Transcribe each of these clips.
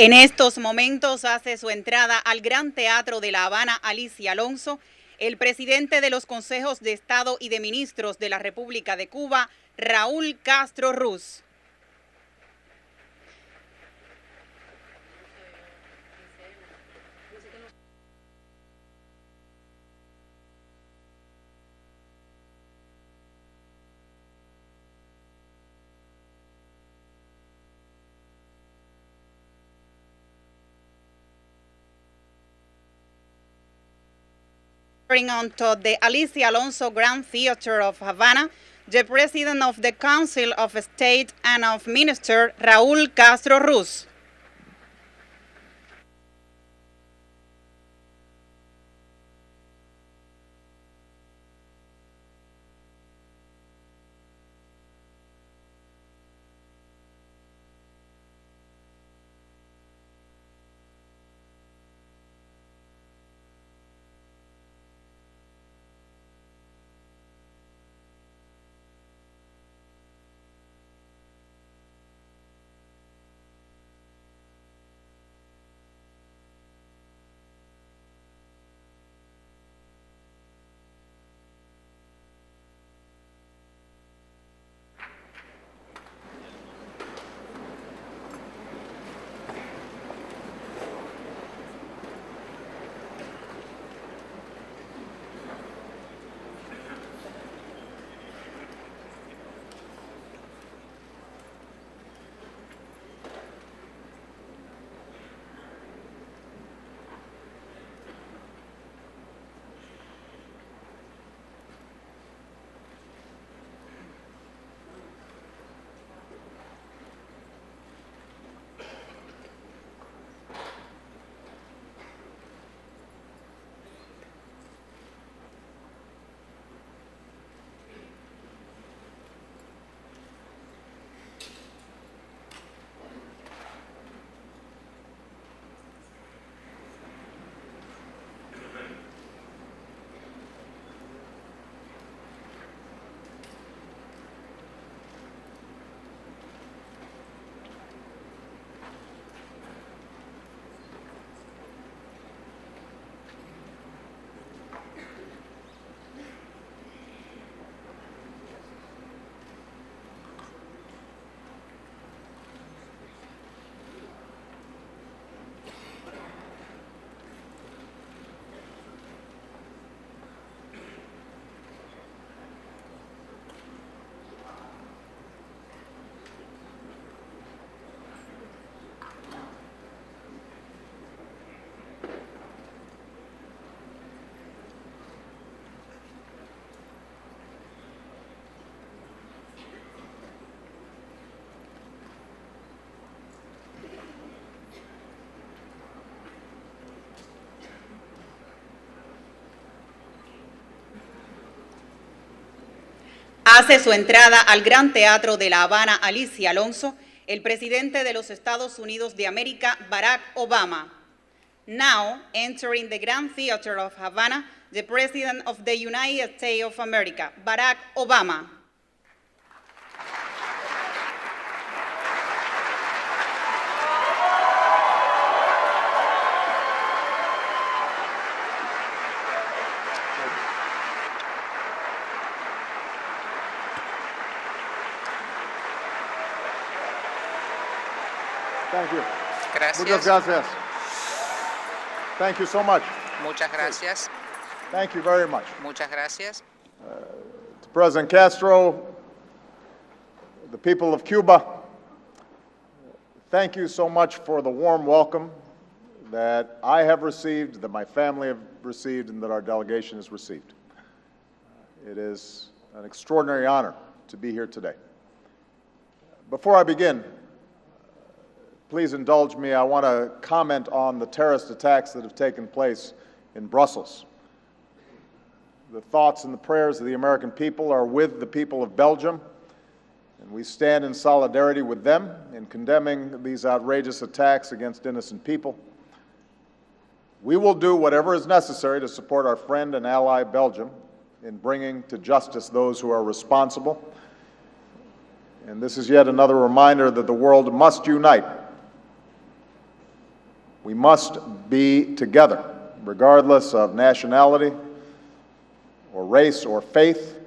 En estos momentos hace su entrada al Gran Teatro de La Habana Alicia Alonso, el presidente de los Consejos de Estado y de Ministros de la República de Cuba, Raúl Castro Ruz. Onto the Alicia Alonso Grand Theater of Havana, the President of the Council of State and of Minister, Raúl Castro Ruz. Hace su entrada al Gran Teatro de La Habana Alicia Alonso, el presidente de los Estados Unidos de América, Barack Obama. Now, entering the Grand Theater of Havana, the President of the United States of America, Barack Obama. Thank you. Gracias. Muchas gracias. Thank you so much. Muchas gracias. Thank you very much. Muchas gracias. To President Castro, the people of Cuba, thank you so much for the warm welcome that I have received, that my family have received, and that our delegation has received. It is an extraordinary honor to be here today. Before I begin, please indulge me. I want to comment on the terrorist attacks that have taken place in Brussels. The thoughts and the prayers of the American people are with the people of Belgium, and we stand in solidarity with them in condemning these outrageous attacks against innocent people. We will do whatever is necessary to support our friend and ally Belgium in bringing to justice those who are responsible. And this is yet another reminder that the world must unite We must be together, regardless of nationality or race or faith,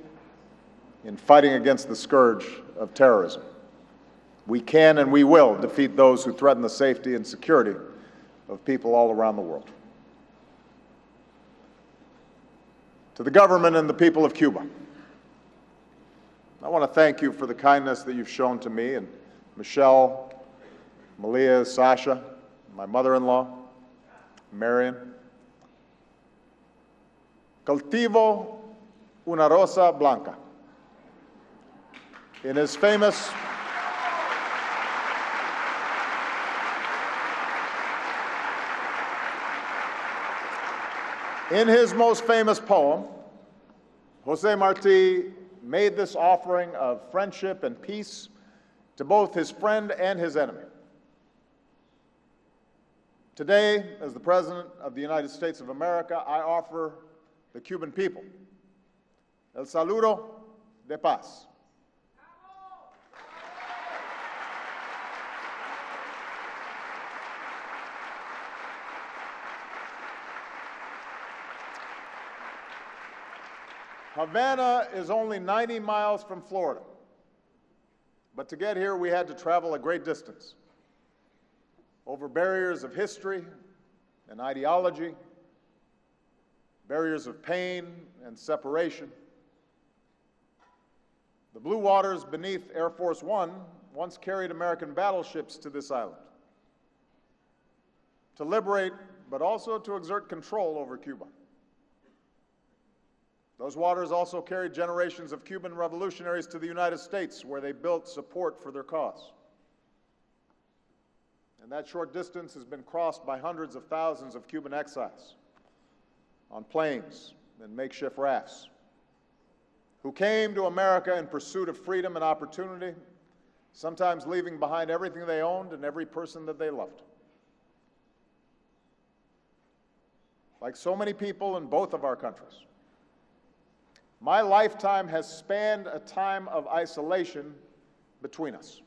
in fighting against the scourge of terrorism. We can and we will defeat those who threaten the safety and security of people all around the world. To the government and the people of Cuba, I want to thank you for the kindness that you've shown to me and Michelle, Malia, Sasha, my mother-in-law, Marion. Cultivo una rosa blanca. In his most famous poem, José Martí made this offering of friendship and peace to both his friend and his enemy. Today, as the President of the United States of America, I offer the Cuban people el saludo de paz. Havana is only 90 miles from Florida, but to get here we had to travel a great distance, over barriers of history and ideology, barriers of pain and separation. The blue waters beneath Air Force One once carried American battleships to this island to liberate, but also to exert control over Cuba. Those waters also carried generations of Cuban revolutionaries to the United States, where they built support for their cause. And that short distance has been crossed by hundreds of thousands of Cuban exiles on planes and makeshift rafts, who came to America in pursuit of freedom and opportunity, sometimes leaving behind everything they owned and every person that they loved. Like so many people in both of our countries, my lifetime has spanned a time of isolation between us.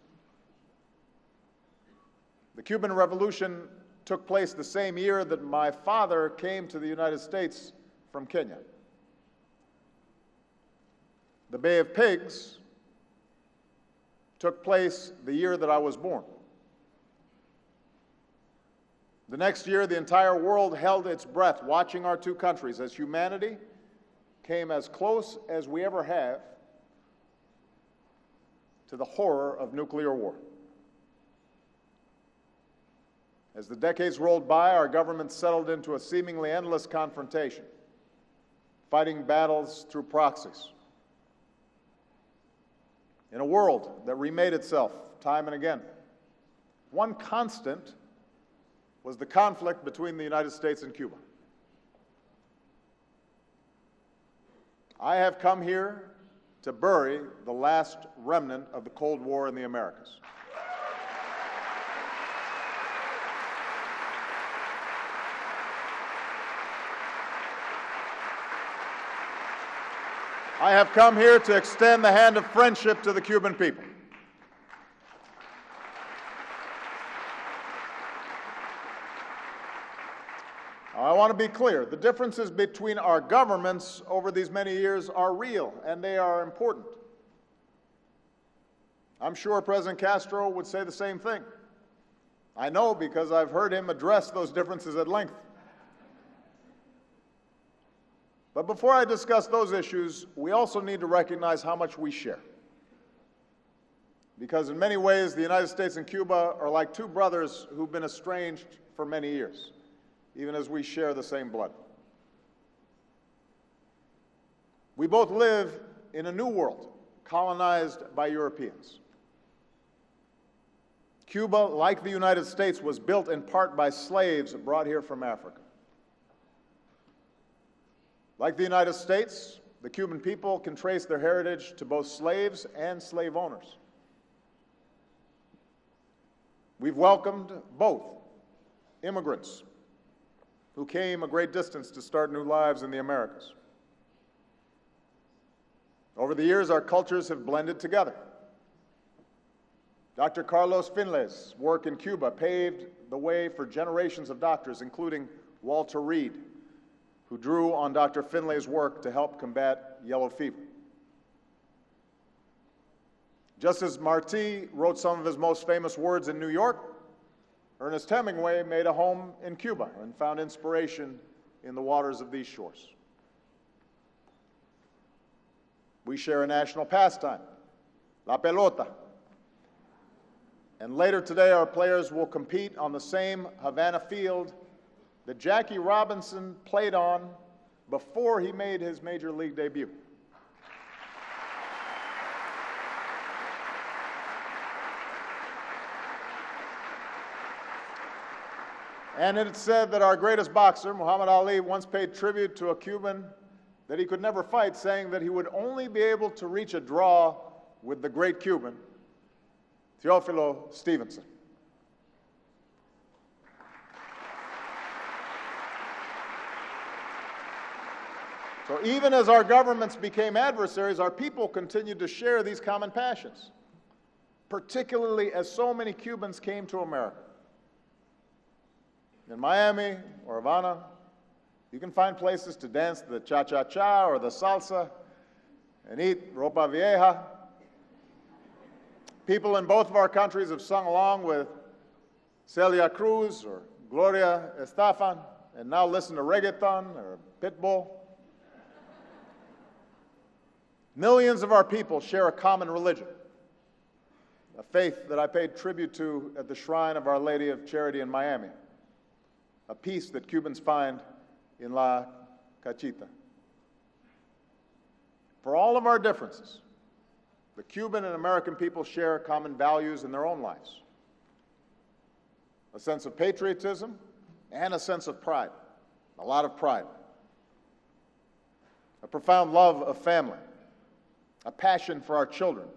The Cuban Revolution took place the same year that my father came to the United States from Kenya. The Bay of Pigs took place the year that I was born. The next year, the entire world held its breath, watching our two countries as humanity came as close as we ever have to the horror of nuclear war. As the decades rolled by, our government settled into a seemingly endless confrontation, fighting battles through proxies. In a world that remade itself time and again, one constant was the conflict between the United States and Cuba. I have come here to bury the last remnant of the Cold War in the Americas. I have come here to extend the hand of friendship to the Cuban people. I want to be clear. The differences between our governments over these many years are real, and they are important. I'm sure President Castro would say the same thing. I know because I've heard him address those differences at length. But before I discuss those issues, we also need to recognize how much we share. Because in many ways, the United States and Cuba are like two brothers who've been estranged for many years, even as we share the same blood. We both live in a new world, colonized by Europeans. Cuba, like the United States, was built in part by slaves brought here from Africa. Like the United States, the Cuban people can trace their heritage to both slaves and slave owners. We've welcomed both immigrants who came a great distance to start new lives in the Americas. Over the years, our cultures have blended together. Dr. Carlos Finlay's work in Cuba paved the way for generations of doctors, including Walter Reed, who drew on Dr. Finlay's work to help combat yellow fever. Just as Martí wrote some of his most famous words in New York, Ernest Hemingway made a home in Cuba and found inspiration in the waters of these shores. We share a national pastime, la pelota. And later today, our players will compete on the same Havana field that Jackie Robinson played on before he made his major league debut. And it's said that our greatest boxer, Muhammad Ali, once paid tribute to a Cuban that he could never fight, saying that he would only be able to reach a draw with the great Cuban, Teófilo Stevenson. So even as our governments became adversaries, our people continued to share these common passions, particularly as so many Cubans came to America. In Miami or Havana, you can find places to dance the cha-cha-cha or the salsa and eat ropa vieja. People in both of our countries have sung along with Celia Cruz or Gloria Estefan and now listen to reggaeton or Pitbull. Millions of our people share a common religion, a faith that I paid tribute to at the shrine of Our Lady of Charity in Miami, a peace that Cubans find in La Cachita. For all of our differences, the Cuban and American people share common values in their own lives, a sense of patriotism and a sense of pride, a lot of pride, a profound love of family, a passion for our children,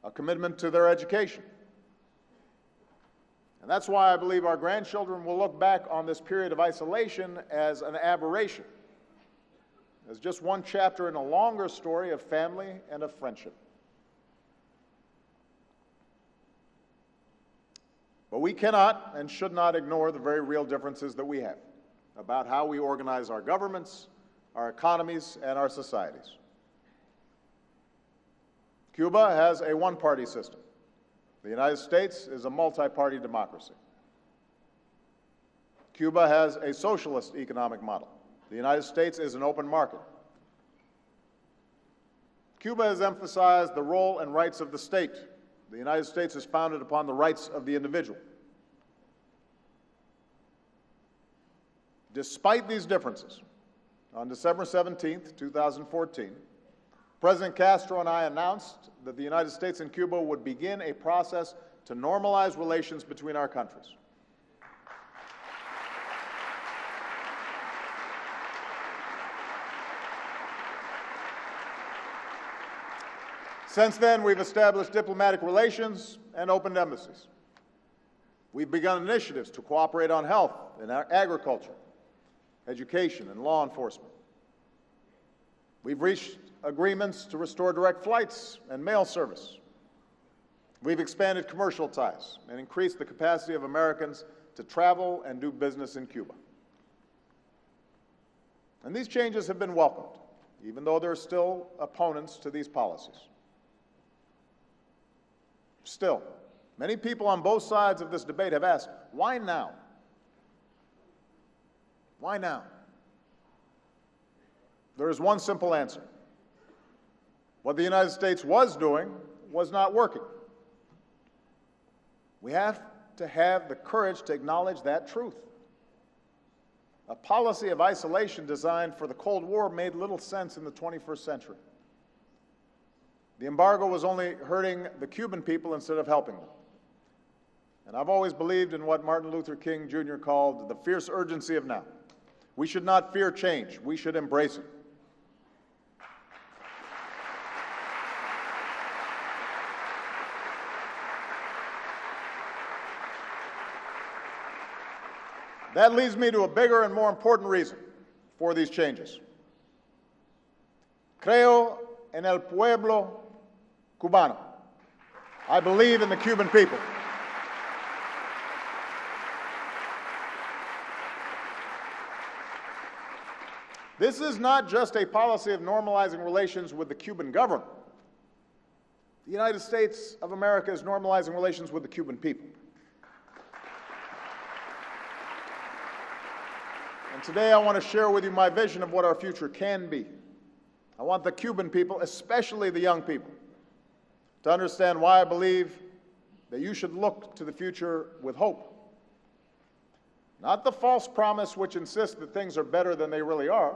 a commitment to their education. And that's why I believe our grandchildren will look back on this period of isolation as an aberration, as just one chapter in a longer story of family and of friendship. But we cannot and should not ignore the very real differences that we have about how we organize our governments, our economies, and our societies. Cuba has a one-party system. The United States is a multi-party democracy. Cuba has a socialist economic model. The United States is an open market. Cuba has emphasized the role and rights of the state. The United States is founded upon the rights of the individual. Despite these differences, on December 17th, 2014, President Castro and I announced that the United States and Cuba would begin a process to normalize relations between our countries. Since then, we've established diplomatic relations and opened embassies. We've begun initiatives to cooperate on health and agriculture, education, and law enforcement. We've reached agreements to restore direct flights and mail service. We've expanded commercial ties and increased the capacity of Americans to travel and do business in Cuba. And these changes have been welcomed, even though there are still opponents to these policies. Still, many people on both sides of this debate have asked, why now? Why now? There is one simple answer. What the United States was doing was not working. We have to have the courage to acknowledge that truth. A policy of isolation designed for the Cold War made little sense in the 21st century. The embargo was only hurting the Cuban people instead of helping them. And I've always believed in what Martin Luther King Jr. called the fierce urgency of now. We should not fear change. We should embrace it. That leads me to a bigger and more important reason for these changes. Creo en el pueblo cubano. I believe in the Cuban people. This is not just a policy of normalizing relations with the Cuban government. The United States of America is normalizing relations with the Cuban people. And today I want to share with you my vision of what our future can be. I want the Cuban people, especially the young people, to understand why I believe that you should look to the future with hope. Not the false promise which insists that things are better than they really are,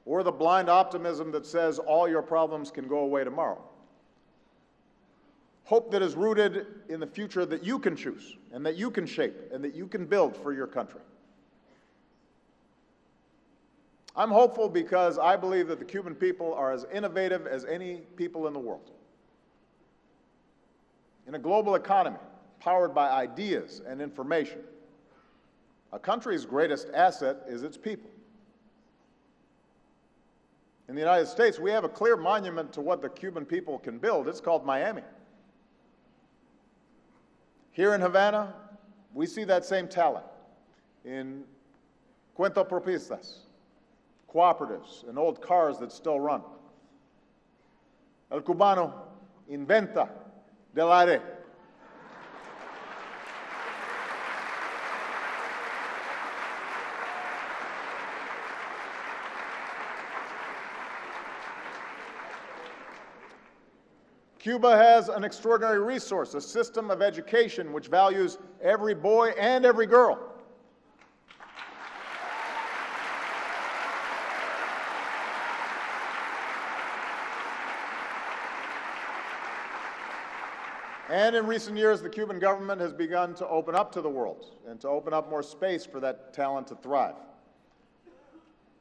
or the blind optimism that says all your problems can go away tomorrow. Hope that is rooted in the future that you can choose, and that you can shape, and that you can build for your country. I'm hopeful because I believe that the Cuban people are as innovative as any people in the world. In a global economy powered by ideas and information, a country's greatest asset is its people. In the United States, we have a clear monument to what the Cuban people can build. It's called Miami. Here in Havana, we see that same talent in cuentapropistas, cooperatives, and old cars that still run. El cubano inventa del aire. Cuba has an extraordinary resource, a system of education which values every boy and every girl. And in recent years, the Cuban government has begun to open up to the world and to open up more space for that talent to thrive.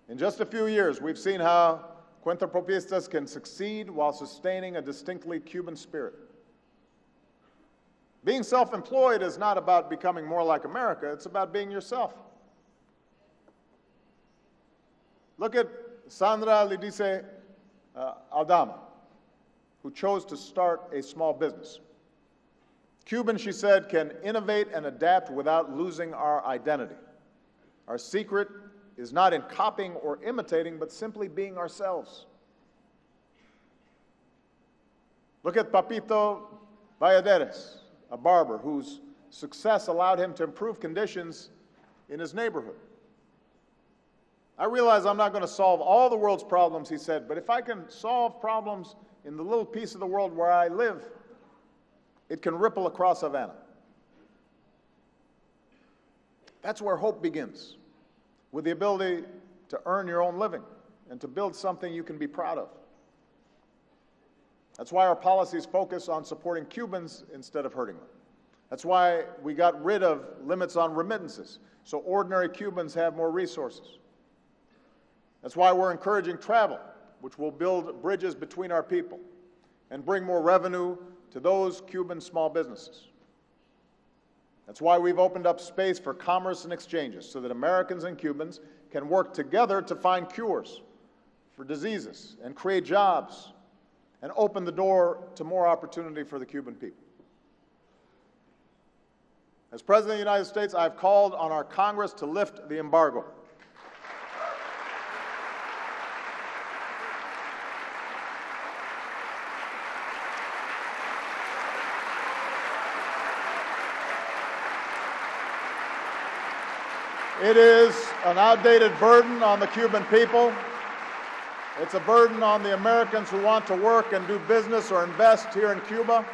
In just a few years, we've seen how cuentapropistas can succeed while sustaining a distinctly Cuban spirit. Being self-employed is not about becoming more like America, it's about being yourself. Look at Sandra Lidice Aldama, who chose to start a small business. Cuban, she said, can innovate and adapt without losing our identity. Our secret is not in copying or imitating, but simply being ourselves. Look at Papito Valladares, a barber whose success allowed him to improve conditions in his neighborhood. I realize I'm not going to solve all the world's problems, he said, but if I can solve problems in the little piece of the world where I live, it can ripple across Havana. That's where hope begins, with the ability to earn your own living and to build something you can be proud of. That's why our policies focus on supporting Cubans instead of hurting them. That's why we got rid of limits on remittances, so ordinary Cubans have more resources. That's why we're encouraging travel, which will build bridges between our people and bring more revenue to those Cuban small businesses. That's why we've opened up space for commerce and exchanges so that Americans and Cubans can work together to find cures for diseases and create jobs and open the door to more opportunity for the Cuban people. As President of the United States, I've called on our Congress to lift the embargo. It is an outdated burden on the Cuban people. It's a burden on the Americans who want to work and do business or invest here in Cuba.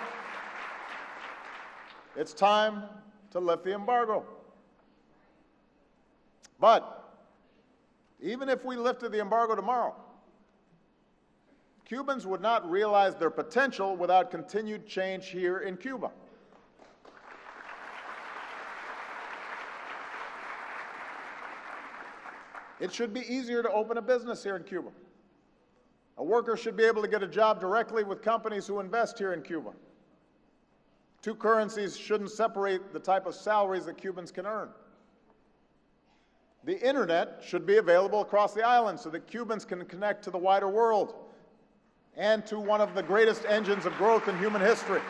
It's time to lift the embargo. But even if we lifted the embargo tomorrow, Cubans would not realize their potential without continued change here in Cuba. It should be easier to open a business here in Cuba. A worker should be able to get a job directly with companies who invest here in Cuba. Two currencies shouldn't separate the type of salaries that Cubans can earn. The internet should be available across the island so that Cubans can connect to the wider world and to one of the greatest engines of growth in human history.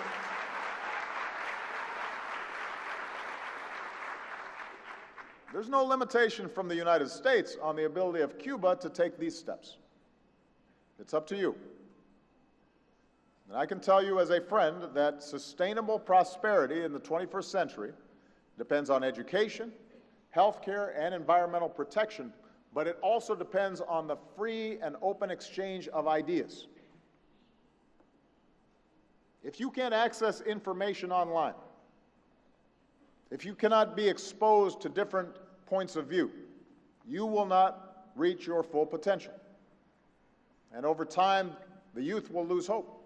There's no limitation from the United States on the ability of Cuba to take these steps. It's up to you. And I can tell you as a friend that sustainable prosperity in the 21st century depends on education, healthcare, and environmental protection, but it also depends on the free and open exchange of ideas. If you can't access information online, if you cannot be exposed to different points of view, you will not reach your full potential. And over time, the youth will lose hope.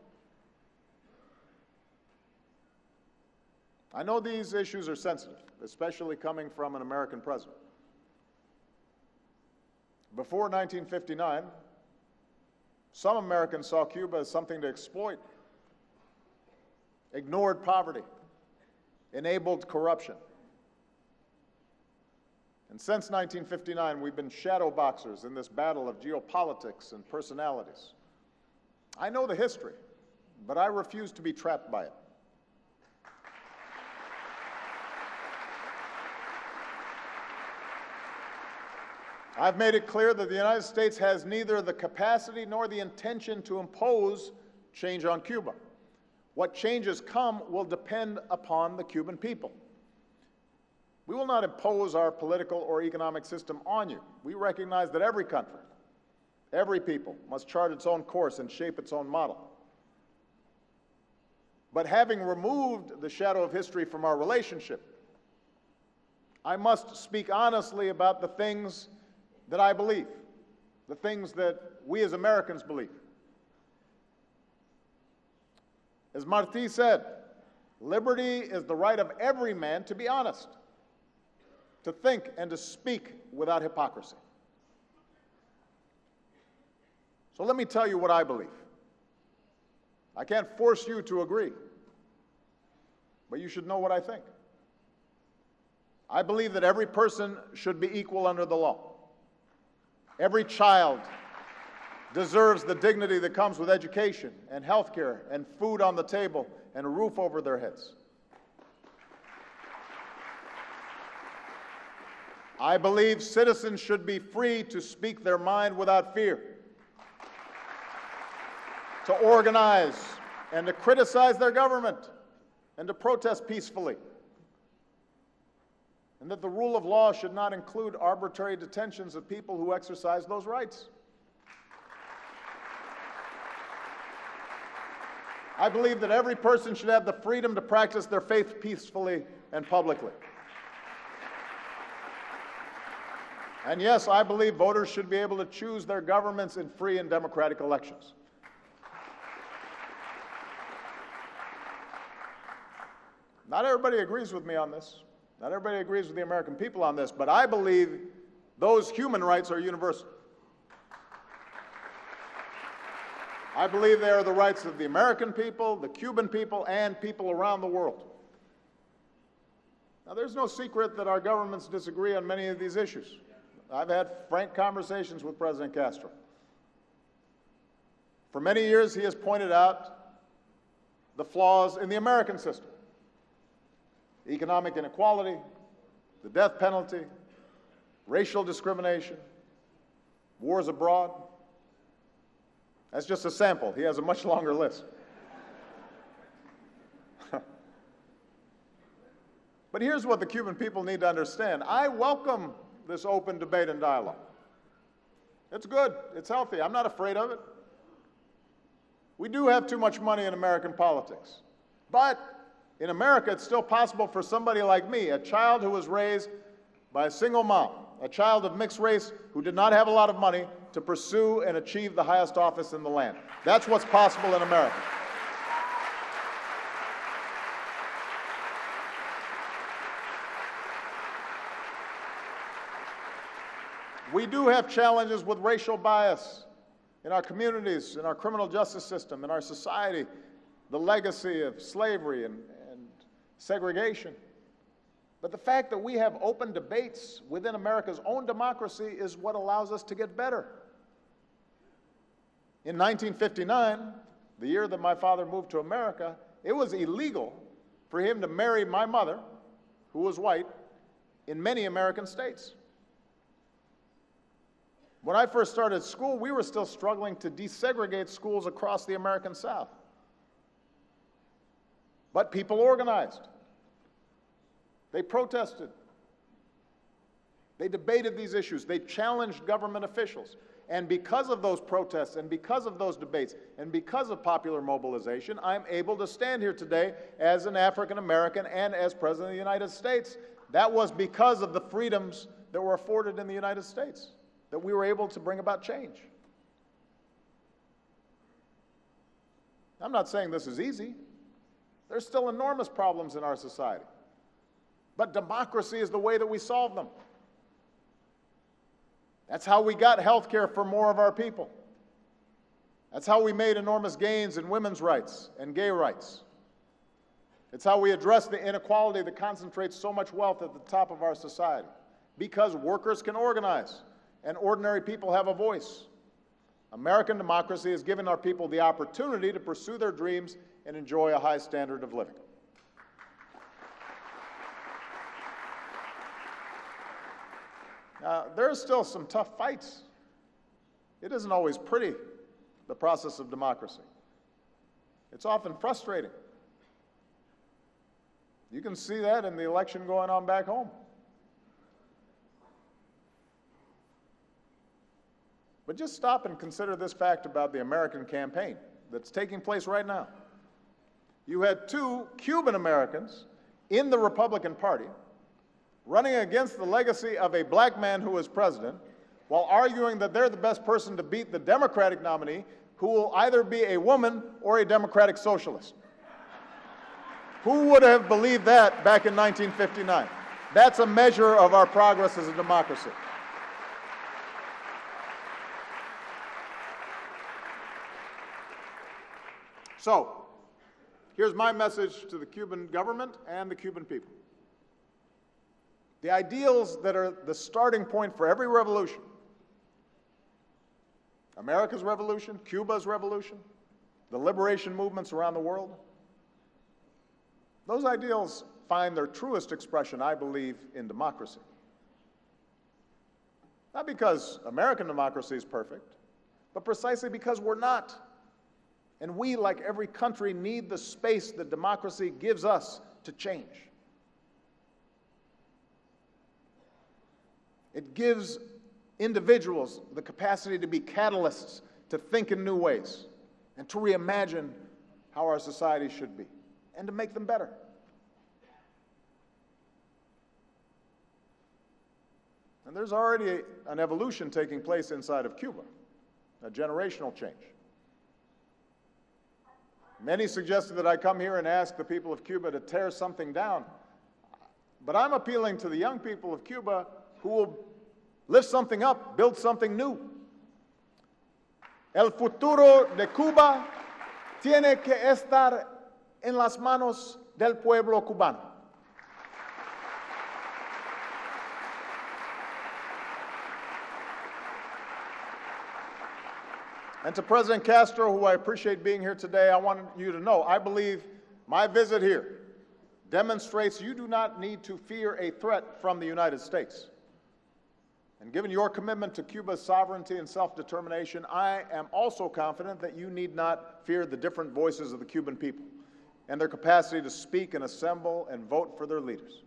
I know these issues are sensitive, especially coming from an American president. Before 1959, some Americans saw Cuba as something to exploit, ignored poverty, enabled corruption. And since 1959, we've been shadow boxers in this battle of geopolitics and personalities. I know the history, but I refuse to be trapped by it. I've made it clear that the United States has neither the capacity nor the intention to impose change on Cuba. What changes come will depend upon the Cuban people. We will not impose our political or economic system on you. We recognize that every country, every people must chart its own course and shape its own model. But having removed the shadow of history from our relationship, I must speak honestly about the things that I believe, the things that we as Americans believe. As Martí said, liberty is the right of every man to be honest, to think and to speak without hypocrisy. So let me tell you what I believe. I can't force you to agree, but you should know what I think. I believe that every person should be equal under the law. Every child deserves the dignity that comes with education and health care and food on the table and a roof over their heads. I believe citizens should be free to speak their mind without fear, to organize and to criticize their government and to protest peacefully, and that the rule of law should not include arbitrary detentions of people who exercise those rights. I believe that every person should have the freedom to practice their faith peacefully and publicly. And yes, I believe voters should be able to choose their governments in free and democratic elections. Not everybody agrees with me on this. Not everybody agrees with the American people on this, but I believe those human rights are universal. I believe they are the rights of the American people, the Cuban people, and people around the world. Now, there's no secret that our governments disagree on many of these issues. I've had frank conversations with President Castro. For many years, he has pointed out the flaws in the American system: economic inequality, the death penalty, racial discrimination, wars abroad. That's just a sample. He has a much longer list. But here's what the Cuban people need to understand. I welcome this open debate and dialogue. It's good. It's healthy. I'm not afraid of it. We do have too much money in American politics. But in America, it's still possible for somebody like me, a child who was raised by a single mom, a child of mixed race who did not have a lot of money, to pursue and achieve the highest office in the land. That's what's possible in America. We do have challenges with racial bias in our communities, in our criminal justice system, in our society, the legacy of slavery and segregation. But the fact that we have open debates within America's own democracy is what allows us to get better. In 1959, the year that my father moved to America, it was illegal for him to marry my mother, who was white, in many American states. When I first started school, we were still struggling to desegregate schools across the American South. But people organized. They protested. They debated these issues. They challenged government officials. And because of those protests and because of those debates and because of popular mobilization, I'm able to stand here today as an African American and as President of the United States. That was because of the freedoms that were afforded in the United States, that we were able to bring about change. I'm not saying this is easy. There's still enormous problems in our society. But democracy is the way that we solve them. That's how we got health care for more of our people. That's how we made enormous gains in women's rights and gay rights. It's how we address the inequality that concentrates so much wealth at the top of our society. Because workers can organize and ordinary people have a voice. American democracy has given our people the opportunity to pursue their dreams and enjoy a high standard of living. Now, there are still some tough fights. It isn't always pretty, the process of democracy. It's often frustrating. You can see that in the election going on back home. But just stop and consider this fact about the American campaign that's taking place right now. You had two Cuban Americans in the Republican Party running against the legacy of a black man who was president, while arguing that they're the best person to beat the Democratic nominee, who will either be a woman or a democratic socialist. Who would have believed that back in 1959? That's a measure of our progress as a democracy. So, here's my message to the Cuban government and the Cuban people. The ideals that are the starting point for every revolution, America's revolution, Cuba's revolution, the liberation movements around the world, those ideals find their truest expression, I believe, in democracy. Not because American democracy is perfect, but precisely because we're not. And we, like every country, need the space that democracy gives us to change. It gives individuals the capacity to be catalysts, to think in new ways, and to reimagine how our society should be, and to make them better. And there's already an evolution taking place inside of Cuba, a generational change. Many suggested that I come here and ask the people of Cuba to tear something down. But I'm appealing to the young people of Cuba who will lift something up, build something new. El futuro de Cuba tiene que estar en las manos del pueblo cubano. And to President Castro, who I appreciate being here today, I want you to know, I believe my visit here demonstrates you do not need to fear a threat from the United States. And given your commitment to Cuba's sovereignty and self-determination, I am also confident that you need not fear the different voices of the Cuban people and their capacity to speak and assemble and vote for their leaders.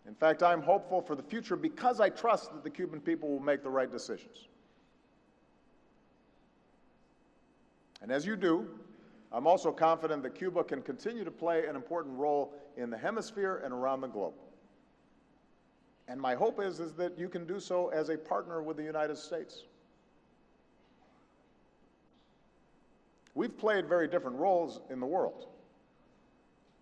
In fact, I'm hopeful for the future because I trust that the Cuban people will make the right decisions. And as you do, I'm also confident that Cuba can continue to play an important role in the hemisphere and around the globe. And my hope is that you can do so as a partner with the United States. We've played very different roles in the world,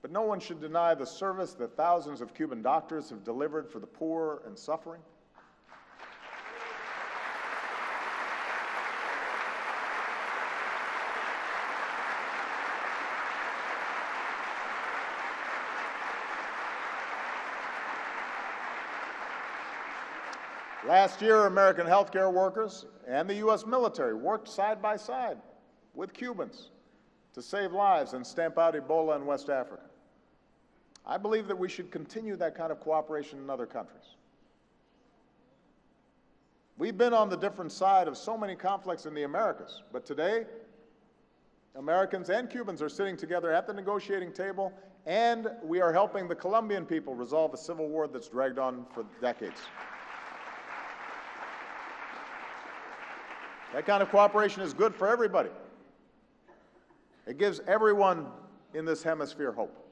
but no one should deny the service that thousands of Cuban doctors have delivered for the poor and suffering. Last year, American healthcare workers and the U.S. military worked side by side with Cubans to save lives and stamp out Ebola in West Africa. I believe that we should continue that kind of cooperation in other countries. We've been on the different side of so many conflicts in the Americas, but today, Americans and Cubans are sitting together at the negotiating table, and we are helping the Colombian people resolve a civil war that's dragged on for decades. That kind of cooperation is good for everybody. It gives everyone in this hemisphere hope.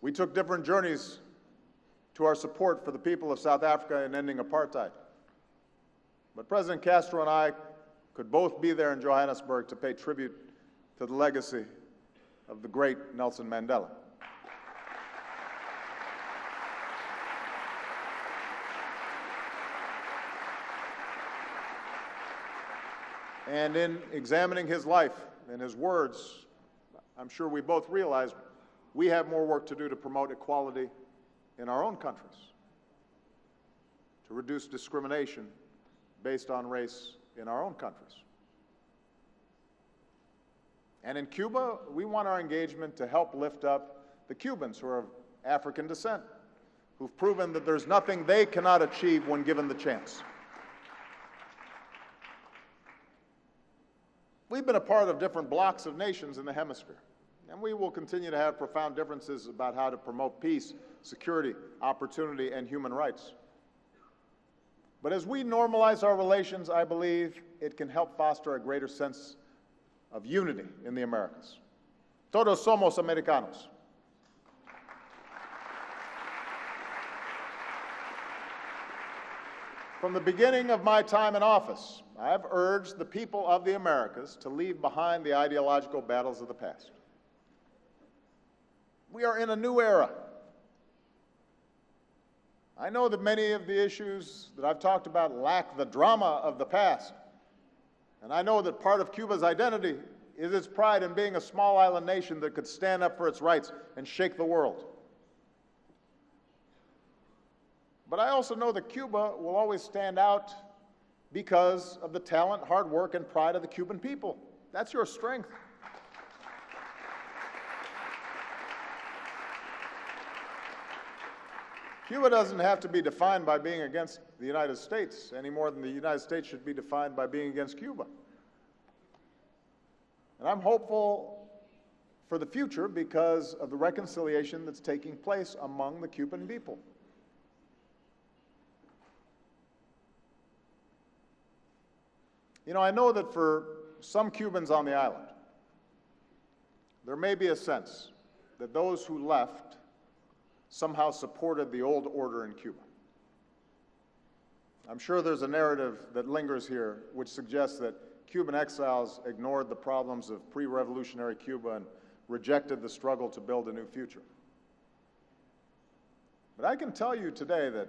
We took different journeys to our support for the people of South Africa in ending apartheid. But President Castro and I could both be there in Johannesburg to pay tribute to the legacy of the great Nelson Mandela. And in examining his life and his words, I'm sure we both realized we have more work to do to promote equality in our own countries, to reduce discrimination based on race in our own countries. And in Cuba, we want our engagement to help lift up the Cubans who are of African descent, who've proven that there's nothing they cannot achieve when given the chance. We've been a part of different blocs of nations in the hemisphere, and we will continue to have profound differences about how to promote peace, security, opportunity, and human rights. But as we normalize our relations, I believe it can help foster a greater sense of unity in the Americas. Todos somos americanos. From the beginning of my time in office, I have urged the people of the Americas to leave behind the ideological battles of the past. We are in a new era. I know that many of the issues that I've talked about lack the drama of the past. And I know that part of Cuba's identity is its pride in being a small island nation that could stand up for its rights and shake the world. But I also know that Cuba will always stand out because of the talent, hard work, and pride of the Cuban people. That's your strength. Cuba doesn't have to be defined by being against the United States any more than the United States should be defined by being against Cuba. And I'm hopeful for the future because of the reconciliation that's taking place among the Cuban people. You know, I know that for some Cubans on the island, there may be a sense that those who left somehow supported the old order in Cuba. I'm sure there's a narrative that lingers here which suggests that Cuban exiles ignored the problems of pre-revolutionary Cuba and rejected the struggle to build a new future. But I can tell you today that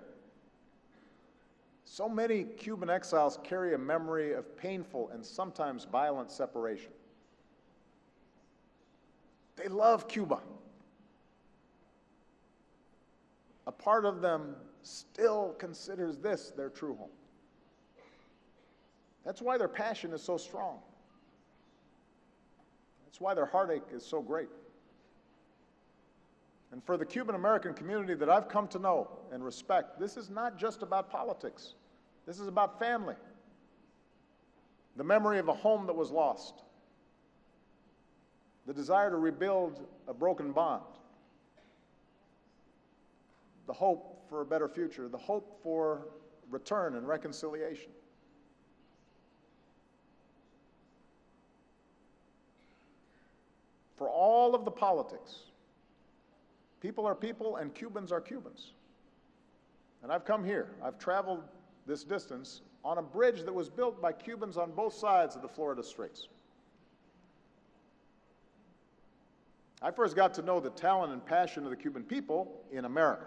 so many Cuban exiles carry a memory of painful and sometimes violent separation. They love Cuba. A part of them still considers this their true home. That's why their passion is so strong. That's why their heartache is so great. And for the Cuban American community that I've come to know and respect, this is not just about politics. This is about family. The memory of a home that was lost. The desire to rebuild a broken bond. The hope for a better future, the hope for return and reconciliation. For all of the politics, people are people and Cubans are Cubans. And I've come here, I've traveled this distance on a bridge that was built by Cubans on both sides of the Florida Straits. I first got to know the talent and passion of the Cuban people in America.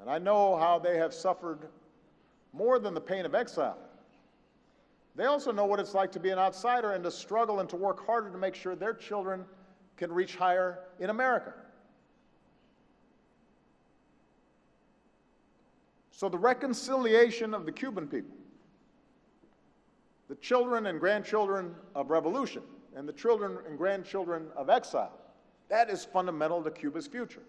And I know how they have suffered more than the pain of exile. They also know what it's like to be an outsider and to struggle and to work harder to make sure their children can reach higher in America. So the reconciliation of the Cuban people, the children and grandchildren of revolution, and the children and grandchildren of exile, That is fundamental to Cuba's future.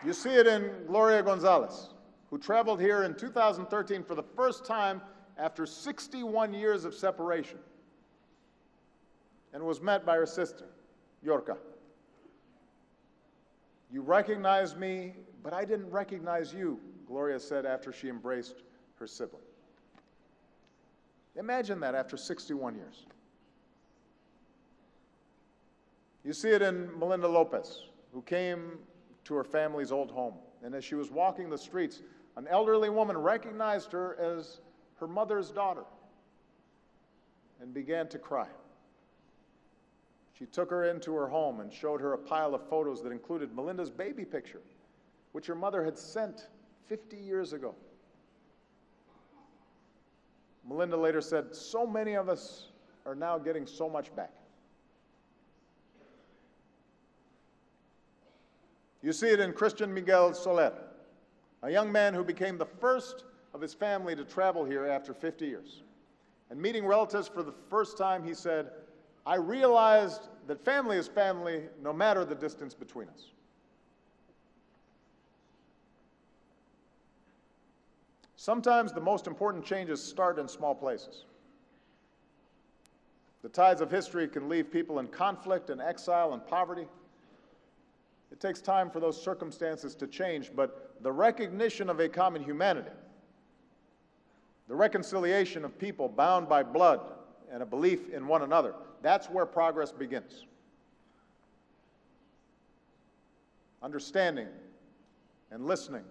You see it in Gloria Gonzalez, who traveled here in 2013 for the first time after 61 years of separation and was met by her sister, Yorka. You recognize me, but I didn't recognize you, Gloria said after she embraced her sibling. Imagine that after 61 years. You see it in Melinda Lopez, who came to her family's old home. And as she was walking the streets, an elderly woman recognized her as her mother's daughter and began to cry. She took her into her home and showed her a pile of photos that included Melinda's baby picture, which her mother had sent 50 years ago. Melinda later said, "So many of us are now getting so much back." You see it in Christian Miguel Soler, a young man who became the first of his family to travel here after 50 years. And meeting relatives for the first time, he said, "I realized that family is family no matter the distance between us." Sometimes the most important changes start in small places. The tides of history can leave people in conflict and exile and poverty. It takes time for those circumstances to change, but the recognition of a common humanity, the reconciliation of people bound by blood and a belief in one another, that's where progress begins. Understanding and listening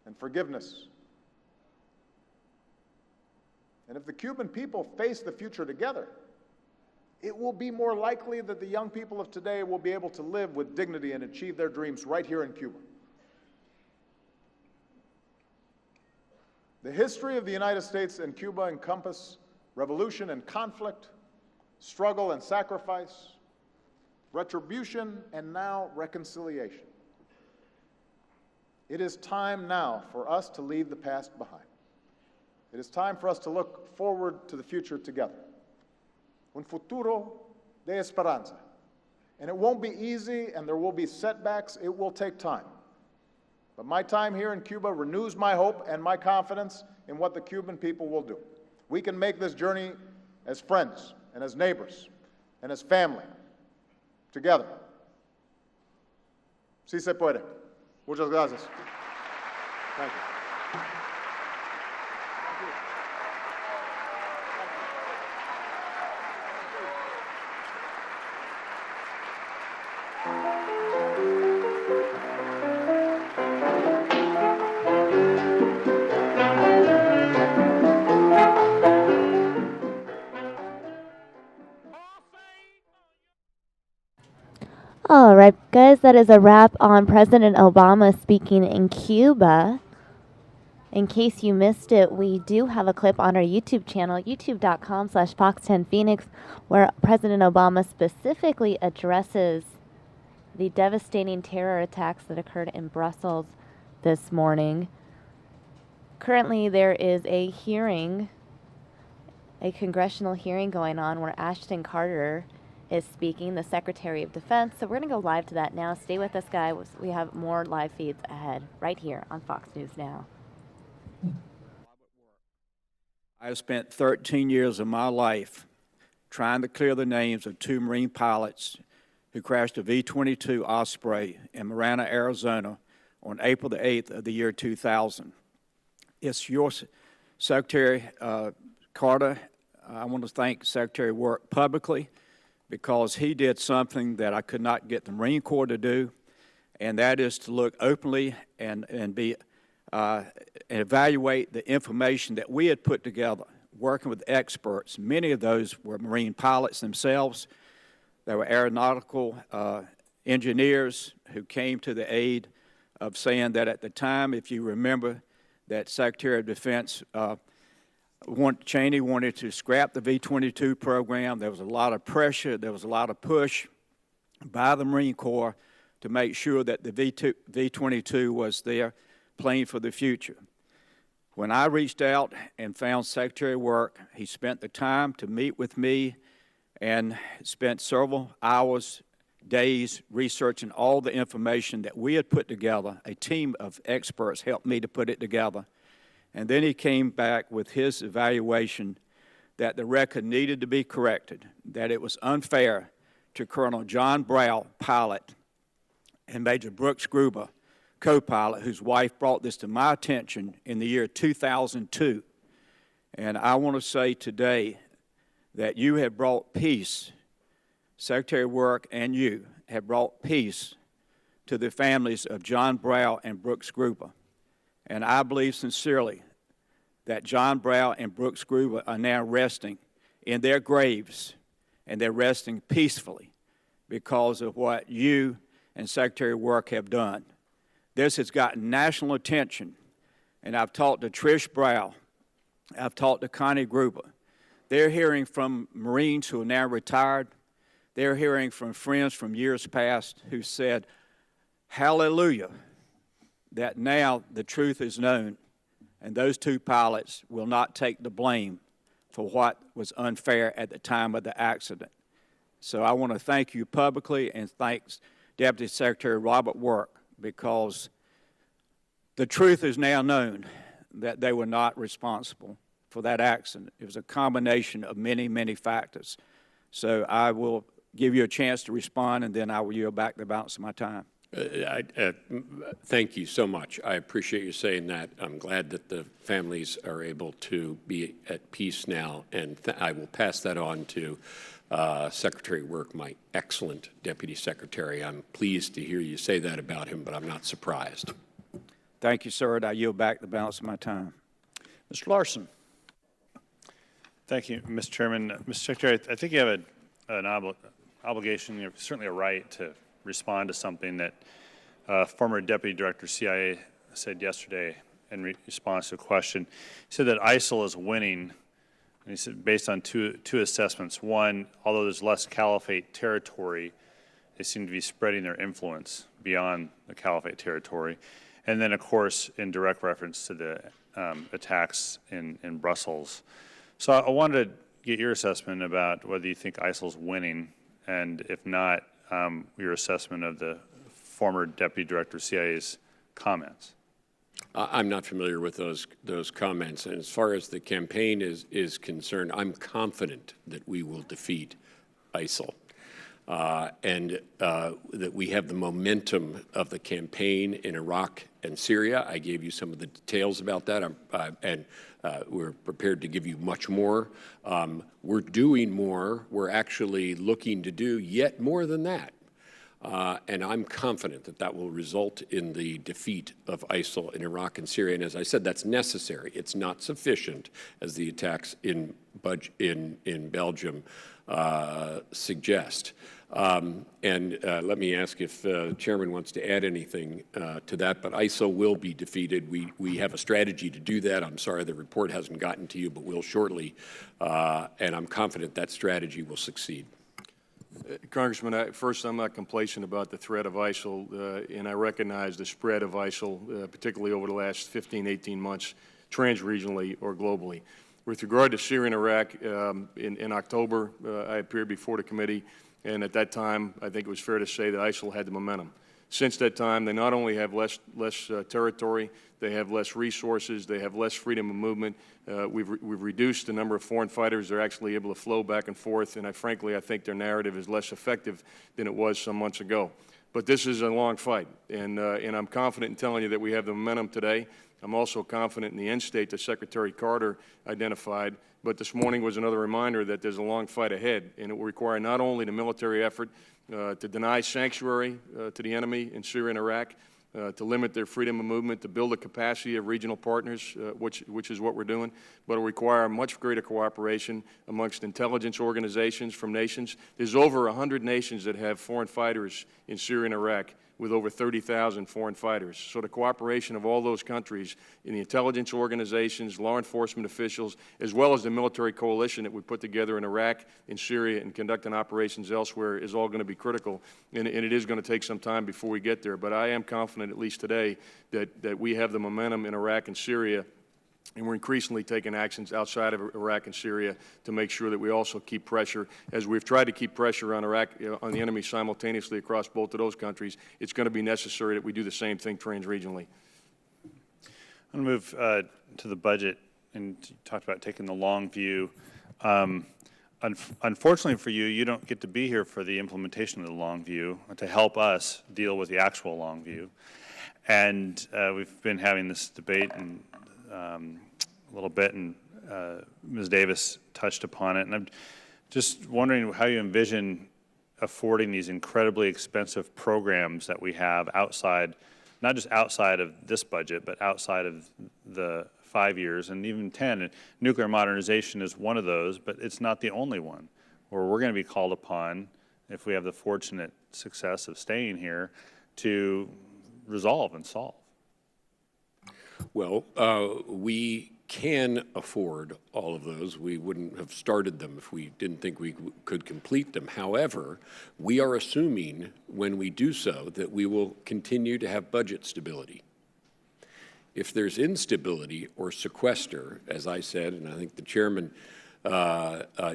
and forgiveness. And if the Cuban people face the future together, it will be more likely that the young people of today will be able to live with dignity and achieve their dreams right here in Cuba. The history of the United States and Cuba encompass revolution and conflict, struggle and sacrifice, retribution, and now reconciliation. It is time now for us to leave the past behind. It is time for us to look forward to the future together. Un futuro de esperanza. And it won't be easy, and there will be setbacks. It will take time. But my time here in Cuba renews my hope and my confidence in what the Cuban people will do. We can make this journey as friends and as neighbors and as family, together. Sí se puede. Muchas gracias. Thank you. All right, guys, that is a wrap on President Obama speaking in Cuba. In case you missed it, we do have a clip on our YouTube channel, youtube.com/Fox10Phoenix, where President Obama specifically addresses the devastating terror attacks that occurred in Brussels this morning. Currently, there is a hearing, a congressional hearing going on where Ashton Carter is speaking, the Secretary of Defense. So we're going to go live to that now. Stay with us, guys. We have more live feeds ahead right here on Fox News Now. I have spent 13 years of my life trying to clear the names of 2 Marine pilots who crashed a V-22 Osprey in Marana, Arizona on April the 8th of the year 2000. It's your Secretary Carter. I want to thank Secretary Work publicly because he did something that I could not get the Marine Corps to do, and that is to look openly and evaluate the information that we had put together, working with experts. Many of those were Marine pilots themselves. There were aeronautical engineers who came to the aid of saying that at the time, if you remember, that Secretary of Defense Cheney wanted to scrap the V-22 program. There was a lot of pressure. There was a lot of push by the Marine Corps to make sure that the V-22 was their plane for the future. When I reached out and found Secretary of Work, he spent the time to meet with me and spent several hours, days researching all the information that we had put together. A team of experts helped me to put it together. And then he came back with his evaluation that the record needed to be corrected, that it was unfair to Colonel John Brown, pilot, and Major Brooks Gruber, co-pilot, whose wife brought this to my attention in the year 2002. And I want to say today that you have brought peace, Secretary of Work and you have brought peace to the families of John Brown and Brooks Gruber. And I believe sincerely that John Brown and Brooks Gruber are now resting in their graves, and they're resting peacefully because of what you and Secretary of Work have done. This has gotten national attention, and I've talked to Trish Brown, I've talked to Connie Gruber. They're hearing from Marines who are now retired. They're hearing from friends from years past who said, hallelujah, that now the truth is known, and those two pilots will not take the blame for what was unfair at the time of the accident. So I want to thank you publicly and thanks Deputy Secretary Robert Work, because the truth is now known that they were not responsible for that accident. It was a combination of many, many factors. So I will give you a chance to respond, and then I will yield back the balance of my time. Thank you so much. I appreciate you saying that. I'm glad that the families are able to be at peace now, and I will pass that on to Secretary of Work, my excellent Deputy Secretary. I'm pleased to hear you say that about him, but I'm not surprised. Thank you, sir, and I yield back the balance of my time. Mr. Larson. Thank you, Mr. Chairman. Mr. Secretary, I think you have an obligation, certainly a right to respond to something that former Deputy Director CIA said yesterday in response to a question. He said that ISIL is winning, and he said based on two assessments. One, although there's less caliphate territory, they seem to be spreading their influence beyond the caliphate territory. And then, of course, in direct reference to the attacks in Brussels. So I wanted to get your assessment about whether you think ISIL's winning, and if not, your assessment of the former Deputy Director of CIA's comments. I'm not familiar with those comments. And as far as the campaign is concerned, I'm confident that we will defeat ISIL. And that we have the momentum of the campaign in Iraq and Syria. I gave you some of the details about that, and we're prepared to give you much more. We're doing more. We're actually looking to do yet more than that. And I'm confident that that will result in the defeat of ISIL in Iraq and Syria. And as I said, that's necessary. It's not sufficient, as the attacks in Belgium suggest. And let me ask if the chairman wants to add anything to that, but ISIL will be defeated. We have a strategy to do that. I'm sorry the report hasn't gotten to you, but will shortly. And I'm confident that strategy will succeed. Congressman, first, I'm not complacent about the threat of ISIL, and I recognize the spread of ISIL, particularly over the last 15, 18 months, trans-regionally or globally. With regard to Syria and Iraq, in October, I appeared before the committee, and at that time, I think it was fair to say that ISIL had the momentum. Since that time, they not only have less territory, they have less resources, they have less freedom of movement. We've reduced the number of foreign fighters they're actually able to flow back and forth, and frankly, I think their narrative is less effective than it was some months ago. But this is a long fight, and I'm confident in telling you that we have the momentum today. I'm also confident in the end state that Secretary Carter identified, but this morning was another reminder that there's a long fight ahead, and it will require not only the military effort to deny sanctuary to the enemy in Syria and Iraq, to limit their freedom of movement, to build the capacity of regional partners, which is what we're doing, but it will require much greater cooperation amongst intelligence organizations from nations. There's over 100 nations that have foreign fighters in Syria and Iraq, with over 30,000 foreign fighters. So the cooperation of all those countries in the intelligence organizations, law enforcement officials, as well as the military coalition that we put together in Iraq, in Syria, and conducting operations elsewhere is all going to be critical. And it is going to take some time before we get there. But I am confident, at least today, that we have the momentum in Iraq and Syria And we're increasingly taking actions outside of Iraq and Syria to make sure that we also keep pressure. As we've tried to keep pressure on Iraq, on the enemy simultaneously across both of those countries, it's going to be necessary that we do the same thing transregionally. I'm going to move to the budget, and you talked about taking the long view. Unfortunately for you, you don't get to be here for the implementation of the long view to help us deal with the actual long view. And we've been having this debate and a little bit, and Ms. Davis touched upon it. And I'm just wondering how you envision affording these incredibly expensive programs that we have outside, not just outside of this budget, but outside of the 5 years and even 10. And nuclear modernization is one of those, but it's not the only one, where we're going to be called upon, if we have the fortunate success of staying here, to resolve and solve. Well, we can afford all of those. We wouldn't have started them if we didn't think we could complete them. However, we are assuming when we do so that we will continue to have budget stability. If there's instability or sequester, as I said, and I think the chairman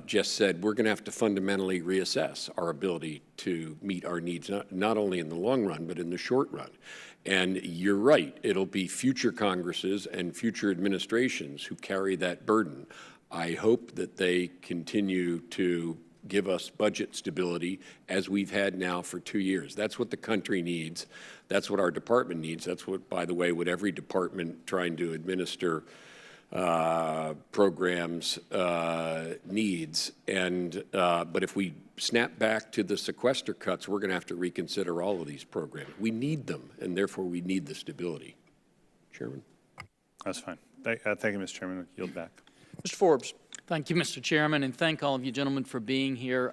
just said, we're going to have to fundamentally reassess our ability to meet our needs, not only in the long run, but in the short run. And you're right, it'll be future Congresses and future administrations who carry that burden. I hope that they continue to give us budget stability as we've had now for 2 years. That's what the country needs. That's what our department needs. That's what, by the way, what every department trying to administer programs needs. And but if we snap back to the sequester cuts, we're going to have to reconsider all of these programs. We need them, and therefore we need the stability. Chairman? That's fine. Thank you, Mr. Chairman. I'll yield back. Mr. Forbes. Thank you, Mr. Chairman, and thank all of you gentlemen for being here.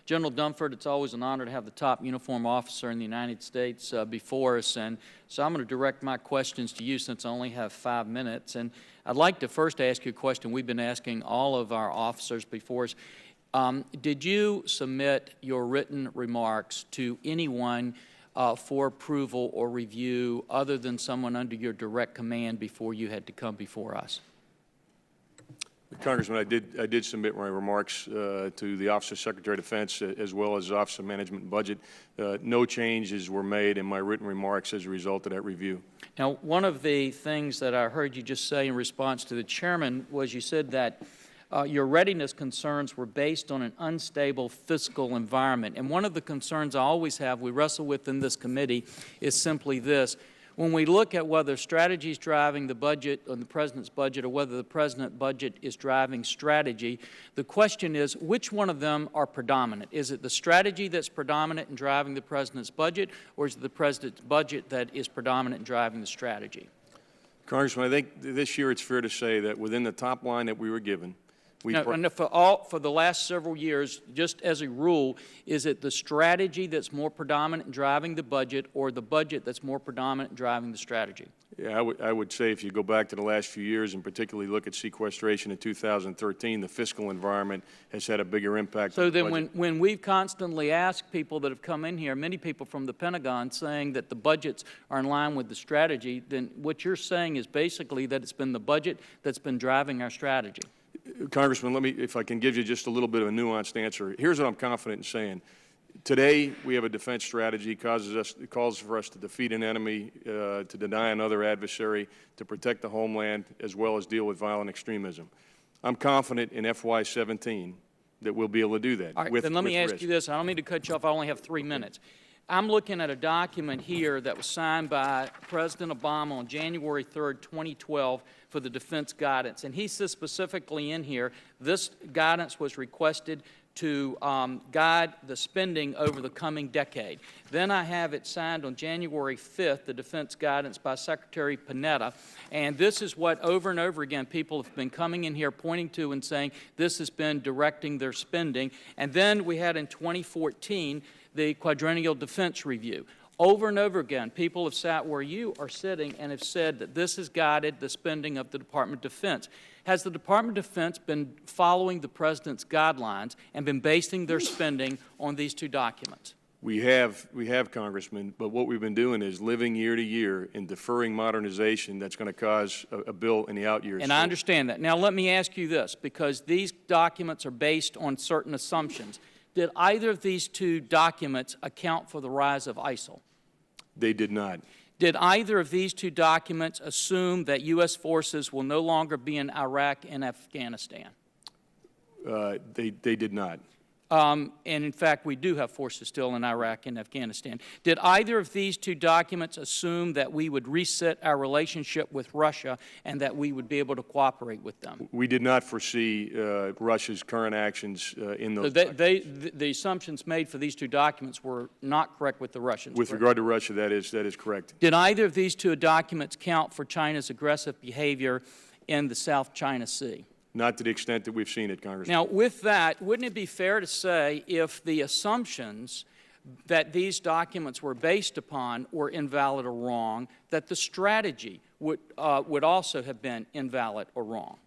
General Dunford, it's always an honor to have the top uniform officer in the United States before us, and so I'm going to direct my questions to you since I only have 5 minutes. And I'd like to first ask you a question we've been asking all of our officers before us. Did you submit your written remarks to anyone for approval or review other than someone under your direct command before you had to come before us? Congressman, I did submit my remarks to the Office of Secretary of Defense as well as Office of Management and Budget. No changes were made in my written remarks as a result of that review. Now, one of the things that I heard you just say in response to the chairman was you said that your readiness concerns were based on an unstable fiscal environment. And one of the concerns I always have, we wrestle with in this committee, is simply this. When we look at whether strategy is driving the budget or the President's budget or whether the President's budget is driving strategy, the question is which one of them are predominant? Is it the strategy that's predominant in driving the President's budget, or is it the President's budget that is predominant in driving the strategy? Congressman, I think this year it's fair to say that within the top line that we were given, and for the last several years, just as a rule, is it the strategy that's more predominant in driving the budget or the budget that's more predominant in driving the strategy? Yeah, I would say if you go back to the last few years and particularly look at sequestration in 2013, the fiscal environment has had a bigger impact. So then when we've constantly asked people that have come in here, many people from the Pentagon saying that the budgets are in line with the strategy, then what you're saying is basically that it's been the budget that's been driving our strategy. Congressman, let me, if I can give you just a little bit of a nuanced answer. Here's what I'm confident in saying. Today, we have a defense strategy that calls for us to defeat an enemy, to deny another adversary, to protect the homeland, as well as deal with violent extremism. I'm confident in FY17 that we'll be able to do that. All right, then let me ask you this. I don't mean to cut you off. I only have 3 minutes. I'm looking at a document here that was signed by President Obama on January 3rd, 2012 for the defense guidance. And he says specifically in here, this guidance was requested to guide the spending over the coming decade. Then I have it signed on January 5th, the defense guidance by Secretary Panetta. And this is what over and over again people have been coming in here pointing to and saying this has been directing their spending. And then we had in 2014 the Quadrennial Defense Review. Over and over again, people have sat where you are sitting and have said that this has guided the spending of the Department of Defense. Has the Department of Defense been following the President's guidelines and been basing their spending on these two documents? We have, Congressman, but what we've been doing is living year to year and deferring modernization that's going to cause a bill in the out years. And I understand that. Now, let me ask you this, because these documents are based on certain assumptions. Did either of these two documents account for the rise of ISIL? They did not. Did either of these two documents assume that U.S. forces will no longer be in Iraq and Afghanistan? They did not. And in fact, we do have forces still in Iraq and Afghanistan. Did either of these two documents assume that we would reset our relationship with Russia and that we would be able to cooperate with them? We did not foresee Russia's current actions in those So the assumptions made for these two documents were not correct with the Russians. With regard to Russia, that is correct. Did either of these two documents count for China's aggressive behavior in the South China Sea? Not to the extent that we've seen it, Congressman. Now, with that, wouldn't it be fair to say if the assumptions that these documents were based upon were invalid or wrong, that the strategy would also have been invalid or wrong?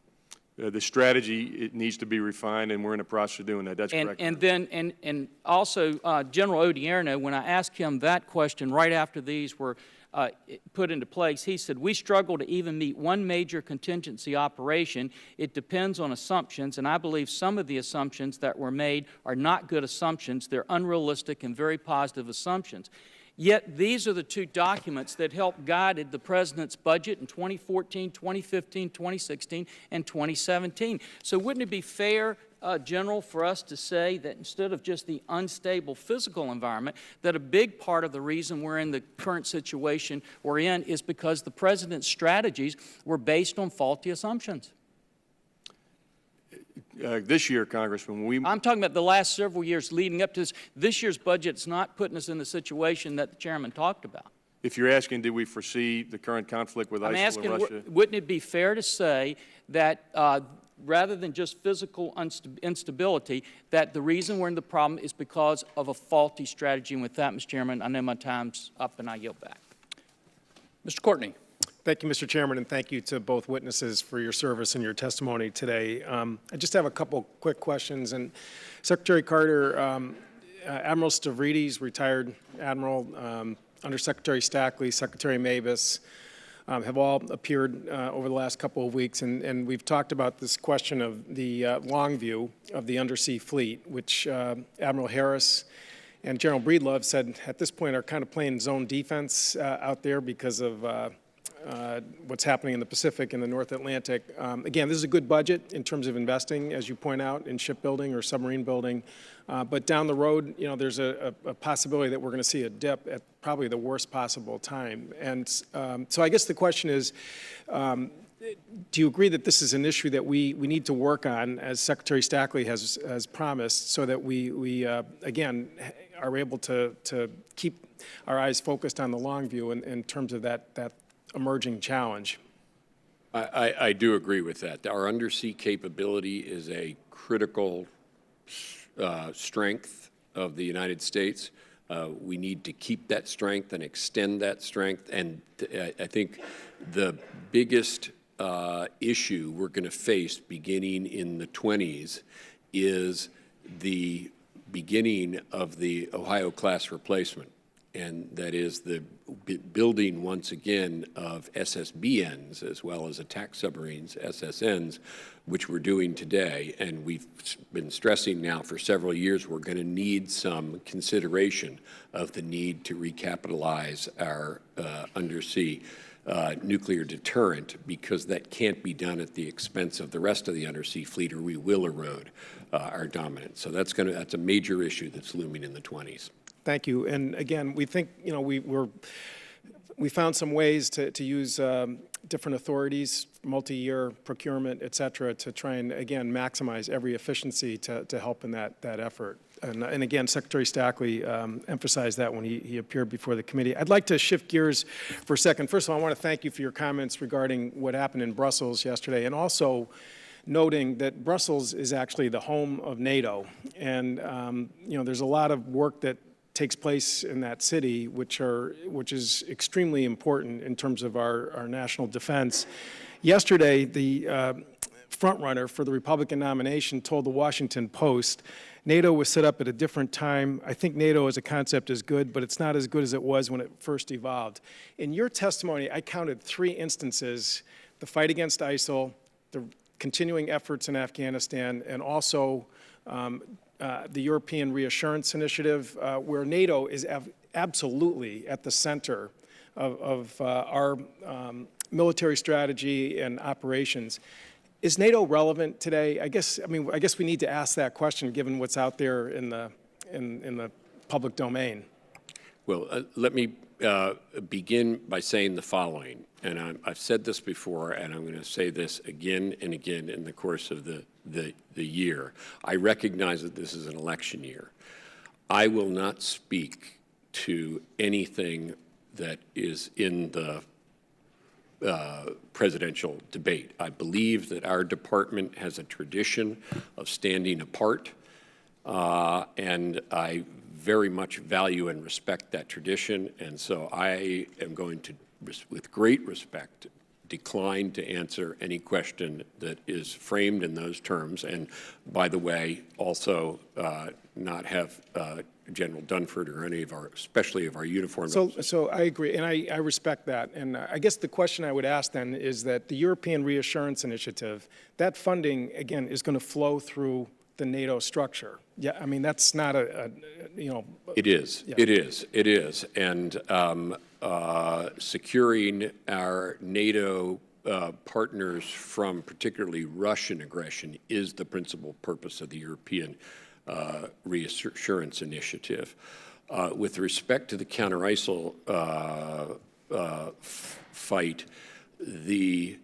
The strategy, it needs to be refined, and we're in the process of doing that. That's correct. And also, General Odierno, when I asked him that question right after these were put into place, he said, we struggle to even meet one major contingency operation. It depends on assumptions, and I believe some of the assumptions that were made are not good assumptions. They're unrealistic and very positive assumptions. Yet these are the two documents that helped guide the President's budget in 2014, 2015, 2016, and 2017. So wouldn't it be fair, General, for us to say that instead of just the unstable physical environment, that a big part of the reason we're in the current situation we're in is because the President's strategies were based on faulty assumptions? This year, Congressman, I'm talking about the last several years leading up to this. This year's budget's not putting us in the situation that the Chairman talked about. If you're asking, did we foresee the current conflict with ISIL and Russia? Asking, wouldn't it be fair to say that rather than just physical instability, that the reason we're in the problem is because of a faulty strategy? And with that, Mr. Chairman, I know my time's up and I yield back. Mr. Courtney. Thank you, Mr. Chairman, and thank you to both witnesses for your service and your testimony today. I just have a couple quick questions. And Secretary Carter, Admiral Stavridis, retired Admiral, Under Secretary Stackley, Secretary Mavis, have all appeared over the last couple of weeks, and we've talked about this question of the long view of the undersea fleet, which Admiral Harris and General Breedlove said at this point are kind of playing zone defense out there because of what's happening in the Pacific and the North Atlantic. Again, this is a good budget in terms of investing, as you point out, in shipbuilding or submarine building. But down the road, you know, there's a possibility that we're going to see a dip at probably the worst possible time. And so I guess the question is, do you agree that this is an issue that we need to work on, as Secretary Stackley has promised, so that we again, are able to keep our eyes focused on the long view in terms of that emerging challenge? I do agree with that. Our undersea capability is a critical strength of the United States. We need to keep that strength and extend that strength. And I think the biggest issue we're going to face beginning in the 20s is the beginning of the Ohio-class replacement. And that is the building, once again, of SSBNs as well as attack submarines, SSNs, which we're doing today. And we've been stressing now for several years we're going to need some consideration of the need to recapitalize our undersea nuclear deterrent, because that can't be done at the expense of the rest of the undersea fleet, or we will erode our dominance. So that's a major issue that's looming in the 20s. Thank you. And again, we think, you know, we found some ways to use different authorities, multi-year procurement, et cetera, to try and, again, maximize every efficiency to help in that effort. And again, Secretary Stackley emphasized that when he appeared before the committee. I'd like to shift gears for a second. First of all, I want to thank you for your comments regarding what happened in Brussels yesterday, and also noting that Brussels is actually the home of NATO. And, you know, there's a lot of work that takes place in that city, which is extremely important in terms of our national defense. Yesterday, frontrunner for the Republican nomination, told the Washington Post NATO was set up at a different time. I think NATO as a concept is good, but it's not as good as it was when it first evolved. In your testimony, I counted 3 instances: the fight against Isil, the continuing efforts in Afghanistan, and also the European Reassurance Initiative, where NATO is absolutely at the center of our military strategy and operations. Is NATO relevant today? I guess we need to ask that question given what's out there in the public domain. Well, let me begin by saying the following, and I've said this before, and I'm going to say this again and again in the course of the year. I recognize that this is an election year. I will not speak to anything that is in the presidential debate. I believe that our department has a tradition of standing apart, and I very much value and respect that tradition, and so I am going to, with great respect, decline to answer any question that is framed in those terms, and by the way, also not have General Dunford or any of our, especially of our uniformed officers. So I agree, and I respect that. And I guess the question I would ask then is that the European Reassurance Initiative, that funding, again, is going to flow through the NATO structure. Yeah, I mean, that's not It is. Yeah. It is. And securing our NATO partners from particularly Russian aggression is the principal purpose of the European Reassurance Initiative. With respect to the counter-ISIL fight, the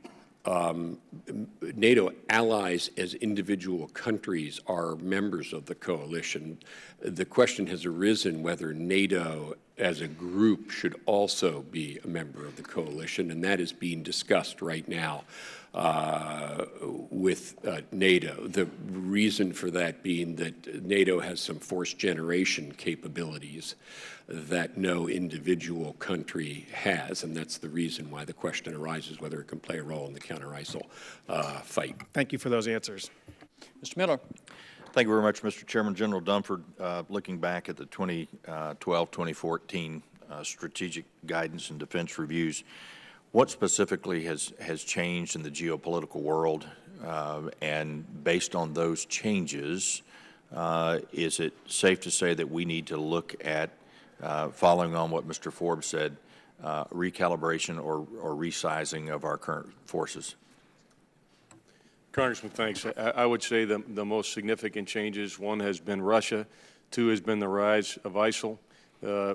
NATO allies as individual countries are members of the coalition. The question has arisen whether NATO as a group should also be a member of the coalition, and that is being discussed right now with NATO. The reason for that being that NATO has some force generation capabilities that no individual country has, and that's the reason why the question arises whether it can play a role in the counter-ISIL fight. Thank you for those answers. Mr. Miller. Thank you very much, Mr. Chairman. General Dunford, looking back at the 2012-2014 strategic guidance and defense reviews, what specifically has changed in the geopolitical world? And based on those changes, is it safe to say that we need to look at, following on what Mr. Forbes said, recalibration or resizing of our current forces? Congressman, thanks. I would say the most significant changes, one has been Russia, two has been the rise of ISIL.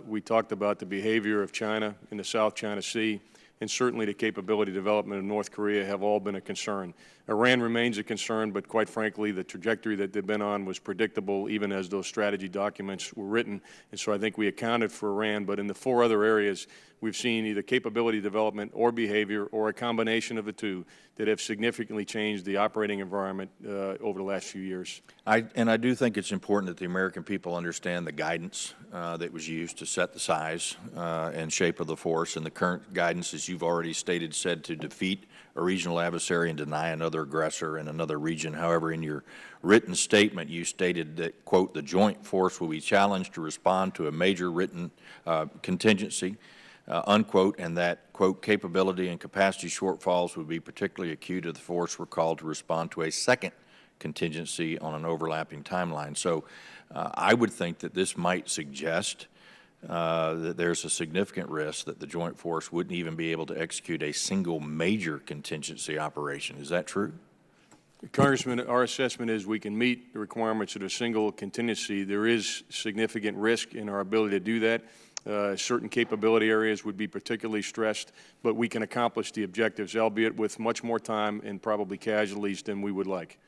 We talked about the behavior of China in the South China Sea, and certainly the capability development of North Korea have all been a concern. Iran remains a concern, but quite frankly, the trajectory that they've been on was predictable even as those strategy documents were written, and so I think we accounted for Iran. But in the 4 other areas, we've seen either capability development or behavior or a combination of the two that have significantly changed the operating environment over the last few years. I do think it's important that the American people understand the guidance that was used to set the size and shape of the force, and the current guidance, as you've already stated, said to defeat a regional adversary and deny another aggressor in another region. However, in your written statement, you stated that, quote, the joint force will be challenged to respond to a major written contingency, unquote, and that, quote, capability and capacity shortfalls would be particularly acute if the force were called to respond to a second contingency on an overlapping timeline. So I would think that this might suggest that there's a significant risk that the joint force wouldn't even be able to execute a single major contingency operation. Is that true? Congressman, our assessment is we can meet the requirements of a single contingency. There is significant risk in our ability to do that. Certain capability areas would be particularly stressed, but we can accomplish the objectives, albeit with much more time and probably casualties than we would like.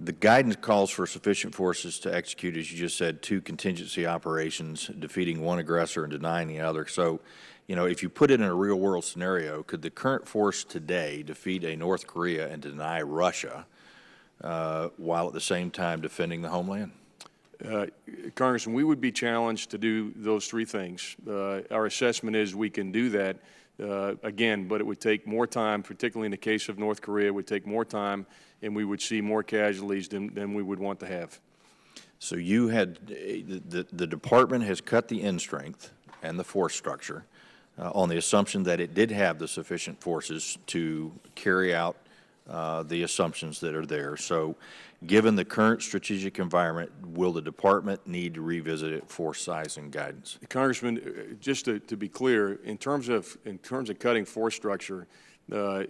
The guidance calls for sufficient forces to execute, as you just said, 2 contingency operations, defeating one aggressor and denying the other. So, you know, if you put it in a real-world scenario, could the current force today defeat a North Korea and deny Russia while at the same time defending the homeland? Congressman, we would be challenged to do those 3 things. Our assessment is we can do that. again, but it would take more time, particularly in the case of North Korea, it would take more time, and we would see more casualties than we would want to have. So you had, the department has cut the end strength and the force structure on the assumption that it did have the sufficient forces to carry out the assumptions that are there. So given the current strategic environment, will the department need to revisit its force size and guidance? Congressman, just to be clear, in terms of cutting force structure,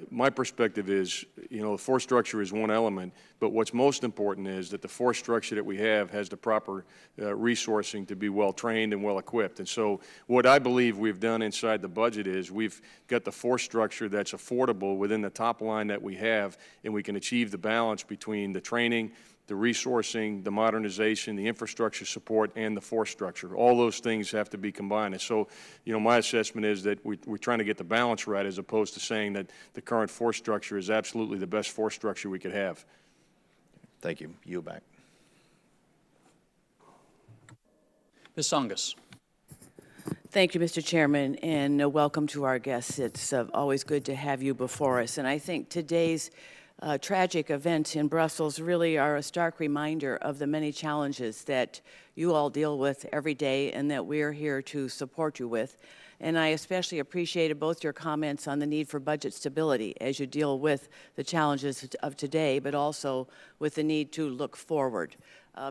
my perspective is, the force structure is one element, but what's most important is that the force structure that we have has the proper resourcing to be well-trained and well-equipped. And so what I believe we've done inside the budget is we've got the force structure that's affordable within the top line that we have, and we can achieve the balance between the training, the resourcing, the modernization, the infrastructure support, and the force structure. All those things have to be combined. And so, my assessment is that we're trying to get the balance right as opposed to saying that the current force structure is absolutely the best force structure we could have. Thank you. Yield back. Ms. Songus. Thank you, Mr. Chairman, and welcome to our guests. It's always good to have you before us. And I think today's tragic events in Brussels really are a stark reminder of the many challenges that you all deal with every day and that we're here to support you with. And I especially appreciated both your comments on the need for budget stability as you deal with the challenges of today, but also with the need to look forward.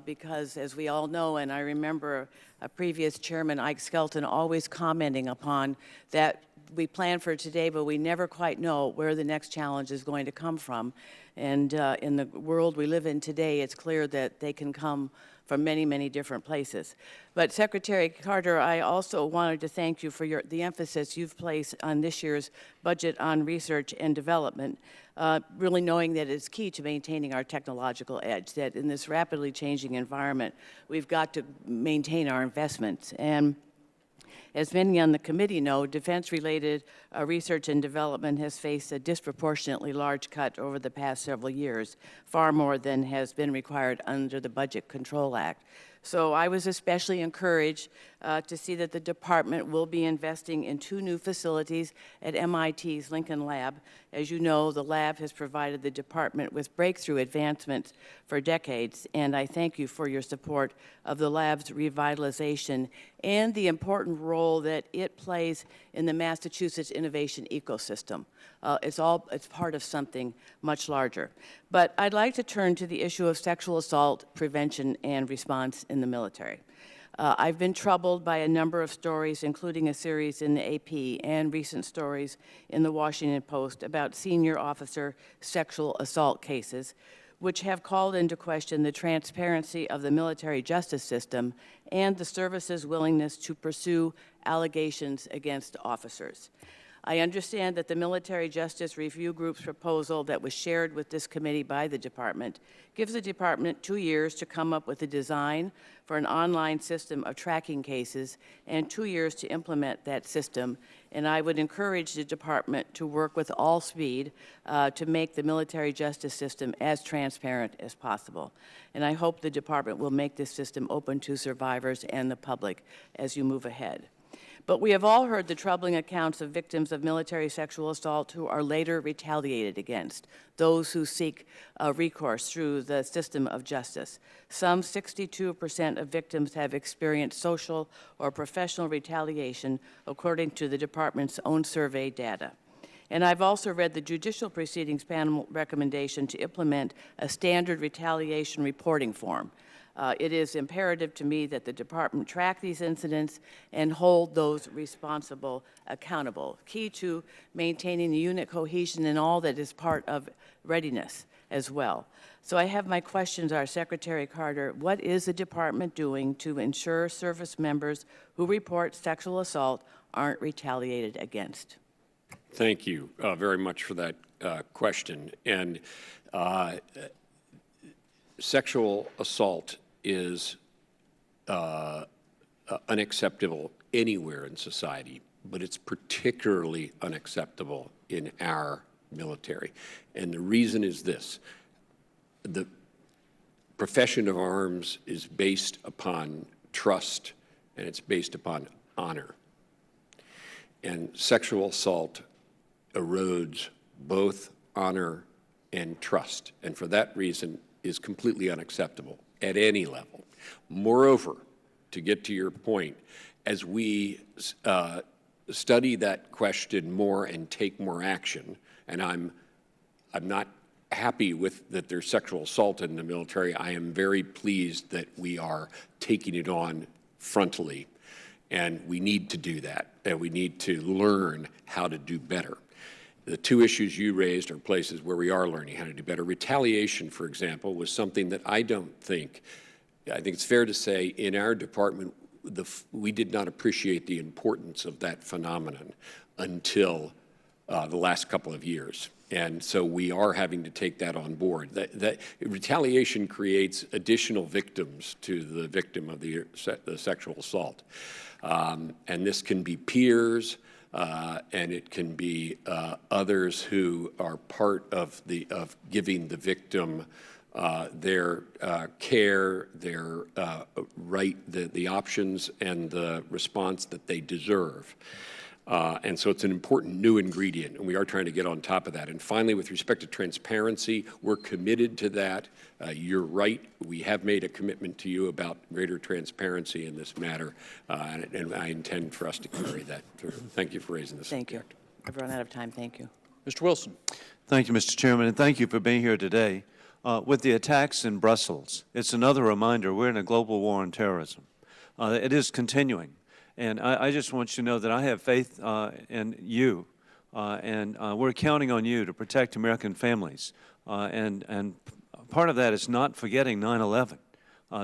Because as we all know, and I remember a previous chairman, Ike Skelton, always commenting upon that we plan for today, but we never quite know where the next challenge is going to come from. And in the world we live in today, it's clear that they can come from many, many different places. But Secretary Carter, I also wanted to thank you for the emphasis you've placed on this year's budget on research and development, really knowing that it's key to maintaining our technological edge, that in this rapidly changing environment, we've got to maintain our investments. And as many on the committee know, defense-related research and development has faced a disproportionately large cut over the past several years, far more than has been required under the Budget Control Act. So I was especially encouraged to see that the department will be investing in 2 new facilities at MIT's Lincoln Lab. As you know, the lab has provided the department with breakthrough advancements for decades, and I thank you for your support of the lab's revitalization and the important role that it plays in the Massachusetts innovation ecosystem. It's part of something much larger. But I'd like to turn to the issue of sexual assault prevention and response in the military. I've been troubled by a number of stories, including a series in the AP and recent stories in the Washington Post about senior officer sexual assault cases, which have called into question the transparency of the military justice system and the service's willingness to pursue allegations against officers. I understand that the Military Justice Review Group's proposal that was shared with this committee by the department gives the department 2 years to come up with a design for an online system of tracking cases and 2 years to implement that system. And I would encourage the department to work with all speed to make the military justice system as transparent as possible. And I hope the department will make this system open to survivors and the public as you move ahead. But we have all heard the troubling accounts of victims of military sexual assault who are later retaliated against, those who seek recourse through the system of justice. Some 62% of victims have experienced social or professional retaliation, according to the department's own survey data. And I've also read the Judicial Proceedings Panel recommendation to implement a standard retaliation reporting form. It is imperative to me that the department track these incidents and hold those responsible accountable, key to maintaining the unit cohesion and all that is part of readiness as well. So I have my questions, our Secretary Carter. What is the department doing to ensure service members who report sexual assault aren't retaliated against? Thank you very much for that question. And sexual assault is unacceptable anywhere in society, but it's particularly unacceptable in our military. And the reason is this: the profession of arms is based upon trust, and it's based upon honor. And sexual assault erodes both honor and trust, and for that reason is completely unacceptable at any level. Moreover, to get to your point, as we study that question more and take more action, and I'm not happy with that there's sexual assault in the military. I am very pleased that we are taking it on frontally, and we need to do that, and we need to learn how to do better. The two issues you raised are places where we are learning how to do better. Retaliation, for example, was something that I think it's fair to say in our department, we did not appreciate the importance of that phenomenon until the last couple of years. And so we are having to take that on board. That retaliation creates additional victims to the victim of the sexual assault. And this can be peers, and it can be others who are part of giving the victim their care, their the options and the response that they deserve. And so it's an important new ingredient, and we are trying to get on top of that. And finally, with respect to transparency, we're committed to that. You're right. We have made a commitment to you about greater transparency in this matter, and I intend for us to carry that through. Thank you for raising this subject. Thank you. I've run out of time. Thank you. Mr. Wilson. Thank you, Mr. Chairman, and thank you for being here today. With the attacks in Brussels, it's another reminder we're in a global war on terrorism. It is continuing. And I just want you to know that I have faith in you, and we're counting on you to protect American families. And part of that is not forgetting 9/11.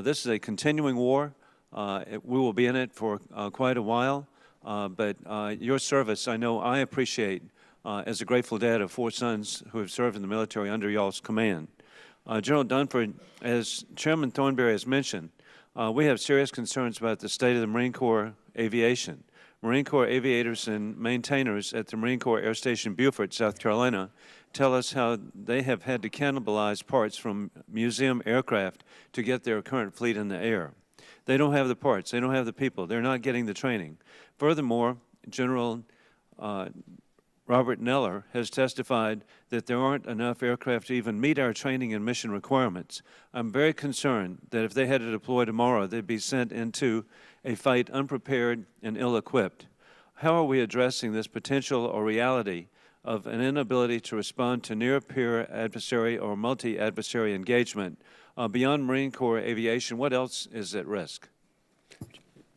This is a continuing war. We will be in it for quite a while, but your service, I know I appreciate as a grateful dad of 4 sons who have served in the military under y'all's command. General Dunford, as Chairman Thornberry has mentioned, we have serious concerns about the state of the Marine Corps aviation. Marine Corps aviators and maintainers at the Marine Corps Air Station Beaufort, South Carolina, tell us how they have had to cannibalize parts from museum aircraft to get their current fleet in the air. They don't have the parts. They don't have the people. They're not getting the training. Furthermore, General Robert Neller has testified that there aren't enough aircraft to even meet our training and mission requirements. I'm very concerned that if they had to deploy tomorrow, they'd be sent into a fight unprepared and ill-equipped. How are we addressing this potential or reality of an inability to respond to near-peer adversary or multi-adversary engagement? Beyond Marine Corps aviation, what else is at risk?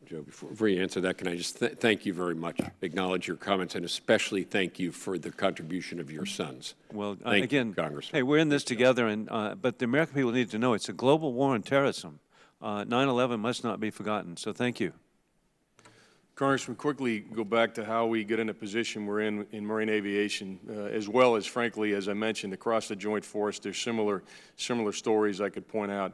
Joe, before you answer that, can I just thank you very much, acknowledge your comments, and especially thank you for the contribution of your sons. Well, thank again, you, Congressman. Hey, we're in this together, and but the American people need to know it's a global war on terrorism. 9/11 must not be forgotten, so thank you. Congressman, quickly go back to how we get in a position we're in marine aviation, as well as, frankly, as I mentioned, across the Joint Force, there's similar stories I could point out.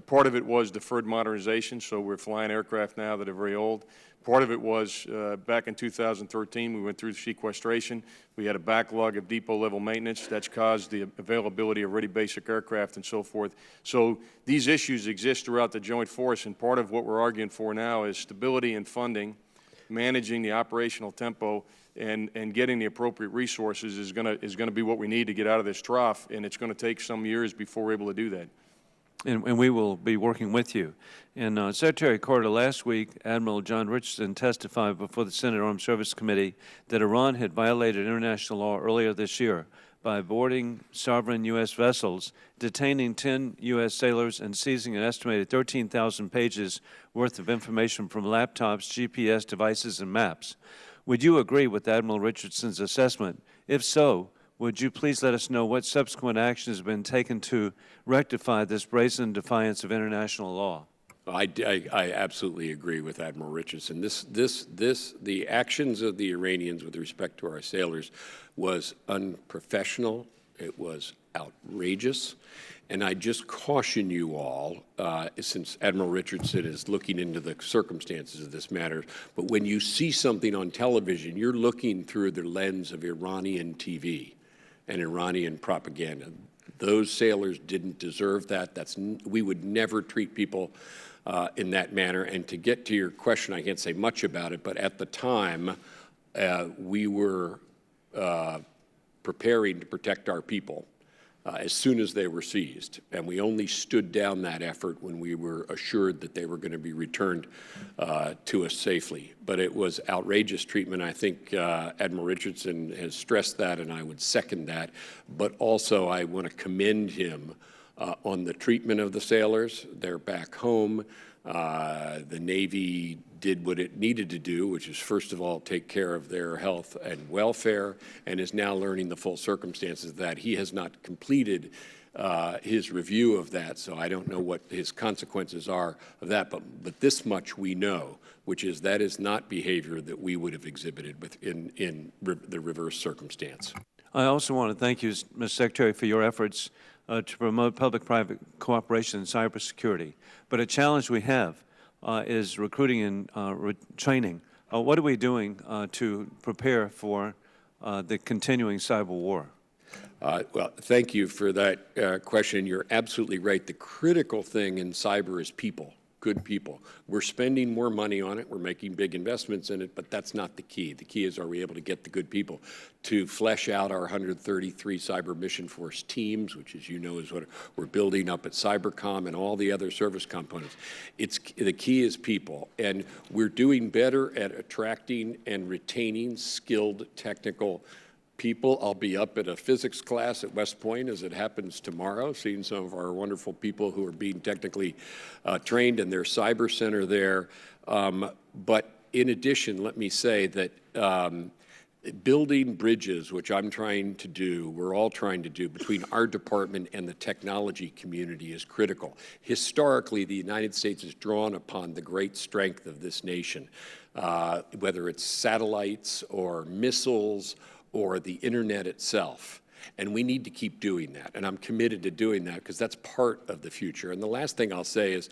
Part of it was deferred modernization, so we're flying aircraft now that are very old. Part of it was back in 2013, we went through sequestration. We had a backlog of depot-level maintenance that's caused the availability of ready basic aircraft and so forth. So these issues exist throughout the Joint Force, and part of what we're arguing for now is stability and funding, managing the operational tempo, and getting the appropriate resources is going to be what we need to get out of this trough, and it's going to take some years before we're able to do that. And we will be working with you. And Secretary Carter, last week, Admiral John Richardson testified before the Senate Armed Services Committee that Iran had violated international law earlier this year by boarding sovereign U.S. vessels, detaining 10 U.S. sailors, and seizing an estimated 13,000 pages worth of information from laptops, GPS devices, and maps. Would you agree with Admiral Richardson's assessment? If so, would you please let us know what subsequent actions have been taken to rectify this brazen defiance of international law? I absolutely agree with Admiral Richardson. The actions of the Iranians with respect to our sailors was unprofessional. It was outrageous. And I just caution you all, since Admiral Richardson is looking into the circumstances of this matter, but when you see something on television, you're looking through the lens of Iranian TV and Iranian propaganda. Those sailors didn't deserve that. We would never treat people in that manner. And to get to your question, I can't say much about it, but at the time, we were preparing to protect our people as soon as they were seized, and we only stood down that effort when we were assured that they were going to be returned to us safely. But it was outrageous treatment. I think Admiral Richardson has stressed that, and I would second that. But also, I want to commend him on the treatment of the sailors. They're back home. The Navy did what it needed to do, which is, first of all, take care of their health and welfare, and is now learning the full circumstances of that. He has not completed his review of that, so I don't know what his consequences are of that. But this much we know, which is that is not behavior that we would have exhibited in the reverse circumstance. I also want to thank you, Mr. Secretary, for your efforts to promote public-private cooperation in cybersecurity. But a challenge we have is recruiting and training. What are we doing to prepare for the continuing cyber war? Well, thank you for that question. You're absolutely right. The critical thing in cyber is people, good people. We're spending more money on it. We're making big investments in it, but that's not the key. The key is, are we able to get the good people to flesh out our 133 cyber mission force teams, which, as you know, is what we're building up at Cybercom and all the other service components. The key is people, and we're doing better at attracting and retaining skilled technical people. I'll be up at a physics class at West Point, as it happens tomorrow, seeing some of our wonderful people who are being technically trained in their cyber center there. But in addition, let me say that building bridges, which I'm trying to do, we're all trying to do, between our department and the technology community is critical. Historically, the United States has drawn upon the great strength of this nation, whether it's satellites or missiles or the internet itself. And we need to keep doing that. And I'm committed to doing that because that's part of the future. And the last thing I'll say is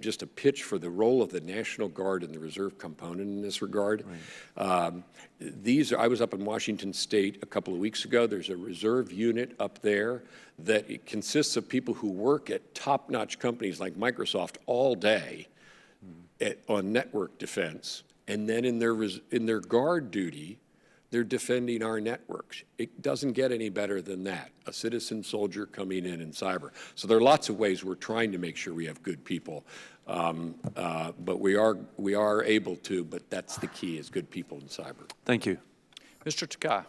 just a pitch for the role of the National Guard and the reserve component in this regard. Right. I was up in Washington State a couple of weeks ago. There's a reserve unit up there that it consists of people who work at top-notch companies like Microsoft all day on network defense. And then in their guard duty, they're defending our networks. It doesn't get any better than that, a citizen soldier coming in cyber. So there are lots of ways we're trying to make sure we have good people, but we are able to, but that's the key, is good people in cyber. Thank you. Mr. Takei.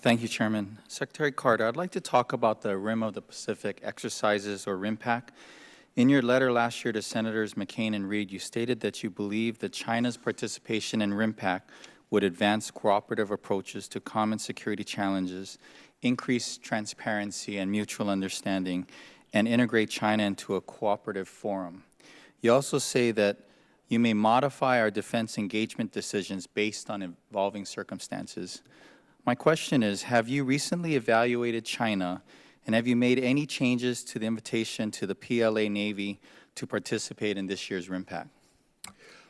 Thank you, Chairman. Secretary Carter, I'd like to talk about the Rim of the Pacific exercises, or RIMPAC. In your letter last year to Senators McCain and Reid, you stated that you believe that China's participation in RIMPAC would advance cooperative approaches to common security challenges, increase transparency and mutual understanding, and integrate China into a cooperative forum. You also say that you may modify our defense engagement decisions based on evolving circumstances. My question is, have you recently evaluated China, and have you made any changes to the invitation to the PLA Navy to participate in this year's RIMPAC?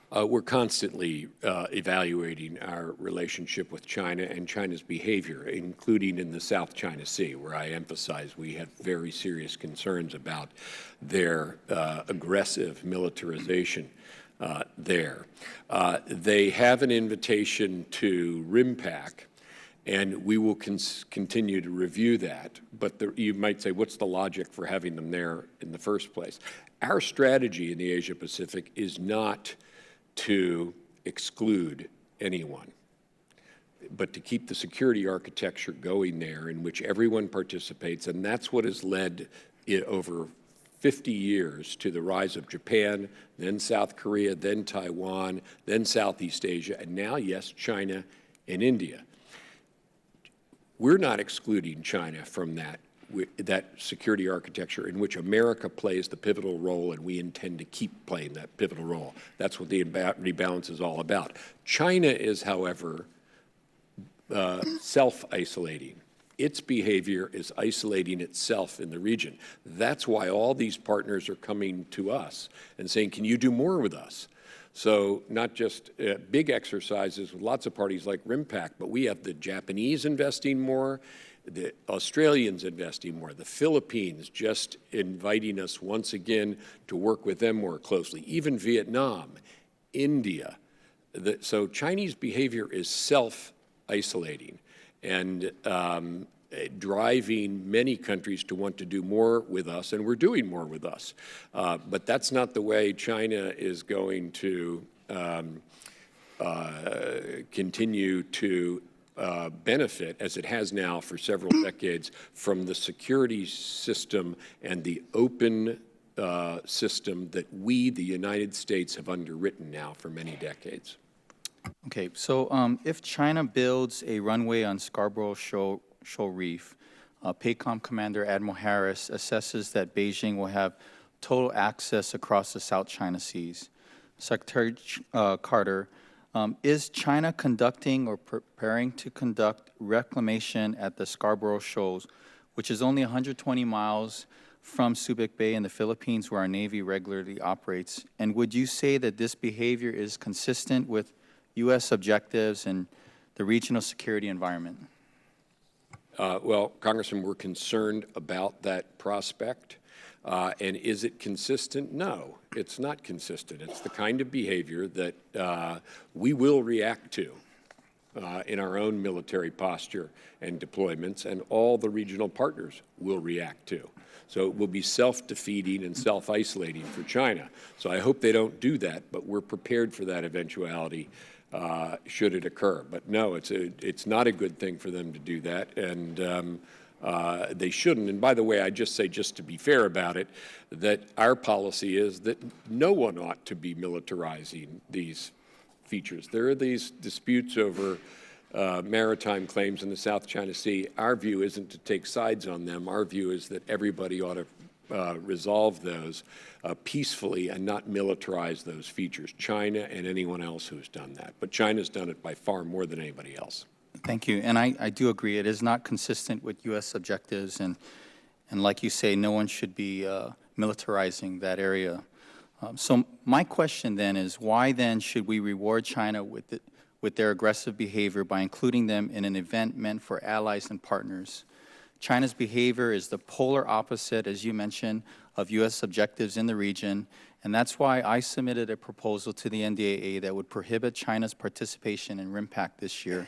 We're constantly evaluating our relationship with China and China's behavior, including in the South China Sea, where I emphasize we have very serious concerns about their aggressive militarization there. They have an invitation to RIMPAC, and we will continue to review that. But you might say, what's the logic for having them there in the first place? Our strategy in the Asia-Pacific is not to exclude anyone, but to keep the security architecture going there in which everyone participates, and that's what has led over 50 years to the rise of Japan, then South Korea, then Taiwan, then Southeast Asia, and now, yes, China and India. We're not excluding China from that security architecture in which America plays the pivotal role, and we intend to keep playing that pivotal role. That's what the rebalance is all about. China is, however, self-isolating. Its behavior is isolating itself in the region. That's why all these partners are coming to us and saying, can you do more with us? So not just big exercises with lots of parties like RIMPAC, but we have the Japanese investing more, the Australians investing more, the Philippines just inviting us once again to work with them more closely, even Vietnam, India, So Chinese behavior is self-isolating and driving many countries to want to do more with us, and we're doing more with us. But that's not the way China is going to continue to benefit, as it has now for several decades, from the security system and the open system that we, the United States, have underwritten now for many decades. Okay, so if China builds a runway on Scarborough Shoal Reef, PACOM Commander Admiral Harris assesses that Beijing will have total access across the South China Seas. Secretary Carter, is China conducting or preparing to conduct reclamation at the Scarborough Shoals, which is only 120 miles from Subic Bay in the Philippines, where our Navy regularly operates? And would you say that this behavior is consistent with U.S. objectives and the regional security environment? Well, Congressman, we're concerned about that prospect. And is it consistent? No, it's not consistent. It's the kind of behavior that we will react to in our own military posture and deployments, and all the regional partners will react to. So it will be self-defeating and self-isolating for China. So I hope they don't do that, but we're prepared for that eventuality should it occur. But no, it's not a good thing for them to do that, and they shouldn't. And by the way, I just say, just to be fair about it, that our policy is that no one ought to be militarizing these features. There are these disputes over maritime claims in the South China Sea. Our view isn't to take sides on them. Our view is that everybody ought to resolve those peacefully and not militarize those features, China and anyone else who's done that. But China's done it by far more than anybody else. Thank you. And I do agree. It is not consistent with U.S. objectives. And like you say, no one should be militarizing that area. So my question then is, why then should we reward China with their aggressive behavior by including them in an event meant for allies and partners? China's behavior is the polar opposite, as you mentioned, of U.S. objectives in the region, and that's why I submitted a proposal to the NDAA that would prohibit China's participation in RIMPAC this year.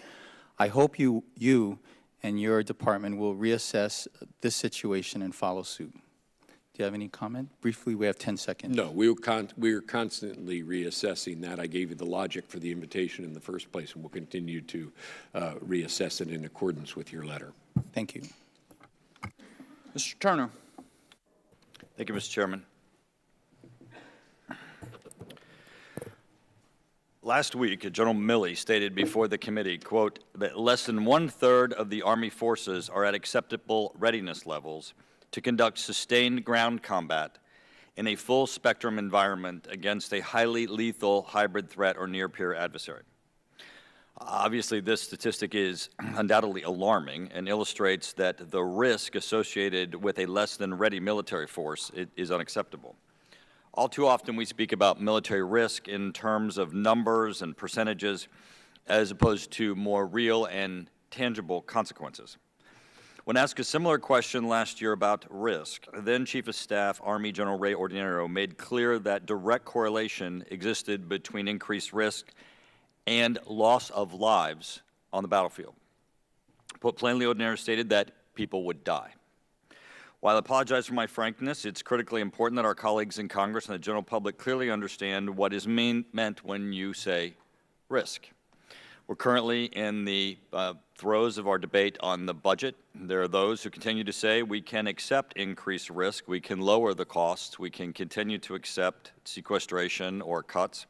I hope you and your department will reassess this situation and follow suit. Do you have any comment? Briefly, we have 10 seconds. No, we're constantly reassessing that. I gave you the logic for the invitation in the first place, and we'll continue to reassess it in accordance with your letter. Thank you. Mr. Turner. Thank you, Mr. Chairman. Last week, General Milley stated before the committee, quote, that less than 1/3 of the Army forces are at acceptable readiness levels to conduct sustained ground combat in a full-spectrum environment against a highly lethal hybrid threat or near-peer adversary. Obviously, this statistic is undoubtedly alarming and illustrates that the risk associated with a less-than-ready military force is unacceptable. All too often, we speak about military risk in terms of numbers and percentages as opposed to more real and tangible consequences. When asked a similar question last year about risk, then Chief of Staff Army General Ray Ordinero made clear that direct correlation existed between increased risk and loss of lives on the battlefield. Put plainly, Ordinero stated that people would die. While I apologize for my frankness, it's critically important that our colleagues in Congress and the general public clearly understand what is meant when you say risk. We're currently in the throes of our debate on the budget. There are those who continue to say we can accept increased risk, we can lower the costs, we can continue to accept sequestration or cuts.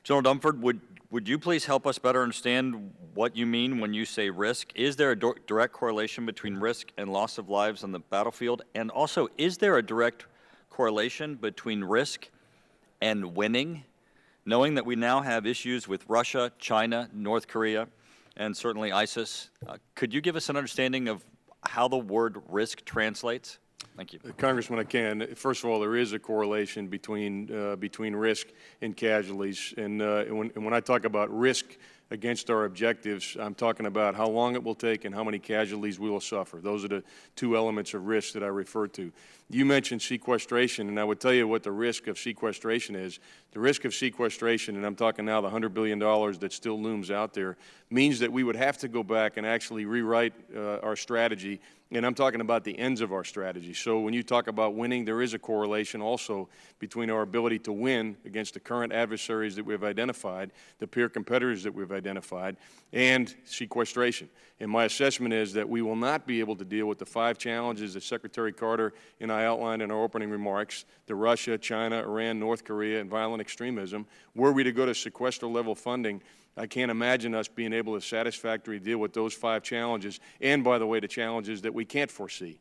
General Dunford, would you please help us better understand what you mean when you say risk? Is there a direct correlation between risk and loss of lives on the battlefield? And also, is there a direct correlation between risk and winning? Knowing that we now have issues with Russia, China, North Korea, and certainly ISIS, could you give us an understanding of how the word risk translates? Thank you. Congressman, I can. First of all, there is a correlation between risk and casualties. And when I talk about risk, against our objectives. I'm talking about how long it will take and how many casualties we will suffer. Those are the two elements of risk that I referred to. You mentioned sequestration, and I would tell you what the risk of sequestration is. The risk of sequestration, and I'm talking now the $100 billion that still looms out there, means that we would have to go back and actually rewrite our strategy, and I'm talking about the ends of our strategy. So when you talk about winning, there is a correlation also between our ability to win against the current adversaries that we've identified, the peer competitors that we've identified, and sequestration. And my assessment is that we will not be able to deal with the 5 challenges that Secretary Carter and I outlined in our opening remarks, the Russia, China, Iran, North Korea, and violent extremism. Were we to go to sequester-level funding, I can't imagine us being able to satisfactorily deal with those 5 challenges, and, by the way, the challenges that we can't foresee.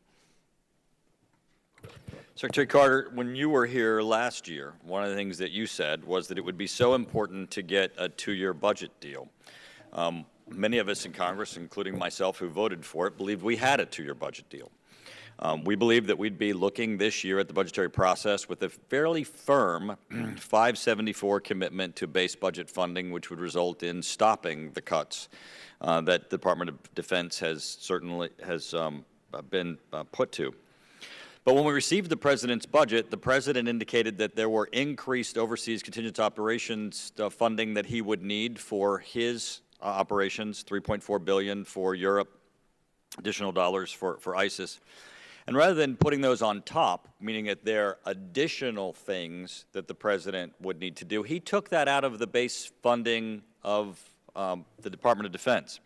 Secretary Carter, when you were here last year, one of the things that you said was that it would be so important to get a 2-year budget deal. Many of us in Congress, including myself who voted for it, believed we had a 2-year budget deal. We believe that we'd be looking this year at the budgetary process with a fairly firm 574 commitment to base budget funding, which would result in stopping the cuts that the Department of Defense has certainly been put to. But when we received the President's budget, the President indicated that there were increased overseas contingent operations funding that he would need for his operations, $3.4 billion for Europe, additional dollars for ISIS. And rather than putting those on top, meaning that they're additional things that the President would need to do, he took that out of the base funding of the Department of Defense.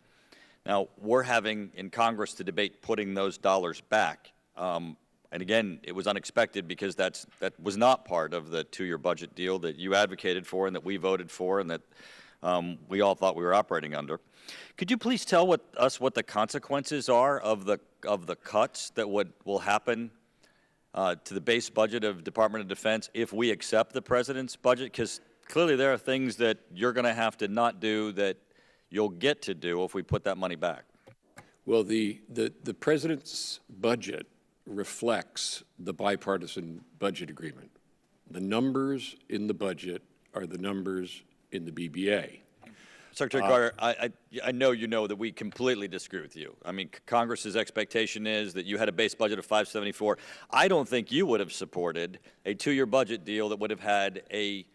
Now, we're having in Congress to debate putting those dollars back. And again, it was unexpected because that was not part of the 2-year budget deal that you advocated for and that we voted for and that we all thought we were operating under. Could you please tell us what the consequences are of the cuts that will happen to the base budget of Department of Defense if we accept the President's budget? Because clearly there are things that you're going to have to not do that you'll get to do if we put that money back. Well, the President's budget reflects the bipartisan budget agreement. The numbers in the budget are the numbers in the BBA. Secretary Carter, I know you know that we completely disagree with you. I mean, Congress's expectation is that you had a base budget of 574. I don't think you would have supported a 2-year budget deal that would have had a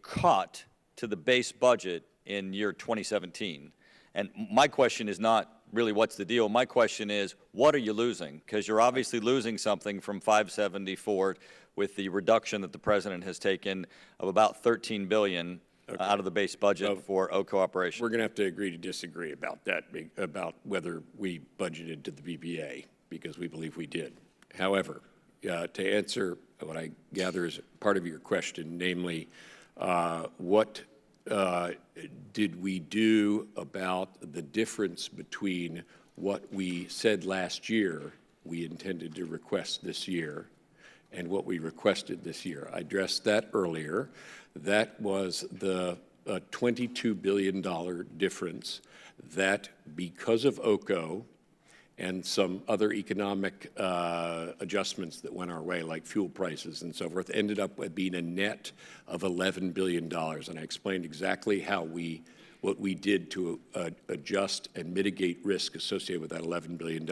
cut to the base budget in year 2017. And my question is not really what's the deal. My question is, what are you losing? Because you're obviously losing something from 574 with the reduction that the President has taken of about $13 billion out of the base budget for OCO operations. We're going to have to agree to disagree about that, about whether we budgeted to the BBA, because we believe we did. However, to answer what I gather is part of your question, namely, what did we do about the difference between what we said last year we intended to request this year and what we requested this year? I addressed that earlier. That was the $22 billion difference that, because of OCO and some other economic adjustments that went our way, like fuel prices and so forth, ended up being a net of $11 billion. And I explained exactly how what we did to adjust and mitigate risk associated with that $11 billion.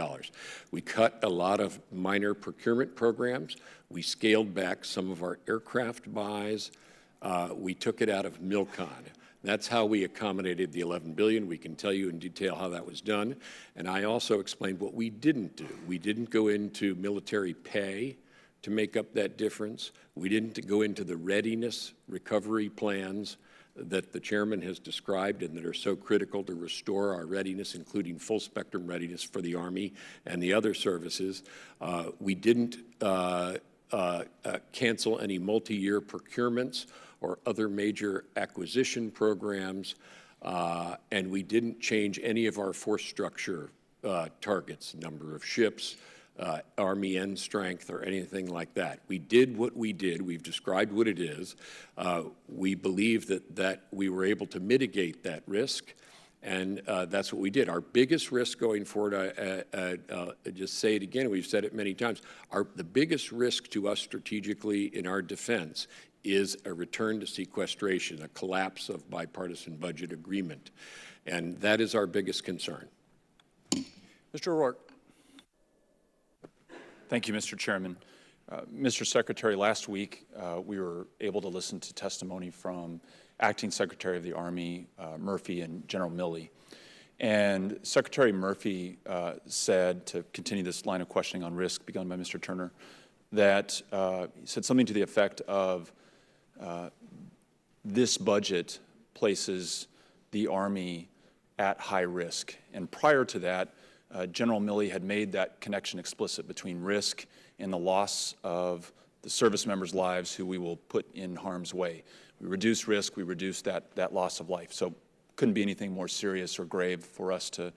We cut a lot of minor procurement programs. We scaled back some of our aircraft buys. We took it out of MILCON. That's how we accommodated the $11 billion. We can tell you in detail how that was done. And I also explained what we didn't do. We didn't go into military pay to make up that difference. We didn't go into the readiness recovery plans that the chairman has described and that are so critical to restore our readiness, including full spectrum readiness for the Army and the other services. We didn't cancel any multi-year procurements or other major acquisition programs, and we didn't change any of our force structure targets, number of ships, Army end strength, or anything like that. We did what we did. We've described what it is. We believe that we were able to mitigate that risk, and that's what we did. Our biggest risk going forward, I just say it again, we've said it many times, the biggest risk to us strategically in our defense is a return to sequestration, a collapse of bipartisan budget agreement. And that is our biggest concern. Mr. O'Rourke. Thank you, Mr. Chairman. Mr. Secretary, last week we were able to listen to testimony from Acting Secretary of the Army Murphy and General Milley. And Secretary Murphy said, to continue this line of questioning on risk begun by Mr. Turner, that he said something to the effect of this budget places the Army at high risk. And prior to that, General Milley had made that connection explicit between risk and the loss of the service members' lives who we will put in harm's way. We reduce risk, we reduce that loss of life. So couldn't be anything more serious or grave for us to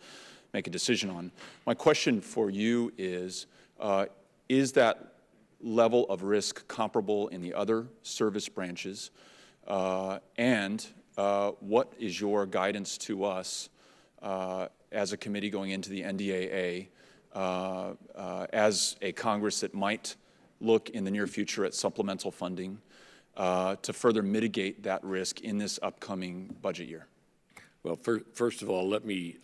make a decision on. My question for you is that level of risk comparable in the other service branches? And what is your guidance to us as a committee going into the NDAA as a Congress that might look in the near future at supplemental funding to further mitigate that risk in this upcoming budget year? Well, first of all, let me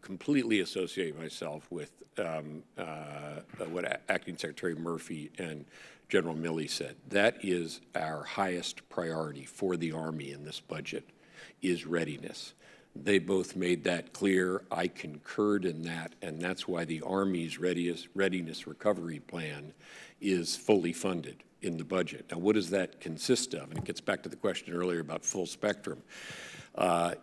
completely associate myself with what Acting Secretary Murphy and General Milley said. That is our highest priority for the Army in this budget, is readiness. They both made that clear. I concurred in that, and that's why the Army's readiness recovery plan is fully funded in the budget. Now, what does that consist of? And it gets back to the question earlier about full spectrum.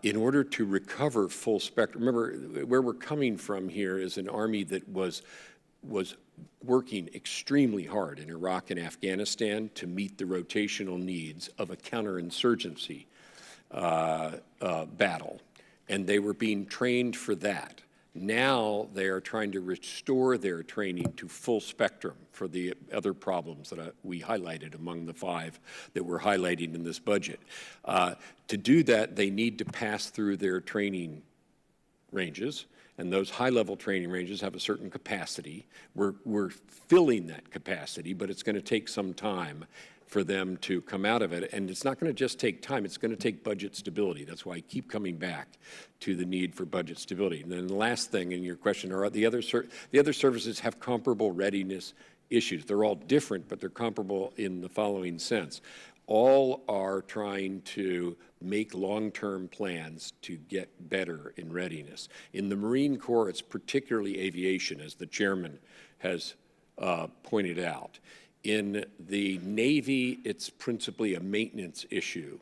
In order to recover full spectrum, remember, where we're coming from here is an Army that was working extremely hard in Iraq and Afghanistan to meet the rotational needs of a counterinsurgency battle. And they were being trained for that. Now they are trying to restore their training to full spectrum for the other problems that we highlighted among the 5 that we're highlighting in this budget. To do that, they need to pass through their training ranges, and those high-level training ranges have a certain capacity. We're filling that capacity, but it's going to take some time for them to come out of it. And it's not going to just take time, it's going to take budget stability. That's why I keep coming back to the need for budget stability. And then the last thing in your question are the other services have comparable readiness issues. They're all different, but they're comparable in the following sense. All are trying to make long-term plans to get better in readiness. In the Marine Corps, it's particularly aviation, as the chairman has pointed out. In the Navy, it's principally a maintenance issue,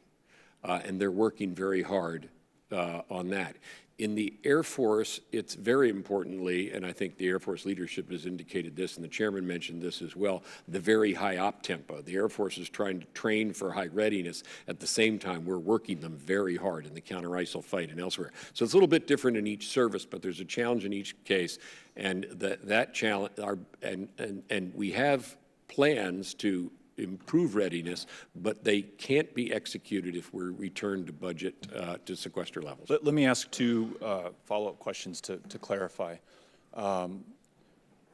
and they're working very hard on that. In the Air Force, it's very importantly, and I think the Air Force leadership has indicated this, and the chairman mentioned this as well, the very high op tempo. The Air Force is trying to train for high readiness. At the same time, we're working them very hard in the counter-ISIL fight and elsewhere. So it's a little bit different in each service, but there's a challenge in each case, and that challenge, and we have plans to improve readiness, but they can't be executed if we're returned to budget to sequester levels. Let me ask 2 follow-up questions to clarify.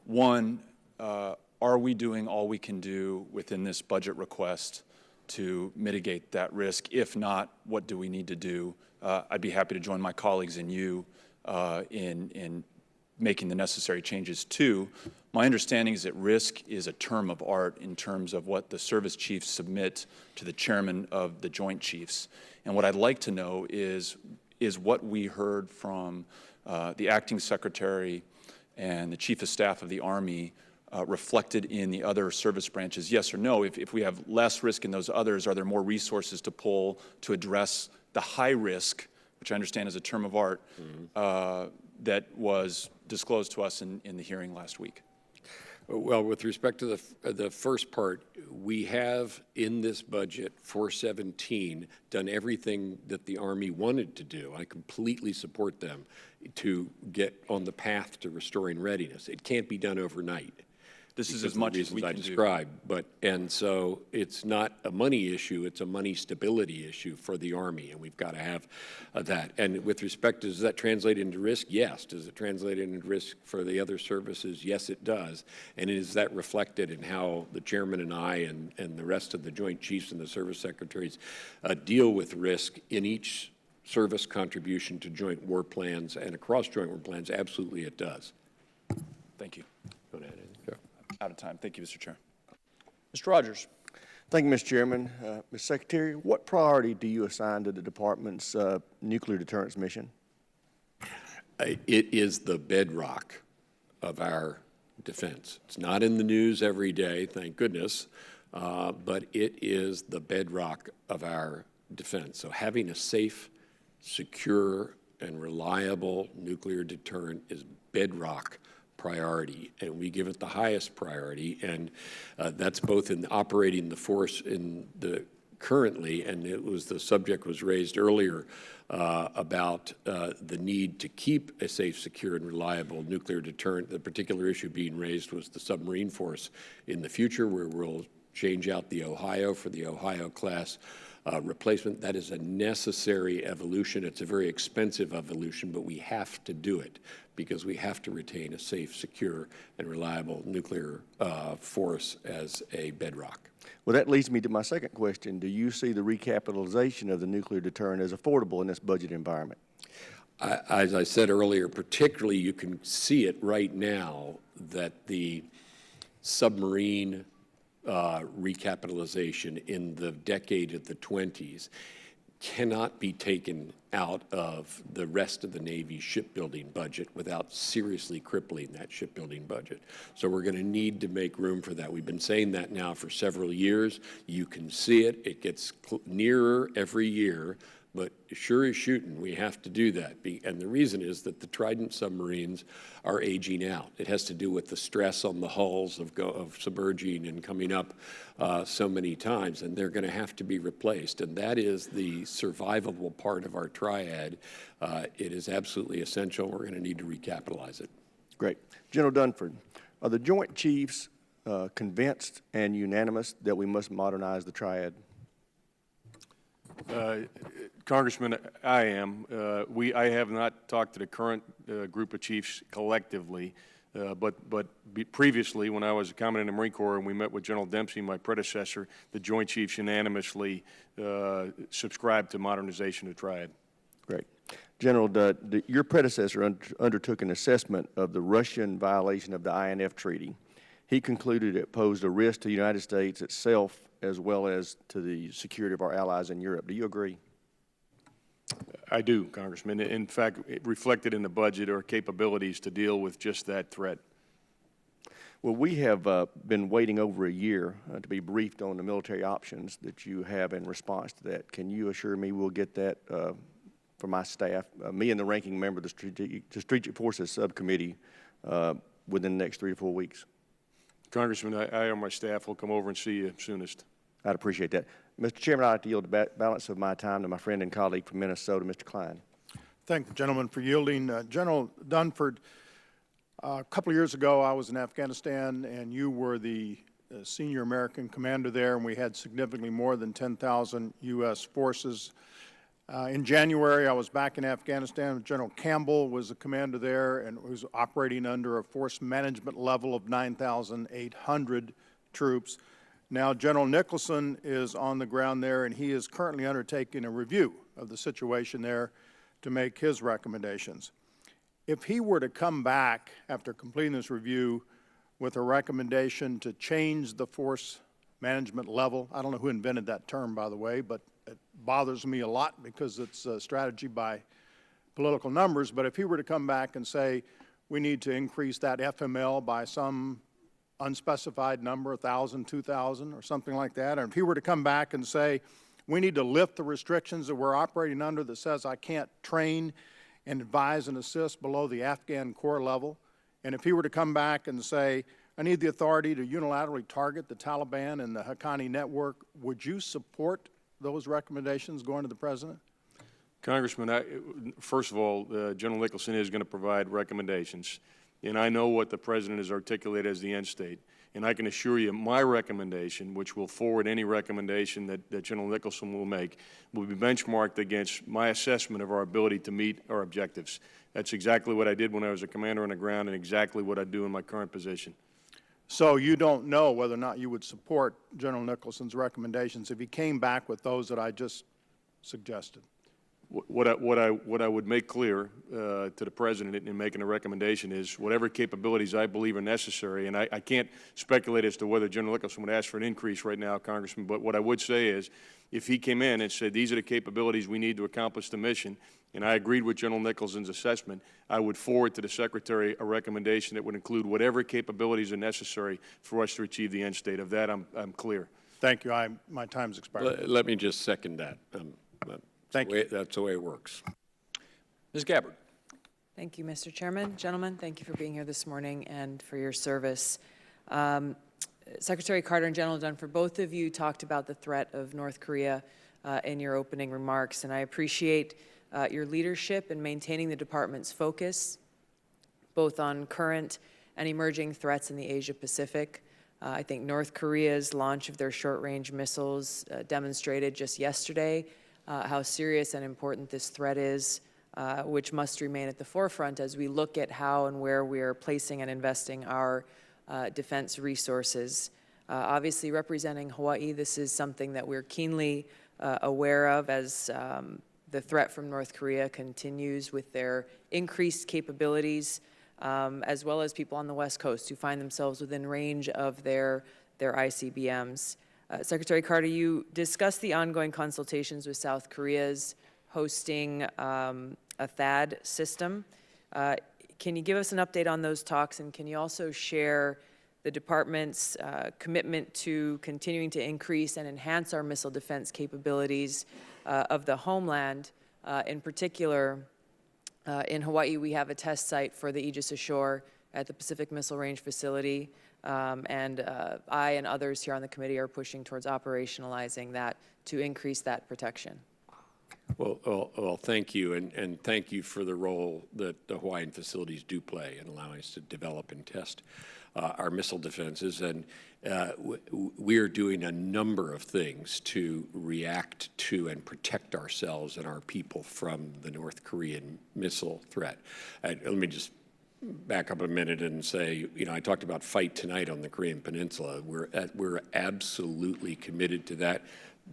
One, are we doing all we can do within this budget request to mitigate that risk? If not, what do we need to do? I'd be happy to join my colleagues and you in making the necessary changes. 2, my understanding is that risk is a term of art in terms of what the service chiefs submit to the chairman of the Joint Chiefs. And what I'd like to know is what we heard from the acting secretary and the chief of staff of the Army reflected in the other service branches, yes or no? If we have less risk in those others, are there more resources to pull to address the high risk, which I understand is a term of art, that was disclosed to us in the hearing last week? Well, with respect to the first part, we have in this budget for 17 done everything that the Army wanted to do. I completely support them to get on the path to restoring readiness. It can't be done overnight. This is because as of the much as reasons we I can do. described. And so it's not a money issue, it's a money stability issue for the Army, and we've got to have that. And with respect to, does that translate into risk? Yes. Does it translate into risk for the other services? Yes, it does. And is that reflected in how the chairman and I and the rest of the Joint Chiefs and the service secretaries deal with risk in each service contribution to joint war plans and across joint war plans? Absolutely it does. Thank you. Go ahead. Out of time. Thank you, Mr. Chair. Mr. Rogers. Thank you, Mr. Chairman. Ms. Secretary, what priority do you assign to the Department's nuclear deterrence mission? It is the bedrock of our defense. It's not in the news every day, thank goodness, but it is the bedrock of our defense. So having a safe, secure, and reliable nuclear deterrent is bedrock priority, and we give it the highest priority, and that's both in operating the force in the currently, and it was the subject was raised earlier about the need to keep a safe, secure, and reliable nuclear deterrent. The particular issue being raised was the submarine force in the future, where we'll change out the Ohio for the Ohio-class replacement. That is a necessary evolution. It's a very expensive evolution, but we have to do it because we have to retain a safe, secure, and reliable nuclear force as a bedrock. Well, that leads me to my second question. Do you see the recapitalization of the nuclear deterrent as affordable in this budget environment? As I said earlier, particularly you can see it right now that the submarine recapitalization in the decade of the 20s cannot be taken out of the rest of the Navy's shipbuilding budget without seriously crippling that shipbuilding budget. So we're going to need to make room for that. We've been saying that now for several years. You can see it. It gets nearer every year. But sure as shooting, we have to do that. And the reason is that the Trident submarines are aging out. It has to do with the stress on the hulls of submerging and coming up so many times, and they're going to have to be replaced. And that is the survivable part of our triad. It is absolutely essential. We're going to need to recapitalize it. Great. General Dunford, are the Joint Chiefs convinced and unanimous that we must modernize the triad? Congressman, I am. I have not talked to the current group of chiefs collectively, but previously, when I was a commandant in the Marine Corps and we met with General Dempsey, my predecessor, the Joint Chiefs unanimously subscribed to modernization of the triad. Great. General, your predecessor undertook an assessment of the Russian violation of the INF Treaty. He concluded it posed a risk to the United States itself as well as to the security of our allies in Europe. Do you agree? I do, Congressman. In fact, it reflected in the budget our capabilities to deal with just that threat. Well, we have been waiting over a year to be briefed on the military options that you have in response to that. Can you assure me we'll get that from my staff, me and the ranking member of the Strategic Forces Subcommittee within the next 3 to 4 weeks? Congressman, I or my staff will come over and see you soonest. I'd appreciate that. Mr. Chairman, I'd like to yield the balance of my time to my friend and colleague from Minnesota, Mr. Klein. Thank the gentleman for yielding. General Dunford, a couple of years ago I was in Afghanistan and you were the senior American commander there, and we had significantly more than 10,000 U.S. forces. In January I was back in Afghanistan. General Campbell was the commander there and was operating under a force management level of 9,800 troops. Now, General Nicholson is on the ground there, and he is currently undertaking a review of the situation there to make his recommendations. If he were to come back after completing this review with a recommendation to change the force management level, I don't know who invented that term, by the way, but it bothers me a lot because it's a strategy by political numbers, but if he were to come back and say, we need to increase that FML by some unspecified number, 1,000, 2,000, or something like that. And if he were to come back and say, we need to lift the restrictions that we're operating under that says I can't train and advise and assist below the Afghan Corps level, and if he were to come back and say, I need the authority to unilaterally target the Taliban and the Haqqani network, would you support those recommendations going to the President? Congressman, first of all, General Nicholson is going to provide recommendations. And I know what the President has articulated as the end state. And I can assure you my recommendation, which will forward any recommendation that General Nicholson will make, will be benchmarked against my assessment of our ability to meet our objectives. That's exactly what I did when I was a commander on the ground and exactly what I do in my current position. So you don't know whether or not you would support General Nicholson's recommendations if he came back with those that I just suggested? What I would make clear to the President in making a recommendation is whatever capabilities I believe are necessary, and I can't speculate as to whether General Nicholson would ask for an increase right now, Congressman, but what I would say is if he came in and said these are the capabilities we need to accomplish the mission, and I agreed with General Nicholson's assessment, I would forward to the Secretary a recommendation that would include whatever capabilities are necessary for us to achieve the end state. Of that, I'm clear. Thank you. My time's expired. Let me just second that. Thank you. That's the way it works. Ms. Gabbard. Thank you, Mr. Chairman. Gentlemen, thank you for being here this morning and for your service. Secretary Carter and General Dunford, both of you talked about the threat of North Korea in your opening remarks, and I appreciate your leadership in maintaining the department's focus both on current and emerging threats in the Asia-Pacific. I think North Korea's launch of their short-range missiles demonstrated just yesterday how serious and important this threat is, which must remain at the forefront as we look at how and where we are placing and investing our defense resources. Obviously, representing Hawaii, this is something that we're keenly aware of as the threat from North Korea continues with their increased capabilities, as well as people on the West Coast who find themselves within range of their ICBMs. Secretary Carter, you discussed the ongoing consultations with South Korea's hosting a THAAD system. Can you give us an update on those talks, and can you also share the department's commitment to continuing to increase and enhance our missile defense capabilities of the homeland? In particular, in Hawaii, we have a test site for the Aegis Ashore at the Pacific Missile Range facility. And I and others here on the committee are pushing towards operationalizing that to increase that protection. Well, thank you, and thank you for the role that the Hawaiian facilities do play in allowing us to develop and test our missile defenses. And we are doing a number of things to react to and protect ourselves and our people from the North Korean missile threat. Let me just back up a minute and say, I talked about fight tonight on the Korean Peninsula. We're absolutely committed to that.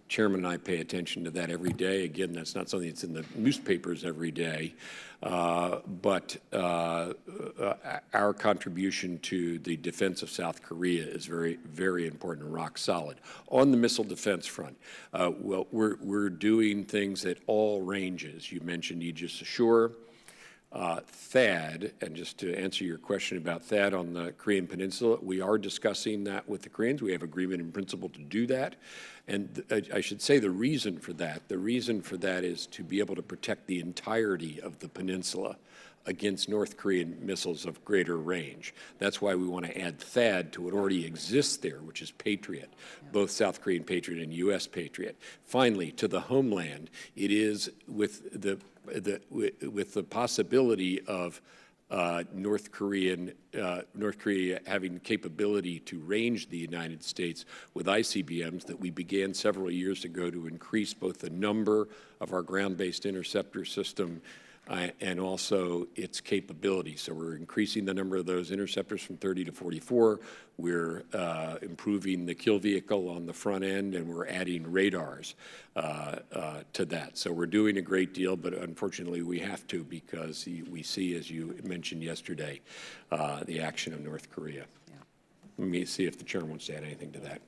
Chairman and I pay attention to that every day. Again, that's not something that's in the newspapers every day, but our contribution to the defense of South Korea is very, very important and rock solid. On the missile defense front, well, we're doing things at all ranges. You mentioned Aegis Ashore. THAAD, and just to answer your question about THAAD on the Korean Peninsula, we are discussing that with the Koreans. We have agreement in principle to do that. And I should say the reason for that is to be able to protect the entirety of the peninsula against North Korean missiles of greater range. That's why we want to add THAAD to what already exists there, which is Patriot, both South Korean Patriot and U.S. Patriot. Finally, to the homeland, it is with the possibility of North Korea having the capability to range the United States with ICBMs that we began several years ago to increase both the number of our ground-based interceptor system and also its capability. So we're increasing the number of those interceptors from 30 to 44. We're improving the kill vehicle on the front end, and we're adding radars to that. So we're doing a great deal, but unfortunately we have to because we see, as you mentioned yesterday, the action of North Korea. Yeah. Let me see if the chairman wants to add anything to that.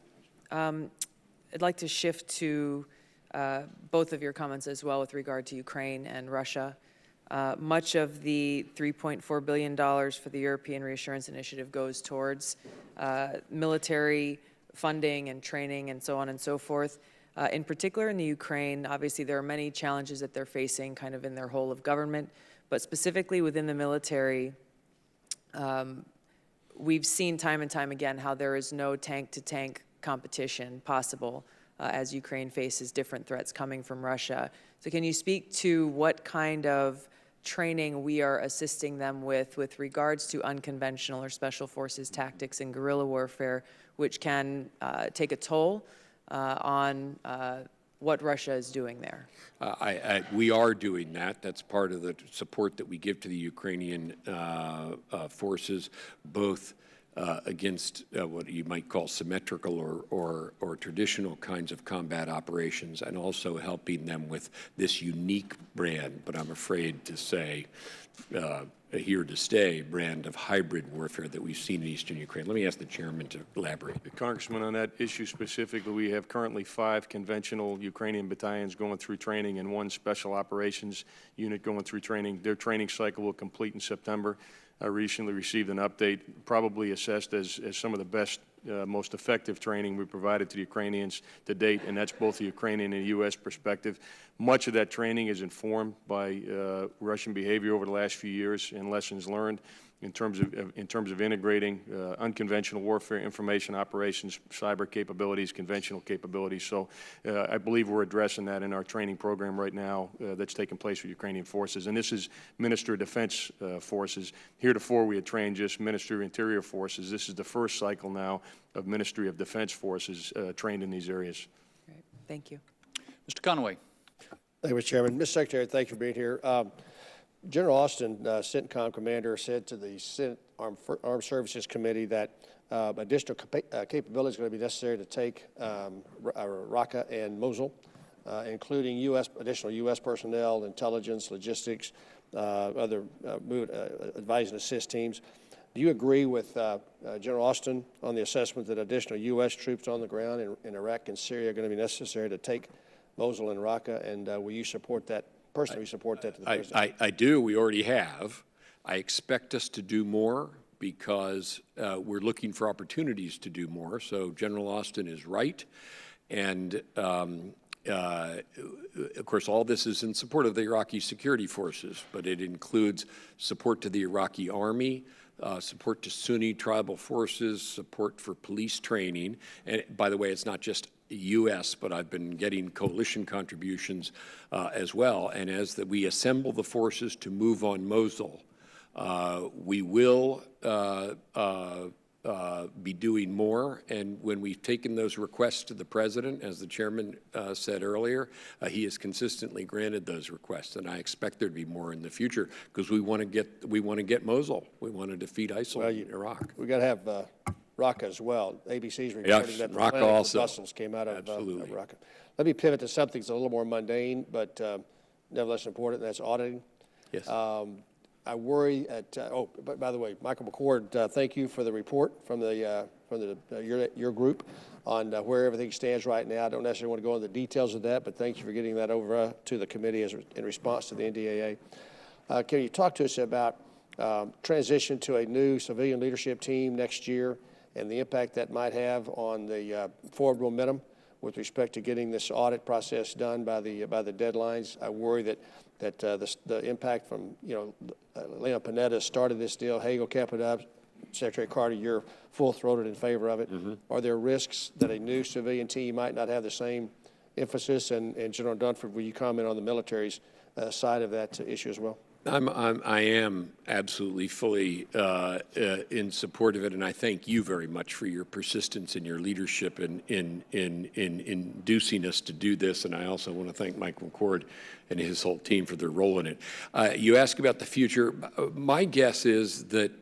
I'd like to shift to both of your comments as well with regard to Ukraine and Russia. Much of the $3.4 billion for the European Reassurance Initiative goes towards military funding and training and so on and so forth. In particular in the Ukraine, obviously there are many challenges that they're facing kind of in their whole of government, but specifically within the military, we've seen time and time again how there is no tank-to-tank competition possible as Ukraine faces different threats coming from Russia. So can you speak to what kind of training we are assisting them with regards to unconventional or special forces tactics and guerrilla warfare, which can take a toll on what Russia is doing there? We are doing that. That's part of the support that we give to the Ukrainian forces, both against what you might call symmetrical or traditional kinds of combat operations, and also helping them with this unique brand, but I'm afraid to say a here-to-stay brand of hybrid warfare that we've seen in eastern Ukraine. Let me ask the chairman to elaborate. Congressman, on that issue specifically, we have currently 5 conventional Ukrainian battalions going through training and 1 special operations unit going through training. Their training cycle will complete in September. I recently received an update, probably assessed as some of the best, most effective training we provided to the Ukrainians to date, and that's both the Ukrainian and U.S. perspective. Much of that training is informed by Russian behavior over the last few years and lessons learned in terms of integrating unconventional warfare, information operations, cyber capabilities, conventional capabilities. So I believe we're addressing that in our training program right now that's taking place with Ukrainian forces. And this is Ministry of Defense forces. Heretofore, we had trained just Ministry of Interior forces. This is the first cycle now of Ministry of Defense forces trained in these areas. Great. Thank you. Mr. Conaway. Thank you, Mr. Chairman. Mr. Secretary, thank you for being here. General Austin, CENTCOM commander, said to the Senate Armed Services Committee that additional capability is going to be necessary to take Raqqa and Mosul, including additional U.S. personnel, intelligence, logistics, other advise and assist teams. Do you agree with General Austin on the assessment that additional U.S. troops on the ground in Iraq and Syria are going to be necessary to take Mosul and Raqqa, and will you support that? Personally, we support that to the President. I do. We already have. I expect us to do more because we're looking for opportunities to do more. So General Austin is right. And, of course, all this is in support of the Iraqi security forces, but it includes support to the Iraqi army, support to Sunni tribal forces, support for police training. And, by the way, it's not just U.S., but I've been getting coalition contributions as well. And as we assemble the forces to move on Mosul, we will be doing more. And when we've taken those requests to the President, as the Chairman said earlier, he has consistently granted those requests. And I expect there to be more in the future because we want to get Mosul. We want to defeat Isil in Iraq. We got to have Raqqa as well. ABC's reporting that the Raqqa also. Brussels came out of Raqqa. Let me pivot to something that's a little more mundane, but nevertheless important. That's auditing. Yes. I worry at. By the way, Michael McCord, thank you for the report from your group on where everything stands right now. I don't necessarily want to go into the details of that, but thank you for getting that over to the committee in response to the NDAA. Can you talk to us about transition to a new civilian leadership team next year and the impact that might have on the forward momentum with respect to getting this audit process done by the deadlines? I worry that the impact from Leon Panetta started this deal, Hagel kept it up. Secretary Carter, you're full-throated in favor of it. Mm-hmm. Are there risks that a new civilian team might not have the same emphasis? And General Dunford, will you comment on the military's side of that issue as well? I am absolutely fully in support of it, and I thank you very much for your persistence and your leadership in inducing us to do this. And I also want to thank Mike McCord and his whole team for their role in it. You ask about the future. My guess is that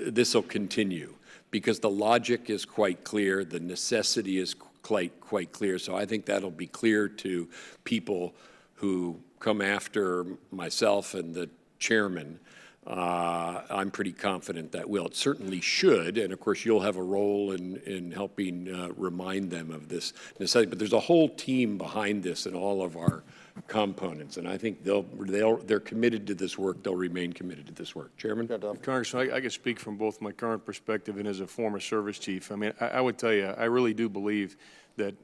this will continue because the logic is quite clear, the necessity is quite clear. So I think that'll be clear to people who come after myself and the chairman. I'm pretty confident that will. It certainly should, and of course you'll have a role in helping remind them of this necessity. But there's a whole team behind this and all of our components, and I think they're committed to this work. They'll remain committed to this work. Chairman? Congressman, I can speak from both my current perspective and as a former service chief. I mean, I would tell you, I really do believe that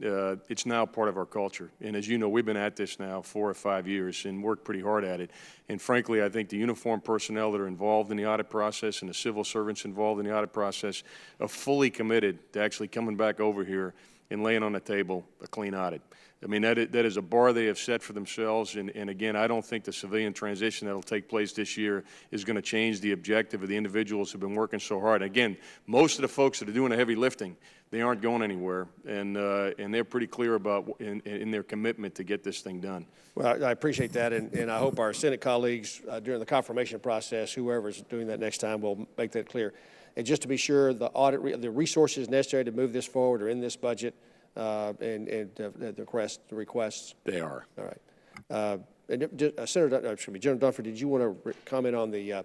it's now part of our culture. And as you know, we've been at this now 4 or 5 years and worked pretty hard at it. And frankly, I think the uniformed personnel that are involved in the audit process and the civil servants involved in the audit process are fully committed to actually coming back over here and laying on the table a clean audit. I mean, that is a bar they have set for themselves, and again, I don't think the civilian transition that will take place this year is going to change the objective of the individuals who have been working so hard. Again, most of the folks that are doing the heavy lifting, they aren't going anywhere, and they're pretty clear about in their commitment to get this thing done. Well, I appreciate that, and I hope our Senate colleagues during the confirmation process, whoever's doing that next time, will make that clear. And just to be sure, the audit, the resources necessary to move this forward are in this budget. And the requests? They are. All right. General Dunford, did you want to comment on the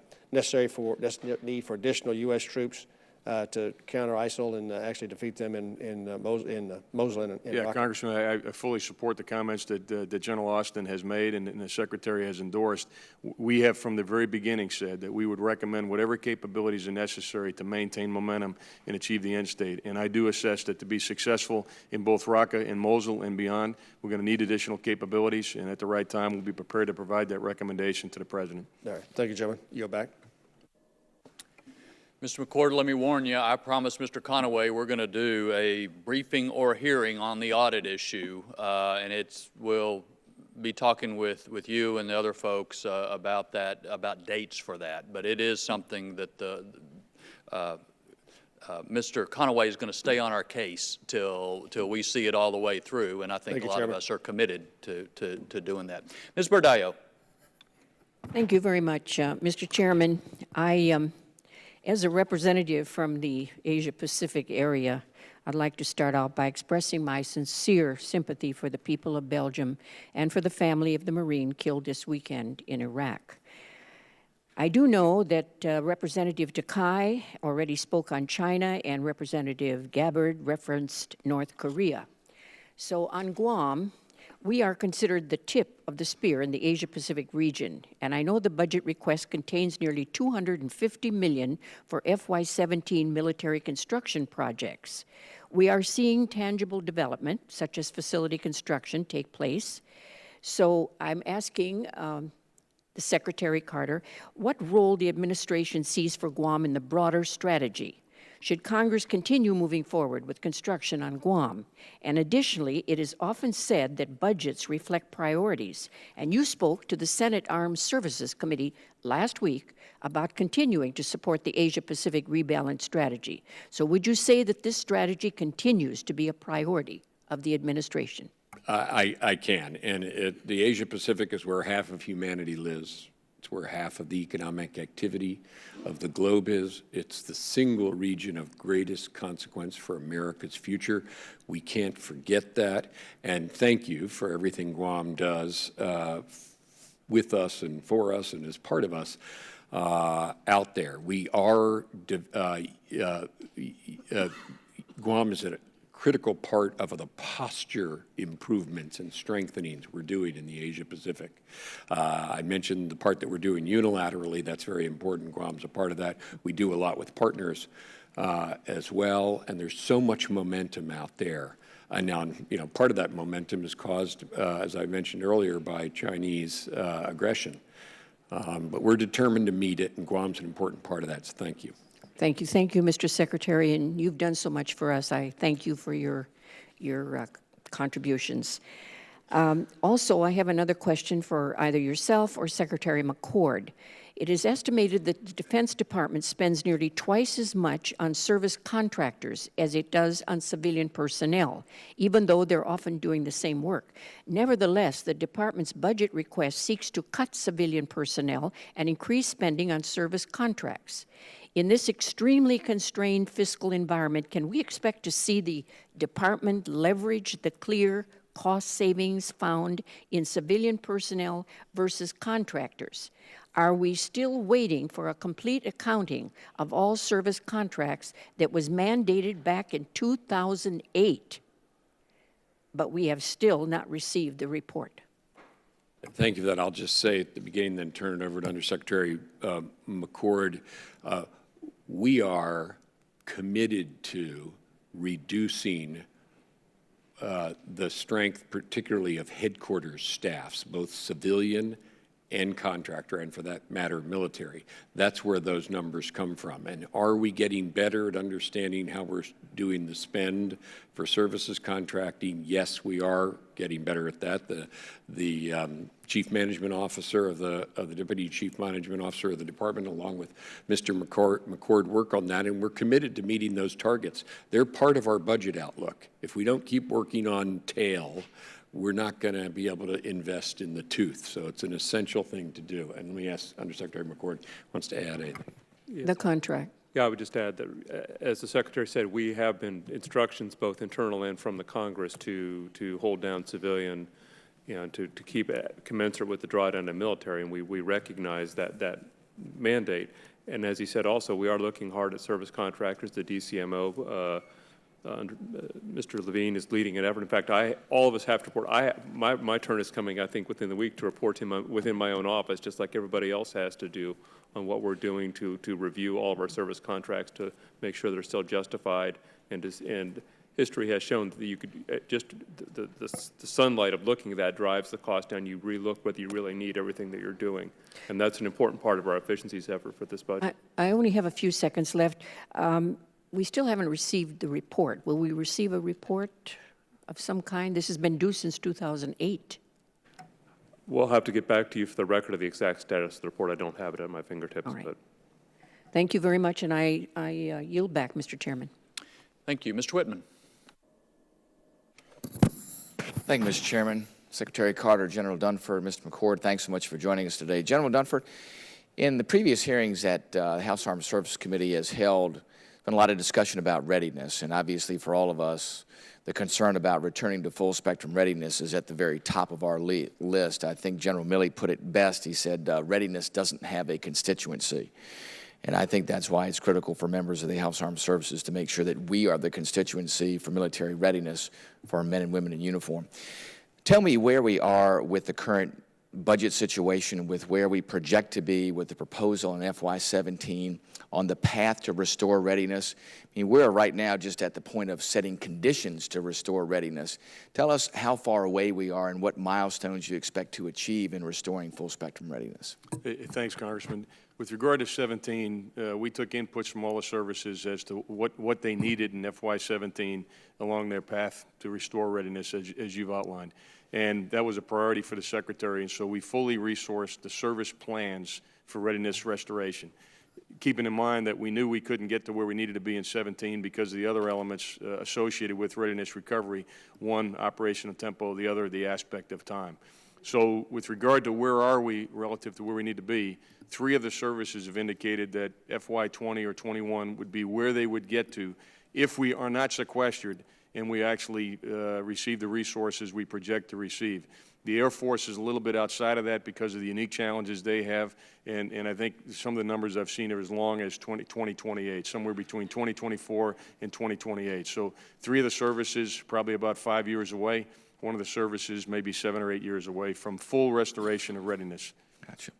need for additional U.S. troops to counter ISIL and actually defeat them in Mosul and yeah, Iraq? Congressman, I fully support the comments that General Austin has made and the Secretary has endorsed. We have from the very beginning said that we would recommend whatever capabilities are necessary to maintain momentum and achieve the end state. And I do assess that to be successful in both Raqqa and Mosul and beyond, we're going to need additional capabilities, and at the right time, we'll be prepared to provide that recommendation to the President. All right. Thank you, gentlemen. Yield back. Mr. McCord, let me warn you, I promised Mr. Conaway we're going to do a briefing or hearing on the audit issue, and we'll be talking with you and the other folks about that, about dates for that. But it is something that Mr. Conaway is going to stay on our case till we see it all the way through, and I think a lot of us are committed to doing that. Ms. Berdallo. Thank you very much, Mr. Chairman. As a representative from the Asia-Pacific area, I'd like to start out by expressing my sincere sympathy for the people of Belgium and for the family of the Marine killed this weekend in Iraq. I do know that Representative Takai already spoke on China and Representative Gabbard referenced North Korea. So on Guam, we are considered the tip of the spear in the Asia-Pacific region, and I know the budget request contains nearly $250 million for FY17 military construction projects. We are seeing tangible development, such as facility construction, take place. So I'm asking the Secretary Carter what role the administration sees for Guam in the broader strategy. Should Congress continue moving forward with construction on Guam? And additionally, it is often said that budgets reflect priorities, and you spoke to the Senate Armed Services Committee last week about continuing to support the Asia-Pacific rebalance strategy. So would you say that this strategy continues to be a priority of the administration? I can, and the Asia-Pacific is where half of humanity lives. It's where half of the economic activity of the globe is. It's the single region of greatest consequence for America's future. We can't forget that. And thank you for everything Guam does with us and for us and as part of us out there. We are, Guam is a critical part of the posture improvements and strengthenings we're doing in the Asia-Pacific. I mentioned the part that we're doing unilaterally. That's very important. Guam's a part of that. We do a lot with partners as well, and there's so much momentum out there. And now, part of that momentum is caused, as I mentioned earlier, by Chinese aggression. But we're determined to meet it, and Guam's an important part of that, so thank you. Thank you. Thank you, Mr. Secretary, and you've done so much for us. I thank you for your contributions. Also, I have another question for either yourself or Secretary McCord. It is estimated that the Defense Department spends nearly twice as much on service contractors as it does on civilian personnel, even though they're often doing the same work. Nevertheless, the department's budget request seeks to cut civilian personnel and increase spending on service contracts. In this extremely constrained fiscal environment, can we expect to see the department leverage the clear cost savings found in civilian personnel versus contractors? Are we still waiting for a complete accounting of all service contracts that was mandated back in 2008, but we have still not received the report? Thank you for that. I'll just say at the beginning, then turn it over to Undersecretary McCord. We are committed to reducing the strength, particularly of headquarters staffs, both civilian and contractor, and for that matter, military. That's where those numbers come from. And are we getting better at understanding how we're doing the spend for services contracting? Yes, we are getting better at that. The chief management officer of the deputy chief management officer of the department, along with Mr. McCord, work on that, and we're committed to meeting those targets. They're part of our budget outlook. If we don't keep working on tail, we're not going to be able to invest in the tooth. So it's an essential thing to do. And let me ask Undersecretary McCord wants to add anything. The contract. Yeah, I would just add that, as the Secretary said, we have been instructions, both internal and from the Congress, to hold down civilian, to keep it commensurate with the drawdown in military, and we recognize that mandate. And as he said, also, we are looking hard at service contractors, the DCMO. Mr. Levine is leading an effort. In fact, all of us have to report. My turn is coming, I think, within the week to report to him within my own office, just like everybody else has to do, on what we're doing to review all of our service contracts to make sure they're still justified. And history has shown that you could just the sunlight of looking at that drives the cost down. You relook whether you really need everything that you're doing, and that's an important part of our efficiencies effort for this budget. I only have a few seconds left. We still haven't received the report. Will we receive a report of some kind? This has been due since 2008. We'll have to get back to you for the record of the exact status of the report. I don't have it at my fingertips. All right. But thank you very much, and I yield back, Mr. Chairman. Thank you. Mr. Whitman. Thank you, Mr. Chairman. Secretary Carter, General Dunford, Mr. McCord, thanks so much for joining us today. General Dunford, in the previous hearings that the House Armed Services Committee has held, been a lot of discussion about readiness, and obviously for all of us, the concern about returning to full spectrum readiness is at the very top of our list. I think General Milley put it best. He said readiness doesn't have a constituency. And I think that's why it's critical for members of the House Armed Services to make sure that we are the constituency for military readiness for our men and women in uniform. Tell me where we are with the current budget situation, with where we project to be with the proposal in FY17 on the path to restore readiness. I mean, we're right now just at the point of setting conditions to restore readiness. Tell us how far away we are and what milestones you expect to achieve in restoring full spectrum readiness. Thanks, Congressman. With regard to 17, we took inputs from all the services as to what they needed in FY17 along their path to restore readiness, as you've outlined. And that was a priority for the Secretary, and so we fully resourced the service plans for readiness restoration, keeping in mind that we knew we couldn't get to where we needed to be in 17 because of the other elements associated with readiness recovery, one, operational tempo, the other, the aspect of time. So with regard to where are we relative to where we need to be, 3 of the services have indicated that FY20 or 21 would be where they would get to if we are not sequestered and we actually receive the resources we project to receive. The Air Force is a little bit outside of that because of the unique challenges they have, and I think some of the numbers I've seen are as long as 2028, somewhere between 2024 and 2028. So 3 of the services probably about 5 years away. One of the services maybe 7 or 8 years away from full restoration of readiness. Gotcha.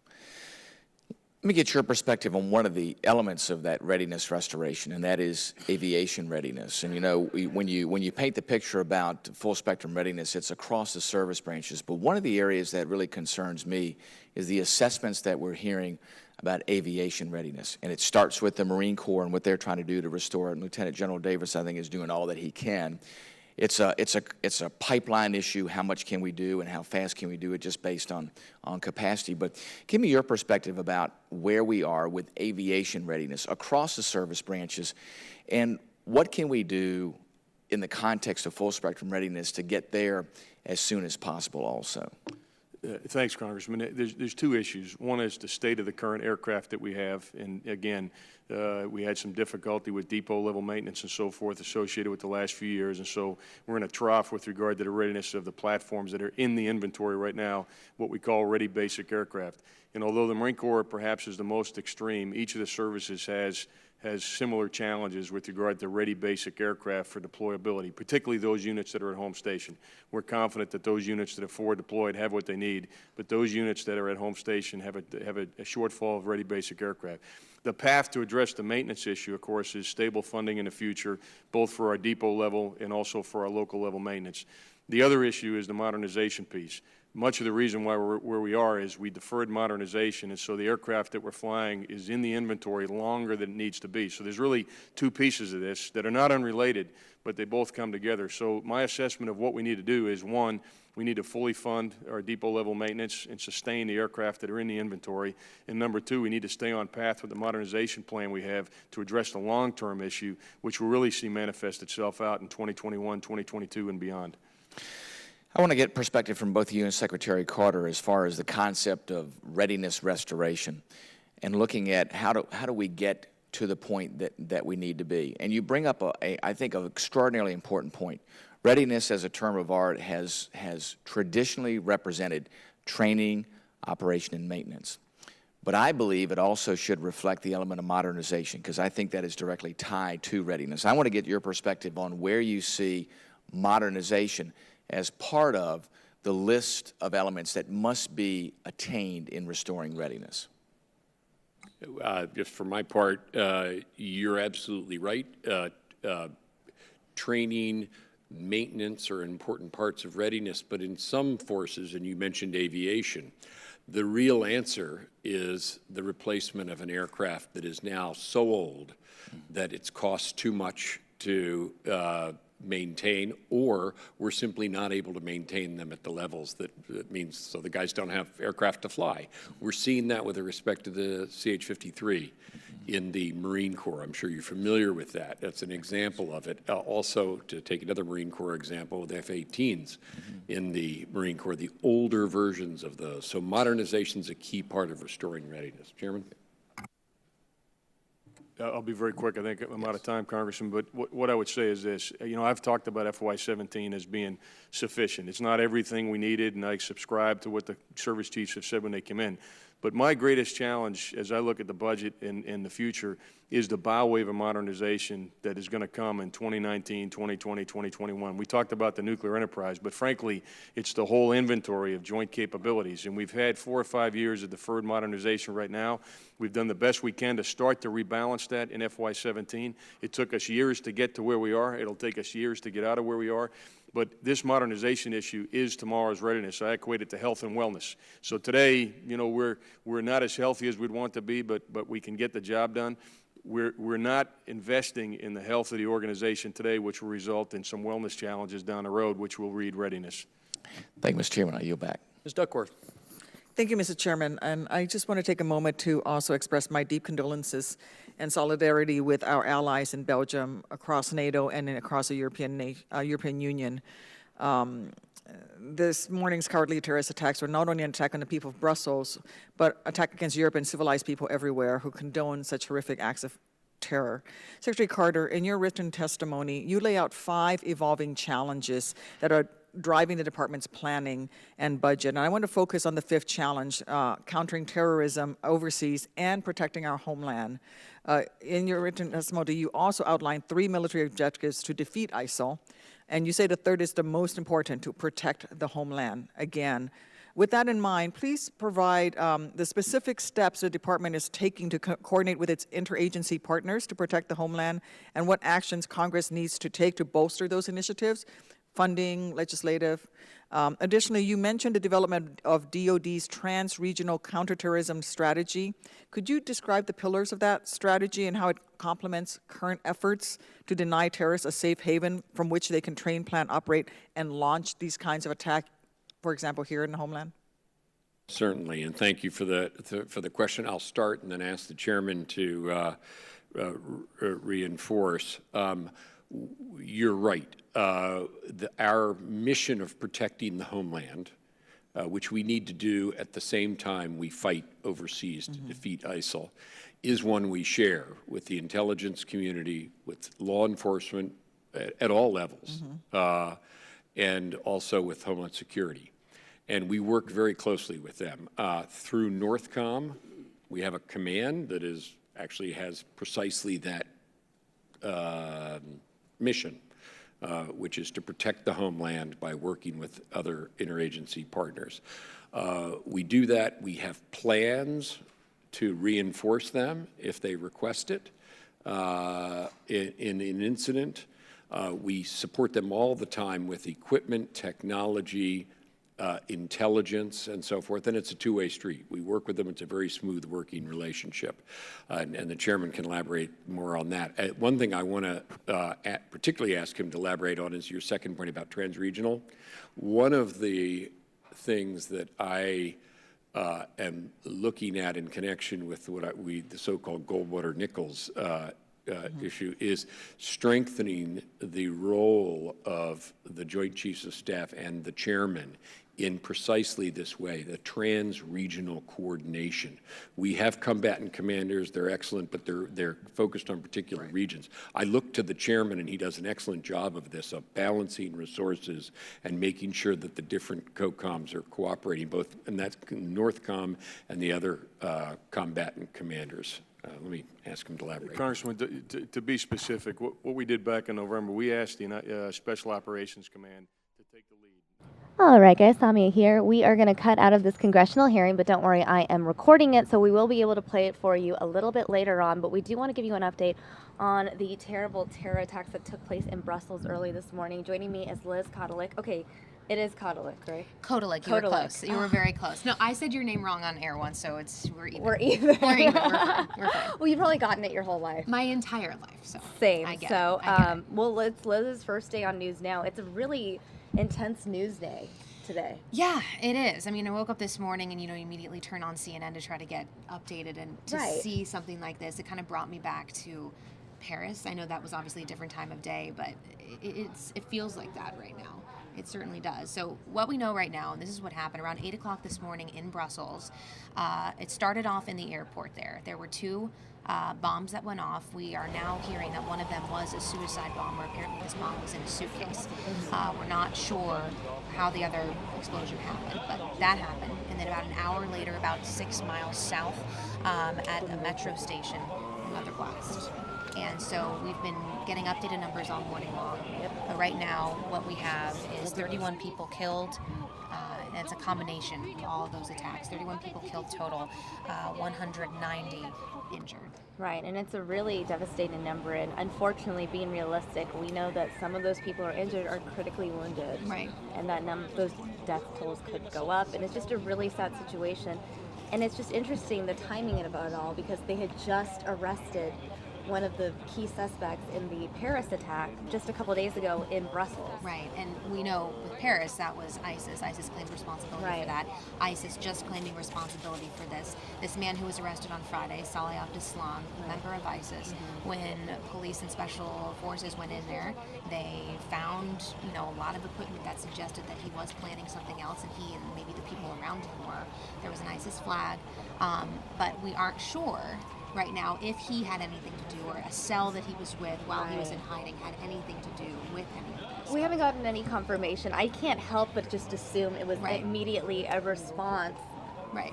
Let me get your perspective on one of the elements of that readiness restoration, and that is aviation readiness. And you know, when you paint the picture about full spectrum readiness, it's across the service branches. But one of the areas that really concerns me is the assessments that we're hearing about aviation readiness. And it starts with the Marine Corps and what they're trying to do to restore it. And Lieutenant General Davis, I think, is doing all that he can. It's a pipeline issue. How much can we do and how fast can we do it just based on capacity? But give me your perspective about where we are with aviation readiness across the service branches, and what can we do in the context of full spectrum readiness to get there as soon as possible also? Thanks, Congressman. There's 2 issues. One is the state of the current aircraft that we have, and again, we had some difficulty with depot level maintenance and so forth associated with the last few years, and so we're in a trough with regard to the readiness of the platforms that are in the inventory right now, what we call ready basic aircraft. And although the Marine Corps perhaps is the most extreme, each of the services has similar challenges with regard to ready basic aircraft for deployability, particularly those units that are at home station. We're confident that those units that are forward deployed have what they need, but those units that are at home station have a shortfall of ready basic aircraft. The path to address the maintenance issue, of course, is stable funding in the future, both for our depot level and also for our local level maintenance. The other issue is the modernization piece. much of the reason why we're where we are is we deferred modernization, and so the aircraft that we're flying is in the inventory longer than it needs to be. So there's really two pieces of this that are not unrelated, but they both come together. So my assessment of what we need to do is, one, we need to fully fund our depot-level maintenance and sustain the aircraft that are in the inventory. And number two, we need to stay on path with the modernization plan we have to address the long-term issue, which will really see manifest itself out in 2021, 2022, and beyond. I want to get perspective from both you and Secretary Carter as far as the concept of readiness restoration and looking at how do we get to the point that we need to be. And you bring up, I think, an extraordinarily important point. Readiness as a term of art has traditionally represented training, operation, and maintenance. But I believe it also should reflect the element of modernization, because I think that is directly tied to readiness. I want to get your perspective on where you see modernization as part of the list of elements that must be attained in restoring readiness. Just for my part, you're absolutely right. Training, maintenance are important parts of readiness, but in some forces, and you mentioned aviation, the real answer is the replacement of an aircraft that is now so old that it's cost too much to maintain, or we're simply not able to maintain them at the levels that means so the guys don't have aircraft to fly. We're seeing that with respect to the CH-53 in the Marine Corps. I'm sure you're familiar with that. That's an example of it. Also, to take another Marine Corps example, with F-18s in the Marine Corps, the older versions of those. So modernization is a key part of restoring readiness. Chairman? I'll be very quick. I think I'm out of time, Congressman, but what I would say is this. You know, I've talked about FY17 as being sufficient. It's not everything we needed, and I subscribe to what the service chiefs have said when they come in. But my greatest challenge as I look at the budget in the future is the bow wave of modernization that is going to come in 2019, 2020, 2021. We talked about the nuclear enterprise, but frankly, it's the whole inventory of joint capabilities. And we've had 4 or 5 years of deferred modernization right now. We've done the best we can to start to rebalance that in FY17. It took us years to get to where we are. It'll take us years to get out of where we are. But this modernization issue is tomorrow's readiness. I equate it to health and wellness. So today, you know, we're not as healthy as we'd want to be, but we can get the job done. We're not investing in the health of the organization today, which will result in some wellness challenges down the road, which will read readiness. Thank you, Mr. Chairman. I yield back. Ms. Duckworth. Thank you, Mr. Chairman. And I just want to take a moment to also express my deep condolences and solidarity with our allies in Belgium, across NATO, and across the European Union. This morning's cowardly terrorist attacks were not only an attack on the people of Brussels, but attack against Europe and civilized people everywhere who condone such horrific acts of terror. Secretary Carter, in your written testimony, you lay out 5 evolving challenges that are driving the department's planning and budget. And I want to focus on the 5th challenge, countering terrorism overseas and protecting our homeland. In your written testimony, you also outlined 3 military objectives to defeat Isil, and you say the 3rd is the most important, to protect the homeland. Again, with that in mind, please provide the specific steps the department is taking to coordinate with its interagency partners to protect the homeland, and what actions Congress needs to take to bolster those initiatives, funding, legislative. Additionally, you mentioned the development of DOD's trans-regional counterterrorism strategy. Could you describe the pillars of that strategy and how it complements current efforts to deny terrorists a safe haven from which they can train, plan, operate, and launch these kinds of attacks, for example, here in the homeland? Certainly, and thank you for the question. I'll start and then ask the chairman to reinforce. You're right. Our mission of protecting the homeland, which we need to do at the same time we fight overseas to defeat ISIL, is one we share with the intelligence community, with law enforcement at all levels, and also with Homeland Security. And we work very closely with them. Through NORTHCOM, we have a command that actually has precisely that mission, which is to protect the homeland by working with other interagency partners. We do that. We have plans to reinforce them if they request it in an incident. We support them all the time with equipment, technology, intelligence and so forth, and it's a two-way street. We work with them. It's a very smooth working relationship, and the chairman can elaborate more on that. One thing I want to particularly ask him to elaborate on is your second point about transregional. One of the things that I am looking at in connection with what the so-called Goldwater-Nichols issue is strengthening the role of the Joint Chiefs of Staff and the chairman in precisely this way, the trans-regional coordination. We have combatant commanders, they're excellent, but they're focused on particular regions. I look to the chairman, and he does an excellent job of this, of balancing resources and making sure that the different COCOMs are cooperating, both, and that's NORTHCOM and the other combatant commanders. Let me ask him to elaborate. Congressman, to be specific, what we did back in November, we asked the Special Operations Command to take the lead. All right, guys, Samia here. We are going to cut out of this congressional hearing, but don't worry, I am recording it, so we will be able to play it for you a little bit later on. But we do want to give you an update on the terrible terror attacks that took place in Brussels early this morning. Joining me is Liz Kotelik. Okay, it is Kotelik, right? Kotelik, you were close. You were very close. No, I said your name wrong on air once, so we're even. We're even. We're even. We're fine. We're fine. Well, you've probably gotten it your whole life. My entire life, so. Same. I get so, it. I get it. well, it's Liz's first day on News Now. It's a really intense news day today. Yeah, it is. I mean, I woke up this morning and, you immediately turn on CNN to try to get updated, and to see something like this, it kind of brought me back to Paris. I know that was obviously a different time of day, but it feels like that right now. It certainly does. So what we know right now, and this is what happened around 8 o'clock this morning in Brussels, it started off in the airport there. There were two bombs that went off. We are now hearing that one of them was a suicide bomb, or apparently this bomb was in a suitcase. We're not sure how the other explosion happened, but that happened. And then about an hour later, about 6 miles south, at a metro station, another blast. And so we've been getting updated numbers all morning long. But right now, what we have is 31 people killed. And it's a combination of all of those attacks. 31 people killed total, 190 injured. Right, and it's a really devastating number. And unfortunately, being realistic, we know that some of those people who are injured are critically wounded. Right. And that those death tolls could go up. And it's just a really sad situation. And it's just interesting, the timing about it all, because they had just arrested one of the key suspects in the Paris attack just a couple of days ago in Brussels. Right, and we know with Paris, that was ISIS. ISIS claimed responsibility for that. ISIS just claiming responsibility for this. This man who was arrested on Friday, Saleh Abdeslam, a member of ISIS, when police and special forces went in there, they found, a lot of equipment that suggested that he was planning something else, and he and maybe the people around him were. There was an ISIS flag, but we aren't sure right now if he had anything to do, or a cell that he was with while he was in hiding had anything to do with any of this. We haven't gotten any confirmation. I can't help but just assume it was immediately a response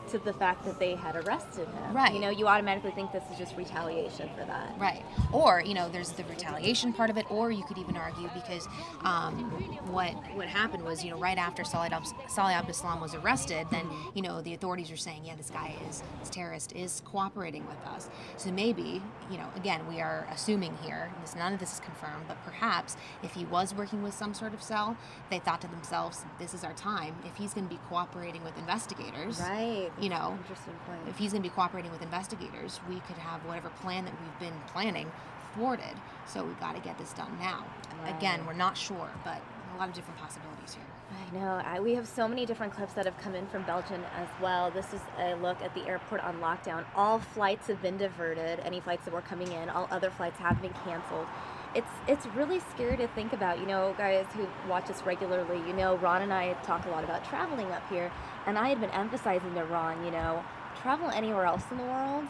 to the fact that they had arrested him. Right. You automatically think this is just retaliation for that. Right. Or, there's the retaliation part of it, or you could even argue because what happened was, right after Saleh Abdeslam was arrested, then, the authorities are saying, yeah, this terrorist is cooperating with us. So maybe, again, we are assuming here, none of this is confirmed, but perhaps if he was working with some sort of cell, they thought to themselves, this is our time. If he's going to be cooperating with investigators, interesting point. If he's going to be cooperating with investigators, we could have whatever plan that we've been planning thwarted. So we've got to get this done now. Again, we're not sure, but a lot of different possibilities here. I know. We have so many different clips that have come in from Belgium as well. This is a look at the airport on lockdown. All flights have been diverted. Any flights that were coming in, all other flights have been canceled. It's really scary to think about. Guys who watch us regularly, Ron and I talk a lot about traveling up here, and I had been emphasizing to Ron, travel anywhere else in the world,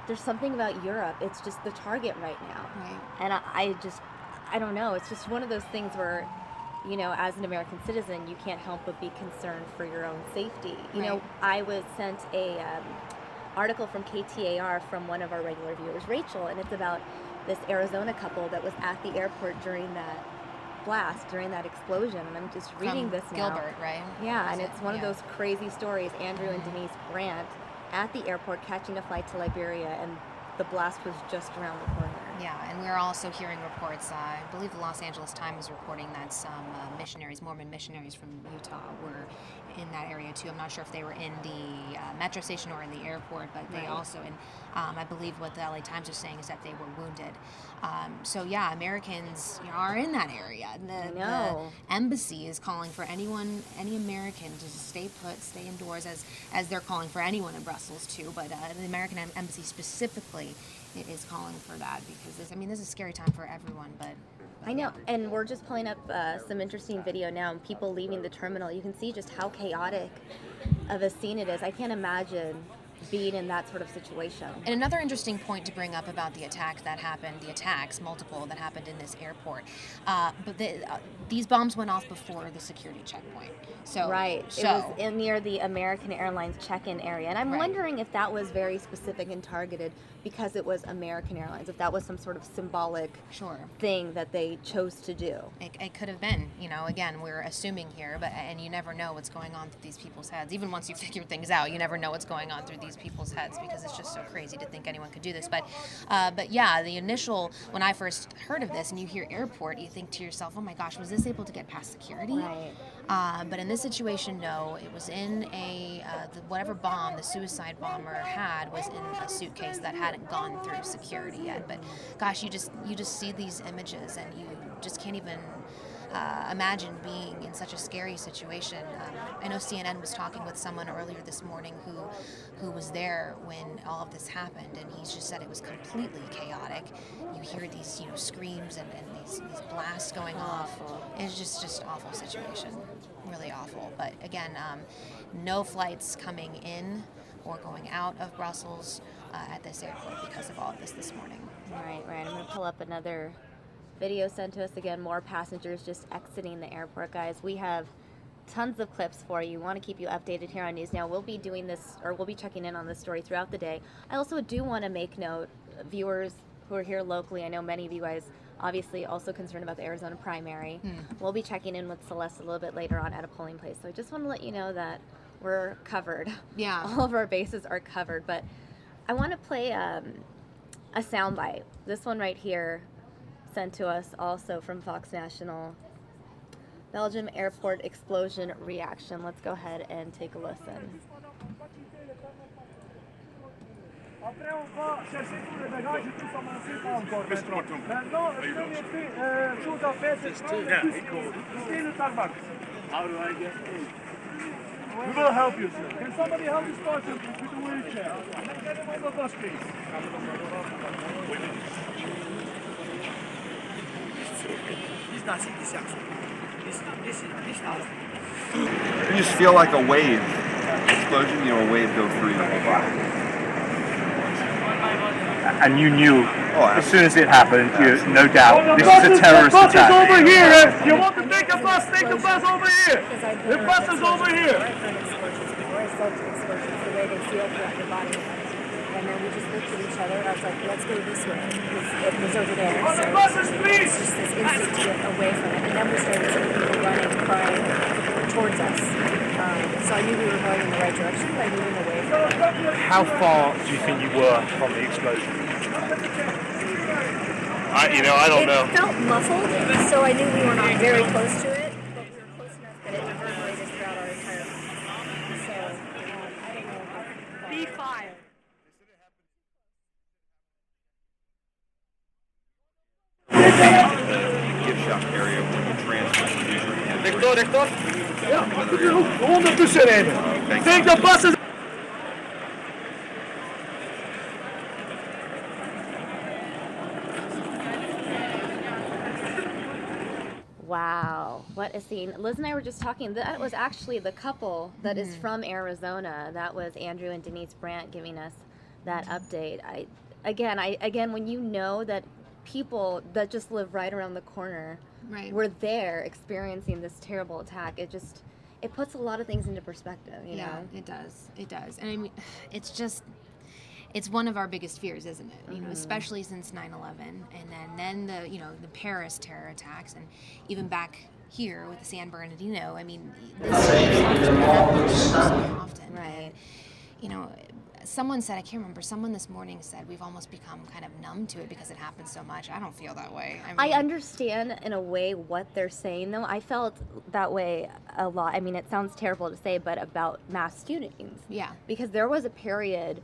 there's something about Europe. It's just the target right now. Right. And I don't know. It's just one of those things where, as an American citizen, you can't help but be concerned for your own safety. I was sent a article from KTAR from one of our regular viewers, Rachel, and it's about this Arizona couple that was at the airport during that blast, during that explosion, and I'm just reading this now. Gilbert, right? Yeah, and it's one of those crazy stories. Andrew and Denise Brandt at the airport catching a flight to Liberia, and the blast was just around the corner. Yeah, and we're also hearing reports, I believe the Los Angeles Times is reporting that some Mormon missionaries from Utah were in that area too. I'm not sure if they were in the metro station or in the airport, but they also, and I believe what the LA Times is saying is that they were wounded. So yeah, Americans are in that area. The embassy is calling for any American to stay put, stay indoors, as they're calling for anyone in Brussels too, but the American embassy specifically is calling for that because this is a scary time for everyone, but I know, and we're just pulling up some interesting video now, and people leaving the terminal. You can see just how chaotic of a scene it is. I can't imagine being in that sort of situation. And another interesting point to bring up about the attack that happened, the attacks, multiple, that happened in this airport, but these bombs went off before the security checkpoint. So it was near the American Airlines check-in area, and I'm wondering if that was very specific and targeted because it was American Airlines, if that was some sort of symbolic thing that they chose to do. It could have been, again, we're assuming here, and you never know what's going on through these people's heads. Even once you figure things out, you never know what's going on through these people's heads because it's just so crazy to think anyone could do this. But yeah, the initial, when I first heard of this and you hear airport, you think to yourself, oh my gosh, was this able to get past security? Right. But in this situation, no. It was in whatever bomb the suicide bomber had was in a suitcase that hadn't gone through security yet. But gosh, you just see these images and you just can't even imagine being in such a scary situation. I know CNN was talking with someone earlier this morning who was there when all of this happened, and he just said it was completely chaotic. You hear these screams and these blasts going off. It's just awful situation, really awful. But again, no flights coming in or going out of Brussels at this airport because of all of this morning. Right. I'm going to pull up another video sent to us. Again, more passengers just exiting the airport, guys. We have tons of clips for you. We want to keep you updated here on News Now. We'll be doing this, or we'll be checking in on this story throughout the day. I also do want to make note, viewers who are here locally, I know many of you guys obviously also concerned about the Arizona primary. We'll be checking in with Celeste a little bit later on at a polling place. So I just want to let you know that we're covered. Yeah. All of our bases are covered. But I want to play a soundbite. This one right here, sent to us also from Fox National. Belgium airport explosion reaction. Let's go ahead and take a listen. How do I get through? We will help you, sir. Can somebody help this person with the wheelchair? Get him on the bus, please. You just feel like a wave explosion, a wave go through your whole body. And you knew as soon as it happened, no doubt, this is a terrorist attack. The bus is over here! You want to take a bus over here! The bus is over here! The way they feel throughout your body. And then we just looked at each other. I was like, let's go this way. It was over there. On the buses, please! It's just this instinct to get away from it. And then we started seeing people running, crying towards us. So I knew we were going in the right direction, but moving away from it. How far do you think you were from the explosion? I don't know. It felt muffled, so I knew we were not very close to it, but we were close enough that it reverberated throughout our entire life. So I don't know how. Be fired. Gift shop area when you transfer from user. Ja, 100% rijden. Take the buses. Wow, what a scene. Liz and I were just talking, that was actually the couple that is from Arizona. That was Andrew and Denise Brandt giving us that update. Again, when you know that people that just live right around the corner were there experiencing this terrible attack, it puts a lot of things into perspective, you know? It does. And I mean, it's one of our biggest fears, isn't it? You know, especially since 9/11, and then the Paris terror attacks, and even back here with the San Bernardino. I mean, this happens so often. Right. And, someone said, I can't remember, someone this morning said we've almost become kind of numb to it because it happens so much. I don't feel that way. I understand in a way what they're saying, though. I felt that way a lot. I mean, it sounds terrible to say, but about mass shootings. Yeah. Because there was a period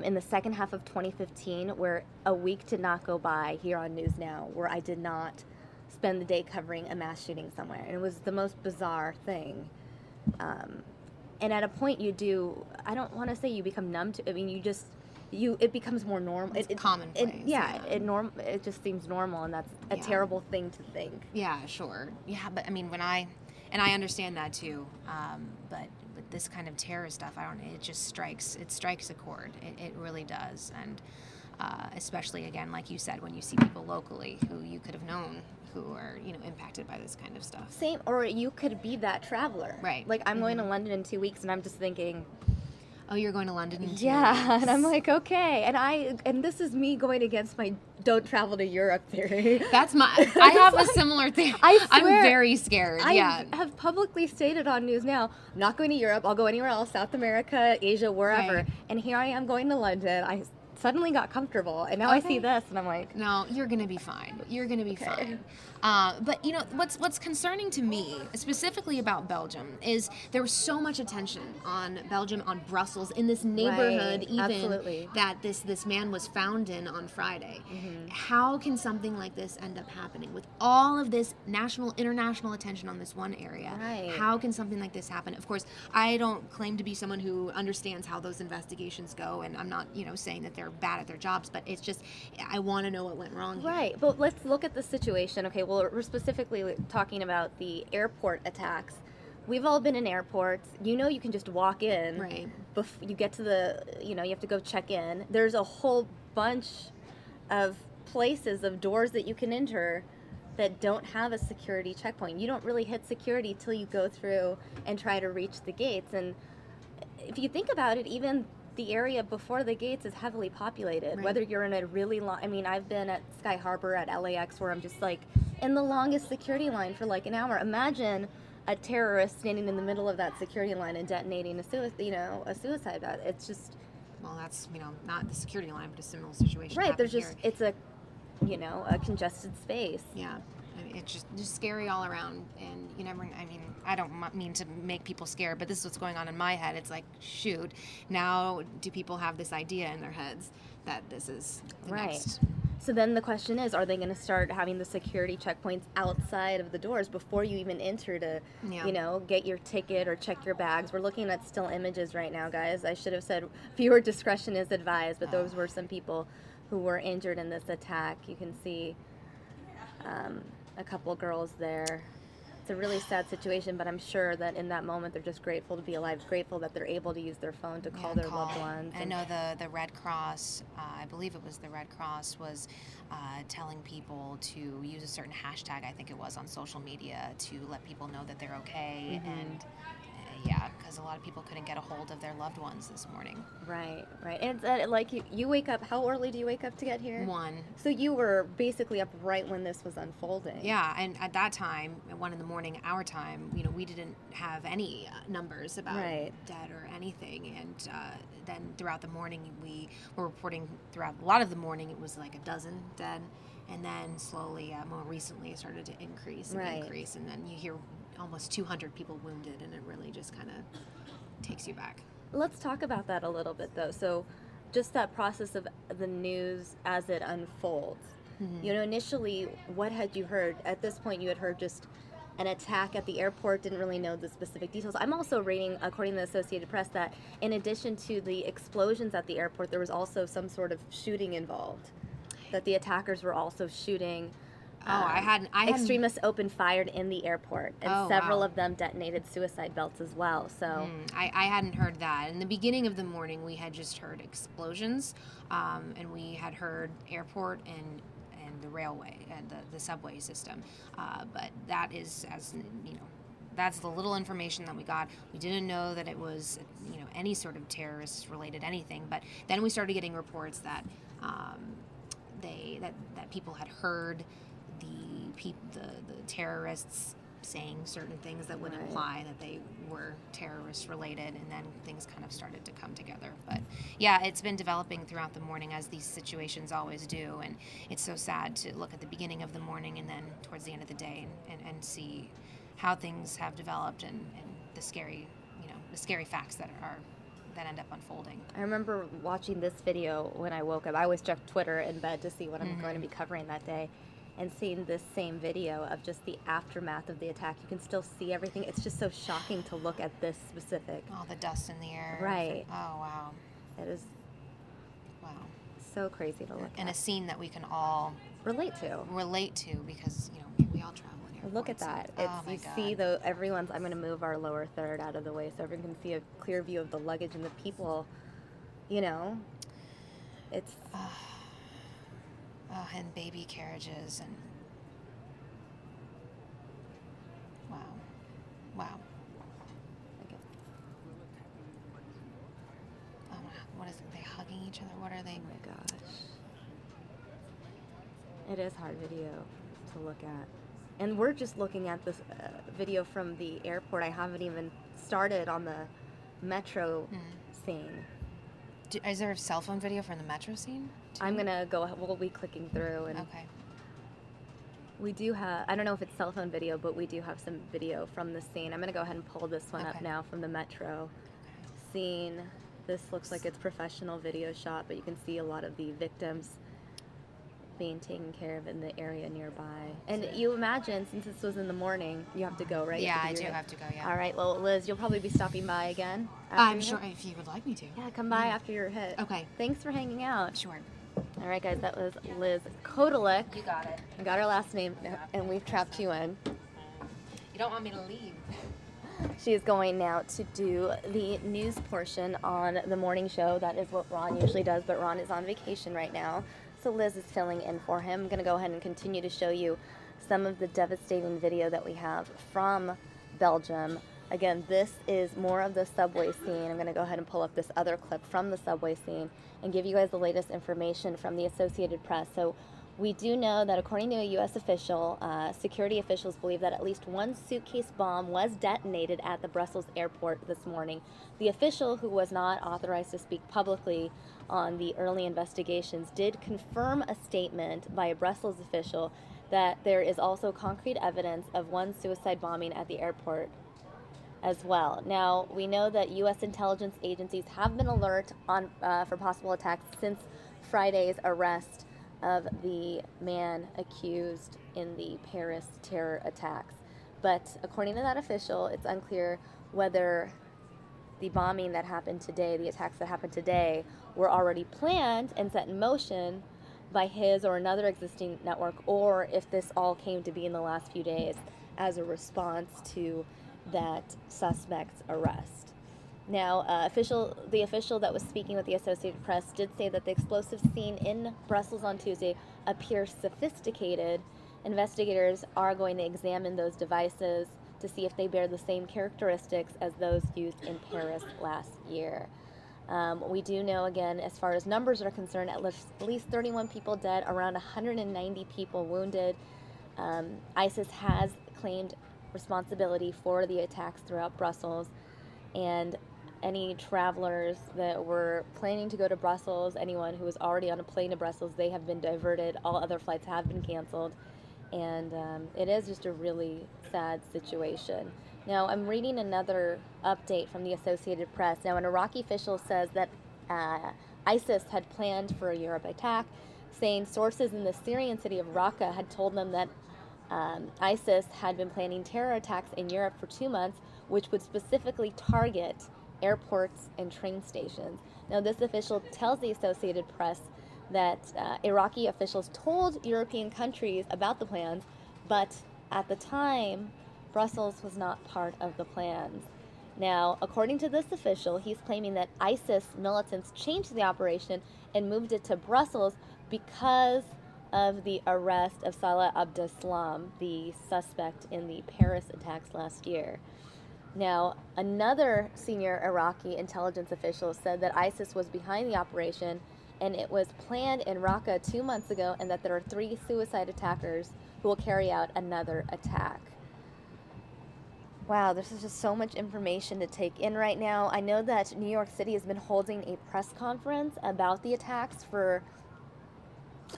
in the second half of 2015 where a week did not go by here on News Now where I did not spend the day covering a mass shooting somewhere. And it was the most bizarre thing. And at a point I don't want to say you become numb to, I mean, it becomes more normal. It's commonplace. It just seems normal, and that's a terrible thing to think. Yeah, sure. Yeah, but I mean, I understand that too, but this kind of terror stuff, it just strikes a chord. It really does. And especially, again, like you said, when you see people locally who you could have known who are, impacted by this kind of stuff. Same, or you could be that traveler. Right. Like, I'm going to London in 2 weeks, and I'm just thinking, oh, you're going to London in 2 weeks? Yeah, and I'm like, okay. And this is me going against my don't travel to Europe theory. I have a similar thing. I'm very scared. I have publicly stated on News Now, I'm not going to Europe, I'll go anywhere else, South America, Asia, wherever. Right. And here I am going to London. I suddenly got comfortable, and now I see this, and I'm like, no, you're gonna be fine. You're gonna be fine. But what's concerning to me, specifically about Belgium, is there was so much attention on Belgium, on Brussels, in this neighborhood, absolutely. That this man was found in on Friday. Mm-hmm. How can something like this end up happening with all of this national, international attention on this one area? Right. How can something like this happen? Of course, I don't claim to be someone who understands how those investigations go, and I'm not, saying that they're bad at their jobs, but it's just, I want to know what went wrong here. Right, but let's look at the situation. Okay, well, we're specifically talking about the airport attacks. We've all been in airports. You can just walk in. Right. You get to you have to go check in. There's a whole bunch of places, of doors that you can enter that don't have a security checkpoint. You don't really hit security till you go through and try to reach the gates. And if you think about it, even the area before the gates is heavily populated. Right. Whether you're in a really long, I've been at Sky Harbor at LAX where I'm just like in the longest security line for like an hour. Imagine a terrorist standing in the middle of that security line and detonating a suicide bomb. It's just, well, that's not the security line, but a similar situation. Right. There's here. It's a a congested space. Yeah. It's just scary all around, and you never. I don't mean to make people scared, but this is what's going on in my head. It's like, shoot, now do people have this idea in their heads that this is the next? So then the question is, are they going to start having the security checkpoints outside of the doors before you even enter to, get your ticket or check your bags? We're looking at still images right now, guys. I should have said viewer discretion is advised, but those were some people who were injured in this attack. You can see a couple girls there. It's a really sad situation, but I'm sure that in that moment they're just grateful to be alive, grateful that they're able to use their phone to call their loved ones. I know the Red Cross, I believe it was the Red Cross, was telling people to use a certain hashtag, I think it was, on social media to let people know that they're okay. Mm-hmm. And because a lot of people couldn't get a hold of their loved ones this morning. Right. And it's like you wake up, how early do you wake up to get here? 1. So you were basically up right when this was unfolding. Yeah, and at that time, at 1 a.m, our time, we didn't have any numbers about dead or anything. And then throughout the morning, we were reporting throughout a lot of the morning, it was like a dozen dead. And then slowly, more recently, it started to increase and increase. And then you hear almost 200 people wounded, and it really just kind of takes you back. Let's talk about that a little bit, though. So just that process of the news as it unfolds. Mm-hmm. Initially, what had you heard? At this point, you had heard just an attack at the airport, didn't really know the specific details. I'm also reading, according to the Associated Press, that in addition to the explosions at the airport, there was also some sort of shooting involved, that the attackers were also shooting. I hadn't. Extremists opened fire in the airport, and several of them detonated suicide belts as well. So I hadn't heard that. In the beginning of the morning, we had just heard explosions, and we had heard airport and the railway and the subway system. But that is, as that's the little information that we got. We didn't know that it was any sort of terrorist-related anything. But then we started getting reports that that people had heard the terrorists saying certain things that would imply that they were terrorist related, and then things kind of started to come together. But yeah, it's been developing throughout the morning, as these situations always do, and it's so sad to look at the beginning of the morning and then towards the end of the day and see how things have developed and the scary, the scary facts that end up unfolding. I remember watching this video when I woke up. I always check Twitter in bed to see what I'm going to be covering that day, and seeing this same video of just the aftermath of the attack. You can still see everything. It's just so shocking to look at this specific. All the dust in the air. Right. Oh, wow. It is wow. So crazy to look at. And a scene that we can all relate to because, we all travel in airports. Look at that. And, It's, oh my you God. see everyone's, I'm going to move our lower third out of the way so everyone can see a clear view of the luggage and the people, it's. And baby carriages and wow. What is it? They hugging each other? What are they? Oh my gosh. It is hard video to look at. And we're just looking at this video from the airport. I haven't even started on the metro scene. Is there a cell phone video from the metro scene? I'm going to we'll be clicking through. And okay. We do have, I don't know if it's cell phone video, but we do have some video from the scene. I'm going to go ahead and pull this one up now from the metro scene. This looks like it's professional video shot, but you can see a lot of the victims being taken care of in the area nearby. And you imagine, since this was in the morning, you have to go, right? Yeah, I do have to go, yeah. All right, well, Liz, you'll probably be stopping by again. I'm sure, if you would like me to. Yeah, come by after your hit. Okay. Thanks for hanging out. Sure. All right, guys, that was Liz Kodalik. You got it. I got her last name, and we've trapped you in. You don't want me to leave. She is going now to do the news portion on the morning show. That is what Ron usually does, but Ron is on vacation right now. So Liz is filling in for him. I'm going to go ahead and continue to show you some of the devastating video that we have from Belgium. Again, this is more of the subway scene. I'm going to go ahead and pull up this other clip from the subway scene and give you guys the latest information from the Associated Press. So we do know that according to a U.S. official, security officials believe that at least one suitcase bomb was detonated at the Brussels airport this morning. The official, who was not authorized to speak publicly on the early investigations, did confirm a statement by a Brussels official that there is also concrete evidence of one suicide bombing at the airport as well. Now, we know that U.S. intelligence agencies have been alert on for possible attacks since Friday's arrest of the man accused in the Paris terror attacks. But according to that official, it's unclear whether the bombing that happened today, the attacks that happened today, were already planned and set in motion by his or another existing network, or if this all came to be in the last few days as a response to that suspect's arrest. Now, the official that was speaking with the Associated Press did say that the explosives seen in Brussels on Tuesday appear sophisticated. Investigators are going to examine those devices to see if they bear the same characteristics as those used in Paris last year. We do know, again, as far as numbers are concerned, at least 31 people dead, around 190 people wounded. ISIS has claimed responsibility for the attacks throughout Brussels, and any travelers that were planning to go to Brussels, anyone who was already on a plane to Brussels, they have been diverted. All other flights have been canceled, and it is just a really sad situation. Now, I'm reading another update from the Associated Press. Now, an Iraqi official says that ISIS had planned for a Europe attack, saying sources in the Syrian city of Raqqa had told them that ISIS had been planning terror attacks in Europe for 2 months, which would specifically target airports and train stations. Now, this official tells the Associated Press that Iraqi officials told European countries about the plans, but at the time, Brussels was not part of the plans. Now, according to this official, he's claiming that ISIS militants changed the operation and moved it to Brussels because of the arrest of Salah Abdeslam, the suspect in the Paris attacks last year. Now, another senior Iraqi intelligence official said that ISIS was behind the operation and it was planned in Raqqa 2 months ago, and that there are 3 suicide attackers who will carry out another attack. Wow, this is just so much information to take in right now. I know that New York City has been holding a press conference about the attacks for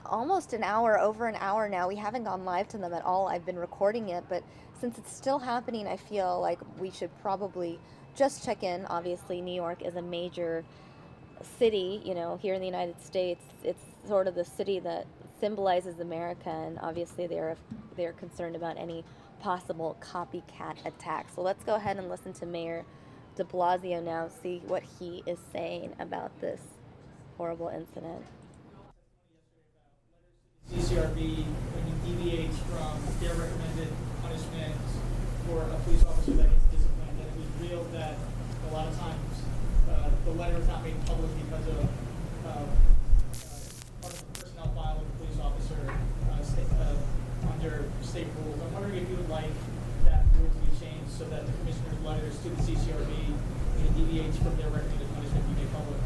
almost an hour, over an hour now. We haven't gone live to them at all. I've been recording it, but since it's still happening, I feel like we should probably just check in. Obviously, New York is a major city, you know, here in the United States. It's sort of the city that symbolizes America, and obviously they're concerned about any possible copycat attack. So let's go ahead and listen to Mayor de Blasio now, see what he is saying about this horrible incident. CCRB, when you deviate from their recommended punishment for a police officer that gets disciplined, and it was real that a lot of times the letter is not made public because of part of the personnel file of the police officer under state rules. I'm wondering if you would like that rule to be changed so that the commissioner's letters to the CCRB, when it deviates from their recommended punishment, be made public.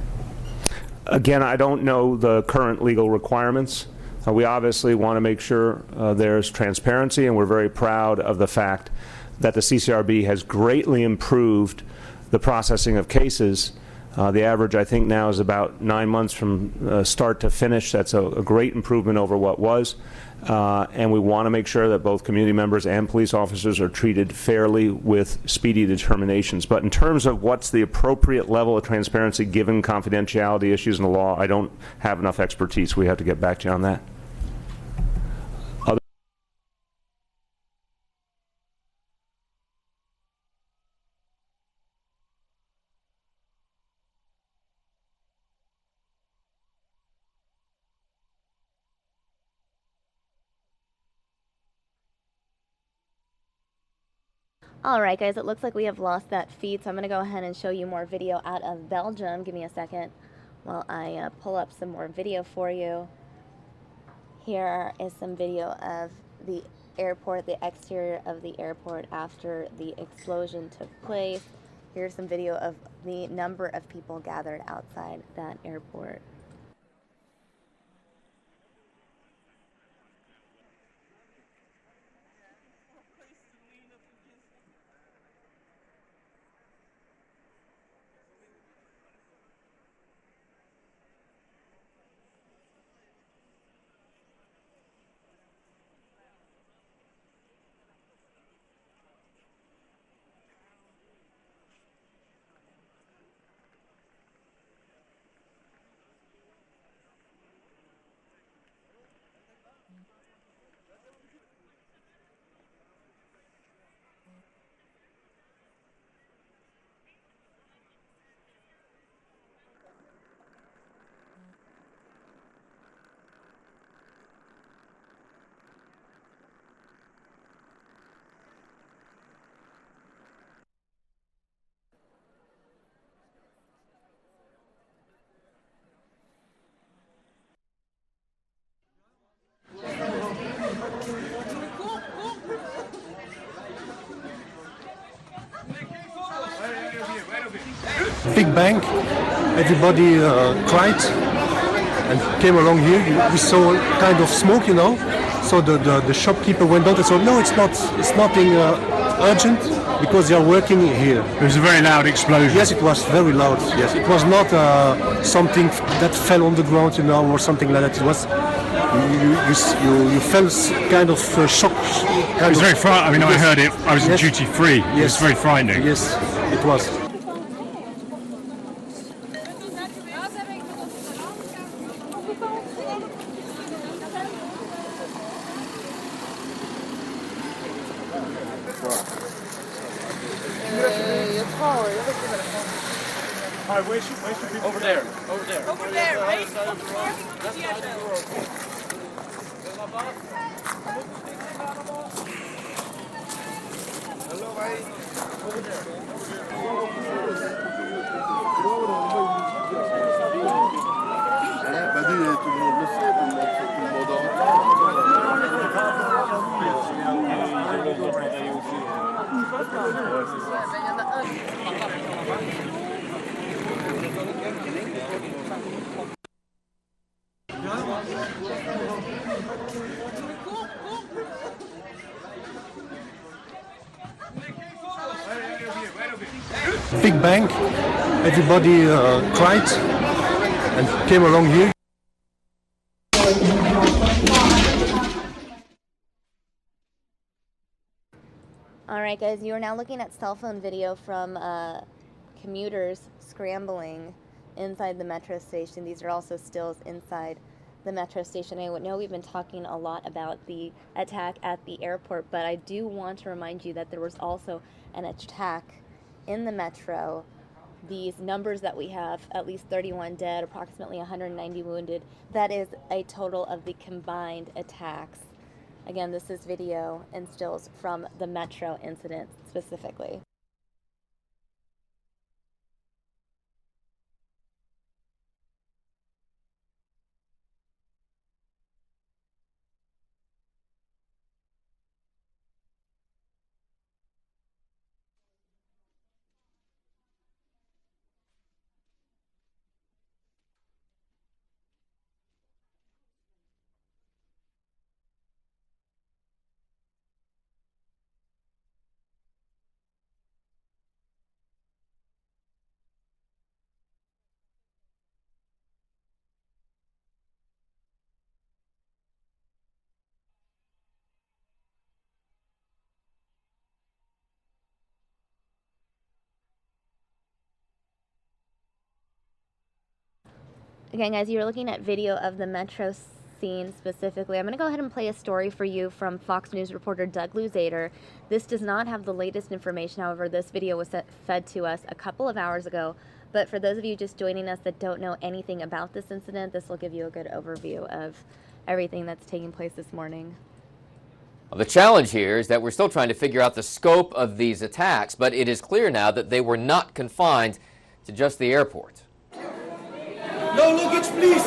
Again, I don't know the current legal requirements. We obviously want to make sure there's transparency, and we're very proud of the fact that the CCRB has greatly improved the processing of cases. The average, I think, now is about 9 months from start to finish. That's a great improvement over what was. And we want to make sure that both community members and police officers are treated fairly with speedy determinations. But in terms of what's the appropriate level of transparency given confidentiality issues in the law, I don't have enough expertise. We have to get back to you on that. All right, guys, it looks like we have lost that feed, so I'm going to go ahead and show you more video out of Belgium. Give me a second while I pull up some more video for you. Here is some video of the airport, the exterior of the airport after the explosion took place. Here's some video of the number of people gathered outside that airport. Big bang, everybody cried and came along here. We saw kind of smoke, you know. So the shopkeeper went out and said, no, it's nothing urgent because they are working here. It was a very loud explosion. Yes, it was very loud. Yes, it was not something that fell on the ground, you know, or something like that. It was you felt kind of shock. It was very frightening. I mean, yes. I heard it. I was in duty free. Yes. It was very frightening. Yes, it was. Hi, where's your people? Over there. Over there. Over there, right? Over there. Hello, mate. Over there. Tout le monde le sait, tout le monde big bang. Everybody cried and came along here. All right, guys, you are now looking at cell phone video from commuters scrambling inside the metro station. These are also stills inside the metro station. I know we've been talking a lot about the attack at the airport, but I do want to remind you that there was also an attack in the metro. These numbers that we have, at least 31 dead, approximately 190 wounded, that is a total of the combined attacks. Again, this is video and stills from the metro incident specifically. Again, guys, you're looking at video of the metro scene specifically. I'm going to go ahead and play a story for you from Fox News reporter Doug Luzader. This does not have the latest information. However, this video was fed to us a couple of hours ago. But for those of you just joining us that don't know anything about this incident, this will give you a good overview of everything that's taking place this morning. Well, the challenge here is that we're still trying to figure out the scope of these attacks, but it is clear now that they were not confined to just the airport. No luggage, please!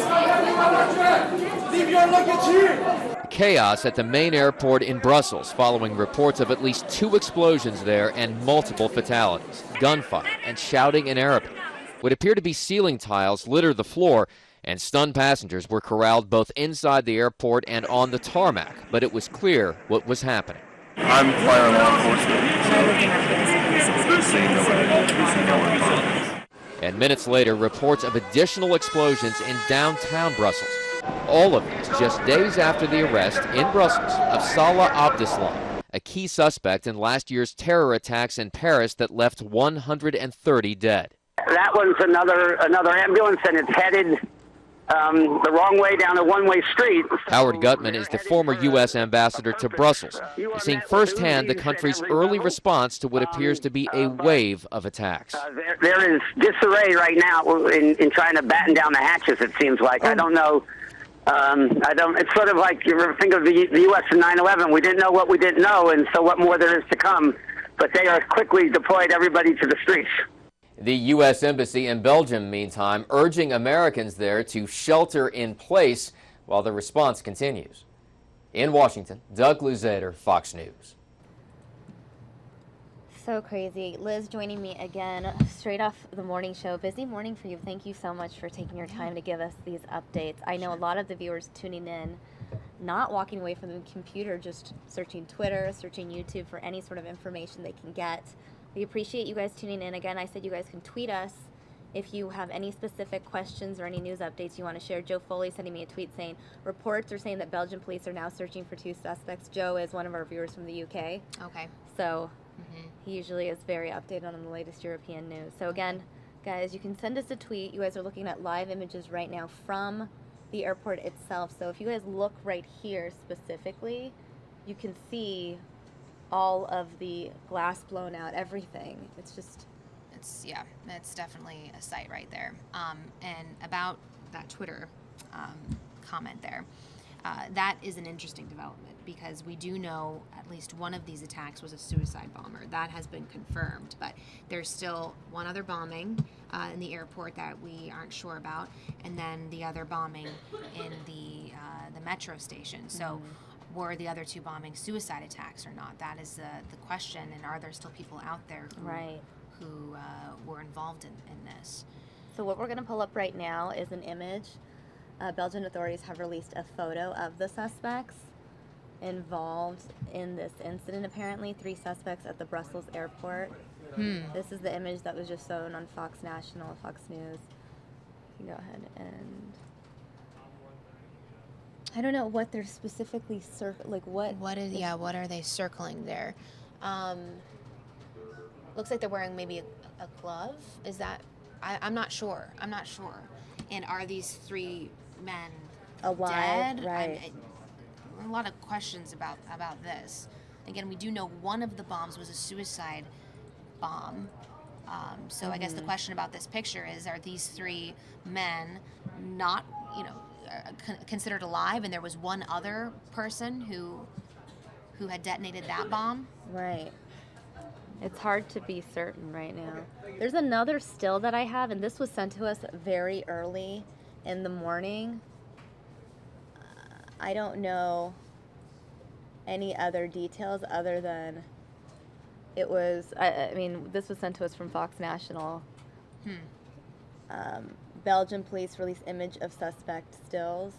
Leave your luggage here! Chaos at the main airport in Brussels following reports of at least 2 explosions there and multiple fatalities. Gunfire and shouting in Arabic. What appear to be ceiling tiles litter the floor, and stunned passengers were corralled both inside the airport and on the tarmac, but it was clear what was happening. I'm fire law enforcement. And minutes later, reports of additional explosions in downtown Brussels. All of these just days after the arrest in Brussels of Salah Abdeslam, a key suspect in last year's terror attacks in Paris that left 130 dead. That was another ambulance, and it's headed the wrong way down a one-way street. Howard Gutman is the former U.S. ambassador to Brussels, seeing firsthand the country's early response to what appears to be a wave of attacks. There is disarray right now in trying to batten down the hatches, it seems like. I don't know. It's sort of like you ever think of the U.S. in 9/11. We didn't know what we didn't know, and so what more there is to come. But they are quickly deployed everybody to the streets. The U.S. Embassy in Belgium, meantime, urging Americans there to shelter in place while the response continues. In Washington, Doug Luzader, Fox News. So crazy. Liz joining me again straight off the morning show. Busy morning for you. Thank you so much for taking your time to give us these updates. I know a lot of the viewers tuning in, not walking away from the computer, just searching Twitter, searching YouTube for any sort of information they can get. We appreciate you guys tuning in. Again, I said you guys can tweet us if you have any specific questions or any news updates you want to share. Joe Foley sending me a tweet saying, reports are saying that Belgian police are now searching for 2 suspects. Joe is one of our viewers from the UK. Okay. So he usually is very updated on the latest European news. So again, guys, you can send us a tweet. You guys are looking at live images right now from the airport itself. So if you guys look right here specifically, you can see all of the glass blown out, everything. It's just... Yeah, it's definitely a sight right there. And about that Twitter comment there, that is an interesting development because we do know at least one of these attacks was a suicide bomber. That has been confirmed, but there's still one other bombing in the airport that we aren't sure about, and then the other bombing in the metro station. So were the other 2 bombings suicide attacks or not? That is the question, and are there still people out there who were involved in this? So what we're going to pull up right now is an image. Belgian authorities have released a photo of the suspects involved in this incident. Apparently 3 suspects at the Brussels airport. This is the image that was just shown on Fox National, Fox News. You can go ahead and... I don't know what they're specifically what are they circling there? Looks like they're wearing maybe a glove. Is that? I'm not sure. And are these 3 men alive? Dead? Right. A lot of questions about this. Again, we do know one of the bombs was a suicide bomb. So I guess the question about this picture is: are these 3 men not, considered alive, and there was one other person who had detonated that bomb? Right. It's hard to be certain right now. There's another still that I have, and this was sent to us very early in the morning. I don't know any other details other than it was, I mean, this was sent to us from Fox National. Belgian police release image of suspect stills.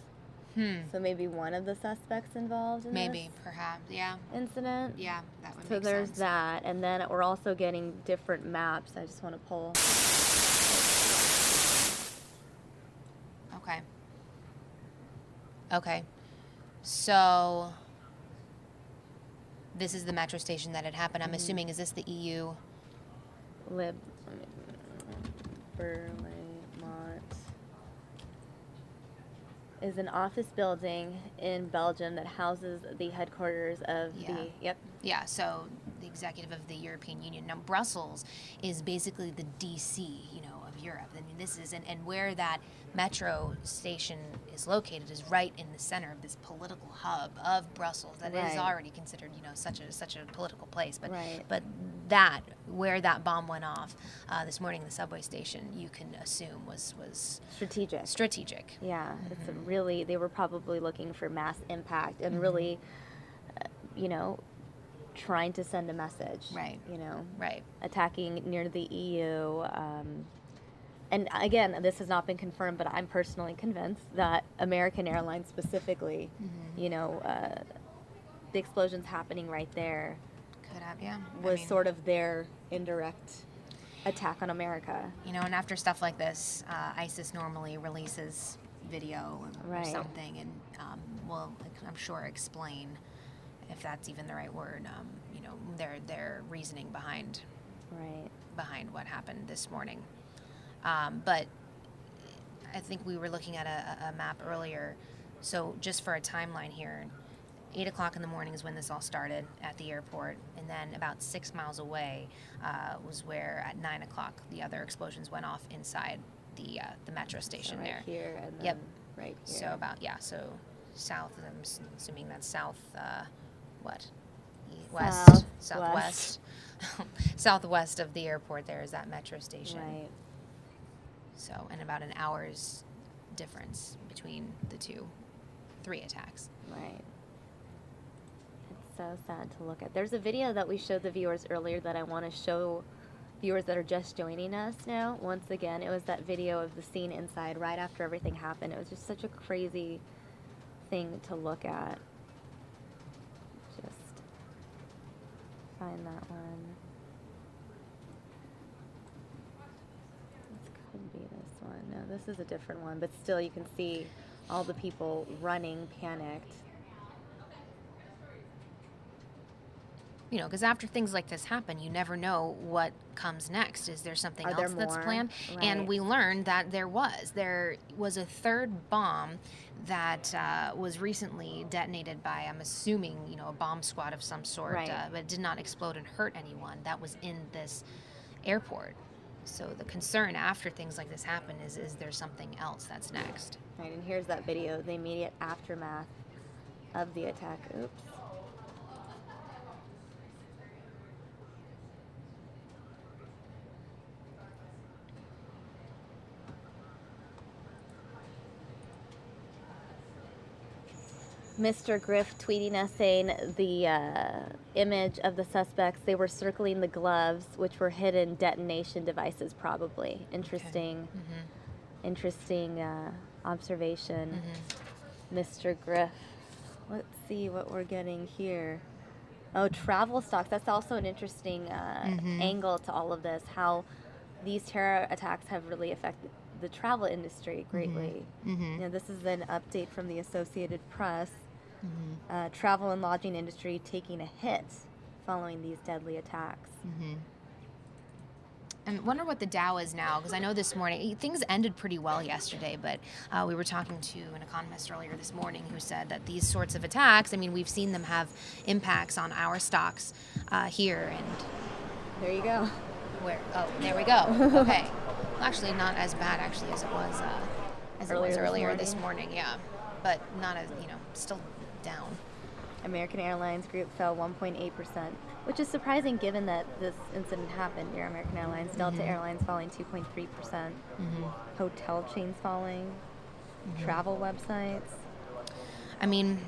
So maybe one of the suspects involved in this perhaps, yeah. incident. Yeah, that would So make there's sense. that, and then we're also getting different maps. I just want to pull. Okay. So this is the metro station that had happened. I'm assuming, is this the EU? Berlaymont is an office building in Belgium that houses the headquarters of the. Yep. Yeah, so the executive of the European Union. Now, Brussels is basically the DC, of Europe. I mean, this is, and where that metro station is located is right in the center of this political hub of Brussels that is already considered, such a political place. But where that bomb went off this morning in the subway station, you can assume was strategic. Yeah, it's really, they were probably looking for mass impact and really, trying to send a message. Right. Attacking near the EU. And again, this has not been confirmed, but I'm personally convinced that American Airlines specifically, the explosions happening right there could have, was sort of their indirect attack on America. And after stuff like this, ISIS normally releases video or something, and will, I'm sure, explain, if that's even the right word, their reasoning behind what happened this morning. But I think we were looking at a map earlier. So just for a timeline here, 8 o'clock in the morning is when this all started at the airport. And then about 6 miles away was where at 9 o'clock the other explosions went off inside the metro station there. Here and then right here. So so south, I'm assuming that's south, southwest. Southwest of the airport there is that metro station. Right. So, and about an hour's difference between the 3 attacks. Right. It's so sad to look at. There's a video that we showed the viewers earlier that I want to show viewers that are just joining us now. Once again, it was that video of the scene inside right after everything happened. It was just such a crazy thing to look at. Just find that one. Could be this one. No, this is a different one, but still you can see all the people running, panicked. Because after things like this happen, you never know what comes next. Is there something else that's planned? Right. And we learned that there was a third bomb that was recently detonated by, I'm assuming, a bomb squad of some sort, but it did not explode and hurt anyone. That was in this airport. So the concern after things like this happen is there something else that's next? Right, and here's that video, the immediate aftermath of the attack. Oops. Mr. Griff tweeting us saying the image of the suspects, they were circling the gloves, which were hidden detonation devices, probably. Interesting, interesting observation, Mr. Griff. Let's see what we're getting here. Oh, travel stocks. That's also an interesting angle to all of this, how these terror attacks have really affected the travel industry greatly. You know, this is an update from the Associated Press. Travel and lodging industry taking a hit following these deadly attacks. And wonder what the Dow is now, because I know this morning, things ended pretty well yesterday, but we were talking to an economist earlier this morning who said that these sorts of attacks, I mean, we've seen them have impacts on our stocks here, and... There you go. Where? Oh, there we go. Okay. Well, actually, not as bad, actually, as it was earlier this morning, yeah. But not as, you know, still down. American Airlines Group fell 1.8%, which is surprising given that this incident happened near American Airlines. Delta Airlines falling 2.3%. Hotel chains falling. Travel websites. I mean,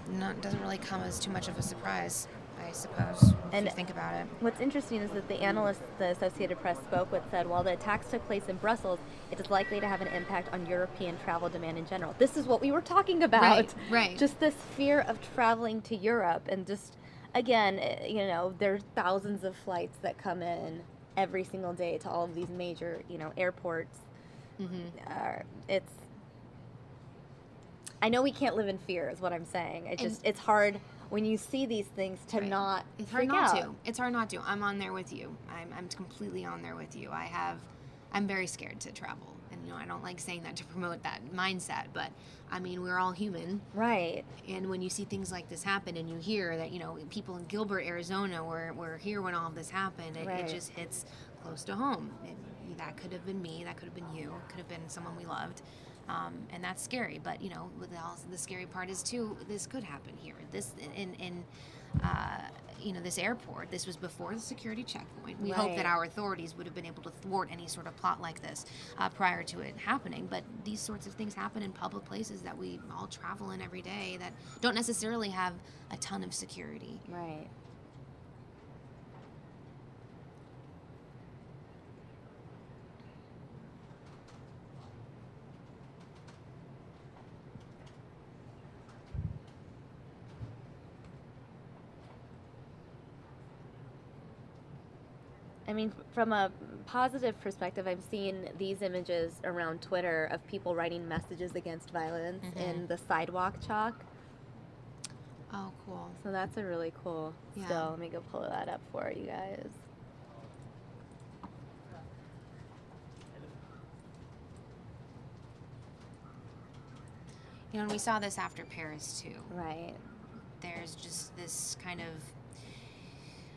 doesn't really come as too much of a surprise, I suppose, if you think about it. What's interesting is that the analyst the Associated Press spoke with said, while the attacks took place in Brussels, it is likely to have an impact on European travel demand in general. This is what we were talking about. Right. Just this fear of traveling to Europe, and just, again, you know, there's thousands of flights that come in every single day to all of these major, you know, airports. It's, I know we can't live in fear is what I'm saying. It's hard when you see these things to not It's hard freak not out. to. It's hard not to. I'm on there with you. I'm completely on there with you. I'm very scared to travel. And, you know, I don't like saying that to promote that mindset, but, I mean, we're all human. Right. And when you see things like this happen and you hear that, you know, people in Gilbert, Arizona were here when all of this happened, it just hits close to home. That could have been me. That could have been you. It could have been someone we loved. And that's scary, but you know, the scary part is too, this could happen here. This in you know, this airport. This was before the security checkpoint. We hope that our authorities would have been able to thwart any sort of plot like this prior to it happening. But these sorts of things happen in public places that we all travel in every day that don't necessarily have a ton of security. Right. I mean, from a positive perspective, I've seen these images around Twitter of people writing messages against violence in the sidewalk chalk. Oh, cool. So that's a really cool still. Let me go pull that up for you guys. You know, and we saw this after Paris, too. Right. There's just this kind of,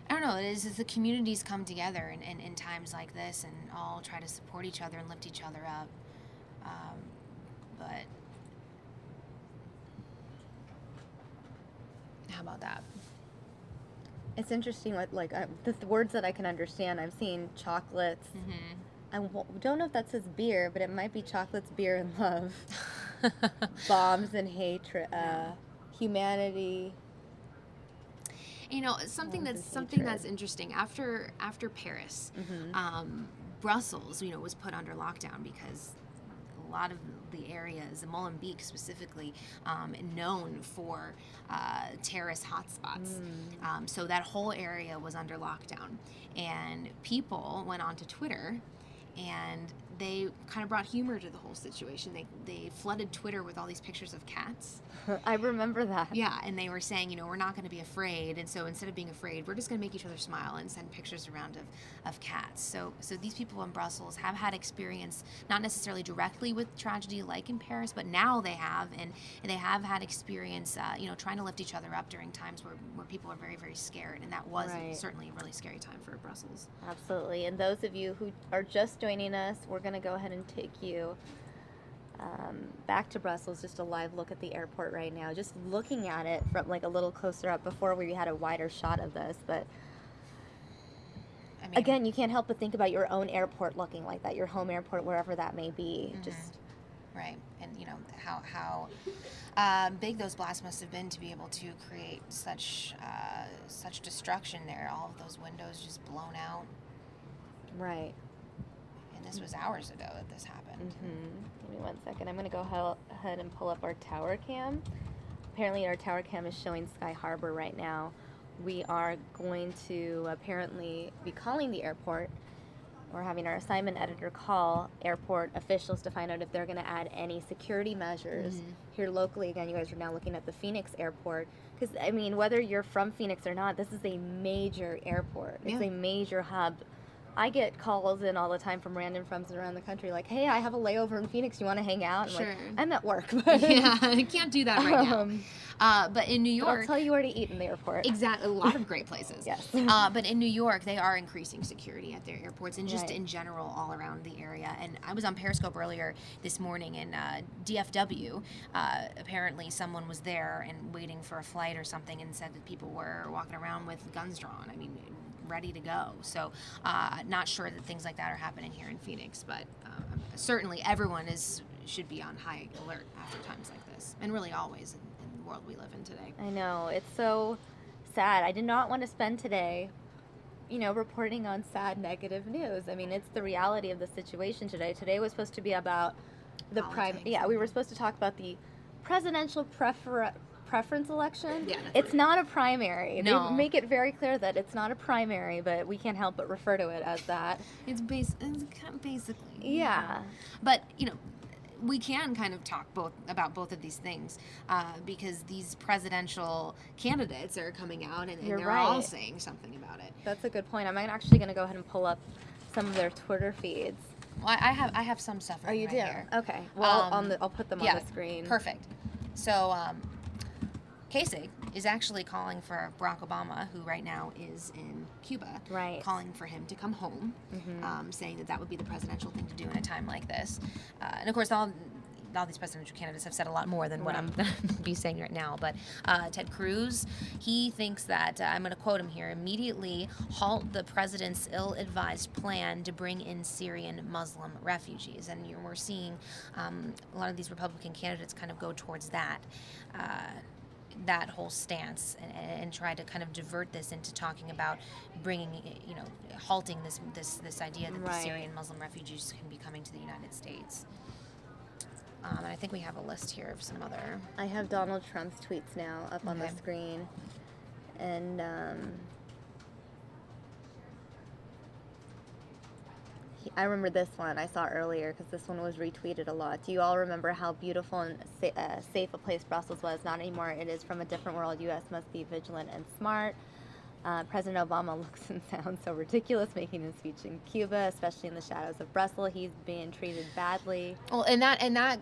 I don't know, it is the communities come together in times like this and all try to support each other and lift each other up. But how about that? It's interesting what, like, the words that I can understand. I've seen chocolates. I don't know if that says beer, but it might be chocolates, beer, and love. Bombs and hatred, humanity. You know, something that's interesting. After Paris, Brussels, you know, was put under lockdown because a lot of the areas, Molenbeek specifically, known for terrorist hotspots. So that whole area was under lockdown, and people went onto Twitter, and they kind of brought humor to the whole situation. They flooded Twitter with all these pictures of cats. I remember that. Yeah, and they were saying, you know, we're not going to be afraid, and so instead of being afraid, we're just going to make each other smile and send pictures around of cats. So these people in Brussels have had experience, not necessarily directly with tragedy like in Paris, but now they have, and they have had experience, you know, trying to lift each other up during times where people are very, very scared, and that was certainly a really scary time for Brussels. Absolutely, and those of you who are just joining us, we're going to go ahead and take you back to Brussels, just a live look at the airport right now, just looking at it from like a little closer up. Before we had a wider shot of this, but I mean, again, you can't help but think about your own airport looking like that, your home airport, wherever that may be. Just right, and you know how big those blasts must have been to be able to create such destruction there. All of those windows just blown out. Right. And this was hours ago that this happened. Give me 1 second. I'm going to go ahead and pull up our tower cam. Apparently our tower cam is showing Sky Harbor right now. we are going to apparently be calling the airport, or having our assignment editor call airport officials to find out if they're going to add any security measures here locally. Again, you guys are now looking at the Phoenix airport, because I mean, whether you're from Phoenix or not, this is a major airport. It's a major hub. I get calls in all the time from random friends around the country, like, "Hey, I have a layover in Phoenix. You want to hang out?" I'm like, "I'm at work." Yeah, I can't do that right now. But in New York, I'll tell you where to eat in the airport. Exactly, a lot of great places. Yes. But in New York, they are increasing security at their airports and just in general all around the area. And I was on Periscope earlier this morning in DFW. Apparently, someone was there and waiting for a flight or something, and said that people were walking around with guns drawn. I mean, ready to go. So not sure that things like that are happening here in Phoenix, but certainly everyone should be on high alert after times like this, and really always in the world we live in today. I know, it's so sad. I did not want to spend today, reporting on sad, negative news. I mean, it's the reality of the situation today. Today was supposed to be about the we were supposed to talk about the presidential preference election. Yeah, it's not a primary. No. They make it very clear that it's not a primary, but we can't help but refer to it as that. It's kind of basically. Yeah. But, we can kind of talk about both of these things because these presidential candidates are coming out and they're all saying something about it. That's a good point. I'm actually going to go ahead and pull up some of their Twitter feeds. Well, I have some stuff right here. Okay. Well, I'll put them on the screen. Perfect. So Kasich is actually calling for Barack Obama, who right now is in Cuba, calling for him to come home, saying that would be the presidential thing to do in a time like this. And of course, all these presidential candidates have said a lot more than what I'm going to be saying right now. But Ted Cruz, he thinks that, I'm going to quote him here, immediately halt the president's ill-advised plan to bring in Syrian Muslim refugees. And we're seeing a lot of these Republican candidates kind of go towards that whole stance and try to kind of divert this into talking about bringing, halting this idea that the Syrian Muslim refugees can be coming to the United States. And I think we have a list here of some other. I have Donald Trump's tweets now up on the screen, and I remember this one I saw earlier because this one was retweeted a lot. Do you all remember how beautiful and safe a place Brussels was? Not anymore. It is from a different world. U.S. must be vigilant and smart. President Obama looks and sounds so ridiculous making his speech in Cuba, especially in the shadows of Brussels. He's being treated badly. Well, and that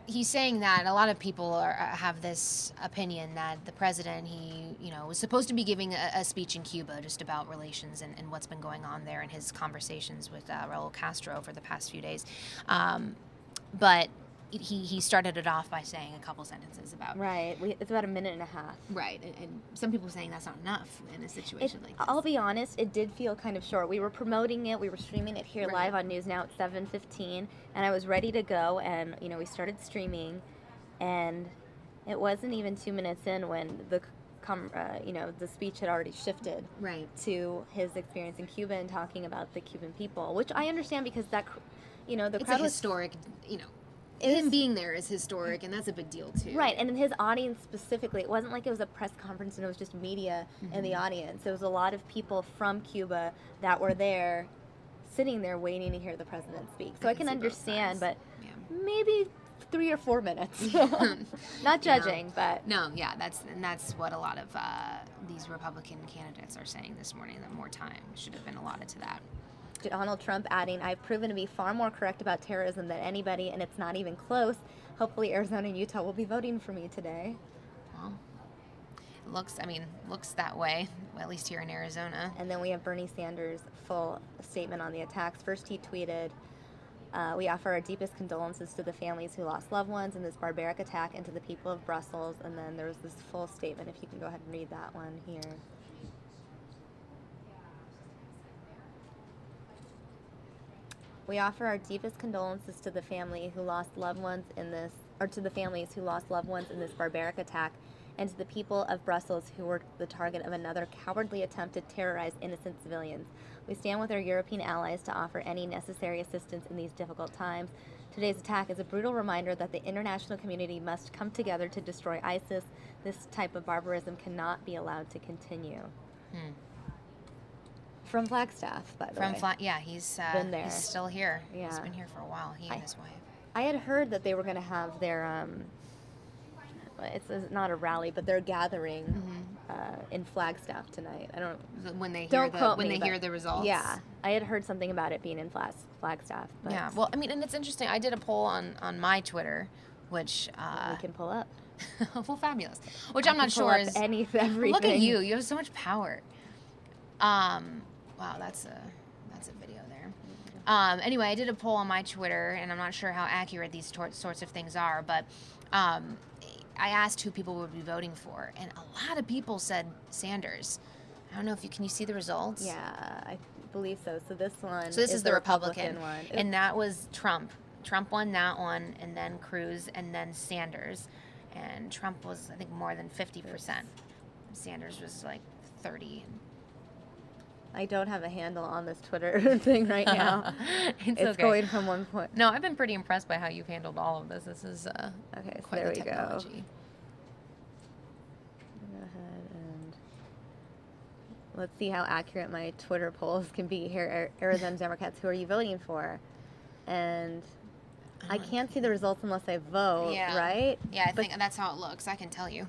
he's saying that a lot of people have this opinion that the president, he was supposed to be giving a speech in Cuba just about relations and what's been going on there and his conversations with Raul Castro over the past few days. But he started it off by saying a couple sentences about... Right. It's about a minute and a half. Right. And some people are saying that's not enough in a situation like this. I'll be honest, it did feel kind of short. We were promoting it. We were streaming it here live on News Now at 7:15, and I was ready to go, and, we started streaming, and it wasn't even 2 minutes in when the speech had already shifted to his experience in Cuba and talking about the Cuban people, which I understand because the it's crowd was historic, him being there is historic, and that's a big deal, too. Right, and in his audience specifically, it wasn't like it was a press conference and it was just media in the audience. It was a lot of people from Cuba that were there, sitting there waiting to hear the president speak. So I can understand, but maybe 3 or 4 minutes. Not judging, but... No, that's what a lot of these Republican candidates are saying this morning, that more time should have been allotted to that. Donald Trump adding, "I've proven to be far more correct about terrorism than anybody, and it's not even close. Hopefully Arizona and Utah will be voting for me today." Well, looks that way, at least here in Arizona. And then we have Bernie Sanders' full statement on the attacks. First he tweeted, "We offer our deepest condolences to the families who lost loved ones in this barbaric attack and to the people of Brussels." And then there was this full statement, if you can go ahead and read that one here. "We offer our deepest condolences to the family who lost loved ones in this, or to the families who lost loved ones in this barbaric attack, and to the people of Brussels who were the target of another cowardly attempt to terrorize innocent civilians. We stand with our European allies to offer any necessary assistance in these difficult times. Today's attack is a brutal reminder that the international community must come together to destroy ISIS. This type of barbarism cannot be allowed to continue. From Flagstaff, by the way. Yeah, he's been there. He's still here. Yeah. He's been here for a while, he and his wife. I had heard that they were going to have their, it's not a rally, but they're gathering in Flagstaff tonight. I don't. When they don't hear quote when me, they hear the results. Yeah, I had heard something about it being in Flagstaff. But Yeah. Well, I mean, and it's interesting. I did a poll on my Twitter, which we can pull up. Well, fabulous. Which I I'm can not pull sure up is everything. Look at you. You have so much power. Wow, that's a video there. Anyway, I did a poll on my Twitter, and I'm not sure how accurate these sorts of things are, but I asked who people would be voting for, and a lot of people said Sanders. I don't know if can you see the results? Yeah, I believe so. So this one. So this is the Republican one, and that was Trump. Trump won that one, and then Cruz, and then Sanders, and Trump was, I think, more than 50%. Sanders was like 30. I don't have a handle on this Twitter thing right now. It's okay. going from one point. No, I've been pretty impressed by how you've handled all of this. This is okay. Quite there the we technology. Go ahead and let's see how accurate my Twitter polls can be here. Arizona Democrats, who are you voting for? And I can't see the results unless I vote, right? Yeah, I think that's how it looks. I can tell you.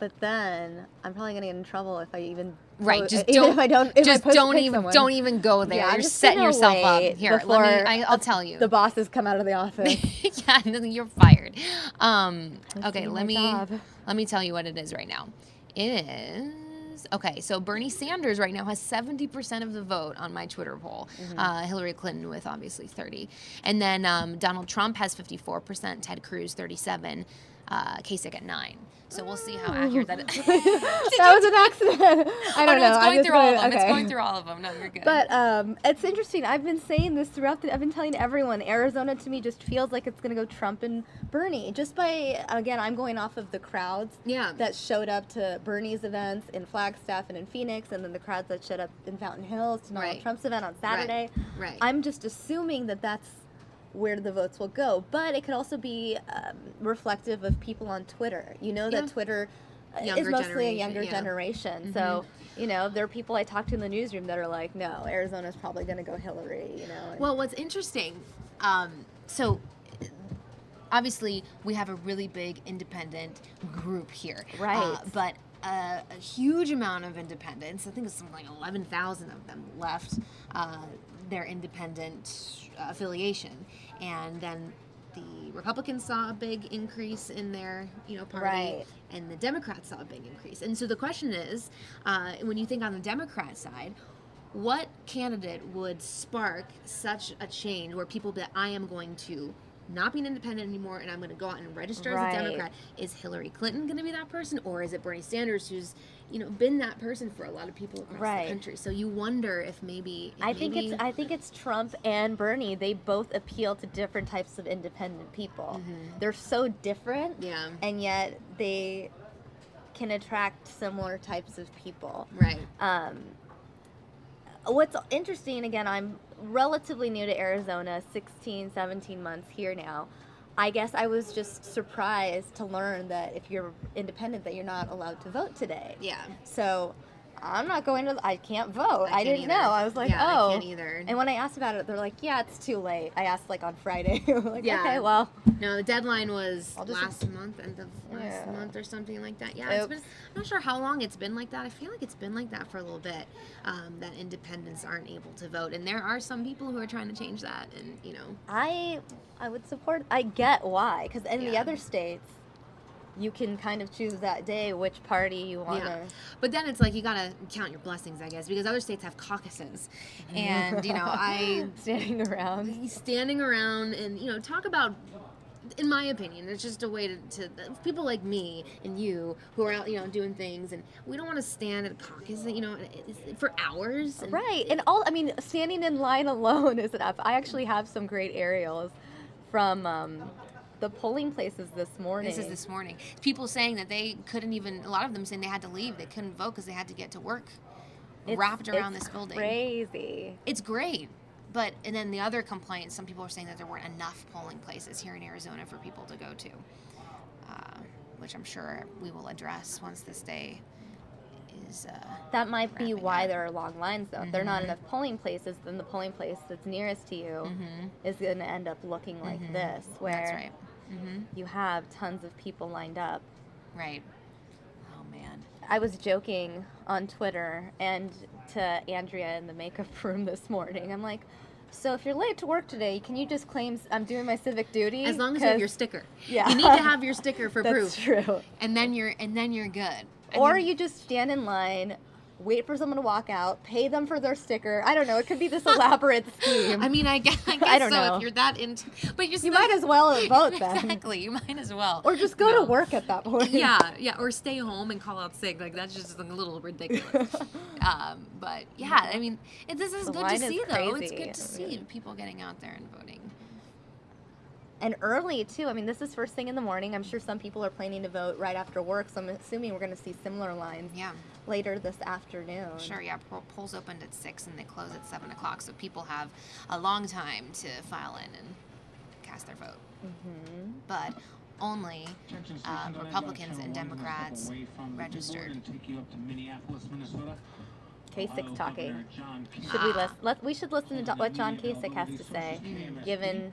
But then I'm probably gonna get in trouble if I even Right, vote, just even don't. if I don't. If Just I don't even go there. Yeah, You're I'm just setting gonna yourself up. wait Here, before I'll tell you. The bosses come out of the office. Yeah, you're fired. Okay, do let my me tell you what it is right now. It is okay. So Bernie Sanders right now has 70% of the vote on my Twitter poll. Hillary Clinton with obviously 30, and then Donald Trump has 54%. Ted Cruz 37. Kasich at 9. So we'll see how accurate that is. That was an accident. I don't know. It's going through all of them. Okay. It's going through all of them. No, you're good. But it's interesting. I've been saying this throughout I've been telling everyone, Arizona to me just feels like it's going to go Trump and Bernie. Just by, again, I'm going off of the crowds that showed up to Bernie's events in Flagstaff and in Phoenix, and then the crowds that showed up in Fountain Hills to Donald Trump's event on Saturday. Right. I'm just assuming that that's where the votes will go. But it could also be reflective of people on Twitter. You know that Twitter is mostly a younger generation. So, you know, there are people I talk to in the newsroom that are like, no, Arizona's probably going to go Hillary, you know. Well, what's interesting, so obviously we have a really big independent group here. Right. But a huge amount of independents, I think it's something like 11,000 of them left their independent affiliation. And then the Republicans saw a big increase in their, party, and the Democrats saw a big increase. And so the question is, when you think on the Democrat side, what candidate would spark such a change where people that I am going to not be an independent anymore and I'm going to go out and register as a Democrat? Is Hillary Clinton going to be that person, or is it Bernie Sanders, who's been that person for a lot of people across the country? So you wonder if maybe I think it's Trump and Bernie. They both appeal to different types of independent people. They're so different, and yet they can attract similar types of people. Right. What's interesting, again, I'm relatively new to Arizona, 16, 17 months here now. I guess I was just surprised to learn that if you're independent that you're not allowed to vote today. Yeah. So I'm not going to, I can't vote. I didn't know. I was like, I can't either. And when I asked about it, they're like, yeah, it's too late. I asked like on Friday. Like, okay, well. No, the deadline was last month, end of last month or something like that. Yeah, it's been, I'm not sure how long it's been like that. I feel like it's been like that for a little bit, that independents aren't able to vote. And there are some people who are trying to change that. And, I would support, I get why. Because in the other states, you can kind of choose that day which party you want to. But then it's like you got to count your blessings, I guess, because other states have caucuses. And, I... Standing around and, talk about, in my opinion, it's just a way to people like me and you who are out, doing things, and we don't want to stand at a caucus, for hours. And and standing in line alone is enough. I actually have some great aerials from the polling places this morning. This is this morning. People saying that they couldn't even, a lot of them saying they had to leave. They couldn't vote because they had to get to work wrapped around this building. Crazy. It's great. But, and then the other complaint, some people were saying that there weren't enough polling places here in Arizona for people to go to, which I'm sure we will address once this day is that might be why up. there are long lines, though. If there are not enough polling places, then the polling place that's nearest to you is going to end up looking like this, where That's right. you have tons of people lined up. Right. Oh, man. I was joking on Twitter and to Andrea in the makeup room this morning. I'm like, so if you're late to work today, can you just claim I'm doing my civic duty? As long as you have your sticker. Yeah. You need to have your sticker for proof. That's true. And then you're good. Or you just stand in line, wait for someone to walk out, pay them for their sticker. I don't know. It could be this elaborate scheme. I mean, I guess I don't know. if you're that into, but you might as well vote then. Exactly, you might as well. Or just go to work at that point. Yeah, or stay home and call out sick. Like that's just a little ridiculous. But yeah, I mean, this is good to see though. It's good to see people getting out there and voting. And early, too. I mean, this is first thing in the morning. I'm sure some people are planning to vote right after work, so I'm assuming we're going to see similar lines later this afternoon. Sure, yeah. Polls opened at 6 and they close at 7 o'clock, so people have a long time to file in and cast their vote. But only Republicans and Democrats registered. Kasich talking. We should listen to what John Kasich has to say, given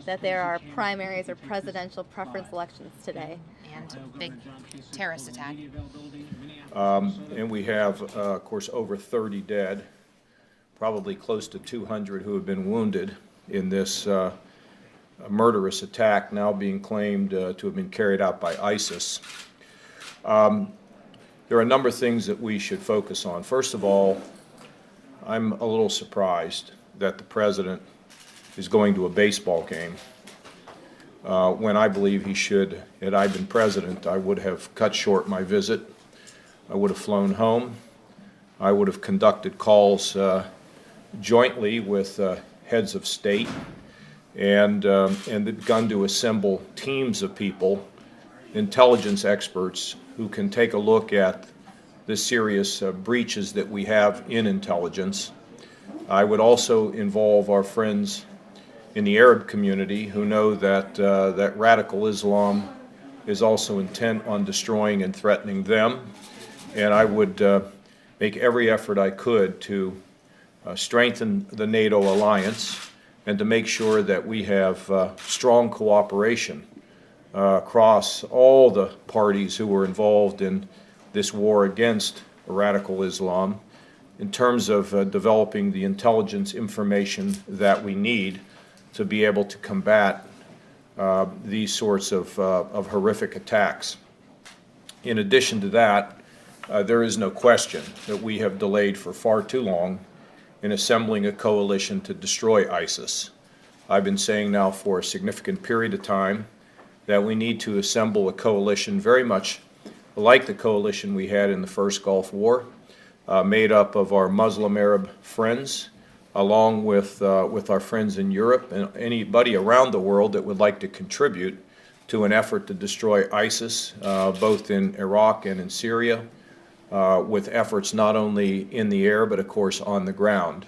that there are primaries or presidential preference elections today. And a big terrorist attack. And we have, of course, over 30 dead, probably close to 200 who have been wounded in this murderous attack now being claimed to have been carried out by ISIS. There are a number of things that we should focus on. First of all, I'm a little surprised that the president is going to a baseball game when I believe he should. Had I been president, I would have cut short my visit. I would have flown home. I would have conducted calls jointly with heads of state and begun to assemble teams of people, intelligence experts, who can take a look at the serious breaches that we have in intelligence. I would also involve our friends in the Arab community who know that that radical Islam is also intent on destroying and threatening them. And I would make every effort I could to strengthen the NATO alliance and to make sure that we have strong cooperation across all the parties who were involved in this war against radical Islam in terms of developing the intelligence information that we need to be able to combat these sorts of horrific attacks. In addition to that, there is no question that we have delayed for far too long in assembling a coalition to destroy ISIS. I've been saying now for a significant period of time that we need to assemble a coalition very much like the coalition we had in the first Gulf War, made up of our Muslim Arab friends, along with our friends in Europe and anybody around the world that would like to contribute to an effort to destroy ISIS, both in Iraq and in Syria, with efforts not only in the air but, of course, on the ground.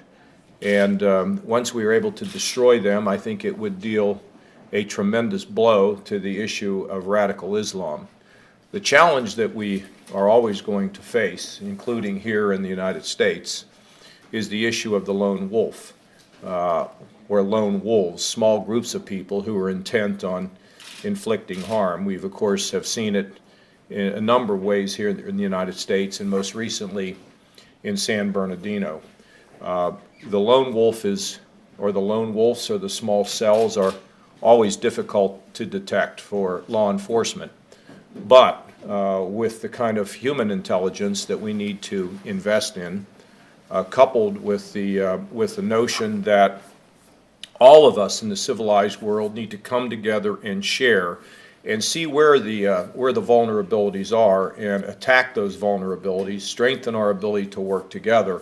And once we are able to destroy them, I think it would deal a tremendous blow to the issue of radical Islam. The challenge that we are always going to face, including here in the United States, is the issue of the lone wolf, or lone wolves, small groups of people who are intent on inflicting harm. We've, of course, have seen it in a number of ways here in the United States, and most recently in San Bernardino. The lone wolf or the lone wolves or the small cells are always difficult to detect for law enforcement. But with the kind of human intelligence that we need to invest in, coupled with the notion that all of us in the civilized world need to come together and share and see where the vulnerabilities are and attack those vulnerabilities, strengthen our ability to work together,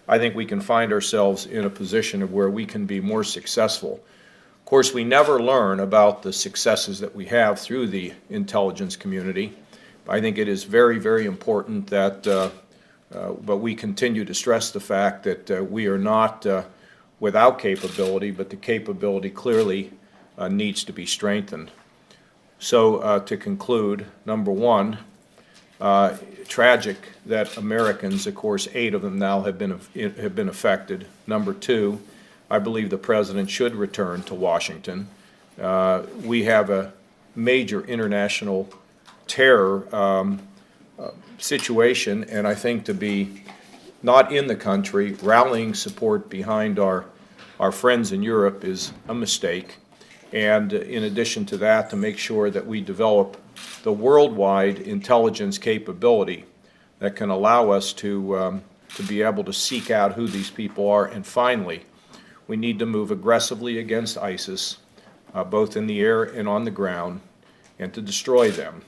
I think we can find ourselves in a position of where we can be more successful. course, we never learn about the successes that we have through the intelligence community. I think it is very, very important that, but we continue to stress the fact that we are not without capability, but the capability clearly needs to be strengthened. So to conclude, number one, tragic that Americans, of course, 8 of them now have been affected. Number two, I believe the President should return to Washington. We have a major international terror situation, and I think to be not in the country, rallying support behind our friends in Europe is a mistake. And in addition to that, to make sure that we develop the worldwide intelligence capability that can allow us to be able to seek out who these people are. And finally, we need to move aggressively against ISIS, both in the air and on the ground, and to destroy them,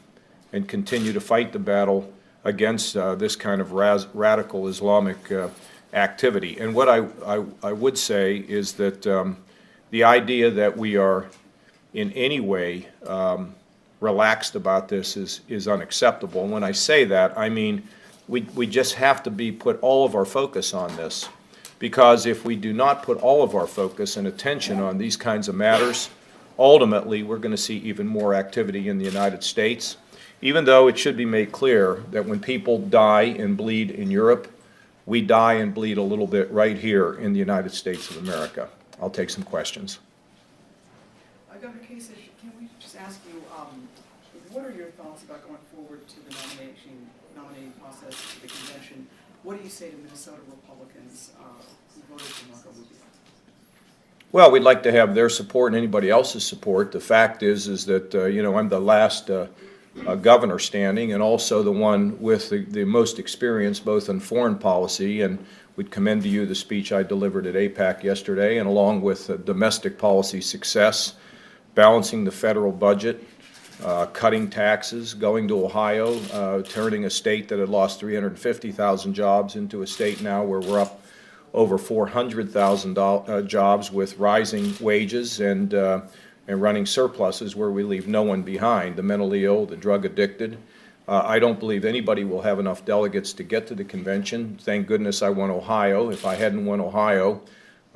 and continue to fight the battle against this kind of radical Islamic activity. And what I would say is that the idea that we are in any way relaxed about this is unacceptable. And when I say that, I mean we just have to put all of our focus on this, because if we do not put all of our focus and attention on these kinds of matters, ultimately we're going to see even more activity in the United States, even though it should be made clear that when people die and bleed in Europe, we die and bleed a little bit right here in the United States of America. I'll take some questions. Governor Kasich, can we just ask you, what are your thoughts about going forward to the nominating process for the convention? What do you say to Minnesota Republicans who voted for Marco Rubio? Well, we'd like to have their support and anybody else's support. The fact is that you know, I'm the last governor standing, and also the one with the most experience both in foreign policy, and we'd commend to you the speech I delivered at APAC yesterday, and along with domestic policy success, balancing the federal budget, cutting taxes, going to Ohio, turning a state that had lost 350,000 jobs into a state now where we're up over 400,000 jobs with rising wages and running surpluses where we leave no one behind, the mentally ill, the drug addicted. I don't believe anybody will have enough delegates to get to the convention. Thank goodness I won Ohio. If I hadn't won Ohio,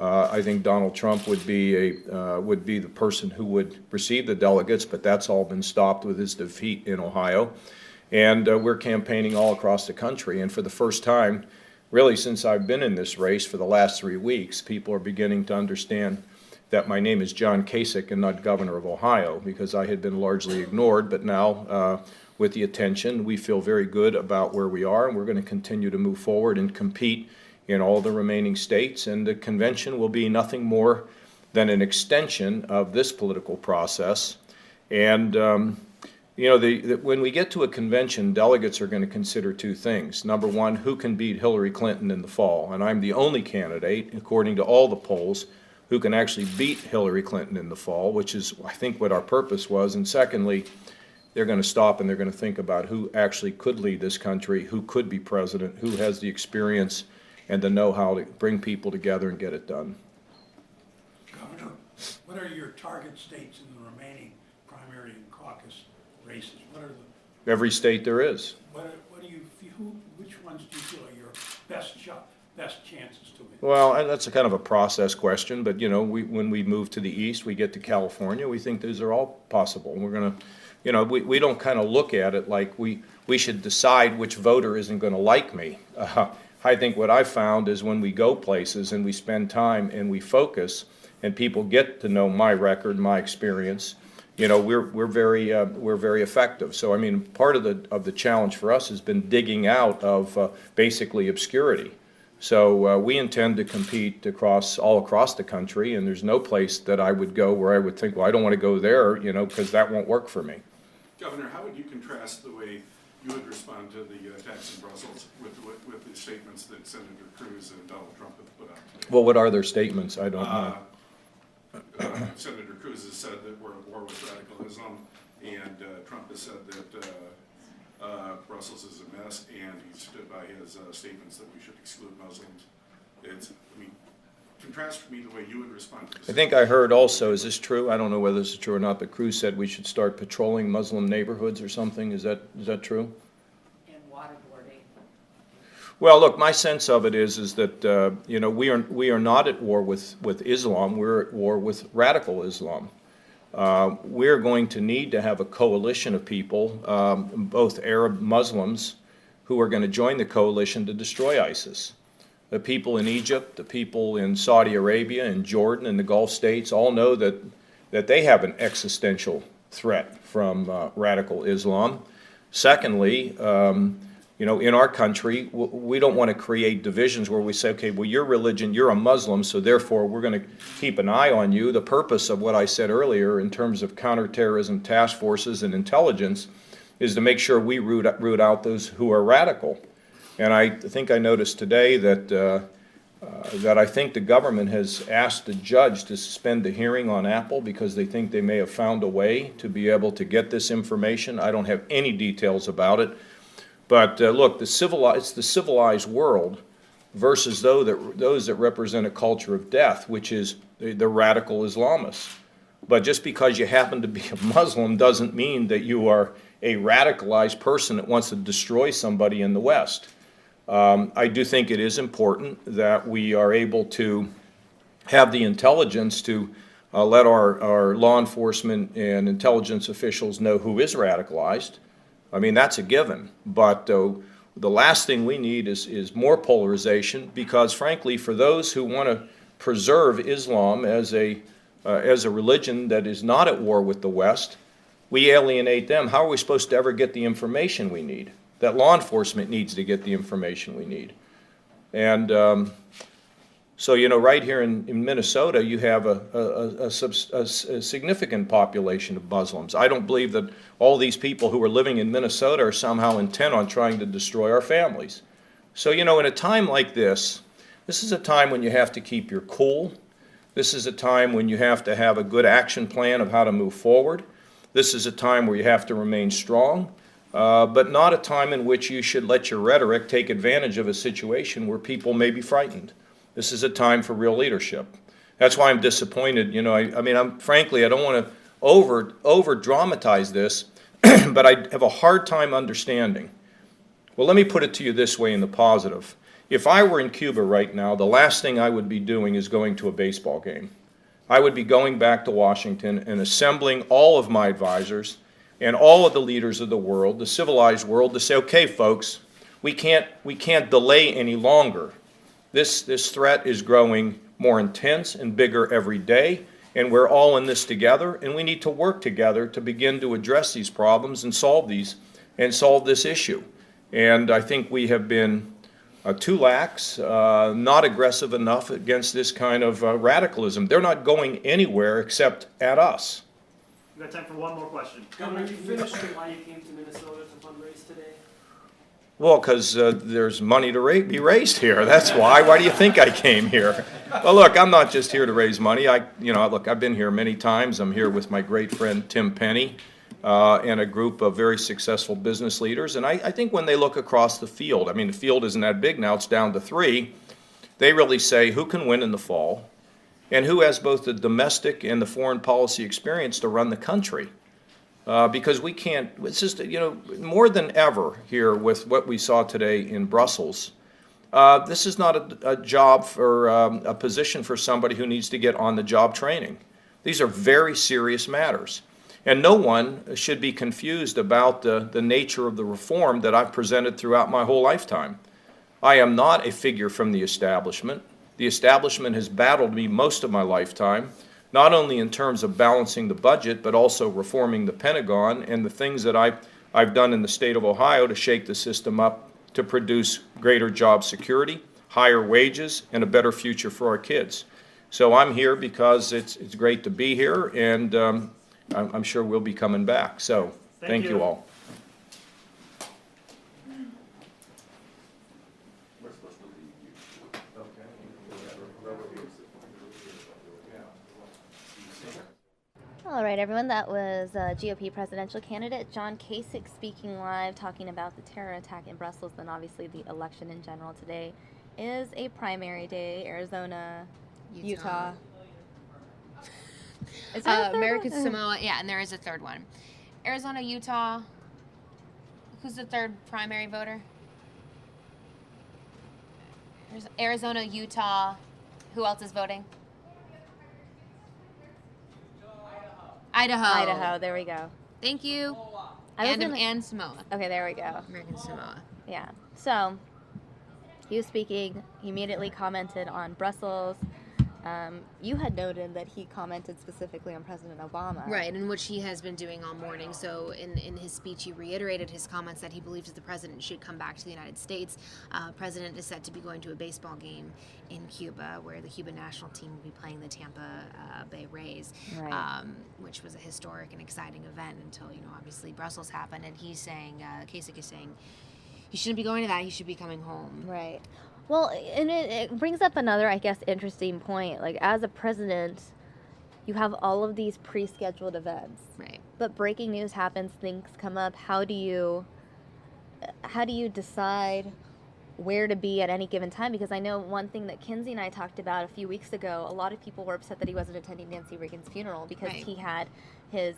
I think Donald Trump would be the person who would receive the delegates, but that's all been stopped with his defeat in Ohio. And we're campaigning all across the country. And for the first time, really since I've been in this race for the last 3 weeks, people are beginning to understand that my name is John Kasich and not Governor of Ohio, because I had been largely ignored. But now, with the attention, we feel very good about where we are, and we're going to continue to move forward and compete in all the remaining states, and the convention will be nothing more than an extension of this political process. And you know, when we get to a convention, delegates are going to consider 2 things. Number one, who can beat Hillary Clinton in the fall? And I'm the only candidate, according to all the polls, who can actually beat Hillary Clinton in the fall, which is, I think, what our purpose was. And secondly, they're going to stop and they're going to think about who actually could lead this country, who could be president, who has the experience and the know-how to bring people together and get it done. Governor, what are your target states in the remaining primary and caucus races? What are the Every state there is. What do you feel? Which ones do you feel are your best chances to win? Well, that's a kind of a process question, but you know, when we move to the east, we get to California. We think those are all possible. And we're going to, you know, we don't kind of look at it like we should decide which voter isn't going to like me. I think what I found is when we go places and we spend time and we focus and people get to know my record, my experience, you know, we're very effective. So I mean, part of the challenge for us has been digging out of basically obscurity. So we intend to compete all across the country, and there's no place that I would go where I would think, well, I don't want to go there, you know, because that won't work for me. Governor, how would you contrast the way you would respond to the attacks in Brussels with the statements that Senator Cruz and Donald Trump have put out today? Well, what are their statements? I don't know. Senator Cruz has said that we're at war with radicalism, and Trump has said that Brussels is a mess, and he stood by his statements that we should exclude Muslims. I mean, contrast for me the way you would respond to this. I think I heard also, is this true? I don't know whether this is true or not, but Cruz said we should start patrolling Muslim neighborhoods or something. Is that true? And waterboarding. Well, look, my sense of it is that you know, we are not at war with Islam. We're at war with radical Islam. We're going to need to have a coalition of people, both Arab Muslims, who are going to join the coalition to destroy ISIS. The people in Egypt, the people in Saudi Arabia and Jordan and the Gulf states all know that they have an existential threat from radical Islam. Secondly, you know, in our country, we don't want to create divisions where we say, okay, well, your religion, you're a Muslim, so therefore we're going to keep an eye on you. The purpose of what I said earlier in terms of counterterrorism task forces and intelligence is to make sure we root out those who are radical. And I think I noticed today that I think the government has asked the judge to suspend the hearing on Apple because they think they may have found a way to be able to get this information. I don't have any details about it. But look, it's the civilized world versus those that represent a culture of death, which is the radical Islamists. But just because you happen to be a Muslim doesn't mean that you are a radicalized person that wants to destroy somebody in the West. I do think it is important that we are able to have the intelligence to let our law enforcement and intelligence officials know who is radicalized. I mean, that's a given. But the last thing we need is more polarization because, frankly, for those who want to preserve Islam as a religion that is not at war with the West, we alienate them. How are we supposed to ever get the information we need? That law enforcement needs to get the information we need. And so, you know, right here in Minnesota, you have a significant population of Muslims. I don't believe that all these people who are living in Minnesota are somehow intent on trying to destroy our families. So, you know, in a time like this is a time when you have to keep your cool. This is a time when you have to have a good action plan of how to move forward. This is a time where you have to remain strong. But not a time in which you should let your rhetoric take advantage of a situation where people may be frightened. This is a time for real leadership. That's why I'm disappointed. You know, I mean, frankly, I don't want to over dramatize this, but I have a hard time understanding. Well, let me put it to you this way in the positive. If I were in Cuba right now, the last thing I would be doing is going to a baseball game. I would be going back to Washington and assembling all of my advisors and all of the leaders of the world, the civilized world, to say, okay, folks, we can't delay any longer. This threat is growing more intense and bigger every day, and we're all in this together, and we need to work together to begin to address these problems and solve this issue. And I think we have been too lax, not aggressive enough against this kind of radicalism. They're not going anywhere except at us. We've got time for one more question. Governor, you finished why you came to Minnesota to fundraise today? Well, because there's money to be raised here. That's why. Why do you think I came here? Well, look, I'm not just here to raise money. Look, I've been here many times. I'm here with my great friend Tim Penny and a group of very successful business leaders. And I think when they look across the field, I mean, the field isn't that big now. It's down to 3. They really say who can win in the fall and who has both the domestic and the foreign policy experience to run the country. Because we can't, it's just, you know, more than ever here with what we saw today in Brussels, this is not a job for a position for somebody who needs to get on-the-job training. These are very serious matters. And no one should be confused about the nature of the reform that I've presented throughout my whole lifetime. I am not a figure from the establishment. The establishment has battled me most of my lifetime, not only in terms of balancing the budget, but also reforming the Pentagon and the things that I've done in the state of Ohio to shake the system up to produce greater job security, higher wages, and a better future for our kids. So I'm here because it's great to be here, and I'm sure we'll be coming back. So thank you all. All right, everyone, that was GOP presidential candidate John Kasich speaking live, talking about the terror attack in Brussels, and obviously the election in general. Today is a primary day. Arizona Utah. Is there a third American one? Samoa, yeah, and there is a third one. Arizona, Utah. Who's the third primary voter? Arizona, Utah. Who else is voting? Idaho. Idaho, there we go. Thank you. And Samoa. Okay, there we go. American Samoa. Yeah. So, he was speaking. He immediately commented on Brussels. You had noted that he commented specifically on President Obama. Right, and which he has been doing all morning. So in his speech, he reiterated his comments that he believes that the president should come back to the United States. President is said to be going to a baseball game in Cuba, where the Cuban national team will be playing the Tampa Bay Rays, Right. which was a historic and exciting event until, obviously Brussels happened. And he's saying, Kasich is saying, he shouldn't be going to that. He should be coming home. Right. Well, and it brings up another, I guess, interesting point. Like, as a president, you have all of these pre-scheduled events. Right. But breaking news happens, things come up. How do you decide where to be at any given time? Because I know one thing that Kinsey and I talked about a few weeks ago, a lot of people were upset that he wasn't attending Nancy Reagan's funeral because Right. he had his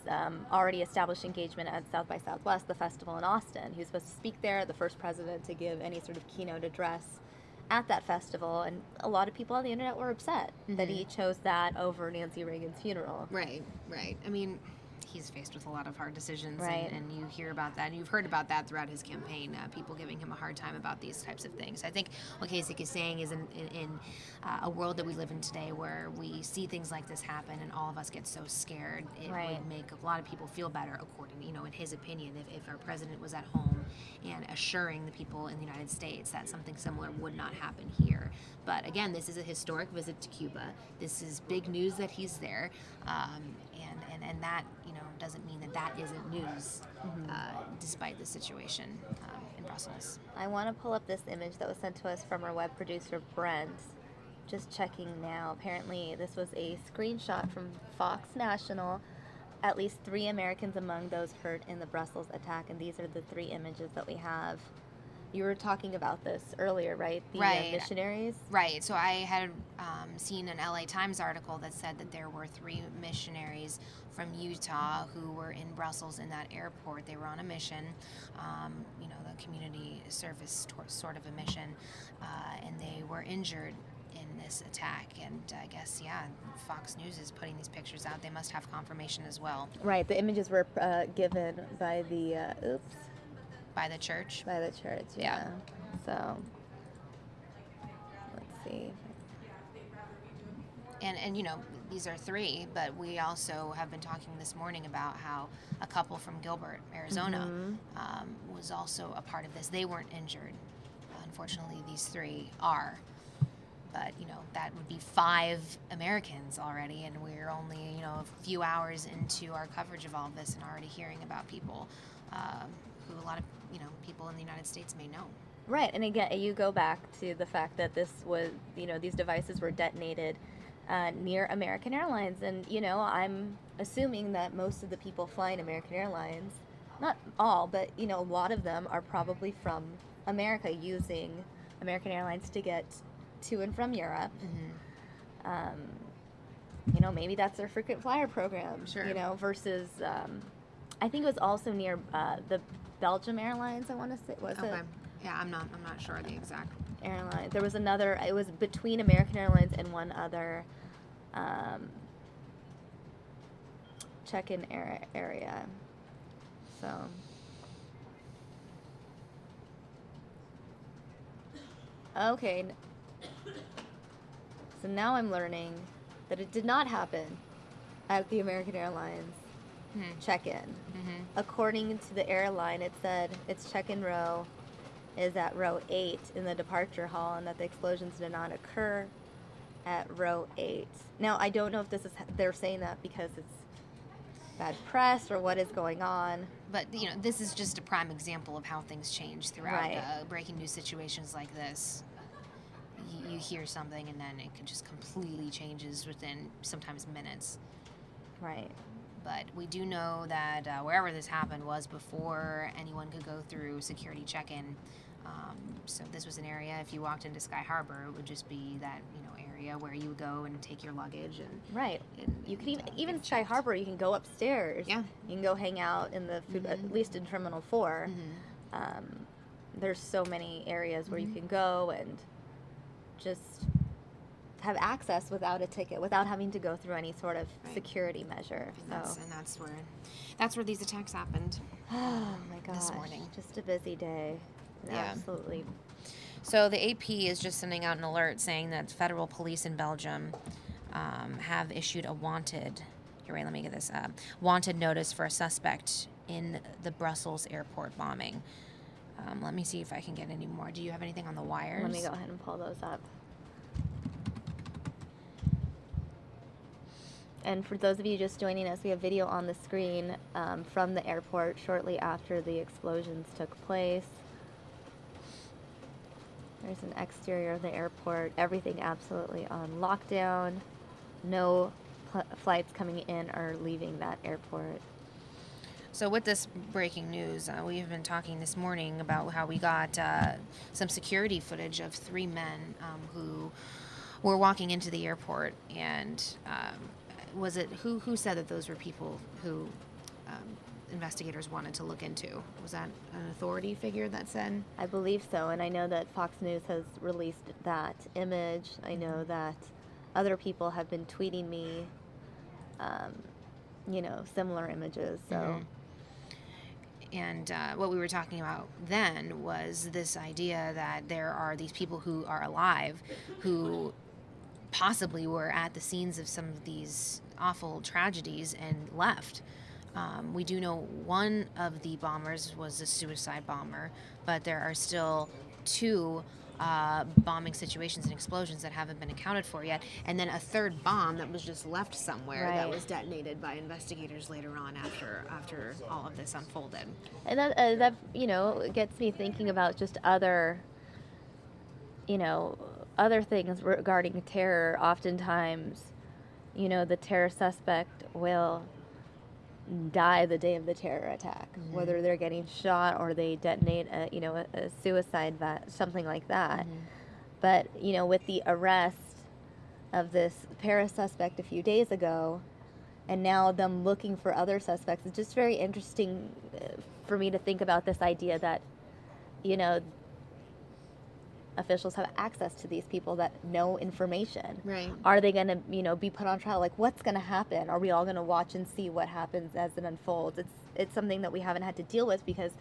already established engagement at South by Southwest, the festival in Austin. He was supposed to speak there, the first president to give any sort of keynote address at that festival, and a lot of people on the internet were upset that he chose that over Nancy Reagan's funeral. Right. I mean, he's faced with a lot of hard decisions, Right. and you hear about that, and you've heard about that throughout his campaign, people giving him a hard time about these types of things. I think what Kasich is saying is in a world that we live in today where we see things like this happen and all of us get so scared, it Right. would make a lot of people feel better, according, in his opinion, if our president was at home and assuring the people in the United States that something similar would not happen here. But again, this is a historic visit to Cuba. This is big news that he's there, and that doesn't mean that isn't news, despite the situation in Brussels. I want to pull up this image that was sent to us from our web producer, Brent. Just checking now. Apparently, this was a screenshot from Fox National. At least 3 Americans among those hurt in the Brussels attack, and these are the 3 images that we have. You were talking about this earlier, right? The Right. Missionaries? Right. So I had seen an LA Times article that said that there were 3 missionaries from Utah who were in Brussels in that airport. They were on a mission, the community service sort of a mission, and they were injured in this attack. And I guess, Fox News is putting these pictures out. They must have confirmation as well. Right. The images were given by the, By the church? By the church, yeah. So, let's see. And these are 3, but we also have been talking this morning about how a couple from Gilbert, Arizona, was also a part of this. They weren't injured. Unfortunately, these 3 are. But, that would be 5 Americans already, and we're only, a few hours into our coverage of all of this and already hearing about people who a lot of, people in the United States may know. Right, and again, you go back to the fact that this was, these devices were detonated near American Airlines, and, I'm assuming that most of the people flying American Airlines, not all, but, a lot of them are probably from America, using American Airlines to get to and from Europe. Maybe that's their frequent flyer program, versus, I think it was also near the Belgium Airlines, I want to say, was it? Yeah, I'm not sure the exact airline. There was another, it was between American Airlines and one other check-in area. So, okay. So now I'm learning that it did not happen at the American Airlines check-in. According to the airline, it said its check-in row is at row 8 in the departure hall, and that the explosions did not occur at row 8. Now, I don't know if they're saying that because it's bad press or what is going on. But, this is just a prime example of how things change throughout breaking news situations like this. You hear something and then it can just completely changes within sometimes minutes. Right. But we do know that wherever this happened was before anyone could go through security check-in. So this was an area, if you walked into Sky Harbor, it would just be that, area area where you go and take your luggage and right. You can even Sky Harbor. You can go upstairs. Yeah. You can go hang out in the food, at least in Terminal 4. There's so many areas where you can go and just have access without a ticket, without having to go through any sort of security measure. And that's where these attacks happened. Oh my gosh! This morning, just a busy day. Yeah. Absolutely. So the AP is just sending out an alert saying that federal police in Belgium have issued a wanted. Here, wait, let me get this. Wanted notice for a suspect in the Brussels airport bombing. Let me see if I can get any more. Do you have anything on the wires? Let me go ahead and pull those up. And for those of you just joining us, we have video on the screen from the airport shortly after the explosions took place. There's an exterior of the airport. Everything absolutely on lockdown. No flights coming in or leaving that airport. So with this breaking news, we've been talking this morning about how we got some security footage of 3 men who were walking into the airport, and was it who said that those were people who investigators wanted to look into? Was that an authority figure that said? I believe so, and I know that Fox News has released that image. I know that other people have been tweeting me, similar images. So. And what we were talking about then was this idea that there are these people who are alive who possibly were at the scenes of some of these awful tragedies and left. We do know one of the bombers was a suicide bomber, but there are still 2 bombing situations and explosions that haven't been accounted for yet, and then a 3rd bomb that was just left somewhere that was detonated by investigators later on after all of this unfolded. And that gets me thinking about just other things regarding terror. Oftentimes, the terror suspect will die the day of the terror attack, whether they're getting shot or they detonate a suicide something like that. But with the arrest of this Paris suspect a few days ago, and now them looking for other suspects, it's just very interesting for me to think about this idea that officials have access to these people that know information. Right. Are they going to, be put on trial? Like, what's going to happen? Are we all going to watch and see what happens as it unfolds? It's something that we haven't had to deal with because,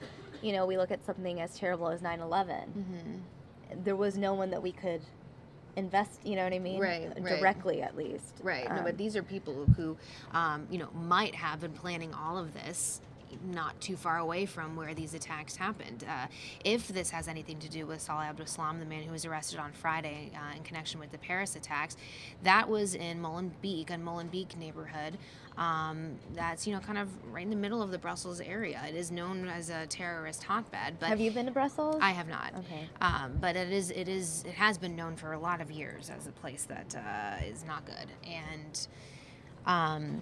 we look at something as terrible as 9/11. There was no one that we could invest, you know what I mean? Right. Directly, at least. Right. No, but these are people who, might have been planning all of this not too far away from where these attacks happened. If this has anything to do with Salah Abdeslam, the man who was arrested on Friday in connection with the Paris attacks, that was in Molenbeek neighborhood. That's, kind of right in the middle of the Brussels area. It is known as a terrorist hotbed. But have you been to Brussels? I have not. Okay. But it has been known for a lot of years as a place that is not good. And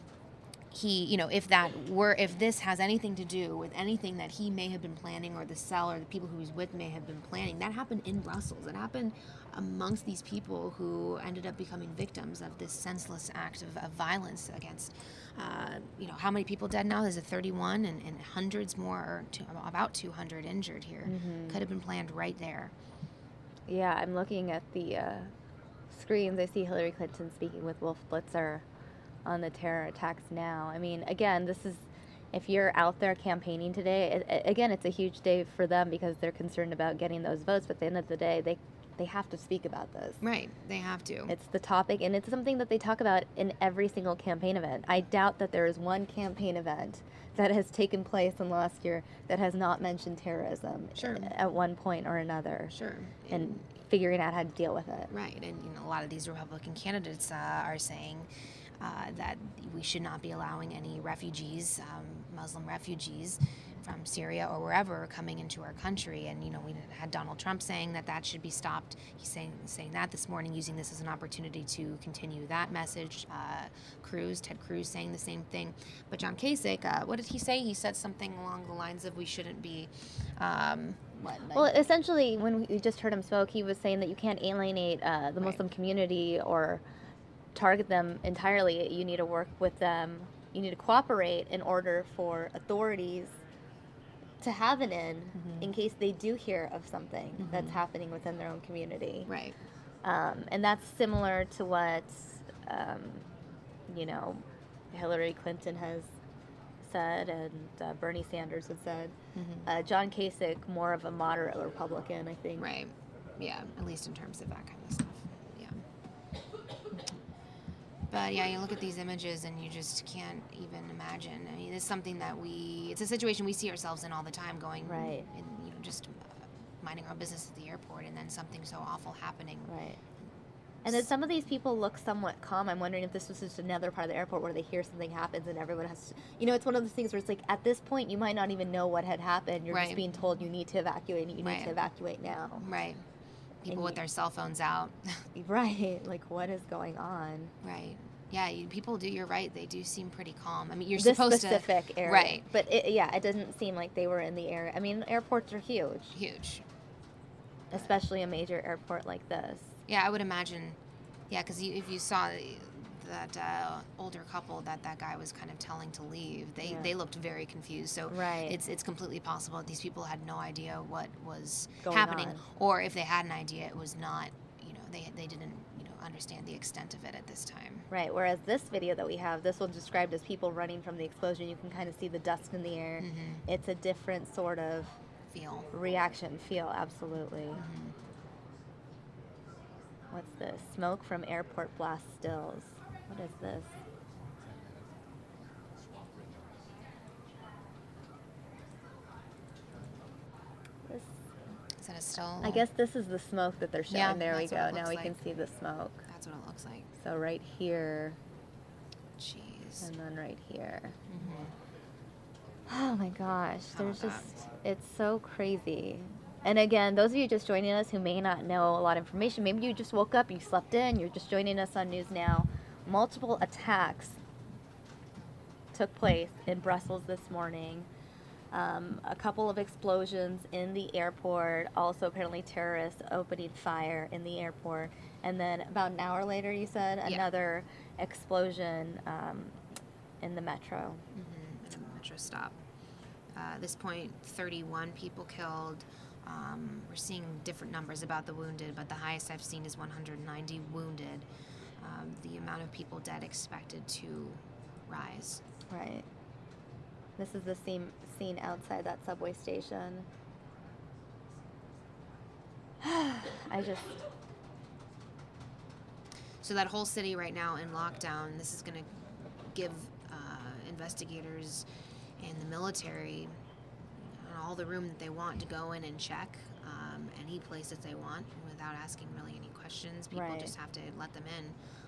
he, if this has anything to do with anything that he may have been planning, or the cell or the people who he's with may have been planning, that happened in Brussels. It happened amongst these people who ended up becoming victims of this senseless act of violence against, how many people dead now? There's 31 and hundreds more, about 200 injured here. Could have been planned right there. Yeah, I'm looking at the screens. I see Hillary Clinton speaking with Wolf Blitzer on the terror attacks now. I mean, again, this is, if you're out there campaigning today, it's a huge day for them because they're concerned about getting those votes, but at the end of the day, they have to speak about this. Right, they have to. It's the topic, and it's something that they talk about in every single campaign event. I doubt that there is one campaign event that has taken place in the last year that has not mentioned terrorism at one point or another. Sure. And figuring out how to deal with it. Right, and a lot of these Republican candidates are saying that we should not be allowing any refugees, Muslim refugees from Syria or wherever coming into our country. And, we had Donald Trump saying that should be stopped. He's saying that this morning, using this as an opportunity to continue that message. Ted Cruz saying the same thing. But John Kasich, what did he say? He said something along the lines of we shouldn't be what? Like, Well, essentially, when we just heard him spoke, he was saying that you can't alienate the Muslim community or target them entirely. You need to work with them. You need to cooperate in order for authorities to have an in case they do hear of something that's happening within their own community. Right. And that's similar to what, Hillary Clinton has said and Bernie Sanders has said. John Kasich, more of a moderate Republican, I think. Right. Yeah, at least in terms of that kind of stuff. Yeah. But yeah, you look at these images and you just can't even imagine. I mean, it's something that it's a situation we see ourselves in all the time, going, right, and, just minding our business at the airport, and then something so awful happening. Right. And then some of these people look somewhat calm. I'm wondering if this was just another part of the airport where they hear something happens and everyone has to, it's one of those things where it's like, at this point, you might not even know what had happened. You're just being told you need to evacuate, and you need to evacuate now. Right. People with their cell phones out. Right. Like, what is going on? Right. Yeah, you're right. They do seem pretty calm. I mean, you're this supposed specific to... area. Right. But, it doesn't seem like they were in the area. I mean, airports are huge. Huge. Especially a major airport like this. Yeah, I would imagine. Yeah, because if you saw that older couple that guy was kind of telling to leave, they looked very confused. So it's completely possible that these people had no idea what was happening, or if they had an idea, it was not. They didn't understand the extent of it at this time. Right. Whereas this video that we have, this was described as people running from the explosion. You can kind of see the dust in the air. It's a different sort of feel. Absolutely. What's this? Smoke from airport blast stills. What is this? Is that a still? I guess this is the smoke that they're showing. Yeah, there we go. Now we like. can see the smoke. That's what it looks like. So right here. Jeez. And then right here. Oh my gosh. It's so crazy. And again, those of you just joining us who may not know a lot of information, maybe you just woke up, you slept in, you're just joining us on News Now. Multiple attacks took place in Brussels this morning. A couple of explosions in the airport, also apparently terrorists opening fire in the airport. And then about an hour later, you said, another explosion in the metro. In the metro stop. At this point, 31 people killed. We're seeing different numbers about the wounded, but the highest I've seen is 190 wounded. The amount of people dead expected to rise. Right. This is the scene outside that subway station. So that whole city right now in lockdown, this is going to give investigators and the military all the room that they want to go in and check any place that they want without asking really any questions. People just have to let them in.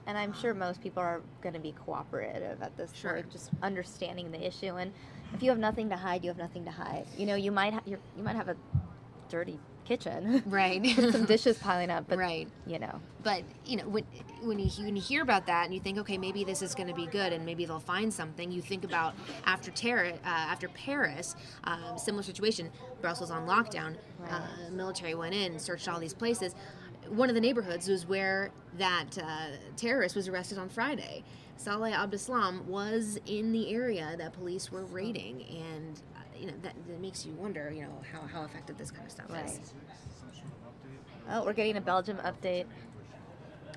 And I'm sure most people are going to be cooperative at this point, just understanding the issue. And if you have nothing to hide, you have nothing to hide. You might have a dirty kitchen, right? Some dishes piling up, but But when you hear about that and you think, okay, maybe this is going to be good, and maybe they'll find something. You think about after Paris, similar situation. Brussels on lockdown. Military went in, searched all these places. One of the neighborhoods was where that terrorist was arrested on Friday. Saleh Abdeslam was in the area that police were raiding, and that makes you wonder, how effective this kind of stuff is. Oh, we're getting a Belgium update.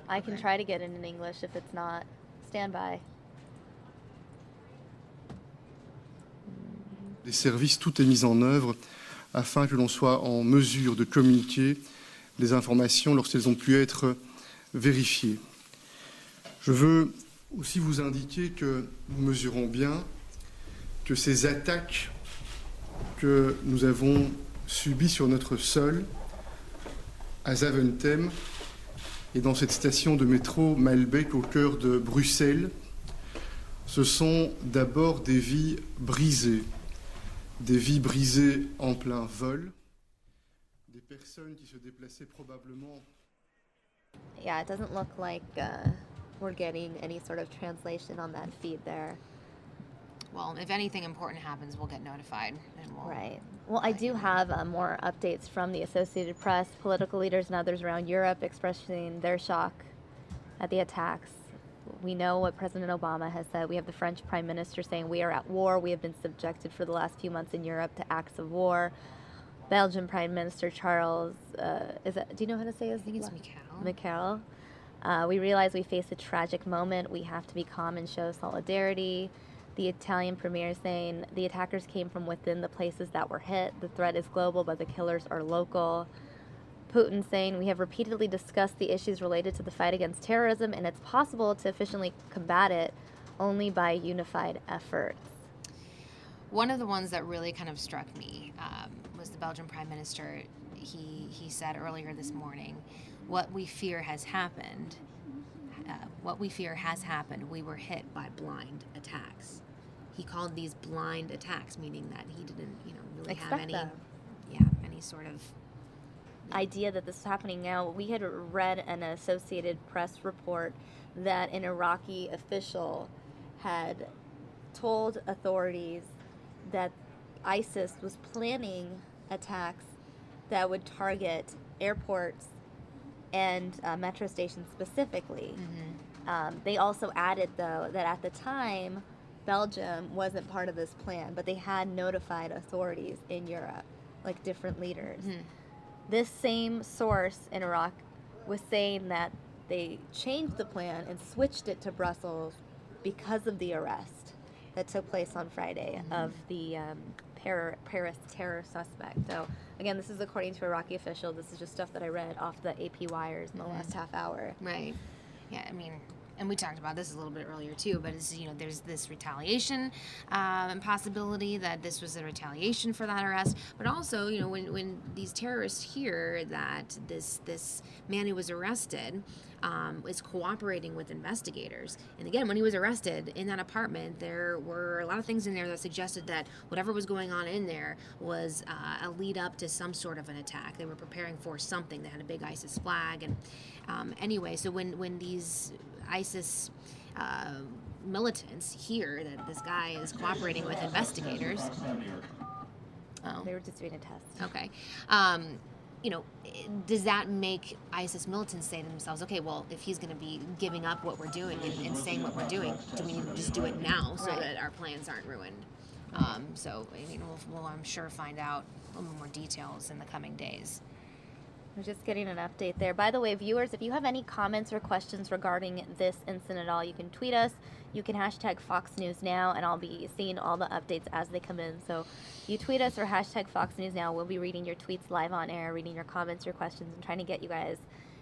I can try to get it in English if it's not. Stand by. Des services, tout est mis en œuvre afin que l'on soit en mesure de communiquer les informations lorsqu'elles ont pu être vérifiées. Je veux aussi vous indiquer que nous mesurons bien que ces attaques que nous avons subies sur notre sol, à Zaventem et dans cette station de métro Malbec au cœur de Bruxelles, ce sont d'abord des vies brisées en plein vol, des personnes qui se déplaçaient probablement. Yeah, it doesn't look like we're getting any sort of translation on that feed there. Well, if anything important happens, we'll get notified. And we'll Right. Well, I do have more updates from the Associated Press, political leaders and others around Europe expressing their shock at the attacks. We know what President Obama has said. We have the French Prime Minister saying we are at war. We have been subjected for the last few months in Europe to acts of war. Belgian Prime Minister Charles, do you know how to say his name? I think it's Michel. We realize we face a tragic moment. We have to be calm and show solidarity. The Italian premier saying the attackers came from within the places that were hit. The threat is global, but the killers are local. Putin saying we have repeatedly discussed the issues related to the fight against terrorism, and it's possible to efficiently combat it only by unified efforts. One of the ones that really kind of struck me was the Belgian Prime Minister. He said earlier this morning, what we fear has happened. We were hit by blind attacks. He called these blind attacks, meaning that he didn't, really have any sort of idea that this is happening now. We had read an Associated Press report that an Iraqi official had told authorities that ISIS was planning attacks that would target airports and metro stations specifically. They also added, though, that at the time, Belgium wasn't part of this plan, but they had notified authorities in Europe, like different leaders. This same source in Iraq was saying that they changed the plan and switched it to Brussels because of the arrest that took place on Friday of the Paris terror suspect. So, again, this is according to Iraqi officials. This is just stuff that I read off the AP wires in the last half hour. Right. Yeah, and we talked about this a little bit earlier too, but it's, there's this retaliation possibility that this was a retaliation for that arrest, but also, when these terrorists hear that this man who was arrested is cooperating with investigators, and again, when he was arrested in that apartment, there were a lot of things in there that suggested that whatever was going on in there was a lead up to some sort of an attack. They were preparing for something. They had a big ISIS flag, and anyway, so when these ISIS militants hear that this guy is cooperating with investigators. They were just doing a test. Okay. Does that make ISIS militants say to themselves, okay, well, if he's going to be giving up what we're doing and saying what we're doing, do we need to just do it now so that our plans aren't ruined? We'll, I'm sure, find out a little more details in the coming days. We're just getting an update there. By the way, viewers, if you have any comments or questions regarding this incident at all, you can tweet us. You can hashtag Fox News Now, and I'll be seeing all the updates as they come in. So you tweet us or hashtag Fox News Now. We'll be reading your tweets live on air, reading your comments, your questions, and trying to get you guys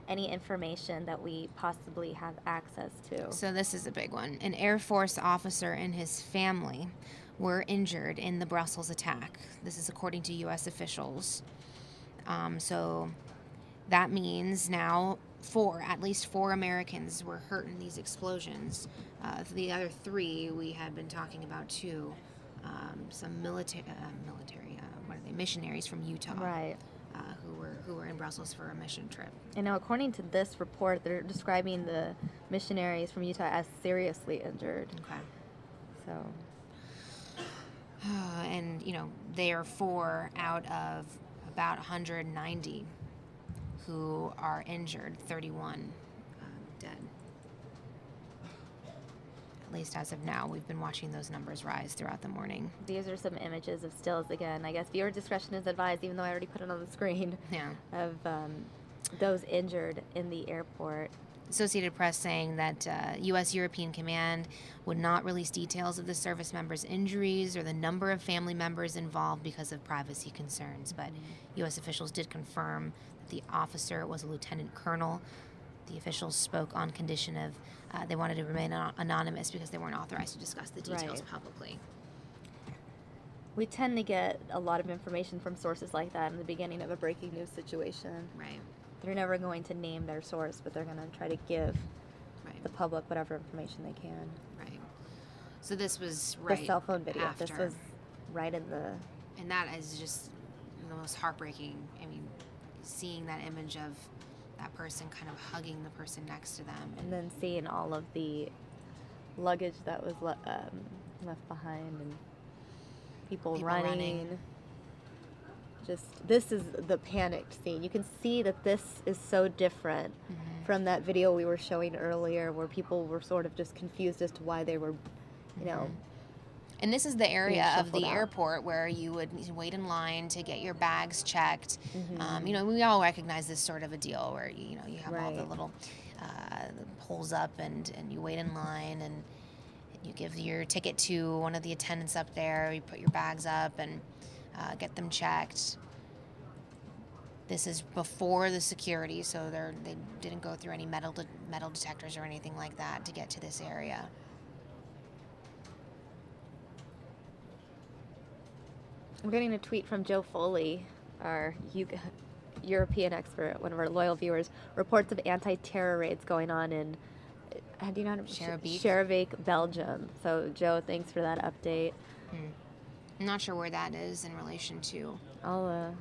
any information that we possibly have access to. So this is a big one. An Air Force officer and his family were injured in the Brussels attack. This is according to U.S. officials. So that means now at least four Americans were hurt in these explosions. The other three we had been talking about too. Some missionaries from Utah, right? Who were in Brussels for a mission trip. And now, according to this report, they're describing the missionaries from Utah as seriously injured. Okay. So. And they are 4 out of about 190 who are injured, 31 dead. At least as of now, we've been watching those numbers rise throughout the morning. These are some images of stills again. I guess viewer discretion is advised, even though I already put it on the screen. Yeah. Of those injured in the airport. Associated Press saying that U.S. European Command would not release details of the service members' injuries or the number of family members involved because of privacy concerns. But U.S. officials did confirm that the officer was a lieutenant colonel. The officials spoke on condition of they wanted to remain anonymous because they weren't authorized to discuss the details publicly. We tend to get a lot of information from sources like that in the beginning of a breaking news situation. Right. They're never going to name their source, but they're going to try to give the public whatever information they can. Right. So this was right the cell phone video. After. This was right in the. And that is just the most heartbreaking. I mean, seeing that image of that person kind of hugging the person next to them, and then seeing all of the luggage that was left behind and people running. Just, this is the panicked scene. You can see that this is so different from that video we were showing earlier where people were sort of just confused as to why they were, you know. And this is the area of the out. airport where you would wait in line to get your bags checked. You know, we all recognize this sort of a deal where, you know, you have all the little pulls up and you wait in line and you give your ticket to one of the attendants up there. You put your bags up and get them checked. This is before the security, so they didn't go through any metal detectors or anything like that to get to this area. I'm getting a tweet from Joe Foley, our European expert, one of our loyal viewers. Reports of anti-terror raids going on in, do you know how to Scherbeek, Belgium. So, Joe, thanks for that update. I'm not sure where that is in relation to. I'll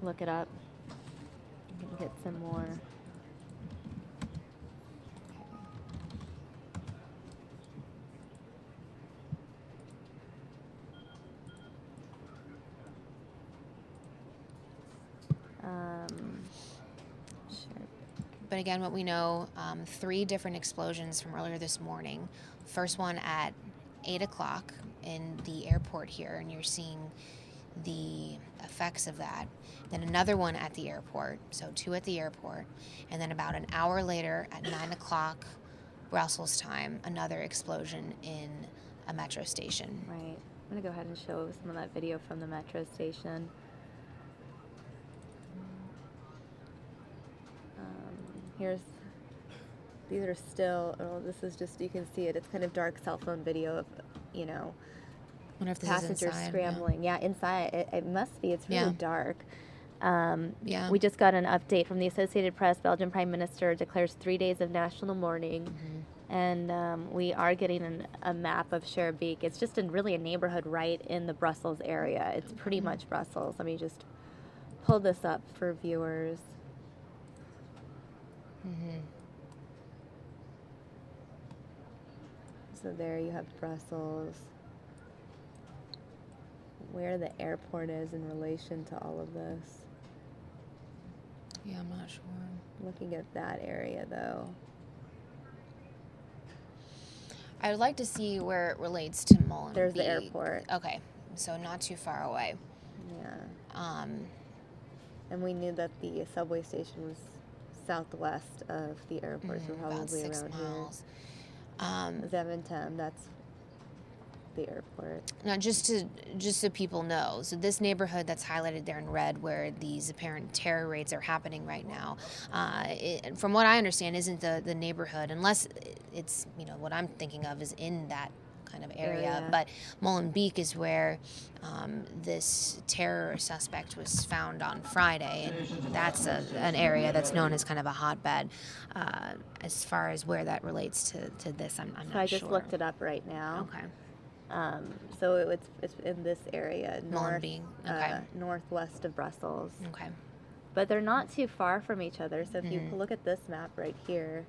look it up. I can get some more. But again, what we know, 3 different explosions from earlier this morning. First one at 8 o'clock in the airport here, and you're seeing the effects of that. Then another one at the airport, so 2 at the airport. And then about an hour later at 9 o'clock Brussels time, another explosion in a metro station. Right. I'm going to go ahead and show some of that video from the metro station. These are still, this is just, you can see it. It's kind of dark cell phone video of, you know, wonder if this passengers is inside, scrambling. Yeah, inside. It must be. It's really dark. Yeah. We just got an update from the Associated Press. Belgian Prime Minister declares 3 days of national mourning. And we are getting a map of Scherbeek. It's just really a neighborhood right in the Brussels area. It's pretty much Brussels. Let me just pull this up for viewers. So there you have Brussels. Where the airport is in relation to all of this. Yeah, I'm not sure. Looking at that area, though. I would like to see where it relates to Molenbeek. There's the airport. Okay, so not too far away. Yeah. And we knew that the subway station was southwest of the airport, so probably about 6 around miles. here. Zeventham, that's the airport. Now, just so people know, so this neighborhood that's highlighted there in red, where these apparent terror raids are happening right now, from what I understand, isn't the neighborhood, unless it's, you know, what I'm thinking of is in that kind of area. But Molenbeek is where this terror suspect was found on Friday, and that's an area that's known as kind of a hotbed. As far as where that relates to this, I'm not sure. So I just looked it up right now. Okay. So it's in this area, northwest of Brussels. Okay. But they're not too far from each other. So if you look at this map right here,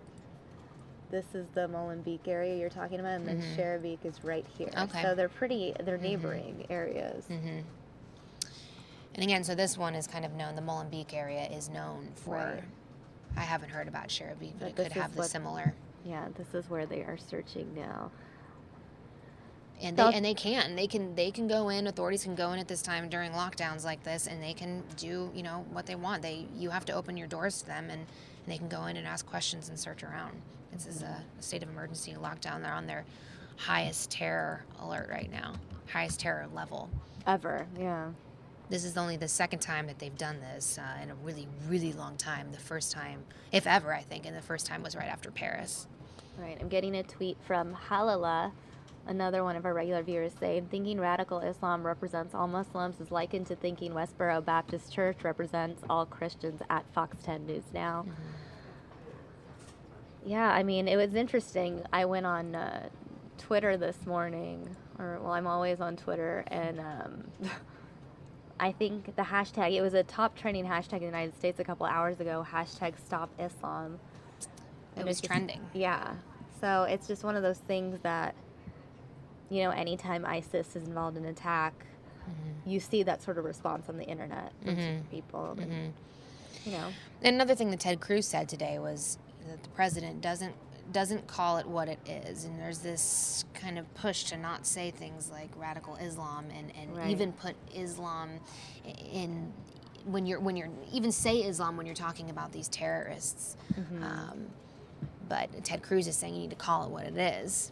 this is the Molenbeek area you're talking about, and then Scherbeek is right here. Okay. So they're neighboring areas. And again, so this one is kind of known, the Molenbeek area is known for, I haven't heard about Scherbeek, but it could have the similar. Yeah, this is where they are searching now. And they can go in, authorities can go in at this time during lockdowns like this, and they can do, you know, what they want. You have to open your doors to them, and they can go in and ask questions and search around. This is a state of emergency lockdown. They're on their highest terror alert right now, highest terror level. Ever, yeah. This is only the second time that they've done this in a really, really long time. The first time, if ever, I think, and the first time was right after Paris. Right, I'm getting a tweet from Halala, another one of our regular viewers, saying, thinking radical Islam represents all Muslims is likened to thinking Westboro Baptist Church represents all Christians at Fox 10 News Now. Yeah, I mean, it was interesting. I went on Twitter this morning, I'm always on Twitter, and I think the hashtag, it was a top trending hashtag in the United States a couple hours ago, hashtag Stop Islam. It was trending. Yeah. So it's just one of those things that you know, anytime ISIS is involved in an attack, you see that sort of response on the internet from people. And, you know. And another thing that Ted Cruz said today was that the president doesn't call it what it is, and there's this kind of push to not say things like radical Islam and even put Islam in when you're even say Islam when you're talking about these terrorists. But Ted Cruz is saying you need to call it what it is.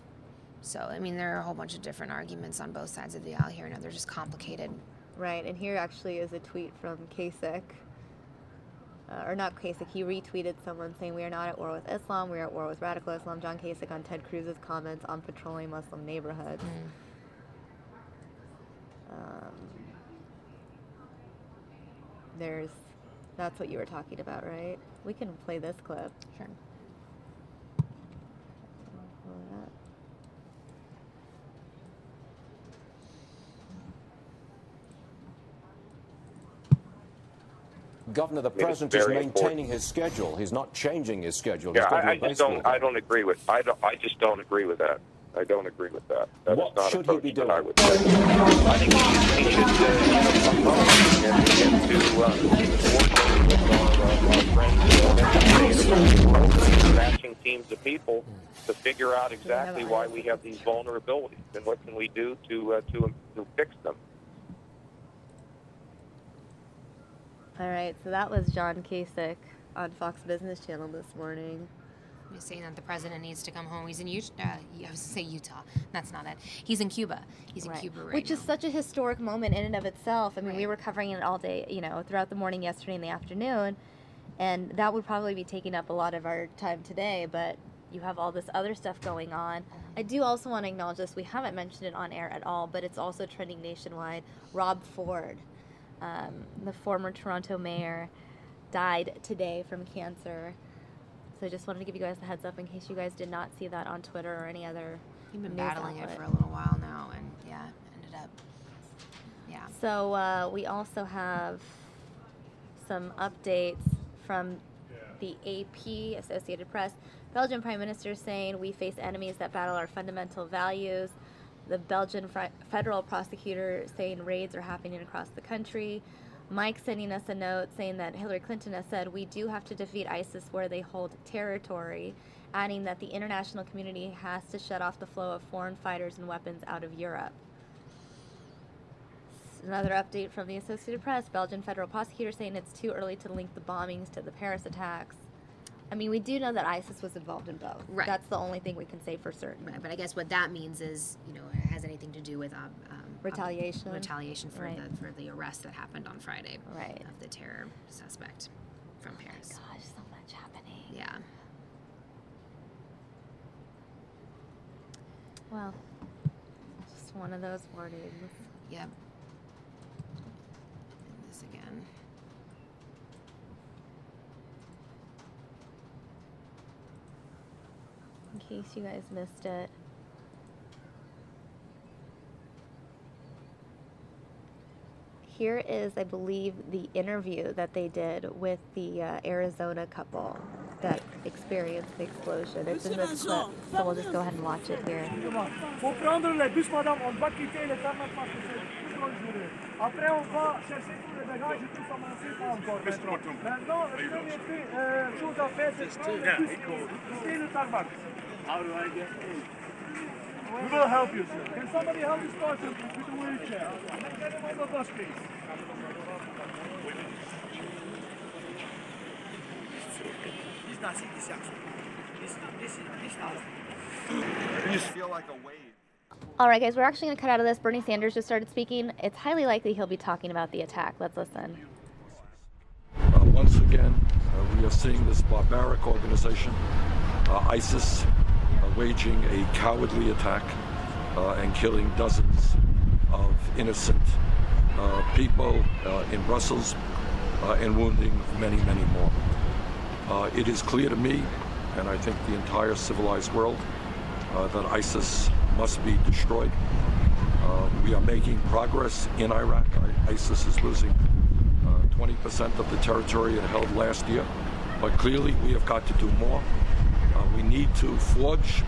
So, I mean, there are a whole bunch of different arguments on both sides of the aisle here, and they're just complicated. Right, and here actually is a tweet from Kasich. Or not Kasich, he retweeted someone saying, "We are not at war with Islam, we are at war with radical Islam." John Kasich on Ted Cruz's comments on patrolling Muslim neighborhoods. That's what you were talking about, right? We can play this clip. Sure. Governor, the president is maintaining his schedule. He's not changing his schedule. Yeah, I just don't agree with that. I don't agree with that. That what is not should he be doing? I would say. I think he should come home and to coordinate with our friends matching teams of people to figure out exactly why we have these vulnerabilities and what can we do to fix them. All right, so that was John Kasich on Fox Business Channel this morning. He's saying that the president needs to come home. He's in Utah. I was going to say Utah. That's not it. He's in Cuba. He's in Cuba right now. Which is such a historic moment in and of itself. I mean, we were covering it all day, you know, throughout the morning, yesterday, and the afternoon. And that would probably be taking up a lot of our time today, but you have all this other stuff going on. I do also want to acknowledge this. We haven't mentioned it on air at all, but it's also trending nationwide. Rob Ford, the former Toronto mayor, died today from cancer. So I just wanted to give you guys the heads up in case you guys did not see that on Twitter or any other He's been news battling outlet. it for a little while now, and ended up, So we also have some updates from the AP, Associated Press. Belgian Prime Minister saying we face enemies that battle our fundamental values. The Belgian federal prosecutor saying raids are happening across the country. Mike sending us a note saying that Hillary Clinton has said we do have to defeat ISIS where they hold territory, adding that the international community has to shut off the flow of foreign fighters and weapons out of Europe. Another update from the Associated Press, Belgian federal prosecutor saying it's too early to link the bombings to the Paris attacks. I mean, we do know that ISIS was involved in both. Right. That's the only thing we can say for certain. Right, but I guess what that means is, you know, it has anything to do with retaliation. Retaliation for the arrest that happened on Friday. Right. Of the terror suspect from Paris. Oh my gosh, so much happening. Yeah. Well, just one of those mornings. Yep. This again. In case you guys missed it. Here is, I believe, the interview that they did with the Arizona couple that experienced the explosion. It's in this clip, so we'll just go ahead and watch it here. Faut prendre les bus, madame, on va quitter le tarmac parce que c'est tout dangereux. Après, on va chercher tous les bagages et tout commencer pas encore maintenant. Maintenant, la première chose à faire, c'est prendre le bus, quitter le tarmac. How do I get in? We will help you, sir. Can somebody help this person with the wheelchair? Get him on the bus, please. He's not seeing this action. This not. You just feel like a wave. All right, guys, we're actually going to cut out of this. Bernie Sanders just started speaking. It's highly likely he'll be talking about the attack. Let's listen. Once again, we are seeing this barbaric organization, ISIS, waging a cowardly attack and killing dozens of innocent people in Brussels and wounding many, many more. It is clear to me, and I think the entire civilized world, that ISIS must be destroyed. We are making progress in Iraq. ISIS is losing 20% of the territory it held last year, but clearly we have got to do more. We need to forge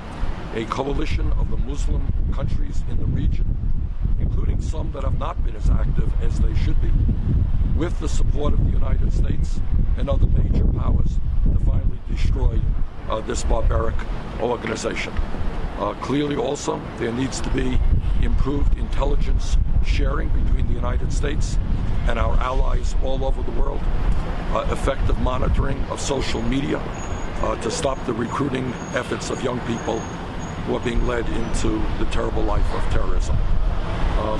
a coalition of the Muslim countries in the region, including some that have not been as active as they should be, with the support of the United States and other major powers, to finally destroy this barbaric organization. Clearly also, there needs to be improved intelligence sharing between the United States and our allies all over the world, effective monitoring of social media to stop the recruiting efforts of young people who are being led into the terrible life of terrorism.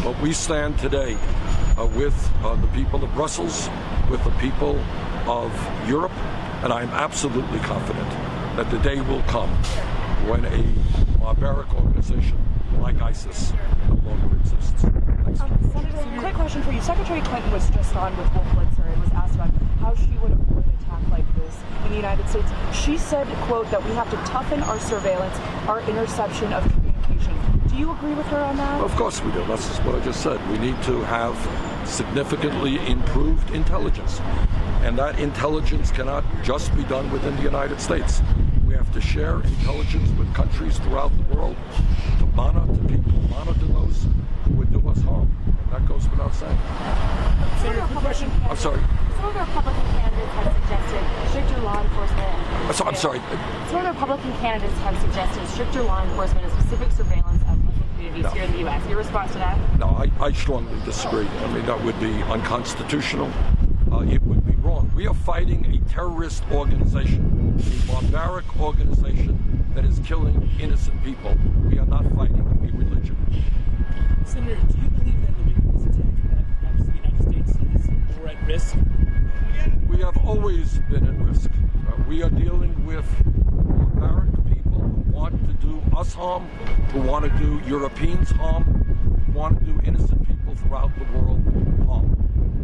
But we stand today with the people of Brussels, with the people of Europe, and I'm absolutely confident that the day will come when a barbaric organization like ISIS no longer exists. Senator, quick question for you. Secretary Clinton was just on with Wolf Blitzer and was asked about how she would avoid an attack like this in the United States. She said, quote, that we have to toughen our surveillance, our interception of communication. Do you agree with her on that? Of course we do. That's what I just said. We need to have significantly improved intelligence. And that intelligence cannot just be done within the United States. We have to share intelligence with countries throughout the world to monitor people, monitor those who would do us harm. And that goes without saying. I'm sorry. Some of the Republican candidates have suggested stricter law enforcement. I'm sorry. Some of the Republican candidates have suggested stricter law enforcement and specific surveillance of Muslim communities here in the U.S. Your response to that? No, I strongly disagree. I mean, that would be unconstitutional. It would be wrong. We are fighting a terrorist organization, a barbaric organization that is killing innocent people. We are not fighting a religion. Senator, do you believe that in this attack that perhaps the United States is more at risk? We have always been at risk. We are dealing with barbaric people who want to do us harm, who want to do Europeans harm, who want to do innocent people throughout the world harm.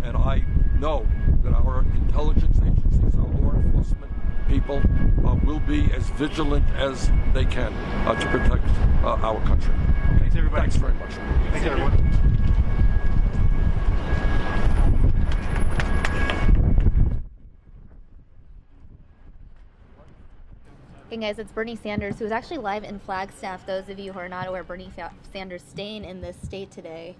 And I know that our intelligence agencies, our law enforcement people, will be as vigilant as they can to protect our country. Okay? Thanks, everybody. Thanks very much. Thanks, everyone. Hey guys, it's Bernie Sanders, who is actually live in Flagstaff. Those of you who are not aware, Bernie Sanders staying in this state today.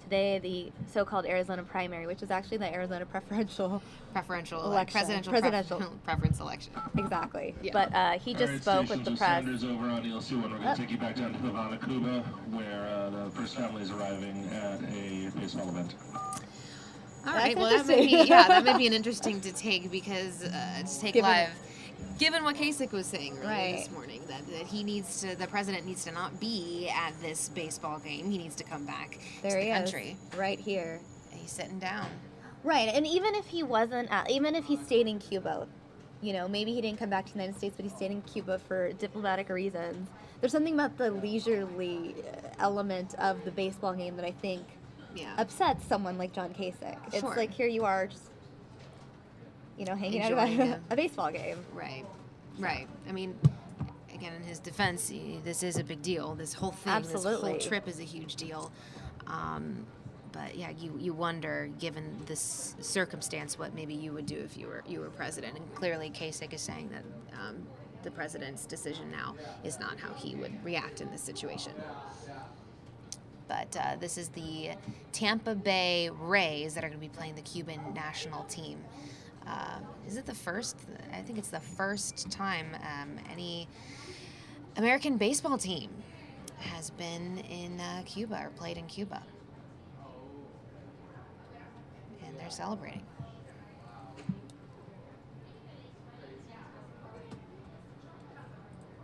Today, the so-called Arizona primary, which is actually the Arizona preferential election. Presidential preference election. Exactly. Yeah. But he just spoke with the press. Sanders over on ELC1. We're going to take you back down to Havana, Cuba, where the first family is arriving at a baseball event. All right. Well, that may be an interesting to take because to take live. Given what Kasich was saying earlier this morning, that the president needs to not be at this baseball game. He needs to come back to the country. Right here. And he's sitting down. Right, and even if he wasn't, even if he stayed in Cuba, maybe he didn't come back to the United States, but he stayed in Cuba for diplomatic reasons. There's something about the leisurely element of the baseball game that I think upsets someone like John Kasich. It's like, here you are, just hanging out at a baseball game. Right. I mean, again, in his defense, this is a big deal. This whole thing, this whole trip is a huge deal. But yeah, you wonder, given this circumstance, what maybe you would do if you were president. And clearly, Kasich is saying that the president's decision now is not how he would react in this situation. But this is the Tampa Bay Rays that are going to be playing the Cuban national team. Is it the first? I think it's the first time any American baseball team has been in Cuba or played in Cuba. And they're celebrating.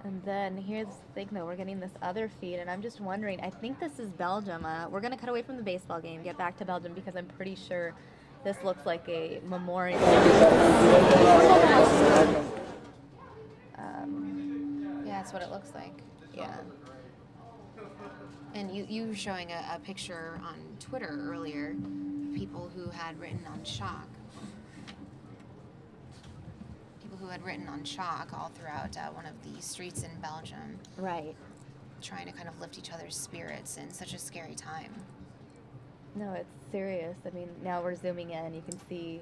And then here's the thing, though. We're getting this other feed, and I'm just wondering, I think this is Belgium. We're going to cut away from the baseball game, get back to Belgium, because I'm pretty sure this looks like a memorial. Yeah, that's what it looks like. Yeah. And you were showing a picture on Twitter earlier of people who had written on chalk. People who had written on chalk all throughout one of the streets in Belgium. Right. Trying to kind of lift each other's spirits in such a scary time. No, it's serious. I mean, now we're zooming in. You can see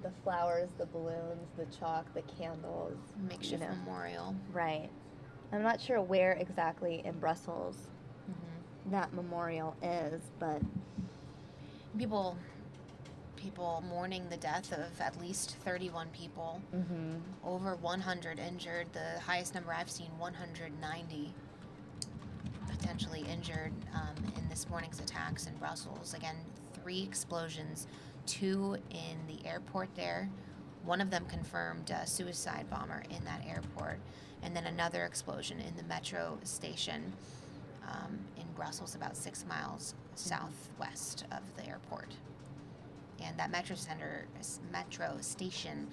the flowers, the balloons, the chalk, the candles. Makeshift memorial. Right. I'm not sure where exactly in Brussels that memorial is, but people mourning the death of at least 31 people, over 100 injured. The highest number I've seen, 190 potentially injured in this morning's attacks in Brussels. Again, 3 explosions, 2 in the airport there. One of them confirmed a suicide bomber in that airport, and then another explosion in the metro station in Brussels, about 6 miles southwest of the airport. And that metro station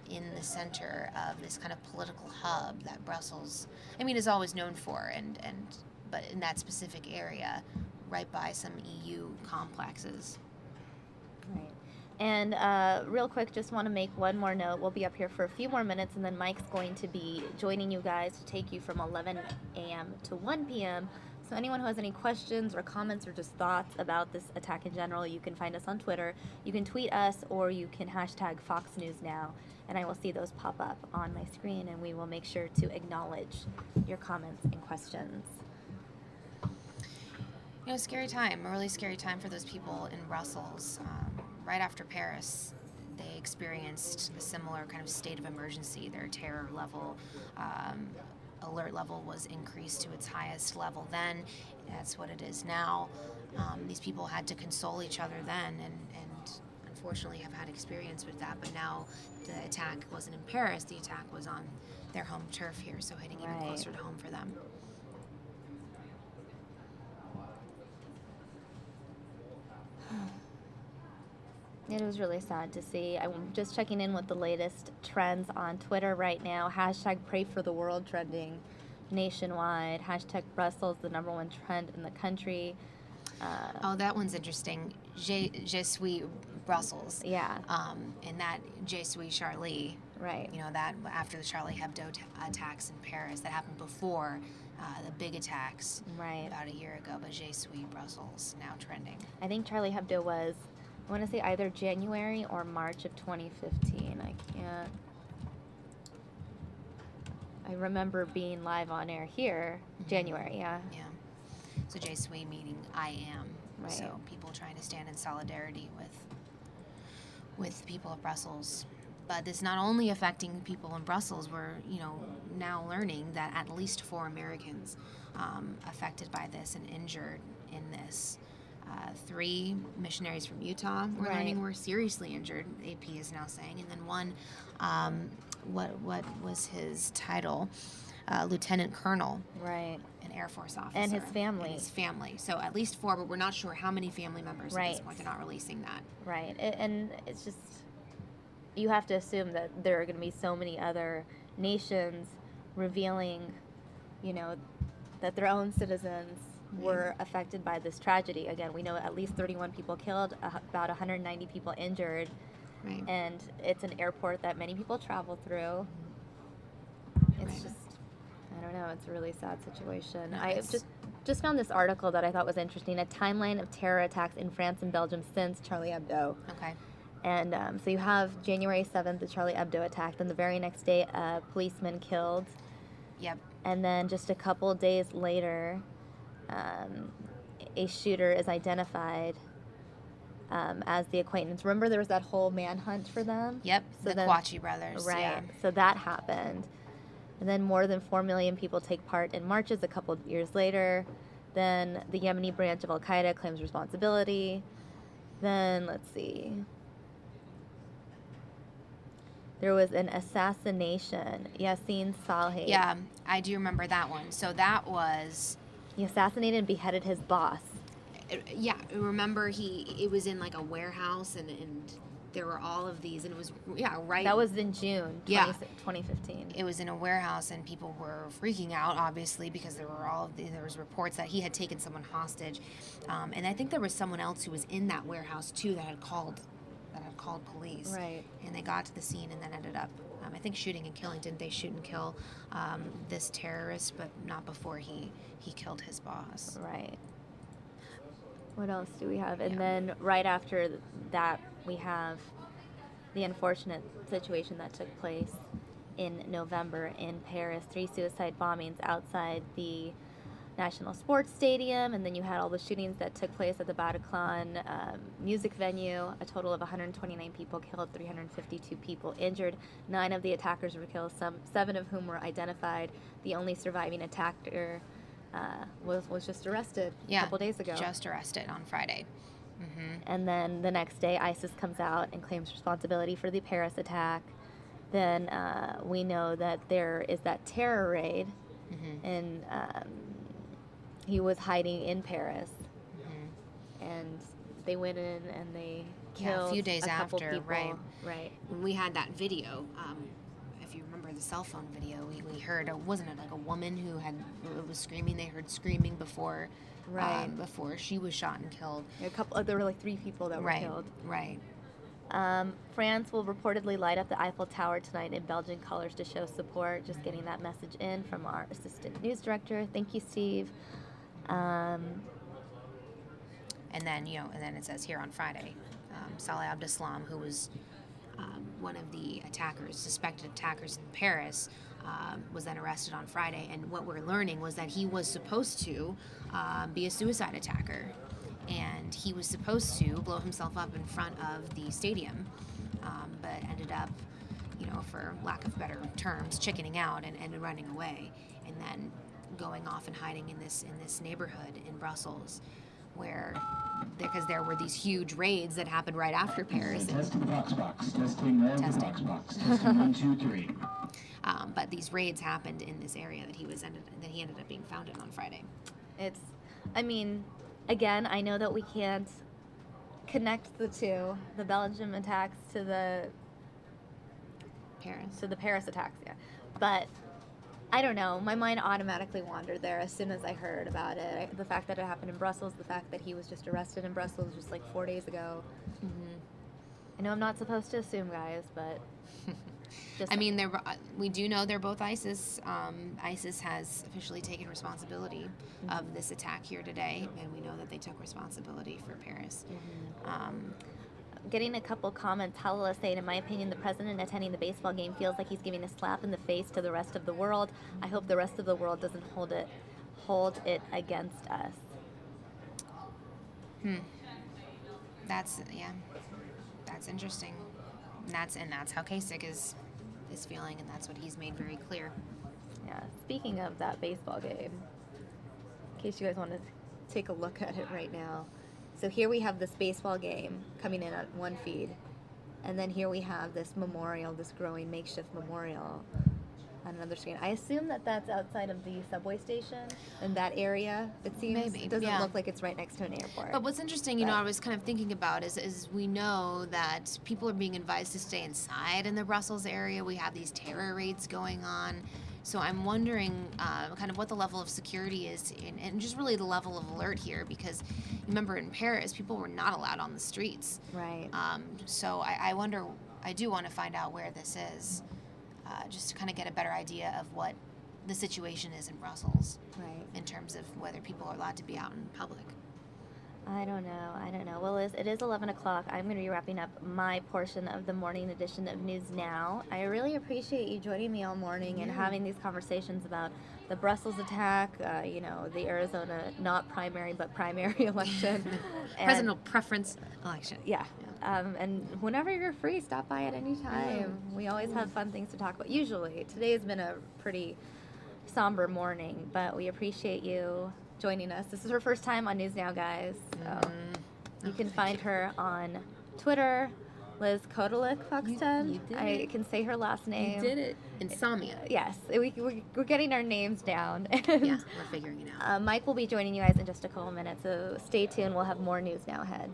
in the center of this kind of political hub that Brussels, is always known for, but in that specific area, right by some EU complexes. Right. And real quick, just want to make one more note. We'll be up here for a few more minutes, and then Mike's going to be joining you guys to take you from 11 a.m. to 1 p.m. So anyone who has any questions or comments or just thoughts about this attack in general, you can find us on Twitter. You can tweet us, or you can hashtag Fox News Now, and I will see those pop up on my screen, and we will make sure to acknowledge your comments and questions. Scary time, a really scary time for those people in Brussels. Right after Paris, they experienced a similar kind of state of emergency. Their terror level, alert level was increased to its highest level then. That's what it is now. These people had to console each other then, and unfortunately have had experience with that. But now the attack wasn't in Paris, the attack was on their home turf here, so hitting even closer to home for them. It was really sad to see. I'm just checking in with the latest trends on Twitter right now. Hashtag Pray for the World trending nationwide. Hashtag Brussels, the #1 trend in the country. That one's interesting. Je suis Brussels. Yeah. And that Je suis Charlie. Right. That after the Charlie Hebdo attacks in Paris, that happened before the big attacks about a year ago. But Je suis Brussels, now trending. I think Charlie Hebdo was, I want to say either January or March of 2015. I remember being live on air here, January, yeah. So Je suis meaning I am. Right. So people trying to stand in solidarity with the people of Brussels. But it's not only affecting people in Brussels. We're, now learning that at least 4 Americans affected by this and injured in this. 3 missionaries from Utah we're learning were seriously injured, AP is now saying, and then one, what was his title? Lieutenant Colonel. Right. An Air Force officer. And his family. So at least 4, but we're not sure how many family members at this point. They're not releasing that. Right. And it's just, you have to assume that there are going to be so many other nations revealing, that their own citizens were affected by this tragedy. Again, we know at least 31 people killed, about 190 people injured, and it's an airport that many people travel through. It's just, I don't know, it's a really sad situation. No, I just found this article that I thought was interesting, a timeline of terror attacks in France and Belgium since Charlie Hebdo. Okay. And so you have January 7th, the Charlie Hebdo attack, then the very next day, a policeman killed. Yep. And then just a couple days later, a shooter is identified as the acquaintance. Remember there was that whole manhunt for them? Yep, so the Kwachi brothers. Right, yeah. So that happened. And then more than 4 million people take part in marches a couple of years later. Then the Yemeni branch of Al-Qaeda claims responsibility. Then, let's see. There was an assassination, Yassin Saleh. Yeah, I do remember that one. So that was... He assassinated and beheaded his boss. Yeah, remember it was in like a warehouse and there were all of these and it was, right. That was in June 2015. It was in a warehouse and people were freaking out, obviously, because there was reports that he had taken someone hostage. And I think there was someone else who was in that warehouse too that had called police. Right. And they got to the scene and then ended up, I think, shooting and killing. Didn't they shoot and kill this terrorist, but not before he killed his boss. Right. What else do we have? And then right after that, we have the unfortunate situation that took place in November in Paris. 3 suicide bombings outside the National Sports Stadium, and then you had all the shootings that took place at the Bataclan music venue. A total of 129 people killed, 352 people injured. 9 of the attackers were killed, 7 of whom were identified. The only surviving attacker was just arrested a couple days ago. Just arrested on Friday. And then the next day, ISIS comes out and claims responsibility for the Paris attack. Then we know that there is that terror raid, and he was hiding in Paris, and they went in and they killed a few days couple after, people. right? When we had that video, if you remember the cell phone video, we heard, wasn't it like a woman who was screaming? They heard screaming before, before she was shot and killed. There were like 3 people that were killed. Right. France will reportedly light up the Eiffel Tower tonight in Belgian colors to show support. Just getting that message in from our assistant news director. Thank you, Steve. And then, and then it says here on Friday, Saleh Abdeslam, who was one of the suspected attackers in Paris, was then arrested on Friday. And what we're learning was that he was supposed to be a suicide attacker. And he was supposed to blow himself up in front of the stadium, but ended up, for lack of better terms, chickening out and running away, and then going off and hiding in this neighborhood in Brussels, because there were these huge raids that happened right after Paris. Testing box. Testing box. Testing 1, 2, 3. But these raids happened in this area that he ended up being found in on Friday. Again, I know that we can't connect the two, the Belgium attacks to the Paris attacks, but I don't know. My mind automatically wandered there as soon as I heard about it. The fact that it happened in Brussels, the fact that he was just arrested in Brussels just like 4 days ago. I know I'm not supposed to assume, guys, but we do know they're both ISIS. ISIS has officially taken responsibility of this attack here today, and we know that they took responsibility for Paris. Getting a couple comments. Halala saying, in my opinion, the president attending the baseball game feels like he's giving a slap in the face to the rest of the world. I hope the rest of the world doesn't hold it against us. That's interesting. And that's how Kasich is feeling, and that's what he's made very clear. Yeah. Speaking of that baseball game, in case you guys want to take a look at it right now. So here we have this baseball game coming in at one feed, and then here we have this memorial, this growing makeshift memorial on another screen. I assume that that's outside of the subway station in that area. It seems. Maybe. It doesn't look like it's right next to an airport. But what's interesting, I was kind of thinking about is we know that people are being advised to stay inside in the Brussels area. We have these terror raids going on. So I'm wondering kind of what the level of security is and just really the level of alert here, because remember in Paris, people were not allowed on the streets. Right. So I wonder, I do want to find out where this is, just to kind of get a better idea of what the situation is in Brussels. Right. In terms of whether people are allowed to be out in public. I don't know. Well, it is 11 o'clock. I'm going to be wrapping up my portion of the morning edition of News Now. I really appreciate you joining me all morning and having these conversations about the Brussels attack, the Arizona, not primary, but primary election. Presidential preference election. Yeah. And whenever you're free, stop by at any time. We always have fun things to talk about. Usually. Today has been a pretty somber morning, but we appreciate you joining us. This is her first time on News Now, guys. So you can find her on Twitter, Liz Kotelik Fox10. I can say her last name. You did it. Insomnia. Yes. We're getting our names down. Yeah, we're figuring it out. Mike will be joining you guys in just a couple minutes, so stay tuned. We'll have more News Now ahead.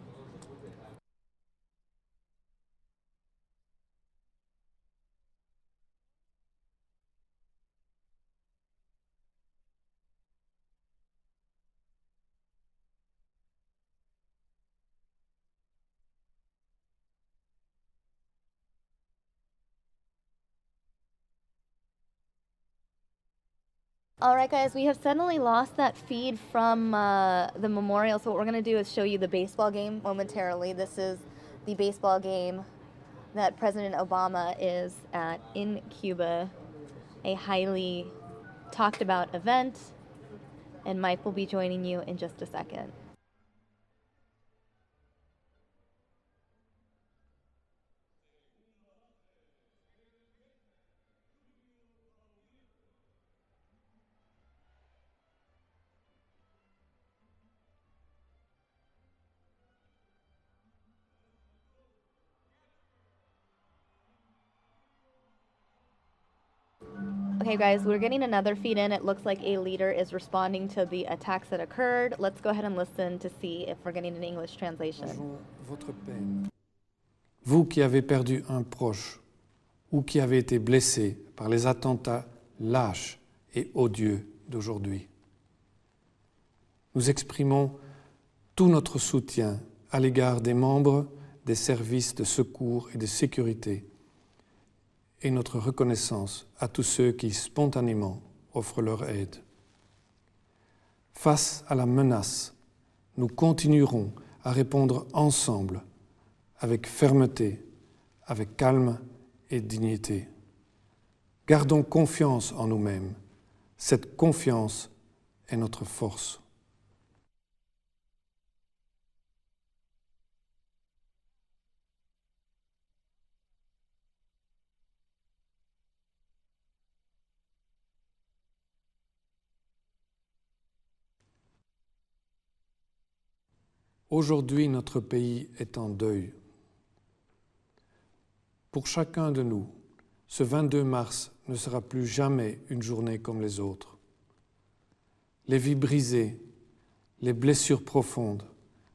All right, guys, we have suddenly lost that feed from the memorial, so what we're going to do is show you the baseball game momentarily. This is the baseball game that President Obama is at in Cuba, a highly talked about event, and Mike will be joining you in just a second. Okay guys, we're getting another feed in. It looks like a leader is responding to the attacks that occurred. Let's go ahead and listen to see if we're getting an English translation. Votre peine. Vous qui avez perdu un proche ou qui avez été blessé par les attentats lâches et odieux d'aujourd'hui. Nous exprimons tout notre soutien à l'égard des membres des services de secours et de sécurité et notre reconnaissance à tous ceux qui spontanément offrent leur aide. Face à la menace, nous continuerons à répondre ensemble, avec fermeté, avec calme et dignité. Gardons confiance en nous-mêmes. Cette confiance est notre force. Aujourd'hui, notre pays est en deuil. Pour chacun de nous, ce 22 mars ne sera plus jamais une journée comme les autres. Les vies brisées, les blessures profondes,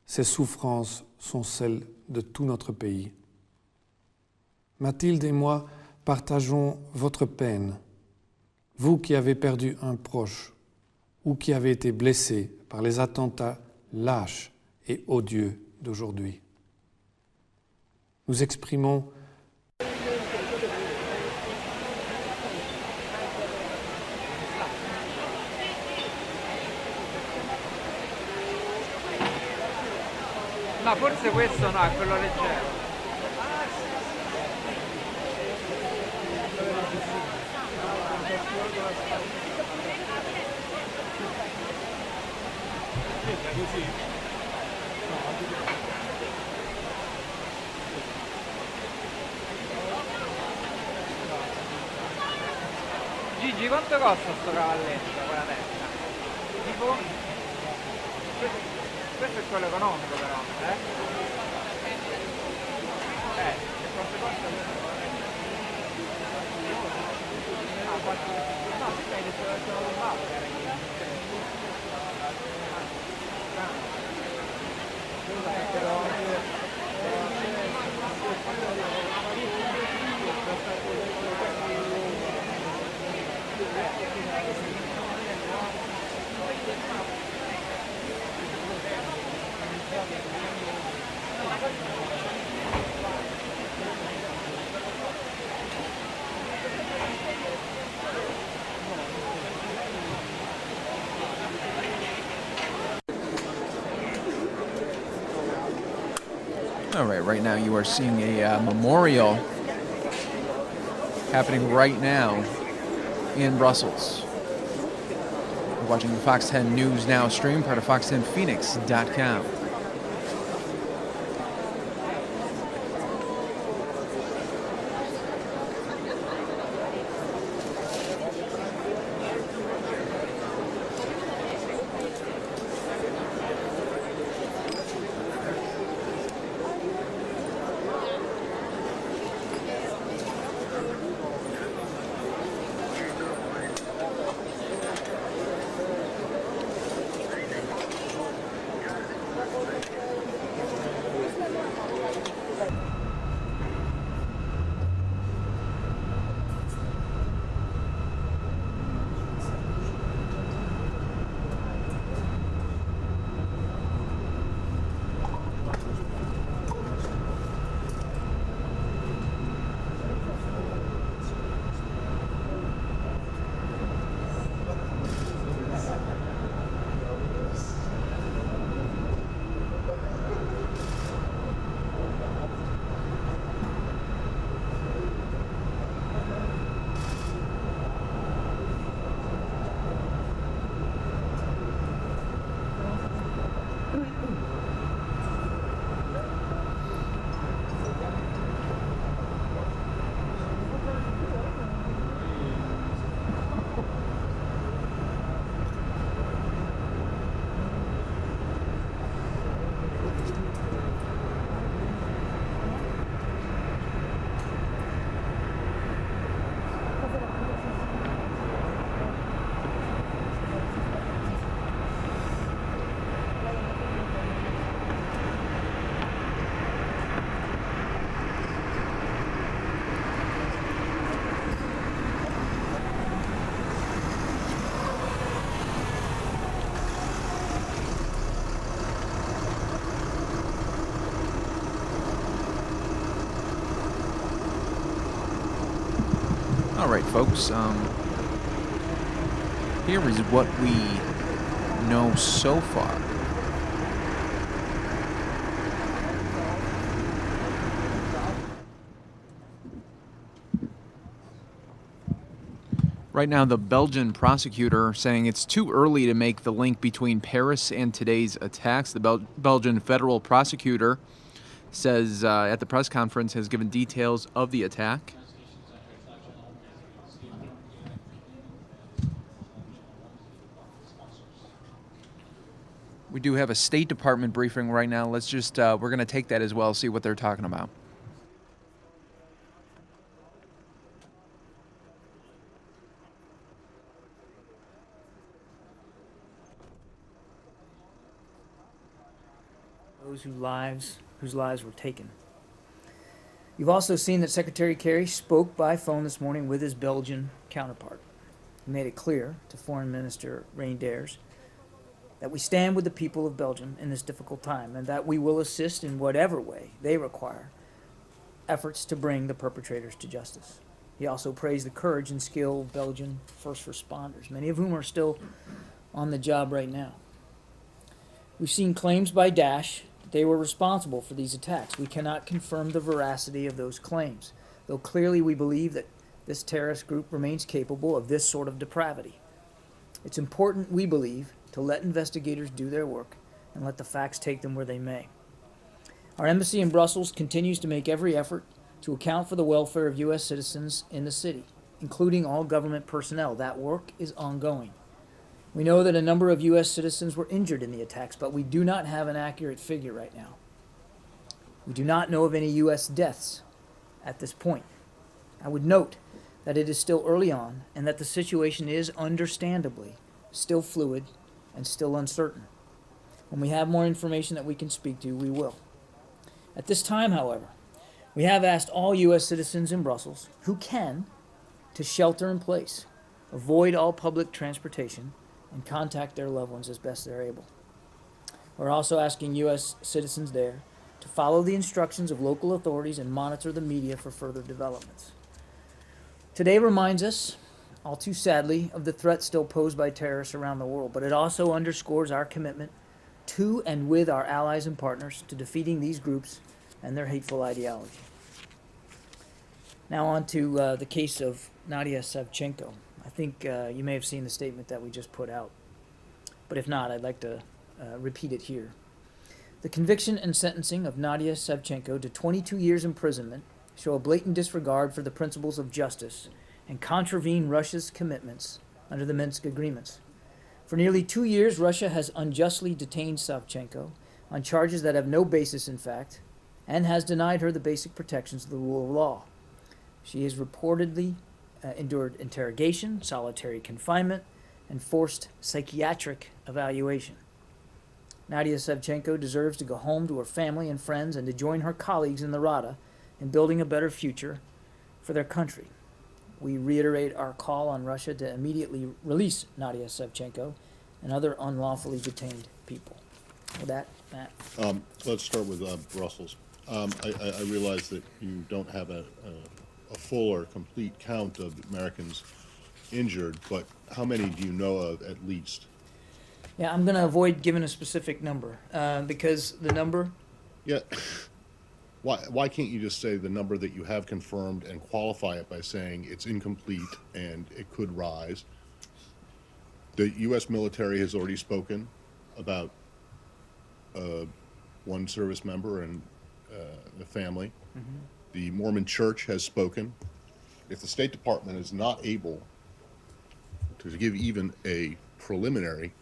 ces souffrances sont celles de tout notre pays. Mathilde et moi partageons votre peine, vous qui avez perdu un proche ou qui avez été blessé par les attentats lâches et odieux d'aujourd'hui. Nous exprimons No, forse questo no, è quello leggero. Gigi, quanto costa sto cavalletto con la testa? Tipo? Questo è quello economico però, eh? Quanto costa questo? Ah, 4. No, sì, hai detto che ce l'ho rubato, era lì. All right now you are seeing a memorial happening right now in Brussels. You're watching the Fox 10 News Now stream, part of fox10phoenix.com. right, folks. Here is what we know so far. Right now, the Belgian prosecutor saying it's too early to make the link between Paris and today's attacks. The Belgian federal prosecutor says at the press conference has given details of the attack. We do have a State Department briefing right now. Let's just, we're going to take that as well, see what they're talking about. Those whose lives were taken. You've also seen that Secretary Kerry spoke by phone this morning with his Belgian counterpart. He made it clear to Foreign Minister Readiness that we stand with the people of Belgium in this difficult time and that we will assist in whatever way they require efforts to bring the perpetrators to justice. He also praised the courage and skill of Belgian first responders, many of whom are still on the job right now. We've seen claims by Daesh that they were responsible for these attacks. We cannot confirm the veracity of those claims, though clearly we believe that this terrorist group remains capable of this sort of depravity. It's important, we believe, to let investigators do their work and let the facts take them where they may. Our embassy in Brussels continues to make every effort to account for the welfare of U.S. citizens in the city, including all government personnel. That work is ongoing. We know that a number of U.S. citizens were injured in the attacks, but we do not have an accurate figure right now. We do not know of any U.S. deaths at this point. I would note that it is still early on and that the situation is understandably still fluid and still uncertain. When we have more information that we can speak to, we will. At this time, however, we have asked all U.S. citizens in Brussels who can to shelter in place, avoid all public transportation, and contact their loved ones as best they're able. We're also asking U.S. citizens there to follow the instructions of local authorities and monitor the media for further developments. Today reminds us, all too sadly, of the threat still posed by terrorists around the world, but it also underscores our commitment to and with our allies and partners to defeating these groups and their hateful ideology. Now on to the case of Nadia Savchenko. I think you may have seen the statement that we just put out, but if not, I'd like to repeat it here. The conviction and sentencing of Nadia Savchenko to 22 years imprisonment show a blatant disregard for the principles of justice and contravene Russia's commitments under the Minsk agreements. For nearly 2 years, Russia has unjustly detained Savchenko on charges that have no basis in fact and has denied her the basic protections of the rule of law. She has reportedly endured interrogation, solitary confinement, and forced psychiatric evaluation. Nadia Savchenko deserves to go home to her family and friends and to join her colleagues in the Rada in building a better future for their country. We reiterate our call on Russia to immediately release Nadia Savchenko and other unlawfully detained people. With that, Matt. Let's start with Brussels. I realize that you don't have a full or complete count of Americans injured, but how many do you know of at least? Yeah, I'm going to avoid giving a specific number because the number... Yeah. Why can't you just say the number that you have confirmed and qualify it by saying it's incomplete and it could rise? The U.S. military has already spoken about one service member and the family. Mm-hmm. The Mormon Church has spoken. If the State Department is not able to give even a preliminary,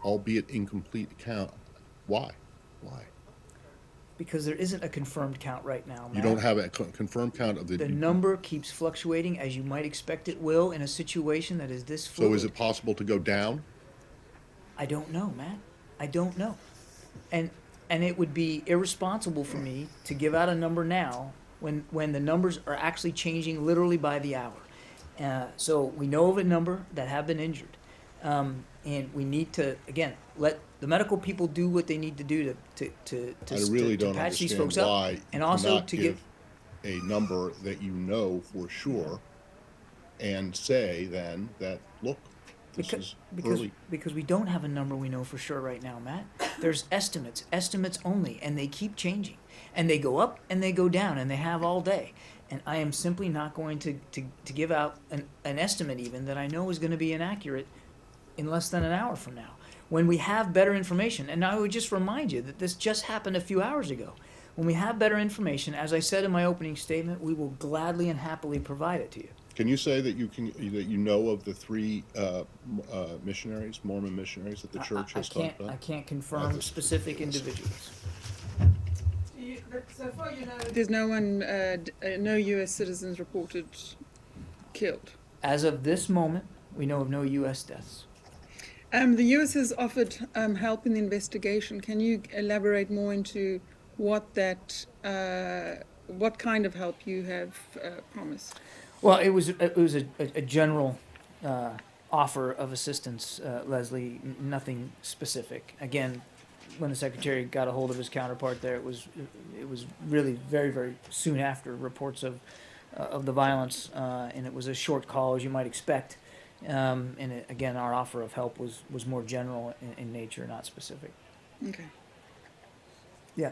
albeit incomplete account, why? Why? Because there isn't a confirmed count right now, Matt. You don't have a confirmed count of the... The number keeps fluctuating, as you might expect it will, in a situation that is this fluid. So is it possible to go down? I don't know, Matt. I don't know. And it would be irresponsible for me to give out a number now when the numbers are actually changing literally by the hour. So we know of a number that have been injured. And we need to, again, let the medical people do what they need to do to patch these folks up, and also to give a number that you know for sure, and say then that, look, this is early. Because we don't have a number we know for sure right now, Matt. There's estimates only, and they keep changing. And they go up and they go down, and they have all day. And I am simply not going to give out an estimate even that I know is going to be inaccurate in less than an hour from now. When we have better information, and I would just remind you that this just happened a few hours ago. When we have better information, as I said in my opening statement, we will gladly and happily provide it to you. Can you say that you know of the 3 missionaries, Mormon missionaries that the church has talked about? I can't confirm specific individuals. So far, you know, there's no one, no U.S. citizens reported killed. As of this moment, we know of no U.S. deaths. The U.S. has offered help in the investigation. Can you elaborate more into what that, what kind of help you have promised? Well, it was a general offer of assistance, Leslie. Nothing specific. Again, when the Secretary got a hold of his counterpart there, it was really very, very soon after reports of the violence, and it was a short call, as you might expect. And again, our offer of help was more general in nature, not specific. Okay. Yeah.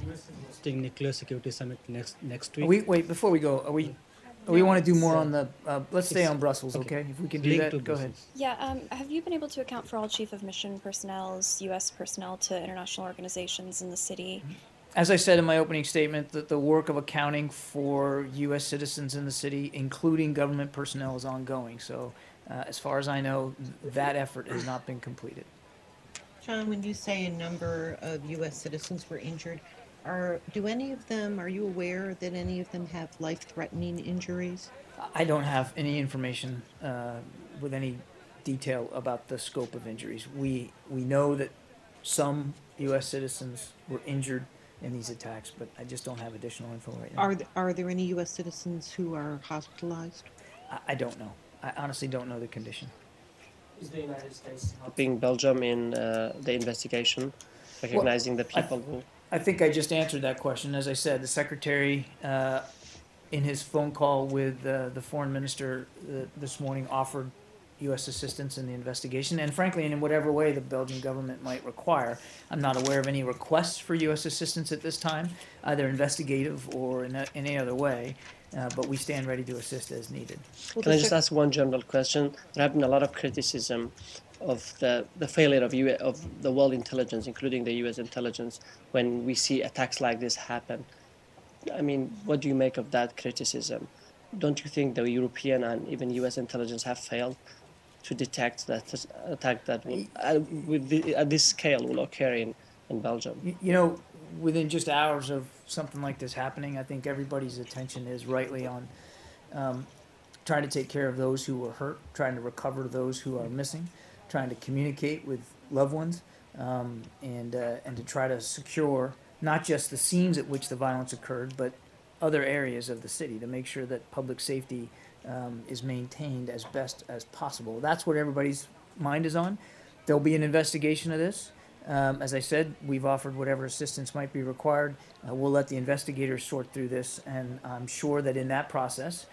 U.S. is hosting nuclear security summit next week. Wait, before we go, we want to do more on the, let's stay on Brussels, okay? If we can do that, go ahead. Yeah, have you been able to account for all Chief of Mission personnel's U.S. personnel to international organizations in the city? As I said in my opening statement, that the work of accounting for U.S. citizens in the city, including government personnel, is ongoing. So as far as I know, that effort has not been completed. John, when you say a number of U.S. citizens were injured, are you aware that any of them have life-threatening injuries? I don't have any information with any detail about the scope of injuries. We know that some U.S. citizens were injured in these attacks, but I just don't have additional info right now. Are there any U.S. citizens who are hospitalized? I don't know. I honestly don't know the condition. Is the United States helping Belgium in the investigation, recognizing the people who... I think I just answered that question. As I said, the Secretary, in his phone call with the Foreign Minister this morning, offered U.S. assistance in the investigation, and frankly, in whatever way the Belgian government might require. I'm not aware of any requests for U.S. assistance at this time, either investigative or in any other way, but we stand ready to assist as needed. Can I just ask one general question? There have been a lot of criticism of the failure of the world intelligence, including the U.S. intelligence, when we see attacks like this happen. I mean, what do you make of that criticism? Don't you think the European and even U.S. intelligence have failed to detect that attack that will, at this scale will occur in Belgium? You know, within just hours of something like this happening, I think everybody's attention is rightly on trying to take care of those who were hurt, trying to recover those who are missing, trying to communicate with loved ones, and to try to secure not just the scenes at which the violence occurred, but other areas of the city to make sure that public safety is maintained as best as possible. That's what everybody's mind is on. There'll be an investigation of this. As I said, we've offered whatever assistance might be required. We'll let the investigators sort through this, and I'm sure that in that process,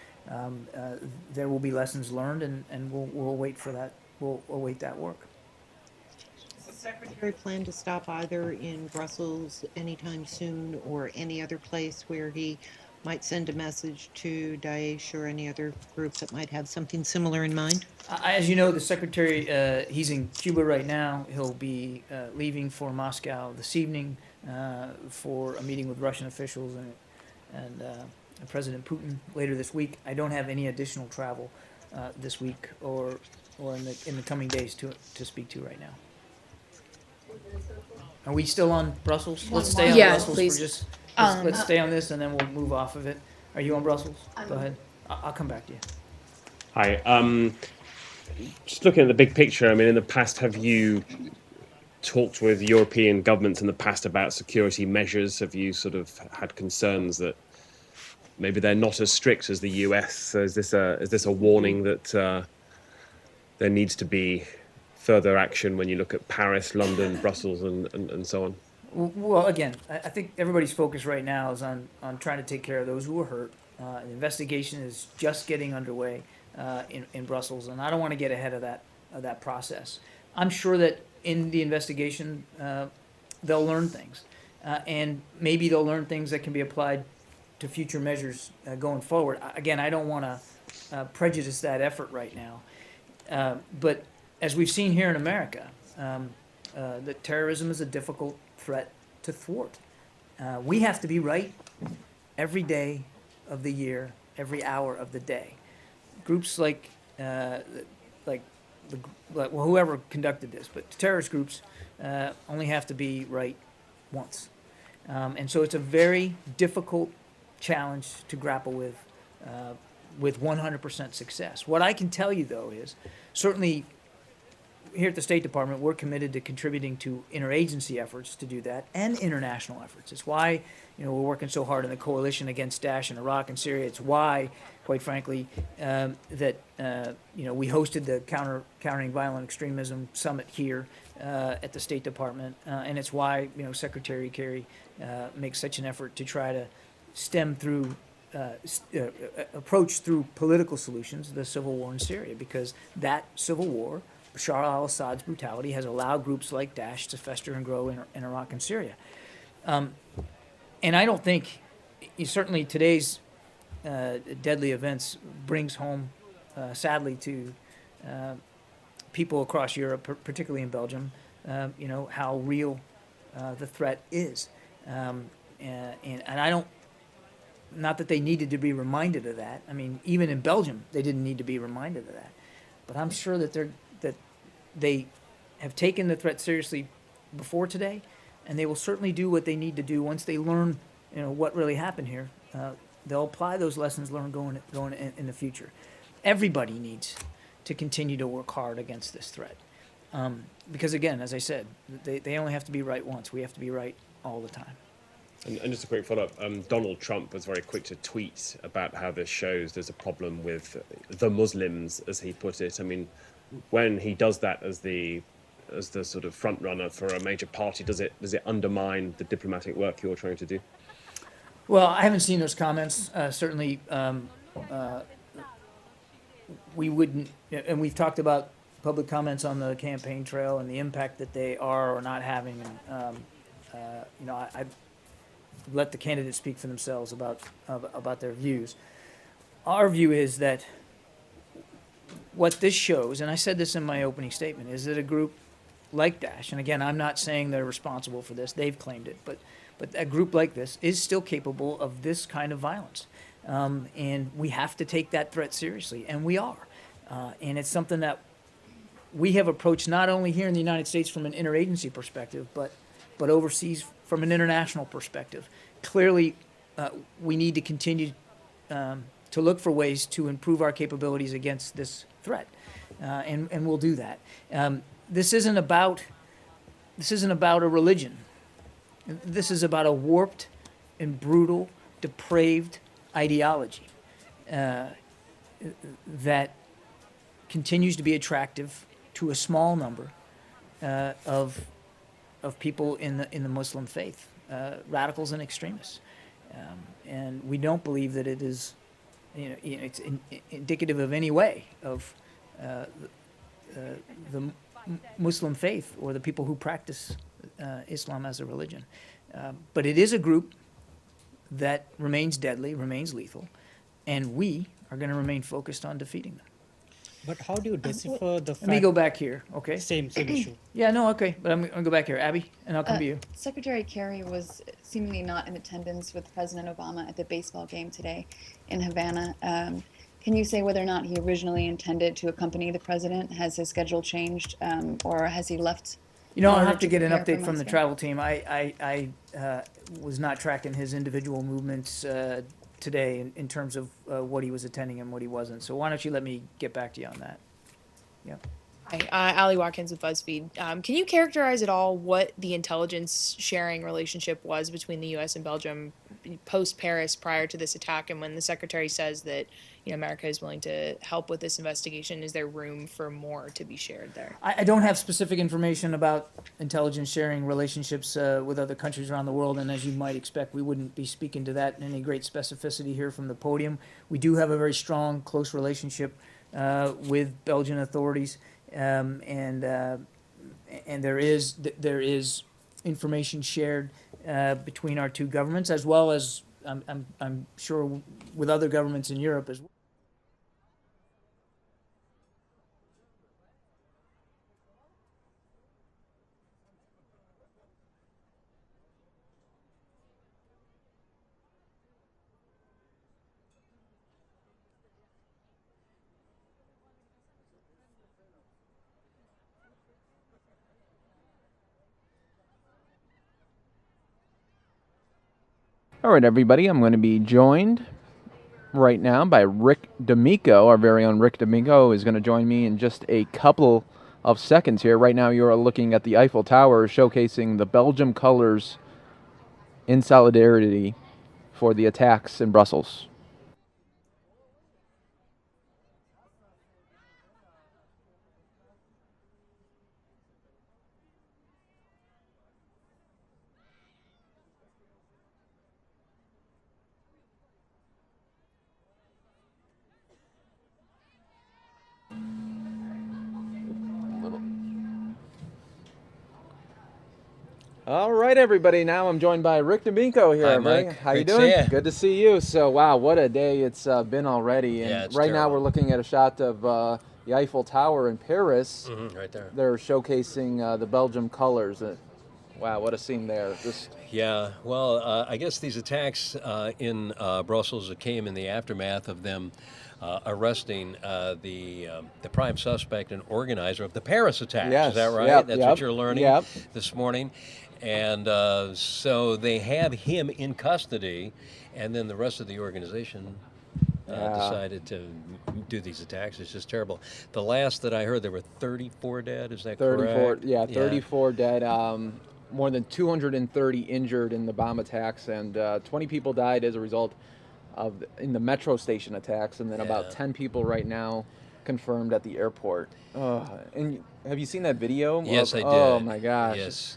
there will be lessons learned, and we'll wait for that. We'll await that work. Does the Secretary plan to stop either in Brussels anytime soon or any other place where he might send a message to Daesh or any other group that might have something similar in mind? As you know, the Secretary, he's in Cuba right now. He'll be leaving for Moscow this evening for a meeting with Russian officials and President Putin later this week. I don't have any additional travel this week or in the coming days to speak to right now. Are we still on Brussels? Let's stay on Brussels please. for just... Let's stay on this, and then we'll move off of it. Are you on Brussels? Go ahead. I'll come back to you. Hi. Just looking at the big picture, I mean, in the past, have you talked with European governments in the past about security measures? Have you sort of had concerns that maybe they're not as strict as the US? So is this a warning that there needs to be further action when you look at Paris, London, Brussels, and so on? Well, again, I think everybody's focus right now is on trying to take care of those who were hurt, The investigation is just getting underway in Brussels, and I don't want to get ahead of that process. I'm sure that in the investigation they'll learn things, and maybe they'll learn things that can be applied to future measures going forward. Again, I don't want to prejudice that effort right now, but as we've seen here in America, that terrorism is a difficult threat to thwart. We have to be right every day of the year, every hour of the day. Groups like whoever conducted this, but terrorist groups only have to be right once. And so it's a very difficult challenge to grapple with 100% success. What I can tell you, though, is certainly here at the State Department, we're committed to contributing to interagency efforts to do that and international efforts. It's why we're working so hard in the coalition against Daesh in Iraq and Syria. It's why, quite frankly, that we hosted the Countering Violent Extremism Summit here at the State Department, and it's why Secretary Kerry makes such an effort to try to stem through approach through political solutions the civil war in Syria, because that civil war, Bashar al-Assad's brutality, has allowed groups like Daesh to fester and grow in Iraq and Syria. And I don't think, certainly today's deadly events brings home, sadly, to people across Europe, particularly in Belgium, how real the threat is. And I don't, not that they needed to be reminded of that. I mean, even in Belgium, they didn't need to be reminded of that. But I'm sure that they have taken the threat seriously before today, and they will certainly do what they need to do once they learn, what really happened here. They'll apply those lessons learned going in the future. Everybody needs to continue to work hard against this threat, because again, as I said, they only have to be right once. We have to be right all the time. And just a quick follow-up, Donald Trump was very quick to tweet about how this shows there's a problem with the Muslims, as he put it. I mean, when he does that as the sort of front runner for a major party, does it undermine the diplomatic work you're trying to do? Well, I haven't seen those comments. Certainly, we wouldn't, and we've talked about public comments on the campaign trail and the impact that they are or not having. And I let the candidates speak for themselves about their views. Our view is that what this shows, and I said this in my opening statement, is that a group like Daesh, and again, I'm not saying they're responsible for this, they've claimed it, but a group like this is still capable of this kind of violence. And we have to take that threat seriously, and we are. And it's something that we have approached not only here in the United States from an interagency perspective, but overseas from an international perspective. Clearly, we need to continue to look for ways to improve our capabilities against this threat, and we'll do that. This isn't about a religion. This is about a warped and brutal, depraved ideology that continues to be attractive to a small number of people in the Muslim faith, radicals and extremists, and we don't believe that it is, it's indicative of any way of the Muslim faith or the people who practice Islam as a religion. But it is a group that remains deadly, remains lethal, and we are going to remain focused on defeating them. But how do you decipher the fact... Let me go back here, okay? Same issue. Yeah, no, okay, but I'm going to go back here. Abby, and I'll come to you. Secretary Kerry was seemingly not in attendance with President Obama at the baseball game today in Havana. Can you say whether or not he originally intended to accompany the president? Has his schedule changed, or has he left? I'll have to get an update from the travel team. I was not tracking his individual movements today in terms of what he was attending and what he wasn't. So why don't you let me get back to you on that? Yeah. Ali Watkins with BuzzFeed. Can you characterize at all what the intelligence sharing relationship was between the U.S. and Belgium post-Paris prior to this attack? And when the Secretary says that America is willing to help with this investigation, is there room for more to be shared there? I don't have specific information about intelligence sharing relationships with other countries around the world, and as you might expect, we wouldn't be speaking to that in any great specificity here from the podium. We do have a very strong, close relationship with Belgian authorities. And there is information shared between our two governments, as well as I'm sure with other governments in Europe as well. All right, everybody, I'm going to be joined right now by Rick D'Amico. Our very own Rick D'Amico is going to join me in just a couple of seconds here. Right now, you are looking at the Eiffel Tower showcasing the Belgium colors in solidarity for the attacks in Brussels. All right, everybody. Now I'm joined by Rick D'Amico here. Hi, Mike. How you Great to doing? see you. Good to see you. So, wow, what a day it's been already. And Yeah, it's right now terrible. we're looking at a shot of the Eiffel Tower in Paris. Right there. They're showcasing the Belgium colors. Wow, what a scene there. Yeah, well, I guess these attacks in Brussels came in the aftermath of them arresting the prime suspect and organizer of the Paris attacks. Yes, Is that right? yep, That's yep, what you're learning yep. this morning. And so they have him in custody, and then the rest of the organization decided to do these attacks. It's just terrible. The last that I heard, there were 34 dead. Is that 34, correct? yeah, 34 dead. More than 230 injured in the bomb attacks, and 20 people died as a result of in the metro station attacks, and then about 10 people right now confirmed at the airport. And have you seen that video? Yes, I did. Oh my gosh. Yes.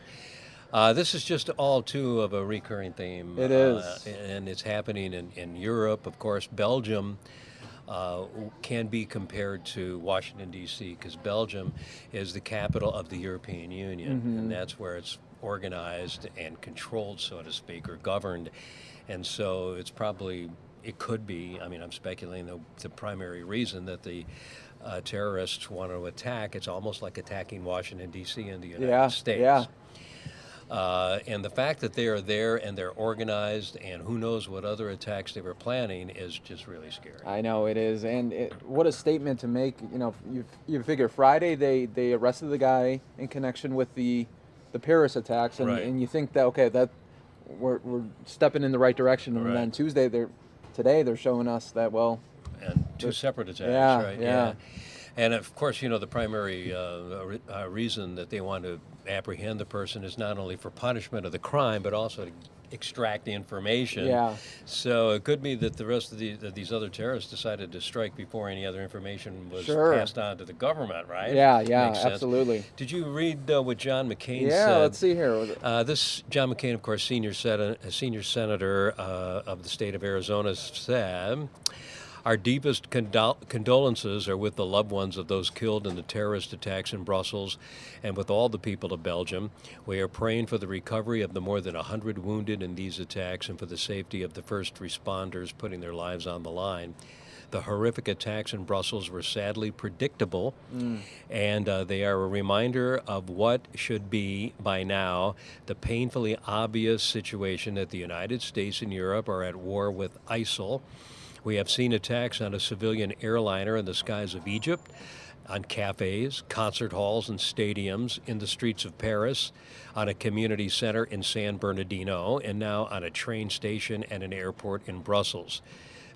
This is just all too of a recurring theme. It is. And it's happening in Europe. Of course, Belgium can be compared to Washington, D.C., because Belgium is the capital of the European Union, and that's where it's organized and controlled, so to speak, or governed. And so it's probably, it could be, I mean, I'm speculating the primary reason that the terrorists want to attack. It's almost like attacking Washington, D.C. and the United States. Yeah. And the fact that they are there and they're organized and who knows what other attacks they were planning is just really scary. I know it is, and what a statement to make. You know, you figure Friday they arrested the guy in connection with the Paris attacks, and, and you think that that we're stepping in the right direction, and then today they're showing us that and two separate attacks, right? Yeah. And of course, you know, the primary reason that they want to apprehend the person is not only for punishment of the crime, but also to extract the information. Yeah. So it could be that the rest of these other terrorists decided to strike before any other information was Sure. passed on to the government, right? Yeah, Makes sense. absolutely. Did you read what John McCain said? Yeah, let's see here. This John McCain, of course, senior senator of the state of Arizona, said, "Our deepest condolences are with the loved ones of those killed in the terrorist attacks in Brussels and with all the people of Belgium. We are praying for the recovery of the more than 100 wounded in these attacks and for the safety of the first responders putting their lives on the line. The horrific attacks in Brussels were sadly predictable, and they are a reminder of what should be, by now, the painfully obvious situation that the United States and Europe are at war with Isil. We have seen attacks on a civilian airliner in the skies of Egypt, on cafes, concert halls, and stadiums, in the streets of Paris, on a community center in San Bernardino, and now on a train station and an airport in Brussels.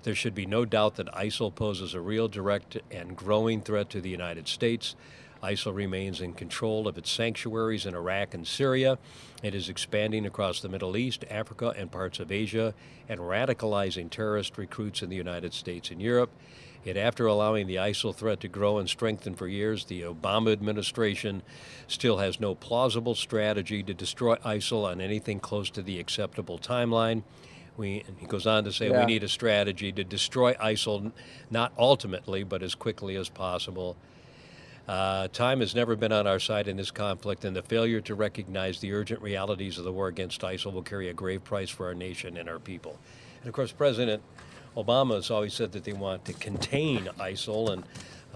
There should be no doubt that ISIL poses a real, direct, and growing threat to the United States. ISIL remains in control of its sanctuaries in Iraq and Syria. It is expanding across the Middle East, Africa, and parts of Asia, and radicalizing terrorist recruits in the United States and Europe. Yet after allowing the ISIL threat to grow and strengthen for years, the Obama administration still has no plausible strategy to destroy ISIL on anything close to the acceptable timeline. He goes on to say we need a strategy to destroy ISIL, not ultimately, but as quickly as possible. Time has never been on our side in this conflict, and the failure to recognize the urgent realities of the war against ISIL will carry a grave price for our nation and our people. And of course, President Obama has always said that they want to contain ISIL, and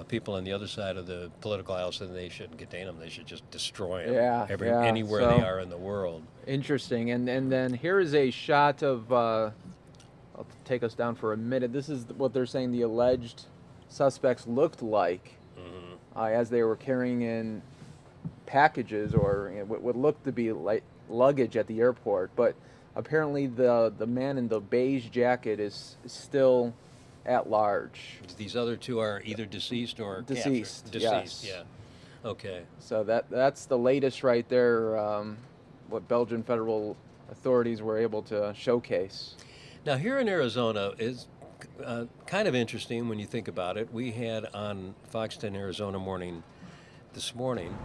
people on the other side of the political aisle said they shouldn't contain them; they should just destroy them anywhere they are in the world. Interesting. And then here is a shot of. I'll take us down for a minute. This is what they're saying the alleged suspects looked like as they were carrying in packages or what looked to be like luggage at the airport, but apparently the man in the beige jacket is still at large. These other two are either deceased or deceased. Captured. Deceased, Yes. Yeah. Okay. So that's the latest right there. What Belgian federal authorities were able to showcase. Now here in Arizona is kind of interesting when you think about it. We had on Fox 10 Arizona Morning this morning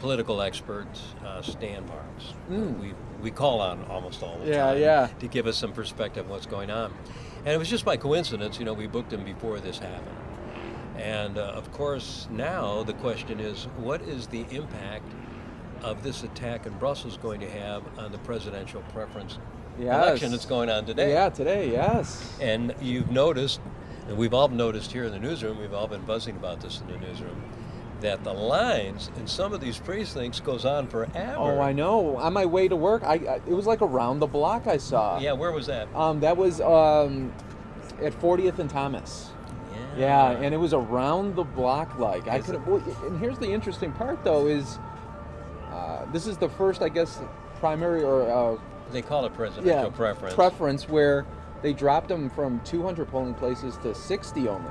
political expert Stan Marks. We call on almost all the time to give us some perspective on what's going on. And it was just by coincidence, we booked him before this happened. And of course, now the question is, what is the impact of this attack in Brussels going to have on the presidential preference election that's going on today? Yeah, today, yes. And you've noticed, and we've all noticed here in the newsroom, we've all been buzzing about this in the newsroom, that the lines in some of these precincts goes on forever. Oh, I know. On my way to work, it was like around the block I saw. Yeah, where was that? That was at 40th and Thomas. Yeah, and it was around the block like. And here's the interesting part, though, is this is the first, I guess, primary or... they call it presidential preference. Preference, where they dropped them from 200 polling places to 60 only.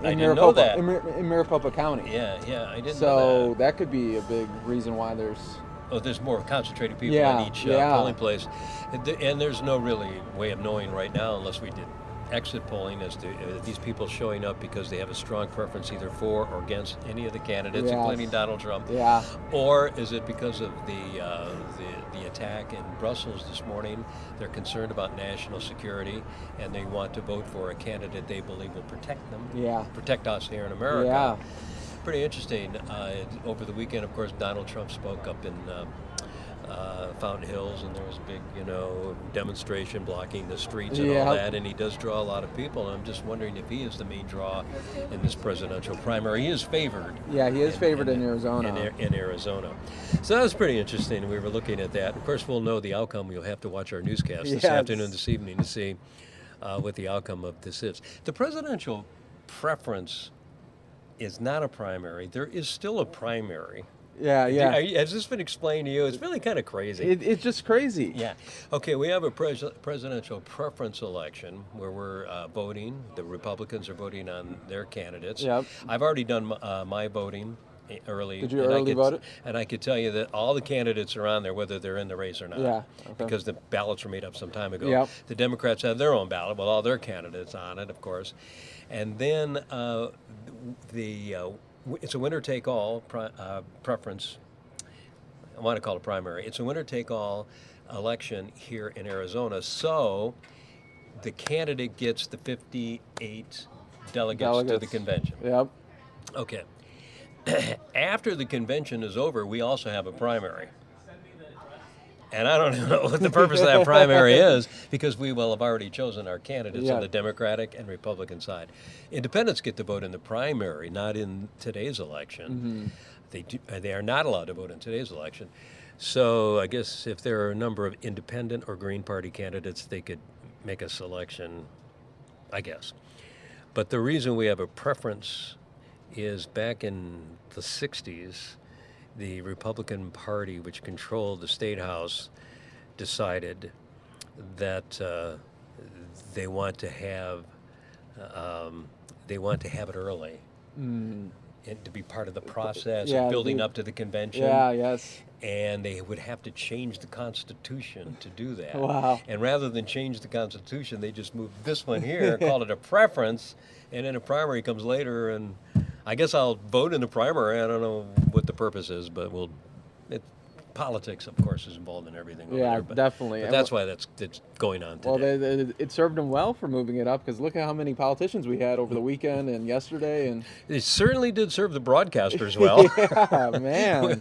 I didn't know that. In Maricopa County. Yeah, I didn't know that. So that could be a big reason why there's... Oh, there's more concentrated people in each polling place. And there's no really way of knowing right now unless we did exit polling as to these people showing up because they have a strong preference either for or against any of the candidates, including Donald Trump. Yeah. Or is it because of the attack in Brussels this morning? They're concerned about national security and they want to vote for a candidate they believe will protect them. Yeah. Protect us here in America. Yeah. Pretty interesting. Over the weekend, of course, Donald Trump spoke up in Fountain Hills, and there was a big, demonstration blocking the streets and all that, and he does draw a lot of people, and I'm just wondering if he is the main draw in this presidential primary. He is favored. Yeah, he is favored in Arizona. In Arizona. So that was pretty interesting. We were looking at that. Of course, we'll know the outcome. You'll have to watch our newscast this afternoon, this evening, to see what the outcome of this is. The presidential preference is not a primary. There is still a primary. Yeah. Has this been explained to you? It's really kind of crazy. It's just crazy. Yeah. Okay, we have a presidential preference election where we're voting. The Republicans are voting on their candidates. Yep. I've already done my voting early. Did you early vote it? And I could tell you that all the candidates are on there, whether they're in the race or not. Yeah. Okay. Because the ballots were made up some time ago. Yep. The Democrats have their own ballot with all their candidates on it, of course. And then it's a winner-take-all preference. I want to call it primary. It's a winner-take-all election here in Arizona. So the candidate gets the 58 delegates to the convention. Yep. Okay. After the convention is over, we also have a primary. And I don't know what the purpose of that primary is because we will have already chosen our candidates on the Democratic and Republican side. Independents get to vote in the primary, not in today's election. Mm-hmm. They are not allowed to vote in today's election. So I guess if there are a number of independent or Green Party candidates, they could make a selection, I guess. But the reason we have a preference is back in the 60s, the Republican Party, which controlled the State House, decided that they want to have it early. to be part of the process Yeah, of building up to the convention. Yeah, yes. And they would have to change the Constitution to do that. Wow. And rather than change the Constitution, they just moved this one here, called it a preference, and then a primary comes later. And I guess I'll vote in the primary. I don't know what the purpose is, but politics, of course, is involved in everything. Yeah, there, but, definitely. But that's why that's going on today. Well, it served them well for moving it up, because look at how many politicians we had over the weekend and yesterday. And it certainly did serve the broadcasters well. Yeah, man.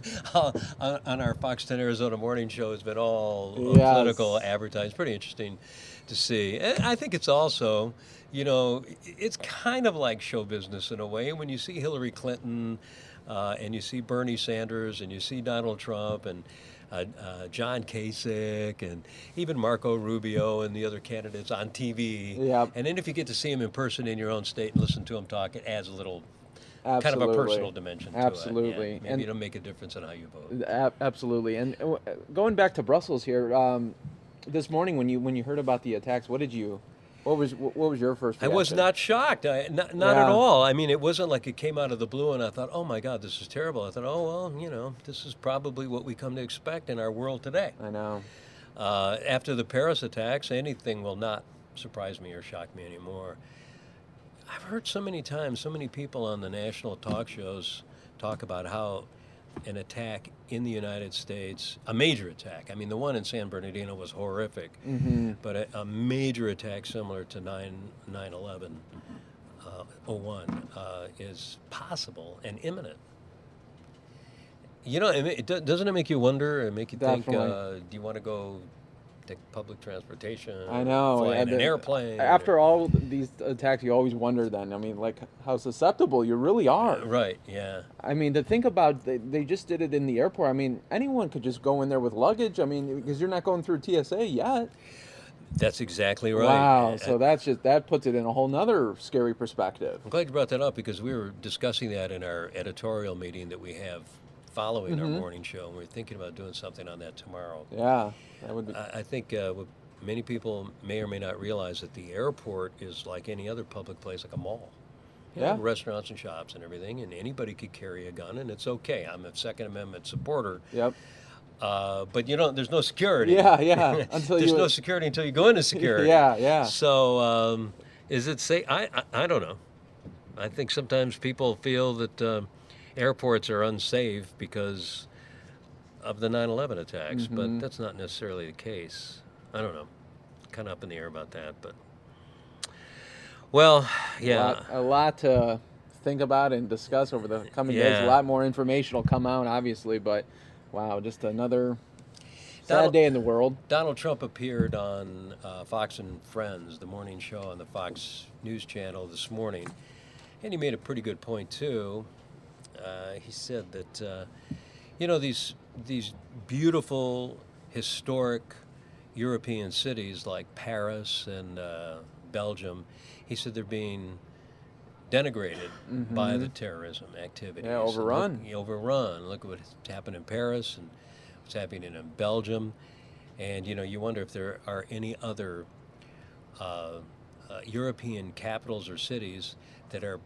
On our Fox 10 Arizona morning show, it's been all political advertising. It's pretty interesting to see. And I think it's also, it's kind of like show business in a way. When you see Hillary Clinton, and you see Bernie Sanders, and you see Donald Trump, and John Kasich, and even Marco Rubio and the other candidates on TV. Yep. And then if you get to see them in person in your own state and listen to them talk, it adds a little kind of a personal dimension to Absolutely. it. Yeah, maybe it'll make a difference in how you vote. Absolutely. And going back to Brussels here, this morning when you heard about the attacks, what was your first reaction? I was not shocked, not at all. I mean, it wasn't like it came out of the blue and I thought, oh my God, this is terrible. I thought, oh, well, this is probably what we come to expect in our world today. I know. After the Paris attacks, anything will not surprise me or shock me anymore. I've heard so many times, so many people on the national talk shows talk about how an attack in the United States, a major attack. I mean, the one in San Bernardino was horrific, but a major attack similar to 9/11, 01 is possible and imminent. Doesn't it make you wonder and make you think, do you want to go take public transportation? I know. Fly in an airplane? After all these attacks, you always wonder then, like how susceptible you really are. Right, yeah. I mean, to think about, they just did it in the airport. I mean, anyone could just go in there with luggage. I mean, because you're not going through TSA yet. That's exactly right. Wow, so that puts it in a whole nother scary perspective. I'm glad you brought that up, because we were discussing that in our editorial meeting that we have following our morning show, and we're thinking about doing something on that tomorrow. Yeah, that would be. I think what many people may or may not realize that the airport is like any other public place, like a mall. Yeah. Restaurants and shops and everything, and anybody could carry a gun, and it's okay. I'm a Second Amendment supporter. Yep. But there's no security. Yeah. There's no security until you go into security. Yeah. So is it safe? I don't know. I think sometimes people feel that airports are unsafe because of the 9/11 attacks, but that's not necessarily the case. I don't know. Kind of up in the air about that, but well, yeah. A lot to think about and discuss over the coming days. A lot more information will come out, obviously, but wow, just another sad day in the world. Donald Trump appeared on Fox and Friends, the morning show on the Fox News Channel this morning, and he made a pretty good point too. He said that these beautiful historic European cities like Paris and Belgium, he said they're being denigrated by the terrorism activities. Yeah, overrun. Overrun. Look at what's happened in Paris and what's happening in Belgium, and you wonder if there are any other European capitals or cities that are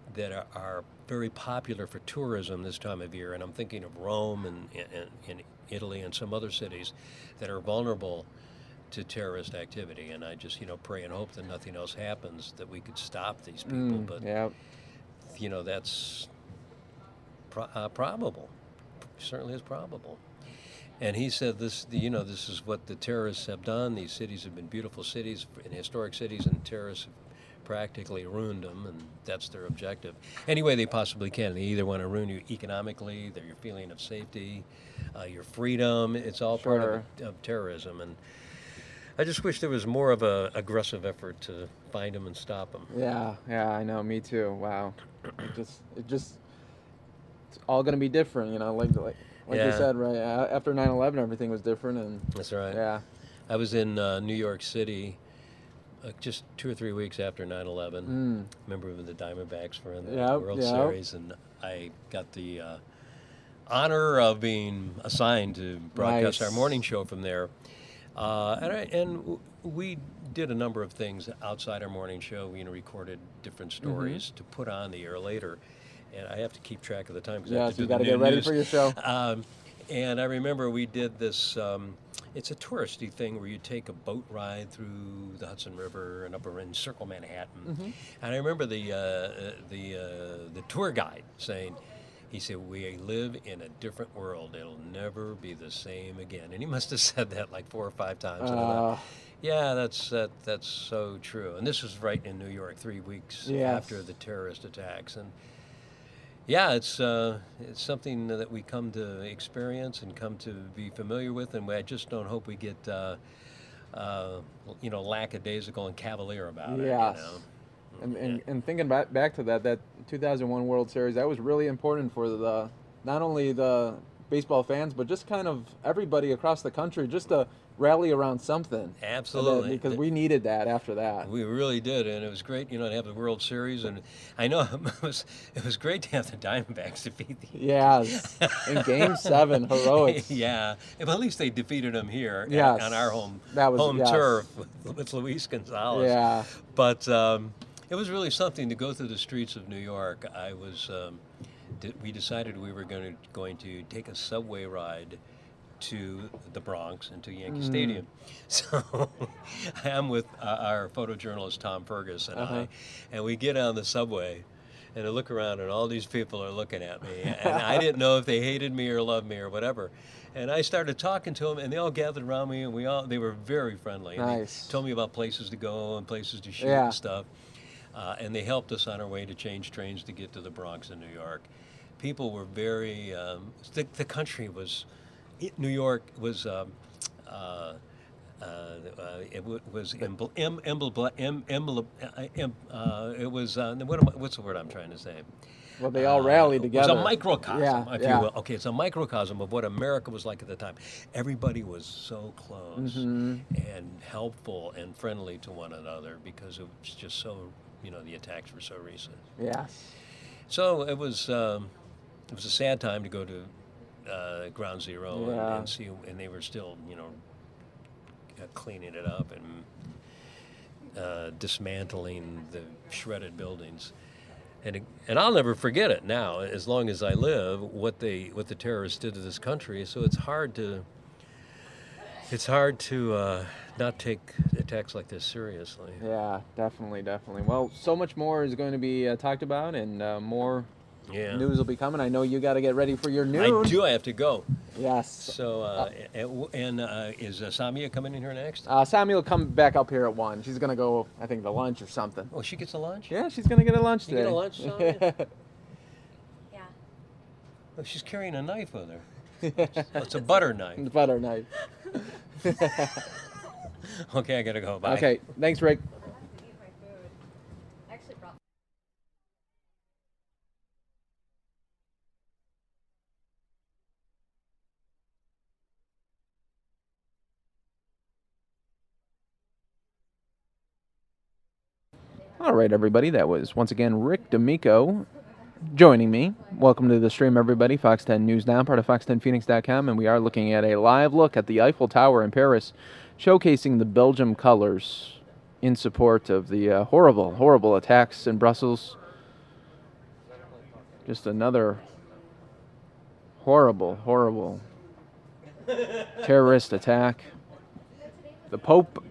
very popular for tourism this time of year, and I'm thinking of Rome and Italy and some other cities that are vulnerable to terrorist activity. And I just pray and hope that nothing else happens, that we could stop these people. But that's probable. Certainly is probable. And he said this is what the terrorists have done. These cities have been beautiful cities and historic cities, and terrorists have practically ruined them, and that's their objective. Any way they possibly can. They either want to ruin you economically, your feeling of safety, your freedom. It's all part of terrorism. And I just wish there was more of an aggressive effort to find them and stop them. Yeah, I know. Me too. Wow. It's all going to be different, like you said, right? After 9/11, everything was different, and that's right. Yeah. I was in New York City just 2 or 3 weeks after 9/11. Remember when the Diamondbacks were in the World Series, and I got the honor of being assigned to broadcast our morning show from there. And we did a number of things outside our morning show. We recorded different stories to put on the air later. and I have to keep track of the time because I Yeah, have to so do you the got to new get ready news. for your show. And I remember we did this. It's a touristy thing where you take a boat ride through the Hudson River and up around Circle Manhattan. Mhm. And I remember the tour guide saying, he said, "We live in a different world. It'll never be the same again." And he must have said that like 4 or 5 times. And I thought, yeah, that's so true. And this was right in New York, 3 weeks after the terrorist attacks. And yeah, it's something that we come to experience and come to be familiar with, and I just don't hope we get lackadaisical and cavalier about it. You know? And thinking back to that 2001 World Series, that was really important for not only the baseball fans, but just kind of everybody across the country, just to rally around something. Absolutely. Because we needed that after that. We really did, and it was great, to have the World Series, and I know it was great to have the Diamondbacks defeat the Yes, in Game 7, heroics. Yeah, but at least they defeated them here on our home turf with Luis Gonzalez. Yeah. But it was really something to go through the streets of New York. We decided we were going to take a subway ride to the Bronx and to Yankee Stadium. So I'm with our photojournalist Tom Fergus and I, and we get on the subway and I look around and all these people are looking at me, and I didn't know if they hated me or loved me or whatever. And I started talking to them, and they all gathered around me, and they were very friendly. And they told me about places to go and places to shoot and stuff. And they helped us on our way to change trains to get to the Bronx in New York. People were very, the country was, New York was, it was what's the word I'm trying to say? Well, they all rallied together. It was a microcosm, if you will. Okay, it's a microcosm of what America was like at the time. Everybody was so close and helpful and friendly to one another because it was just so, the attacks were so recent. Yes. So it was a sad time to go to Ground Zero and see, and they were still, cleaning it up and dismantling the shredded buildings. And I'll never forget it now, as long as I live, what the terrorists did to this country. So it's hard to not take attacks like this seriously. Yeah, definitely. Well, so much more is going to be talked about, and more news will be coming. I know you got to get ready for your noon. I do. I have to go. Yes. So, is Samia coming in here next? Samia will come back up here at 1. She's going to go, I think, to lunch or something. Oh, she gets a lunch? Yeah, she's going to get a lunch today. You get a lunch, Samia? Yeah. Oh, she's carrying a knife with her. It's a butter knife. The butter knife. Okay, I got to go. Bye. Okay, thanks, Rick. All right, everybody. That was, once again, Rick D'Amico joining me. Welcome to the stream, everybody. Fox 10 News Now, part of fox10phoenix.com, and we are looking at a live look at the Eiffel Tower in Paris, showcasing the Belgium colors in support of the horrible, horrible attacks in Brussels. Just another horrible, horrible terrorist attack. The Pope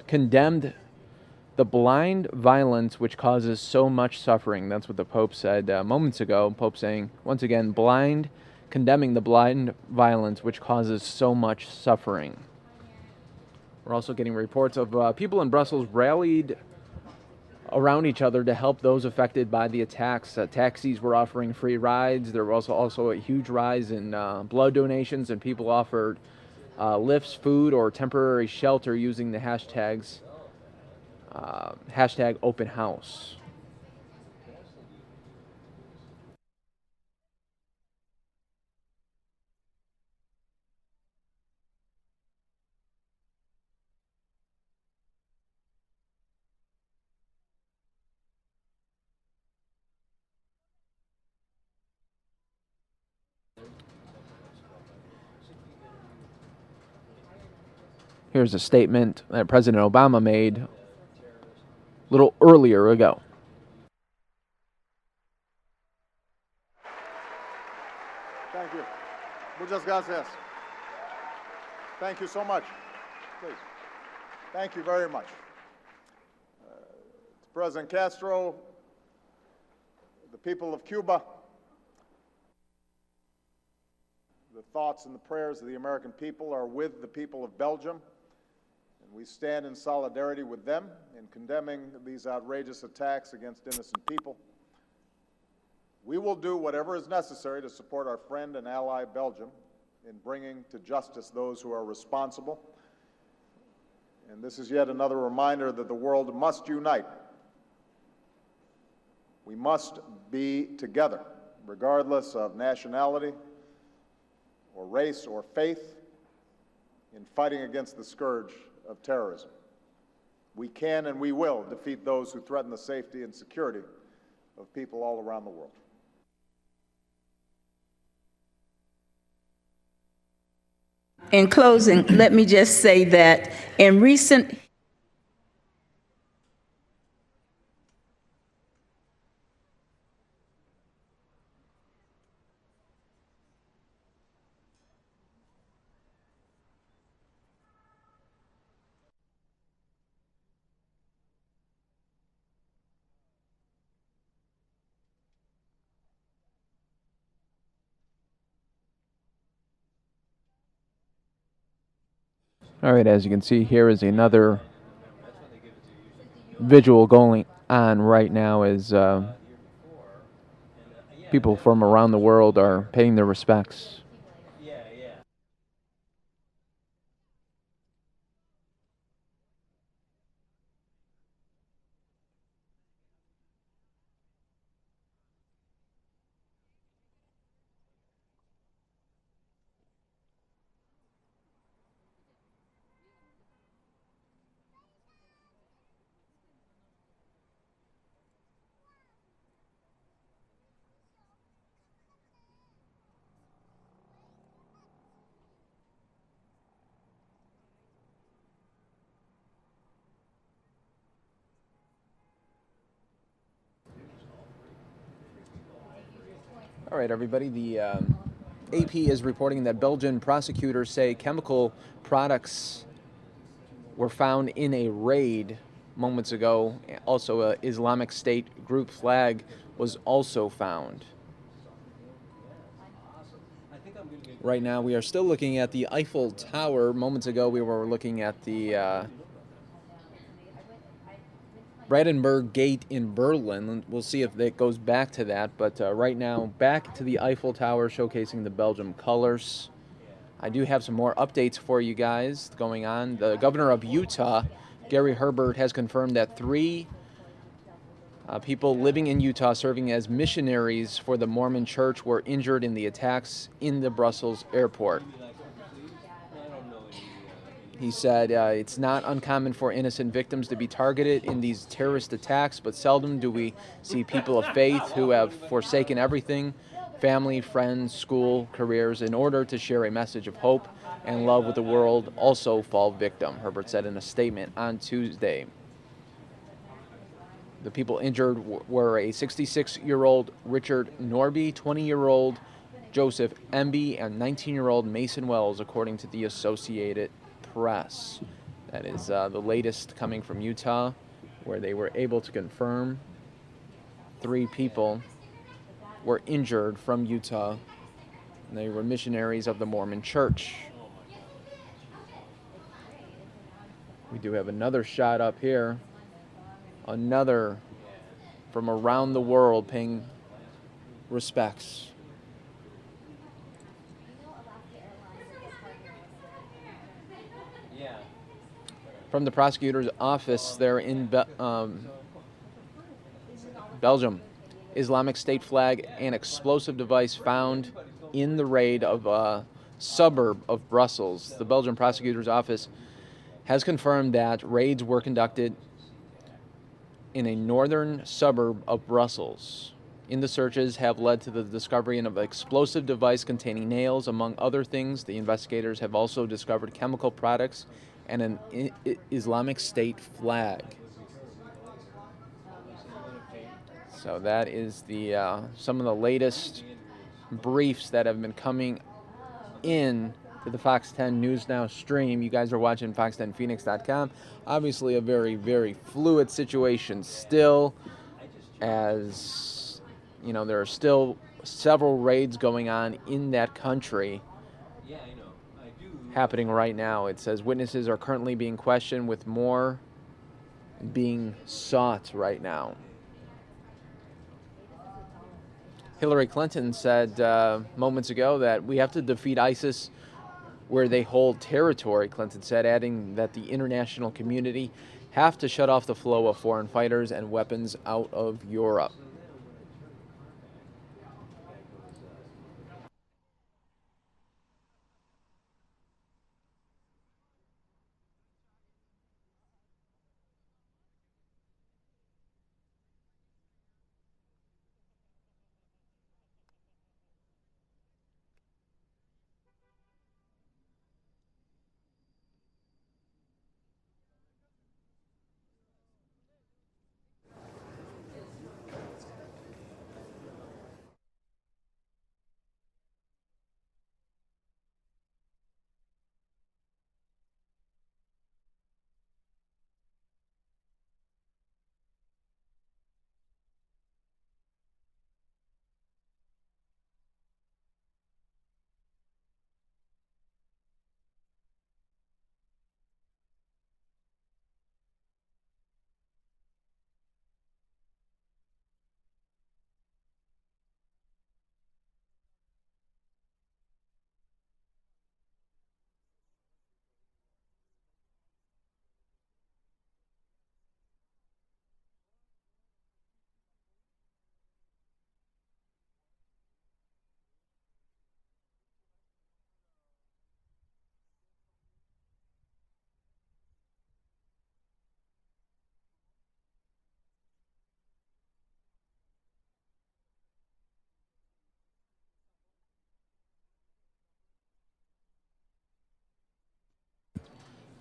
condemned the blind violence which causes so much suffering. That's what the Pope said moments ago. Pope saying, once again, condemning the blind violence which causes so much suffering. We're also getting reports of people in Brussels rallied around each other to help those affected by the attacks. Taxis were offering free rides. There was also a huge rise in blood donations, and people offered lifts, food, or temporary shelter using the hashtags hashtag open house. Here's a statement that President Obama made a little earlier ago. Muchas gracias. Thank you so much. Please. Thank you very much. To President Castro, the people of Cuba, the thoughts and the prayers of the American people are with the people of Belgium, and we stand in solidarity with them in condemning these outrageous attacks against innocent people. We will do whatever is necessary to support our friend and ally Belgium in bringing to justice those who are responsible. And this is yet another reminder that the world must unite. We must be together, regardless of nationality or race or faith, in fighting against the scourge of terrorism. We can and we will defeat those who threaten the safety and security of people all around the world. In closing, let me just say that in recent All right, as you can see, here is another visual going on right now as people from around the world are paying their respects. All right, everybody. The AP is reporting that Belgian prosecutors say chemical products were found in a raid moments ago. Also, an Islamic State group flag was also found. Right now, we are still looking at the Eiffel Tower. Moments ago, we were looking at the Brandenburg Gate in Berlin. We'll see if it goes back to that. But right now, back to the Eiffel Tower, showcasing the Belgium colors. I do have some more updates for you guys going on. The governor of Utah, Gary Herbert, has confirmed that 3 people living in Utah serving as missionaries for the Mormon Church were injured in the attacks in the Brussels airport. He said, it's not uncommon for innocent victims to be targeted in these terrorist attacks, but seldom do we see people of faith who have forsaken everything, family, friends, school, careers, in order to share a message of hope and love with the world, also fall victim, Herbert said in a statement on Tuesday. The people injured were a 66-year-old Richard Norby, 20-year-old Joseph Emby, and 19-year-old Mason Wells, according to the Associated Press. That is the latest coming from Utah, where they were able to confirm 3 people were injured from Utah, and they were missionaries of the Mormon Church. We do have another shot up here. Another from around the world paying respects. From the prosecutor's office there in Belgium. Islamic State flag and explosive device found in the raid of a suburb of Brussels. The Belgian prosecutor's office has confirmed that raids were conducted in a northern suburb of Brussels. In the searches have led to the discovery of an explosive device containing nails, among other things. The investigators have also discovered chemical products and an Islamic State flag. So that is the some of the latest briefs that have been coming in to the Fox 10 News Now stream. You guys are watching fox10phoenix.com. Obviously a very, very fluid situation still, as you know, there are still several raids going on in that country happening right now. It says witnesses are currently being questioned, with more being sought right now. Hillary Clinton said moments ago that we have to defeat ISIS where they hold territory, Clinton said, adding that the international community have to shut off the flow of foreign fighters and weapons out of Europe.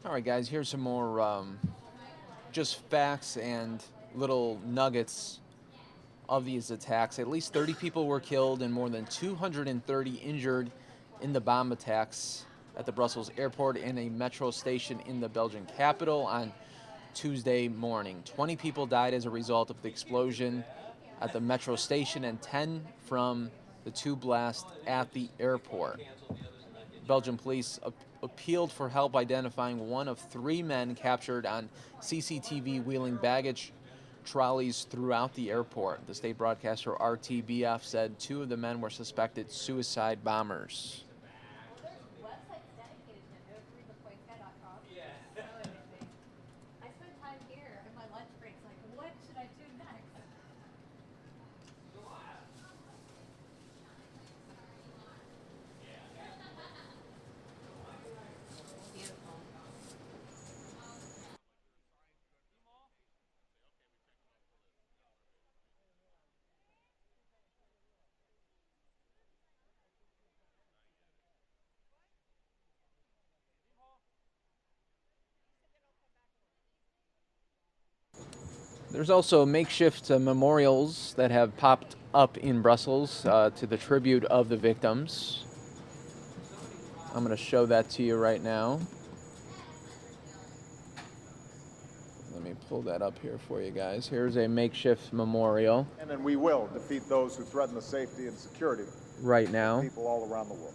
All right, guys, here's some more just facts and little nuggets of these attacks. At least 30 people were killed and more than 230 injured in the bomb attacks at the Brussels airport and a metro station in the Belgian capital on Tuesday morning. 20 people died as a result of the explosion at the metro station and 10 from the two blasts at the airport. Belgian police appealed for help identifying one of 3 men captured on CCTV wheeling baggage trolleys throughout the airport. The state broadcaster RTBF said 2 of the men were suspected suicide bombers. There's also makeshift memorials that have popped up in Brussels to the tribute of the victims. I'm going to show that to you right now. Let me pull that up here for you guys. Here's a makeshift memorial. And then we will defeat those who threaten the safety and security right now. of people all around the world.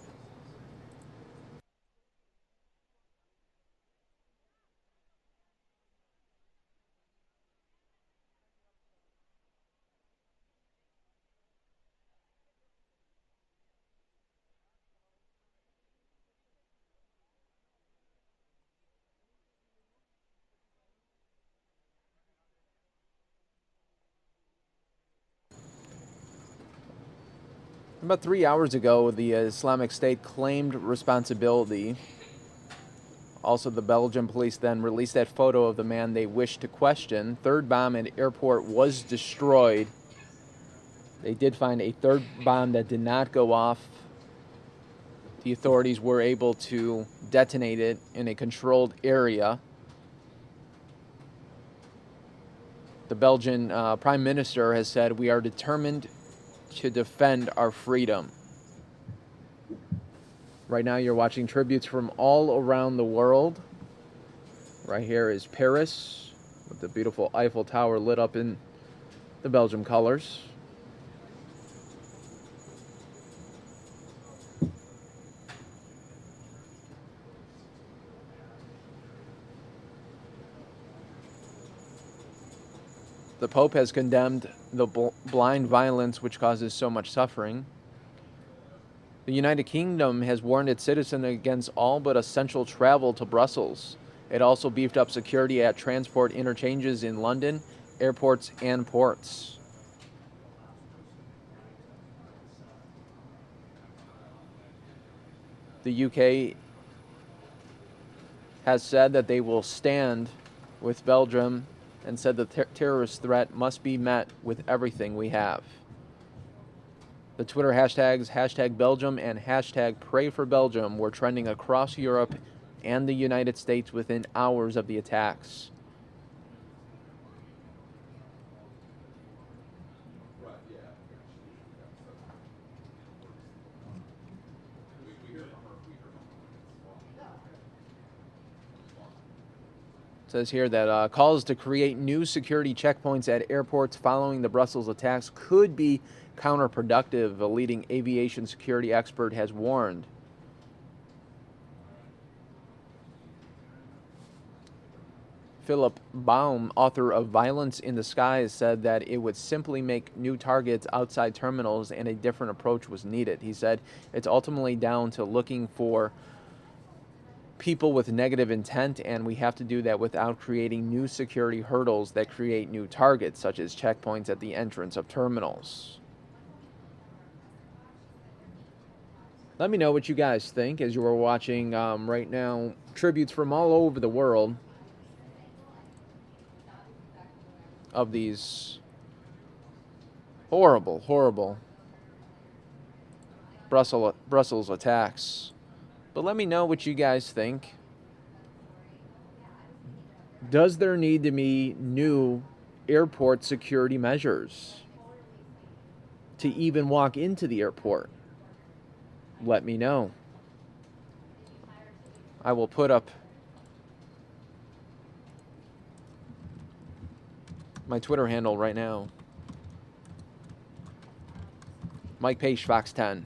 About 3 hours ago, the Islamic State claimed responsibility. Also, the Belgian police then released that photo of the man they wished to question. Third bomb at airport was destroyed. They did find a third bomb that did not go off. The authorities were able to detonate it in a controlled area. The Belgian Prime Minister has said, "We are determined to defend our freedom." Right now you're watching tributes from all around the world. Right here is Paris with the beautiful Eiffel Tower lit up in the Belgium colors. The Pope has condemned the blind violence which causes so much suffering. The United Kingdom has warned its citizens against all but essential travel to Brussels. It also beefed up security at transport interchanges in London, airports, and ports. The UK has said that they will stand with Belgium and said the terrorist threat must be met with everything we have. The Twitter hashtags #Belgium and #PrayForBelgium were trending across Europe and the United States within hours of the attacks. It says here that calls to create new security checkpoints at airports following the Brussels attacks could be counterproductive, a leading aviation security expert has warned. Philip Baum, author of Violence in the Skies, said that it would simply make new targets outside terminals and a different approach was needed. He said it's ultimately down to looking for people with negative intent, and we have to do that without creating new security hurdles that create new targets, such as checkpoints at the entrance of terminals. Let me know what you guys think as you are watching right now tributes from all over the world of these horrible, horrible Brussels attacks. But let me know what you guys think. Does there need to be new airport security measures to even walk into the airport? Let me know. I will put up my Twitter handle right now. Mike Page, Fox 10.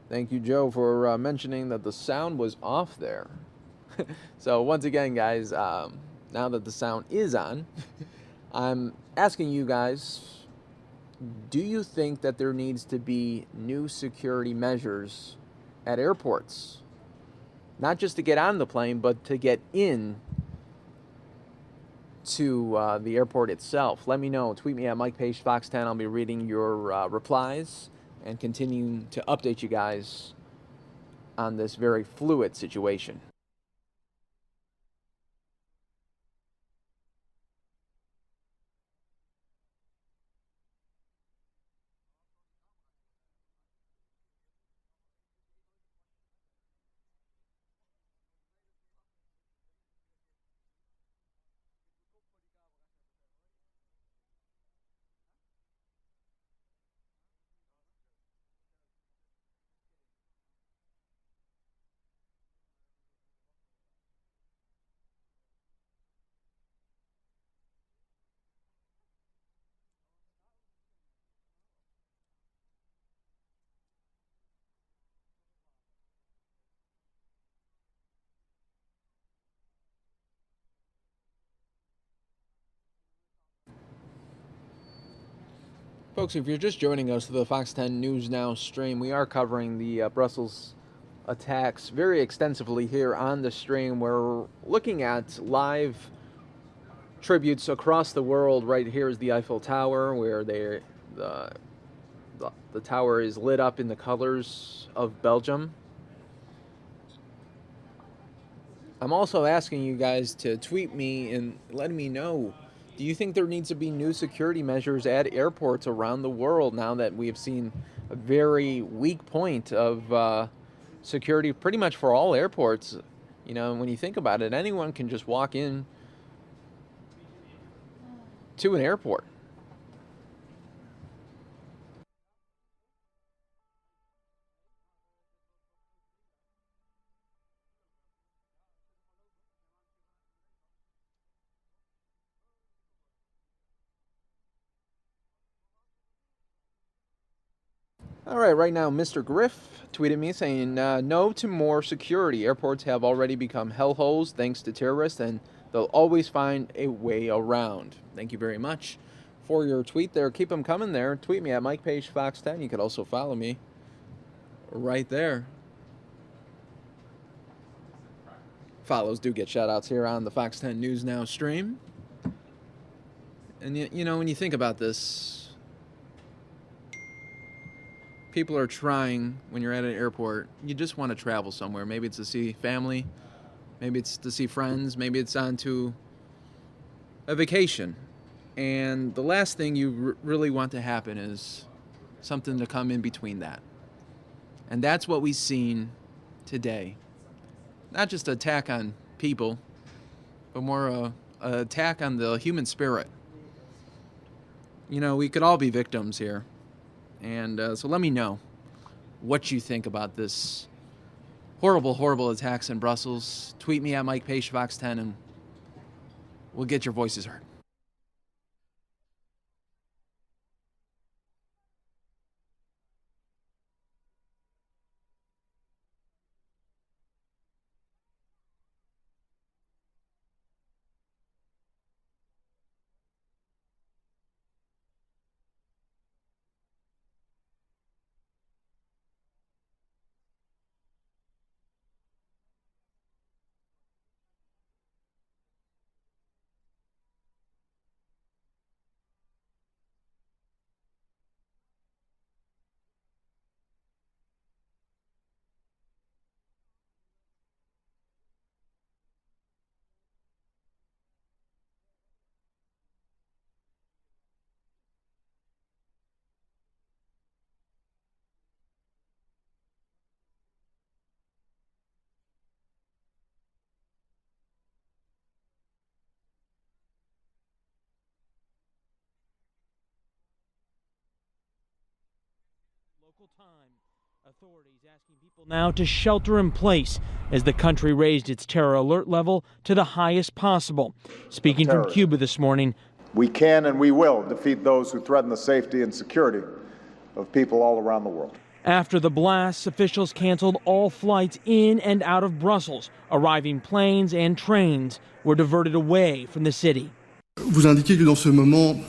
Thank you, Joe, for mentioning that the sound was off there. So once again, guys, now that the sound is on, I'm asking you guys, do you think that there needs to be new security measures at airports? Not just to get on the plane, but to get in to the airport itself. Let me know. Tweet me at Mike Page Fox 10. I'll be reading your replies and continuing to update you guys on this very fluid situation. Folks, if you're just joining us to the Fox 10 News Now stream, we are covering the Brussels attacks very extensively here on the stream. We're looking at live tributes across the world. Right here is the Eiffel Tower, where the tower is lit up in the colors of Belgium. I'm also asking you guys to tweet me and let me know, do you think there needs to be new security measures at airports around the world now that we have seen a very weak point of security pretty much for all airports? You know, when you think about it, anyone can just walk in to an airport. All right, right now, Mr. Griff tweeted me saying, no to more security. Airports have already become hellholes thanks to terrorists, and they'll always find a way around. Thank you very much for your tweet there. Keep them coming there. Tweet me at Mike Page Fox 10. You could also follow me right there. Follows do get shout-outs here on the Fox 10 News Now stream. And, you know, when you think about this, people are trying, when you're at an airport, you just want to travel somewhere. Maybe it's to see family, maybe it's to see friends, maybe it's on to a vacation. And the last thing you really want to happen is something to come in between that. And that's what we've seen today. Not just an attack on people, but more an attack on the human spirit. You know, we could all be victims here. And so let me know what you think about this horrible, horrible attacks in Brussels. Tweet me at Mike Page Fox 10 and we'll get your voices heard. Time, authorities asking people now to shelter in place as the country raised its terror alert level to the highest possible. Speaking from Cuba this morning, we can and we will defeat those who threaten the safety and security of people all around the world. After the blasts, officials canceled all flights in and out of Brussels. Arriving planes and trains were diverted away from the city. Vous indiquez que dans ce moment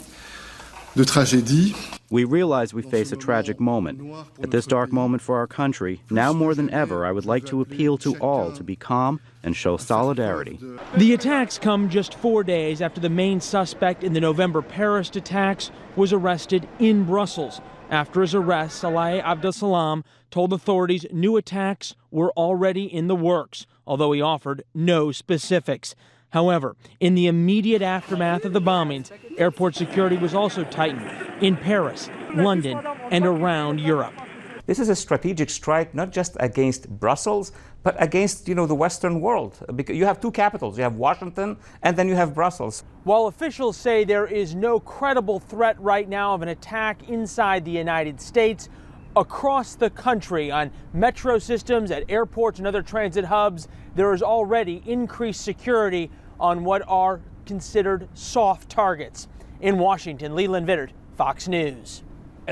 de tragédie, We realize we face a tragic moment. At this dark moment for our country, now more than ever, I would like to appeal to all to be calm and show solidarity. The attacks come just 4 days after the main suspect in the November Paris attacks was arrested in Brussels. After his arrest, Salah Abdeslam told authorities new attacks were already in the works, although he offered no specifics. However, in the immediate aftermath of the bombings, airport security was also tightened in Paris, London, and around Europe. This is a strategic strike not just against Brussels, but against, the Western world. Because you have two capitals. You have Washington, and then you have Brussels. While officials say there is no credible threat right now of an attack inside the United States, across the country on metro systems, at airports and other transit hubs, there is already increased security on what are considered soft targets. In Washington, Leland Vittert, Fox News.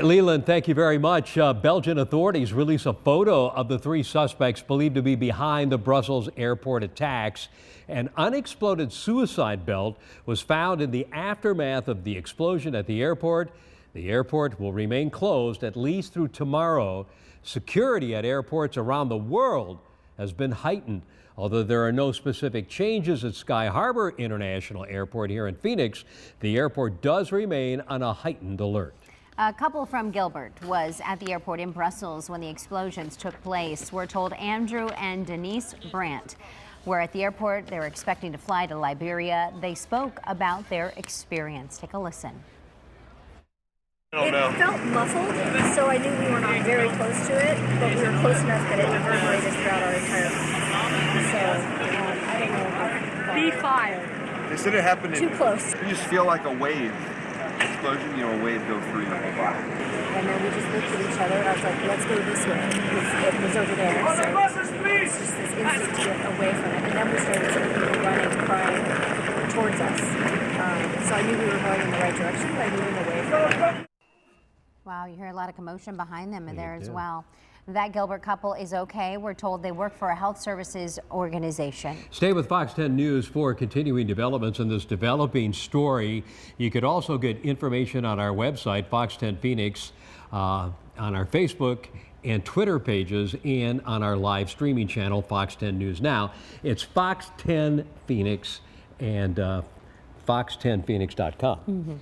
Leland, thank you very much. Belgian authorities release a photo of the 3 suspects believed to be behind the Brussels airport attacks. An unexploded suicide belt was found in the aftermath of the explosion at the airport. The airport will remain closed at least through tomorrow. Security at airports around the world has been heightened. Although there are no specific changes at Sky Harbor International Airport here in Phoenix, the airport does remain on a heightened alert. A couple from Gilbert was at the airport in Brussels when the explosions took place. We're told Andrew and Denise Brandt were at the airport. They were expecting to fly to Liberia. They spoke about their experience. Take a listen. It felt muffled, so I knew we were not very close to it, but we were close enough that it reverberated throughout our entire flight. So, I don't know. Be fired. They said it happened Too close. You just feel like a wave. Explosion, a wave go through your whole body. And then we just looked at each other, and I was like, let's go this way. It was over there. So it's just this instinct to get away from it. And then we started seeing people running, crying towards us. So I knew we were going in the right direction by moving away from it. Wow, you hear a lot of commotion behind them there as well. That Gilbert couple is okay. We're told they work for a health services organization. Stay with Fox 10 News for continuing developments in this developing story. You could also get information on our website, Fox 10 Phoenix, on our Facebook and Twitter pages, and on our live streaming channel, Fox 10 News Now. It's Fox 10 Phoenix and fox10phoenix.com.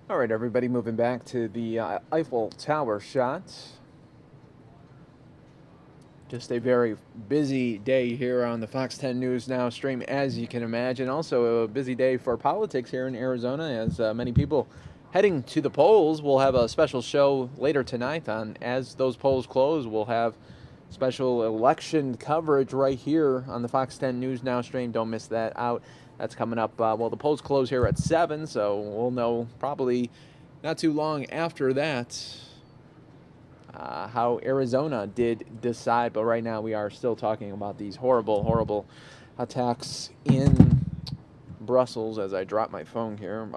All right, everybody, moving back to the Eiffel Tower shot. Just a very busy day here on the Fox 10 News Now stream, as you can imagine. Also a busy day for politics here in Arizona, as many people heading to the polls. We'll have a special show later tonight on as those polls close. We'll have special election coverage right here on the Fox 10 News Now stream. Don't miss that out. That's coming up. Well, the polls close here at 7, so we'll know probably not too long after that how Arizona did decide. But right now we are still talking about these horrible, horrible attacks in Brussels as I drop my phone here.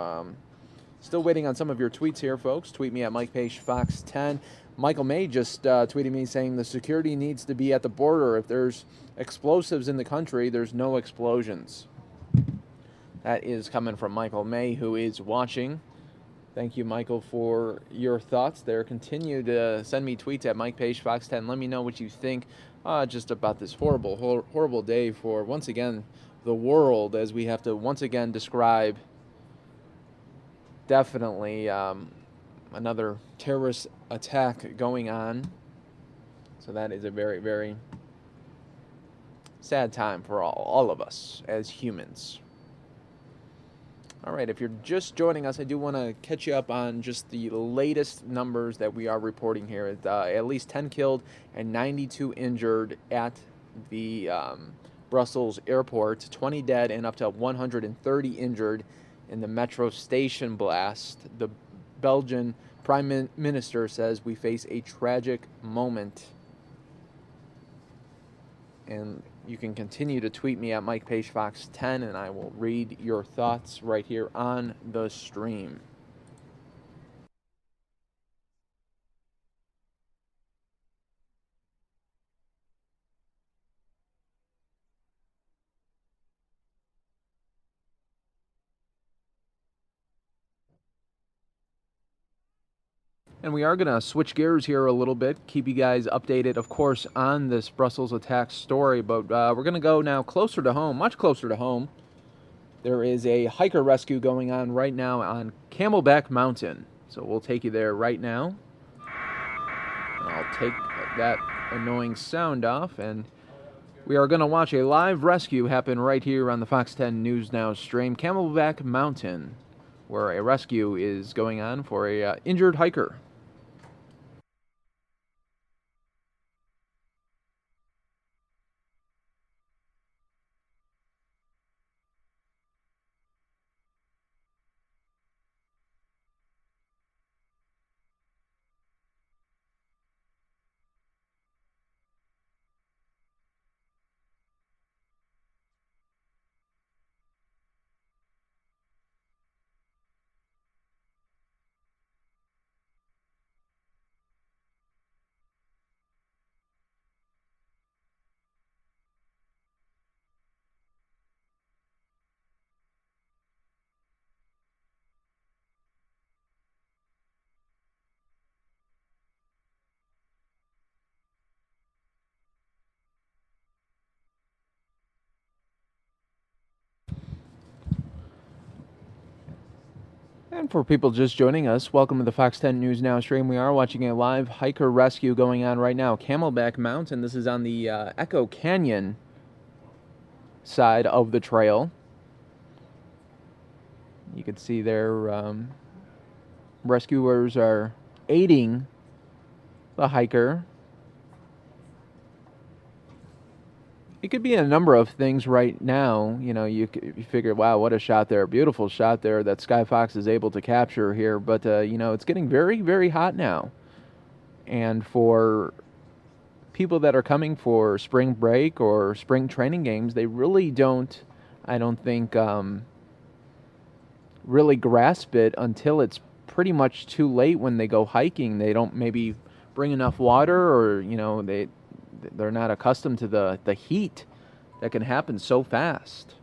Still waiting on some of your tweets here, folks. Tweet me at Mike Page Fox 10. Michael May just tweeted me saying the security needs to be at the border. If there's explosives in the country, there's no explosions. That is coming from Michael May, who is watching. Thank you, Michael, for your thoughts there. Continue to send me tweets at Mike Page Fox 10. Let me know what you think just about this horrible day for, once again, the world, as we have to once again describe definitely another terrorist attack going on. So that is a very, very sad time for all of us as humans. All right, if you're just joining us, I do want to catch you up on just the latest numbers that we are reporting here. At least 10 killed and 92 injured at the Brussels airport, 20 dead and up to 130 injured in the metro station blast. The Belgian Prime Minister says we face a tragic moment. And you can continue to tweet me at Mike Page Fox 10, and I will read your thoughts right here on the stream. And we are going to switch gears here a little bit, keep you guys updated, of course, on this Brussels attack story. But we're going to go now closer to home, much closer to home. There is a hiker rescue going on right now on Camelback Mountain. So we'll take you there right now. I'll take that annoying sound off, and we are going to watch a live rescue happen right here on the Fox 10 News Now stream, Camelback Mountain, where a rescue is going on for a injured hiker. And for people just joining us, welcome to the Fox 10 News Now stream. We are watching a live hiker rescue going on right now, Camelback Mountain. This is on the Echo Canyon side of the trail. You can see their rescuers are aiding the hiker. It could be a number of things right now. You know, you figure, wow, what a shot there. Beautiful shot there that Sky Fox is able to capture here. But, you know, it's getting very, very hot now. And for people that are coming for spring break or spring training games, they really don't, I don't think, really grasp it until it's pretty much too late when they go hiking. They don't maybe bring enough water, or, you know, they're not accustomed to the heat that can happen so fast.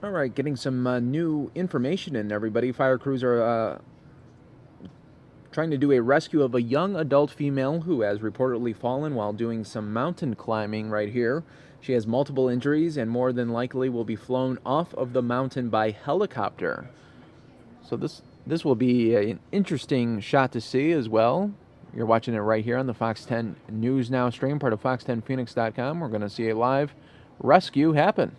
All right, getting some new information in, everybody. Fire crews are trying to do a rescue of a young adult female who has reportedly fallen while doing some mountain climbing right here. She has multiple injuries and more than likely will be flown off of the mountain by helicopter. So this will be an interesting shot to see as well. You're watching it right here on the Fox 10 News Now stream, part of fox10phoenix.com. We're going to see a live rescue happen.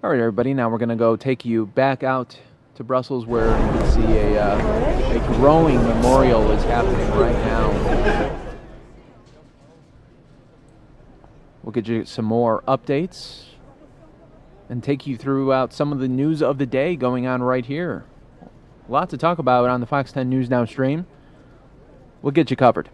All right, everybody, now we're going to go take you back out to Brussels, where you can see a growing memorial is happening right now. We'll get you some more updates and take you throughout some of the news of the day going on right here. A lot to talk about on the Fox 10 News Now stream. We'll get you covered.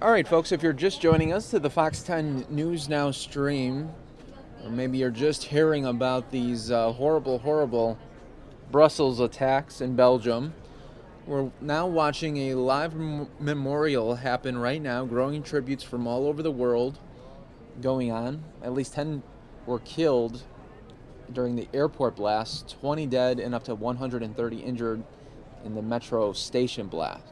All right, folks, if you're just joining us to the Fox 10 News Now stream, or maybe you're just hearing about these horrible Brussels attacks in Belgium, we're now watching a live memorial happen right now, growing tributes from all over the world going on. At least 10 were killed during the airport blast, 20 dead and up to 130 injured in the metro station blast.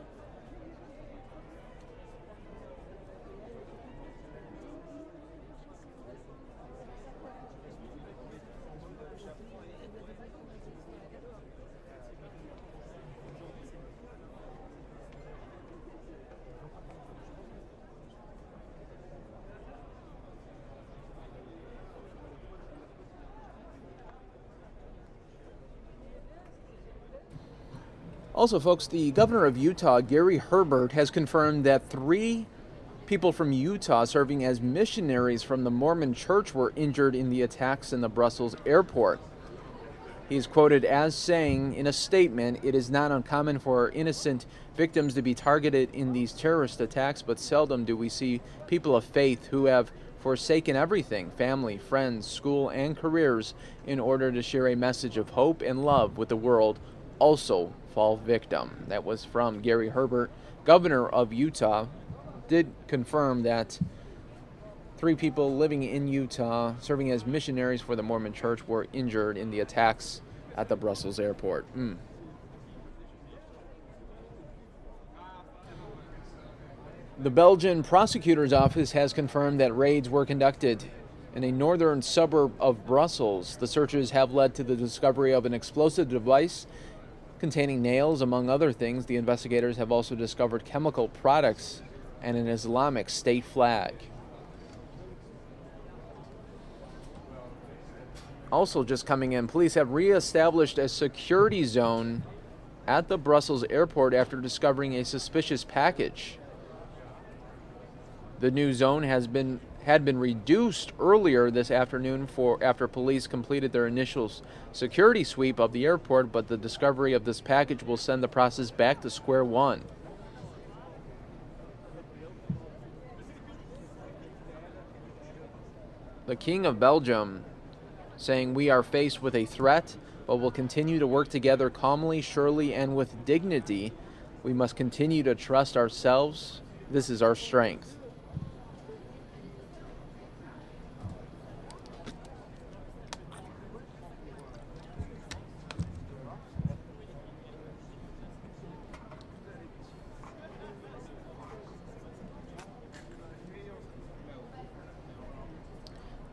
Also, folks, the governor of Utah, Gary Herbert, has confirmed that 3 people from Utah serving as missionaries from the Mormon Church were injured in the attacks in the Brussels airport. He's quoted as saying in a statement, "It is not uncommon for innocent victims to be targeted in these terrorist attacks, but seldom do we see people of faith who have forsaken everything, family, friends, school, and careers, in order to share a message of hope and love with the world, also fall victim." That was from Gary Herbert. Governor of Utah did confirm that 3 people living in Utah serving as missionaries for the Mormon Church were injured in the attacks at the Brussels airport. The Belgian prosecutor's office has confirmed that raids were conducted in a northern suburb of Brussels. The searches have led to the discovery of an explosive device containing nails, among other things. The investigators have also discovered chemical products and an Islamic State flag. Also just coming in, police have reestablished a security zone at the Brussels airport after discovering a suspicious package. The new zone had been reduced earlier this afternoon after police completed their initial security sweep of the airport, but the discovery of this package will send the process back to square one. The King of Belgium saying, "We are faced with a threat, but will continue to work together calmly, surely, and with dignity. We must continue to trust ourselves. This is our strength."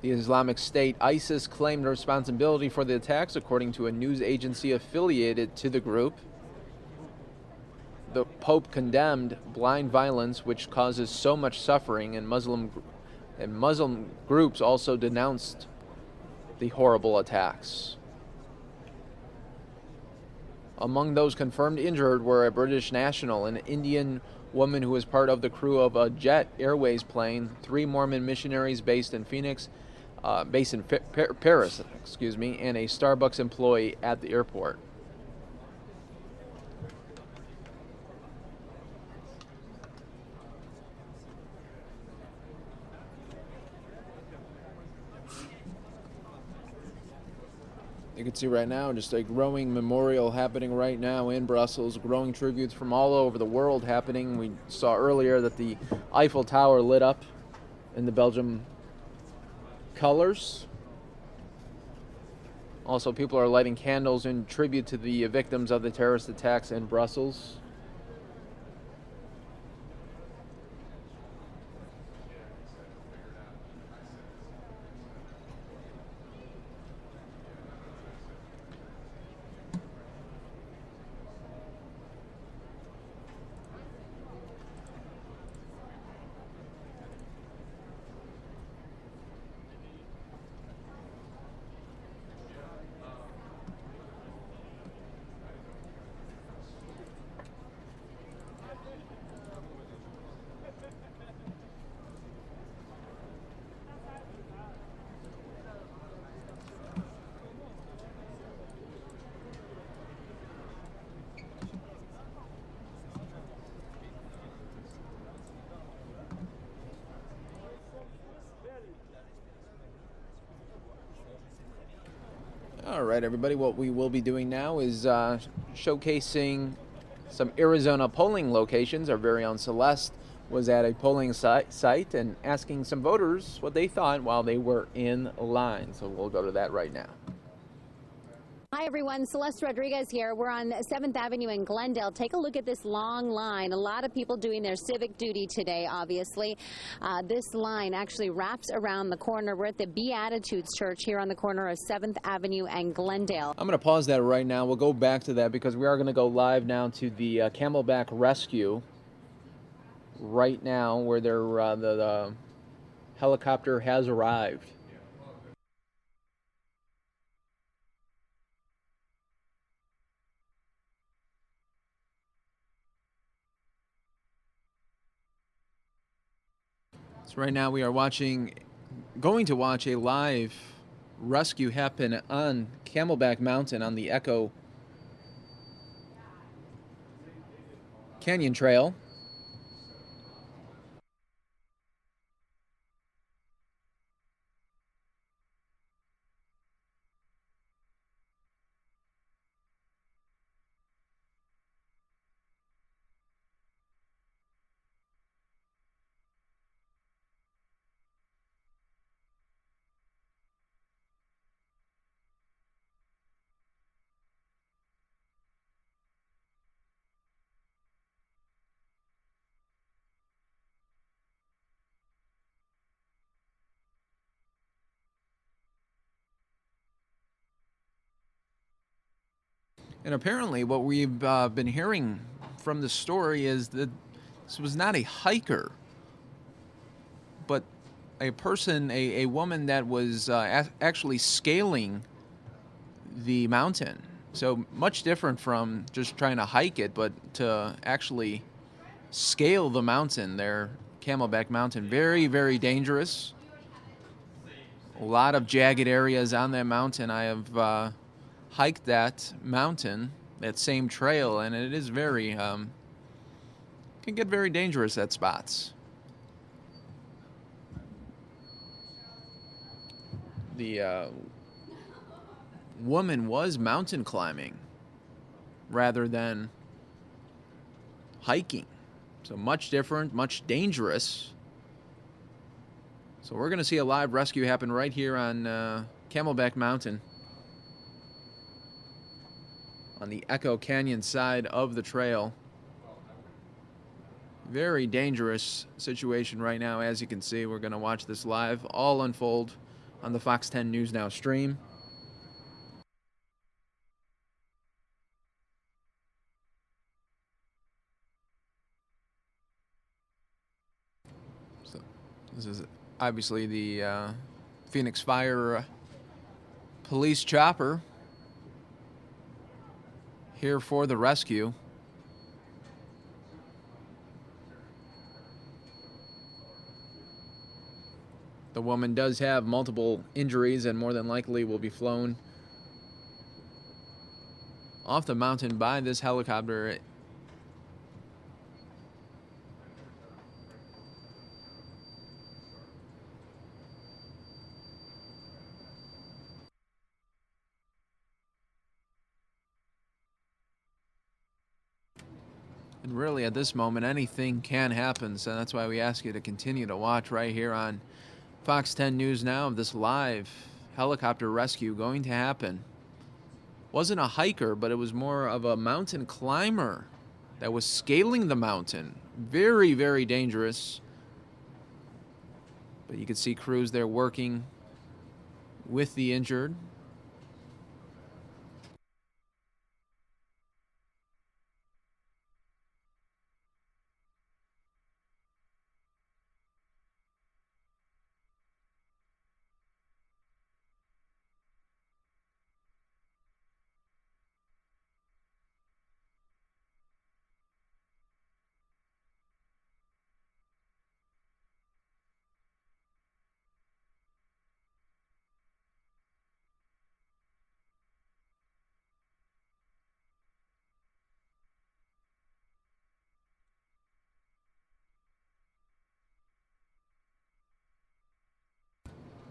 The Islamic State, ISIS, claimed responsibility for the attacks, according to a news agency affiliated to the group. The Pope condemned blind violence, which causes so much suffering, and Muslim groups also denounced the horrible attacks. Among those confirmed injured were a British national, an Indian woman who was part of the crew of a Jet Airways plane, 3 Mormon missionaries based in Paris, and a Starbucks employee at the airport. You can see right now just a growing memorial happening right now in Brussels, growing tributes from all over the world happening. We saw earlier that the Eiffel Tower lit up in the Belgium colors. Also, people are lighting candles in tribute to the victims of the terrorist attacks in Brussels. All right, everybody, what we will be doing now is showcasing some Arizona polling locations. Our very own Celeste was at a polling site and asking some voters what they thought while they were in line. So we'll go to that right now. Hi, everyone. Celeste Rodriguez here. We're on 7th Avenue in Glendale. Take a look at this long line. A lot of people doing their civic duty today, obviously. This line actually wraps around the corner. We're at the Beatitudes Church here on the corner of 7th Avenue and Glendale. I'm going to pause that right now. We'll go back to that because we are going to go live now to the Camelback Rescue right now where the helicopter has arrived. So right now we are going to watch a live rescue happen on Camelback Mountain on the Echo Canyon Trail. And apparently what we've been hearing from the story is that this was not a hiker, but a person, a woman that was actually scaling the mountain. So much different from just trying to hike it, but to actually scale the mountain there, Camelback Mountain. Very, very dangerous. A lot of jagged areas on that mountain. I have hiked that mountain, that same trail, and it is very, can get very dangerous at spots. The woman was mountain climbing rather than hiking. So much different, much dangerous. So we're going to see a live rescue happen right here on Camelback Mountain, on the Echo Canyon side of the trail. Very dangerous situation right now. As you can see, we're going to watch this live all unfold on the Fox 10 News Now stream. So this is obviously the Phoenix Fire police chopper here for the rescue. The woman does have multiple injuries and more than likely will be flown off the mountain by this helicopter. And really, at this moment, anything can happen, so that's why we ask you to continue to watch right here on Fox 10 News Now of this live helicopter rescue going to happen. Wasn't a hiker, but it was more of a mountain climber that was scaling the mountain. Very, very dangerous. But you can see crews there working with the injured.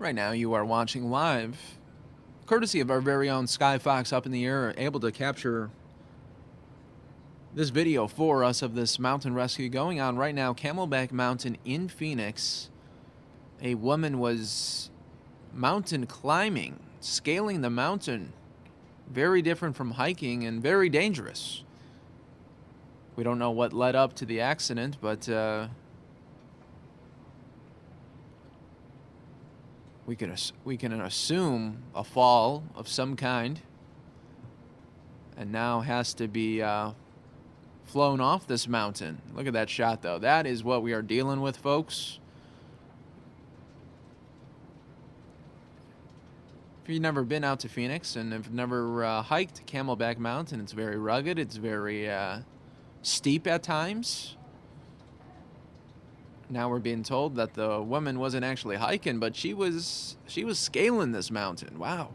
Right now, you are watching live, courtesy of our very own Sky Fox up in the air, able to capture this video for us of this mountain rescue going on right now, Camelback Mountain in Phoenix. A woman was mountain climbing, scaling the mountain. Very different from hiking and very dangerous. We don't know what led up to the accident, but we can assume a fall of some kind, and now has to be flown off this mountain. Look at that shot, though. That is what we are dealing with, folks. If you've never been out to Phoenix and have never hiked Camelback Mountain, it's very rugged. It's very steep at times. Now we're being told that the woman wasn't actually hiking, but she was scaling this mountain. Wow.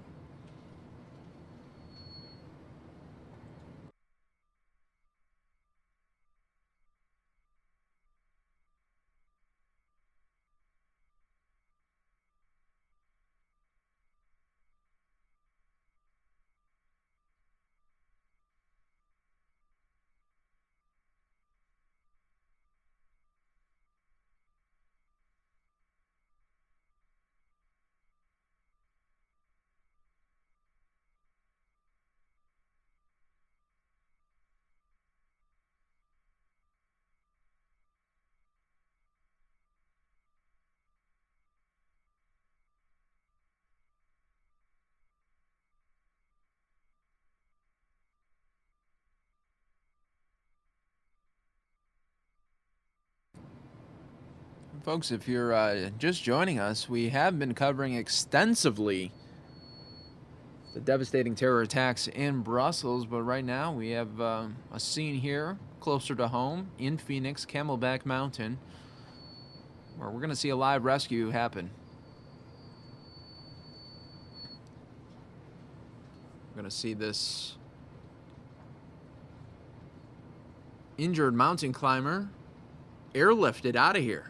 Folks, if you're just joining us, we have been covering extensively the devastating terror attacks in Brussels, but right now we have a scene here closer to home in Phoenix, Camelback Mountain, where we're going to see a live rescue happen. We're going to see this injured mountain climber airlifted out of here.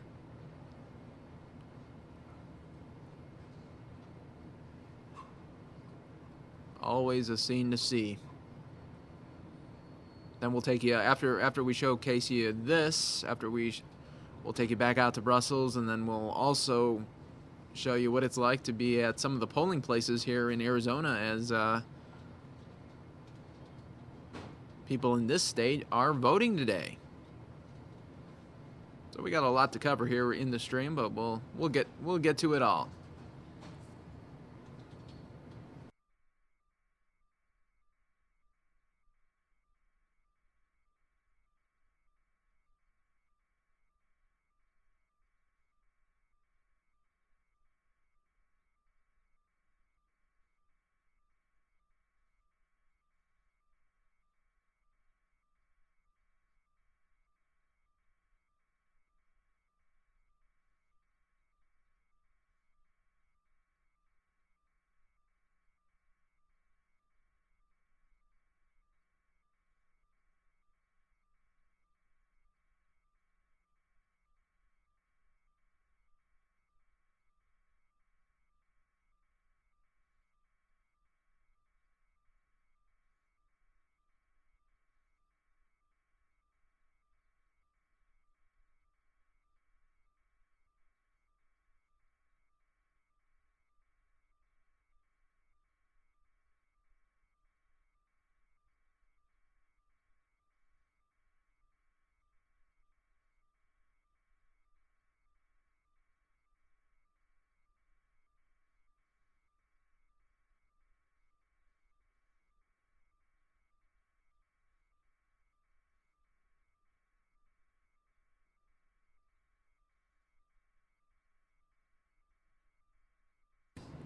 Always a scene to see. Then we'll take you after we showcase you this. We'll take you back out to Brussels, and then we'll also show you what it's like to be at some of the polling places here in Arizona as people in this state are voting today. So we got a lot to cover here in the stream, but we'll get to it all.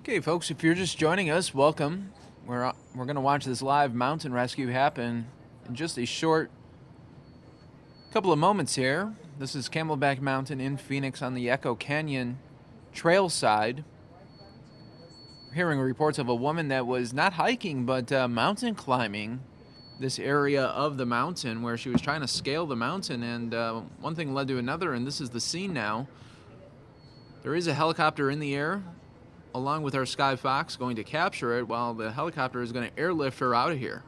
Okay, folks, if you're just joining us, welcome. We're going to watch this live mountain rescue happen in just a short couple of moments here. This is Camelback Mountain in Phoenix on the Echo Canyon trail side. We're hearing reports of a woman that was not hiking but mountain climbing this area of the mountain where she was trying to scale the mountain, and one thing led to another, and this is the scene now. There is a helicopter in the air along with our Sky Fox going to capture it while the helicopter is going to airlift her out of here.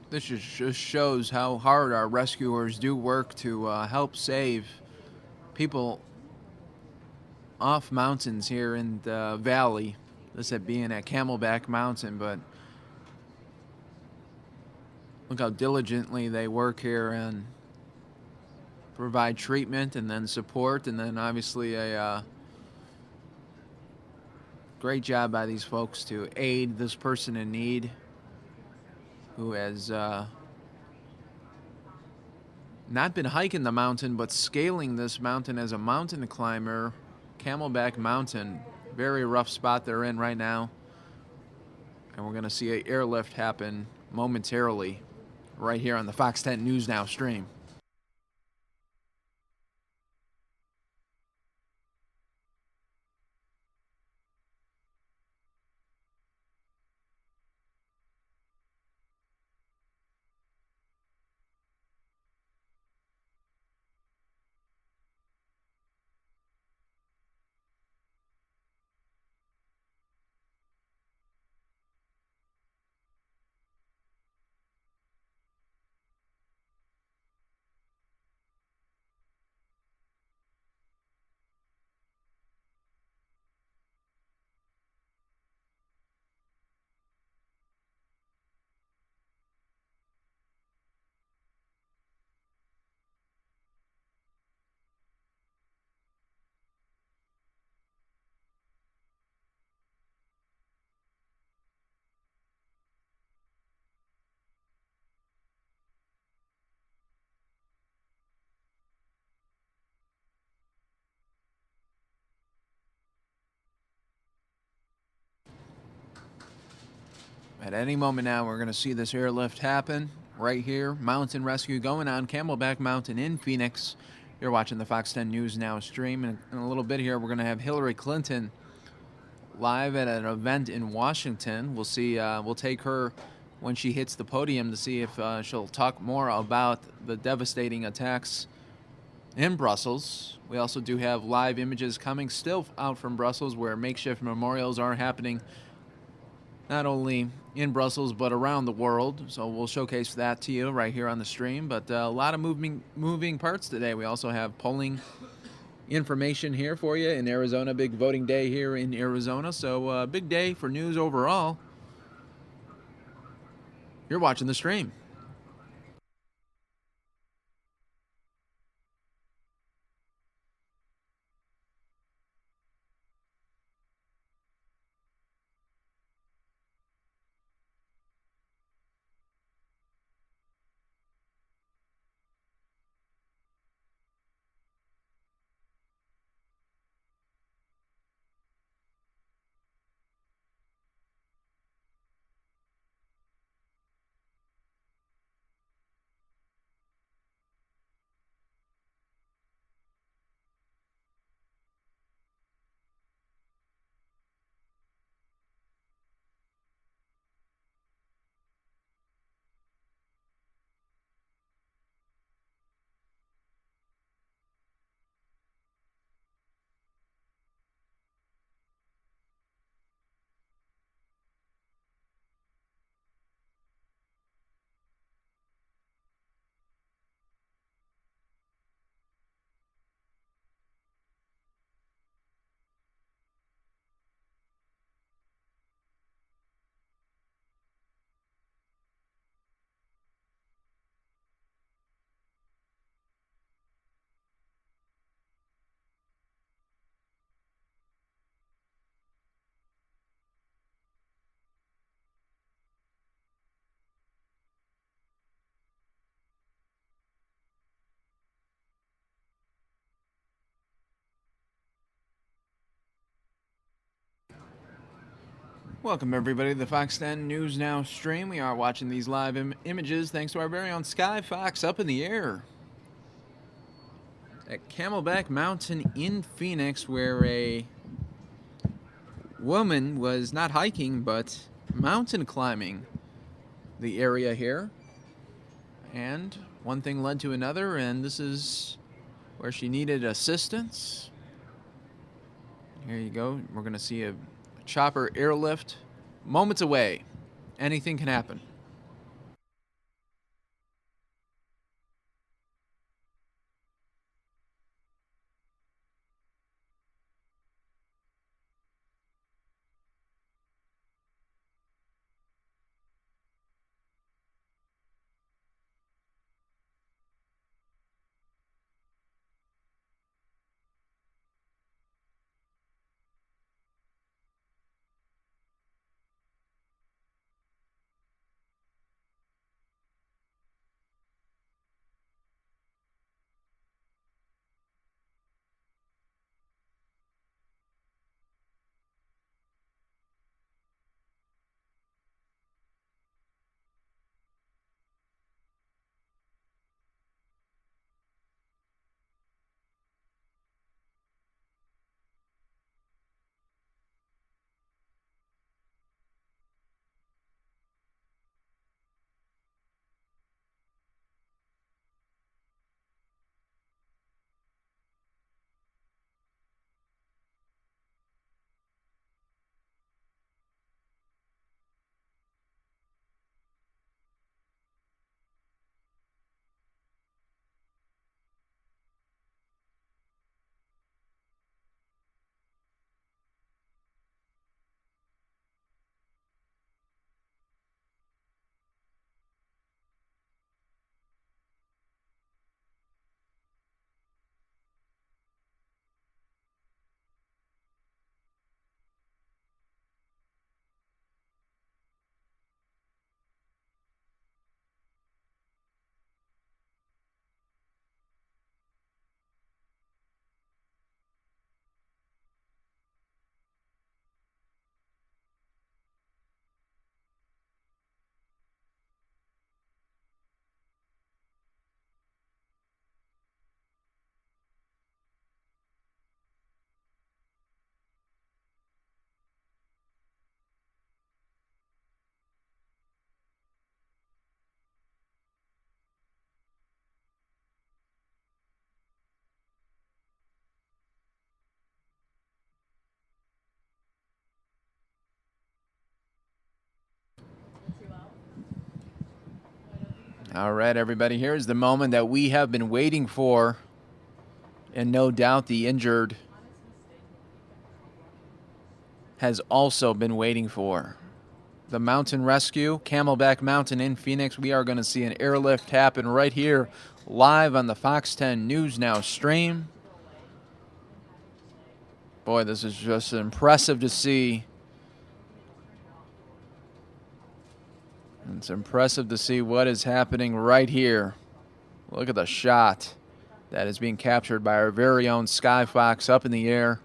This just shows how hard our rescuers do work to help save people off mountains here in the valley. This at being at Camelback Mountain, but look how diligently they work here and provide treatment and then support, and then obviously a great job by these folks to aid this person in need who has not been hiking the mountain but scaling this mountain as a mountain climber. Camelback Mountain, very rough spot they're in right now, and we're going to see an airlift happen momentarily right here on the Fox 10 News Now stream. At any moment now, we're going to see this airlift happen right here. Mountain rescue going on Camelback Mountain in Phoenix. You're watching the Fox 10 News Now stream. And in a little bit here, we're going to have Hillary Clinton live at an event in Washington. We'll see. We'll take her when she hits the podium to see if she'll talk more about the devastating attacks in Brussels. We also do have live images coming still out from Brussels where makeshift memorials are happening not only in Brussels but around the world. So we'll showcase that to you right here on the stream. But a lot of moving parts today. We also have polling information here for you in Arizona. Big voting day here in Arizona. So big day for news overall. You're watching the stream. Welcome, everybody, to the Fox 10 News Now stream. We are watching these live images thanks to our very own Sky Fox up in the air at Camelback Mountain in Phoenix, where a woman was not hiking but mountain climbing the area here. And one thing led to another, and this is where she needed assistance. Here you go. We're going to see a chopper airlift moments away. Anything can happen. All right, everybody, here's the moment that we have been waiting for, and no doubt the injured has also been waiting for. The mountain rescue, Camelback Mountain in Phoenix. We are going to see an airlift happen right here, live on the Fox 10 News Now stream. Boy, this is just impressive to see. It's impressive to see what is happening right here. Look at the shot that is being captured by our very own Sky Fox up in the air,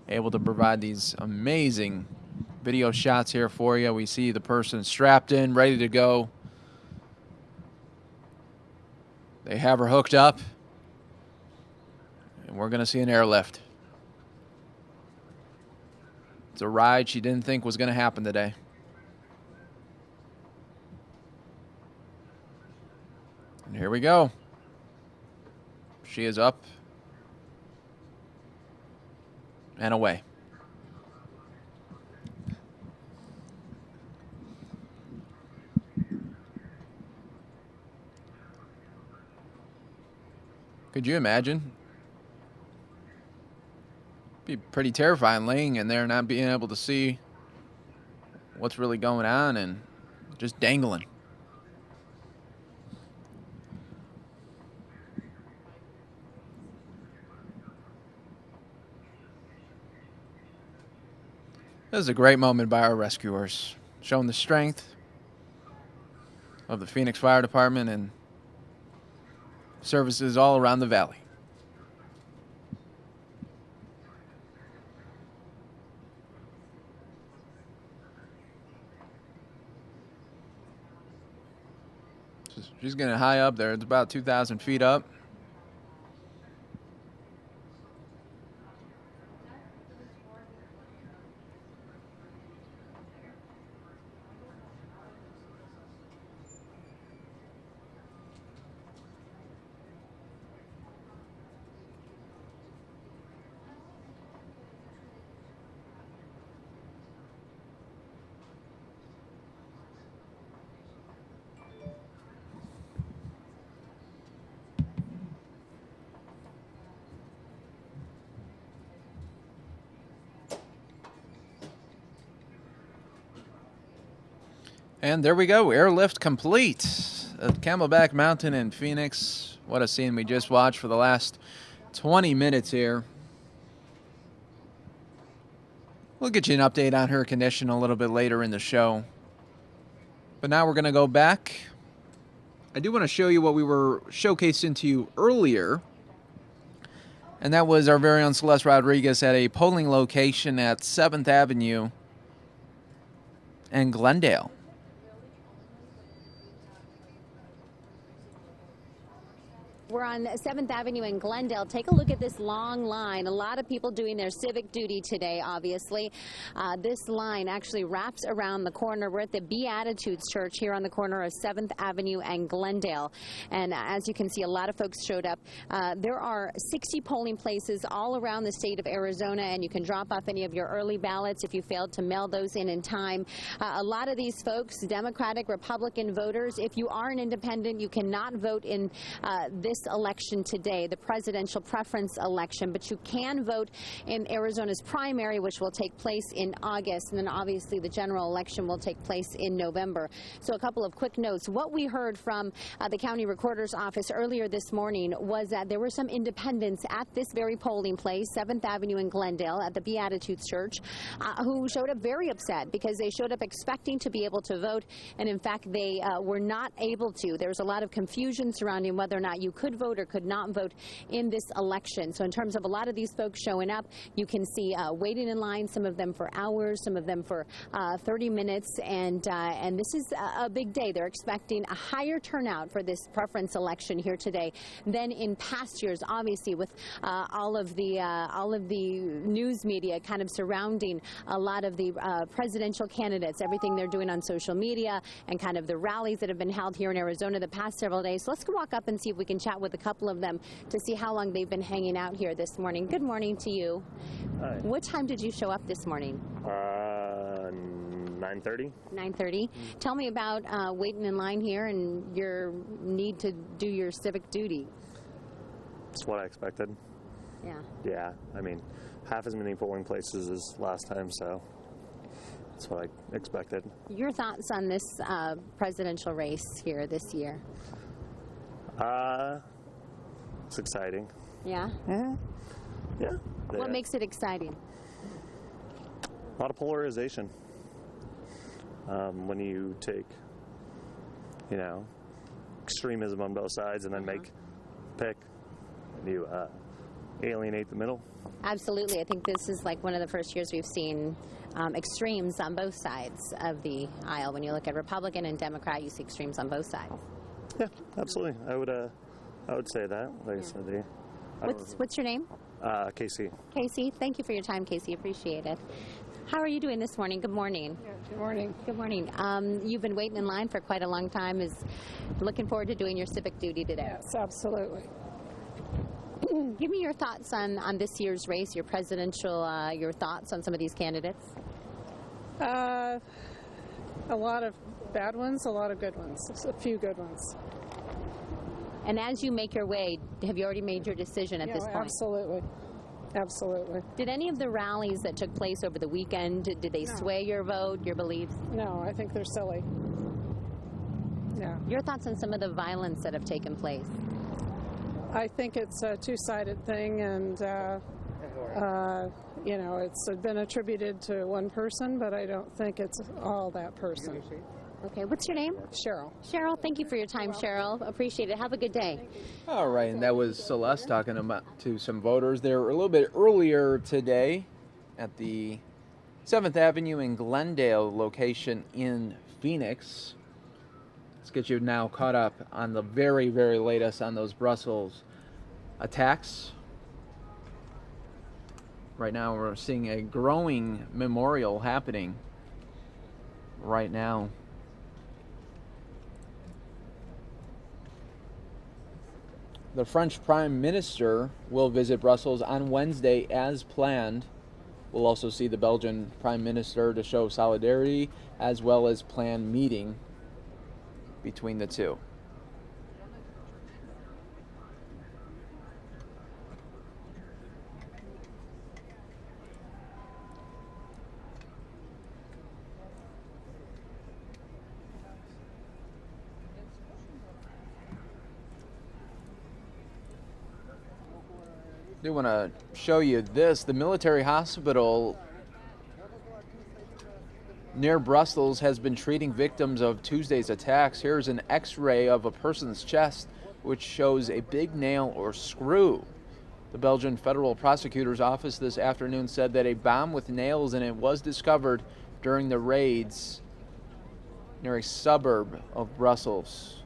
able to provide these amazing video shots here for you. We see the person strapped in, ready to go. They have her hooked up, and we're going to see an airlift. It's a ride she didn't think was going to happen today. And here we go. She is up and away. Could you imagine? Be pretty terrifying laying in there, not being able to see what's really going on and just dangling. This is a great moment by our rescuers, showing the strength of the Phoenix Fire Department and services all around the valley. She's getting high up there. It's about 2,000 feet up. And there we go, airlift complete at Camelback Mountain in Phoenix. What a scene we just watched for the last 20 minutes here. We'll get you an update on her condition a little bit later in the show. But now we're going to go back. I do want to show you what we were showcasing to you earlier. And that was our very own Celeste Rodriguez at a polling location at 7th Avenue and Glendale. We're on 7th Avenue in Glendale. Take a look at this long line. A lot of people doing their civic duty today, obviously. This line actually wraps around the corner. We're at the Beatitudes Church here on the corner of 7th Avenue and Glendale. And as you can see, a lot of folks showed up. There are 60 polling places all around the state of Arizona, and you can drop off any of your early ballots if you failed to mail those in time. A lot of these folks, Democratic, Republican voters, if you are an independent, you cannot vote in this election today, the presidential preference election, but you can vote in Arizona's primary, which will take place in August, and then obviously the general election will take place in November. So a couple of quick notes. What we heard from the county recorder's office earlier this morning was that there were some independents at this very polling place, 7th Avenue in Glendale, at the Beatitudes Church, who showed up very upset because they showed up expecting to be able to vote, and in fact they were not able to. There was a lot of confusion surrounding whether or not you could vote or could not vote in this election. So in terms of a lot of these folks showing up, you can see waiting in line, some of them for hours, some of them for 30 minutes, and this is a big day. They're expecting a higher turnout for this preference election here today than in past years, obviously with all of the news media kind of surrounding a lot of the presidential candidates, everything they're doing on social media, and kind of the rallies that have been held here in Arizona the past several days. So let's go walk up and see if we can chat with a couple of them to see how long they've been hanging out here this morning. Good morning to you. Hi. What time did you show up this morning? 9:30. 9:30. Tell me about waiting in line here and your need to do your civic duty. It's what I expected. Yeah. Yeah, I mean, half as many polling places as last time, so that's what I expected. Your thoughts on this presidential race here this year? It's exciting. Yeah? Yeah. What makes it exciting? A lot of polarization. When you take, extremism on both sides and then pick, and you alienate the middle. Absolutely. I think this is like one of the first years we've seen extremes on both sides of the aisle. When you look at Republican and Democrat, you see extremes on both sides. Yeah, absolutely. I would say that. Like I said, What's your name? Casey. Casey. Thank you for your time, Casey. Appreciate it. How are you doing this morning? Good morning. Yeah, good morning. Good morning. You've been waiting in line for quite a long time. Is looking forward to doing your civic duty today. Yes, absolutely. Give me your thoughts on this year's race, your presidential, your thoughts on some of these candidates. A lot of bad ones, a lot of good ones, a few good ones. And as you make your way, have you already made your decision at this point? Absolutely. Absolutely. Did any of the rallies that took place over the weekend, did they sway your vote, your beliefs? No, I think they're silly. Yeah. Your thoughts on some of the violence that have taken place? I think it's a two-sided thing, and it's been attributed to one person, but I don't think it's all that person. Okay, what's your name? Cheryl. Cheryl, thank you for your time, Cheryl. Appreciate it. Have a good day. All right, and that was Celeste talking to some voters there a little bit earlier today at the 7th Avenue and Glendale location in Phoenix. Let's get you now caught up on the very, very latest on those Brussels attacks. Right now we're seeing a growing memorial happening right now. The French Prime Minister will visit Brussels on Wednesday as planned. We'll also see the Belgian Prime Minister to show solidarity, as well as planned meeting between the two. I do want to show you this. The military hospital near Brussels has been treating victims of Tuesday's attacks. Here's an x-ray of a person's chest, which shows a big nail or screw. The Belgian Federal Prosecutor's Office this afternoon said that a bomb with nails in it was discovered during the raids near a suburb of Brussels.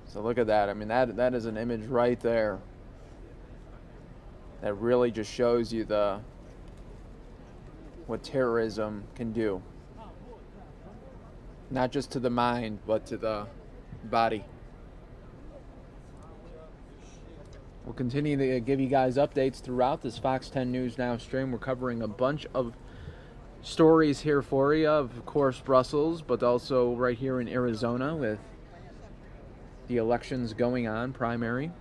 So look at that. I mean, that is an image right there that really just shows you what terrorism can do. Not just to the mind, but to the body. We'll continue to give you guys updates throughout this Fox 10 News Now stream. We're covering a bunch of stories here for you. Of course, Brussels, but also right here in Arizona with the elections going on, primary.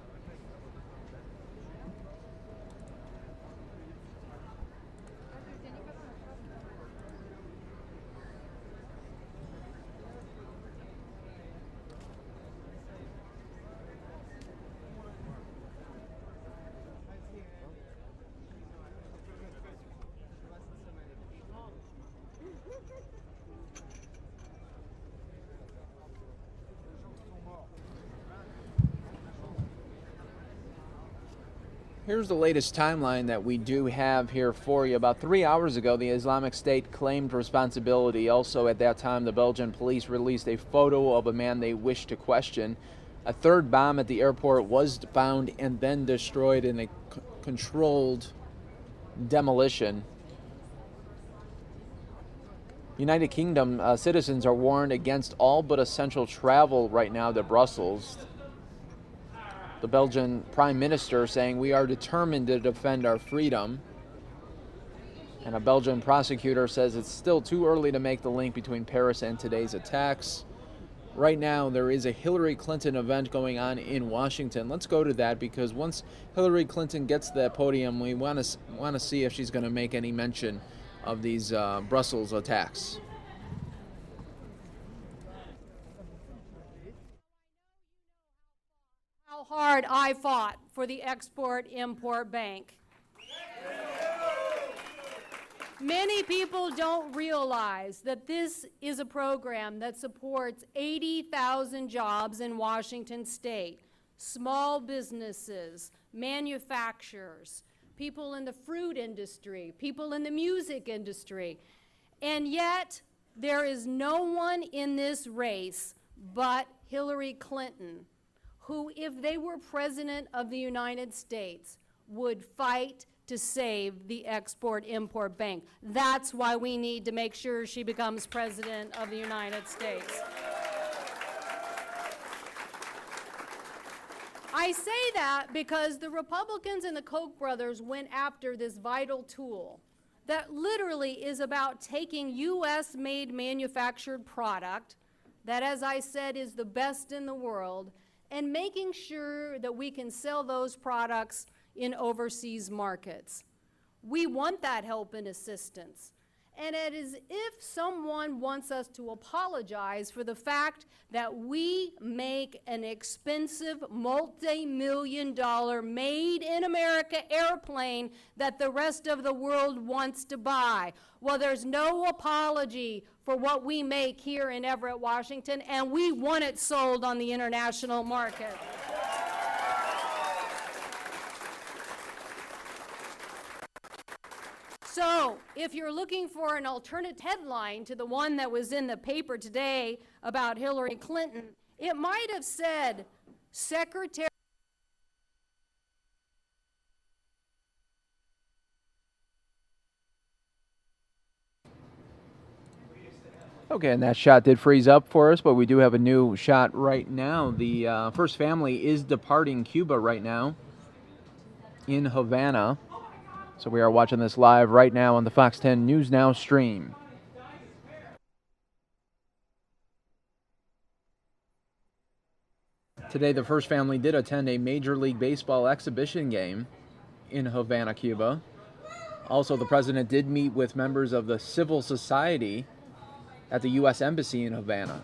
Here's the latest timeline that we do have here for you. About 3 hours ago, the Islamic State claimed responsibility. Also, at that time, the Belgian police released a photo of a man they wished to question. A third bomb at the airport was found and then destroyed in a controlled demolition. United Kingdom citizens are warned against all but essential travel right now to Brussels. The Belgian Prime Minister saying, "We are determined to defend our freedom." And a Belgian prosecutor says it's still too early to make the link between Paris and today's attacks. Right now, there is a Hillary Clinton event going on in Washington. Let's go to that, because once Hillary Clinton gets to that podium, we want to see if she's going to make any mention of these Brussels attacks. How hard I fought for the Export-Import Bank. Many people don't realize that this is a program that supports 80,000 jobs in Washington state, small businesses, manufacturers, people in the fruit industry, people in the music industry. And yet, there is no one in this race but Hillary Clinton, who, if they were president of the United States, would fight to save the Export-Import Bank. That's why we need to make sure she becomes president of the United States. I say that because the Republicans and the Koch brothers went after this vital tool that literally is about taking U.S.-made manufactured product that, as I said, is the best in the world, and making sure that we can sell those products in overseas markets. We want that help and assistance. And it is if someone wants us to apologize for the fact that we make an expensive multi-million-dollar made-in-America airplane that the rest of the world wants to buy. Well, there's no apology for what we make here in Everett, Washington, and we want it sold on the international market. So, if you're looking for an alternative headline to the one that was in the paper today about Hillary Clinton, it might have said, Secretary. Okay, and that shot did freeze up for us, but we do have a new shot right now. The first family is departing Cuba right now in Havana. So we are watching this live right now on the Fox 10 News Now stream. Today, the first family did attend a Major League Baseball exhibition game in Havana, Cuba. Also, the president did meet with members of the civil society at the U.S. Embassy in Havana.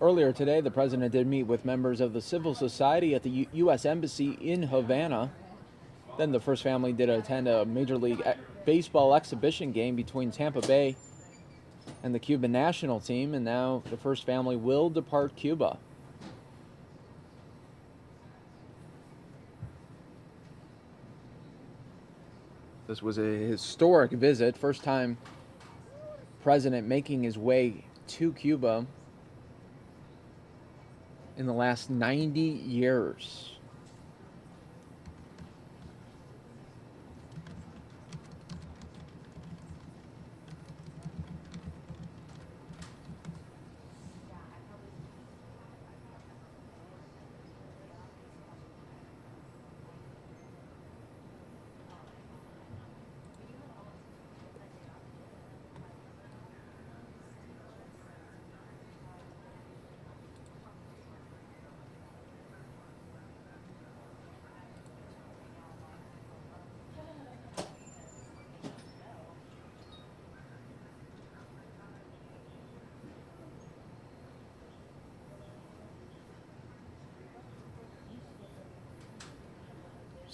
Earlier today, the president did meet with members of the civil society at the U.S. Embassy in Havana. Then the first family did attend a Major League Baseball exhibition game between Tampa Bay and the Cuban national team, and now the first family will depart Cuba. This was a historic visit, first time president making his way to Cuba in the last 90 years.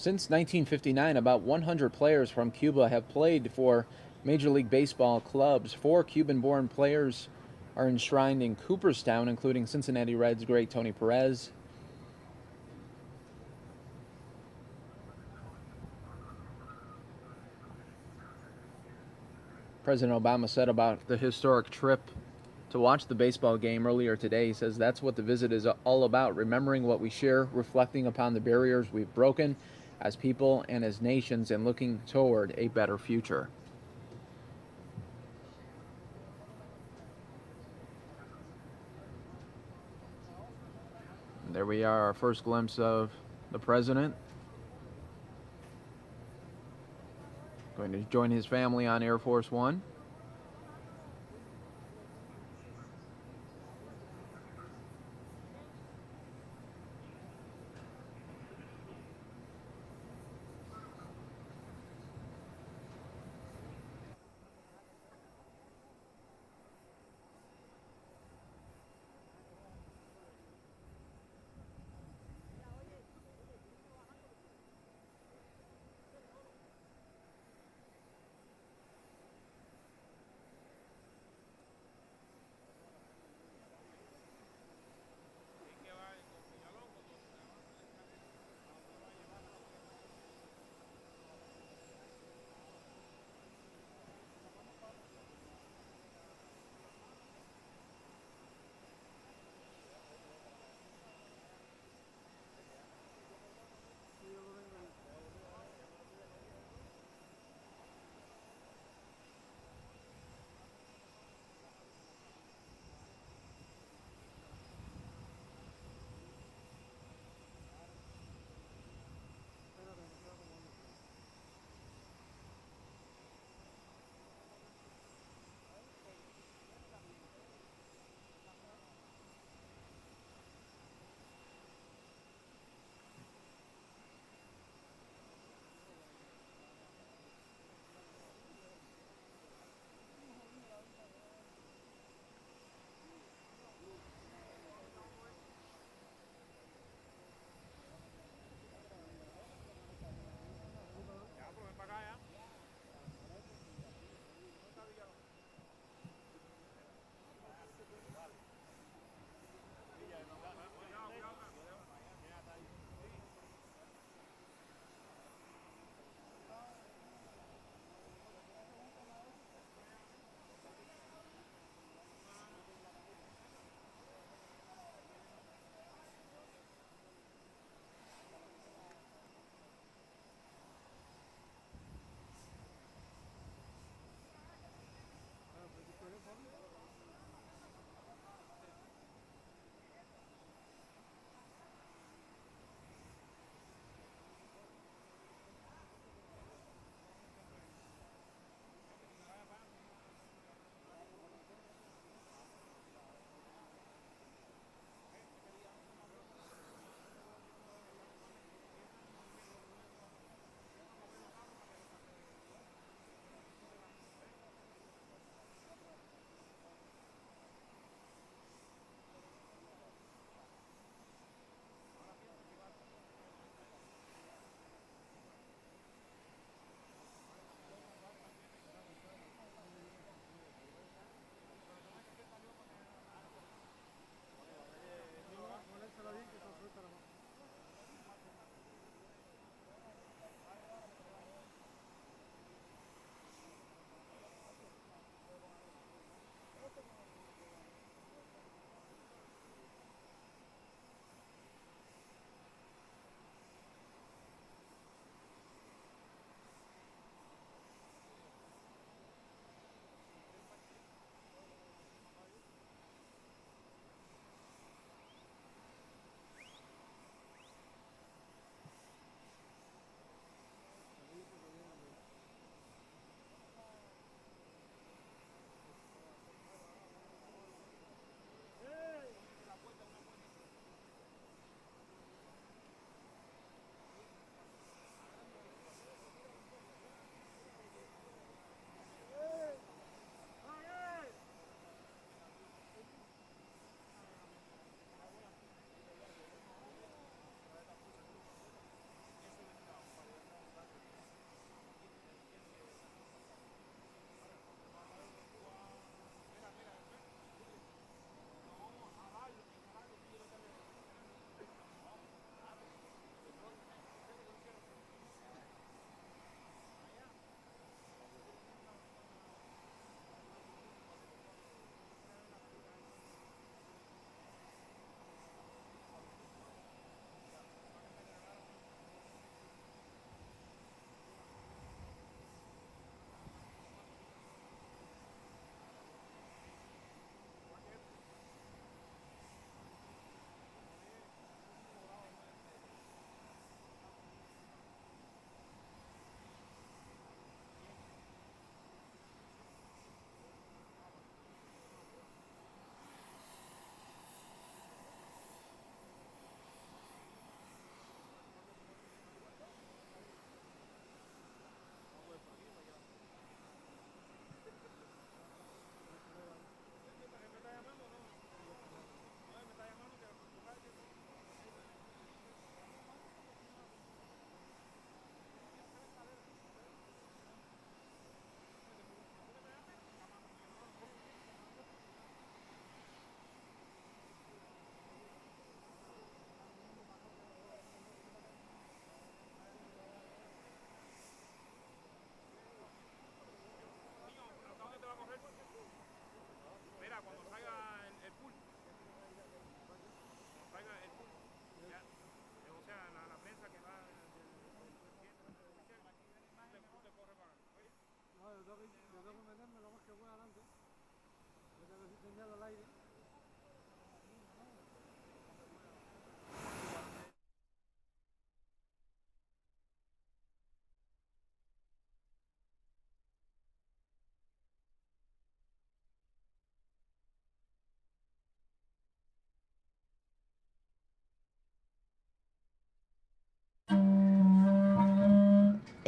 Since 1959, about 100 players from Cuba have played for Major League Baseball clubs. 4 Cuban-born players are enshrined in Cooperstown, including Cincinnati Reds great Tony Perez. President Obama said about the historic trip to watch the baseball game earlier today. He says that's what the visit is all about, remembering what we share, reflecting upon the barriers we've broken as people and as nations, and looking toward a better future. And there we are, our first glimpse of the president. Going to join his family on Air Force One.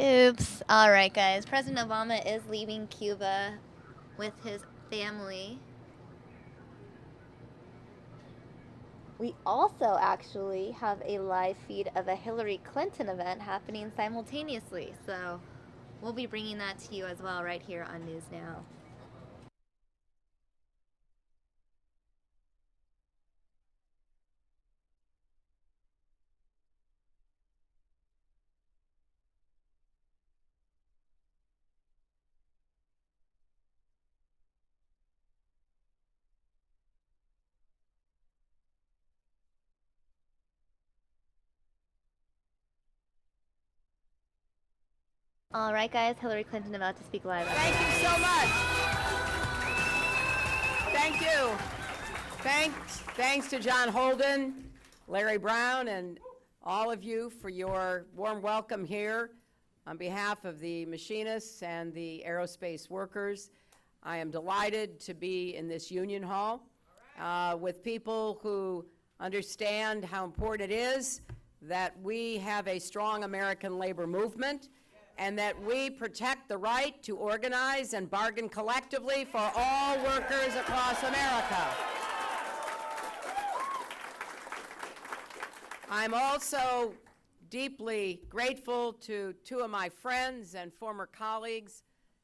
Oops. All right, guys. President Obama is leaving Cuba with his family. We also actually have a live feed of a Hillary Clinton event happening simultaneously. So we'll be bringing that to you as well right here on News Now. All right, guys. Hillary Clinton about to speak live. Thank you so much. Thank you. Thanks to John Holden, Larry Brown, and all of you for your warm welcome here. On behalf of the machinists and the aerospace workers, I am delighted to be in this union hall with people who understand how important it is that we have a strong American labor movement and that we protect the right to organize and bargain collectively for all workers across America. I'm also deeply grateful to two of my friends and former colleagues,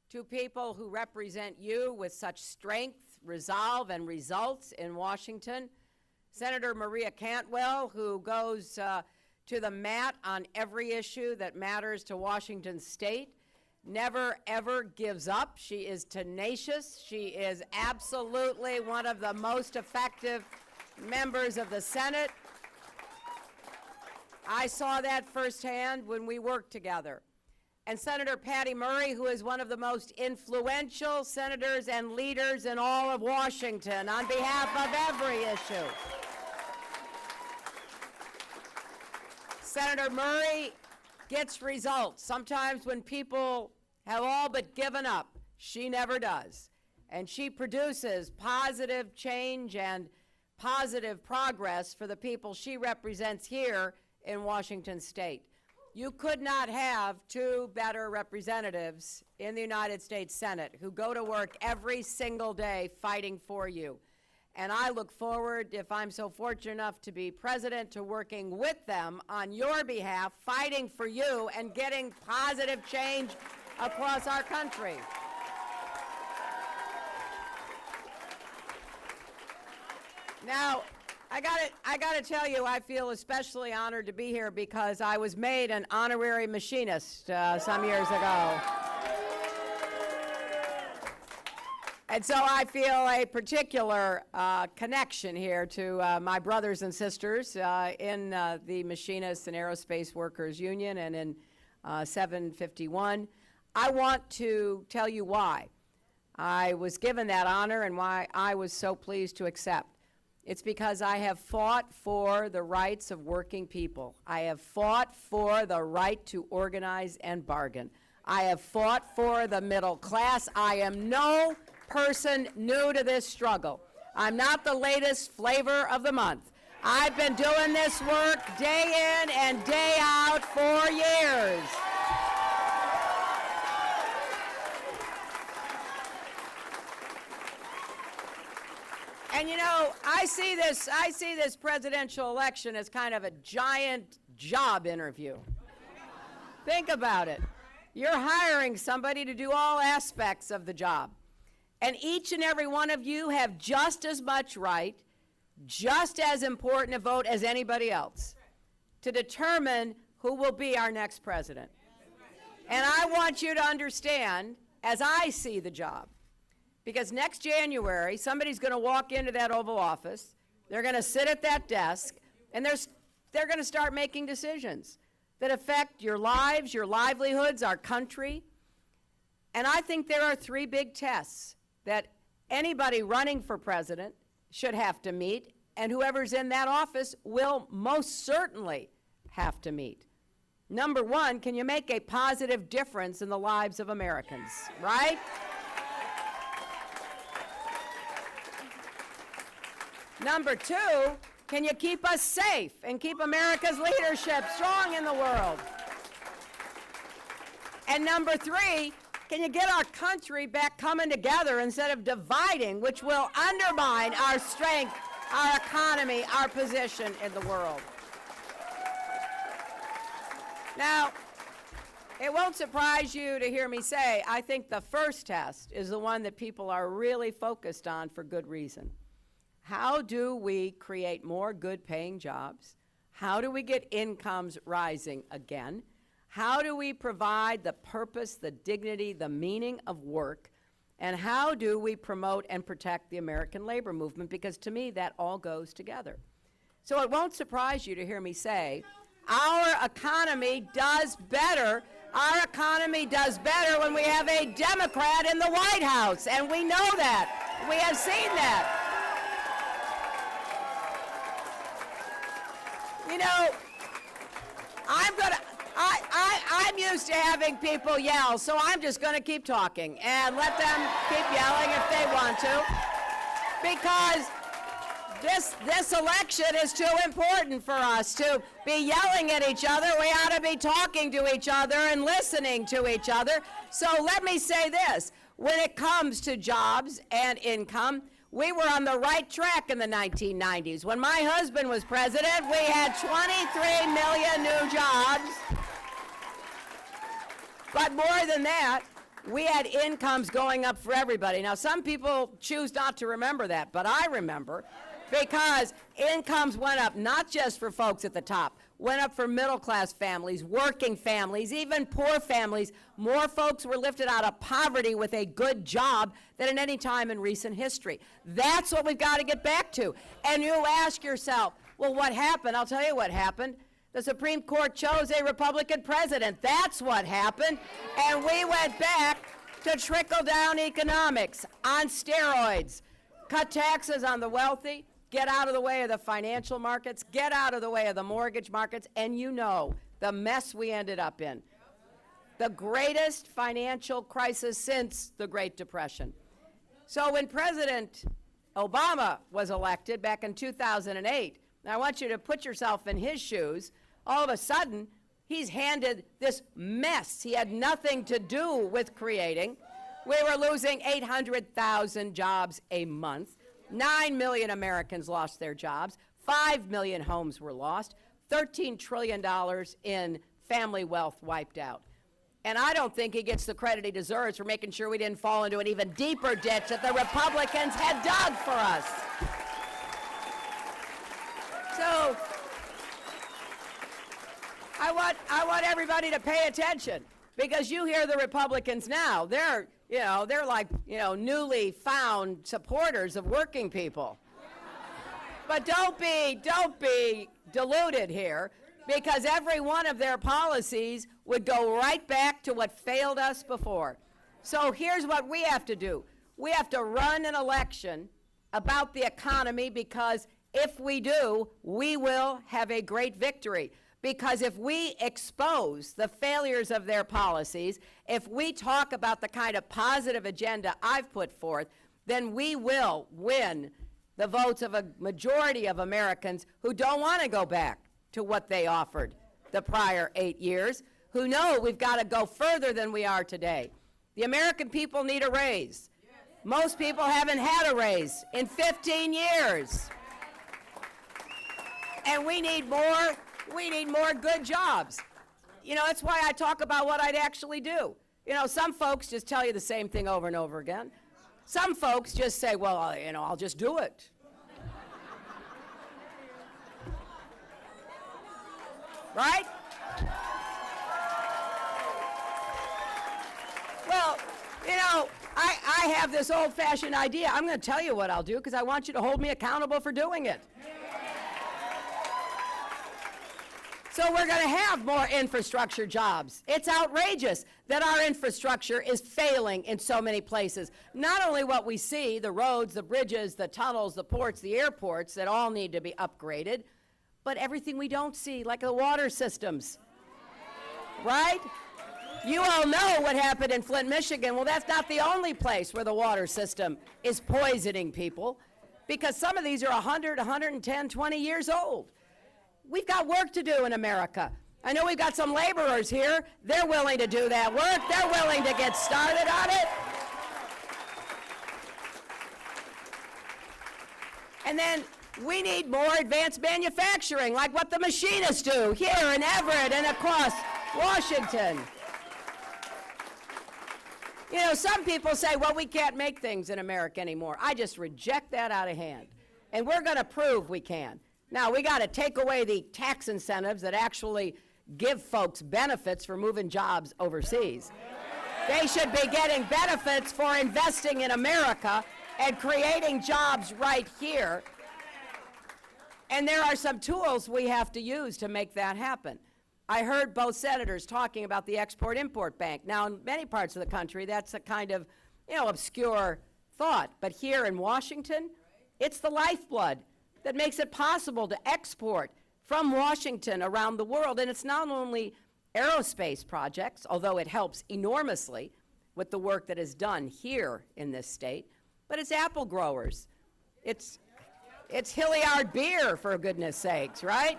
two people who represent you with such strength, resolve, and results in Washington. Senator Maria Cantwell, who goes to the mat on every issue that matters to Washington State, never ever gives up. She is tenacious. She is absolutely one of the most effective members of the Senate. I saw that firsthand when we worked together. And Senator Patty Murray, who is one of the most influential senators and leaders in all of Washington on behalf of every issue. Senator Murray gets results. Sometimes when people have all but given up, she never does. And she produces positive change and positive progress for the people she represents here in Washington State. You could not have two better representatives in the United States Senate who go to work every single day fighting for you. And I look forward, if I'm so fortunate enough to be president, to working with them on your behalf, fighting for you and getting positive change across our country. Now, I gotta tell you, I feel especially honored to be here because I was made an honorary machinist some years ago. And so I feel a particular connection here to my brothers and sisters in the Machinists and Aerospace Workers Union and in 751. I want to tell you why I was given that honor and why I was so pleased to accept. It's because I have fought for the rights of working people. I have fought for the right to organize and bargain. I have fought for the middle class. I am no person new to this struggle. I'm not the latest flavor of the month. I've been doing this work day in and day out for years. And you know, I see this presidential election as kind of a giant job interview. Think about it. You're hiring somebody to do all aspects of the job. And each and every one of you have just as much right, just as important a vote as anybody else to determine who will be our next president. And I want you to understand, as I see the job, because next January, somebody's going to walk into that Oval Office, they're going to sit at that desk, and they're going to start making decisions that affect your lives, your livelihoods, our country. And I think there are three big tests that anybody running for president should have to meet, and whoever's in that office will most certainly have to meet. Number one, can you make a positive difference in the lives of Americans, right? Number two, can you keep us safe and keep America's leadership strong in the world? And number three, can you get our country back coming together instead of dividing, which will undermine our strength, our economy, our position in the world? Now, it won't surprise you to hear me say, I think the first test is the one that people are really focused on for good reason. How do we create more good-paying jobs? How do we get incomes rising again? How do we provide the purpose, the dignity, the meaning of work? And how do we promote and protect the American labor movement? Because to me, that all goes together. So it won't surprise you to hear me say, our economy does better. Our economy does better when we have a Democrat in the White House, and we know that. We have seen that. You know, I'm used to having people yell, so I'm just going to keep talking and let them keep yelling if they want to, because this election is too important for us to be yelling at each other. We ought to be talking to each other and listening to each other. So let me say this. When it comes to jobs and income, we were on the right track in the 1990s. When my husband was president, we had 23 million new jobs. But more than that, we had incomes going up for everybody. Now, some people choose not to remember that, but I remember, because incomes went up not just for folks at the top, went up for middle-class families, working families, even poor families. More folks were lifted out of poverty with a good job than at any time in recent history. That's what we've got to get back to. And you ask yourself, well, what happened? I'll tell you what happened. The Supreme Court chose a Republican president. That's what happened. And we went back to trickle-down economics on steroids. Cut taxes on the wealthy, get out of the way of the financial markets, get out of the way of the mortgage markets, and you know the mess we ended up in. The greatest financial crisis since the Great Depression. So when President Obama was elected back in 2008, now I want you to put yourself in his shoes. All of a sudden, he's handed this mess he had nothing to do with creating. We were losing 800,000 jobs a month. 9 million Americans lost their jobs. 5 million homes were lost. $13 trillion in family wealth wiped out. And I don't think he gets the credit he deserves for making sure we didn't fall into an even deeper ditch that the Republicans had dug for us. So I want everybody to pay attention, because you hear the Republicans now. They're like, newly found supporters of working people. But don't be deluded here, because every one of their policies would go right back to what failed us before. So here's what we have to do. We have to run an election about the economy, because if we do, we will have a great victory. Because if we expose the failures of their policies, if we talk about the kind of positive agenda I've put forth, then we will win the votes of a majority of Americans who don't want to go back to what they offered the prior 8 years, who know we've got to go further than we are today. The American people need a raise. Most people haven't had a raise in 15 years. And we need more good jobs. That's why I talk about what I'd actually do. Some folks just tell you the same thing over and over again. Some folks just say, well, I'll just do it. Right? Well, I have this old-fashioned idea. I'm going to tell you what I'll do, because I want you to hold me accountable for doing it. So we're going to have more infrastructure jobs. It's outrageous that our infrastructure is failing in so many places. Not only what we see, the roads, the bridges, the tunnels, the ports, the airports that all need to be upgraded, but everything we don't see, like the water systems, right? You all know what happened in Flint, Michigan. Well, that's not the only place where the water system is poisoning people, because some of these are 100, 110, 20 years old. We've got work to do in America. I know we've got some laborers here. They're willing to do that work. They're willing to get started on it. And then we need more advanced manufacturing, like what the machinists do here in Everett and across Washington. You know, some people say, well, we can't make things in America anymore. I just reject that out of hand. And we're going to prove we can. Now, we got to take away the tax incentives that actually give folks benefits for moving jobs overseas. They should be getting benefits for investing in America and creating jobs right here. And there are some tools we have to use to make that happen. I heard both senators talking about the Export-Import Bank. Now, in many parts of the country, that's a kind of, obscure thought. But here in Washington, it's the lifeblood that makes it possible to export from Washington around the world. And it's not only aerospace projects, although it helps enormously with the work that is done here in this state, but it's apple growers. It's Hilliard beer, for goodness sakes, right?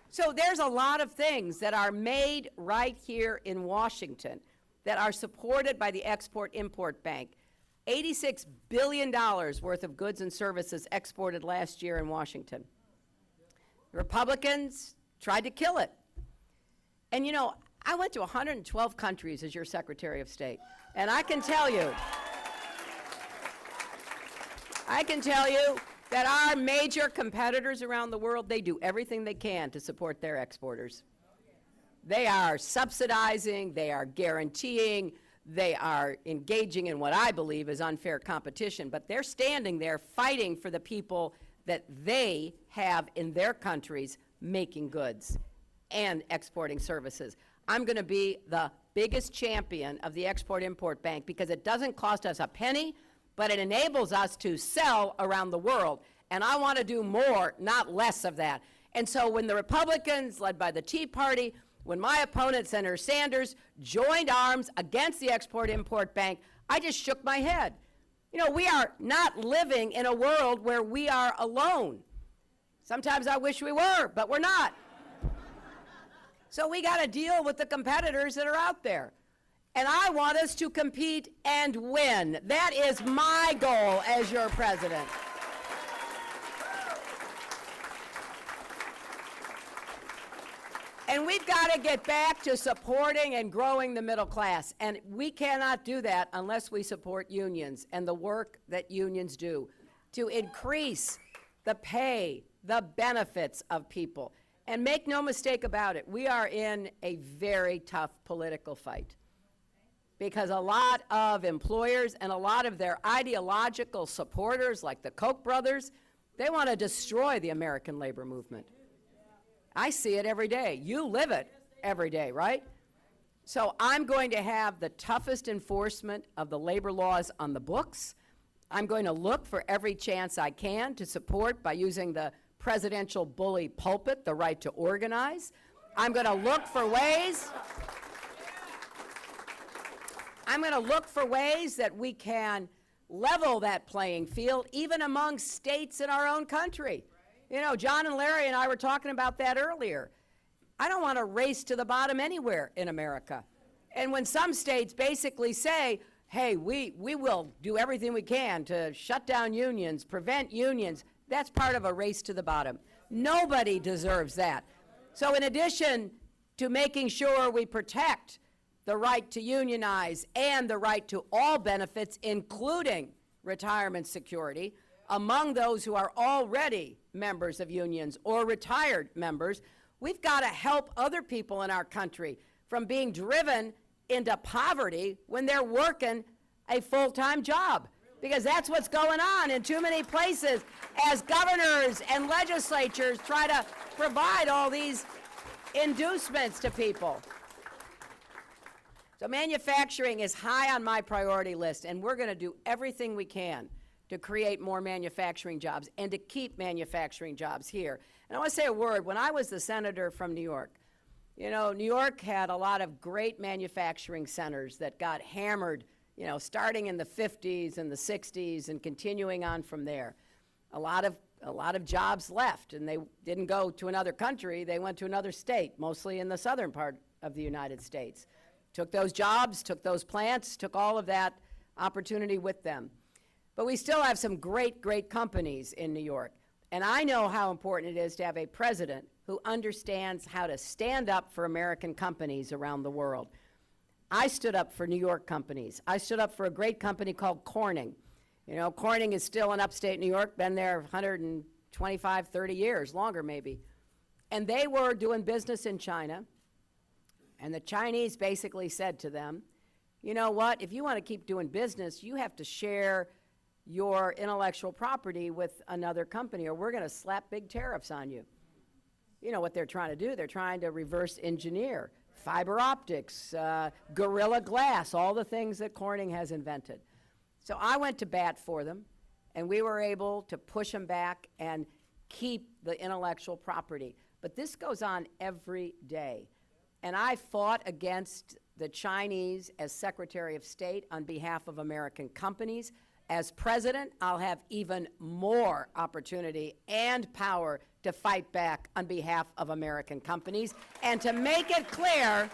So there's a lot of things that are made right here in Washington that are supported by the Export-Import Bank. $86 billion worth of goods and services exported last year in Washington. The Republicans tried to kill it. And I went to 112 countries as your Secretary of State. And I can tell you that our major competitors around the world, they do everything they can to support their exporters. They are subsidizing, they are guaranteeing, they are engaging in what I believe is unfair competition, but they're standing there fighting for the people that they have in their countries making goods and exporting services. I'm going to be the biggest champion of the Export-Import Bank because it doesn't cost us a penny, but it enables us to sell around the world. And I want to do more, not less of that. And so when the Republicans, led by the Tea Party, when my opponent, Senator Sanders, joined arms against the Export-Import Bank, I just shook my head. We are not living in a world where we are alone. Sometimes I wish we were, but we're not. So we got to deal with the competitors that are out there. And I want us to compete and win. That is my goal as your president. And we've got to get back to supporting and growing the middle class. And we cannot do that unless we support unions and the work that unions do to increase the pay, the benefits of people. And make no mistake about it, we are in a very tough political fight. Because a lot of employers and a lot of their ideological supporters, like the Koch brothers, they want to destroy the American labor movement. I see it every day. You live it every day, right? So I'm going to have the toughest enforcement of the labor laws on the books. I'm going to look for every chance I can to support by using the presidential bully pulpit, the right to organize. I'm going to look for ways. I'm going to look for ways that we can level that playing field, even among states in our own country. John and Larry and I were talking about that earlier. I don't want to race to the bottom anywhere in America. And when some states basically say, hey, we will do everything we can to shut down unions, prevent unions, that's part of a race to the bottom. Nobody deserves that. So in addition to making sure we protect the right to unionize and the right to all benefits, including retirement security, among those who are already members of unions or retired members, we've got to help other people in our country from being driven into poverty when they're working a full-time job. Because that's what's going on in too many places as governors and legislatures try to provide all these inducements to people. So manufacturing is high on my priority list, and we're going to do everything we can to create more manufacturing jobs and to keep manufacturing jobs here. And I want to say a word. When I was the senator from New York, you know, New York had a lot of great manufacturing centers that got hammered, you know, starting in the 50s and the 60s and continuing on from there. A lot of jobs left, and they didn't go to another country. They went to another state, mostly in the southern part of the United States. Took those jobs, took those plants, took all of that opportunity with them. But we still have some great, great companies in New York. And I know how important it is to have a president who understands how to stand up for American companies around the world. I stood up for New York companies. I stood up for a great company called Corning. You know, Corning is still in upstate New York, been there 125, 30 years, longer maybe. And they were doing business in China, and the Chinese basically said to them, you know what, if you want to keep doing business, you have to share your intellectual property with another company, or we're going to slap big tariffs on you. You know what they're trying to do? They're trying to reverse engineer fiber optics, Gorilla Glass, all the things that Corning has invented. So I went to bat for them, and we were able to push them back and keep the intellectual property. But this goes on every day. And I fought against the Chinese as Secretary of State on behalf of American companies. As president, I'll have even more opportunity and power to fight back on behalf of American companies and to make it clear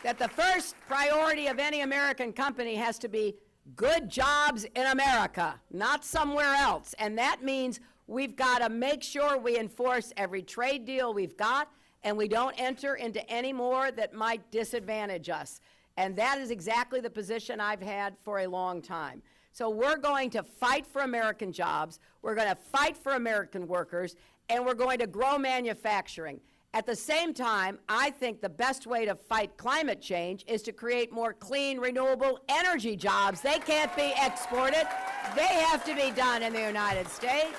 that the first priority of any American company has to be good jobs in America, not somewhere else. And that means we've got to make sure we enforce every trade deal we've got, and we don't enter into any more that might disadvantage us. And that is exactly the position I've had for a long time. So we're going to fight for American jobs, we're going to fight for American workers, and we're going to grow manufacturing. At the same time, I think the best way to fight climate change is to create more clean, renewable energy jobs. They can't be exported. They have to be done in the United States.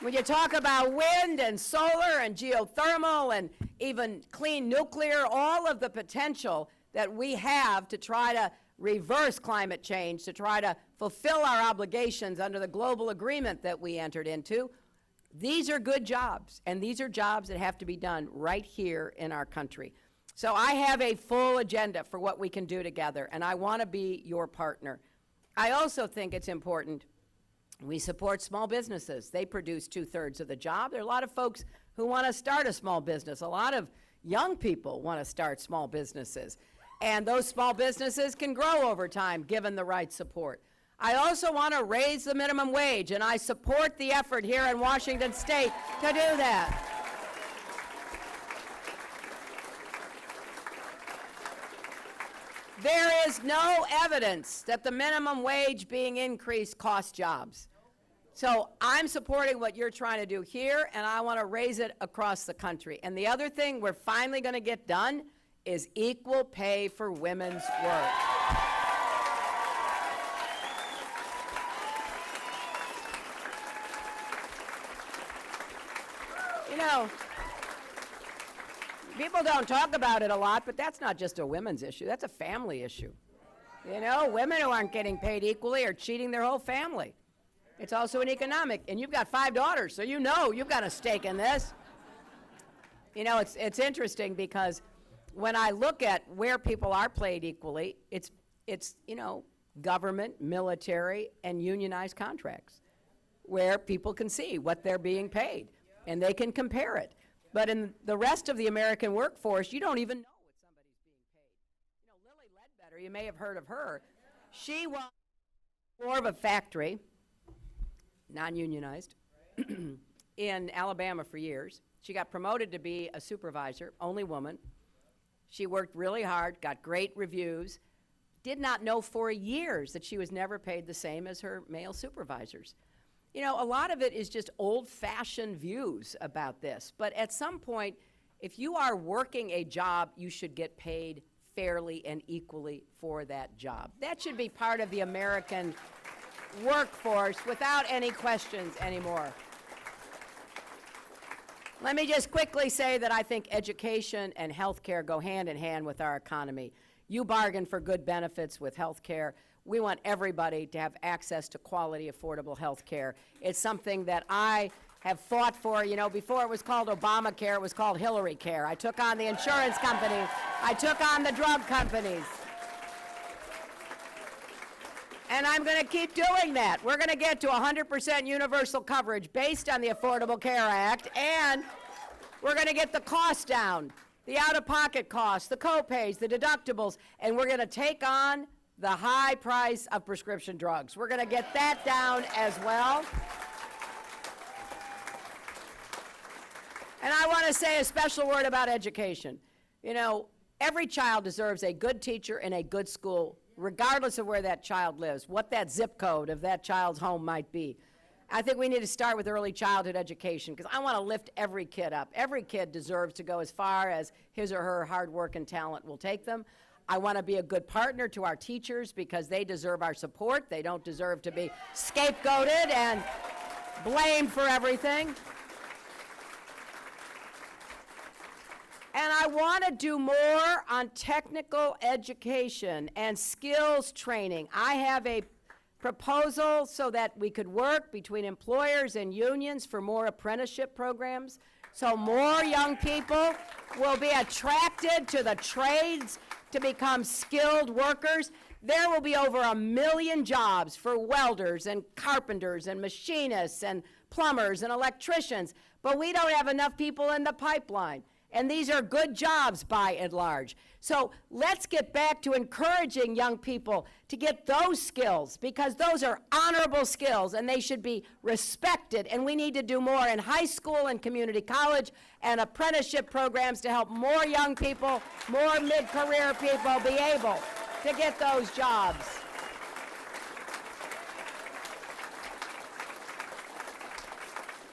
When you talk about wind and solar and geothermal and even clean nuclear, all of the potential that we have to try to reverse climate change, to try to fulfill our obligations under the global agreement that we entered into, these are good jobs, and these are jobs that have to be done right here in our country. So I have a full agenda for what we can do together, and I want to be your partner. I also think it's important we support small businesses. They produce 2/3 of the job. There are a lot of folks who want to start a small business. A lot of young people want to start small businesses. And those small businesses can grow over time given the right support. I also want to raise the minimum wage, and I support the effort here in Washington State to do that. There is no evidence that the minimum wage being increased costs jobs. So I'm supporting what you're trying to do here, and I want to raise it across the country. And the other thing we're finally going to get done is equal pay for women's work. You know, people don't talk about it a lot, but that's not just a women's issue. That's a family issue. You know, women who aren't getting paid equally are cheating their whole family. It's also an economic, and you've got 5 daughters, so you know you've got a stake in this. You know, it's interesting because when I look at where people are paid equally, it's you know, government, military, and unionized contracts, where people can see what they're being paid, and they can compare it. But in the rest of the American workforce, you don't even know what somebody's being paid. You know, Lilly Ledbetter, you may have heard of her. She was more of a factory, non-unionized, in Alabama for years. She got promoted to be a supervisor, only woman. She worked really hard, got great reviews, did not know for years that she was never paid the same as her male supervisors. You know, a lot of it is just old-fashioned views about this. But at some point, if you are working a job, you should get paid fairly and equally for that job. That should be part of the American workforce without any questions anymore. Let me just quickly say that I think education and health care go hand in hand with our economy. You bargain for good benefits with health care. We want everybody to have access to quality, affordable health care. It's something that I have fought for. You know, before it was called Obamacare, it was called Hillary Care. I took on the insurance companies. I took on the drug companies. And I'm going to keep doing that. We're going to get to 100% universal coverage based on the Affordable Care Act, and we're going to get the cost down, the out-of-pocket costs, the co-pays, the deductibles, and we're going to take on the high price of prescription drugs. We're going to get that down as well. And I want to say a special word about education. You know, every child deserves a good teacher in a good school, regardless of where that child lives, what that zip code of that child's home might be. I think we need to start with early childhood education, because I want to lift every kid up. Every kid deserves to go as far as his or her hard work and talent will take them. I want to be a good partner to our teachers, because they deserve our support. They don't deserve to be scapegoated and blamed for everything. And I want to do more on technical education and skills training. I have a proposal so that we could work between employers and unions for more apprenticeship programs, so more young people will be attracted to the trades to become skilled workers. There will be over 1 million jobs for welders and carpenters and machinists and plumbers and electricians, but we don't have enough people in the pipeline. And these are good jobs by and large. So let's get back to encouraging young people to get those skills, because those are honorable skills and they should be respected. And we need to do more in high school and community college and apprenticeship programs to help more young people, more mid-career people be able to get those jobs.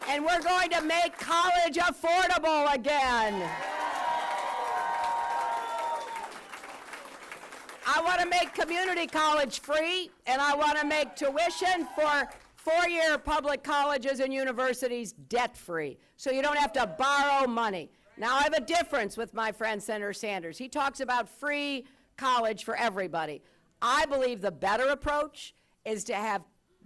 And we're going to make college affordable again. I want to make community college free, and I want to make tuition for four-year public colleges and universities debt-free, so you don't have to borrow money. Now, I have a difference with my friend Senator Sanders. He talks about free college for everybody. I believe the better approach is to have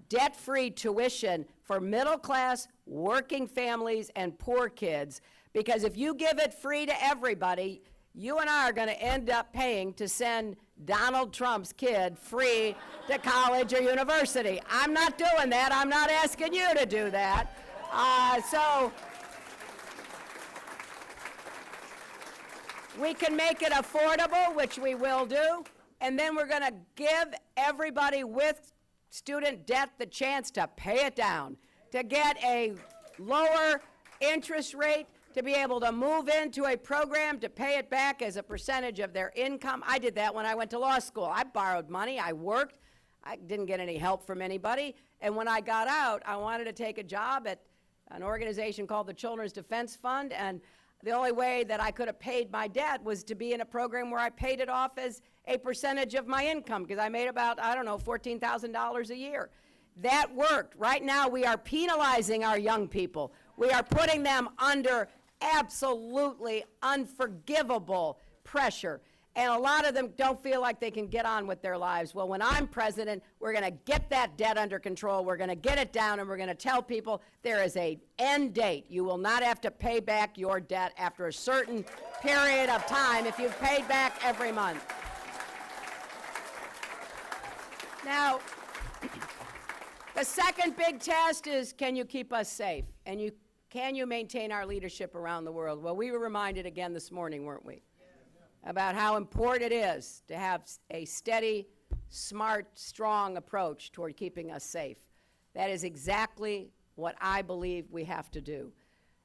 debt-free tuition for middle-class, working families, and poor kids, because if you give it free to everybody, you and I are going to end up paying to send Donald Trump's kid free to college or university. I'm not doing that. I'm not asking you to do that. So we can make it affordable, which we will do, and then we're going to give everybody with student debt the chance to pay it down, to get a lower interest rate, to be able to move into a program to pay it back as a percentage of their income. I did that when I went to law school. I borrowed money, I worked, I didn't get any help from anybody, and when I got out, I wanted to take a job at an organization called the Children's Defense Fund, and the only way that I could have paid my debt was to be in a program where I paid it off as a percentage of my income, because I made about, I don't know, $14,000 a year. That worked. Right now, we are penalizing our young people. We are putting them under absolutely unforgivable pressure. And a lot of them don't feel like they can get on with their lives. Well, when I'm president, we're going to get that debt under control. We're going to get it down, and we're going to tell people there is an end date. You will not have to pay back your debt after a certain period of time if you've paid back every month. Now, the second big test is, can you keep us safe? And can you maintain our leadership around the world? Well, we were reminded again this morning, weren't we, about how important it is to have a steady, smart, strong approach toward keeping us safe. That is exactly what I believe we have to do.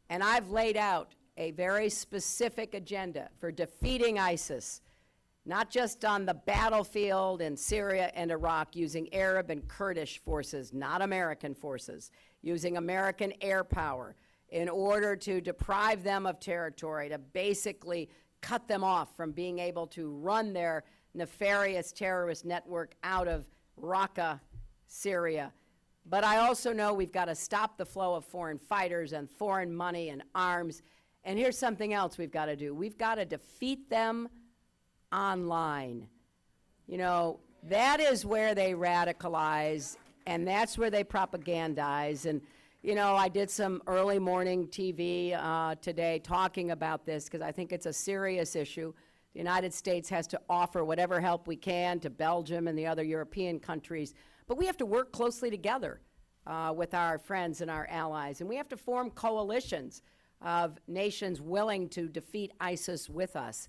And I've laid out a very specific agenda for defeating ISIS, not just on the battlefield in Syria and Iraq using Arab and Kurdish forces, not American forces, using American air power in order to deprive them of territory, to basically cut them off from being able to run their nefarious terrorist network out of Raqqa, Syria. But I also know we've got to stop the flow of foreign fighters and foreign money and arms. And here's something else we've got to do. We've got to defeat them online. You know, that is where they radicalize, and that's where they propagandize. And, you know, I did some early morning TV today talking about this because I think it's a serious issue. The United States has to offer whatever help we can to Belgium and the other European countries. But we have to work closely together with our friends and our allies. And we have to form coalitions of nations willing to defeat ISIS with us.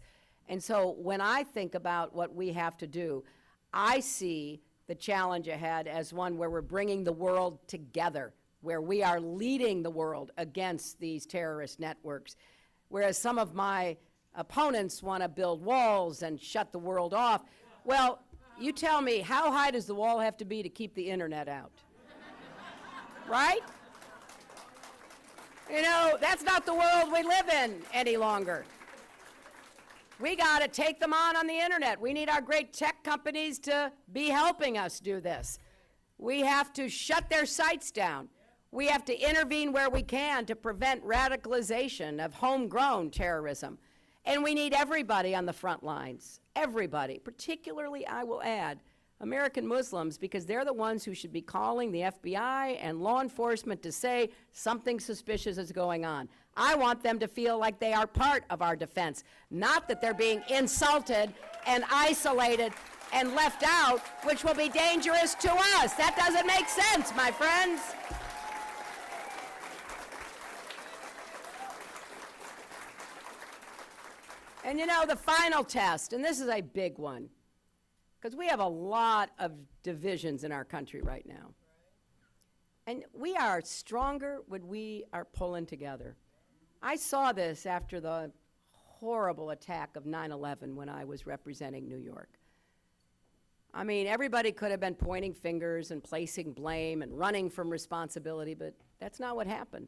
And so when I think about what we have to do, I see the challenge ahead as one where we're bringing the world together, where we are leading the world against these terrorist networks. Whereas some of my opponents want to build walls and shut the world off. Well, you tell me, how high does the wall have to be to keep the internet out? Right? You know, that's not the world we live in any longer. We got to take them on the internet. We need our great tech companies to be helping us do this. We have to shut their sites down. We have to intervene where we can to prevent radicalization of homegrown terrorism. And we need everybody on the front lines, everybody, particularly, I will add, American Muslims, because they're the ones who should be calling the FBI and law enforcement to say something suspicious is going on. I want them to feel like they are part of our defense, not that they're being insulted and isolated and left out, which will be dangerous to us. That doesn't make sense, my friends. And you know, the final test, and this is a big one, because we have a lot of divisions in our country right now. And we are stronger when we are pulling together. I saw this after the horrible attack of 9/11 when I was representing New York. I mean, everybody could have been pointing fingers and placing blame and running from responsibility, but that's not what happened.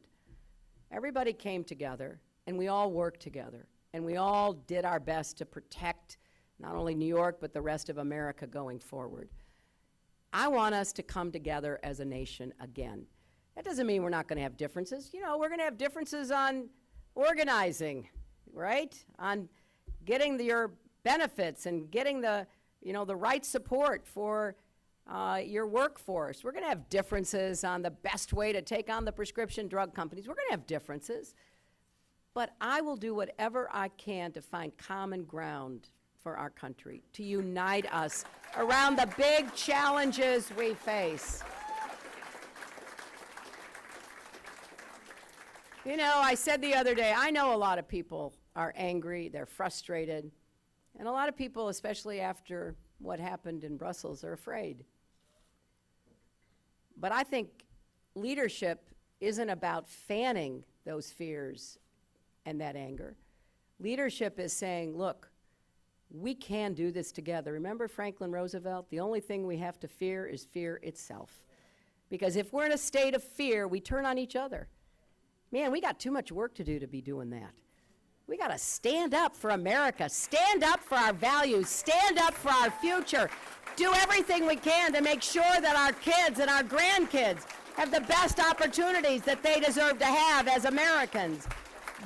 Everybody came together, and we all worked together, and we all did our best to protect not only New York, but the rest of America going forward. I want us to come together as a nation again. That doesn't mean we're not going to have differences. You know, we're going to have differences on organizing, right? On getting your benefits and getting the, you know, the right support for your workforce. We're going to have differences on the best way to take on the prescription drug companies. We're going to have differences. But I will do whatever I can to find common ground for our country, to unite us around the big challenges we face. You know, I said the other day, I know a lot of people are angry, they're frustrated, and a lot of people, especially after what happened in Brussels, are afraid. But I think leadership isn't about fanning those fears and that anger. Leadership is saying, look, we can do this together. Remember Franklin Roosevelt? The only thing we have to fear is fear itself. Because if we're in a state of fear, we turn on each other. Man, we got too much work to do to be doing that. We got to stand up for America, stand up for our values, stand up for our future, do everything we can to make sure that our kids and our grandkids have the best opportunities that they deserve to have as Americans.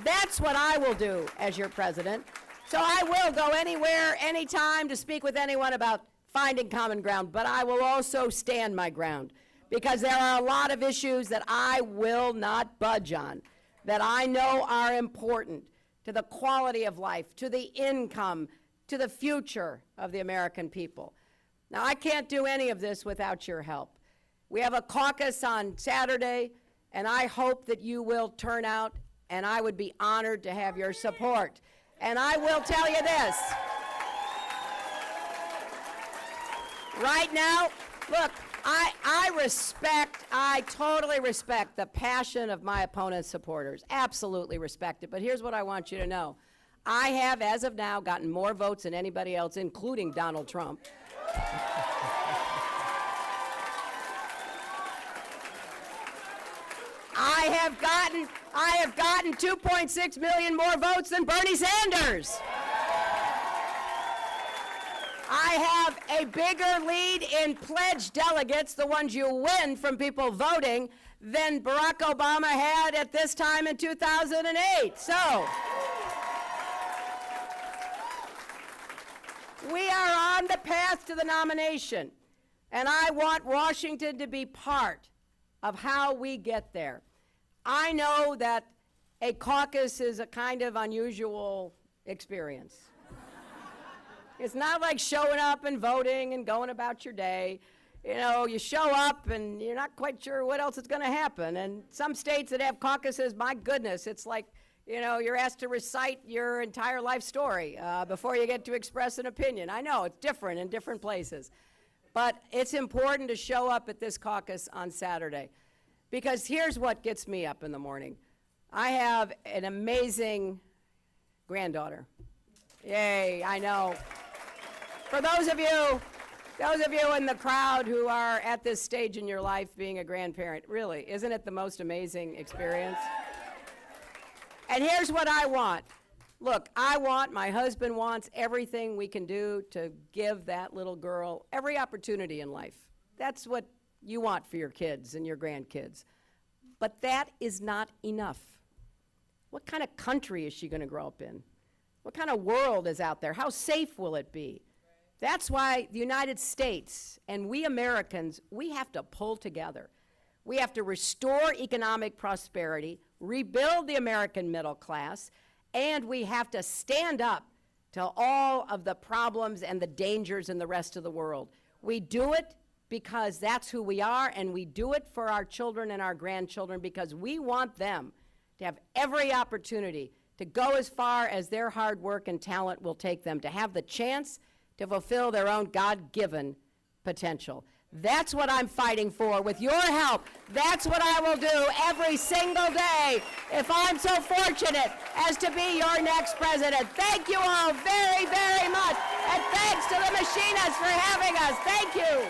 That's what I will do as your president. So I will go anywhere, anytime to speak with anyone about finding common ground, but I will also stand my ground because there are a lot of issues that I will not budge on, that I know are important to the quality of life, to the income, to the future of the American people. Now, I can't do any of this without your help. We have a caucus on Saturday, and I hope that you will turn out, and I would be honored to have your support. And I will tell you this. Right now, look, I totally respect the passion of my opponent's supporters. Absolutely respect it. But here's what I want you to know. I have, as of now, gotten more votes than anybody else, including Donald Trump. I have gotten 2.6 million more votes than Bernie Sanders. I have a bigger lead in pledged delegates, the ones you win from people voting, than Barack Obama had at this time in 2008. So, we are on the path to the nomination, and I want Washington to be part of how we get there. I know that a caucus is a kind of unusual experience. It's not like showing up and voting and going about your day. You know, you show up and you're not quite sure what else is going to happen. And some states that have caucuses, my goodness, it's like, you know, you're asked to recite your entire life story before you get to express an opinion. I know, it's different in different places. But it's important to show up at this caucus on Saturday. Because here's what gets me up in the morning. I have an amazing granddaughter. Yay, I know. For those of you in the crowd who are at this stage in your life being a grandparent, really, isn't it the most amazing experience? And here's what I want. Look, my husband wants everything we can do to give that little girl every opportunity in life. That's what you want for your kids and your grandkids. But that is not enough. What kind of country is she going to grow up in? What kind of world is out there? How safe will it be? That's why the United States and we Americans, we have to pull together. We have to restore economic prosperity, rebuild the American middle class, and we have to stand up to all of the problems and the dangers in the rest of the world. We do it because that's who we are, and we do it for our children and our grandchildren because we want them to have every opportunity to go as far as their hard work and talent will take them, to have the chance to fulfill their own God-given potential. That's what I'm fighting for. With your help, that's what I will do every single day if I'm so fortunate as to be your next president. Thank you all very, very much. And thanks to the machinists for having us. Thank you.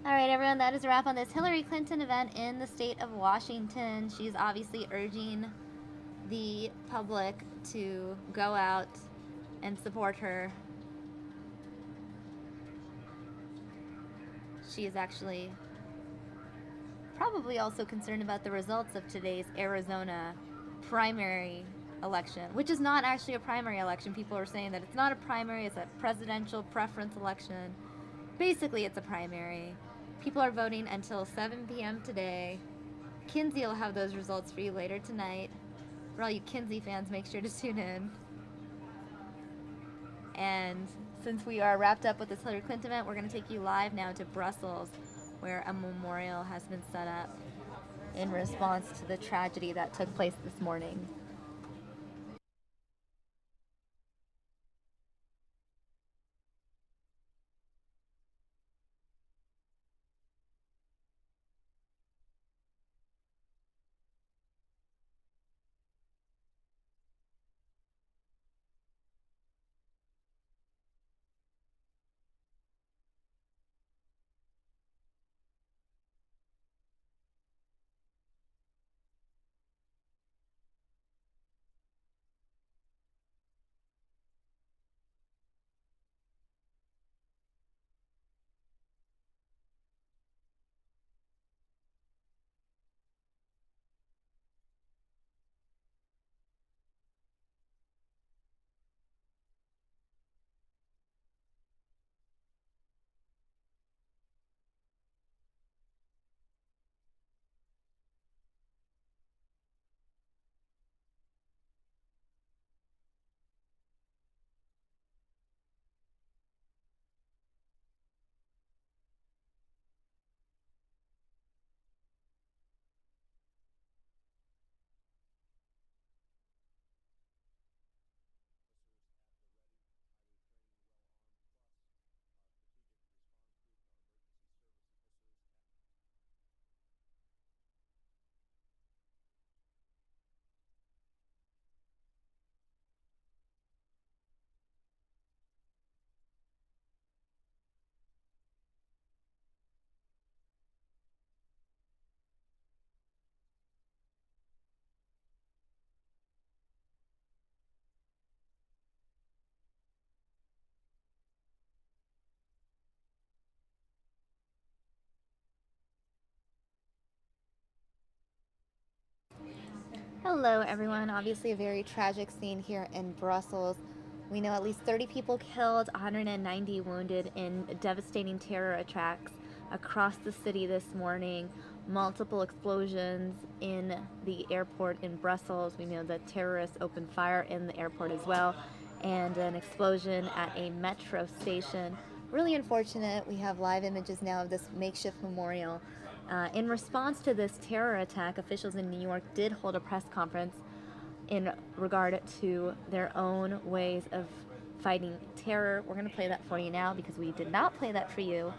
All right, everyone, that is a wrap on this Hillary Clinton event in the state of Washington. She's obviously urging the public to go out and support her. She is actually probably also concerned about the results of today's Arizona primary election, which is not actually a primary election. People are saying that it's not a primary, it's a presidential preference election. Basically, it's a primary. People are voting until 7 p.m. today. Kinsey will have those results for you later tonight. For all you Kinsey fans, make sure to tune in. And since we are wrapped up with this Hillary Clinton event, we're going to take you live now to Brussels, where a memorial has been set up in response to the tragedy that took place this morning. Hello, everyone. Obviously, a very tragic scene here in Brussels. We know at least 30 people killed, 190 wounded in devastating terror attacks across the city this morning. Multiple explosions in the airport in Brussels. We know that terrorists opened fire in the airport as well, and an explosion at a metro station. Really unfortunate. We have live images now of this makeshift memorial. In response to this terror attack, officials in New York did hold a press conference in regard to their own ways of fighting terror. We're going to play that for you now because we did not play that for you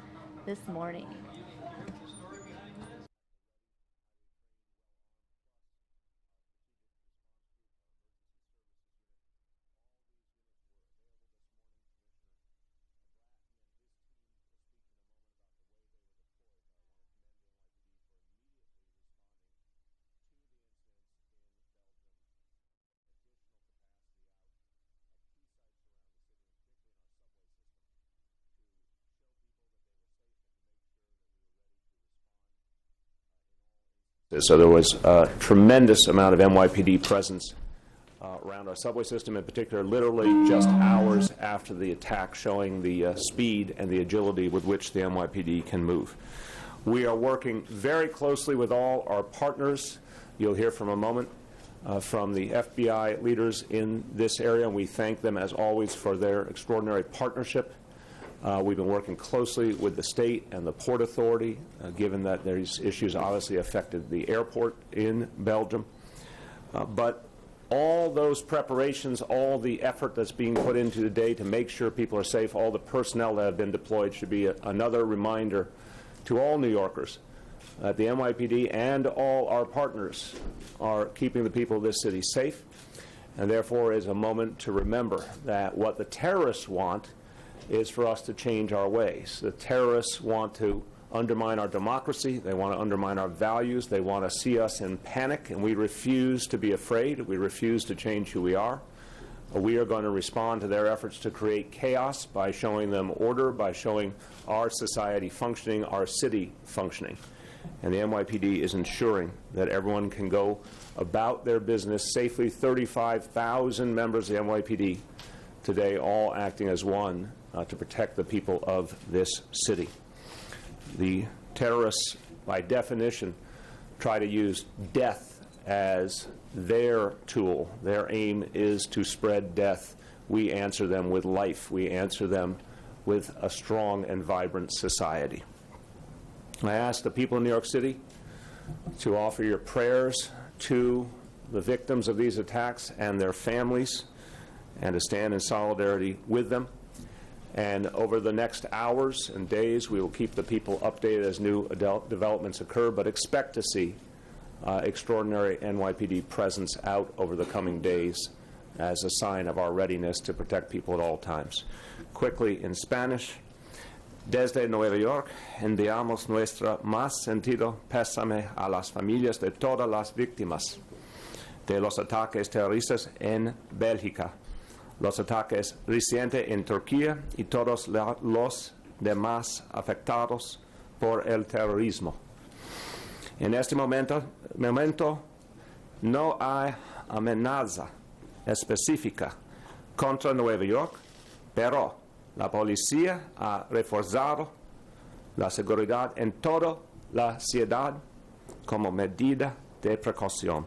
this morning. So there was a tremendous amount of NYPD presence around our subway system, in particular, literally just hours after the attack, showing the speed and the agility with which the NYPD can move. We are working very closely with all our partners. You'll hear from a moment from the FBI leaders in this area, and we thank them, as always, for their extraordinary partnership. We've been working closely with the state and the Port Authority, given that these issues obviously affected the airport in Belgium. But all those preparations, all the effort that's being put into today to make sure people are safe, all the personnel that have been deployed should be another reminder to all New Yorkers that the NYPD and all our partners are keeping the people of this city safe, and therefore is a moment to remember that what the terrorists want is for us to change our ways. The terrorists want to undermine our democracy. They want to undermine our values. They want to see us in panic, and we refuse to be afraid. We refuse to change who we are. We are going to respond to their efforts to create chaos by showing them order, by showing our society functioning, our city functioning. And the NYPD is ensuring that everyone can go about their business safely. 35,000 members of the NYPD today, all acting as one to protect the people of this city. The terrorists, by definition, try to use death as their tool. Their aim is to spread death. We answer them with life. We answer them with a strong and vibrant society. I ask the people in New York City to offer your prayers to the victims of these attacks and their families, and to stand in solidarity with them. And over the next hours and days, we will keep the people updated as new developments occur, but expect to see extraordinary NYPD presence out over the coming days as a sign of our readiness to protect people at all times. Quickly in Spanish, desde Nueva York enviamos nuestro más sentido pésame a las familias de todas las víctimas de los ataques terroristas en Bélgica, los ataques recientes en Turquía y todos los demás afectados por el terrorismo. En este momento no hay amenaza específica contra Nueva York, pero la policía ha reforzado la seguridad en toda la ciudad como medida de precaución.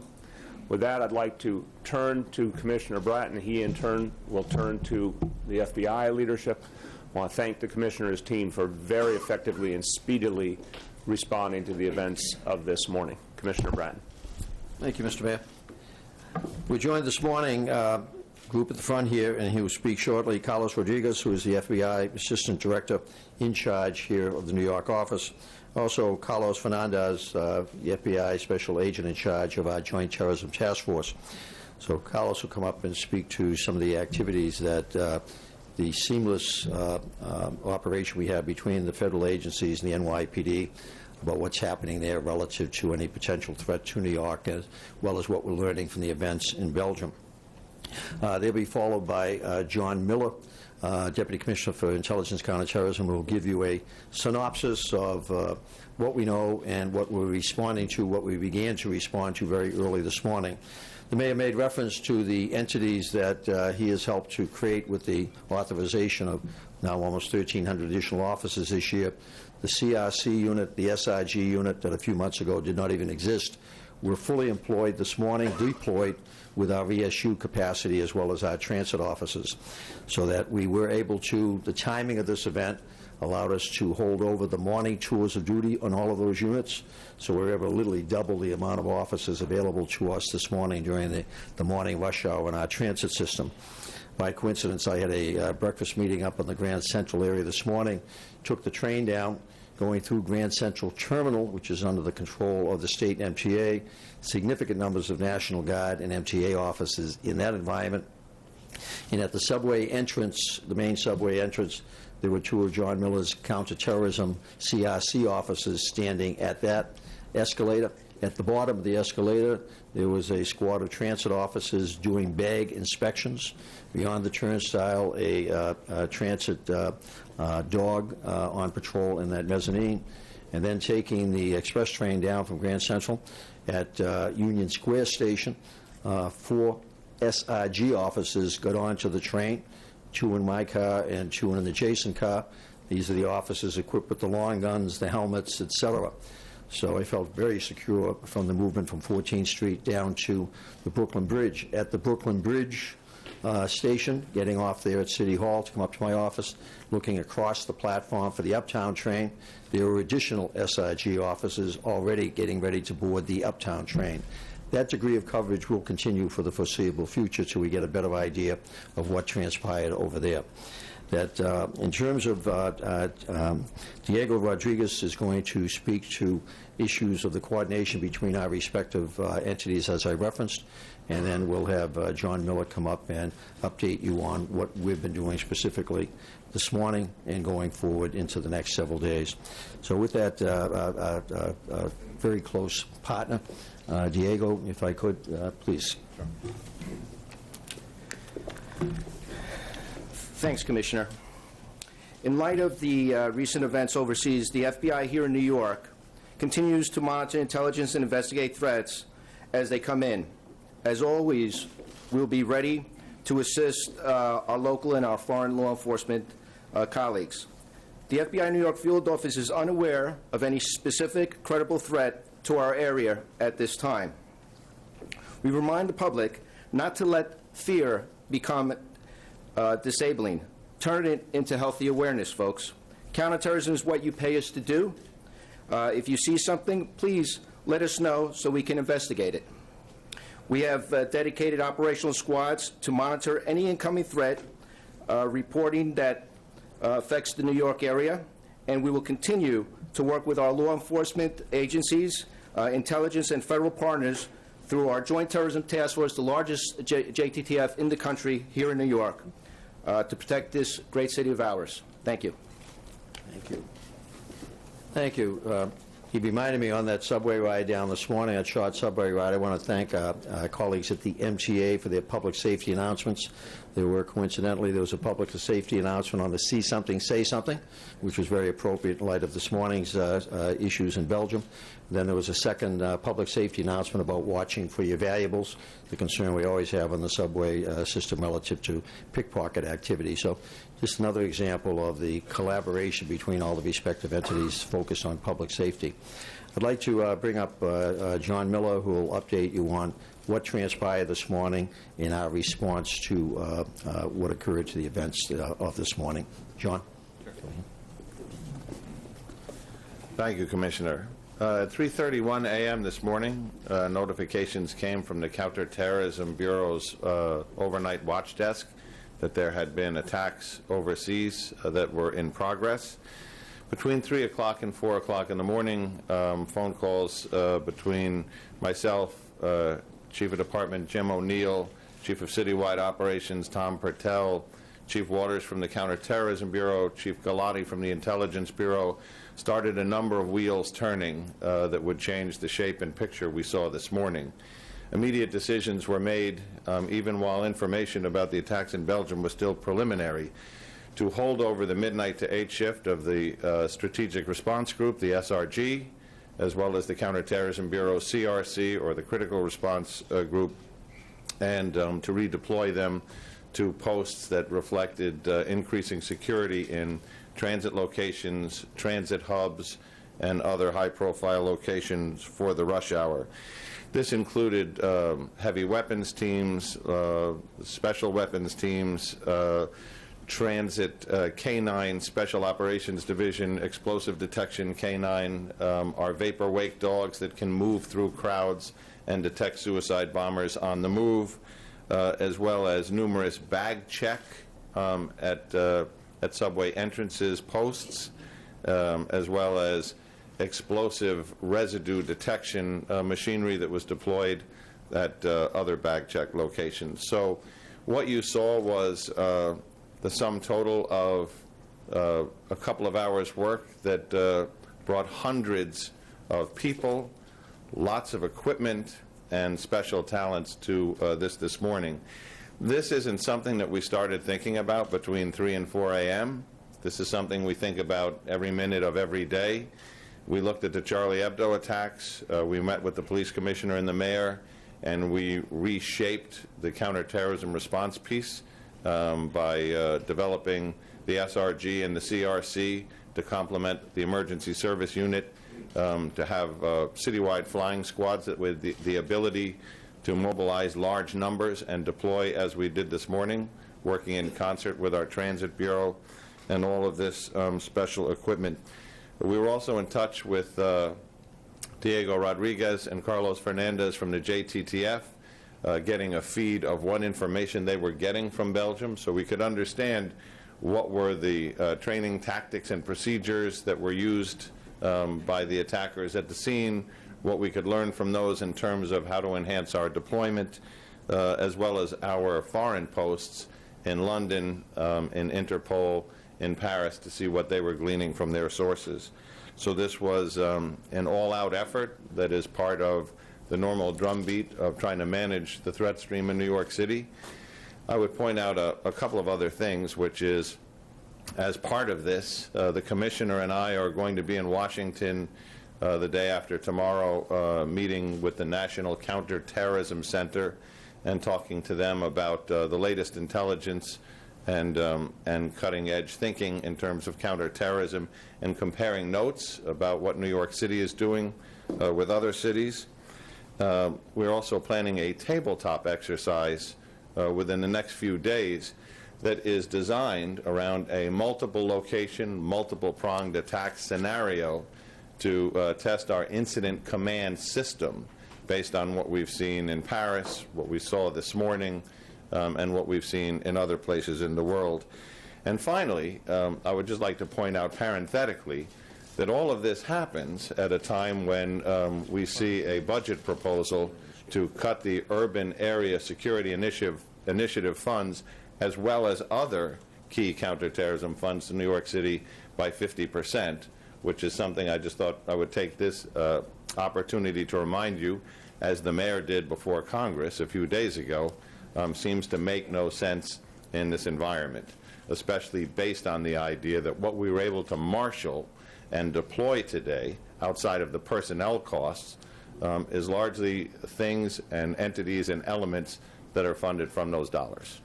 With that, I'd like to turn to Commissioner Bratton. He, in turn, will turn to the FBI leadership. I want to thank the Commissioner's team for very effectively and speedily responding to the events of this morning. Commissioner Bratton. Thank you, Mr. Mayor. We're joined this morning, group at the front here, and he will speak shortly, Carlos Rodriguez, who is the FBI Assistant Director in charge here of the New York office. Also, Carlos Fernandez, the FBI Special Agent in charge of our Joint Terrorism Task Force. So Carlos will come up and speak to some of the activities that the seamless operation we have between the federal agencies and the NYPD, about what's happening there relative to any potential threat to New York, as well as what we're learning from the events in Belgium. They'll be followed by John Miller, Deputy Commissioner for Intelligence Counterterrorism, who will give you a synopsis of what we know and what we're responding to, what we began to respond to very early this morning. The Mayor made reference to the entities that he has helped to create with the authorization of now almost 1,300 additional officers this year. The CRC unit, the SIG unit that a few months ago did not even exist, were fully employed this morning, deployed with our VSU capacity as well as our transit officers, so that we were able to, the timing of this event allowed us to hold over the morning tours of duty on all of those units, so we were able to literally double the amount of officers available to us this morning during the morning rush hour in our transit system. By coincidence, I had a breakfast meeting up in the Grand Central area this morning, took the train down, going through Grand Central Terminal, which is under the control of the state MTA, significant numbers of National Guard and MTA officers in that environment. And at the subway entrance, the main subway entrance, there were two of John Miller's counterterrorism CRC officers standing at that escalator. At the bottom of the escalator, there was a squad of transit officers doing bag inspections. Beyond the turnstile, a transit dog on patrol in that mezzanine. And then taking the express train down from Grand Central at Union Square Station, 4 SIG officers got onto the train, 2 in my car and 2 in an adjacent car. These are the officers equipped with the long guns, the helmets, etc. So I felt very secure from the movement from 14th Street down to the Brooklyn Bridge. At the Brooklyn Bridge station, getting off there at City Hall to come up to my office, looking across the platform for the Uptown train, there were additional SIG officers already getting ready to board the Uptown train. That degree of coverage will continue for the foreseeable future till we get a better idea of what transpired over there. That in terms of Diego Rodriguez is going to speak to issues of the coordination between our respective entities, as I referenced, and then we'll have John Miller come up and update you on what we've been doing specifically this morning and going forward into the next several days. So with that, very close partner, Diego, if I could, please. Thanks, Commissioner. In light of the recent events overseas, the FBI here in New York continues to monitor intelligence and investigate threats as they come in. As always, we'll be ready to assist our local and our foreign law enforcement colleagues. The FBI New York Field Office is unaware of any specific credible threat to our area at this time. We remind the public not to let fear become disabling. Turn it into healthy awareness, folks. Counterterrorism is what you pay us to do. If you see something, please let us know so we can investigate it. We have dedicated operational squads to monitor any incoming threat reporting that affects the New York area, and we will continue to work with our law enforcement agencies, intelligence, and federal partners through our Joint Terrorism Task Force, the largest JTTF in the country here in New York, to protect this great city of ours. Thank you. Thank you. Thank you. He reminded me on that subway ride down this morning, that short subway ride. I want to thank our colleagues at the MTA for their public safety announcements. There were, coincidentally, there was a public safety announcement on the See Something, Say Something, which was very appropriate in light of this morning's issues in Belgium. Then there was a second public safety announcement about watching for your valuables, the concern we always have on the subway system relative to pickpocket activity. So just another example of the collaboration between all the respective entities focused on public safety. I'd like to bring up John Miller, who will update you on what transpired this morning in our response to what occurred to the events of this morning. John? Thank you, Commissioner. At 3:31 a.m. this morning, notifications came from the Counterterrorism Bureau's overnight watch desk that there had been attacks overseas that were in progress. Between 3 o'clock and 4 o'clock in the morning, phone calls between myself, Chief of Department Jim O'Neill, Chief of Citywide Operations Tom Pertell, Chief Waters from the Counterterrorism Bureau, Chief Galati from the Intelligence Bureau, started a number of wheels turning that would change the shape and picture we saw this morning. Immediate decisions were made, even while information about the attacks in Belgium was still preliminary, to hold over the midnight to 8 shift of the Strategic Response Group, the SRG, as well as the Counterterrorism Bureau, CRC, or the Critical Response Group, and to redeploy them to posts that reflected increasing security in transit locations, transit hubs, and other high-profile locations for the rush hour. This included heavy weapons teams, special weapons teams, transit K-9, Special Operations Division, explosive detection K-9, our vapor wake dogs that can move through crowds and detect suicide bombers on the move, as well as numerous bag check at subway entrances, posts, as well as explosive residue detection machinery that was deployed at other bag check locations. So what you saw was the sum total of a couple of hours' work that brought hundreds of people, lots of equipment, and special talents to this morning. This isn't something that we started thinking about between 3 and 4 a.m. This is something we think about every minute of every day. We looked at the Charlie Hebdo attacks. We met with the police commissioner and the mayor, and we reshaped the counterterrorism response piece by developing the SRG and the CRC to complement the emergency service unit, to have citywide flying squads that with the ability to mobilize large numbers and deploy as we did this morning, working in concert with our transit bureau and all of this special equipment. We were also in touch with Diego Rodriguez and Carlos Fernandez from the JTTF, getting a feed of what information they were getting from Belgium so we could understand what were the training tactics and procedures that were used by the attackers at the scene, what we could learn from those in terms of how to enhance our deployment, as well as our foreign posts in London, in Interpol, in Paris, to see what they were gleaning from their sources. So this was an all-out effort that is part of the normal drumbeat of trying to manage the threat stream in New York City. I would point out a couple of other things, which is, as part of this, the Commissioner and I are going to be in Washington the day after tomorrow, meeting with the National Counterterrorism Center and talking to them about the latest intelligence and cutting-edge thinking in terms of counterterrorism, and comparing notes about what New York City is doing with other cities. We're also planning a tabletop exercise within the next few days that is designed around a multiple location, multiple pronged attack scenario to test our incident command system based on what we've seen in Paris, what we saw this morning, and what we've seen in other places in the world. And finally, I would just like to point out parenthetically that all of this happens at a time when we see a budget proposal to cut the urban area security initiative funds, as well as other key counterterrorism funds to New York City by 50%, which is something I just thought I would take this opportunity to remind you, as the mayor did before Congress a few days ago, seems to make no sense in this environment, especially based on the idea that what we were able to marshal and deploy today, outside of the personnel costs, is largely things and entities and elements that are funded from those dollars.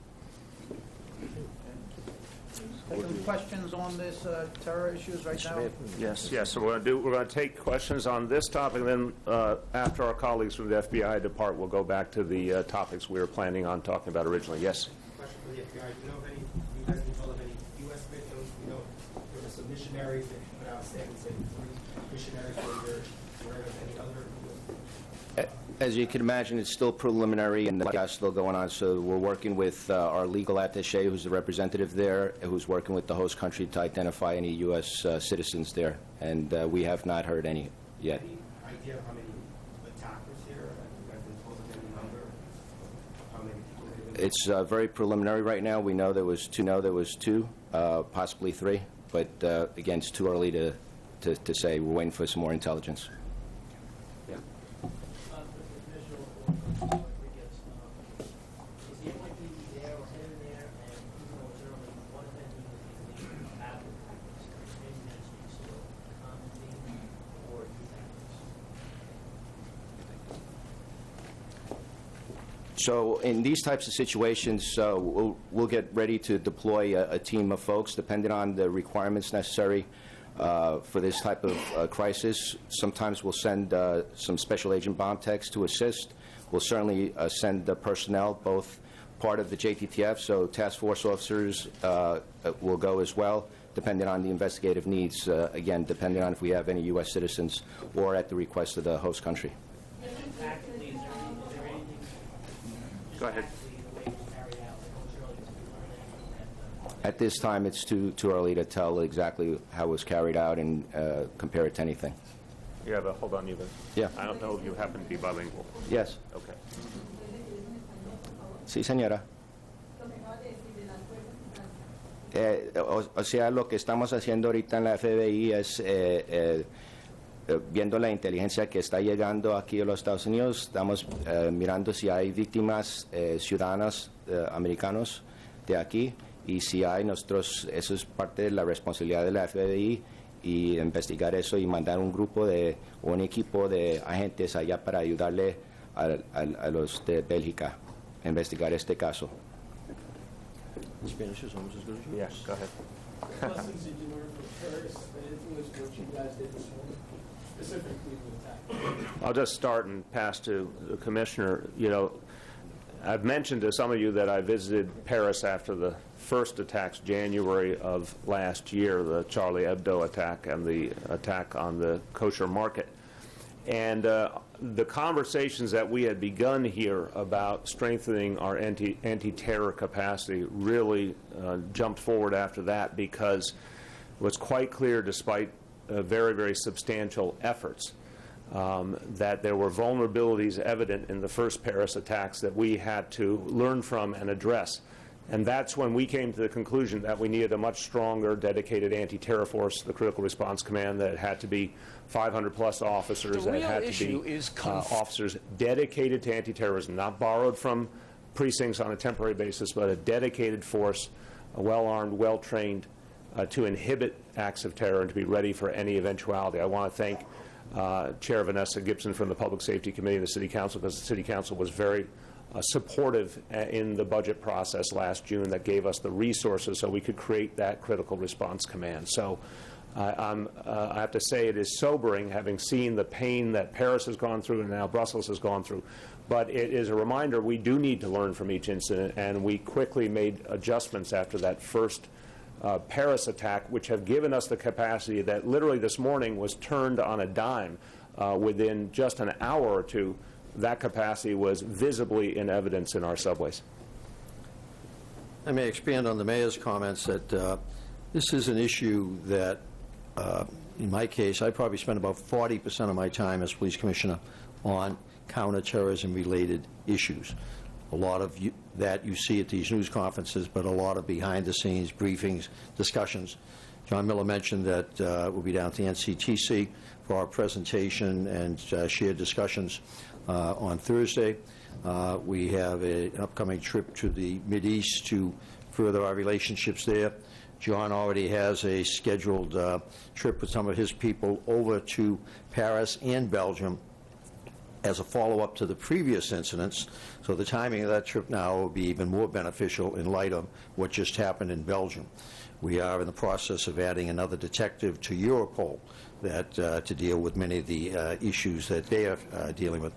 Taking questions on this terror issues right now? Yes. So we're going to take questions on this topic, and then after our colleagues from the FBI depart, we'll go back to the topics we were planning on talking about originally. Yes. Question for the FBI. Do you know of any? You guys been told of any U.S. victims? You know, there were some missionaries that put out statements saying 3 missionaries were there. Were there any other? As you can imagine, it's still preliminary and the is still going on, so we're working with our legal attaché, who's the representative there, who's working with the host country to identify any U.S. Citizens there, and we have not heard any yet. Any idea of how many attackers here? Have you guys been told of any number? How many people? It's very preliminary right now. We know there was two, possibly 3, but again, it's too early to say. We're waiting for some more intelligence. Yeah. So in these types of situations, we'll get ready to deploy a team of folks, depending on the requirements necessary for this type of crisis. Sometimes we'll send some special agent bomb techs to assist. We'll certainly send the personnel, both part of the JTTF, so task force officers will go as well, depending on the investigative needs, again, depending on if we have any U.S. citizens or at the request of the host country. Go ahead. At this time, it's too early to tell exactly how it was carried out and compare it to anything. You have a, hold on, Yeah. I don't know if you happen to be bilingual. Yes. Okay. Sí, señora. O sea, lo que estamos haciendo ahorita en la FBI es viendo la inteligencia que está llegando aquí a los Estados Unidos, estamos mirando si hay víctimas ciudadanas americanos de aquí, y si hay nosotros, eso es parte de la responsabilidad de la FBI, y investigar eso y mandar un equipo de agentes allá para ayudarle a los de Bélgica a investigar este caso. Spanish is almost as good as yours. Yeah, go ahead. Lessons did you learn from terrorists that influenced what you guys did this morning, specifically the attack? I'll just start and pass to the Commissioner. You know, I've mentioned to some of you that I visited Paris after the first attacks, January of last year, the Charlie Hebdo attack and the attack on the kosher market. And the conversations that we had begun here about strengthening our anti-terror capacity really jumped forward after that, because it was quite clear, despite very, very substantial efforts, that there were vulnerabilities evident in the first Paris attacks that we had to learn from and address. And that's when we came to the conclusion that we needed a much stronger, dedicated anti-terror force, the Critical Response Command, that had to be 500-plus officers, that had to be officers dedicated to anti-terrorism, not borrowed from precincts on a temporary basis, but a dedicated force, well-armed, well-trained, to inhibit acts of terror and to be ready for any eventuality. I want to thank Chair Vanessa Gibson from the Public Safety Committee of the City Council, because the City Council was very supportive in the budget process last June, that gave us the resources so we could create that Critical Response Command. So I have to say it is sobering, having seen the pain that Paris has gone through and now Brussels has gone through. But it is a reminder we do need to learn from each incident, and we quickly made adjustments after that first Paris attack, which have given us the capacity that literally this morning was turned on a dime. Within just an hour or two, that capacity was visibly in evidence in our subways. I may expand on the mayor's comments that this is an issue that, in my case, I probably spend about 40% of my time as police commissioner on counterterrorism-related issues. A lot of that you see at these news conferences, but a lot of behind-the-scenes briefings, discussions. John Miller mentioned that we'll be down at the NCTC for our presentation and shared discussions on Thursday. We have an upcoming trip to the Mideast to further our relationships there. John already has a scheduled trip with some of his people over to Paris and Belgium as a follow-up to the previous incidents. So the timing of that trip now will be even more beneficial in light of what just happened in Belgium. We are in the process of adding another detective to Europol that to deal with many of the issues that they are dealing with.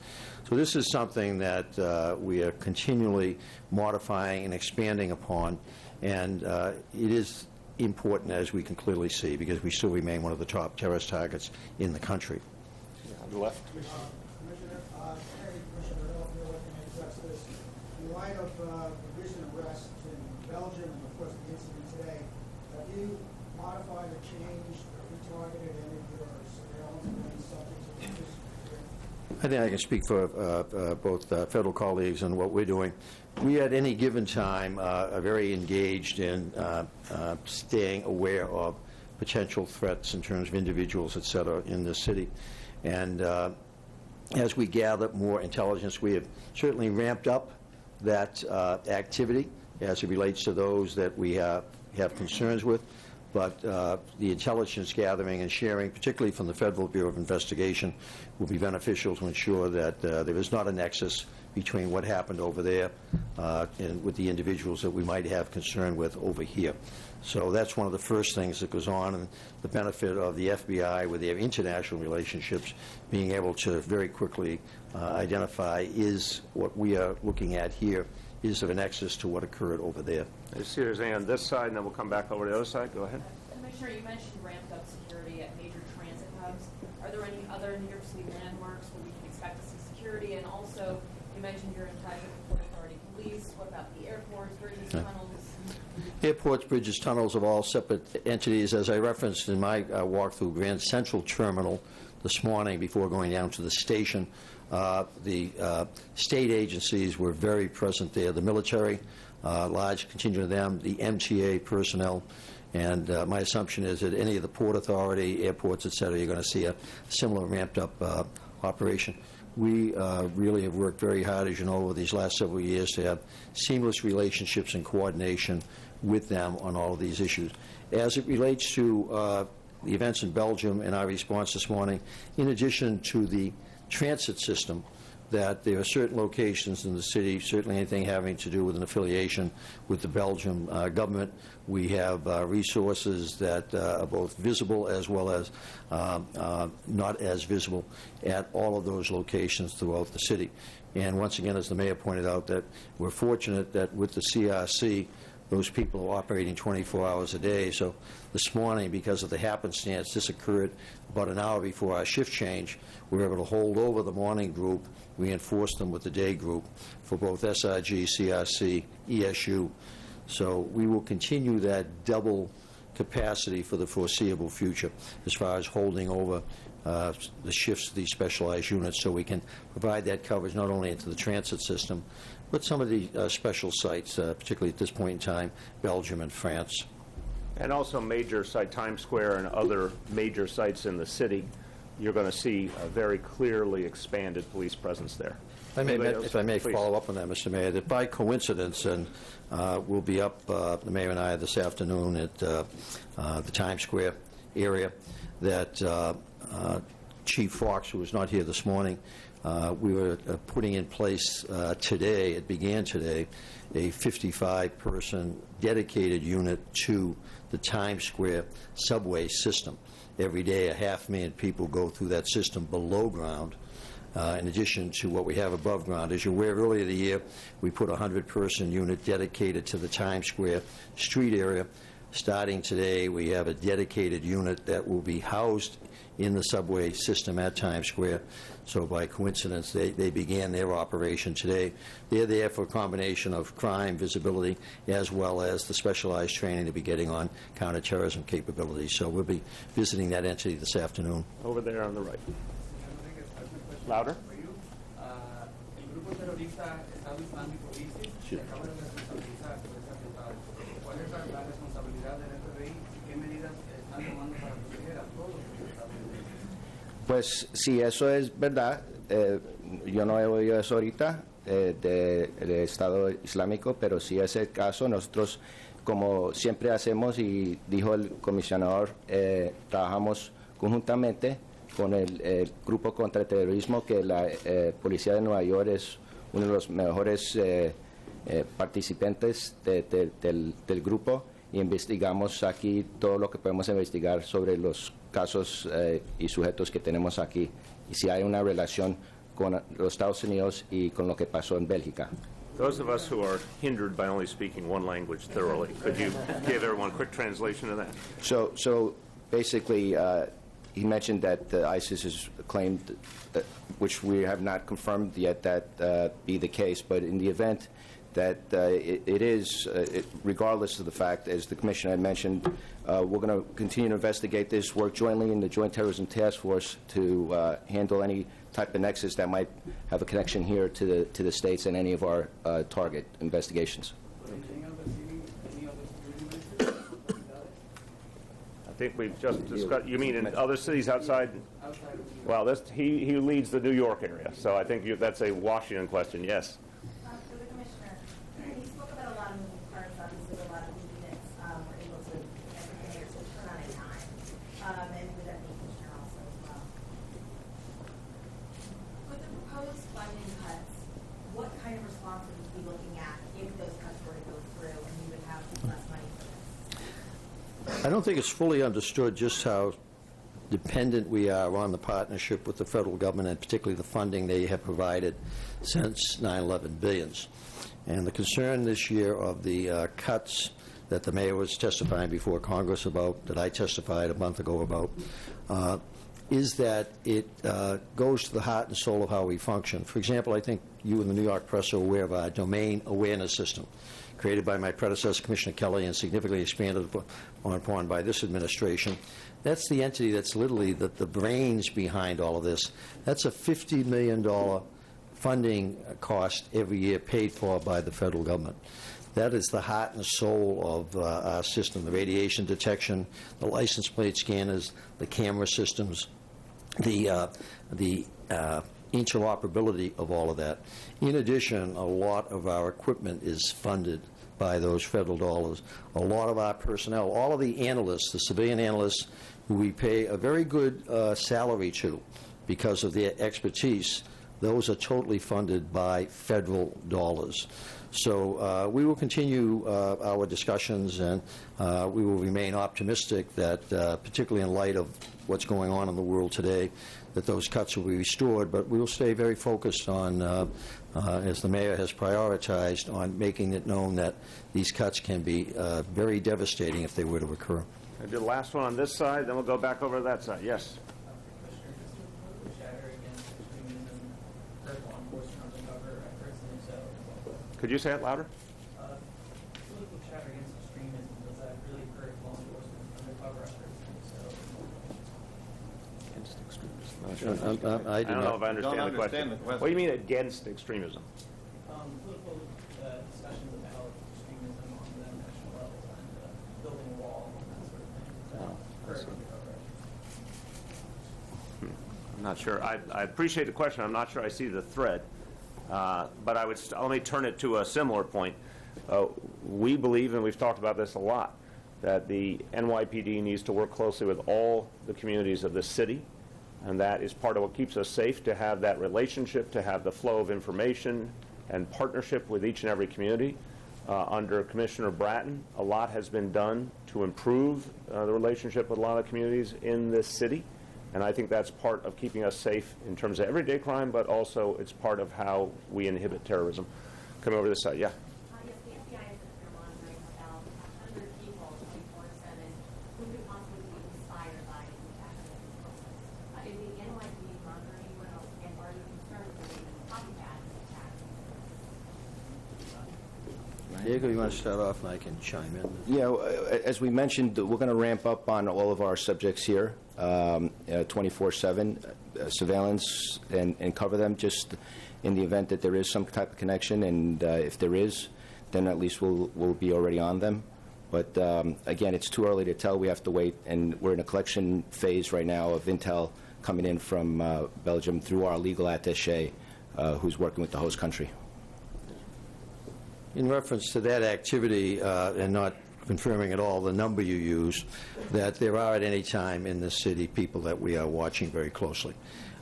So this is something that we are continually modifying and expanding upon, and it is important, as we can clearly see, because we still remain one of the top terrorist targets in the country. On the left. Commissioner, Commissioner, I don't know what can address this. In light of the recent arrests in Belgium and, of course, the incident today, have you modified or changed or retargeted any of your surveillance of any subjects of interest? I think I can speak for both federal colleagues and what we're doing. We, at any given time, are very engaged in staying aware of potential threats in terms of individuals, et cetera, in the city. And as we gather more intelligence, we have certainly ramped up that activity as it relates to those that we have concerns with. but the intelligence gathering and sharing, particularly from the Federal Bureau of Investigation, will be beneficial to ensure that there is not a nexus between what happened over there and with the individuals that we might have concern with over here. So that's one of the first things that goes on, and the benefit of the FBI with their international relationships being able to very quickly identify is what we are looking at here, is of a nexus to what occurred over there. I see there's any on this side, and then we'll come back over to the other side. Go ahead. Commissioner, you mentioned ramped up security at major transit hubs. Are there any other New York City landmarks where we can expect to see security? And also, you mentioned you're in touch with the Port Authority Police. What about the airports, bridges, tunnels? Airports, bridges, tunnels of all separate entities. As I referenced in my walk through Grand Central Terminal this morning before going down to the station, the state agencies were very present there. The military, large contingent of them, the MTA personnel, and my assumption is that any of the Port Authority, airports, et cetera, you're going to see a similar ramped-up operation. We really have worked very hard, as you know, over these last several years to have seamless relationships and coordination with them on all of these issues. As it relates to the events in Belgium and our response this morning, in addition to the transit system, that there are certain locations in the city, certainly anything having to do with an affiliation with the Belgian government. We have resources that are both visible as well as not as visible at all of those locations throughout the city. And once again, as the mayor pointed out, that we're fortunate that with the CRC, those people are operating 24 hours a day. So this morning, because of the happenstance, this occurred about an hour before our shift change. We were able to hold over the morning group, reinforce them with the day group for both SRG, CRC, ESU. So we will continue that double capacity for the foreseeable future as far as holding over the shifts of these specialized units, so we can provide that coverage not only into the transit system, but some of the special sites, particularly at this point in time, Belgium and France. And also major site, Times Square and other major sites in the city, you're going to see a very clearly expanded police presence there. If I may follow up on that, Mr. Mayor, that by coincidence, and we'll be up, the mayor and I, this afternoon at the Times Square area, that Chief Fox, who was not here this morning, we were putting in place today, it began today, a 55-person dedicated unit to the Times Square subway system. Every day, 500,000 people go through that system below ground, in addition to what we have above ground. As you're aware, earlier in the year, we put a 100-person unit dedicated to the Times Square street area. Starting today, we have a dedicated unit that will be housed in the subway system at Times Square. So by coincidence, they began their operation today. They're there for a combination of crime, visibility, as well as the specialized training to be getting on counterterrorism capabilities. So we'll be visiting that entity this afternoon. Over there on the right. Louder. Pues si eso es verdad, yo no he oído eso ahorita del Estado Islámico, pero si es el caso, nosotros, como siempre hacemos y dijo el comisionador, trabajamos conjuntamente con el grupo Counterterrorismo, que la Policía de Nueva York es uno de los mejores participantes del grupo, y investigamos aquí todo lo que podemos investigar sobre los casos y sujetos que tenemos aquí, y si hay una relación con los Estados Unidos y con lo que pasó en Bélgica. Those of us who are hindered by only speaking one language thoroughly, could you give everyone a quick translation of that? So basically, he mentioned that ISIS has claimed, which we have not confirmed yet, that be the case, but in the event that it is, regardless of the fact, as the Commissioner had mentioned, we're going to continue to investigate this, work jointly in the Joint Terrorism Task Force to handle any type of nexus that might have a connection here to the States and any of our target investigations. I think we've just discussed, you mean in other cities outside? Well, he leads the New York area, so I think that's a Washington question, yes. For the Commissioner, he spoke about a lot of moving parts, obviously a lot of units were able to get prepared to I don't think it's fully understood just how dependent we are on the partnership with the federal government, and particularly the funding they have provided since 9/11 billions. And the concern this year of the cuts that the mayor was testifying before Congress about, that I testified a month ago about, is that it goes to the heart and soul of how we function. For example, I think you in the New York press are aware of our domain awareness system, created by my predecessor, Commissioner Kelly, and significantly expanded upon by this administration. That's the entity that's literally the brains behind all of this. That's a $50 million funding cost every year paid for by the federal government. That is the heart and soul of our system, the radiation detection, the license plate scanners, the camera systems, the interoperability of all of that. In addition, a lot of our equipment is funded by those federal dollars. A lot of our personnel, all of the analysts, the civilian analysts, who we pay a very good salary to because of their expertise, those are totally funded by federal dollars. So we will continue our discussions, and we will remain optimistic that, particularly in light of what's going on in the world today, that those cuts will be restored. But we will stay very focused on, as the mayor has prioritized, on making it known that these cuts can be very devastating if they were to occur. I'll do the last one on this side, then we'll go back over to that side. Yes. Could you say it louder? Political chatter against extremism, does that really hurt law enforcement undercover efforts? Against extremism. I don't know if I understand the question. What do you mean against extremism? Political discussions about extremism on the national level and building a wall and that sort of thing. Does that hurt undercover? I'm not sure. I appreciate the question. I'm not sure I see the thread. But I would let me turn it to a similar point. We believe, and we've talked about this a lot, that the NYPD needs to work closely with all the communities of the city, and that is part of what keeps us safe, to have that relationship, to have the flow of information and partnership with each and every community. Under Commissioner Bratton, a lot has been done to improve the relationship with a lot of communities in this city. And I think that's part of keeping us safe in terms of everyday crime, but also it's part of how we inhibit terrorism. Come over this side. Yeah. Yes, the FBI is monitoring about 100 people 24/7 who could possibly be inspired by the attack. Is the NYPD monitoring anyone else, and are you concerned that they can copycat attack? Diego, you want to start off, and I can chime in? Yeah, as we mentioned, we're going to ramp up on all of our subjects here, 24/7 surveillance, and cover them just in the event that there is some type of connection. And if there is, then at least we'll be already on them. But again, it's too early to tell. We have to wait, and we're in a collection phase right now of intel coming in from Belgium through our legal attaché, who's working with the host country. In reference to that activity, and not confirming at all the number you use, that there are at any time in this city people that we are watching very closely.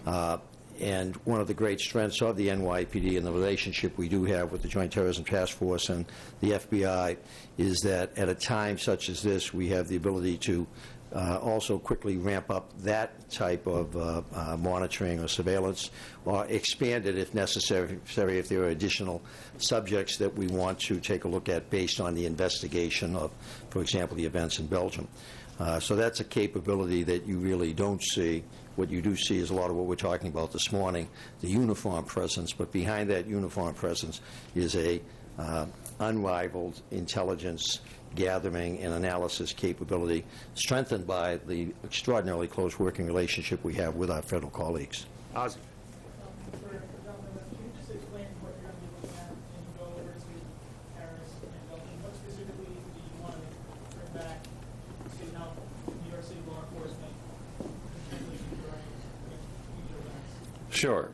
And one of the great strengths of the NYPD and the relationship we do have with the Joint Terrorism Task Force and the FBI is that at a time such as this, we have the ability to also quickly ramp up that type of monitoring or surveillance, or expand it if necessary, if there are additional subjects that we want to take a look at based on the investigation of, for example, the events in Belgium. So that's a capability that you really don't see. What you do see is a lot of what we're talking about this morning, the uniform presence, but behind that uniform presence is a unrivaled intelligence gathering and analysis capability, strengthened by the extraordinarily close working relationship we have with our federal colleagues. Ozzy. Can you just explain what you're going to be looking at when you go over to Paris and Belgium? What specifically do you want to bring back to help New York City law enforcement during future events? Sure.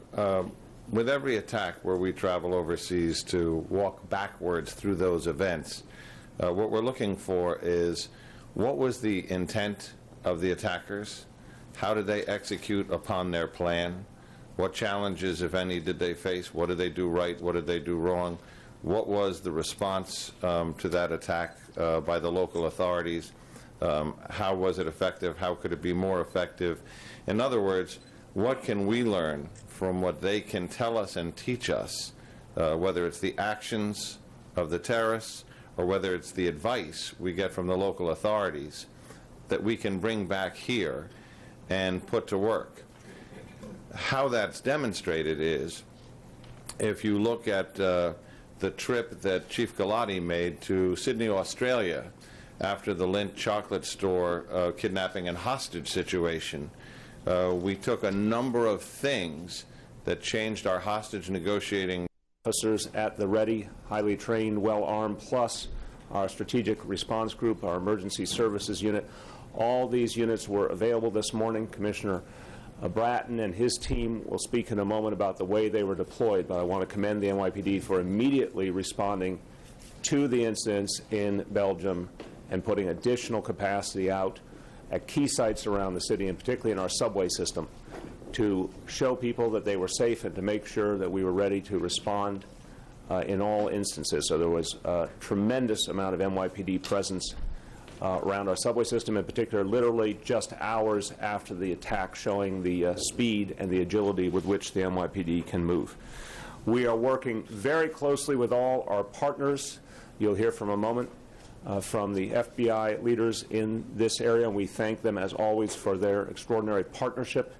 With every attack where we travel overseas to walk backwards through those events, what we're looking for is what was the intent of the attackers? How did they execute upon their plan? What challenges, if any, did they face? What did they do right? What did they do wrong? What was the response to that attack by the local authorities? How was it effective? How could it be more effective? In other words, what can we learn from what they can tell us and teach us, whether it's the actions of the terrorists or whether it's the advice we get from the local authorities that we can bring back here and put to work. How that's demonstrated is, if you look at the trip that Chief Galati made to Sydney, Australia, after the Lindt chocolate store kidnapping and hostage situation, we took a number of things that changed our hostage negotiating. Officers at the ready, highly trained, well-armed, plus our strategic response group, our emergency services unit. All these units were available this morning. Commissioner Bratton and his team will speak in a moment about the way they were deployed, but I want to commend the NYPD for immediately responding to the incidents in Belgium and putting additional capacity out at key sites around the city, and particularly in our subway system, to show people that they were safe and to make sure that we were ready to respond in all instances. So there was a tremendous amount of NYPD presence around our subway system, in particular, literally just hours after the attack, showing the speed and the agility with which the NYPD can move. We are working very closely with all our partners. You'll hear from a moment from the FBI leaders in this area, and we thank them, as always, for their extraordinary partnership.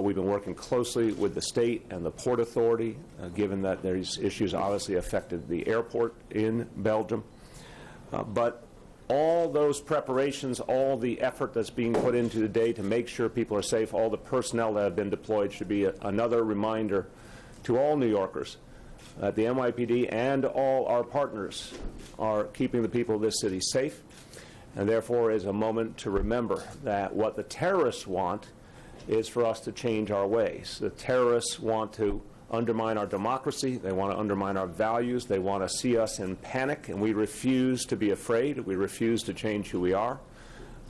We've been working closely with the state and the Port Authority, given that these issues obviously affected the airport in Belgium. But all those preparations, all the effort that's being put into today to make sure people are safe, all the personnel that have been deployed should be another reminder to all New Yorkers that the NYPD and all our partners are keeping the people of this city safe, and therefore is a moment to remember that what the terrorists want is for us to change our ways. The terrorists want to undermine our democracy. They want to undermine our values. They want to see us in panic, and we refuse to be afraid. We refuse to change who we are.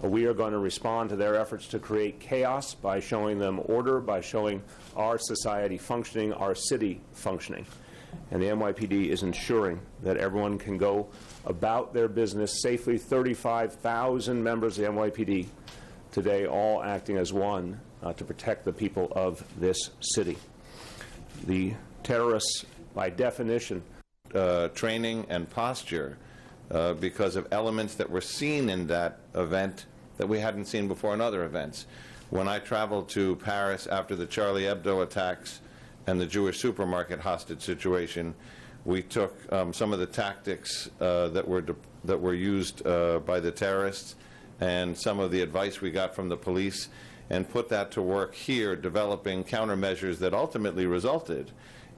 We are going to respond to their efforts to create chaos by showing them order, by showing our society functioning, our city functioning. And the NYPD is ensuring that everyone can go about their business safely. 35,000 members of the NYPD today, all acting as one to protect the people of this city. The terrorists, by definition, training and posture because of elements that were seen in that event that we hadn't seen before in other events. When I traveled to Paris after the Charlie Hebdo attacks and the Jewish supermarket hostage situation, we took some of the tactics that were used by the terrorists and some of the advice we got from the police and put that to work here, developing countermeasures that ultimately resulted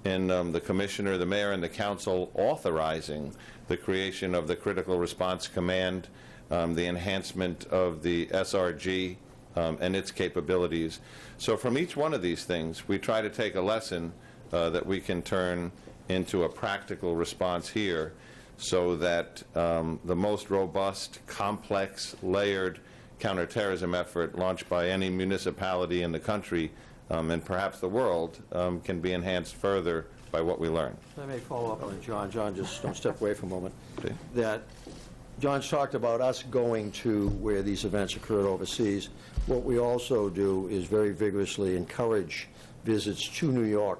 in the commissioner, the mayor, and the council authorizing the creation of the Critical Response Command, the enhancement of the SRG and its capabilities. So from each one of these things, we try to take a lesson that we can turn into a practical response here, so that the most robust, complex, layered counterterrorism effort launched by any municipality in the country and perhaps the world can be enhanced further by what we learn. I may follow up on John. John, just don't step away for a moment. Okay. That John's talked about us going to where these events occurred overseas. What we also do is very vigorously encourage visits to New York.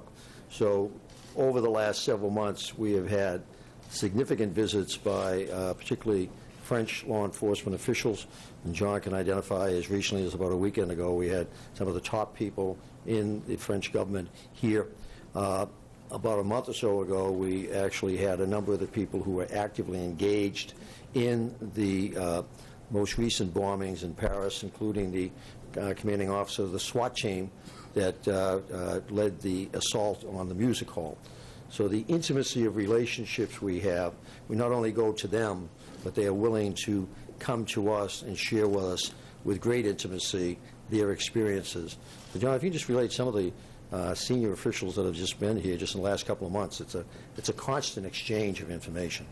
So over the last several months, we have had significant visits by particularly French law enforcement officials, and John can identify as recently as about a weekend ago, we had some of the top people in the French government here. About a month or so ago, we actually had a number of the people who were actively engaged in the most recent bombings in Paris, including the commanding officer of the SWAT team that led the assault on the music hall. So the intimacy of relationships we have, we not only go to them, but they are willing to come to us and share with us with great intimacy their experiences. So John, if you just relate some of the senior officials that have just been here just in the last couple of months, it's a constant exchange of information.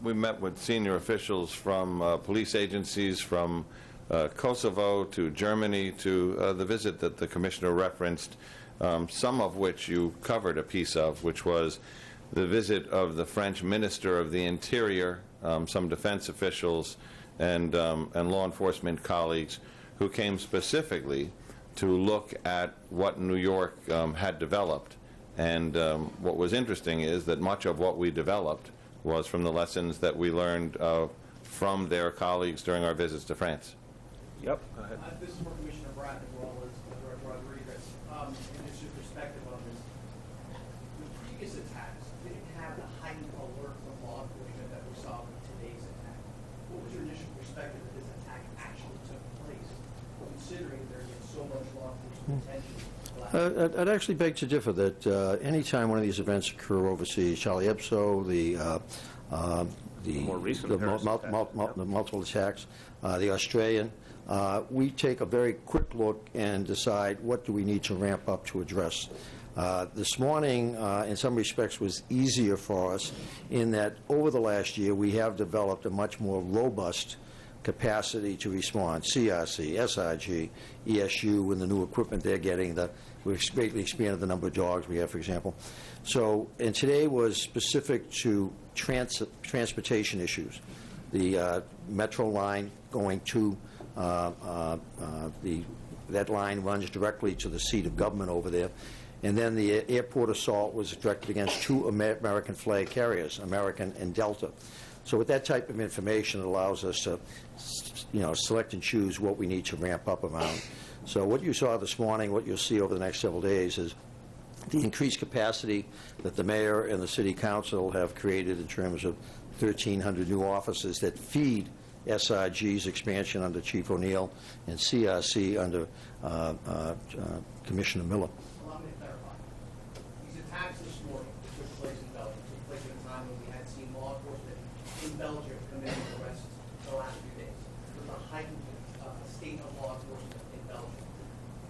We met with senior officials from police agencies, from Kosovo to Germany to the visit that the Commissioner referenced, some of which you covered a piece of, which was the visit of the French Minister of the Interior, some defense officials, and law enforcement colleagues who came specifically to look at what New York had developed. And what was interesting is that much of what we developed was from the lessons that we learned from their colleagues during our visits to France. Yep, go ahead. This is for Commissioner Bratt as well as Director Rodriguez. And it's your perspective on this. The previous attacks didn't have the heightened alert from law enforcement that we saw with today's attack. What was your initial perspective that this attack actually took place, considering there's been so much law enforcement attention? I'd actually beg to differ that any time one of these events occur overseas, Charlie Hebdo, the more recent the multiple attacks, the Australian, we take a very quick look and decide what do we need to ramp up to address. This morning, in some respects, was easier for us in that over the last year we have developed a much more robust capacity to respond. CRC, SRG, ESU, and the new equipment they're getting, we've greatly expanded the number of dogs we have, for example. So, and today was specific to transportation issues. The metro line going to that line runs directly to the seat of government over there. And then the airport assault was directed against two American flag carriers, American and Delta. So with that type of information, it allows us to, select and choose what we need to ramp up around. So what you saw this morning, what you'll see over the next several days is the increased capacity that the mayor and the city council have created in terms of 1,300 new offices that feed SRG's expansion under Chief O'Neill and CRC under Commissioner Miller. Allow me to clarify. These attacks this morning that took place in Belgium took place at a time when we had seen law enforcement in Belgium commit arrests the last few days. There was a heightened state of law enforcement in Belgium.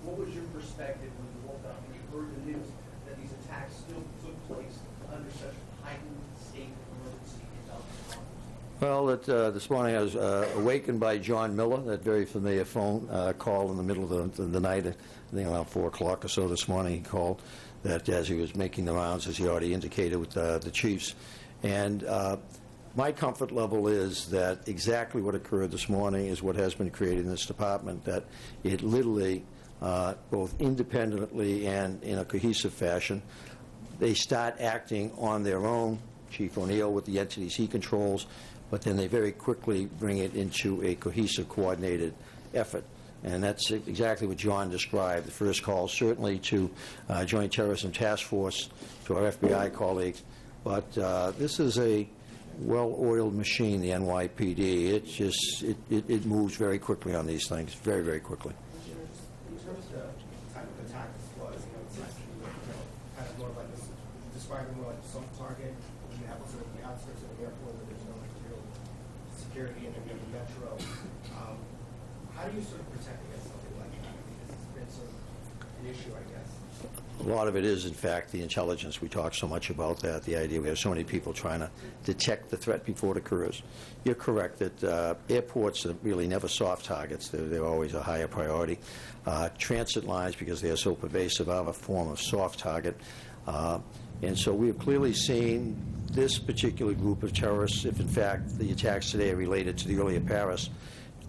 What was your perspective when you woke up and you heard the news that these attacks still took place under such a heightened state of emergency in Belgium? Well, this morning I was awakened by John Miller, that very familiar phone call in the middle of the night, I think around 4 o'clock or so this morning. He called that as he was making the rounds, as he already indicated, with the chiefs. And my comfort level is that exactly what occurred this morning is what has been created in this department, that it literally, both independently and in a cohesive fashion, they start acting on their own, Chief O'Neill with the entities he controls, but then they very quickly bring it into a cohesive, coordinated effort. And that's exactly what John described. The first call certainly to Joint Terrorism Task Force, to our FBI colleagues, but this is a well-oiled machine, the NYPD. It moves very quickly on these things, very, very quickly. In terms of the type of attack this was, it's actually kind of more like this, describing more like a soft target. You have sort of the outskirts of the airport where there's no real security in the metro. How do you sort of protect against something like that? Because it's been sort of an issue, I guess. A lot of it is, in fact, the intelligence. We talk so much about that, the idea we have so many people trying to detect the threat before it occurs. You're correct that airports are really never soft targets. They're always a higher priority. Transit lines, because they are so pervasive, are a form of soft target. And so we have clearly seen this particular group of terrorists, if in fact the attacks today are related to the earlier Paris,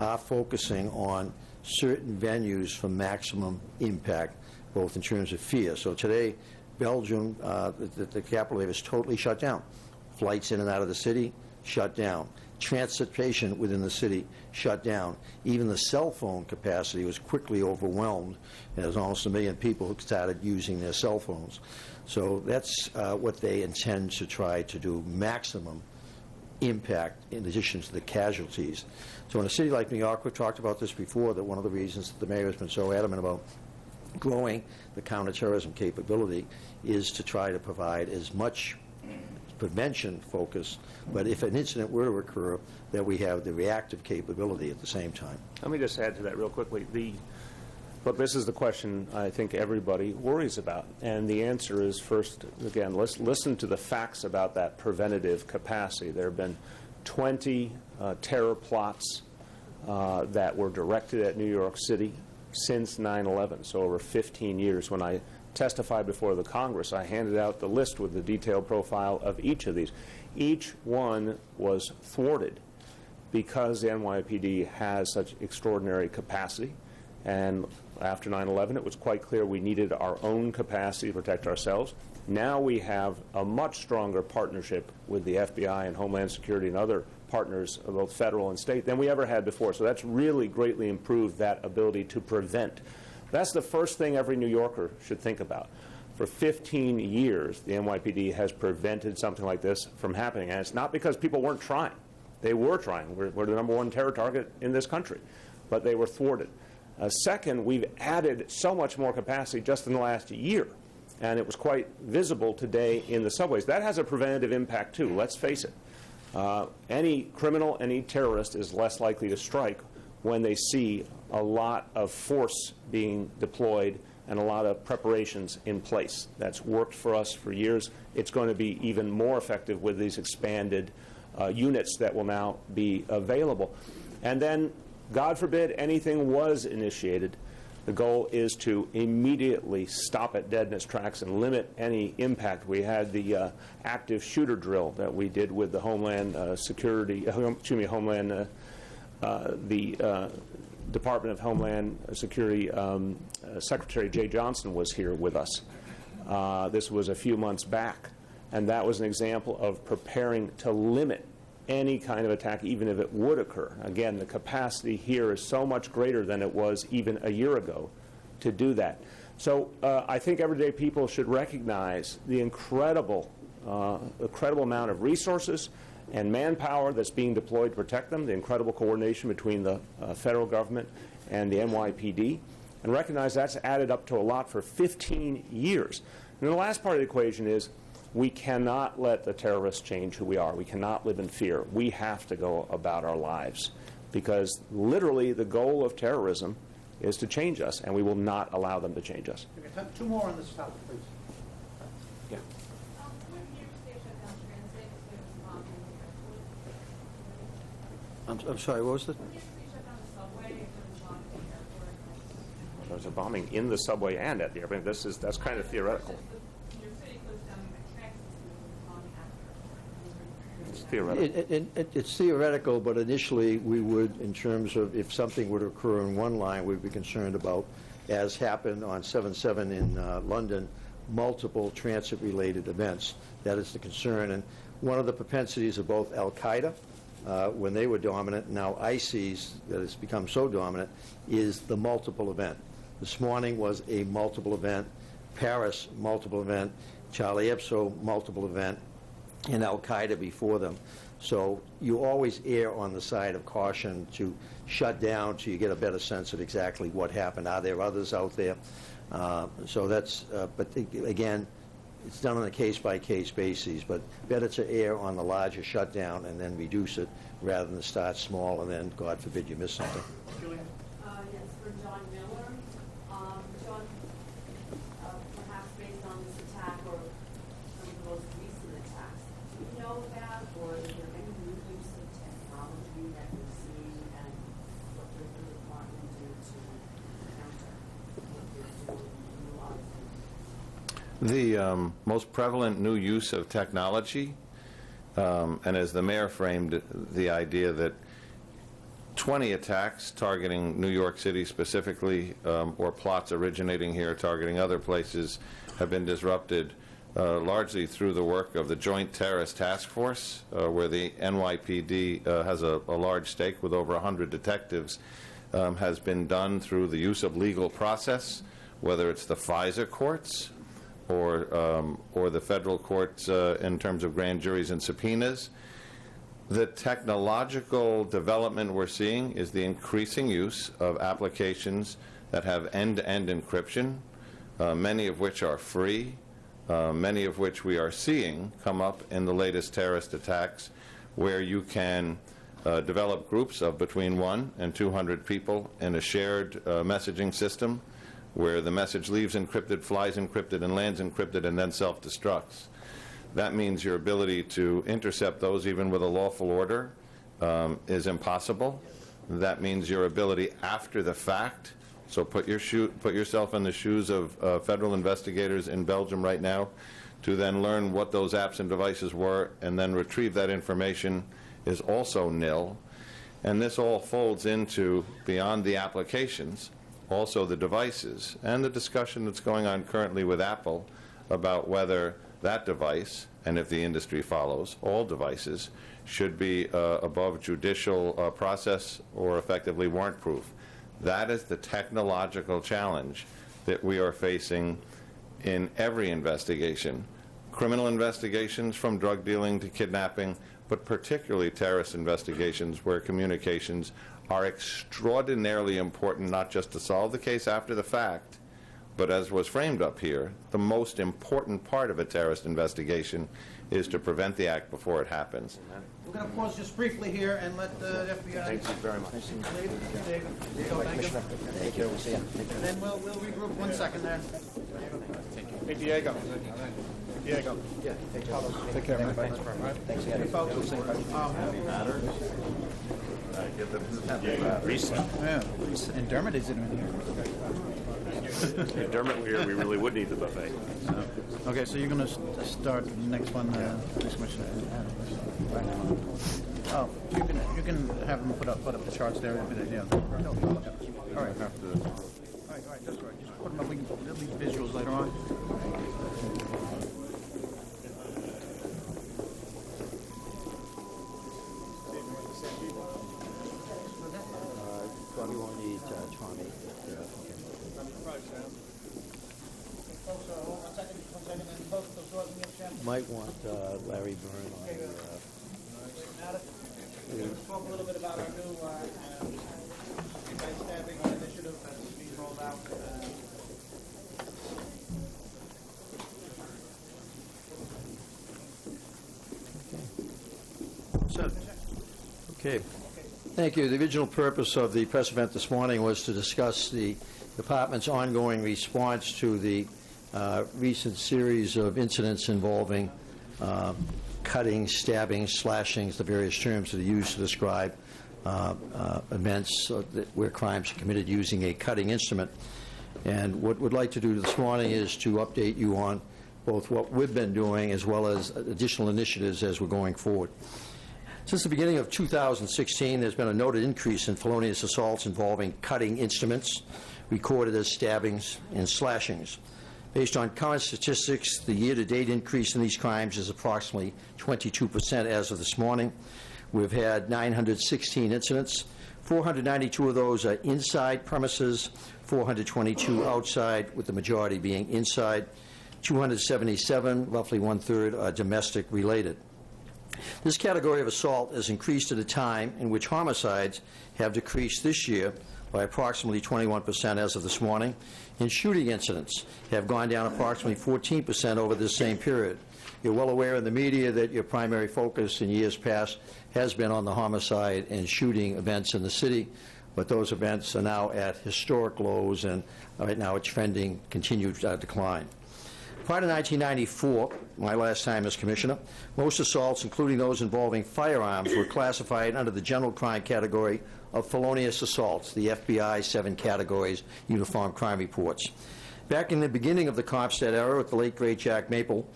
are focusing on certain venues for maximum impact, both in terms of fear. So today, Belgium, the capital there, is totally shut down. Flights in and out of the city, shut down. Transportation within the city, shut down. Even the cell phone capacity was quickly overwhelmed. There's almost 1 million people who started using their cell phones. So that's what they intend to try to do, maximum impact in addition to the casualties. So in a city like New York, we've talked about this before, that one of the reasons that the mayor has been so adamant about growing the counterterrorism capability is to try to provide as much prevention focus, but if an incident were to occur, that we have the reactive capability at the same time. Let me just add to that real quickly. Look, this is the question I think everybody worries about, and the answer is, first, again, let's listen to the facts about that preventative capacity. There have been 20 terror plots that were directed at New York City since 9/11, so over 15 years. When I testified before the Congress, I handed out the list with the detailed profile of each of these. Each one was thwarted. because the NYPD has such extraordinary capacity. And after 9/11, it was quite clear we needed our own capacity to protect ourselves. Now we have a much stronger partnership with the FBI and Homeland Security and other partners, both federal and state, than we ever had before. So that's really greatly improved that ability to prevent. That's the first thing every New Yorker should think about. For 15 years, the NYPD has prevented something like this from happening. And it's not because people weren't trying. They were trying. We're the #1 terror target in this country. But they were thwarted. Second, we've added so much more capacity just in the last year. And it was quite visible today in the subways. That has a preventative impact, too. Let's face it. Any criminal, any terrorist is less likely to strike when they see a lot of force being deployed and a lot of preparations in place. That's worked for us for years. It's going to be even more effective with these expanded units that will now be available. And then, God forbid, anything was initiated, the goal is to immediately stop it dead in its tracks and limit any impact. We had the active shooter drill that we did with the Homeland Security, the Department of Homeland Security Secretary Jay Johnson was here with us. This was a few months back, and that was an example of preparing to limit any kind of attack, even if it would occur. Again, the capacity here is so much greater than it was even a year ago to do that. So I think everyday people should recognize the incredible amount of resources and manpower that's being deployed to protect them, the incredible coordination between the federal government and the NYPD, and recognize that's added up to a lot for 15 years. And the last part of the equation is we cannot let the terrorists change who we are. We cannot live in fear. We have to go about our lives because literally the goal of terrorism is to change us, and we will not allow them to change us. Okay, 2 more on this topic, please. Yeah. I'm sorry, what was it? There's a bombing in the subway and at the airplane. That's kind of theoretical. It's theoretical. It's theoretical, but initially we would, in terms of if something would occur in one line, we'd be concerned about, as happened on 7/7 in London, multiple transit-related events. That is the concern. And one of the propensities of both al-Qaeda, when they were dominant, now ISIS, that has become so dominant, is the multiple event. This morning was a multiple event. Paris, multiple event. Charlie Hebdo, multiple event. And al-Qaeda before them. So you always err on the side of caution to shut down so you get a better sense of exactly what happened. Are there others out there? So that's, but again, it's done on a case-by-case basis, but better to err on the larger shutdown and then reduce it rather than start small and then, God forbid, you miss something. Yes, for John Miller. John, perhaps based on this attack or some of the most recent attacks, do you know about, or is there any new use of technology that you're seeing, and what does the department do to counter what they're doing utilizing? The most prevalent new use of technology, and as the mayor framed the idea that 20 attacks targeting New York City specifically, or plots originating here targeting other places, have been disrupted largely through the work of the Joint Terrorist Task Force, where the NYPD has a large stake with over 100 detectives, has been done through the use of legal process, whether it's the FISA courts or the federal courts in terms of grand juries and subpoenas. The technological development we're seeing is the increasing use of applications that have end-to-end encryption, many of which are free, many of which we are seeing come up in the latest terrorist attacks, where you can develop groups of between 1 and 200 people in a shared messaging system, where the message leaves encrypted, flies encrypted, and lands encrypted, and then self-destructs. That means your ability to intercept those, even with a lawful order, is impossible. That means your ability after the fact, so put yourself in the shoes of federal investigators in Belgium right now, to then learn what those apps and devices were and then retrieve that information is also nil. And this all folds into, beyond the applications, also the devices, and the discussion that's going on currently with Apple about whether that device, and if the industry follows, all devices, should be above judicial process or effectively warrant-proof. That is the technological challenge that we are facing in every investigation. Criminal investigations, from drug dealing to kidnapping, but particularly terrorist investigations where communications are extraordinarily important, not just to solve the case after the fact, but as was framed up here, the most important part of a terrorist investigation is to prevent the act before it happens. We're going to pause just briefly here and let the FBI... Thank you very much. David, thank you. Thank you. We'll see you. And then we'll regroup 1 second there. Hey, Diego. Diego. Yeah, Take care, man. Thanks very much. Thanks, Hey, folks, Yeah, and Dermot isn't in here. If Dermot were here, we really would need the buffet. Okay, so you're going to start the next one, Police Commissioner. Oh, you can have them put up the charts there. Yeah. No, all right. All right, that's right. Just put them up. There'll be visuals later on. Probably won't need Tommy. Might want Larry Byrne on Talk a little bit about our new anti-stabbing initiative that's being rolled out. Okay. Thank you. The original purpose of the press event this morning was to discuss the Department's ongoing response to the recent series of incidents involving cutting, stabbing, slashings, the various terms that are used to describe events where crimes are committed using a cutting instrument. And what we'd like to do this morning is to update you on both what we've been doing as well as additional initiatives as we're going forward. Since the beginning of 2016, there's been a noted increase in felonious assaults involving cutting instruments, recorded as stabbings and slashings. Based on current statistics, the year-to-date increase in these crimes is approximately 22% as of this morning. We've had 916 incidents. 492 of those are inside premises, 422 outside, with the majority being inside. 277, roughly one-third, are domestic related. This category of assault has increased at a time in which homicides have decreased this year by approximately 21% as of this morning, and shooting incidents have gone down approximately 14% over this same period. You're well aware in the media that your primary focus in years past has been on the homicide and shooting events in the city, but those events are now at historic lows, and right now it's trending continued decline. Prior to 1994, my last time as Commissioner, most assaults, including those involving firearms, were classified under the general crime category of felonious assaults, the FBI 7 categories uniform crime reports. Back in the beginning of the Compstead era with the late great Jack Maple,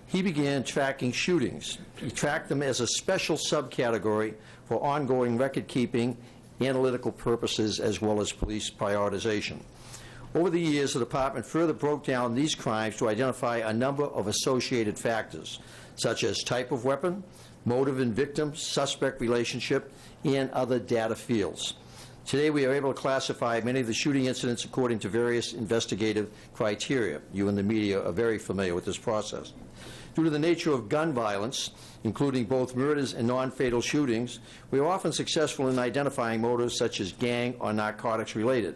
he began tracking shootings. He tracked them as a special subcategory for ongoing record-keeping, analytical purposes, as well as police prioritization. Over the years, the Department further broke down these crimes to identify a number of associated factors, such as type of weapon, motive and victim, suspect relationship, and other data fields. Today, we are able to classify many of the shooting incidents according to various investigative criteria. You and the media are very familiar with this process. Due to the nature of gun violence, including both murders and non-fatal shootings, we are often successful in identifying motives such as gang or narcotics related,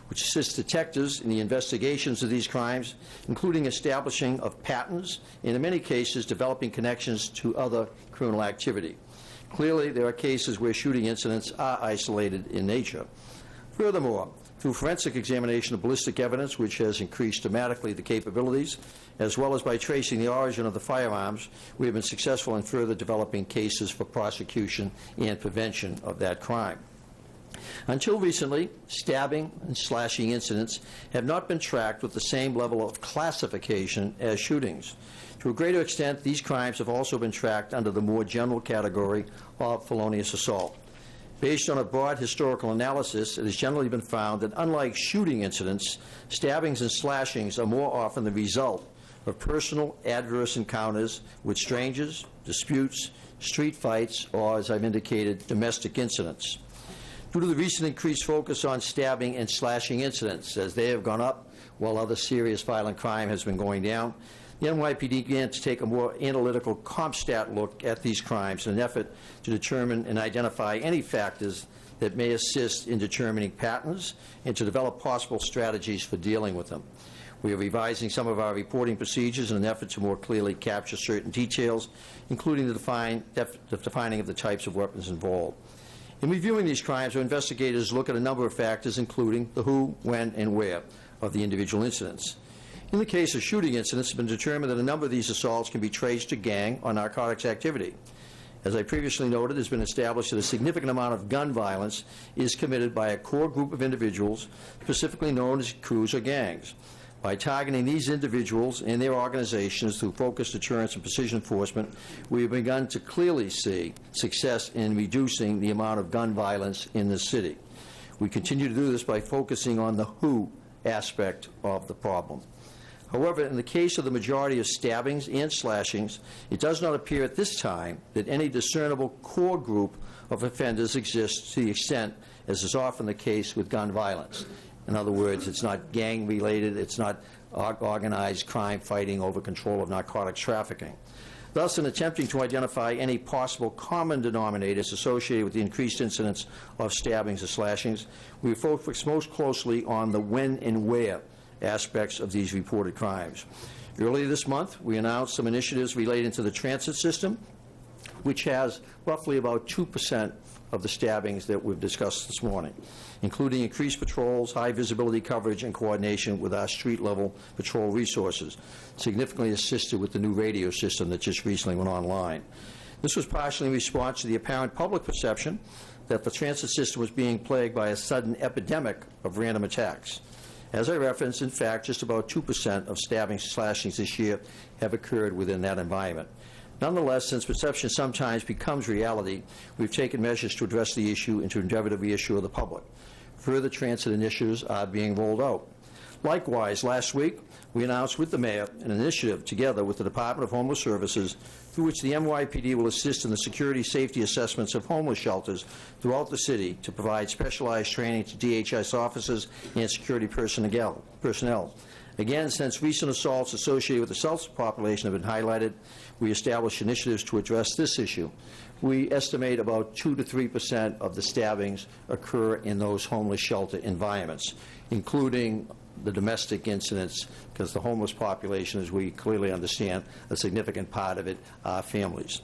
which assists detectives in the investigations of these crimes, including establishing of patterns, and in many cases developing connections to other criminal activity. Clearly, there are cases where shooting incidents are isolated in nature. Furthermore, through forensic examination of ballistic evidence, which has increased dramatically the capabilities, as well as by tracing the origin of the firearms, we have been successful in further developing cases for prosecution and prevention of that crime. Until recently, stabbing and slashing incidents have not been tracked with the same level of classification as shootings. To a greater extent, these crimes have also been tracked under the more general category of felonious assault. Based on a broad historical analysis, it has generally been found that unlike shooting incidents, stabbings and slashings are more often the result of personal adverse encounters with strangers, disputes, street fights, or, as I've indicated, domestic incidents. Due to the recent increased focus on stabbing and slashing incidents, as they have gone up while other serious violent crime has been going down, the NYPD began to take a more analytical CompStat look at these crimes in an effort to determine and identify any factors that may assist in determining patterns and to develop possible strategies for dealing with them. We are revising some of our reporting procedures in an effort to more clearly capture certain details, including the defining of the types of weapons involved. In reviewing these crimes, our investigators look at a number of factors, including the who, when, and where of the individual incidents. In the case of shooting incidents, it's been determined that a number of these assaults can be traced to gang or narcotics activity. As I previously noted, it has been established that a significant amount of gun violence is committed by a core group of individuals, specifically known as crews or gangs. By targeting these individuals and their organizations through focused deterrence and precision enforcement, we have begun to clearly see success in reducing the amount of gun violence in the city. We continue to do this by focusing on the who aspect of the problem. However, in the case of the majority of stabbings and slashings, it does not appear at this time that any discernible core group of offenders exists to the extent as is often the case with gun violence. In other words, it's not gang-related, it's not organized crime fighting over control of narcotics trafficking. Thus, in attempting to identify any possible common denominators associated with the increased incidence of stabbings or slashings, we focus most closely on the when and where aspects of these reported crimes. Earlier this month, we announced some initiatives relating to the transit system, which has roughly about 2% of the stabbings that we've discussed this morning, including increased patrols, high visibility coverage, and coordination with our street-level patrol resources, significantly assisted with the new radio system that just recently went online. This was partially in response to the apparent public perception that the transit system was being plagued by a sudden epidemic of random attacks. As I referenced, in fact, just about 2% of stabbings and slashings this year have occurred within that environment. Nonetheless, since perception sometimes becomes reality, we've taken measures to address the issue and to endeavor to reassure the public. Further transit initiatives are being rolled out. Likewise, last week, we announced with the mayor an initiative together with the Department of Homeless Services through which the NYPD will assist in the security safety assessments of homeless shelters throughout the city to provide specialized training to DHS officers and security personnel. Again, since recent assaults associated with the self population have been highlighted, we established initiatives to address this issue. We estimate about 2 to 3% of the stabbings occur in those homeless shelter environments, including the domestic incidents, because the homeless population, as we clearly understand, a significant part of it are families.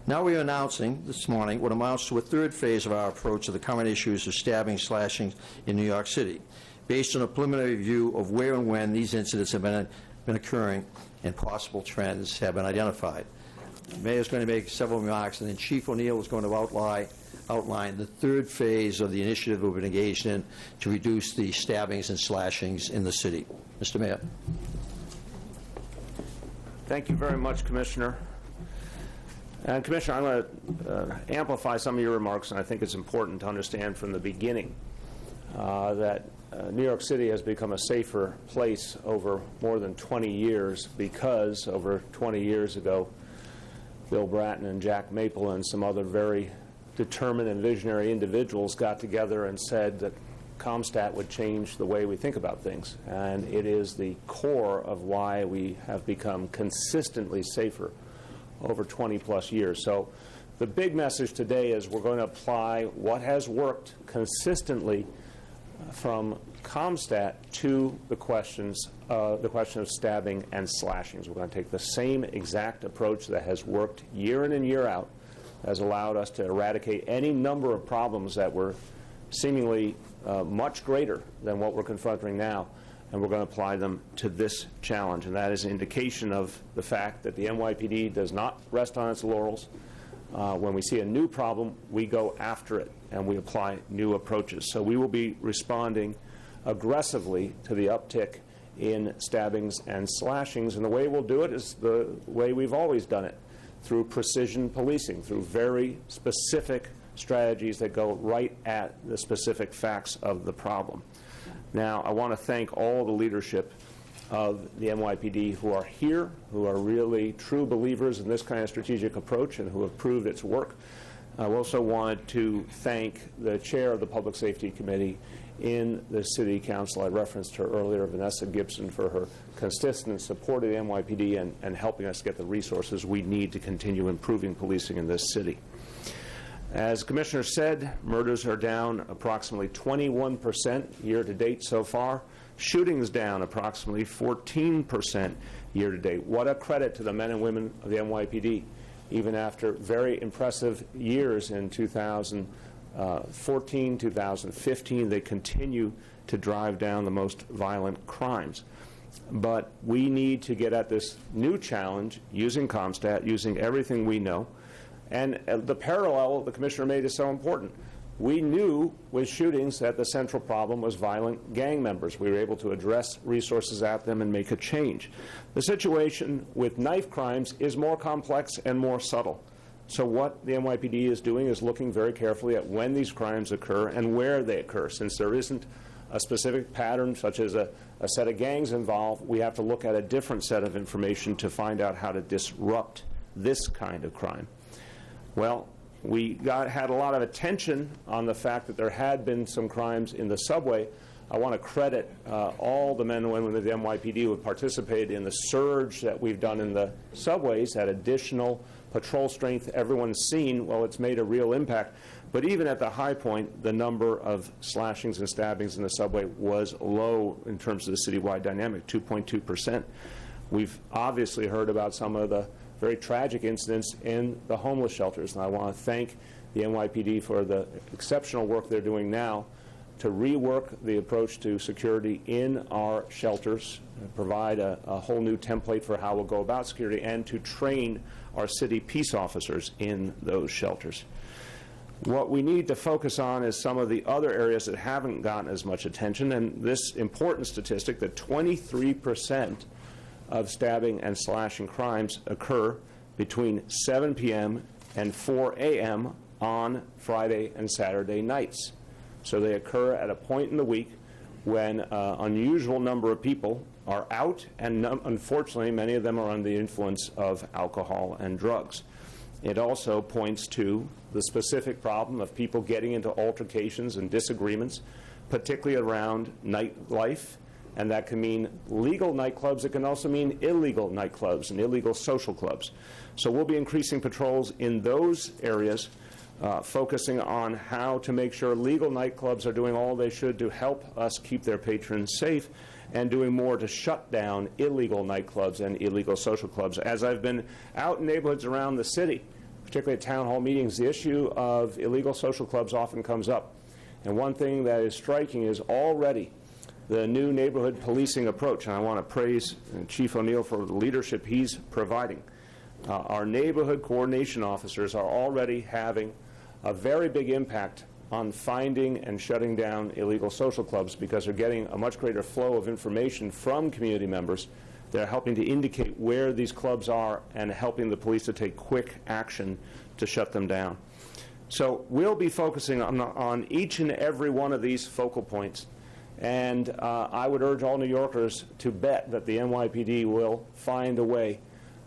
Now we are announcing this morning what amounts to a third phase of our approach to the current issues of stabbing, slashing in New York City, based on a preliminary review of where and when these incidents have been occurring and possible trends have been identified. The Mayor is going to make several remarks, and then Chief O'Neill is going to outline the third phase of the initiative we've been engaged in to reduce the stabbings and slashings in the city. Mr. Mayor. Thank you very much, Commissioner. And Commissioner, I'm going to amplify some of your remarks, and I think it's important to understand from the beginning that New York City has become a safer place over more than 20 years because over 20 years ago, Bill Bratton and Jack Maple and some other very determined and visionary individuals got together and said that CompStat would change the way we think about things. And it is the core of why we have become consistently safer over 20-plus years. So the big message today is we're going to apply what has worked consistently from CompStat to the question of stabbing and slashings. We're going to take the same exact approach that has worked year in and year out, has allowed us to eradicate any number of problems that were seemingly much greater than what we're confronting now, and we're going to apply them to this challenge. And that is an indication of the fact that the NYPD does not rest on its laurels. When we see a new problem, we go after it, and we apply new approaches. So we will be responding aggressively to the uptick in stabbings and slashings, and the way we'll do it is the way we've always done it, through precision policing, through very specific strategies that go right at the specific facts of the problem. Now, I want to thank all the leadership of the NYPD who are here, who are really true believers in this kind of strategic approach and who have proved its work. I also want to thank the chair of the Public Safety Committee in the City Council. I referenced her earlier, Vanessa Gibson, for her consistent support of the NYPD and helping us get the resources we need to continue improving policing in this city. As the Commissioner said, murders are down approximately 21% year-to-date so far. Shootings down approximately 14% year-to-date. What a credit to the men and women of the NYPD. Even after very impressive years in 2014, 2015, they continue to drive down the most violent crimes. But we need to get at this new challenge using CompStat, using everything we know. And the parallel the Commissioner made is so important. We knew with shootings that the central problem was violent gang members. We were able to address resources at them and make a change. The situation with knife crimes is more complex and more subtle. So what the NYPD is doing is looking very carefully at when these crimes occur and where they occur. Since there isn't a specific pattern, such as a set of gangs involved, we have to look at a different set of information to find out how to disrupt this kind of crime. Well, we had a lot of attention on the fact that there had been some crimes in the subway. I want to credit all the men and women of the NYPD who have participated in the surge that we've done in the subways, that additional patrol strength everyone's seen. Well, it's made a real impact. But even at the high point, the number of slashings and stabbings in the subway was low in terms of the citywide dynamic, 2.2%. We've obviously heard about some of the very tragic incidents in the homeless shelters, and I want to thank the NYPD for the exceptional work they're doing now to rework the approach to security in our shelters, provide a whole new template for how we'll go about security, and to train our city peace officers in those shelters. What we need to focus on is some of the other areas that haven't gotten as much attention, and this important statistic that 23% of stabbing and slashing crimes occur between 7 p.m. and 4 a.m. on Friday and Saturday nights. So they occur at a point in the week when an unusual number of people are out, and unfortunately many of them are under the influence of alcohol and drugs. It also points to the specific problem of people getting into altercations and disagreements, particularly around nightlife. And that can mean legal nightclubs. It can also mean illegal nightclubs and illegal social clubs. So we'll be increasing patrols in those areas, focusing on how to make sure legal nightclubs are doing all they should to help us keep their patrons safe, and doing more to shut down illegal nightclubs and illegal social clubs. As I've been out in neighborhoods around the city, particularly at town hall meetings, the issue of illegal social clubs often comes up. And one thing that is striking is already the new neighborhood policing approach, and I want to praise Chief O'Neill for the leadership he's providing. Our neighborhood coordination officers are already having a very big impact on finding and shutting down illegal social clubs because they're getting a much greater flow of information from community members. They're helping to indicate where these clubs are and helping the police to take quick action to shut them down. So we'll be focusing on each and every one of these focal points. And I would urge all New Yorkers to bet that the NYPD will find a way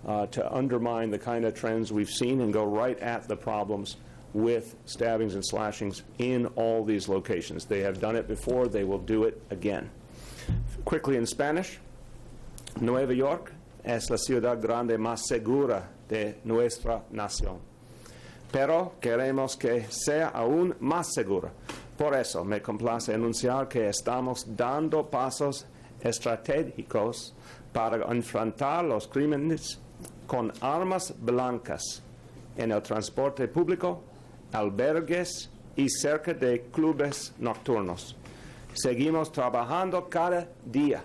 to undermine the kind of trends we've seen and go right at the problems with stabbings and slashings in all these locations. They have done it before. They will do it again. Quickly in Spanish, Nueva York es la ciudad grande más segura de nuestra nación. Pero queremos que sea aún más segura. Por eso me complace anunciar que estamos dando pasos estratégicos para enfrentar los crímenes con armas blancas en el transporte público, albergues y cerca de clubes nocturnos. Seguimos trabajando cada día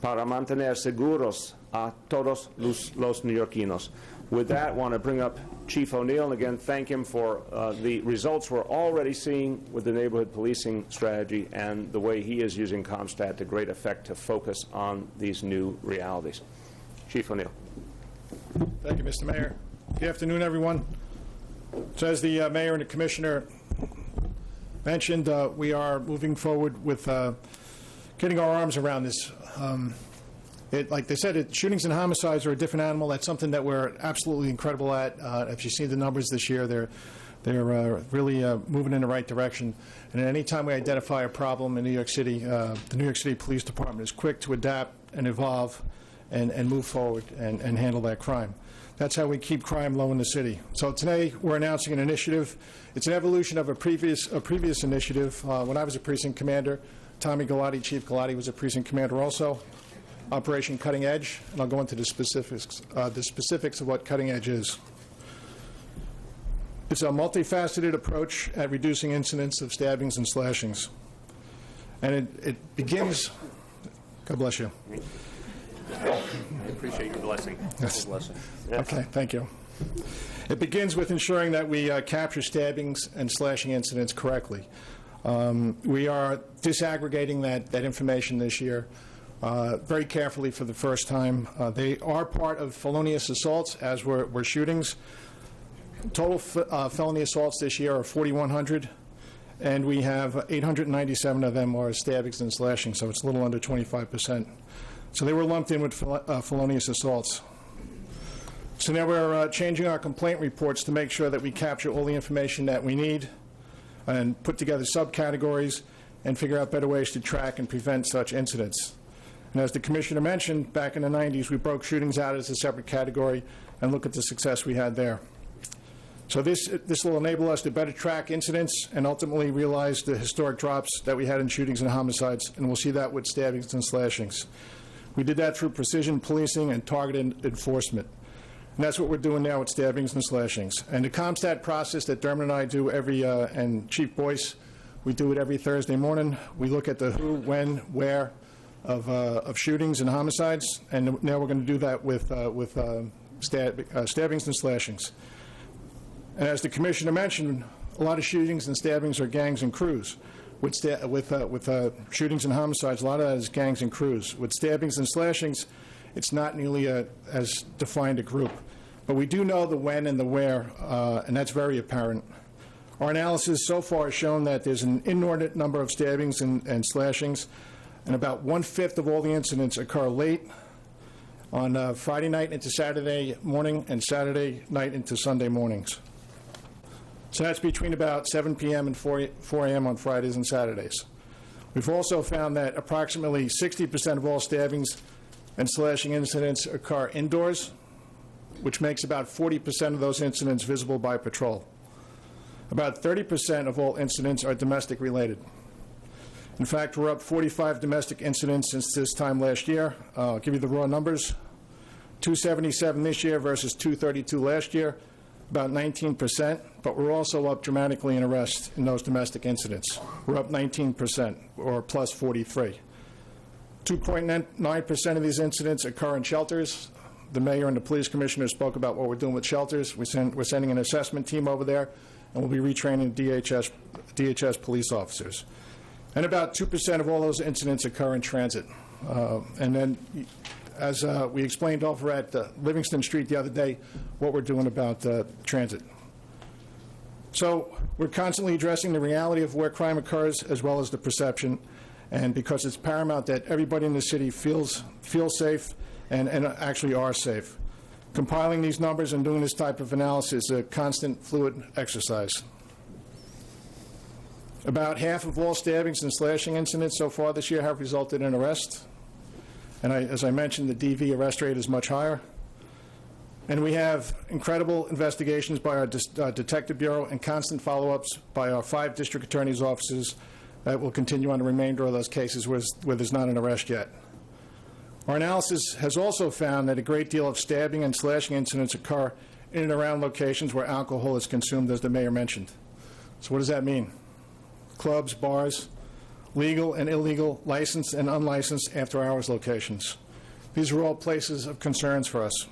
para mantener seguros a todos los neoyorquinos. With that, I want to bring up Chief O'Neill and again thank him for the results we're already seeing with the neighborhood policing strategy and the way he is using CompStat to great effect to focus on these new realities. Chief O'Neill. Thank you, Mr. Mayor. Good afternoon, everyone. So as the mayor and the commissioner mentioned, we are moving forward with getting our arms around this. Like they said, shootings and homicides are a different animal. That's something that we're absolutely incredible at. If you see the numbers this year, they're really moving in the right direction. And any time we identify a problem in New York City, the New York City Police Department is quick to adapt and evolve and move forward and handle that crime. That's how we keep crime low in the city. So today we're announcing an initiative. It's an evolution of a previous initiative. When I was a precinct commander, Tommy Galati, Chief Galati, was a precinct commander also. Operation Cutting Edge, and I'll go into the specifics of what Cutting Edge is. It's a multifaceted approach at reducing incidents of stabbings and slashings. And it begins, God bless you. I appreciate your blessing. Yes. Blessing. Okay, thank you. It begins with ensuring that we capture stabbings and slashing incidents correctly. We are disaggregating that information this year very carefully for the first time. They are part of felonious assaults, as were shootings. Total felony assaults this year are 4,100, and we have 897 of them are stabbings and slashing, so it's a little under 25%. So they were lumped in with felonious assaults. So now we're changing our complaint reports to make sure that we capture all the information that we need and put together subcategories and figure out better ways to track and prevent such incidents. And as the Commissioner mentioned, back in the 90s, we broke shootings out as a separate category, and look at the success we had there. So this will enable us to better track incidents and ultimately realize the historic drops that we had in shootings and homicides, and we'll see that with stabbings and slashings. We did that through precision policing and targeted enforcement. And that's what we're doing now with stabbings and slashings. And the CompStat process that Dermot and I do and Chief Boyce, we do it every Thursday morning. We look at the who, when, where of shootings and homicides, and now we're going to do that with stabbings and slashings. And as the Commissioner mentioned, a lot of shootings and stabbings are gangs and crews. With shootings and homicides, a lot of that is gangs and crews. With stabbings and slashings, it's not nearly as defined a group. But we do know the when and the where, and that's very apparent. Our analysis so far has shown that there's an inordinate number of stabbings and slashings, and about 1/5 of all the incidents occur late on Friday night into Saturday morning and Saturday night into Sunday mornings. So that's between about 7 p.m. and 4 a.m. on Fridays and Saturdays. We've also found that approximately 60% of all stabbings and slashing incidents occur indoors, which makes about 40% of those incidents visible by patrol. About 30% of all incidents are domestic related. In fact, we're up 45 domestic incidents since this time last year. I'll give you the raw numbers. 277 this year versus 232 last year, about 19%, but we're also up dramatically in arrests in those domestic incidents. We're up 19%, or plus 43. 2.9% of these incidents occur in shelters. The mayor and the police commissioner spoke about what we're doing with shelters. We're sending an assessment team over there, and we'll be retraining DHS police officers. And about 2% of all those incidents occur in transit. And then, as we explained over at Livingston Street the other day, what we're doing about transit. So we're constantly addressing the reality of where crime occurs as well as the perception, and because it's paramount that everybody in the city feels safe and actually are safe. Compiling these numbers and doing this type of analysis is a constant fluid exercise. About half of all stabbings and slashing incidents so far this year have resulted in arrest. And as I mentioned, the DV arrest rate is much higher. And we have incredible investigations by our Detective Bureau and constant follow-ups by our 5 district attorneys' offices that will continue on the remainder of those cases where there's not an arrest yet. Our analysis has also found that a great deal of stabbing and slashing incidents occur in and around locations where alcohol is consumed, as the mayor mentioned. So what does that mean? Clubs, bars, legal and illegal, licensed and unlicensed after-hours locations. These are all places of concerns for us.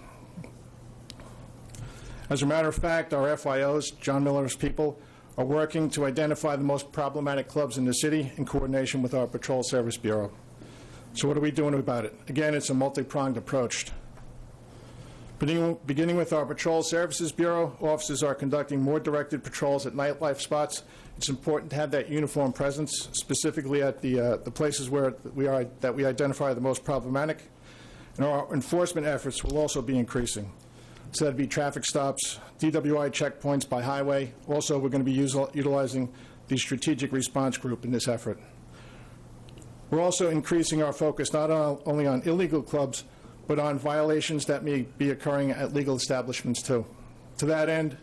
As a matter of fact, our FYOs, John Miller's people, are working to identify the most problematic clubs in the city in coordination with our Patrol Service Bureau. So what are we doing about it? Again, it's a multi-pronged approach. Beginning with our Patrol Services Bureau, officers are conducting more directed patrols at nightlife spots. It's important to have that uniform presence, specifically at the places where we identify the most problematic. And our enforcement efforts will also be increasing. So that'd be traffic stops, DWI checkpoints by highway. Also, we're going to be utilizing the strategic response group in this effort. We're also increasing our focus not only on illegal clubs, but on violations that may be occurring at legal establishments too. To that end,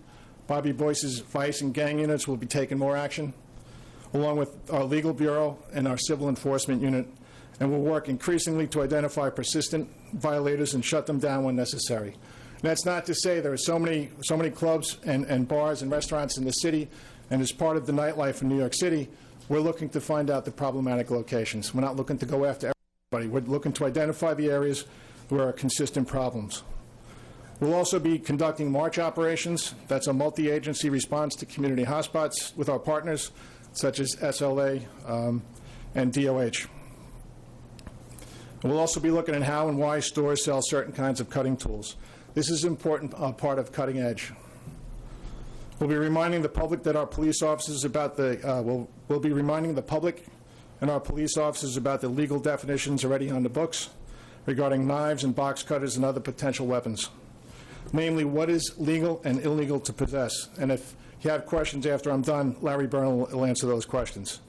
Bobby Boyce's vice and gang units will be taking more action, along with our legal bureau and our civil enforcement unit, and we'll work increasingly to identify persistent violators and shut them down when necessary. And that's not to say there are so many clubs and bars and restaurants in the city, and as part of the nightlife in New York City, we're looking to find out the problematic locations. We're not looking to go after everybody. We're looking to identify the areas where there are consistent problems. We'll also be conducting march operations. That's a multi-agency response to community hotspots with our partners, such as SLA and DOH. We'll also be looking at how and why stores sell certain kinds of cutting tools. This is an important part of cutting edge. We'll be reminding the public that our police officers about we'll be reminding the public and our police officers about the legal definitions already on the books regarding knives and box cutters and other potential weapons. Namely, what is legal and illegal to possess. And if you have questions after I'm done, Larry Byrne will answer those questions.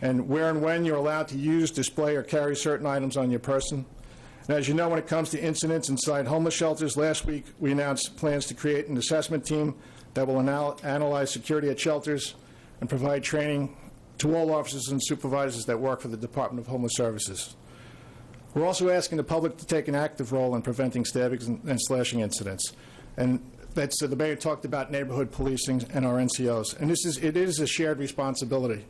And where and when you're allowed to use, display, or carry certain items on your person. And as you know, when it comes to incidents inside homeless shelters, last week we announced plans to create an assessment team that will analyze security at shelters and provide training to all officers and supervisors that work for the Department of Homeless Services. We're also asking the public to take an active role in preventing stabbings and slashing incidents. And that's the mayor talked about neighborhood policing and our NCOs. And it is a shared responsibility.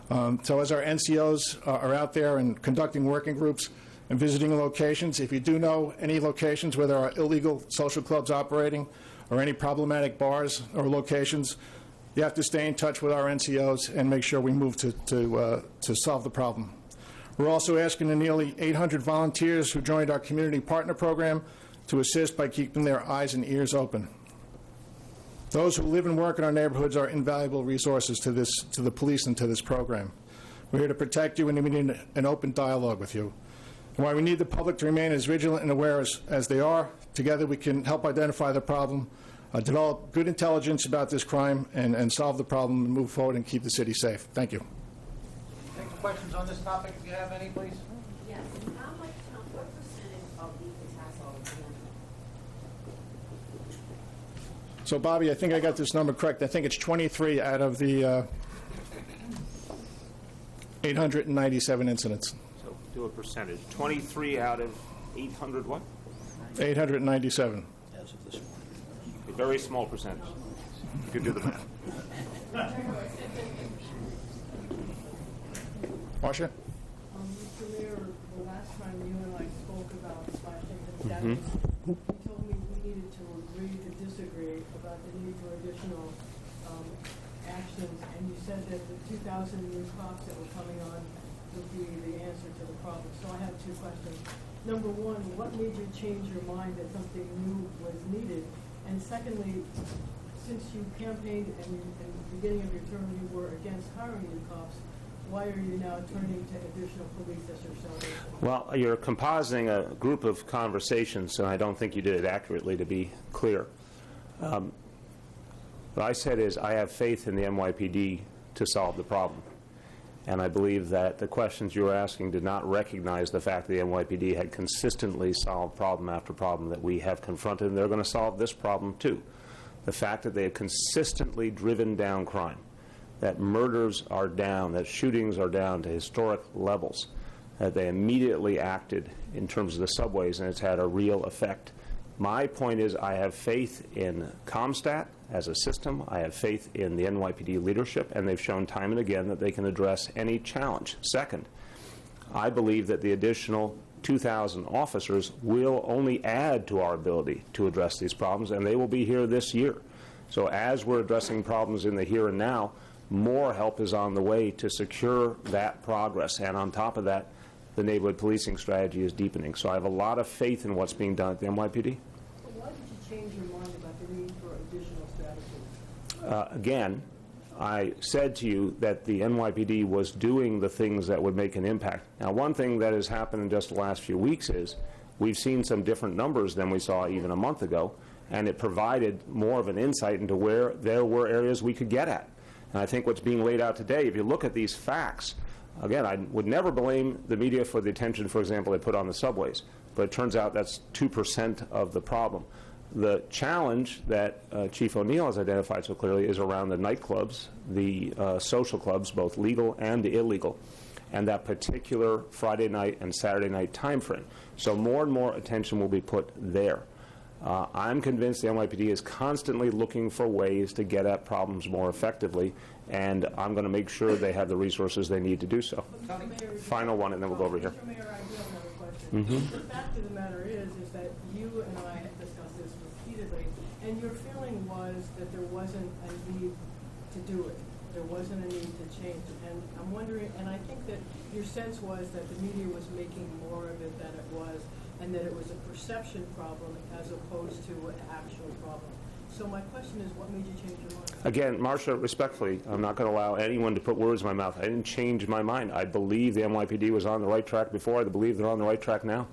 So as our NCOs are out there and conducting working groups and visiting locations, if you do know any locations where there are illegal social clubs operating or any problematic bars or locations, you have to stay in touch with our NCOs and make sure we move to solve the problem. We're also asking the nearly 800 volunteers who joined our community partner program to assist by keeping their eyes and ears open. Those who live and work in our neighborhoods are invaluable resources to the police and to this program. We're here to protect you, and we need an open dialogue with you. And while we need the public to remain as vigilant and aware as they are, together we can help identify the problem, develop good intelligence about this crime, and solve the problem and move forward and keep the city safe. Thank you. Take some questions on this topic if you have any, please. Yes. What percentage of these attacks are women? So, Bobby, I think I got this number correct. I think it's 23 out of the 897 incidents. So do a percentage. 23 out of 800 what? 897. As of this morning. A very small percentage. You could do the math. Marcia? Mr. Mayor, the last time you and I spoke about slashing and stabbing, you told me we needed to agree to disagree about the need for additional actions, and you said that the 2,000 new cops that were coming on would be the answer to the problem. So I have two questions. Number one, what made you change your mind that something new was needed? And secondly, since you campaigned and in the beginning of your term you were against hiring new cops, why are you now turning to additional police as your salvation? Well, you're compositing a group of conversations, and I don't think you did it accurately, to be clear. What I said is I have faith in the NYPD to solve the problem. And I believe that the questions you were asking did not recognize the fact that the NYPD had consistently solved problem after problem that we have confronted, and they're going to solve this problem too. The fact that they have consistently driven down crime, that murders are down, that shootings are down to historic levels, that they immediately acted in terms of the subways, and it's had a real effect. My point is I have faith in ComStat as a system. I have faith in the NYPD leadership, and they've shown time and again that they can address any challenge. Second, I believe that the additional 2,000 officers will only add to our ability to address these problems, and they will be here this year. So as we're addressing problems in the here and now, more help is on the way to secure that progress. And on top of that, the neighborhood policing strategy is deepening. So I have a lot of faith in what's being done at the NYPD. Why did you change your mind about the need for additional strategies? Again, I said to you that the NYPD was doing the things that would make an impact. Now, one thing that has happened in just the last few weeks is we've seen some different numbers than we saw even a month ago, and it provided more of an insight into where there were areas we could get at. And I think what's being laid out today, if you look at these facts, again, I would never blame the media for the attention, for example, they put on the subways, but it turns out that's 2% of the problem. The challenge that Chief O'Neill has identified so clearly is around the nightclubs, the social clubs, both legal and illegal, and that particular Friday night and Saturday night time frame. So more and more attention will be put there. I'm convinced the NYPD is constantly looking for ways to get at problems more effectively, and I'm going to make sure they have the resources they need to do so. Final one, and then we'll go over here. Mr. Mayor, I do have another question. The fact of the matter is that you and I have discussed this repeatedly, and your feeling was that there wasn't a need to do it. There wasn't a need to change it. And I'm wondering, and I think that your sense was that the media was making more of it than it was, and that it was a perception problem as opposed to an actual problem. So my question is, what made you change your mind? Again, Marcia, respectfully, I'm not going to allow anyone to put words in my mouth. I didn't change my mind. I believe the NYPD was on the right track before. I believe they're on the right track now.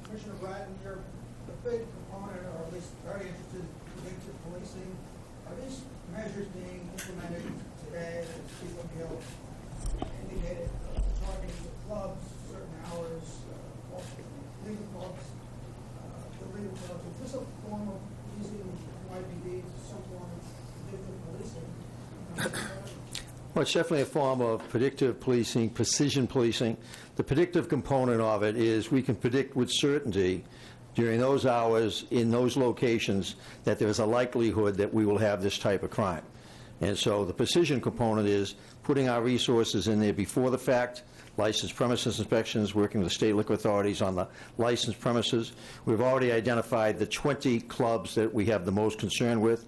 Commissioner Bratton, you're a big proponent, or at least very interested in predictive policing. Are these measures being implemented today, as Chief O'Neill indicated, targeting the clubs, certain hours, legal clubs, illegal clubs? Is this a form of using NYPD to some form of predictive policing? Well, it's definitely a form of predictive policing, precision policing. The predictive component of it is we can predict with certainty during those hours in those locations that there's a likelihood that we will have this type of crime. And so the precision component is putting our resources in there before the fact, licensed premises inspections, working with the state liquor authorities on the licensed premises. We've already identified the 20 clubs that we have the most concern with.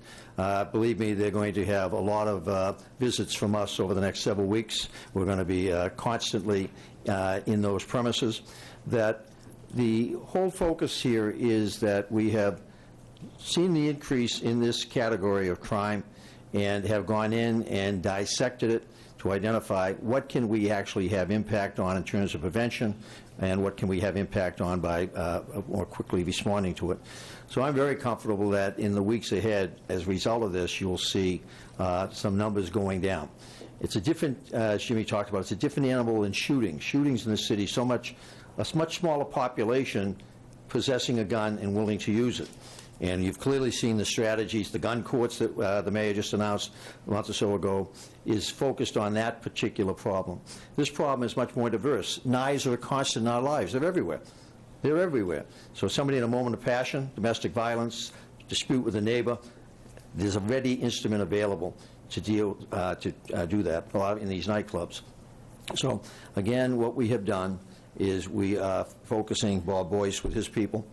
Believe me, they're going to have a lot of visits from us over the next several weeks. We're going to be constantly in those premises. That the whole focus here is that we have seen the increase in this category of crime and have gone in and dissected it to identify what can we actually have impact on in terms of prevention and what can we have impact on by more quickly responding to it. So I'm very comfortable that in the weeks ahead, as a result of this, you'll see some numbers going down. It's a different, as Jimmy talked about, it's a different animal in shooting. Shootings in the city, a much smaller population possessing a gun and willing to use it. And you've clearly seen the strategies. The gun courts that the mayor just announced a month or so ago is focused on that particular problem. This problem is much more diverse. Knives are a constant in our lives. They're everywhere. They're everywhere. So somebody in a moment of passion, domestic violence, dispute with a neighbor, there's a ready instrument available to deal to do that in these nightclubs. So again, what we have done is we are focusing Bob Boyce with his people.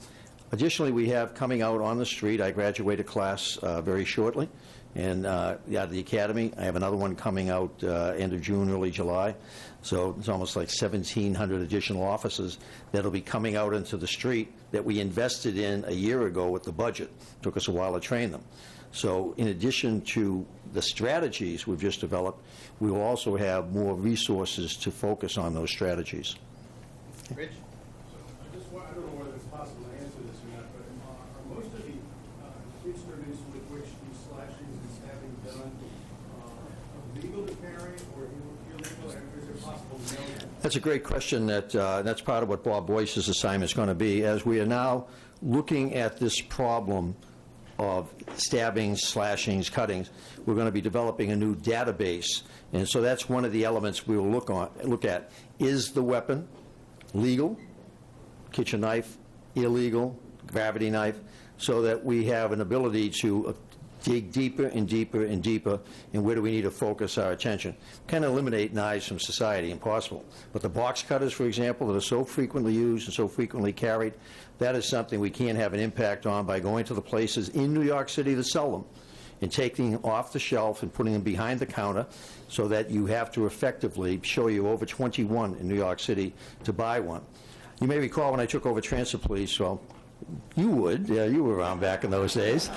Additionally, we have coming out on the street, I graduate a class very shortly, and out of the academy, I have another one coming out end of June, early July. So it's almost like 1,700 additional officers that will be coming out into the street that we invested in a year ago with the budget. It took us a while to train them. So in addition to the strategies we've just developed, we will also have more resources to focus on those strategies. Rich? I don't know whether it's possible to answer this or not, but are most of the instruments with which these slashings and stabbing done legal to carry or illegal, and is it possible to know that? That's a great question. That's part of what Bob Boyce's assignment is going to be. As we are now looking at this problem of stabbings, slashings, cuttings, we're going to be developing a new database. And so that's one of the elements we will look at. Is the weapon legal, kitchen knife, illegal, gravity knife, so that we have an ability to dig deeper and deeper and deeper, and where do we need to focus our attention. Kind of eliminate knives from society, impossible. But the box cutters, for example, that are so frequently used and so frequently carried, that is something we can have an impact on by going to the places in New York City that sell them and taking them off the shelf and putting them behind the counter so that you have to effectively show you over 21 in New York City to buy one. You may recall when I took over Transit Police, well, you would, you were around back in those days,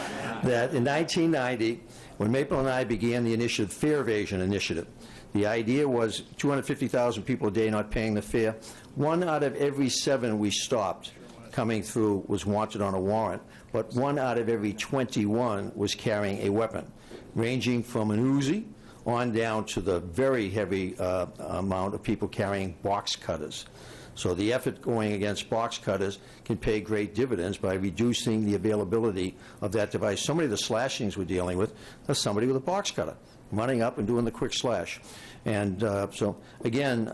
that in 1990, when Maple and I began the initiative, Fare Evasion Initiative, the idea was 250,000 people a day not paying the fare. 1 out of every 7 we stopped coming through was wanted on a warrant, but 1 out of every 21 was carrying a weapon, ranging from an Uzi on down to the very heavy amount of people carrying box cutters. So the effort going against box cutters can pay great dividends by reducing the availability of that device. So many of the slashings we're dealing with are somebody with a box cutter running up and doing the quick slash. And so, again,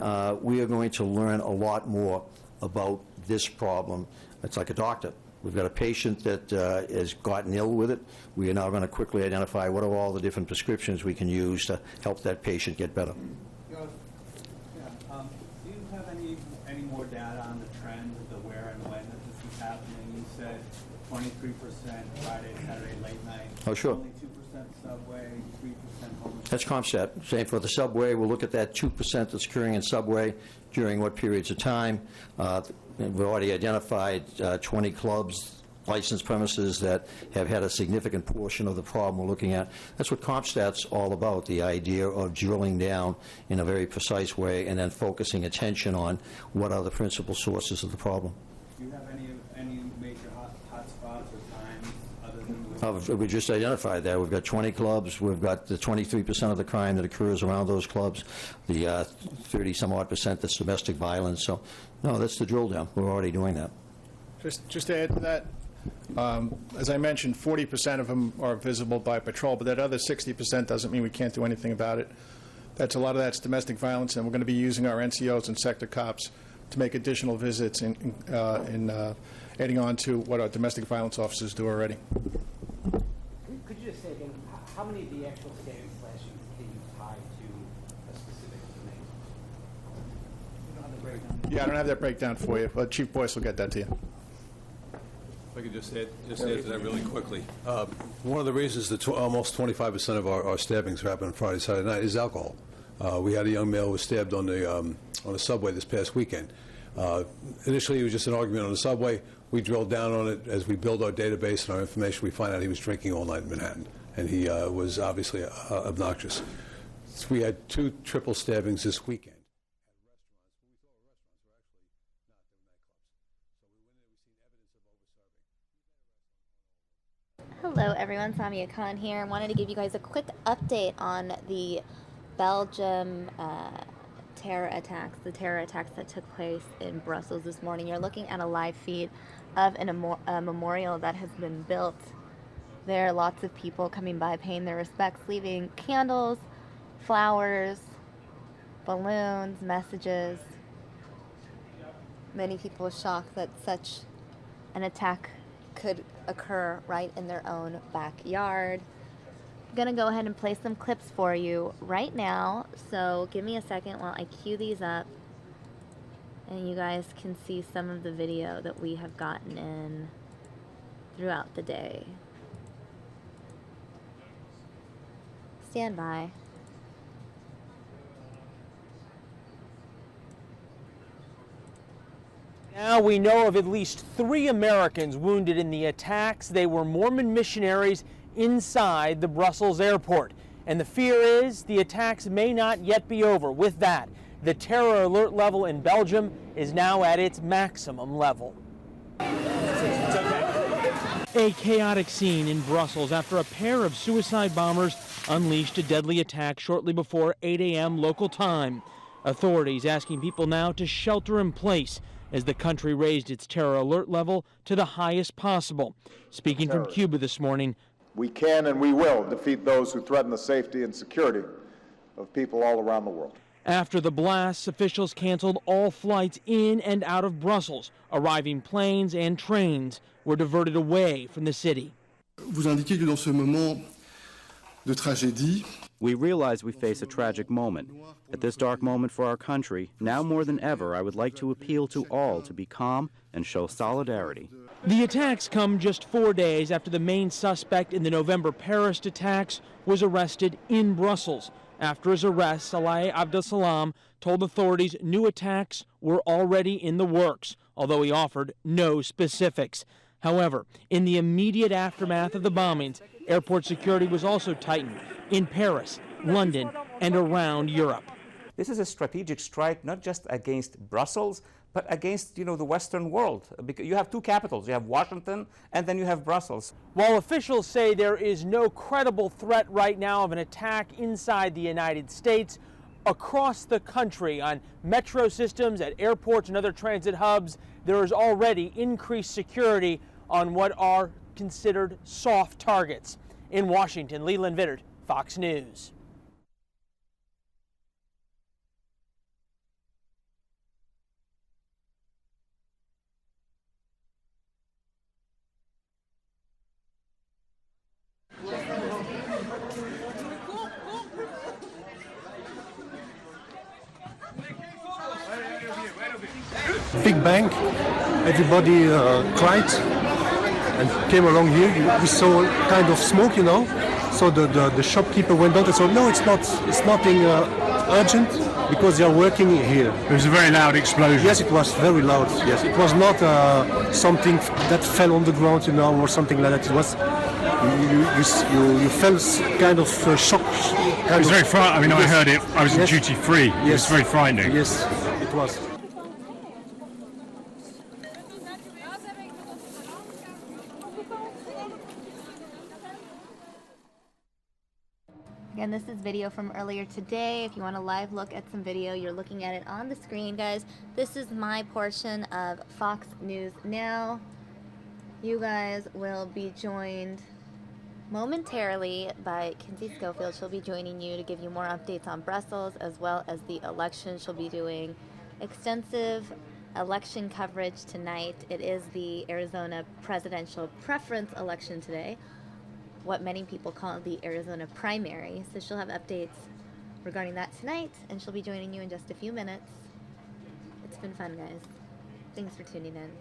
we are going to learn a lot more about this problem. It's like a doctor. We've got a patient that has gotten ill with it. We are now going to quickly identify what are all the different prescriptions we can use to help that patient get better. Do you have any more data on the trend of the where and when that this is happening? You said 23% Friday, Saturday, late night. Oh, sure. Only 2% subway, 3% homeless. That's CompStat. Same for the subway. We'll look at that 2% that's occurring in subway during what periods of time. We've already identified 20 clubs, licensed premises that have had a significant portion of the problem we're looking at. That's what CompStat's all about, the idea of drilling down in a very precise way and then focusing attention on what are the principal sources of the problem. Do you have any major hotspots or times other than We just identified that. We've got 20 clubs. We've got the 23% of the crime that occurs around those clubs, the 30-some-odd% that's domestic violence. So, no, that's the drill down. We're already doing that. Just to add to that, as I mentioned, 40% of them are visible by patrol, but that other 60% doesn't mean we can't do anything about it. A lot of that's domestic violence, and we're going to be using our NCOs and sector cops to make additional visits in adding on to what our domestic violence officers do already. Could you just say again, how many of the actual stabbing slashings can you tie to a specific domain? You don't have the breakdown? Yeah, I don't have that breakdown for you, but Chief Boyce will get that to you. If I could just add to that really quickly. One of the reasons that almost 25% of our stabbings happen on Friday, Saturday night is alcohol. We had a young male who was stabbed on the subway this past weekend. Initially, it was just an argument on the subway. We drilled down on it. As we build our database and our information, we find out he was drinking all night in Manhattan, and he was obviously obnoxious. So we had 2 triple stabbings this weekend. Hello everyone, Samia Khan here. I wanted to give you guys a quick update on the Belgium terror attacks that took place in Brussels this morning. You're looking at a live feed of a memorial that has been built. There are lots of people coming by paying their respects, leaving candles, flowers, balloons, messages. Many people are shocked that such an attack could occur right in their own backyard. I'm gonna go ahead and play some clips for you right now, so give me a second while I cue these up and you guys can see some of the video that we have gotten in throughout the day. Stand by. Now we know of at least 3 Americans wounded in the attacks. They were Mormon missionaries inside the Brussels airport. And the fear is the attacks may not yet be over. With that, the terror alert level in Belgium is now at its maximum level. A chaotic scene in Brussels after a pair of suicide bombers unleashed a deadly attack shortly before 8 a.m. local time. Authorities asking people now to shelter in place as the country raised its terror alert level to the highest possible. Speaking from Cuba this morning, we can and we will defeat those who threaten the safety and security of people all around the world. After the blasts, officials canceled all flights in and out of Brussels. Arriving planes and trains were diverted away from the city. Vous indiquez que dans ce moment de tragédie, we realize we face a tragic moment. At this dark moment for our country, now more than ever, I would like to appeal to all to be calm and show solidarity. The attacks come just 4 days after the main suspect in the November Paris attacks was arrested in Brussels. After his arrest, Salah Abdeslam told authorities new attacks were already in the works, although he offered no specifics. However, in the immediate aftermath of the bombings, airport security was also tightened in Paris, London, and around Europe. This is a strategic strike not just against Brussels, but against, the Western world. Because you have two capitals. You have Washington, and then you have Brussels. While officials say there is no credible threat right now of an attack inside the United States, across the country on metro systems, at airports and other transit hubs, there is already increased security on what are considered soft targets. In Washington, Leland Vittert, Fox News. Big bang, everybody cried and came along here. We saw kind of smoke, So the shopkeeper went out and said, no, it's nothing urgent because they are working here. It was a very loud explosion. Yes, it was very loud. Yes, it was not something that fell on the ground, or something like that. It was you felt kind of shock. It was very frightening. I heard it. I was in duty free. Yes. It was very frightening. Yes, it was. Again, this is video from earlier today. If you want a live look at some video, you're looking at it on the screen, guys. This is my portion of Fox News Now. You guys will be joined momentarily by Kinsey Schofield. She'll be joining you to give you more updates on Brussels as well as the election. She'll be doing extensive election coverage tonight. It is the Arizona presidential preference election today, what many people call the Arizona primary. So she'll have updates regarding that tonight, and she'll be joining you in just a few minutes. It's been fun, guys. Thanks for tuning in.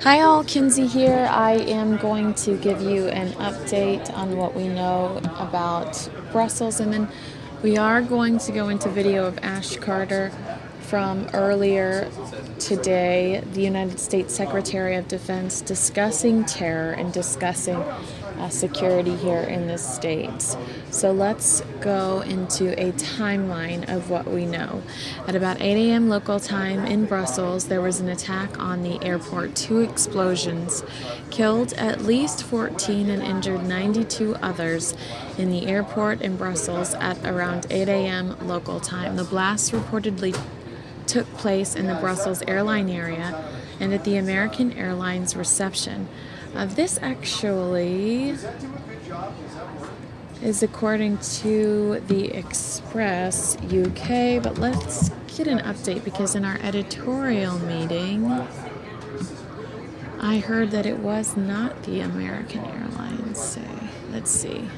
Hi all, Kinsey here. I am going to give you an update on what we know about Brussels, and then we are going to go into video of Ash Carter from earlier today, the United States Secretary of Defense discussing terror and discussing security here in the States. So let's go into a timeline of what we know. At about 8 a.m. local time in Brussels, there was an attack on the airport. 2 explosions killed at least 14 and injured 92 others in the airport in Brussels at around 8 a.m. local time. The blast reportedly took place in the Brussels airline area and at the American Airlines reception. This actually is according to the Express UK, but let's get an update because in our editorial meeting, I heard that it was not the American Airlines. So let's see.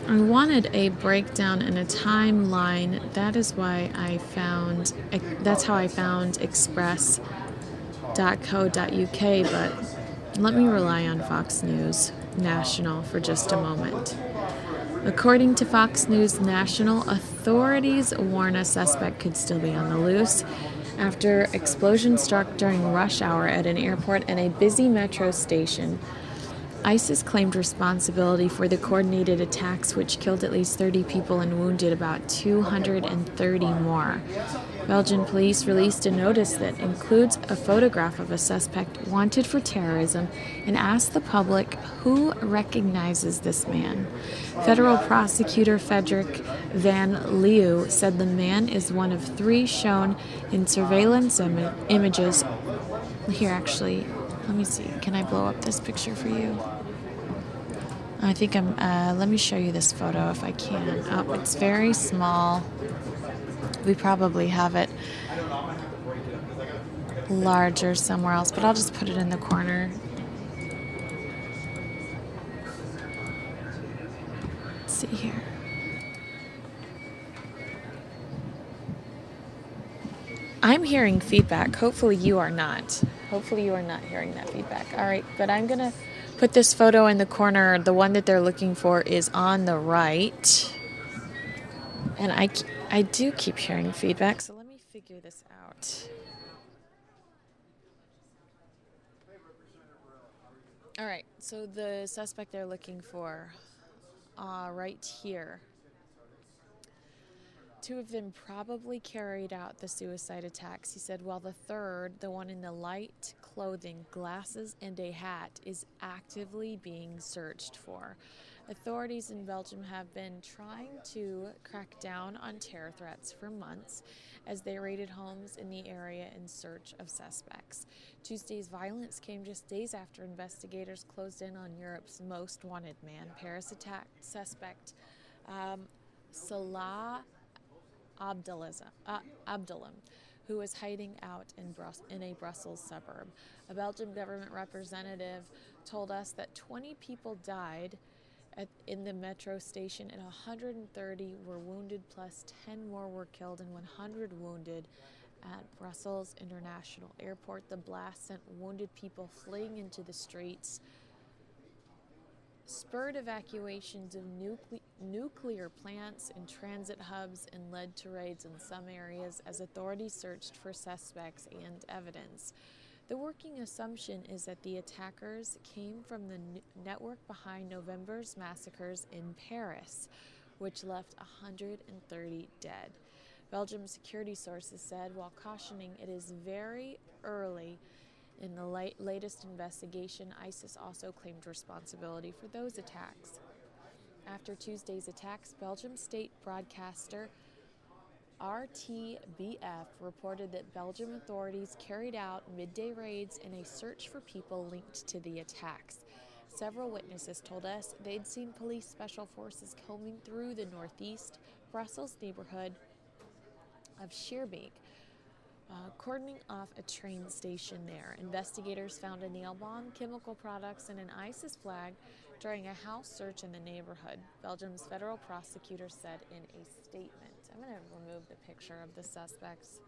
I wanted a breakdown and a timeline. That is why I found, that's how I found express.co.uk, but let me rely on Fox News National for just a moment. According to Fox News National, authorities warn a suspect could still be on the loose after explosion struck during rush hour at an airport and a busy metro station. ISIS claimed responsibility for the coordinated attacks which killed at least 30 people and wounded about 230 more. Belgian police released a notice that includes a photograph of a suspect wanted for terrorism and asked the public who recognizes this man. Federal prosecutor Frederick Van Leeuw said the man is one of 3 shown in surveillance images. Here, actually, let me see. Can I blow up this picture for you? I think let me show you this photo if I can. Oh, it's very small. We probably have it larger somewhere else, but I'll just put it in the corner. Let's see here. I'm hearing feedback. Hopefully you are not. Hopefully you are not hearing that feedback. All right, but I'm going to put this photo in the corner. The one that they're looking for is on the right. And I do keep hearing feedback, so let me figure this out. All right, so the suspect they're looking for, right here. 2 of them probably carried out the suicide attacks. He said, while the third, the one in the light clothing, glasses, and a hat, is actively being searched for. Authorities in Belgium have been trying to crack down on terror threats for months as they raided homes in the area in search of suspects. Tuesday's violence came just days after investigators closed in on Europe's most wanted man, Paris attack suspect Salah Abdullah, who was hiding out in a Brussels suburb. A Belgian government representative told us that 20 people died in the metro station and 130 were wounded, plus 10 more were killed and 100 wounded at Brussels International Airport. The blast sent wounded people fleeing into the streets, spurred evacuations of nuclear plants and transit hubs, and led to raids in some areas as authorities searched for suspects and evidence. The working assumption is that the attackers came from the network behind November's massacres in Paris, which left 130 dead. Belgium security sources said, while cautioning it is very early in the latest investigation, ISIS also claimed responsibility for those attacks. After Tuesday's attacks, Belgium state broadcaster RTBF reported that Belgium authorities carried out midday raids in a search for people linked to the attacks. Several witnesses told us they'd seen police special forces combing through the northeast Brussels neighborhood of Schaerbeek, cordoning off a train station there. Investigators found a nail bomb, chemical products, and an ISIS flag during a house search in the neighborhood, Belgium's federal prosecutor said in a statement. I'm going to remove the picture of the suspects.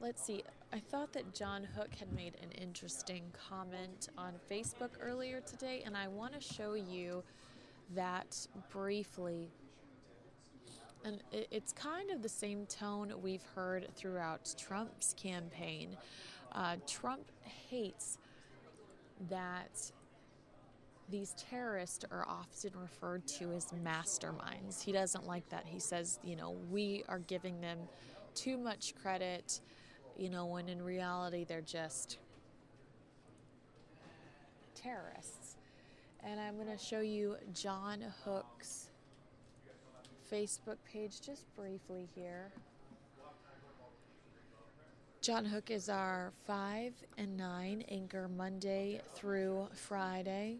let's see. I thought that John Hook had made an interesting comment on Facebook earlier today, and I want to show you that briefly. And it's kind of the same tone we've heard throughout Trump's campaign. Trump hates that these terrorists are often referred to as masterminds. He doesn't like that. He says, you know, we are giving them too much credit, you know, when in reality they're just terrorists. And I'm going to show you John Hook's Facebook page just briefly here. John Hook is our 5 and 9 anchor Monday through Friday.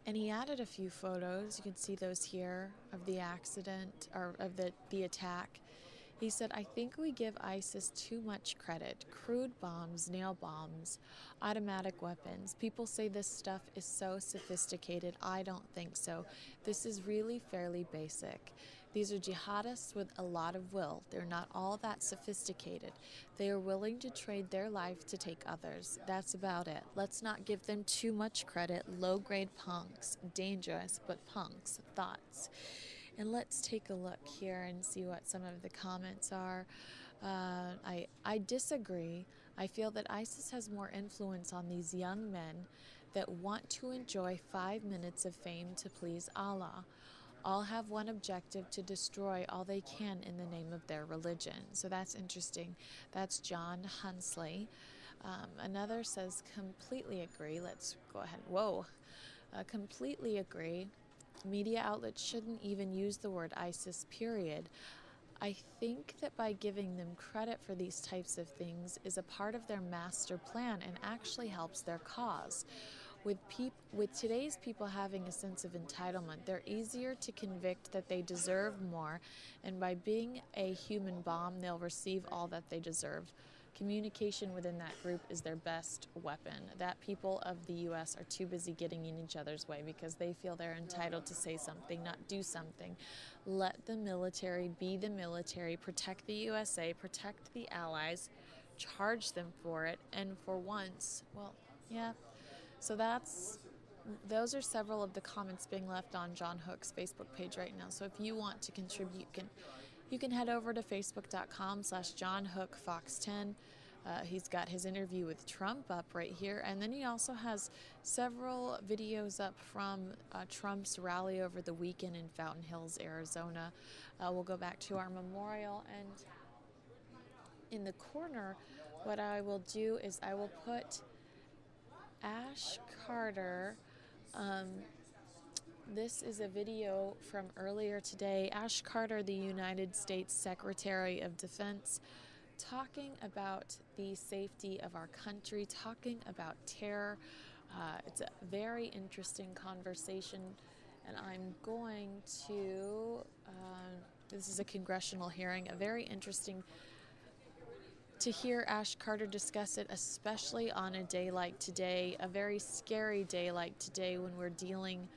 And he added a few photos. You can see those here of the accident or of the attack. He said, I think we give ISIS too much credit. Crude bombs, nail bombs, automatic weapons. People say this stuff is so sophisticated. I don't think so. This is really fairly basic. These are jihadists with a lot of will. They're not all that sophisticated. They are willing to trade their life to take others. That's about it. Let's not give them too much credit. Low-grade punks. Dangerous, but punks. Thoughts. And let's take a look here and see what some of the comments are. I disagree. I feel that ISIS has more influence on these young men that want to enjoy 5 minutes of fame to please Allah. All have one objective: to destroy all they can in the name of their religion. So that's interesting. That's John Hunsley. Another says, completely agree. Let's go ahead. Whoa. Completely agree. Media outlets shouldn't even use the word ISIS, period. I think that by giving them credit for these types of things is a part of their master plan and actually helps their cause. With today's people having a sense of entitlement, they're easier to convict that they deserve more, and by being a human bomb, they'll receive all that they deserve. Communication within that group is their best weapon. That people of the U.S. are too busy getting in each other's way because they feel they're entitled to say something, not do something. Let the military be the military, protect the USA, protect the allies, charge them for it, and for once, well, yeah. So those are several of the comments being left on John Hook's Facebook page right now. So if you want to contribute, you can head over to facebook.com/JohnHookFox10. He's got his interview with Trump up right here. And then he also has several videos up from Trump's rally over the weekend in Fountain Hills, Arizona. We'll go back to our memorial. And in the corner, what I will do is I will put Ash Carter. This is a video from earlier today. Ash Carter, the United States Secretary of Defense, talking about the safety of our country, talking about terror. It's a very interesting conversation, and I'm going to, this is a congressional hearing, a very interesting to hear Ash Carter discuss it, especially on a day like today, a very scary day like today when we're dealing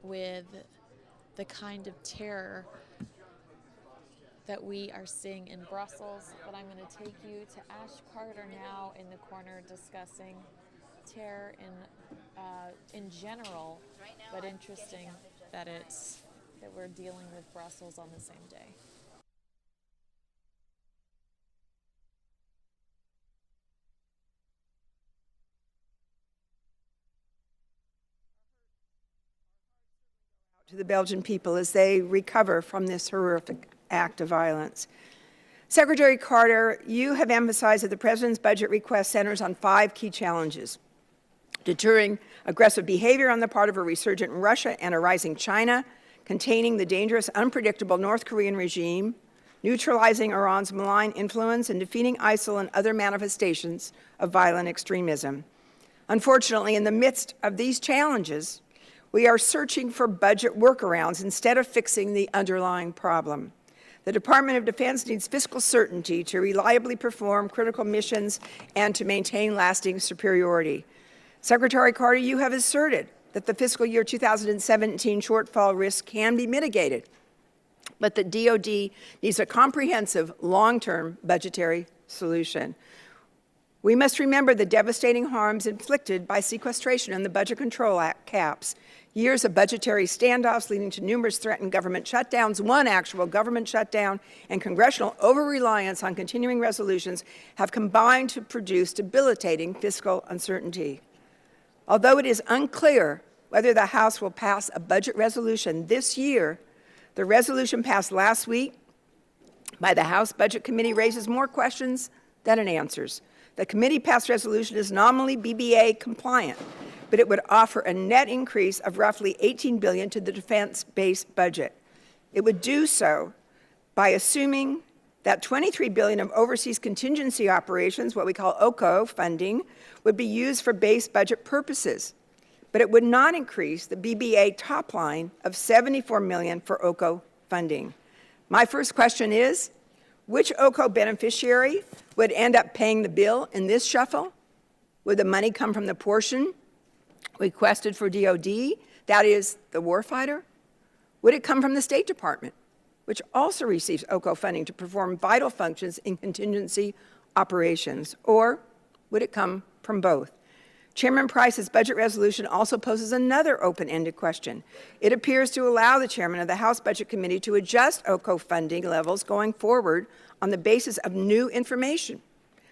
with the kind of terror that we are seeing in Brussels. But I'm going to take you to Ash Carter now in the corner discussing terror in general, but interesting that we're dealing with Brussels on the same day. To the Belgian people as they recover from this horrific act of violence. Secretary Carter, you have emphasized that the President's budget request centers on 5 key challenges: deterring aggressive behavior on the part of a resurgent Russia and a rising China, containing the dangerous, unpredictable North Korean regime, neutralizing Iran's malign influence, and defeating Isil and other manifestations of violent extremism. Unfortunately, in the midst of these challenges, we are searching for budget workarounds instead of fixing the underlying problem. The Department of Defense needs fiscal certainty to reliably perform critical missions and to maintain lasting superiority. Secretary Carter, you have asserted that the fiscal year 2017 shortfall risk can be mitigated but the DoD needs a comprehensive, long-term budgetary solution. We must remember the devastating harms inflicted by sequestration and the Budget Control Act caps. Years of budgetary standoffs leading to numerous threatened government shutdowns, one actual government shutdown, and congressional over-reliance on continuing resolutions have combined to produce debilitating fiscal uncertainty. Although it is unclear whether the House will pass a budget resolution this year, the resolution passed last week by the House Budget Committee raises more questions than it answers. The committee-passed resolution is nominally BBA compliant, but it would offer a net increase of roughly $18 billion to the defense-based budget. It would do so by assuming that $23 billion of overseas contingency operations, what we call OCO funding, would be used for base budget purposes, but it would not increase the BBA top line of $74 million for OCO funding. My first question is, which OCO beneficiary would end up paying the bill in this shuffle? Would the money come from the portion requested for DoD, that is, the warfighter? Would it come from the State Department, which also receives OCO funding to perform vital functions in contingency operations? Or would it come from both? Chairman Price's budget resolution also poses another open-ended question. It appears to allow the chairman of the House Budget Committee to adjust OCO funding levels going forward on the basis of new information,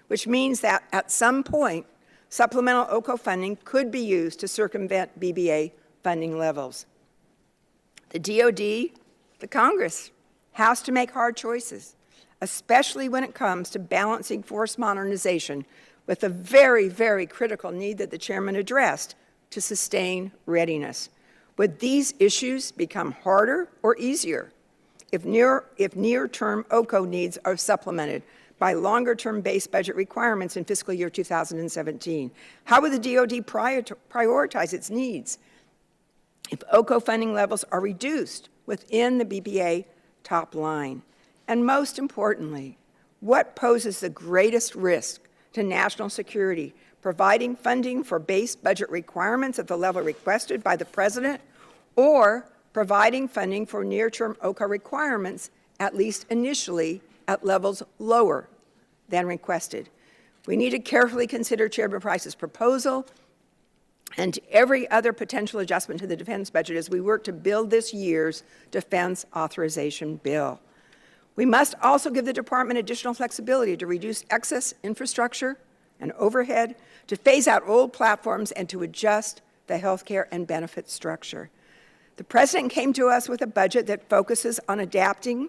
which means that at some point, supplemental OCO funding could be used to circumvent BBA funding levels. The DoD, the Congress, has to make hard choices, especially when it comes to balancing force modernization with the very, very critical need that the chairman addressed to sustain readiness. Would these issues become harder or easier if near-term OCO needs are supplemented by longer-term base budget requirements in fiscal year 2017? How would the DoD prioritize its needs if OCO funding levels are reduced within the BBA top line? And most importantly, what poses the greatest risk to national security, providing funding for base budget requirements at the level requested by the President, or providing funding for near-term OCO requirements, at least initially, at levels lower than requested? We need to carefully consider Chairman Price's proposal and every other potential adjustment to the defense budget as we work to build this year's defense authorization bill. We must also give the department additional flexibility to reduce excess infrastructure and overhead, to phase out old platforms, and to adjust the healthcare and benefit structure. The President came to us with a budget that focuses on adapting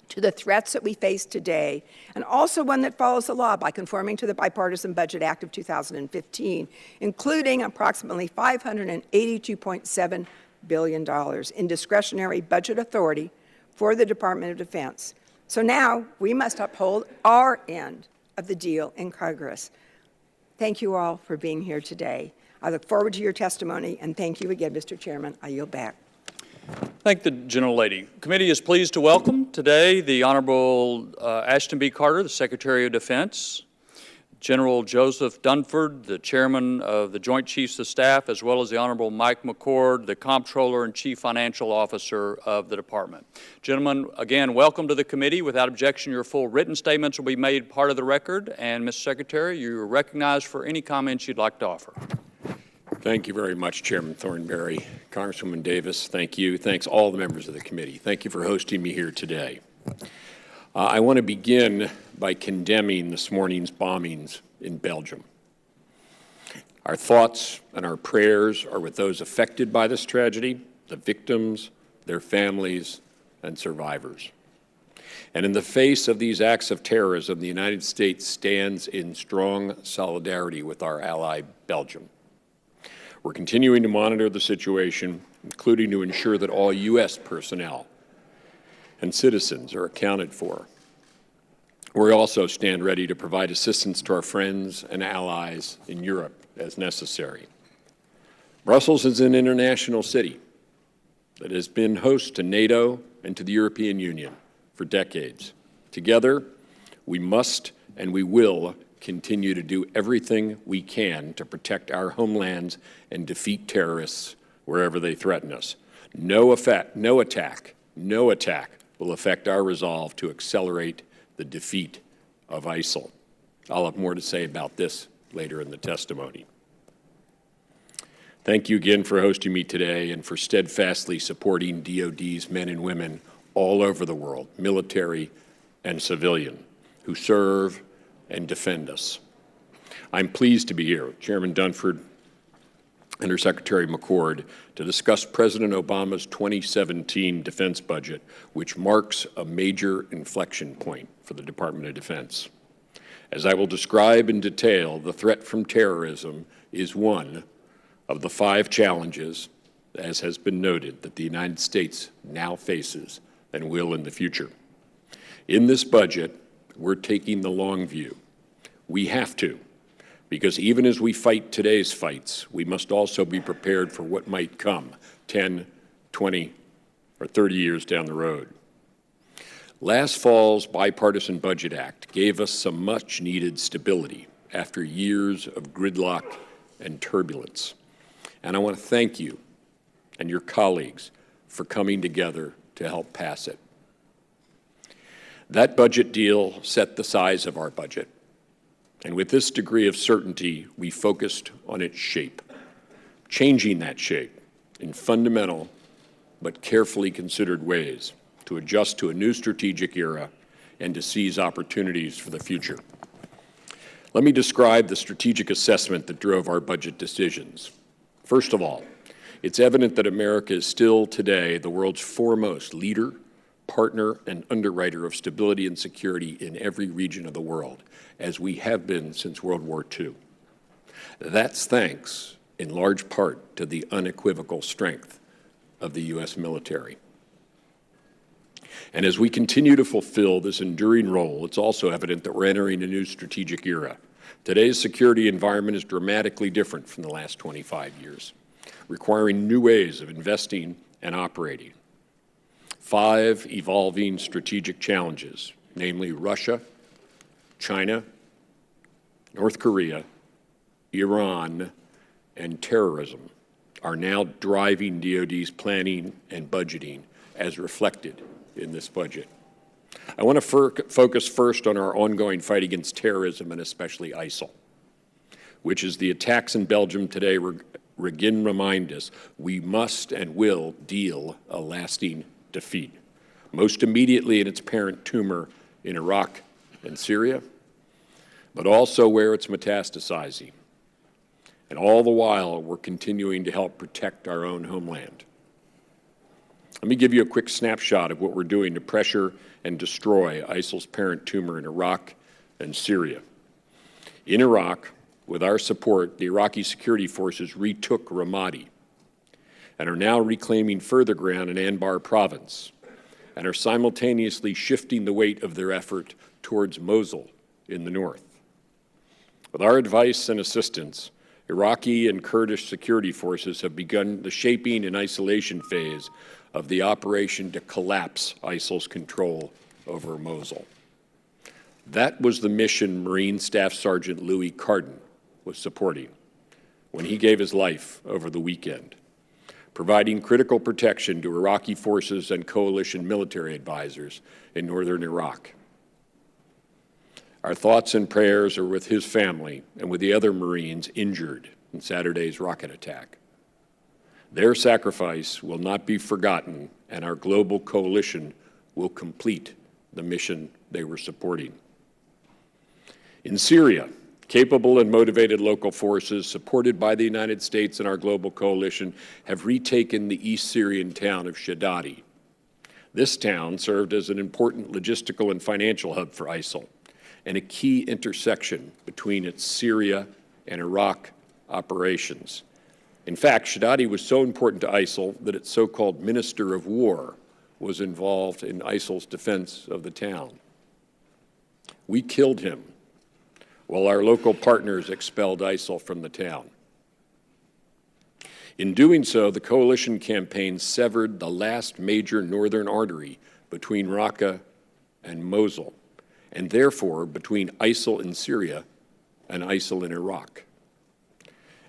to the threats that we face today, and also one that follows the law by conforming to the Bipartisan Budget Act of 2015, including approximately $582.7 billion in discretionary budget authority for the Department of Defense. So now we must uphold our end of the deal in Congress. Thank you all for being here today. I look forward to your testimony, and thank you again, Mr. Chairman. I yield back. Thank the gentlelady. Committee is pleased to welcome today the Honorable Ashton B. Carter, the Secretary of Defense, General Joseph Dunford, the Chairman of the Joint Chiefs of Staff, as well as the Honorable Mike McCord, the Comptroller and Chief Financial Officer of the Department. Gentlemen, again, welcome to the committee. Without objection, your full written statements will be made part of the record. And, Mr. Secretary, you are recognized for any comments you'd like to offer. Thank you very much, Chairman Thornberry. Congresswoman Davis, thank you. Thanks all the members of the committee. Thank you for hosting me here today. I want to begin by condemning this morning's bombings in Belgium. Our thoughts and our prayers are with those affected by this tragedy, the victims, their families, and survivors. And in the face of these acts of terrorism, the United States stands in strong solidarity with our ally, Belgium. We're continuing to monitor the situation, including to ensure that all U.S. personnel and citizens are accounted for. We also stand ready to provide assistance to our friends and allies in Europe as necessary. Brussels is an international city that has been host to NATO and to the European Union for decades. Together, we must and we will continue to do everything we can to protect our homelands and defeat terrorists wherever they threaten us. No attack no attack will affect our resolve to accelerate the defeat of ISIL. I'll have more to say about this later in the testimony. Thank you again for hosting me today and for steadfastly supporting DoD's men and women all over the world, military and civilian, who serve and defend us. I'm pleased to be here with Chairman Dunford and her Secretary McCord to discuss President Obama's 2017 defense budget, which marks a major inflection point for the Department of Defense. As I will describe in detail, the threat from terrorism is one of the 5 challenges, as has been noted, that the United States now faces and will in the future. In this budget, we're taking the long view. We have to, because even as we fight today's fights, we must also be prepared for what might come 10, 20, or 30 years down the road. Last fall's Bipartisan Budget Act gave us some much-needed stability after years of gridlock and turbulence. And I want to thank you and your colleagues for coming together to help pass it. That budget deal set the size of our budget. And with this degree of certainty, we focused on its shape, changing that shape in fundamental but carefully considered ways to adjust to a new strategic era and to seize opportunities for the future. Let me describe the strategic assessment that drove our budget decisions. First of all, it's evident that America is still today the world's foremost leader, partner, and underwriter of stability and security in every region of the world, as we have been since World War II. That's thanks, in large part, to the unequivocal strength of the U.S. military. And as we continue to fulfill this enduring role, it's also evident that we're entering a new strategic era. Today's security environment is dramatically different from the last 25 years, requiring new ways of investing and operating. 5 evolving strategic challenges, namely Russia, China, North Korea, Iran, and terrorism, are now driving DoD's planning and budgeting as reflected in this budget. I want to focus first on our ongoing fight against terrorism and especially ISIL, which is the attacks in Belgium today again remind us we must and will deal a lasting defeat, most immediately in its parent tumor in Iraq and Syria, but also where it's metastasizing. And all the while, we're continuing to help protect our own homeland. Let me give you a quick snapshot of what we're doing to pressure and destroy ISIL's parent tumor in Iraq and Syria. In Iraq, with our support, the Iraqi security forces retook Ramadi and are now reclaiming further ground in Anbar province and are simultaneously shifting the weight of their effort towards Mosul in the north. With our advice and assistance, Iraqi and Kurdish security forces have begun the shaping and isolation phase of the operation to collapse ISIL's control over Mosul. That was the mission Marine Staff Sergeant Louis Cardin was supporting when he gave his life over the weekend, providing critical protection to Iraqi forces and coalition military advisors in northern Iraq. Our thoughts and prayers are with his family and with the other Marines injured in Saturday's rocket attack. Their sacrifice will not be forgotten, and our global coalition will complete the mission they were supporting. In Syria, capable and motivated local forces supported by the United States and our global coalition have retaken the East Syrian town of Shadadi. This town served as an important logistical and financial hub for ISIL and a key intersection between its Syria and Iraq operations. In fact, Shadadi was so important to ISIL that its so-called Minister of War was involved in ISIL's defense of the town. We killed him while our local partners expelled ISIL from the town. In doing so, the coalition campaign severed the last major northern artery between Raqqa and Mosul, and therefore between ISIL in Syria and ISIL in Iraq.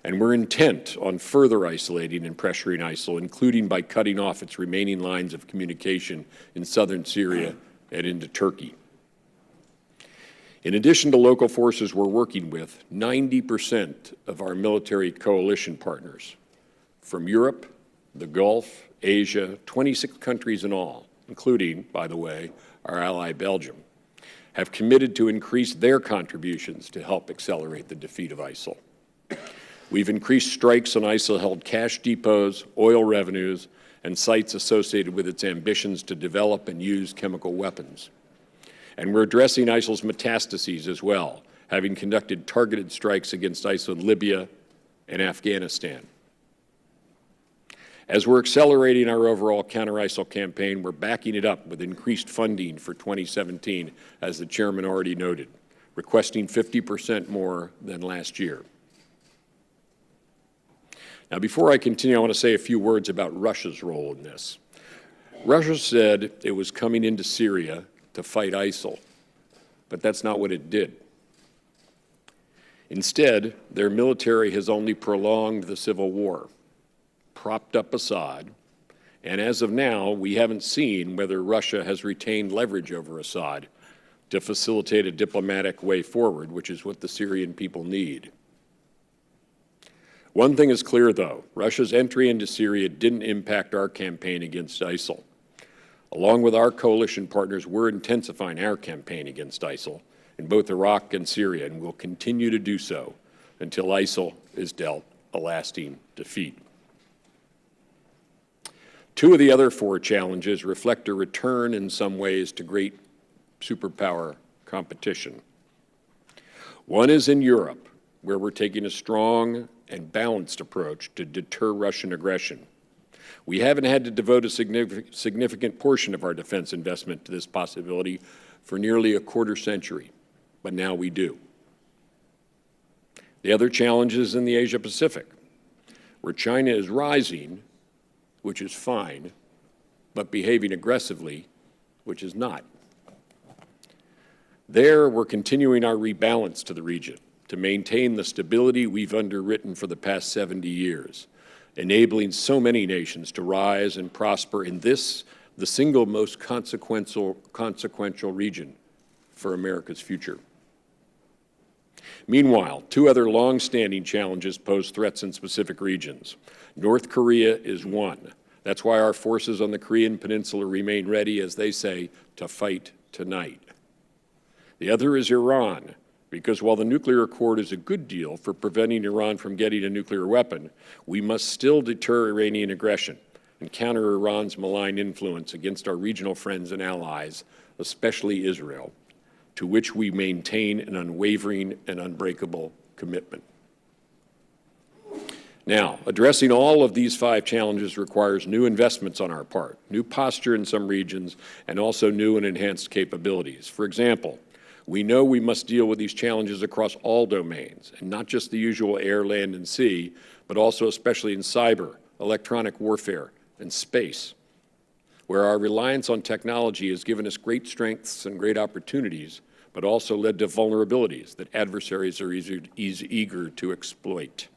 And we're intent on further isolating and pressuring ISIL, including by cutting off its remaining lines of communication in southern Syria and into Turkey. In addition to local forces we're working with, 90% of our military coalition partners, from Europe, the Gulf, Asia, 26 countries in all, including, by the way, our ally Belgium, have committed to increase their contributions to help accelerate the defeat of ISIL. We've increased strikes on ISIL-held cash depots, oil revenues, and sites associated with its ambitions to develop and use chemical weapons. And we're addressing ISIL's metastases as well, having conducted targeted strikes against ISIL in Libya and Afghanistan. As we're accelerating our overall counter-ISIL campaign, we're backing it up with increased funding for 2017, as the chairman already noted, requesting 50% more than last year. Now, before I continue, I want to say a few words about Russia's role in this. Russia said it was coming into Syria to fight ISIL, but that's not what it did. Instead, their military has only prolonged the civil war, propped up Assad, and as of now, we haven't seen whether Russia has retained leverage over Assad to facilitate a diplomatic way forward, which is what the Syrian people need. One thing is clear, though. Russia's entry into Syria didn't impact our campaign against ISIL. Along with our coalition partners, we're intensifying our campaign against ISIL in both Iraq and Syria, and will continue to do so until ISIL is dealt a lasting defeat. Two of the other four challenges reflect a return in some ways to great superpower competition. One is in Europe, where we're taking a strong and balanced approach to deter Russian aggression. We haven't had to devote a significant portion of our defense investment to this possibility for nearly a quarter century, but now we do. The other challenge is in the Asia-Pacific, where China is rising, which is fine, but behaving aggressively, which is not. There, we're continuing our rebalance to the region to maintain the stability we've underwritten for the past 70 years, enabling so many nations to rise and prosper in this, the single most consequential region for America's future. Meanwhile, two other long-standing challenges pose threats in specific regions. North Korea is one. That's why our forces on the Korean Peninsula remain ready, as they say, to fight tonight. The other is Iran, because while the nuclear accord is a good deal for preventing Iran from getting a nuclear weapon, we must still deter Iranian aggression and counter Iran's malign influence against our regional friends and allies, especially Israel, to which we maintain an unwavering and unbreakable commitment. Now, addressing all of these five challenges requires new investments on our part, new posture in some regions, and also new and enhanced capabilities. For example, we know we must deal with these challenges across all domains, and not just the usual air, land, and sea, but also especially in cyber, electronic warfare, and space, where our reliance on technology has given us great strengths and great opportunities, but also led to vulnerabilities that adversaries are eager to exploit.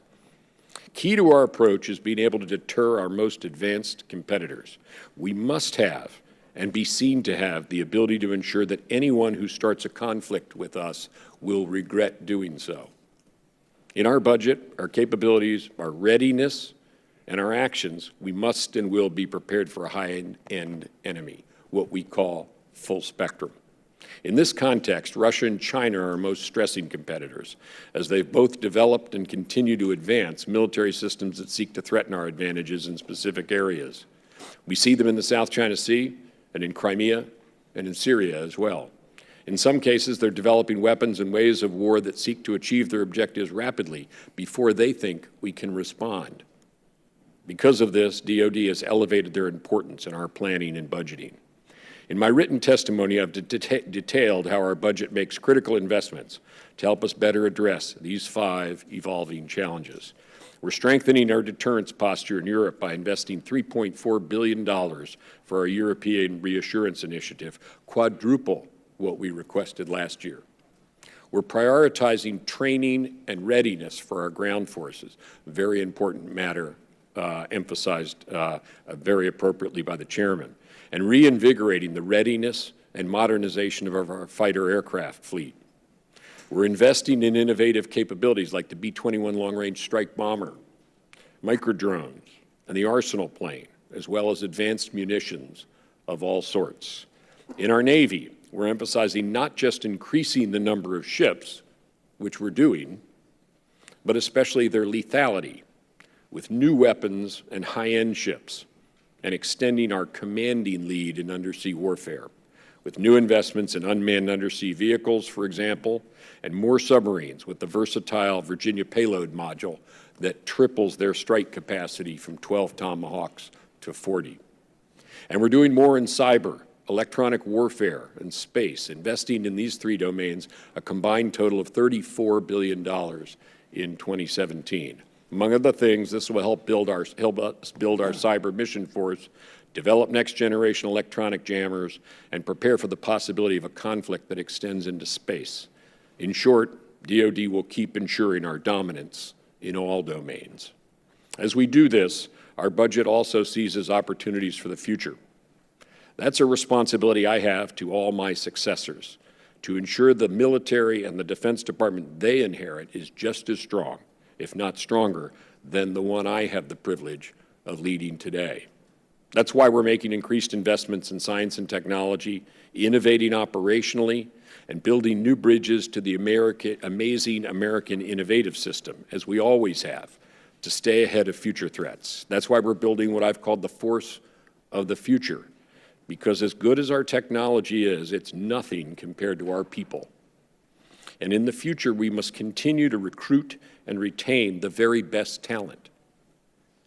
Key to our approach is being able to deter our most advanced competitors. We must have and be seen to have the ability to ensure that anyone who starts a conflict with us will regret doing so. In our budget, our capabilities, our readiness, and our actions, we must and will be prepared for a high-end enemy, what we call full spectrum. In this context, Russia and China are our most stressing competitors, as they've both developed and continue to advance military systems that seek to threaten our advantages in specific areas. We see them in the South China Sea, and in Crimea, and in Syria as well. In some cases, they're developing weapons and ways of war that seek to achieve their objectives rapidly before they think we can respond. Because of this, DoD has elevated their importance in our planning and budgeting. In my written testimony, I've detailed how our budget makes critical investments to help us better address these five evolving challenges. We're strengthening our deterrence posture in Europe by investing $3.4 billion for our European Reassurance Initiative, quadruple what we requested last year. We're prioritizing training and readiness for our ground forces, a very important matter emphasized very appropriately by the chairman, and reinvigorating the readiness and modernization of our fighter aircraft fleet. We're investing in innovative capabilities like the B-21 long-range strike bomber, microdrones, and the Arsenal plane, as well as advanced munitions of all sorts. In our Navy, we're emphasizing not just increasing the number of ships, which we're doing, but especially their lethality, with new weapons and high-end ships, and extending our commanding lead in undersea warfare, with new investments in unmanned undersea vehicles, for example, and more submarines with the versatile Virginia payload module that triples their strike capacity from 12 Tomahawks to 40. And we're doing more in cyber, electronic warfare, and space, investing in these three domains a combined total of $34 billion in 2017. Among other things, this will help us build our cyber mission force, develop next-generation electronic jammers, and prepare for the possibility of a conflict that extends into space. In short, DoD will keep ensuring our dominance in all domains. As we do this, our budget also seizes opportunities for the future. That's a responsibility I have to all my successors, to ensure the military and the Defense Department they inherit is just as strong, if not stronger, than the one I have the privilege of leading today. That's why we're making increased investments in science and technology, innovating operationally, and building new bridges to the amazing American innovative system, as we always have, to stay ahead of future threats. That's why we're building what I've called the force of the future, because as good as our technology is, it's nothing compared to our people. And in the future, we must continue to recruit and retain the very best talent.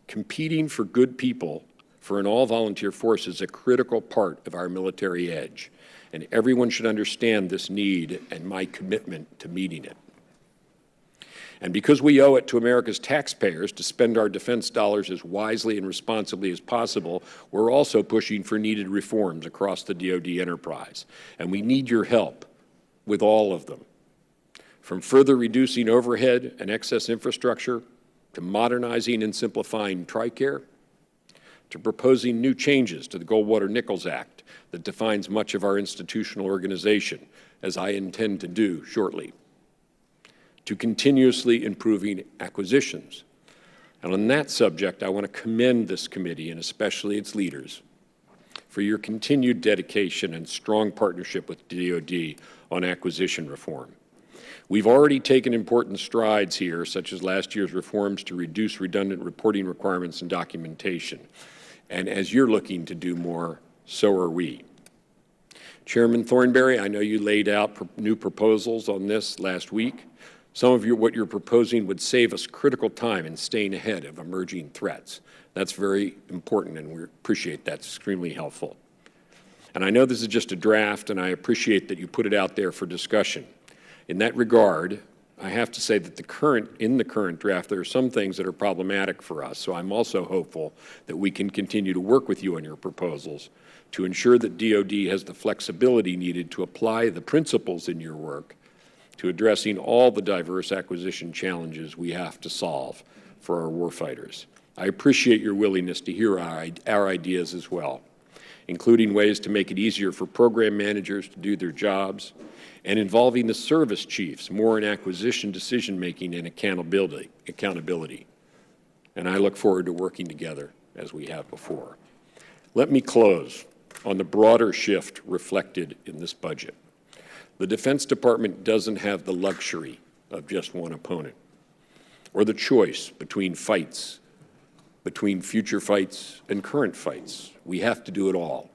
Competing for good people for an all-volunteer force is a critical part of our military edge, and everyone should understand this need and my commitment to meeting it. And because we owe it to America's taxpayers to spend our defense dollars as wisely and responsibly as possible, we're also pushing for needed reforms across the DoD enterprise, and we need your help with all of them. From further reducing overhead and excess infrastructure, to modernizing and simplifying TRICARE, to proposing new changes to the Goldwater-Nichols Act that defines much of our institutional organization, as I intend to do shortly, to continuously improving acquisitions. And on that subject, I want to commend this committee, and especially its leaders, for your continued dedication and strong partnership with DoD on acquisition reform. We've already taken important strides here, such as last year's reforms to reduce redundant reporting requirements and documentation. And as you're looking to do more, so are we. Chairman Thornberry, I know you laid out new proposals on this last week. Some of what you're proposing would save us critical time in staying ahead of emerging threats. That's very important, and we appreciate that. It's extremely helpful. And I know this is just a draft, and I appreciate that you put it out there for discussion. In that regard, I have to say that in the current draft, there are some things that are problematic for us, so I'm also hopeful that we can continue to work with you on your proposals to ensure that DoD has the flexibility needed to apply the principles in your work to addressing all the diverse acquisition challenges we have to solve for our warfighters. I appreciate your willingness to hear our ideas as well, including ways to make it easier for program managers to do their jobs, and involving the service chiefs more in acquisition decision-making and accountability. And I look forward to working together as we have before. Let me close on the broader shift reflected in this budget. The Defense Department doesn't have the luxury of just one opponent, or the choice between fights, between future fights and current fights. We have to do it all.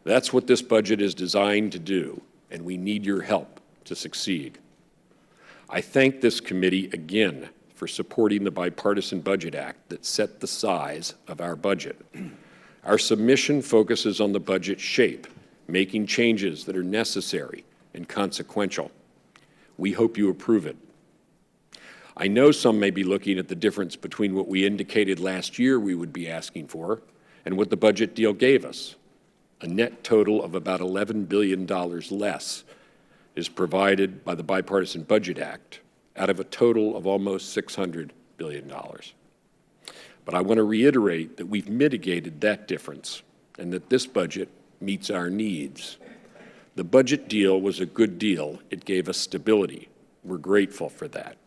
That's what this budget is designed to do, and we need your help to succeed. I thank this committee again for supporting the Bipartisan Budget Act that set the size of our budget. Our submission focuses on the budget shape, making changes that are necessary and consequential. We hope you approve it. I know some may be looking at the difference between what we indicated last year we would be asking for and what the budget deal gave us, a net total of about $11 billion less is provided by the Bipartisan Budget Act out of a total of almost $600 billion. But I want to reiterate that we've mitigated that difference and that this budget meets our needs. The budget deal was a good deal. It gave us stability. We're grateful for that.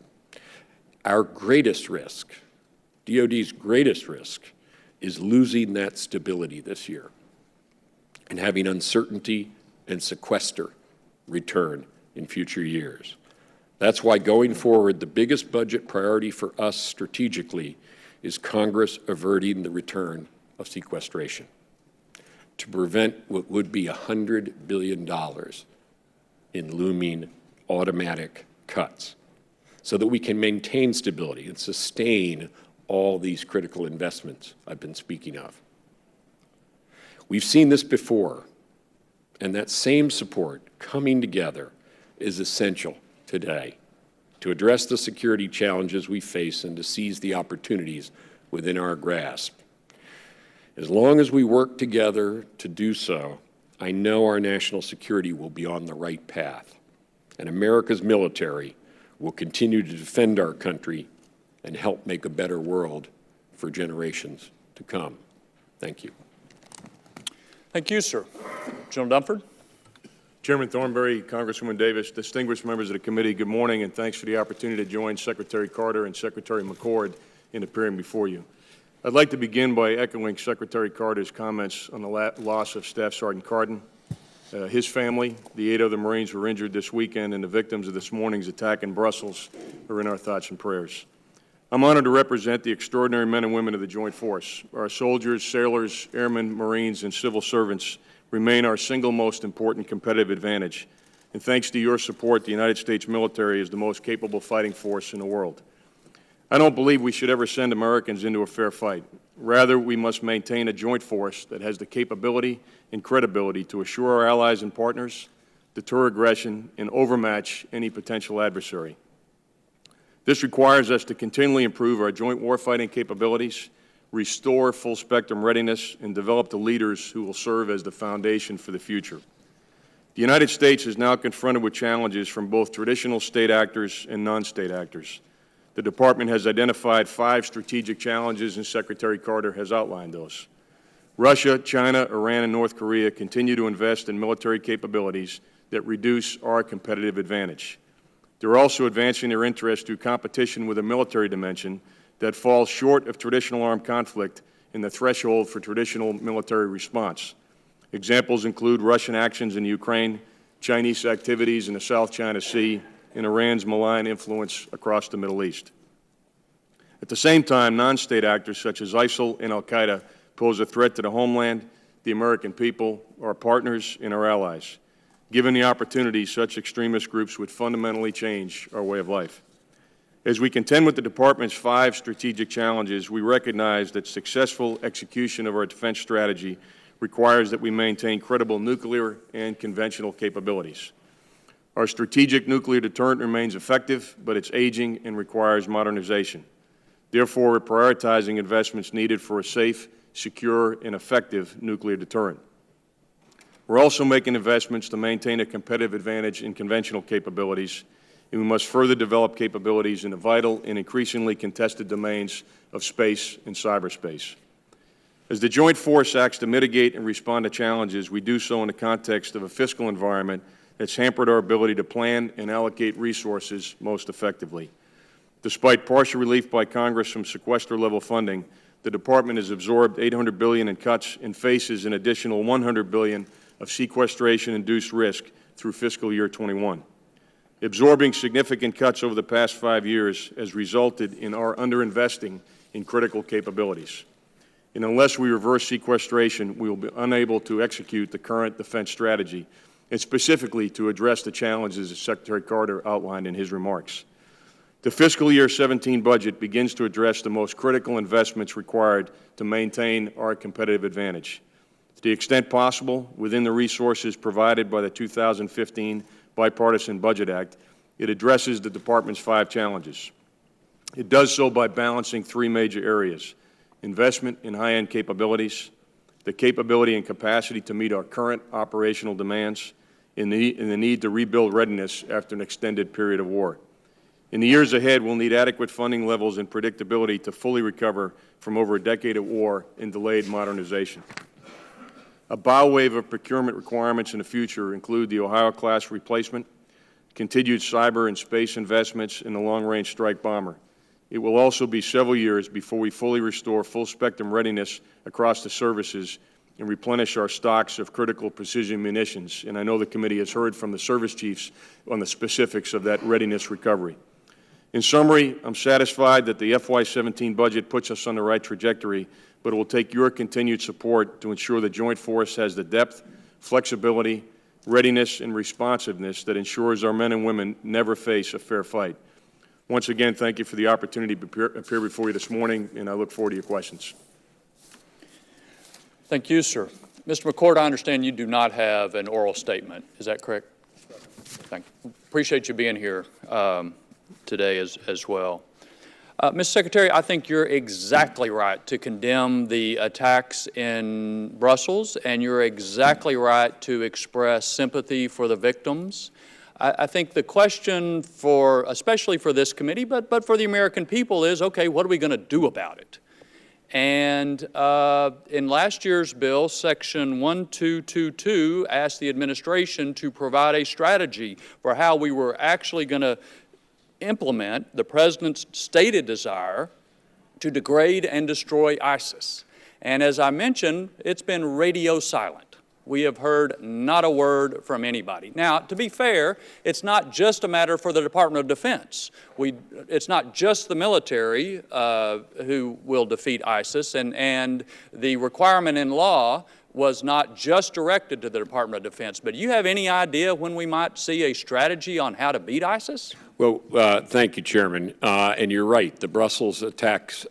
Our greatest risk, DOD's greatest risk, is losing that stability this year and having uncertainty and sequester return in future years. That's why going forward, the biggest budget priority for us strategically is Congress averting the return of sequestration to prevent what would be $100 billion in looming automatic cuts so that we can maintain stability and sustain all these critical investments I've been speaking of. We've seen this before, and that same support coming together is essential today to address the security challenges we face and to seize the opportunities within our grasp. As long as we work together to do so, I know our national security will be on the right path, and America's military will continue to defend our country and help make a better world for generations to come. Thank you. Thank you, sir. General Dunford. Chairman Thornberry, Congresswoman Davis, distinguished members of the committee, good morning, and thanks for the opportunity to join Secretary Carter and Secretary McCord in appearing before you. I'd like to begin by echoing Secretary Carter's comments on the loss of Staff Sergeant Cardin. His family, the 8 other Marines who were injured this weekend, and the victims of this morning's attack in Brussels are in our thoughts and prayers. I'm honored to represent the extraordinary men and women of the Joint Force. Our soldiers, sailors, airmen, Marines, and civil servants remain our single most important competitive advantage. And thanks to your support, the United States military is the most capable fighting force in the world. I don't believe we should ever send Americans into a fair fight. Rather, we must maintain a joint force that has the capability and credibility to assure our allies and partners, deter aggression, and overmatch any potential adversary. This requires us to continually improve our joint warfighting capabilities, restore full-spectrum readiness, and develop the leaders who will serve as the foundation for the future. The United States is now confronted with challenges from both traditional state actors and non-state actors. The Department has identified 5 strategic challenges, and Secretary Carter has outlined those. Russia, China, Iran, and North Korea continue to invest in military capabilities that reduce our competitive advantage. They're also advancing their interests through competition with a military dimension that falls short of traditional armed conflict in the threshold for traditional military response. Examples include Russian actions in Ukraine, Chinese activities in the South China Sea, and Iran's malign influence across the Middle East. At the same time, non-state actors such as Isil and al-Qaeda pose a threat to the homeland, the American people, our partners, and our allies. Given the opportunity, such extremist groups would fundamentally change our way of life. As we contend with the Department's 5 strategic challenges, we recognize that successful execution of our defense strategy requires that we maintain credible nuclear and conventional capabilities. Our strategic nuclear deterrent remains effective, but it's aging and requires modernization. Therefore, we're prioritizing investments needed for a safe, secure, and effective nuclear deterrent. We're also making investments to maintain a competitive advantage in conventional capabilities, and we must further develop capabilities in the vital and increasingly contested domains of space and cyberspace. As the Joint Force acts to mitigate and respond to challenges, we do so in the context of a fiscal environment that's hampered our ability to plan and allocate resources most effectively. Despite partial relief by Congress from sequester-level funding, the Department has absorbed $800 billion in cuts and faces an additional $100 billion of sequestration-induced risk through fiscal year 21. Absorbing significant cuts over the past 5 years has resulted in our underinvesting in critical capabilities. And unless we reverse sequestration, we will be unable to execute the current defense strategy, and specifically to address the challenges that Secretary Carter outlined in his remarks. The fiscal year 17 budget begins to address the most critical investments required to maintain our competitive advantage. To the extent possible, within the resources provided by the 2015 Bipartisan Budget Act, it addresses the Department's 5 challenges. It does so by balancing 3 major areas: investment in high-end capabilities, the capability and capacity to meet our current operational demands, in the need to rebuild readiness after an extended period of war. In the years ahead, we'll need adequate funding levels and predictability to fully recover from over a decade of war and delayed modernization. A bow wave of procurement requirements in the future include the Ohio-class replacement, continued cyber and space investments in the long-range strike bomber. It will also be several years before we fully restore full-spectrum readiness across the services and replenish our stocks of critical precision munitions. And I know the committee has heard from the service chiefs on the specifics of that readiness recovery. In summary, I'm satisfied that the FY17 budget puts us on the right trajectory, but it will take your continued support to ensure the Joint Force has the depth, flexibility, readiness, and responsiveness that ensures our men and women never face a fair fight. Once again, thank you for the opportunity to appear before you this morning, and I look forward to your questions. Thank you, sir. Mr. McCord, I understand you do not have an oral statement. Is that correct? Thank you. Appreciate you being here today as well. Mr. Secretary, I think you're exactly right to condemn the attacks in Brussels, and you're exactly right to express sympathy for the victims. I think the question for, especially for this committee, but for the American people is, okay, what are we going to do about it? And in last year's bill, Section 1222 asked the administration to provide a strategy for how we were actually going to implement the President's stated desire to degrade and destroy ISIS. And as I mentioned, it's been radio silent. We have heard not a word from anybody. Now, to be fair, it's not just a matter for the Department of Defense. It's not just the military who will defeat ISIS, and the requirement in law was not just directed to the Department of Defense. But do you have any idea when we might see a strategy on how to beat ISIS? Well, thank you, Chairman. And you're right. The Brussels attacks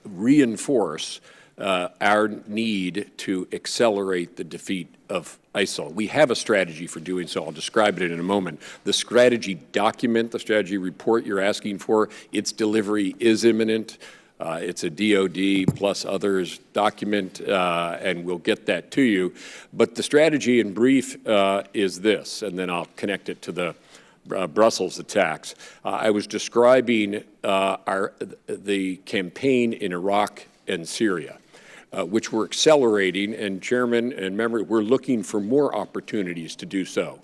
reinforce our need to accelerate the defeat of ISIL. We have a strategy for doing so. I'll describe it in a moment. The strategy document, the strategy report you're asking for, its delivery is imminent. It's a DOD plus others document, and we'll get that to you. But the strategy in brief is this, and then I'll connect it to the Brussels attacks. I was describing the campaign in Iraq and Syria, which we're accelerating, and Chairman and member, we're looking for more opportunities to do so.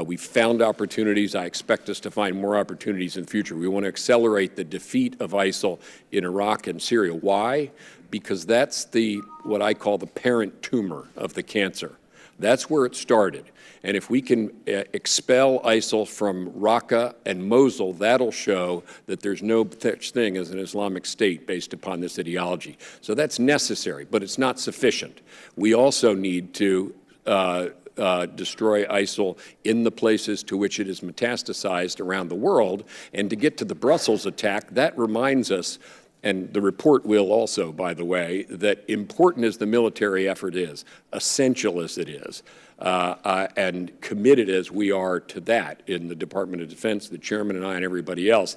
We've found opportunities. I expect us to find more opportunities in the future. We want to accelerate the defeat of ISIL in Iraq and Syria. Why? Because that's what I call the parent tumor of the cancer. That's where it started. And if we can expel ISIL from Raqqa and Mosul, that'll show that there's no such thing as an Islamic State based upon this ideology. So that's necessary, but it's not sufficient. We also need to destroy ISIL in the places to which it is metastasized around the world. And to get to the Brussels attack, that reminds us, and the report will also, by the way, that important as the military effort is, essential as it is, and committed as we are to that in the Department of Defense, the chairman and I and everybody else,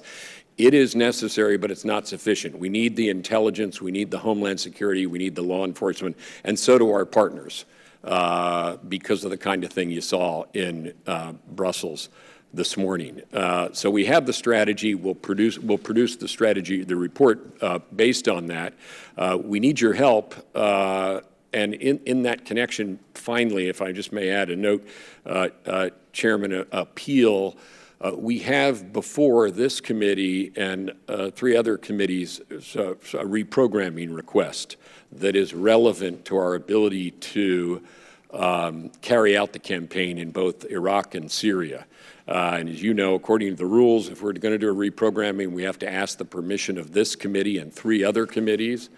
it is necessary, but it's not sufficient. We need the intelligence, we need the Homeland Security, we need the law enforcement, and so do our partners, because of the kind of thing you saw in Brussels this morning. So we have the strategy. We'll produce the strategy, the report based on that. We need your help. And in that connection, finally, if I just may add a note, Chairman, appeal. We have before this committee and 3 other committees a reprogramming request that is relevant to our ability to carry out the campaign in both Iraq and Syria. And as you know, according to the rules, if we're going to do a reprogramming, we have to ask the permission of this committee and 3 other committees.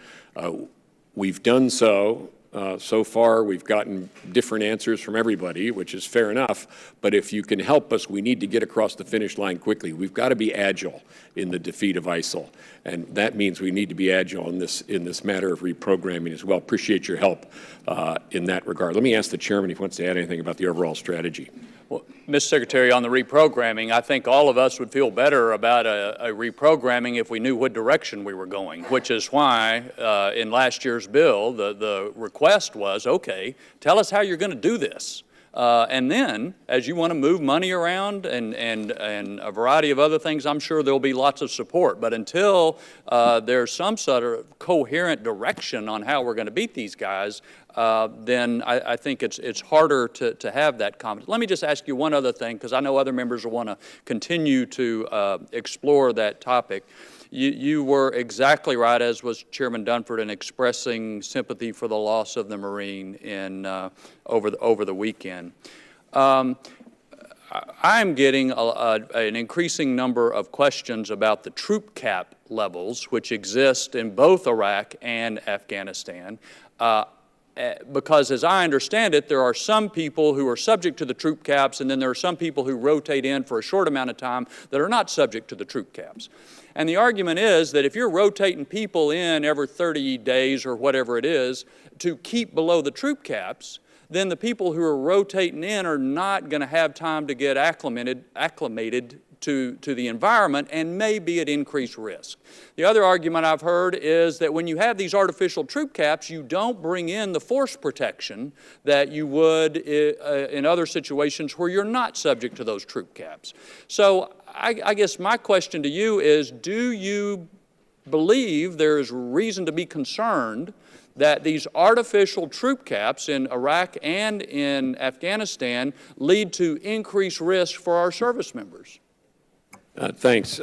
We've done so. So far, we've gotten different answers from everybody, which is fair enough. But if you can help us, we need to get across the finish line quickly. We've got to be agile in the defeat of ISIL. And that means we need to be agile in this matter of reprogramming as well. Appreciate your help in that regard. Let me ask the chairman if he wants to add anything about the overall strategy. Well, Mr. Secretary, on the reprogramming, I think all of us would feel better about a reprogramming if we knew what direction we were going, which is why in last year's bill, the request was, okay, tell us how you're going to do this. And then, as you want to move money around and a variety of other things, I'm sure there'll be lots of support. But until there's some sort of coherent direction on how we're going to beat these guys, then I think it's harder to have that confidence. Let me just ask you one other thing, because I know other members will want to continue to explore that topic. You were exactly right, as was Chairman Dunford, in expressing sympathy for the loss of the Marine over the weekend. I'm getting an increasing number of questions about the troop cap levels, which exist in both Iraq and Afghanistan. Because as I understand it, there are some people who are subject to the troop caps, and then there are some people who rotate in for a short amount of time that are not subject to the troop caps. And the argument is that if you're rotating people in every 30 days or whatever it is to keep below the troop caps, then the people who are rotating in are not going to have time to get acclimated to the environment and may be at increased risk. The other argument I've heard is that when you have these artificial troop caps, you don't bring in the force protection that you would in other situations where you're not subject to those troop caps. So I guess my question to you is, do you believe there is reason to be concerned that these artificial troop caps in Iraq and in Afghanistan lead to increased risk for our service members? Thanks,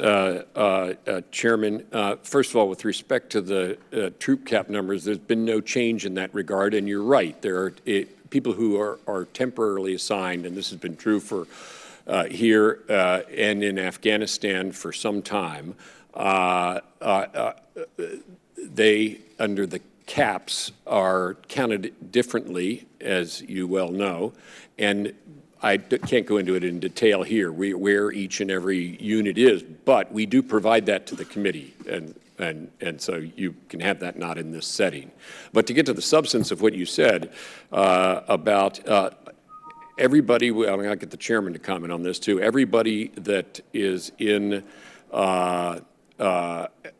Chairman. First of all, with respect to the troop cap numbers, there's been no change in that regard, and you're right. There are people who are temporarily assigned, and this has been true for here and in Afghanistan for some time. They, under the caps, are counted differently, as you well know, and I can't go into it in detail here, where each and every unit is, but we do provide that to the committee, and so you can have that not in this setting. But to get to the substance of what you said about everybody, I'm going to get the chairman to comment on this too, everybody that is in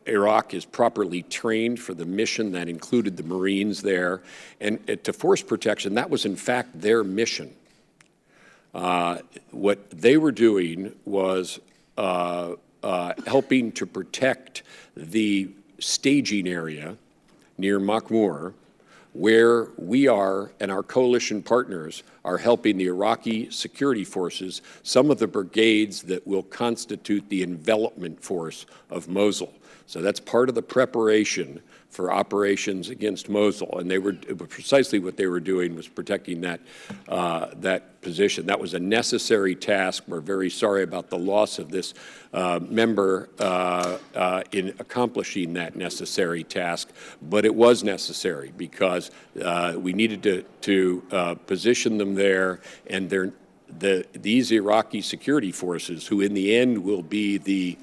Iraq is properly trained for the mission. That included the Marines there. And to force protection, that was in fact their mission. What they were doing was helping to protect the staging area near Makhmur, where we are and our coalition partners are helping the Iraqi security forces, some of the brigades that will constitute the envelopment force of Mosul. So that's part of the preparation for operations against Mosul, and they were precisely what they were doing was protecting that position. That was a necessary task. We're very sorry about the loss of this member in accomplishing that necessary task, but it was necessary because we needed to position them there, and these Iraqi security forces, who in the end will be the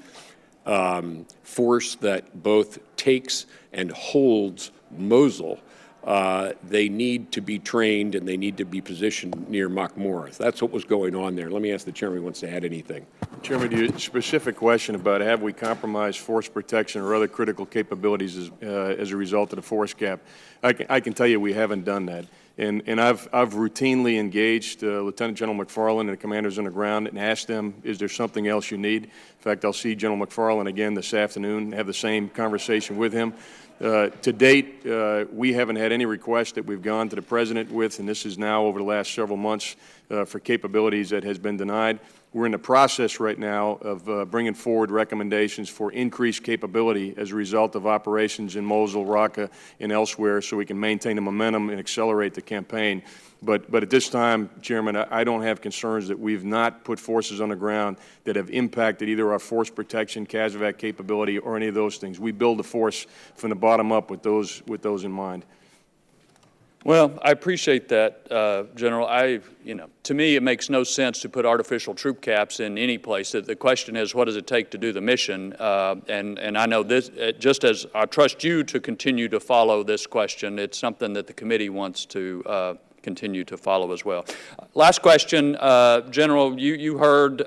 force that both takes and holds Mosul, they need to be trained and they need to be positioned near Makhmur. That's what was going on there. Let me ask the chairman if he wants to add anything. Chairman, your specific question about have we compromised force protection or other critical capabilities as a result of the force cap, I can tell you we haven't done that. And I've routinely engaged Lieutenant General McFarland and the commanders on the ground and asked them, is there something else you need? In fact, I'll see General McFarland again this afternoon and have the same conversation with him. To date, we haven't had any request that we've gone to the President with, and this is now over the last several months for capabilities that has been denied. We're in the process right now of bringing forward recommendations for increased capability as a result of operations in Mosul, Raqqa, and elsewhere so we can maintain the momentum and accelerate the campaign. But at this time, Chairman, I don't have concerns that we've not put forces on the ground that have impacted either our force protection, CASEVAC capability, or any of those things. We build a force from the bottom up with those in mind. Well, I appreciate that, General. To me, it makes no sense to put artificial troop caps in any place. The question is, what does it take to do the mission? And I know this, just as I trust you to continue to follow this question, it's something that the committee wants to continue to follow as well. Last question, General, you heard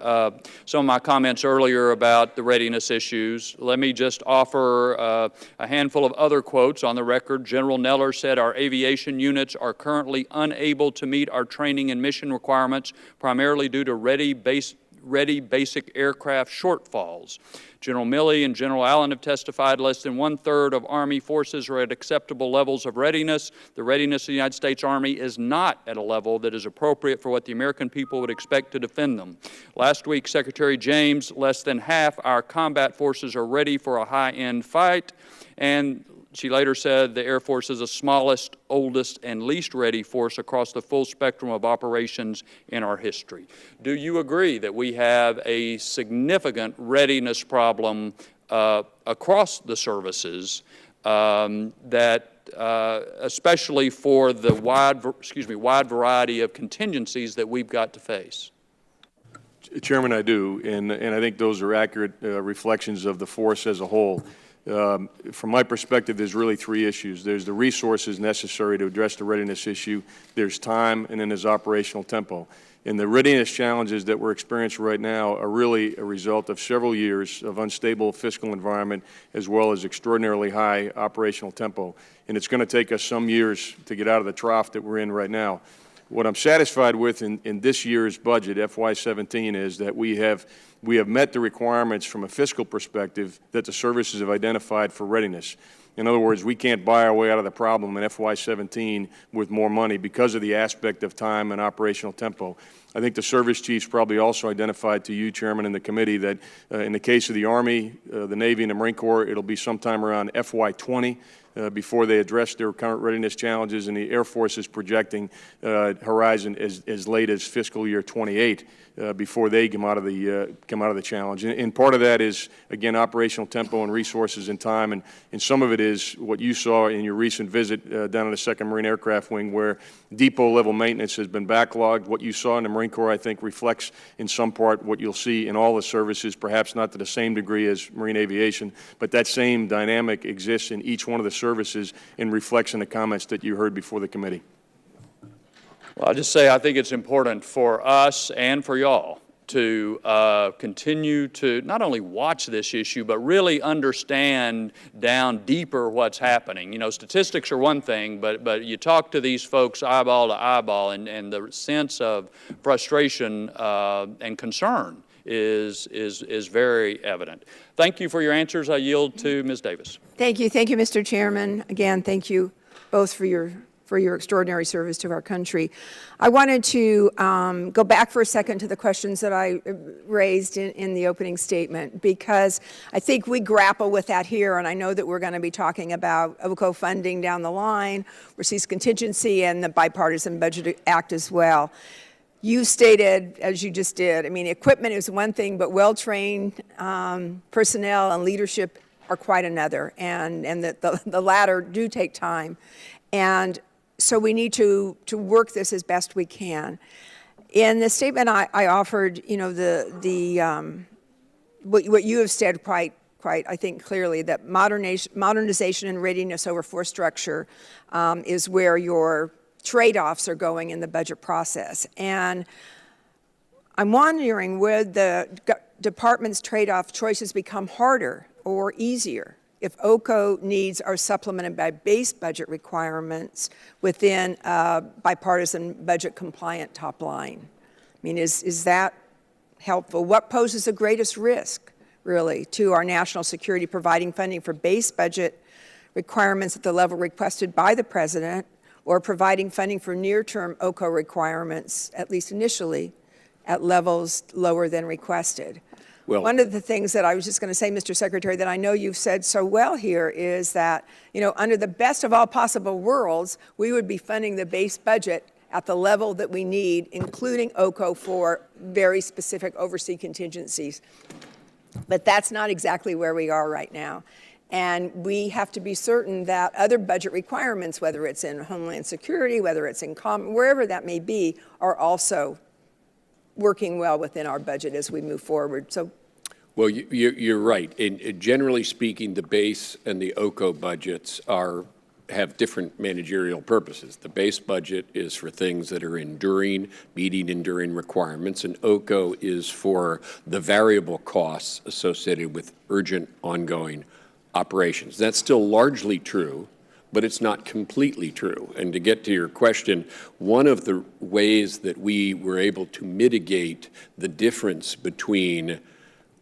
some of my comments earlier about the readiness issues. Let me just offer a handful of other quotes on the record. General Neller said, "Our aviation units are currently unable to meet our training and mission requirements, primarily due to ready basic aircraft shortfalls." General Milley and General Allen have testified less than 1/3 of Army forces are at acceptable levels of readiness. The readiness of the United States Army is not at a level that is appropriate for what the American people would expect to defend them. Last week, Secretary James, less than half our combat forces are ready for a high-end fight, and she later said the Air Force is the smallest, oldest, and least ready force across the full spectrum of operations in our history. Do you agree that we have a significant readiness problem across the services especially for the wide variety of contingencies that we've got to face? Chairman, I do, and I think those are accurate reflections of the force as a whole. From my perspective, there's really three issues. There's the resources necessary to address the readiness issue, there's time, and then there's operational tempo. And the readiness challenges that we're experiencing right now are really a result of several years of unstable fiscal environment as well as extraordinarily high operational tempo. And it's going to take us some years to get out of the trough that we're in right now. What I'm satisfied with in this year's budget, FY17, is that we have met the requirements from a fiscal perspective that the services have identified for readiness. In other words, we can't buy our way out of the problem in FY17 with more money because of the aspect of time and operational tempo. I think the service chiefs probably also identified to you, Chairman, and the committee that in the case of the Army, the Navy, and the Marine Corps, it'll be sometime around FY20 before they address their current readiness challenges, and the Air Force is projecting horizon as late as fiscal year 28 before they come out of the challenge. And part of that is, again, operational tempo and resources and time, and some of it is what you saw in your recent visit down at the 2nd Marine Aircraft Wing, where depot-level maintenance has been backlogged. What you saw in the Marine Corps, I think, reflects in some part what you'll see in all the services, perhaps not to the same degree as Marine Aviation, but that same dynamic exists in each one of the services and reflects in the comments that you heard before the committee. Well, I'll just say I think it's important for us and for y'all to continue to not only watch this issue, but really understand down deeper what's happening. You know, statistics are one thing, but you talk to these folks eyeball to eyeball, and the sense of frustration and concern is very evident. Thank you for your answers. I yield to Ms. Davis. Thank you, Mr. Chairman. Again, thank you both for your extraordinary service to our country. I wanted to go back for a second to the questions that I raised in the opening statement, because I think we grapple with that here, and I know that we're going to be talking about OCO funding down the line, overseas contingency, and the Bipartisan Budget Act as well. You stated, as you just did, I mean, equipment is one thing, but well-trained personnel and leadership are quite another, and the latter do take time. And so we need to work this as best we can. In the statement I offered, you know, what you have said quite, I think, clearly, that modernization and readiness over force structure is where your trade-offs are going in the budget process. And I'm wondering, would the department's trade-off choices become harder or easier if OCO needs are supplemented by base budget requirements within a bipartisan budget compliant top line? I mean, is that helpful? What poses the greatest risk, really, to our national security, providing funding for base budget requirements at the level requested by the President, or providing funding for near-term OCO requirements, at least initially, at levels lower than requested? Well, one of the things that I was just going to say, Mr. Secretary, that I know you've said so well here is that, you know, under the best of all possible worlds, we would be funding the base budget at the level that we need, including OCO for very specific overseas contingencies. But that's not exactly where we are right now. And we have to be certain that other budget requirements, whether it's in Homeland Security, whether it's in wherever that may be, are also working well within our budget as we move forward. So, well, you're right. Generally speaking, the base and the OCO budgets are have different managerial purposes. The base budget is for things that are enduring, meeting enduring requirements, and OCO is for the variable costs associated with urgent, ongoing operations. That's still largely true, but it's not completely true. And to get to your question, one of the ways that we were able to mitigate the difference between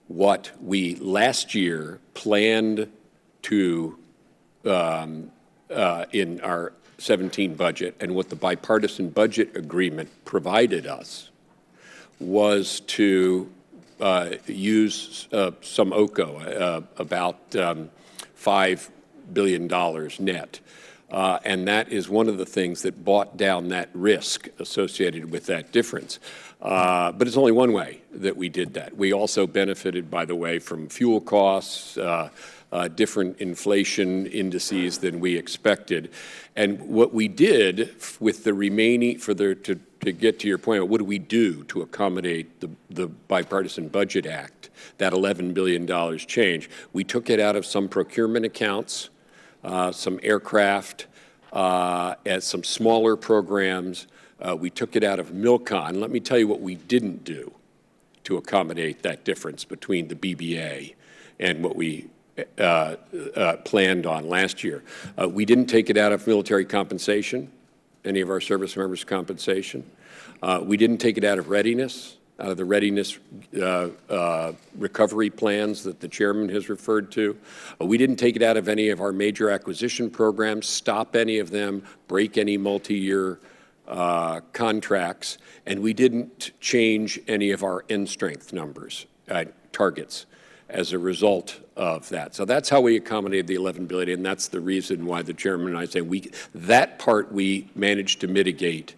what we last year planned to in our 17 budget and what the bipartisan budget agreement provided us was to use some OCO, about $5 billion net. And that is one of the things that brought down that risk associated with that difference. But it's only one way that we did that. We also benefited, by the way, from fuel costs, different inflation indices than we expected. And what we did with the remaining, to get to your point, what do we do to accommodate the Bipartisan Budget Act, that $11 billion change? We took it out of some procurement accounts, some aircraft, and some smaller programs. We took it out of MILCON. Let me tell you what we didn't do to accommodate that difference between the BBA and what we planned on last year. We didn't take it out of military compensation, any of our service members' compensation. We didn't take it out of Readiness, out of the Readiness recovery plans that the chairman has referred to. We didn't take it out of any of our major acquisition programs, stop any of them, break any multi-year contracts, and we didn't change any of our end strength numbers, targets, as a result of that. So that's how we accommodated the $11 billion, and that's the reason why the chairman and I say that part we managed to mitigate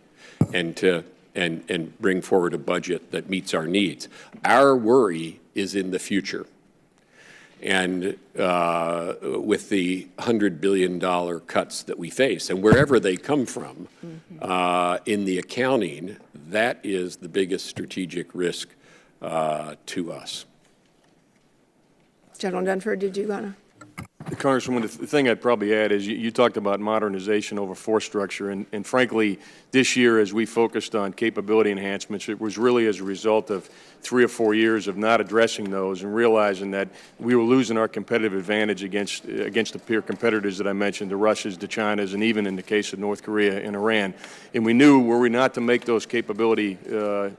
and bring forward a budget that meets our needs. Our worry is in the future. And with the $100 billion cuts that we face, and wherever they come from, in the accounting, that is the biggest strategic risk to us. General Dunford, did you want to? Congresswoman, the thing I'd probably add is you talked about modernization over force structure, and frankly, this year as we focused on capability enhancements, it was really as a result of 3 or 4 years of not addressing those and realizing that we were losing our competitive advantage against the peer competitors that I mentioned, the Russias, the Chinas, and even in the case of North Korea and Iran. And we knew, were we not to make those capability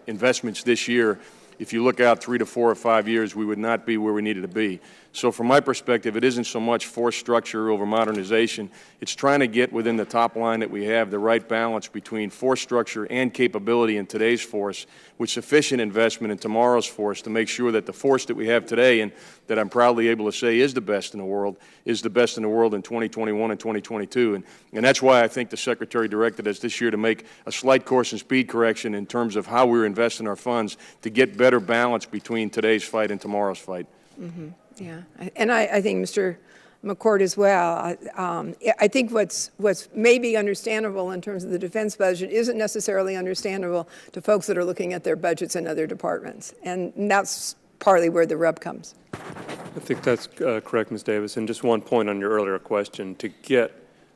investments this year, if you look out 3 to 4 or 5 years, we would not be where we needed to be. So from my perspective, it isn't so much force structure over modernization. It's trying to get within the top line that we have the right balance between force structure and capability in today's force with sufficient investment in tomorrow's force to make sure that the force that we have today and that I'm proudly able to say is the best in the world is the best in the world in 2021 and 2022. And that's why I think the Secretary directed us this year to make a slight course and speed correction in terms of how we're investing our funds to get better balance between today's fight and tomorrow's fight. Mm-hmm. Yeah, and I think Mr. McCord as well. I think what's maybe understandable in terms of the defense budget isn't necessarily understandable to folks that are looking at their budgets in other departments, and that's partly where the rub comes. I think that's correct, Ms. Davis. And just one point on your earlier question, to get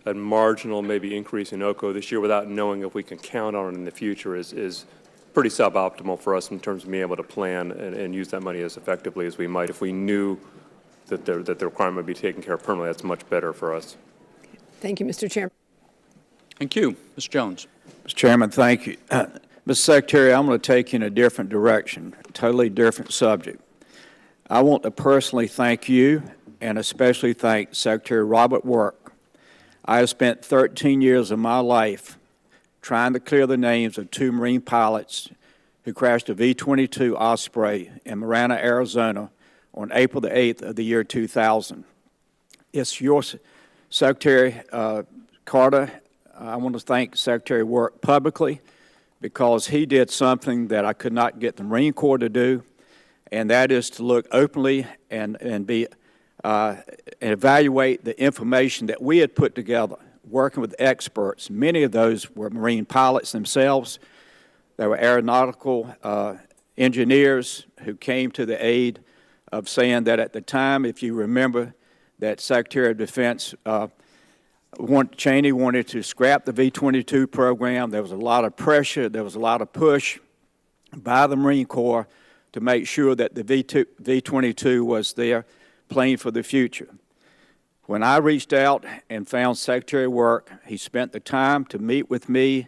a marginal maybe increase in OCO this year without knowing if we can count on it in the future is pretty suboptimal for us in terms of being able to plan and use that money as effectively as we might. If we knew that the requirement would be taken care of permanently, that's much better for us. Thank you, Mr. Chairman. Thank you. Mr. Jones. Mr. Chairman, thank you. Mr. Secretary, I'm going to take you in a different direction, totally different subject. I want to personally thank you and especially thank Secretary Robert Work. I have spent 13 years of my life trying to clear the names of 2 Marine pilots who crashed a V-22 Osprey in Marana, Arizona on April the 8th of the year 2000. It's your Secretary Carter. I want to thank Secretary Work publicly because he did something that I could not get the Marine Corps to do, and that is to look openly and evaluate the information that we had put together, working with experts. Many of those were Marine pilots themselves. There were aeronautical engineers who came to the aid of saying that at the time, if you remember, that Secretary of Defense Cheney wanted to scrap the V-22 program. There was a lot of pressure. There was a lot of push by the Marine Corps to make sure that the V-22 was their plane for the future. When I reached out and found Secretary of Work, he spent the time to meet with me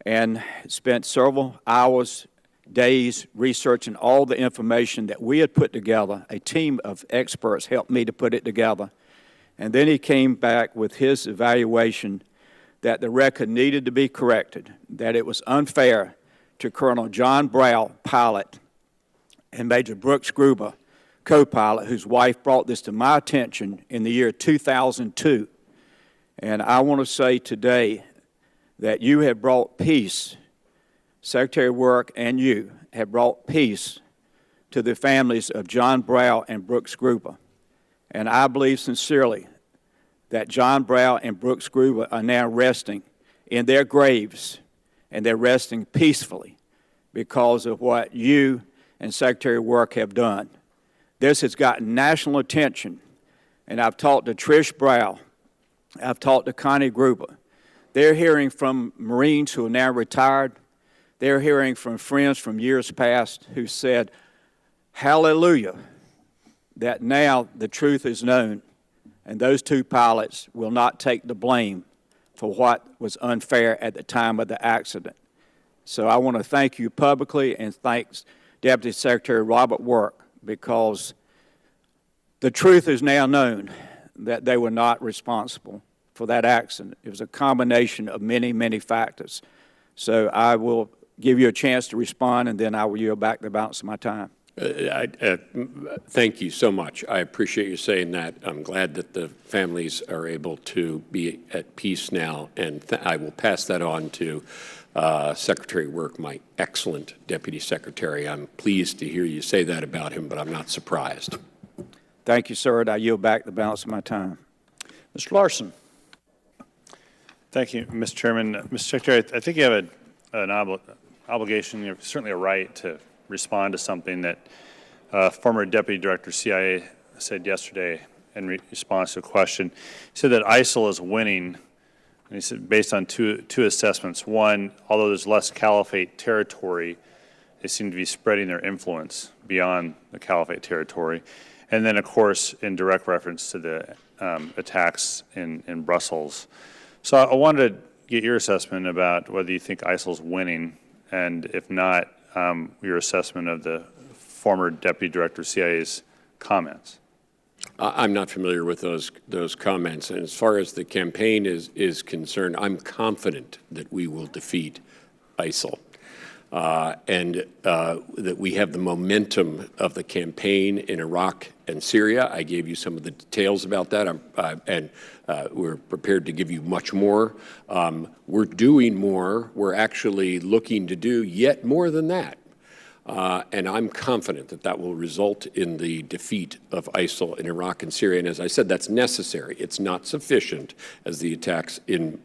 and spent several hours, days, researching all the information that we had put together. A team of experts helped me to put it together. And then he came back with his evaluation that the record needed to be corrected, that it was unfair to Colonel John Brow, pilot, and Major Brooks Gruber, co-pilot, whose wife brought this to my attention in the year 2002. And I want to say today that you have brought peace, Secretary of Work and you have brought peace to the families of John Brow and Brooks Gruber. And I believe sincerely that John Brow and Brooks Gruber are now resting in their graves, and they're resting peacefully because of what you and Secretary of Work have done. This has gotten national attention, and I've talked to Trish Brow, I've talked to Connie Gruber. They're hearing from Marines who are now retired. They're hearing from friends from years past who said, hallelujah, that now the truth is known, and those two pilots will not take the blame for what was unfair at the time of the accident. So I want to thank you publicly and thanks Deputy Secretary Robert Work, because the truth is now known that they were not responsible for that accident. It was a combination of many, many factors. So I will give you a chance to respond, and then I will yield back the balance of my time. Thank you so much. I appreciate you saying that. I'm glad that the families are able to be at peace now, and I will pass that on to Secretary of Work, my excellent Deputy Secretary. I'm pleased to hear you say that about him, but I'm not surprised. Thank you, sir, and I yield back the balance of my time. Mr. Larson. Thank you, Mr. Chairman. Mr. Secretary, I think you have an obligation, certainly a right to respond to something that former Deputy Director CIA said yesterday in response to a question. He said that ISIL is winning, and he said based on two assessments. One, although there's less caliphate territory, they seem to be spreading their influence beyond the caliphate territory. And then, of course, in direct reference to the attacks in Brussels. So I wanted to get your assessment about whether you think ISIL's winning, and if not, your assessment of the former Deputy Director of CIA's comments. I'm not familiar with those comments. And as far as the campaign is concerned, I'm confident that we will defeat ISIL. And that we have the momentum of the campaign in Iraq and Syria. I gave you some of the details about that, and we're prepared to give you much more. We're doing more. We're actually looking to do yet more than that. And I'm confident that that will result in the defeat of ISIL in Iraq and Syria. And as I said, that's necessary. It's not sufficient, as the attacks in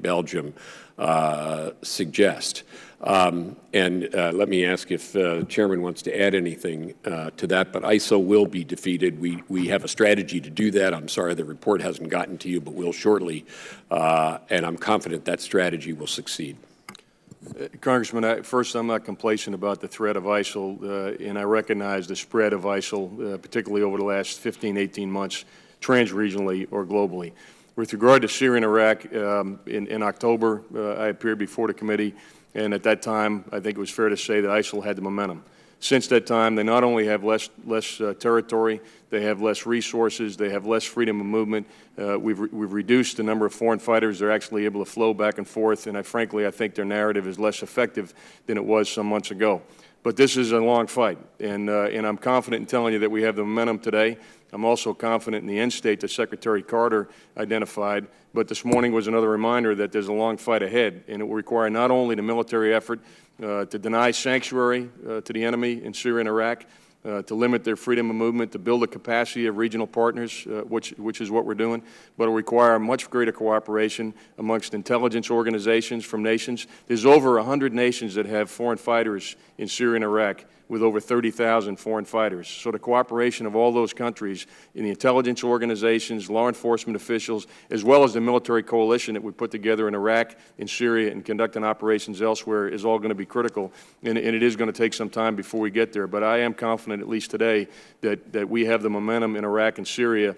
Belgium suggest. And let me ask if the Chairman wants to add anything to that. But ISIL will be defeated. We have a strategy to do that. I'm sorry the report hasn't gotten to you, but will shortly. And I'm confident that strategy will succeed. Congressman, first, I'm not complacent about the threat of ISIL, and I recognize the spread of ISIL, particularly over the last 15, 18 months, transregionally or globally. With regard to Syria and Iraq, in October, I appeared before the committee, and at that time, I think it was fair to say that ISIL had the momentum. Since that time, they not only have less territory, they have less resources, they have less freedom of movement. We've reduced the number of foreign fighters they're actually able to flow back and forth, and frankly, I think their narrative is less effective than it was some months ago. But this is a long fight, and I'm confident in telling you that we have the momentum today. I'm also confident in the end state that Secretary Carter identified, but this morning was another reminder that there's a long fight ahead, and it will require not only the military effort to deny sanctuary to the enemy in Syria and Iraq, to limit their freedom of movement, to build the capacity of regional partners, which is what we're doing, but it'll require much greater cooperation amongst intelligence organizations from nations. There's over 100 nations that have foreign fighters in Syria and Iraq, with over 30,000 foreign fighters. So the cooperation of all those countries in the intelligence organizations, law enforcement officials, as well as the military coalition that we put together in Iraq, in Syria, and conducting operations elsewhere is all going to be critical, and it is going to take some time before we get there. But I am confident, at least today, that we have the momentum in Iraq and Syria,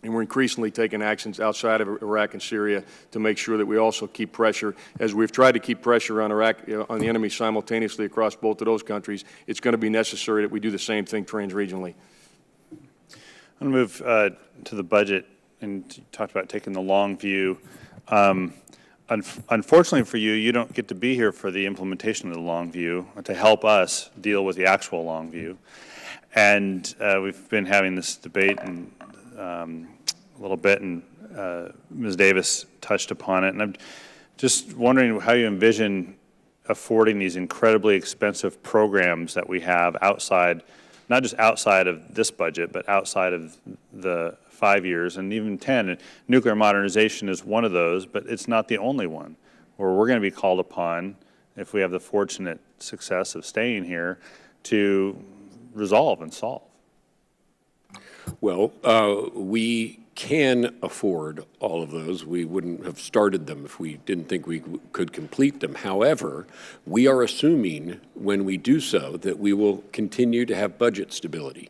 and we're increasingly taking actions outside of Iraq and Syria to make sure that we also keep pressure. As we've tried to keep pressure on Iraq, on the enemy simultaneously across both of those countries, it's going to be necessary that we do the same thing transregionally. I'm going to move to the budget, and you talked about taking the long view. Unfortunately for you, you don't get to be here for the implementation of the long view to help us deal with the actual long view. And we've been having this debate and a little bit, and Ms. Davis touched upon it, and I'm just wondering how you envision affording these incredibly expensive programs that we have outside, not just outside of this budget, but outside of the 5 years and even 10. And nuclear modernization is one of those, but it's not the only one, where we're going to be called upon, if we have the fortunate success of staying here, to resolve and solve. Well, we can afford all of those. We wouldn't have started them if we didn't think we could complete them. However, we are assuming when we do so that we will continue to have budget stability.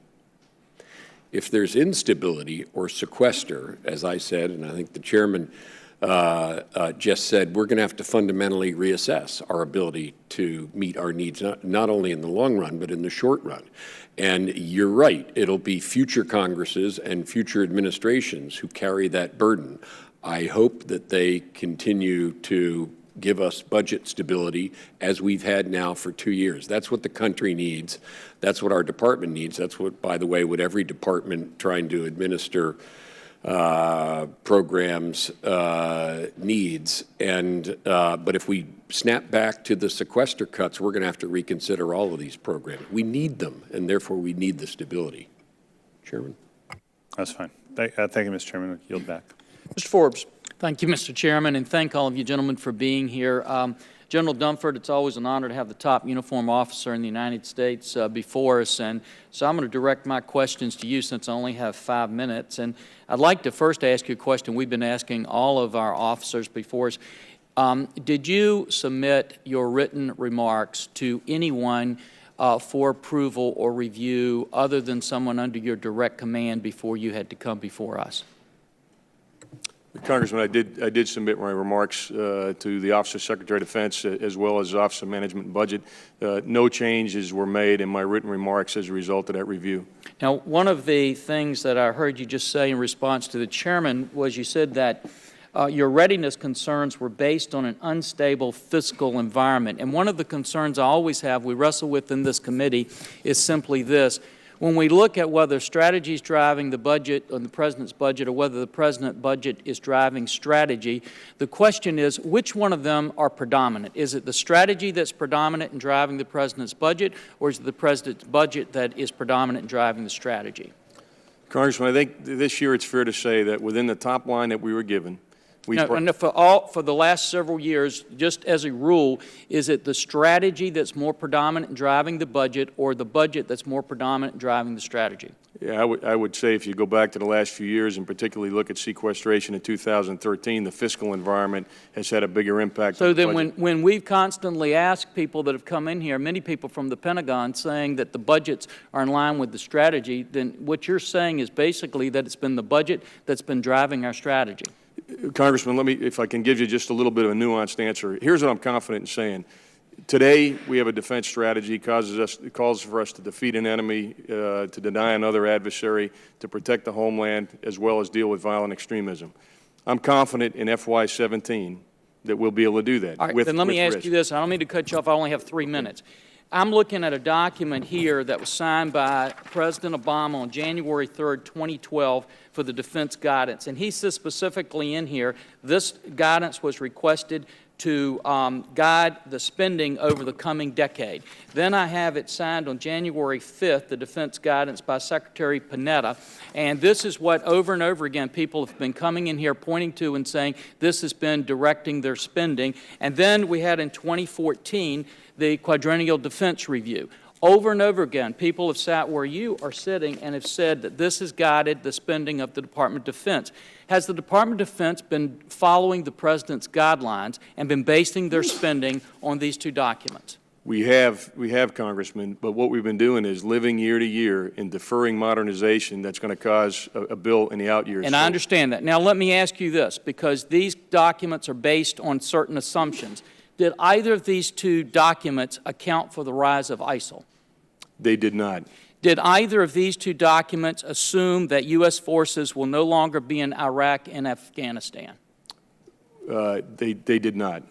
If there's instability or sequester, as I said, and I think the chairman just said, we're going to have to fundamentally reassess our ability to meet our needs, not only in the long run, but in the short run. And you're right, it'll be future Congresses and future administrations who carry that burden. I hope that they continue to give us budget stability as we've had now for 2 years. That's what the country needs. That's what our department needs. That's what, by the way, what every department trying to administer programs needs. And but if we snap back to the sequester cuts, we're going to have to reconsider all of these programs. We need them, and therefore we need the stability. Chairman? That's fine. Thank you, Mr. Chairman. I'll yield back. Mr. Forbes. Thank you, Mr. Chairman, and thank all of you gentlemen for being here. General Dunford, it's always an honor to have the top uniform officer in the United States before us, and so I'm going to direct my questions to you since I only have 5 minutes. And I'd like to first ask you a question we've been asking all of our officers before us. Did you submit your written remarks to anyone for approval or review other than someone under your direct command before you had to come before us? Congressman, I did submit my remarks to the Office of Secretary of Defense as well as Office of Management and Budget. No changes were made in my written remarks as a result of that review. Now, one of the things that I heard you just say in response to the chairman was you said that your readiness concerns were based on an unstable fiscal environment. And one of the concerns I always have, we wrestle with in this committee, is simply this. When we look at whether strategy is driving the budget or the President's budget or whether the President's budget is driving strategy, the question is which one of them are predominant? Is it the strategy that's predominant in driving the President's budget, or is it the President's budget that is predominant in driving the strategy? Congressman, I think this year it's fair to say that within the top line that we were given, and for the last several years, just as a rule, is it the strategy that's more predominant in driving the budget or the budget that's more predominant in driving the strategy? Yeah, I would say if you go back to the last few years and particularly look at sequestration in 2013, the fiscal environment has had a bigger impact. So then when we've constantly asked people that have come in here, many people from the Pentagon saying that the budgets are in line with the strategy, then what you're saying is basically that it's been the budget that's been driving our strategy. Congressman, let me, if I can give you just a little bit of a nuanced answer. Here's what I'm confident in saying. Today, we have a defense strategy that calls for us to defeat an enemy, to deny another adversary, to protect the homeland, as well as deal with violent extremism. I'm confident in FY17 that we'll be able to do that. All right, then let me ask you this. I don't mean to cut you off. I only have 3 minutes. I'm looking at a document here that was signed by President Obama on January 3rd, 2012 for the defense guidance. And he says specifically in here, this guidance was requested to guide the spending over the coming decade. Then I have it signed on January 5th, the defense guidance by Secretary Panetta, and this is what over and over again people have been coming in here pointing to and saying this has been directing their spending. And then we had in 2014 the Quadrennial Defense Review. Over and over again, people have sat where you are sitting and have said that this has guided the spending of the Department of Defense. Has the Department of Defense been following the President's guidelines and been basing their spending on these two documents? We have, Congressman, but what we've been doing is living year to year and deferring modernization that's going to cause a bill in the out years. And I understand that. Now let me ask you this, because these documents are based on certain assumptions. Did either of these two documents account for the rise of Isil? They did not. Did either of these two documents assume that U.S. forces will no longer be in Iraq and Afghanistan? They did not.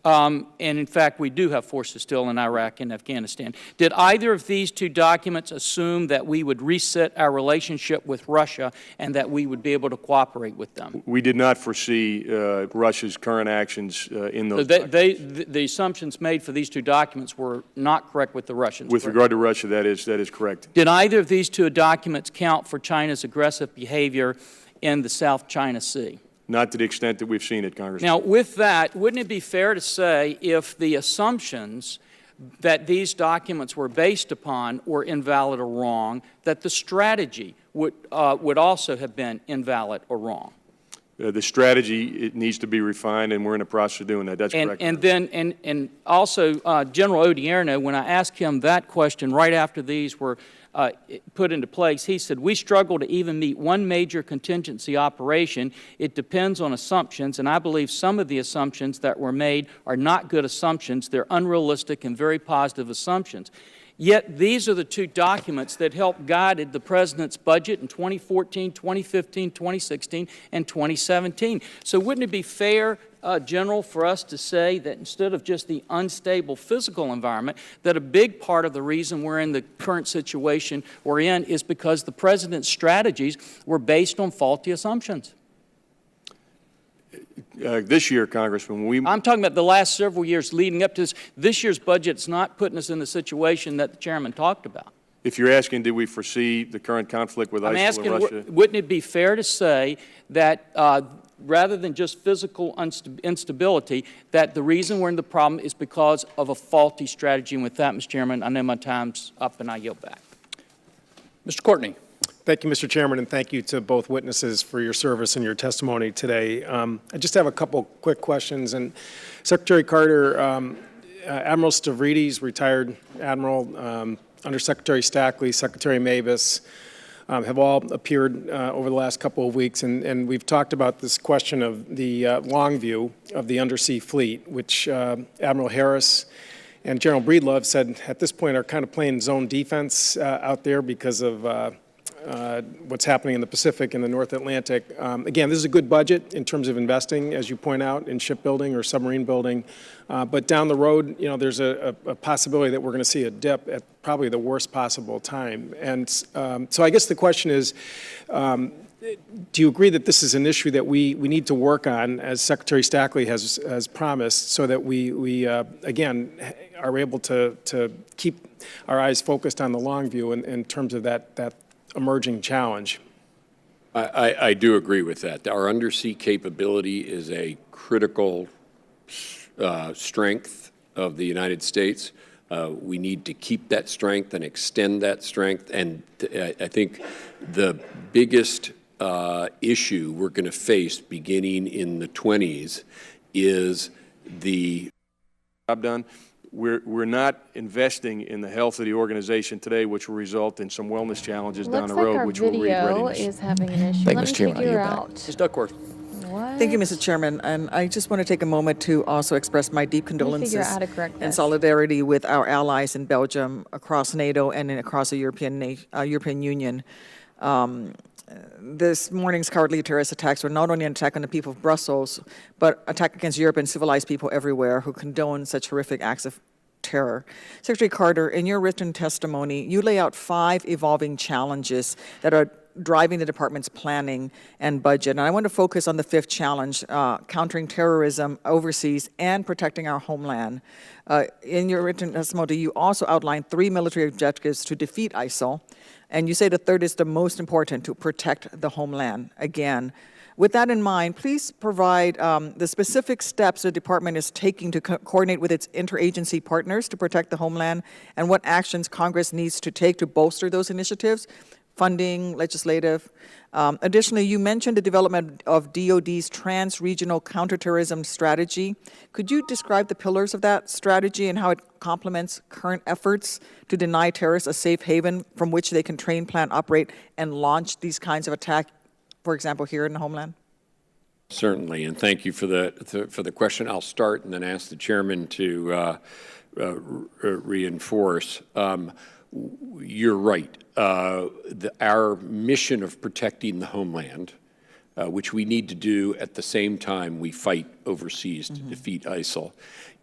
And in fact, we do have forces still in Iraq and Afghanistan. Did either of these two documents assume that we would reset our relationship with Russia and that we would be able to cooperate with them? We did not foresee Russia's current actions in those So the assumptions made for these two documents were not correct with the Russians. With regard to Russia, that is correct. Did either of these two documents count for China's aggressive behavior in the South China Sea? Not to the extent that we've seen it, Congressman. Now, with that, wouldn't it be fair to say if the assumptions that these documents were based upon were invalid or wrong, that the strategy would also have been invalid or wrong? The strategy, it needs to be refined, and we're in the process of doing that. That's correct. And then, and also, General Odierno, when I asked him that question right after these were put into place, he said, we struggle to even meet one major contingency operation. It depends on assumptions, and I believe some of the assumptions that were made are not good assumptions. They're unrealistic and very positive assumptions. Yet these are the two documents that helped guide the President's budget in 2014, 2015, 2016, and 2017. So wouldn't it be fair, General, for us to say that instead of just the unstable physical environment, that a big part of the reason we're in the current situation we're in is because the President's strategies were based on faulty assumptions? This year, Congressman, I'm talking about the last several years leading up to this. This year's budget's not putting us in the situation that the Chairman talked about. If you're asking, did we foresee the current conflict with ISIL and Russia? Wouldn't it be fair to say that rather than just physical instability, that the reason we're in the problem is because of a faulty strategy? And with that, Mr. Chairman, I know my time's up and I yield back. Mr. Courtney. Thank you, Mr. Chairman, and thank you to both witnesses for your service and your testimony today. I just have a couple quick questions. And Secretary Carter, Admiral Stavridis, retired Admiral, Under Secretary Stackley, Secretary Mavis, have all appeared over the last couple of weeks, and we've talked about this question of the long view of the undersea fleet, which Admiral Harris and General Breedlove said at this point are kind of playing zone defense out there because of what's happening in the Pacific and the North Atlantic. Again, this is a good budget in terms of investing, as you point out, in shipbuilding or submarine building. But down the road, you know, there's a possibility that we're going to see a dip at probably the worst possible time. And so I guess the question is, do you agree that this is an issue that we need to work on, as Secretary Stackley has promised, so that we again, are able to keep our eyes focused on the long view in terms of that emerging challenge? I do agree with that. Our undersea capability is a critical strength of the United States. We need to keep that strength and extend that strength. And I think the biggest issue we're going to face beginning in the 20s is the job done. We're not investing in the health of the organization today, which will result in some wellness challenges down the road, which will read Readiness. Is having an issue. Thank Let you, me Mr. Chairman. figure out. Ms. Duckworth. What? Thank you, Mr. Chairman. And I just want to take a moment to also express my deep condolences how to correct and this. solidarity with our allies in Belgium, across NATO, and across the European Union. This morning's cowardly terrorist attacks were not only an attack on the people of Brussels, but attack against Europe and civilized people everywhere who condone such horrific acts of terror. Secretary Carter, in your written testimony, you lay out 5 evolving challenges that are driving the department's planning and budget. And I want to focus on the fifth challenge, countering terrorism overseas and protecting our homeland. In your written testimony, you also outlined 3 military objectives to defeat ISIL, and you say the third is the most important, to protect the homeland. Again, with that in mind, please provide the specific steps the department is taking to coordinate with its interagency partners to protect the homeland, and what actions Congress needs to take to bolster those initiatives, funding, legislative. Additionally, you mentioned the development of DoD's trans-regional counterterrorism strategy. Could you describe the pillars of that strategy and how it complements current efforts to deny terrorists a safe haven from which they can train, plan, operate, and launch these kinds of attacks, for example, here in the homeland? Certainly, and thank you for the question. I'll start and then ask the chairman to reinforce. You're right. Our mission of protecting the homeland, which we need to do at the same time we fight overseas to defeat ISIL,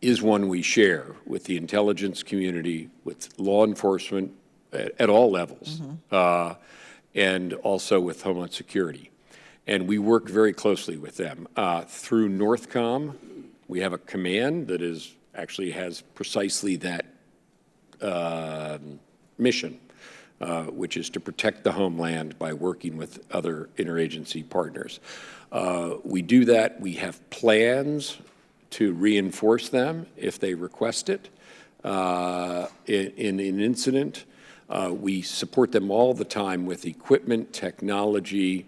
is one we share with the intelligence community, with law enforcement at all levels, and also with Homeland Security. And we work very closely with them. Through NORTHCOM, we have a command that actually has precisely that mission, which is to protect the homeland by working with other interagency partners. We do that. We have plans to reinforce them if they request it in an incident. We support them all the time with equipment, technology,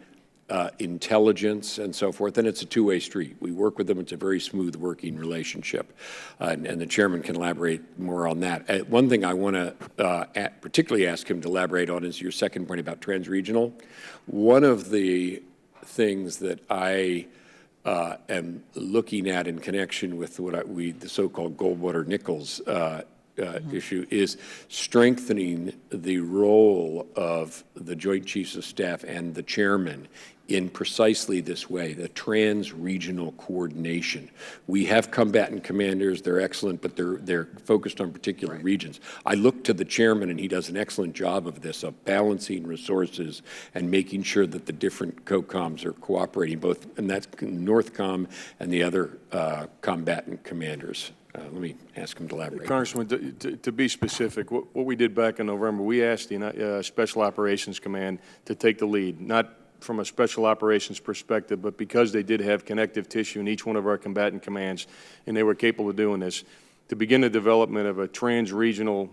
intelligence, and so forth, and it's a two-way street. We work with them. It's a very smooth working relationship, and the chairman can elaborate more on that. One thing I want to particularly ask him to elaborate on is your second point about transregional. One of the things that I am looking at in connection with the so-called Goldwater-Nichols issue is strengthening the role of the Joint Chiefs of Staff and the chairman in precisely this way, the trans-regional coordination. We have combatant commanders, they're excellent, but they're focused on particular regions. I look to the chairman, and he does an excellent job of this, of balancing resources and making sure that the different COCOMs are cooperating, both, and that's NORTHCOM and the other combatant commanders. Let me ask him to elaborate. Congressman, to be specific, what we did back in November, we asked the Special Operations Command to take the lead, not from a special operations perspective, but because they did have connective tissue in each one of our combatant commands, and they were capable of doing this, to begin the development of a trans-regional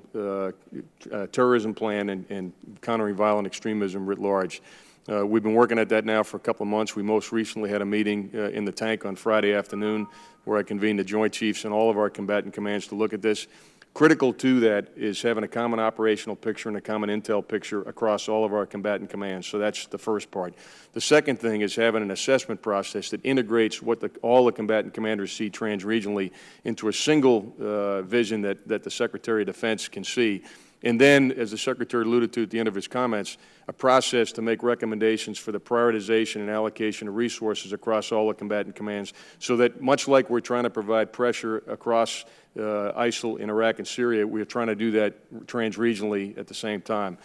terrorism plan and countering violent extremism writ large. We've been working at that now for a couple of months. We most recently had a meeting in the tank on Friday afternoon where I convened the Joint Chiefs and all of our combatant commands to look at this. Critical to that is having a common operational picture and a common intel picture across all of our combatant commands. So that's the first part. The second thing is having an assessment process that integrates what all the combatant commanders see trans-regionally into a single vision that the Secretary of Defense can see. And then, as the Secretary alluded to at the end of his comments, a process to make recommendations for the prioritization and allocation of resources across all the combatant commands so that, much like we're trying to provide pressure across ISIL in Iraq and Syria, we're trying to do that trans-regionally at the same time.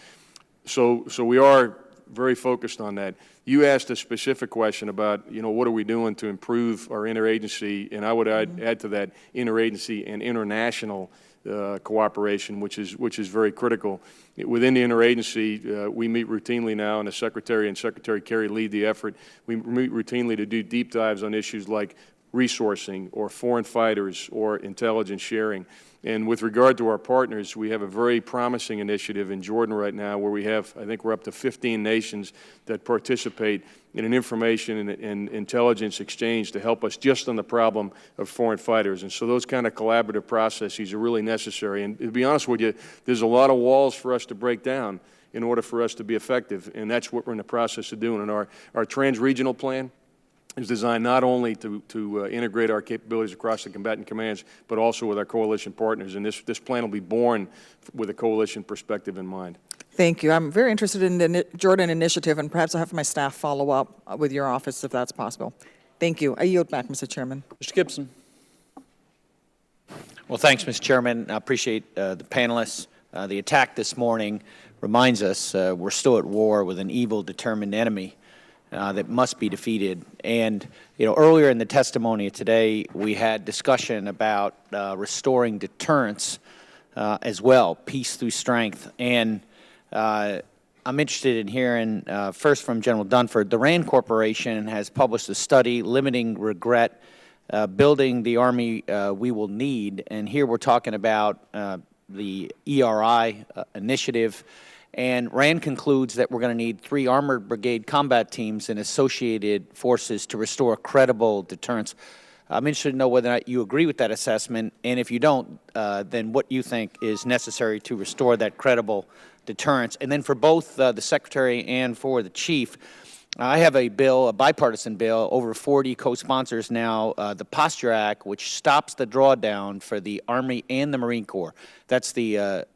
So we are very focused on that. You asked a specific question about, what are we doing to improve our interagency, and I would add to that interagency and international cooperation, which is very critical. Within the interagency, we meet routinely now, and the Secretary and Secretary Kerry lead the effort. We meet routinely to do deep dives on issues like resourcing or foreign fighters or intelligence sharing. And with regard to our partners, we have a very promising initiative in Jordan right now where we have, I think we're up to 15 nations that participate in an information and intelligence exchange to help us just on the problem of foreign fighters. And so those kind of collaborative processes are really necessary. And to be honest with you, there's a lot of walls for us to break down in order for us to be effective. And that's what we're in the process of doing. And our trans-regional plan is designed not only to integrate our capabilities across the combatant commands, but also with our coalition partners. And this plan will be born with a coalition perspective in mind. Thank you. I'm very interested in the Jordan initiative, and perhaps I'll have my staff follow up with your office if that's possible. Thank you. I yield back, Mr. Chairman. Mr. Gibson. Well, thanks, Mr. Chairman. I appreciate the panelists The attack this morning reminds us we're still at war with an evil, determined enemy that must be defeated. And, earlier in the testimony today, we had discussion about restoring deterrence as well, peace through strength. And I'm interested in hearing first from General Dunford. The RAND Corporation has published a study limiting regret, building the Army we will need. And here we're talking about the ERI initiative. And RAND concludes that we're going to need 3 armored brigade combat teams and associated forces to restore credible deterrence. I'm interested to know whether or not you agree with that assessment, and if you don't, then what you think is necessary to restore that credible deterrence. And then for both the Secretary and for the Chief, I have a bill, a bipartisan bill, over 40 co-sponsors now, the Posture Act, which stops the drawdown for the Army and the Marine Corps. That's the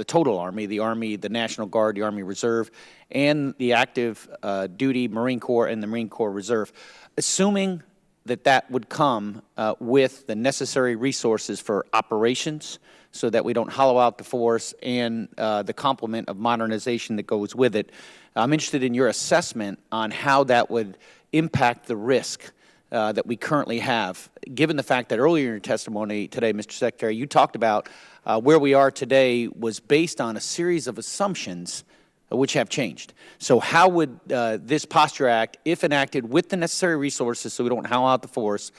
total Army, the National Guard, the Army Reserve, and the active duty Marine Corps and the Marine Corps Reserve. Assuming that would come with the necessary resources for operations so that we don't hollow out the force and the complement of modernization that goes with it. I'm interested in your assessment on how that would impact the risk that we currently have, given the fact that earlier in your testimony today, Mr. Secretary, you talked about where we are today was based on a series of assumptions which have changed. So how would this Posture Act, if enacted with the necessary resources so we don't hollow out the force,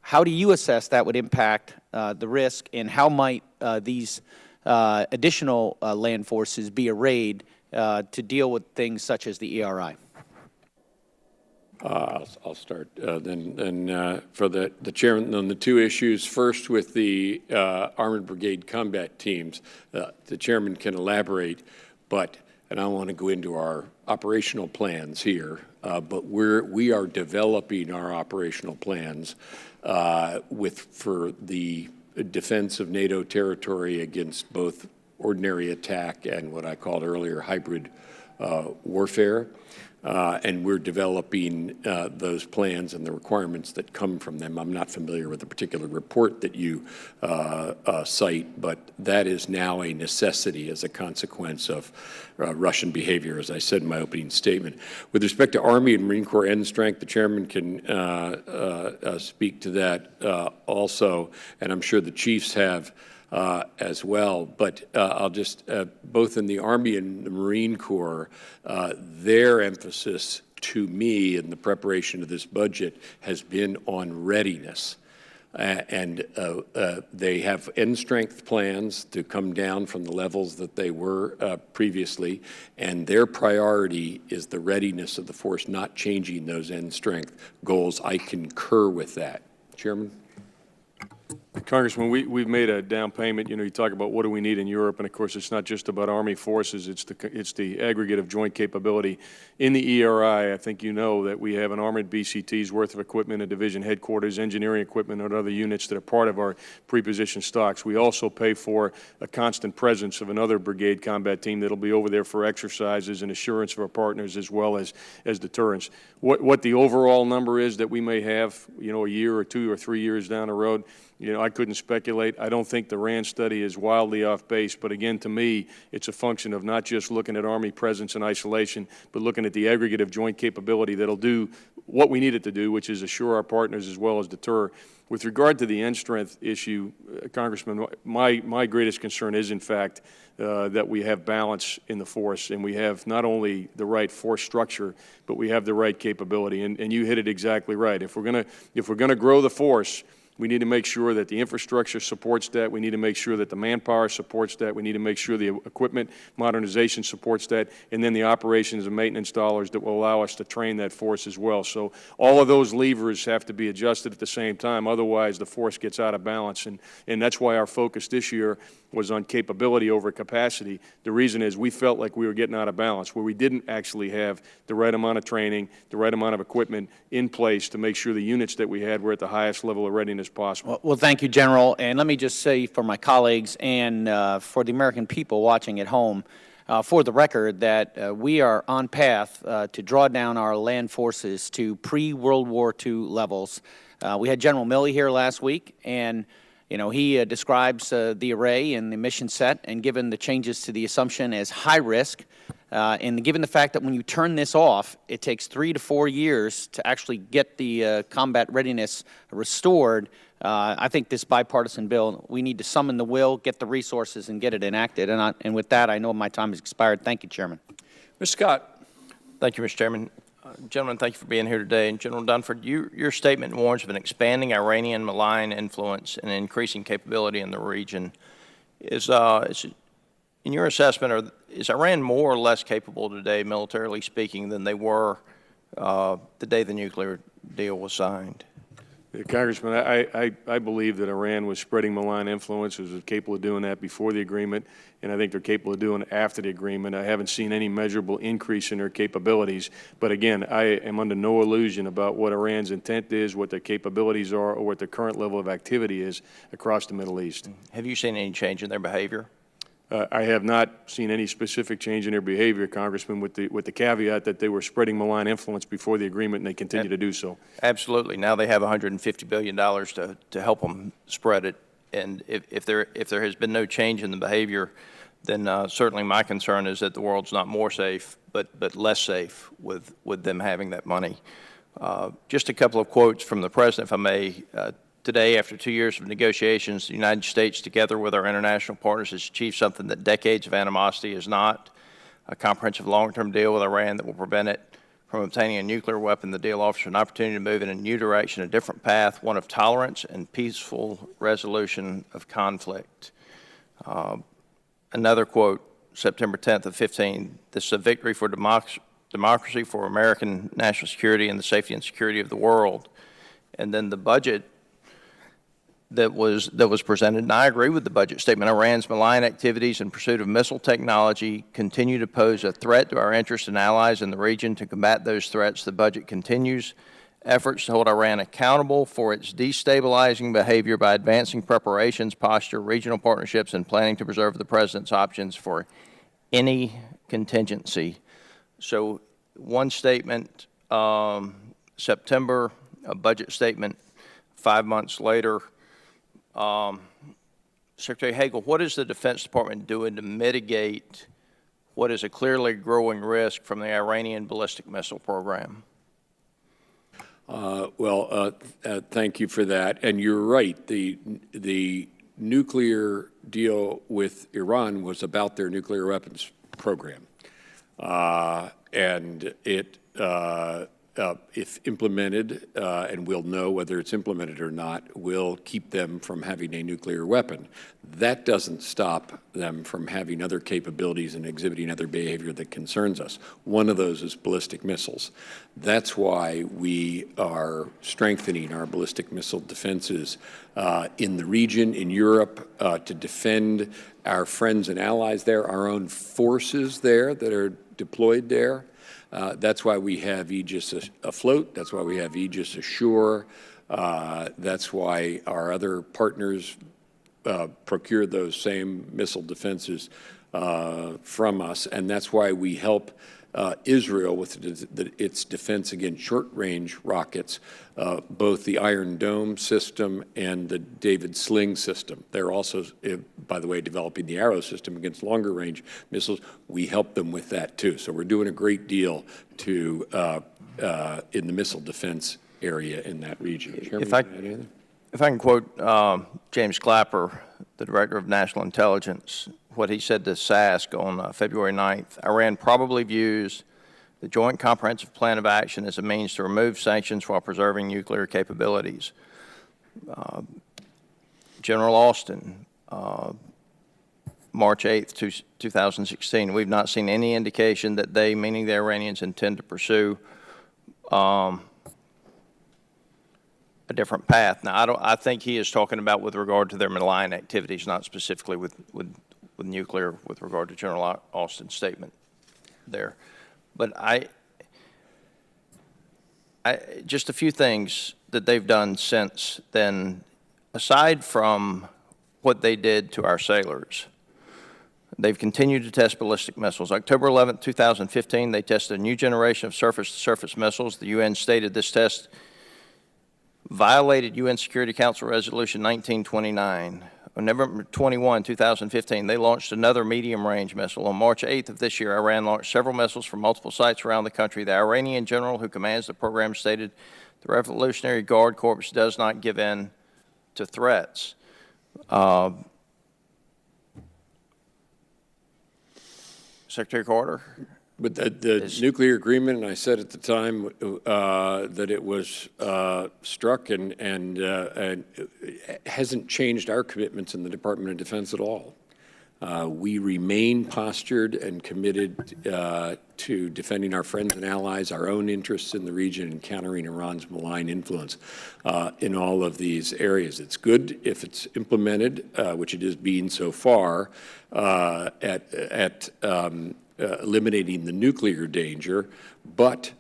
how do you assess that would impact the risk, and how might these additional land forces be arrayed to deal with things such as the ERI? I'll start then for the chairman on the 2 issues. First, with the Armored Brigade combat teams, the chairman can elaborate, but and I don't want to go into our operational plans here, but we are developing our operational plans for the defense of NATO territory against both ordinary attack and what I called earlier hybrid warfare. And we're developing those plans and the requirements that come from them. I'm not familiar with the particular report that you cite, but that is now a necessity as a consequence of Russian behavior, as I said in my opening statement. With respect to Army and Marine Corps end strength, the chairman can speak to that also, and I'm sure the chiefs have as well. But I'll just, both in the Army and the Marine Corps, their emphasis to me in the preparation of this budget has been on readiness. And they have end strength plans to come down from the levels that they were previously, and their priority is the readiness of the force, not changing those end strength goals. I concur with that. Chairman? Congressman, we've made a down payment. You talk about what do we need in Europe, and of course it's not just about Army forces, it's the aggregate of joint capability. In the ERI, I think you know that we have an armored BCT's worth of equipment, a division headquarters, engineering equipment, and other units that are part of our pre-positioned stocks. We also pay for a constant presence of another brigade combat team that'll be over there for exercises and assurance of our partners as well as deterrence. What the overall number is that we may have, a year or 2 or 3 years down the road, I couldn't speculate. I don't think the RAND study is wildly off base, but again, to me, it's a function of not just looking at Army presence in isolation, but looking at the aggregate of joint capability that'll do what we need it to do, which is assure our partners as well as deter. With regard to the end strength issue, Congressman, my greatest concern is, in fact, that we have balance in the force, and we have not only the right force structure, but we have the right capability. And you hit it exactly right. If we're gonna grow the force, we need to make sure that the infrastructure supports that. We need to make sure that the manpower supports that. We need to make sure the equipment modernization supports that, and then the operations and maintenance dollars that will allow us to train that force as well. So all of those levers have to be adjusted at the same time. Otherwise, the force gets out of balance, and that's why our focus this year was on capability over capacity. The reason is we felt like we were getting out of balance, where we didn't actually have the right amount of training, the right amount of equipment in place to make sure the units that we had were at the highest level of readiness possible. Well, thank you, General. And let me just say for my colleagues and for the American people watching at home, for the record, that we are on path to draw down our land forces to pre-World War II levels. We had General Milley here last week, and You know, he describes the array and the mission set, and given the changes to the assumption as high risk, and given the fact that when you turn this off, it takes 3 to 4 years to actually get the combat readiness restored, I think this bipartisan bill, we need to summon the will, get the resources, and get it enacted. And with that, I know my time has expired. Thank you, Chairman. Mr. Scott. Thank you, Mr. Chairman. Gentlemen, thank you for being here today. And General Dunford, your statement warns of an expanding Iranian malign influence and increasing capability in the region. In your assessment, is Iran more or less capable today, militarily speaking, than they were the day the nuclear deal was signed? Congressman, I believe that Iran was spreading malign influence, was capable of doing that before the agreement, and I think they're capable of doing it after the agreement. I haven't seen any measurable increase in their capabilities. But again, I am under no illusion about what Iran's intent is, what their capabilities are, or what their current level of activity is across the Middle East. Have you seen any change in their behavior? I have not seen any specific change in their behavior, Congressman, with the caveat that they were spreading malign influence before the agreement, and they continue to do so. Absolutely. Now they have $150 billion to help them spread it. And if there has been no change in the behavior, then certainly my concern is that the world's not more safe, but less safe with them having that money. Just a couple of quotes from the President, if I may. Today, after 2 years of negotiations, the United States, together with our international partners, has achieved something that decades of animosity is not: a comprehensive long-term deal with Iran that will prevent it from obtaining a nuclear weapon. The deal offers an opportunity to move in a new direction, a different path, one of tolerance and peaceful resolution of conflict. Another quote, September 10th of 15, this is a victory for democracy, for American national security, and the safety and security of the world. And then the budget that was presented, and I agree with the budget statement. Iran's malign activities in pursuit of missile technology continue to pose a threat to our interests and allies in the region. To combat those threats, the budget continues efforts to hold Iran accountable for its destabilizing behavior by advancing preparations, posture, regional partnerships, and planning to preserve the President's options for any contingency. So one statement, September, a budget statement 5 months later. Secretary Hagel, what is the Defense Department doing to mitigate what is a clearly growing risk from the Iranian ballistic missile program? Thank you for that. And you're right. The nuclear deal with Iran was about their nuclear weapons program. And it, if implemented, and we'll know whether it's implemented or not, will keep them from having a nuclear weapon. That doesn't stop them from having other capabilities and exhibiting other behavior that concerns us. One of those is ballistic missiles. That's why we are strengthening our ballistic missile defenses in the region, in Europe, to defend our friends and allies there, our own forces there that are deployed there. That's why we have Aegis afloat. That's why we have Aegis ashore. That's why our other partners procure those same missile defenses from us. And that's why we help Israel with its defense against short-range rockets, both the Iron Dome system and the David Sling system. They're also, by the way, developing the Arrow system against longer-range missiles. We help them with that, too. So we're doing a great deal to in the missile defense area in that region. Chairman, if I can quote James Clapper, the Director of National Intelligence, what he said to SASC on February 9th, Iran probably views the Joint Comprehensive Plan of Action as a means to remove sanctions while preserving nuclear capabilities. General Austin, March 8th, 2016, we've not seen any indication that they, meaning the Iranians, intend to pursue a different path. Now, I think he is talking about with regard to their malign activities, not specifically with nuclear, with regard to General Austin's statement there. But just a few things that they've done since then, aside from what they did to our sailors. They've continued to test ballistic missiles. October 11, 2015, they tested a new generation of surface-to-surface missiles. The UN stated this test violated UN Security Council Resolution 1929. On November 21, 2015, they launched another medium-range missile. On March 8th of this year, Iran launched several missiles from multiple sites around the country. The Iranian general who commands the program stated, "The Revolutionary Guard Corps does not give in to threats." Secretary Carter? But the nuclear agreement, and I said at the time that it was struck and hasn't changed our commitments in the Department of Defense at all. We remain postured and committed to defending our friends and allies, our own interests in the region, and countering Iran's malign influence in all of these areas. It's good if it's implemented, which it is being so far, at eliminating the nuclear danger, but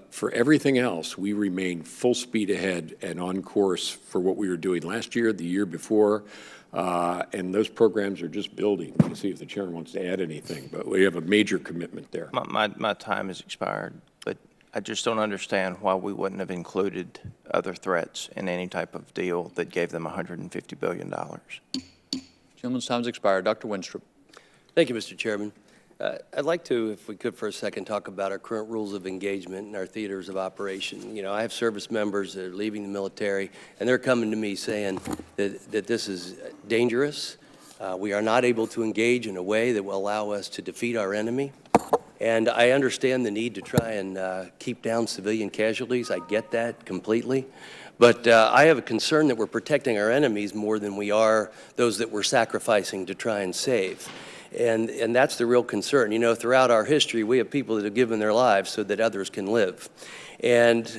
for everything else, we remain full speed ahead and on course for what we were doing last year, the year before, and those programs are just building. Let's see if the chairman wants to add anything, but we have a major commitment there. My time has expired, but I just don't understand why we wouldn't have included other threats in any type of deal that gave them $150 billion. Gentleman's time's expired. Dr. Winstrup. Thank you, Mr. Chairman. I'd like to, if we could for a second, talk about our current rules of engagement and our theaters of operation. You know, I have service members that are leaving the military, and they're coming to me saying that this is dangerous. We are not able to engage in a way that will allow us to defeat our enemy. And I understand the need to try and keep down civilian casualties. I get that completely. But I have a concern that we're protecting our enemies more than we are those that we're sacrificing to try and save. And that's the real concern. You know, throughout our history, we have people that have given their lives so that others can live. And,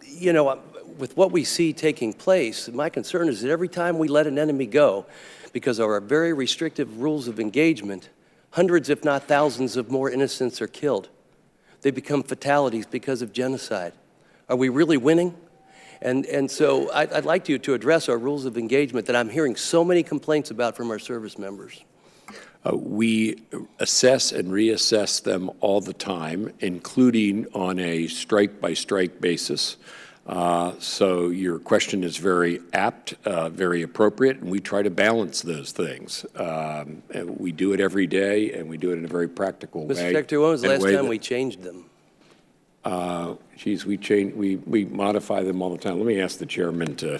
you know, with what we see taking place, my concern is that every time we let an enemy go, because of our very restrictive rules of engagement, hundreds, if not thousands, of more innocents are killed. They become fatalities because of genocide. Are we really winning? And so I'd like you to address our rules of engagement that I'm hearing so many complaints about from our service members. We assess and reassess them all the time, including on a strike-by-strike basis. So your question is very apt, very appropriate, and we try to balance those things. And we do it every day, and we do it in a very practical way. Mr. Secretary, when was the last time we changed them? We modify them all the time. Let me ask the chairman to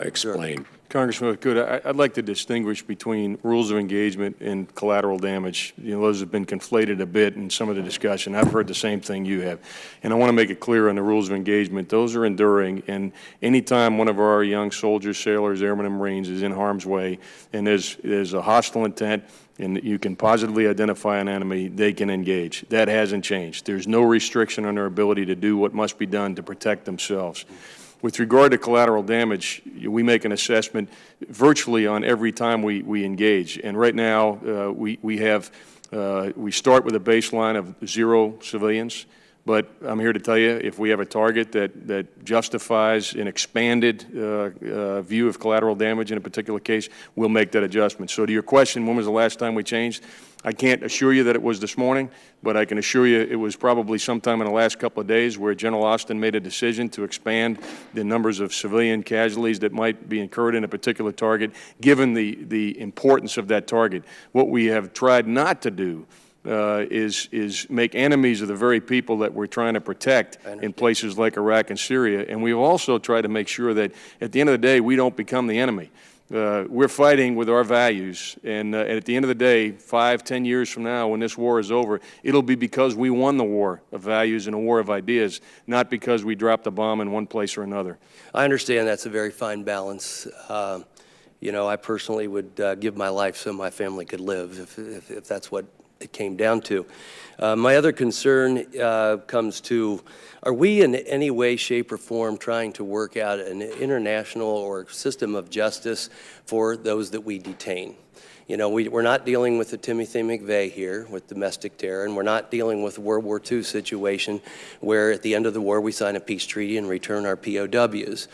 explain. Sure. Congressman, if I could, I'd like to distinguish between rules of engagement and collateral damage. You know, those have been conflated a bit in some of the discussion. I've heard the same thing you have. And I want to make it clear on the rules of engagement, those are enduring. And anytime one of our young soldiers, sailors, airmen, and Marines is in harm's way, and there's a hostile intent, and you can positively identify an enemy, they can engage. That hasn't changed. There's no restriction on their ability to do what must be done to protect themselves. With regard to collateral damage, we make an assessment virtually on every time we engage. And right now, we start with a baseline of 0 civilians. But I'm here to tell you, if we have a target that justifies an expanded view of collateral damage in a particular case, we'll make that adjustment. So to your question, when was the last time we changed? I can't assure you that it was this morning, but I can assure you it was probably sometime in the last couple of days where General Austin made a decision to expand the numbers of civilian casualties that might be incurred in a particular target, given the importance of that target. What we have tried not to do is make enemies of the very people that we're trying to protect in places like Iraq and Syria. And we've also tried to make sure that at the end of the day, we don't become the enemy. We're fighting with our values, and at the end of the day, 5, 10 years from now, when this war is over, it'll be because we won the war of values and a war of ideas, not because we dropped a bomb in one place or another. I understand that's a very fine balance. You know, I personally would give my life so my family could live, if that's what it came down to. My other concern comes to, are we in any way, shape, or form trying to work out an international or system of justice for those that we detain? You know, we're not dealing with the Timothy McVeigh here with domestic terror, and we're not dealing with the World War II situation where at the end of the war we sign a peace treaty and return our POWs.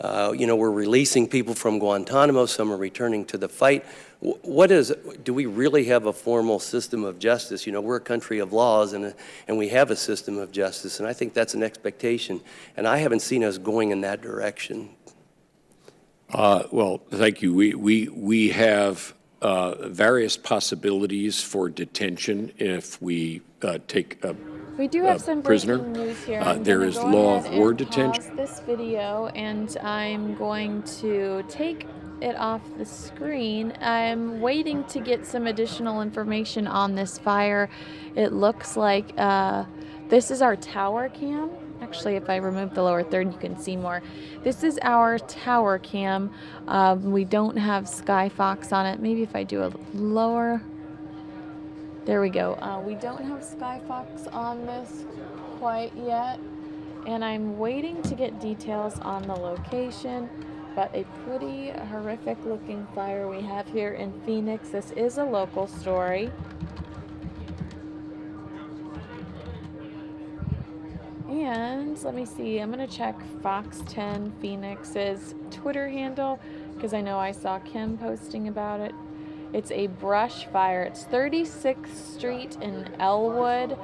You know, we're releasing people from Guantanamo. Some are returning to the fight. Do we really have a formal system of justice? You know, we're a country of laws, and we have a system of justice, and I think that's an expectation, and I haven't seen us going in that direction. Well, thank you. We have various possibilities for detention if we take a We do have some prisoner. breaking news here. I'm There gonna is go law ahead of war and detention. pause this video, and I'm going to take it off the screen. I'm waiting to get some additional information on this fire. It looks like this is our tower cam. Actually, if I remove the lower third, you can see more. This is our tower cam. We don't have Skyfox on it. Maybe if I do a lower. There we go. We don't have Skyfox on this quite yet, and I'm waiting to get details on the location, but a pretty horrific looking fire we have here in Phoenix. This is a local story. And let me see, I'm going to check Fox 10 Phoenix's Twitter handle because I know I saw Kim posting about it. It's a brush fire. It's 36th Street in Elwood.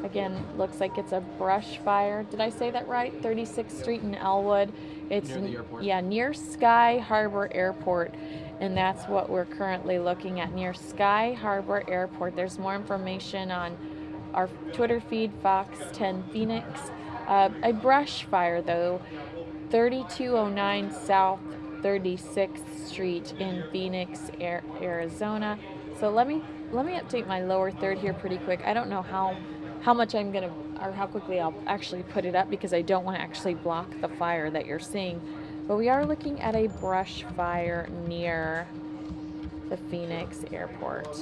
Again, looks like it's a brush fire. Did I say that right? 36th Street in Elwood. It's near the airport. Yeah, near Sky Harbor Airport. And that's what we're currently looking at, near Sky Harbor Airport. There's more information on our Twitter feed, Fox 10 Phoenix. A brush fire, though, 3209 South 36th Street in Phoenix, Arizona. So let me update my lower third here pretty quick. I don't know how much I'm gonna, or how quickly I'll actually put it up because I don't want to actually block the fire that you're seeing. But we are looking at a brush fire near the Phoenix airport.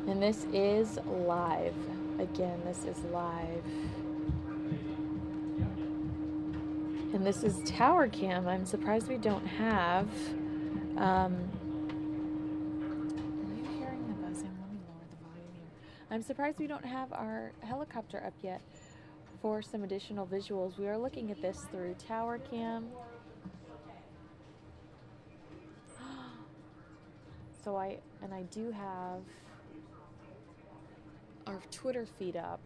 And this is live. Again, this is live. And this is tower cam. I'm surprised we don't have. Are you hearing the buzzing? Let me lower the volume here. I'm surprised we don't have our helicopter up yet for some additional visuals. We are looking at this through tower cam. So I do have our Twitter feed up.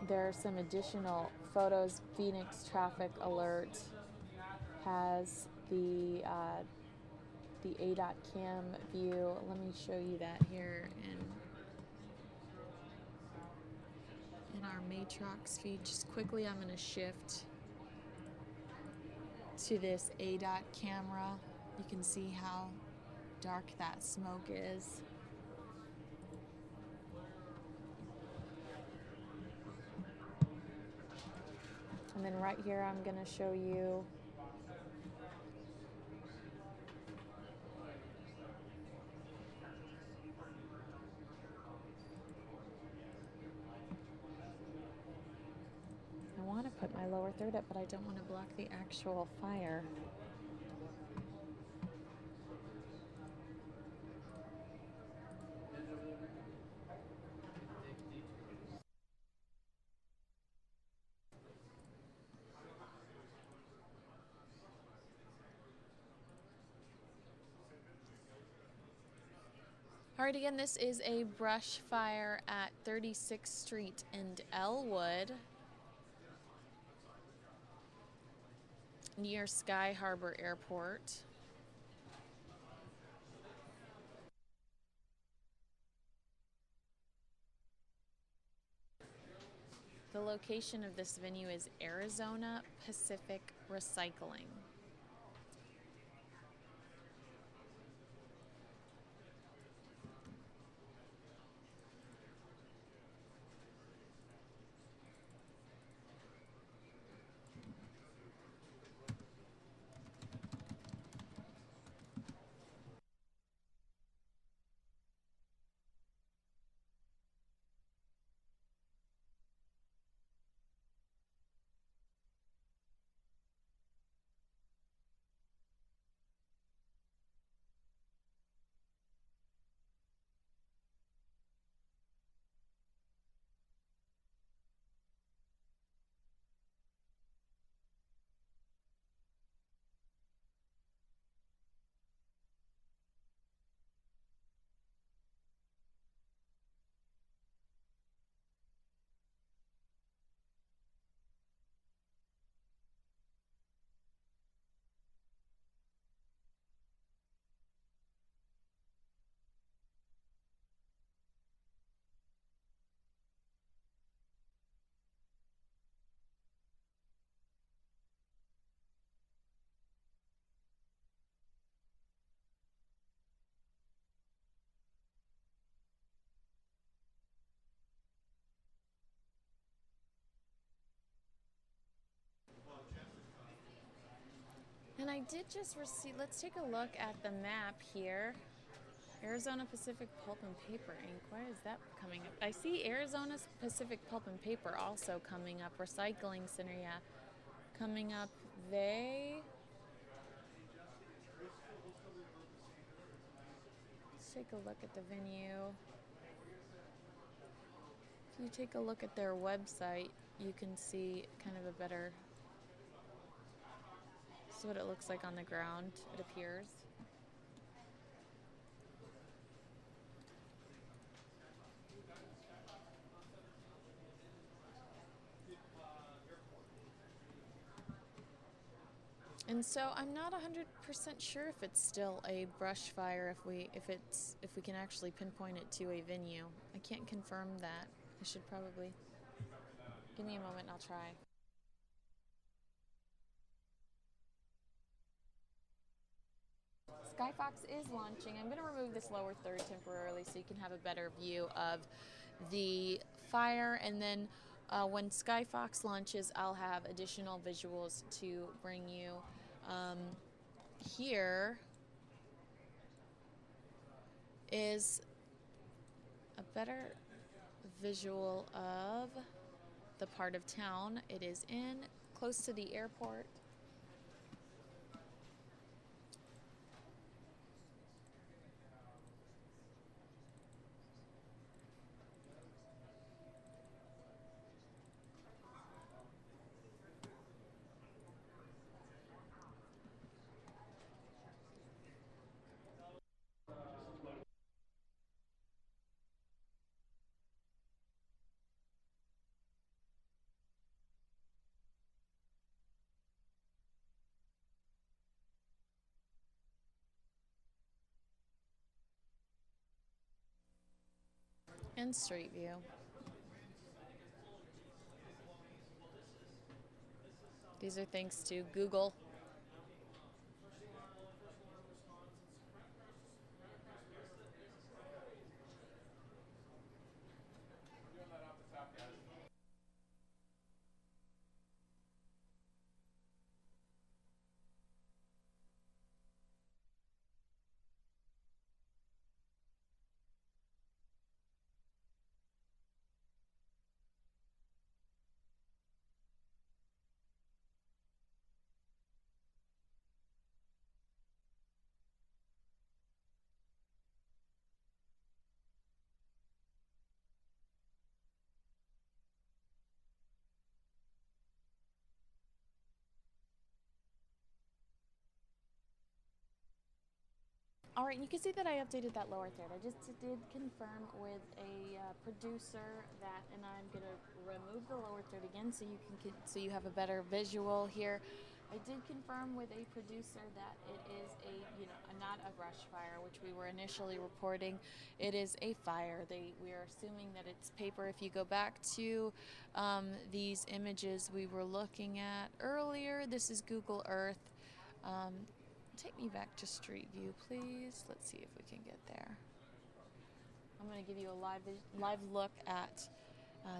There are some additional photos. Phoenix Traffic Alert has the ADOT cam view. Let me show you that here in our Matrox feed. Just quickly, I'm going to shift to this ADOT camera. You can see how dark that smoke is. And then right here, I'm going to show you I want to put my lower third up, but I don't want to block the actual fire. All right, again, this is a brush fire at 36th Street in Elwood, near Sky Harbor Airport. The location of this venue is Arizona Pacific Recycling. And I did just receive, let's take a look at the map here. Arizona Pacific Pulp and Paper Inc. Why is that coming up? I see Arizona Pacific Pulp and Paper also coming up. Recycling Center, yeah, coming up. Let's take a look at the venue. If you take a look at their website, you can see kind of a better. This is what it looks like on the ground, it appears. And so I'm not 100% sure if it's still a brush fire, if we can actually pinpoint it to a venue. I can't confirm that. I should probably. Give me a moment and I'll try. Skyfox is launching. I'm going to remove this lower third temporarily so you can have a better view of the fire. And then when Skyfox launches, I'll have additional visuals to bring you. Here is a better visual of the part of town it is in, close to the airport. And Street View. These are thanks to Google. All right, you can see that I updated that lower third. I just did confirm with a producer that, and I'm going to remove the lower third again so you have a better visual here. I did confirm with a producer that it is not a brush fire, which we were initially reporting. It is a fire. We are assuming that it's paper. If you go back to these images we were looking at earlier, this is Google Earth. Take me back to Street View, please. Let's see if we can get there. I'm going to give you a live look at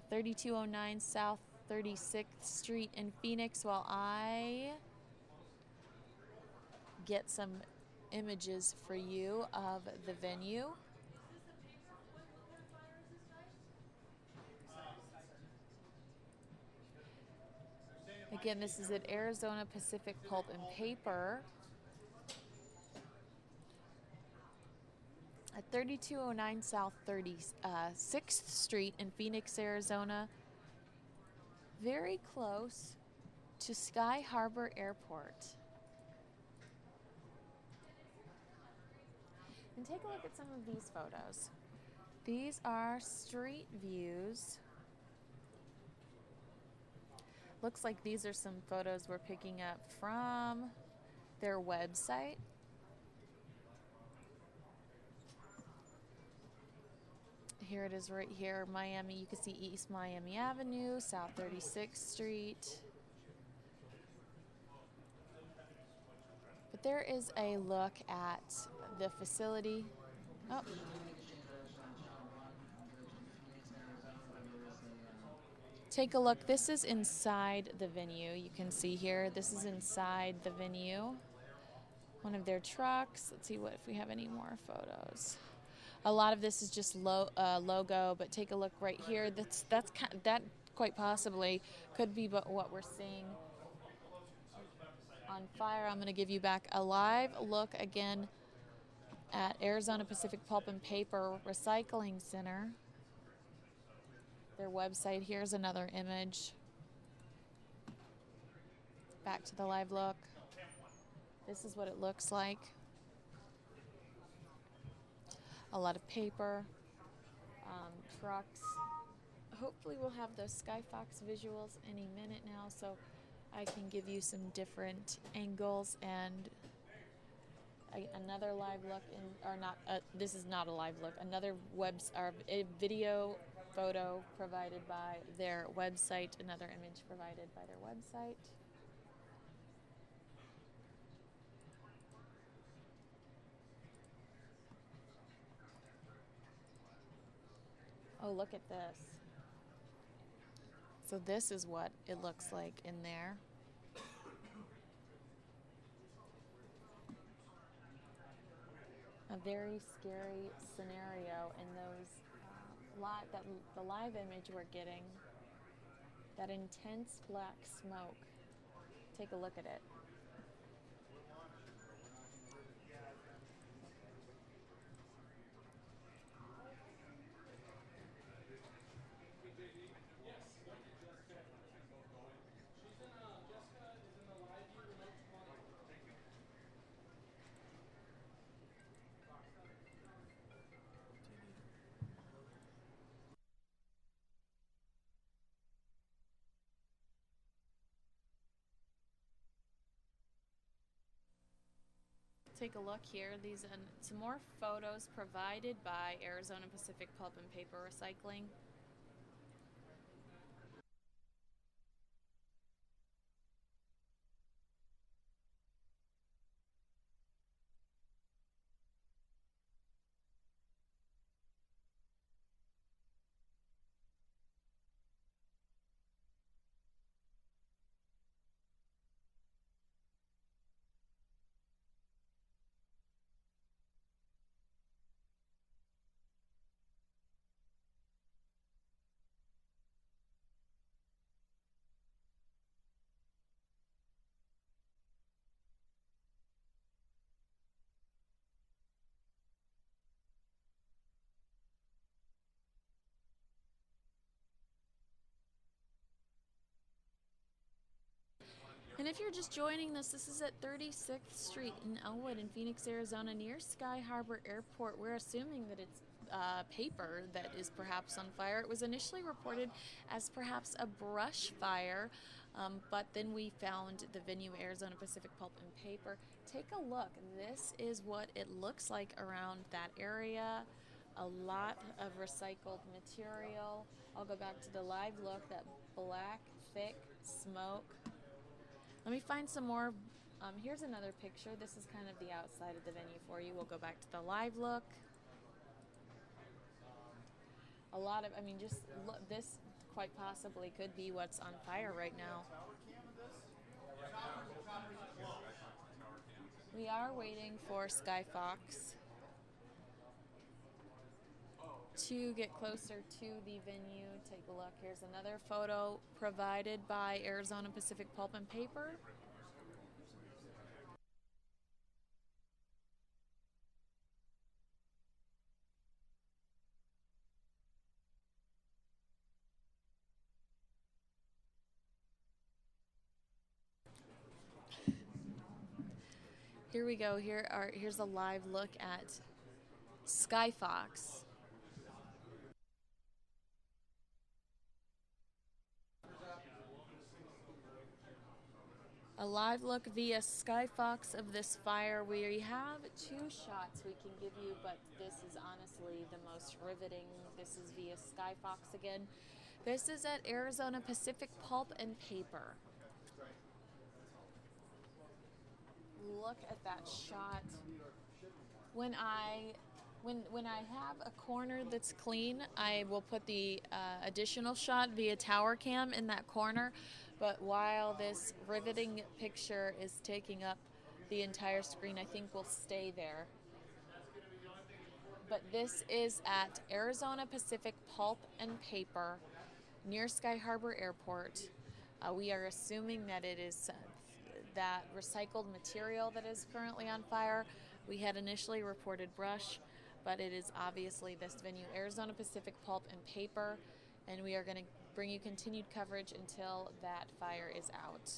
3209 South 36th Street in Phoenix while I get some images for you of the venue. Again, this is at Arizona Pacific Pulp and Paper. At 3209 South 36th Street in Phoenix, Arizona, very close to Sky Harbor Airport. And take a look at some of these photos. These are street views. Looks like these are some photos we're picking up from their website. Here it is right here, Miami. You can see East Miami Avenue, South 36th Street. But there is a look at the facility. Oh. Take a look. This is inside the venue. You can see here, this is inside the venue. one of their trucks. Let's see if we have any more photos. A lot of this is just logo, but take a look right here. That quite possibly could be what we're seeing on fire. I'm going to give you back a live look again at Arizona Pacific Pulp and Paper Recycling Center. Their website. Here's another image. Back to the live look. This is what it looks like. A lot of paper, trucks. Hopefully we'll have the Skyfox visuals any minute now, so I can give you some different angles and another live look, this is not a live look, another a video photo provided by their website, another image provided by their website. Oh, look at this. So this is what it looks like in there. A very scary scenario in those the live image we're getting, that intense black smoke. Take a look at it. Take a look here. These some more photos provided by Arizona Pacific Pulp and Paper Recycling. And if you're just joining us, this is at 36th Street in Elwood in Phoenix, Arizona, near Sky Harbor Airport. We're assuming that it's paper that is perhaps on fire. It was initially reported as perhaps a brush fire, but then we found the venue, Arizona Pacific Pulp and Paper. Take a look. This is what it looks like around that area. A lot of recycled material. I'll go back to the live look, that black, thick smoke. Let me find some more. Here's another picture. This is kind of the outside of the venue for you. We'll go back to the live look. A lot of, just look, this quite possibly could be what's on fire right now. We are waiting for Skyfox to get closer to the venue. Take a look. Here's another photo provided by Arizona Pacific Pulp and Paper. Here we go. Here's a live look at Skyfox. A live look via Skyfox of this fire. We have two shots we can give you, but this is honestly the most riveting. This is via Skyfox again. This is at Arizona Pacific Pulp and Paper. Look at that shot. When I have a corner that's clean, I will put the additional shot via tower cam in that corner. But while this riveting picture is taking up the entire screen, I think, will stay there. But this is at Arizona Pacific Pulp and Paper near Sky Harbor Airport. We are assuming that it is that recycled material that is currently on fire. We had initially reported brush, but it is obviously this venue, Arizona Pacific Pulp and Paper, and we are going to bring you continued coverage until that fire is out.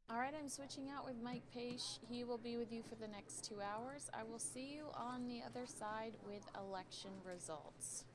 All right, I'm switching out with Mike Page. He will be with you for the next 2 hours. I will see you on the other side with election results.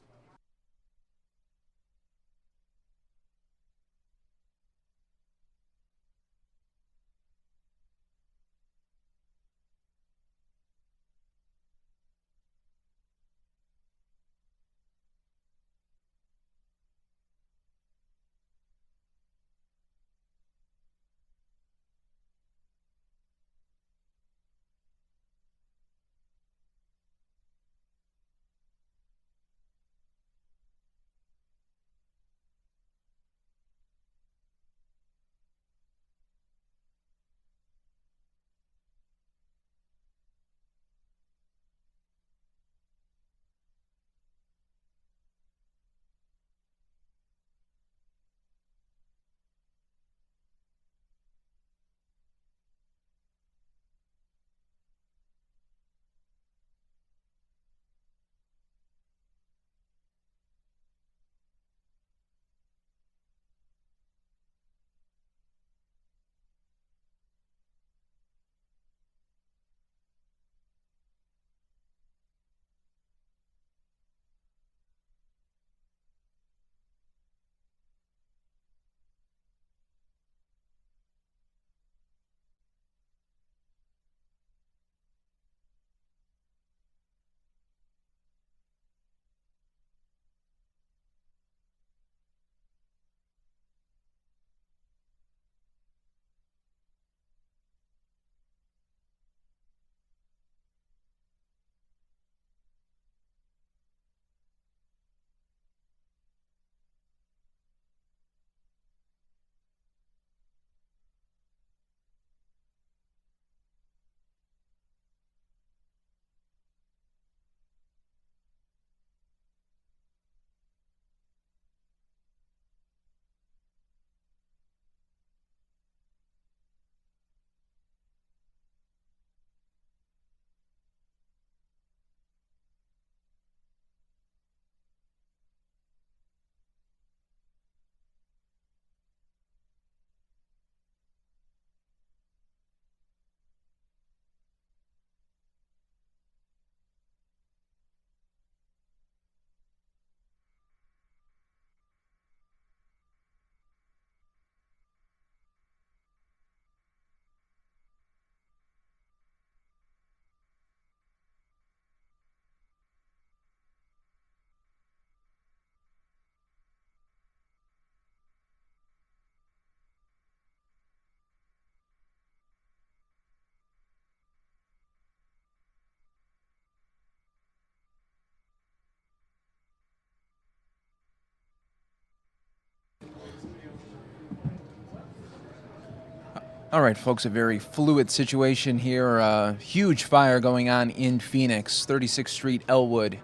All right, folks, a very fluid situation here. A huge fire going on in Phoenix, 36th Street, Elwood.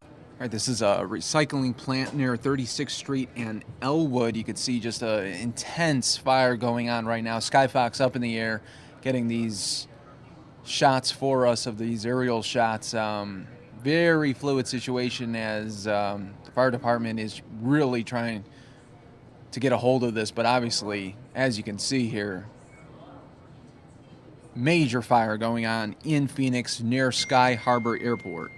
All right, this is a recycling plant near 36th Street and Elwood. You can see just an intense fire going on right now. Skyfox up in the air, getting these shots for us of these aerial shots. Very fluid situation as the fire department is really trying to get a hold of this. But obviously, as you can see here, major fire going on in Phoenix near Sky Harbor Airport.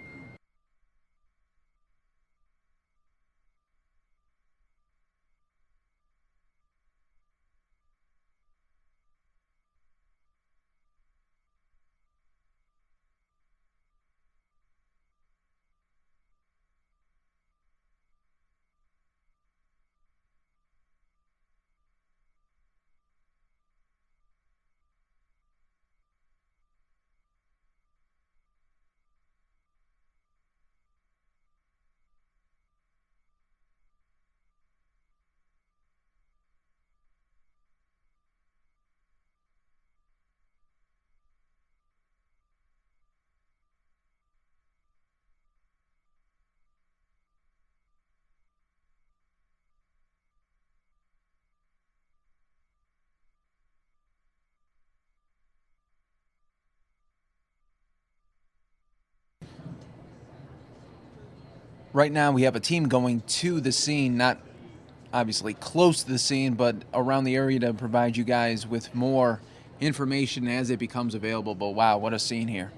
Right now, we have a team going to the scene, not obviously close to the scene, but around the area to provide you guys with more information as it becomes available. But wow, what a scene here.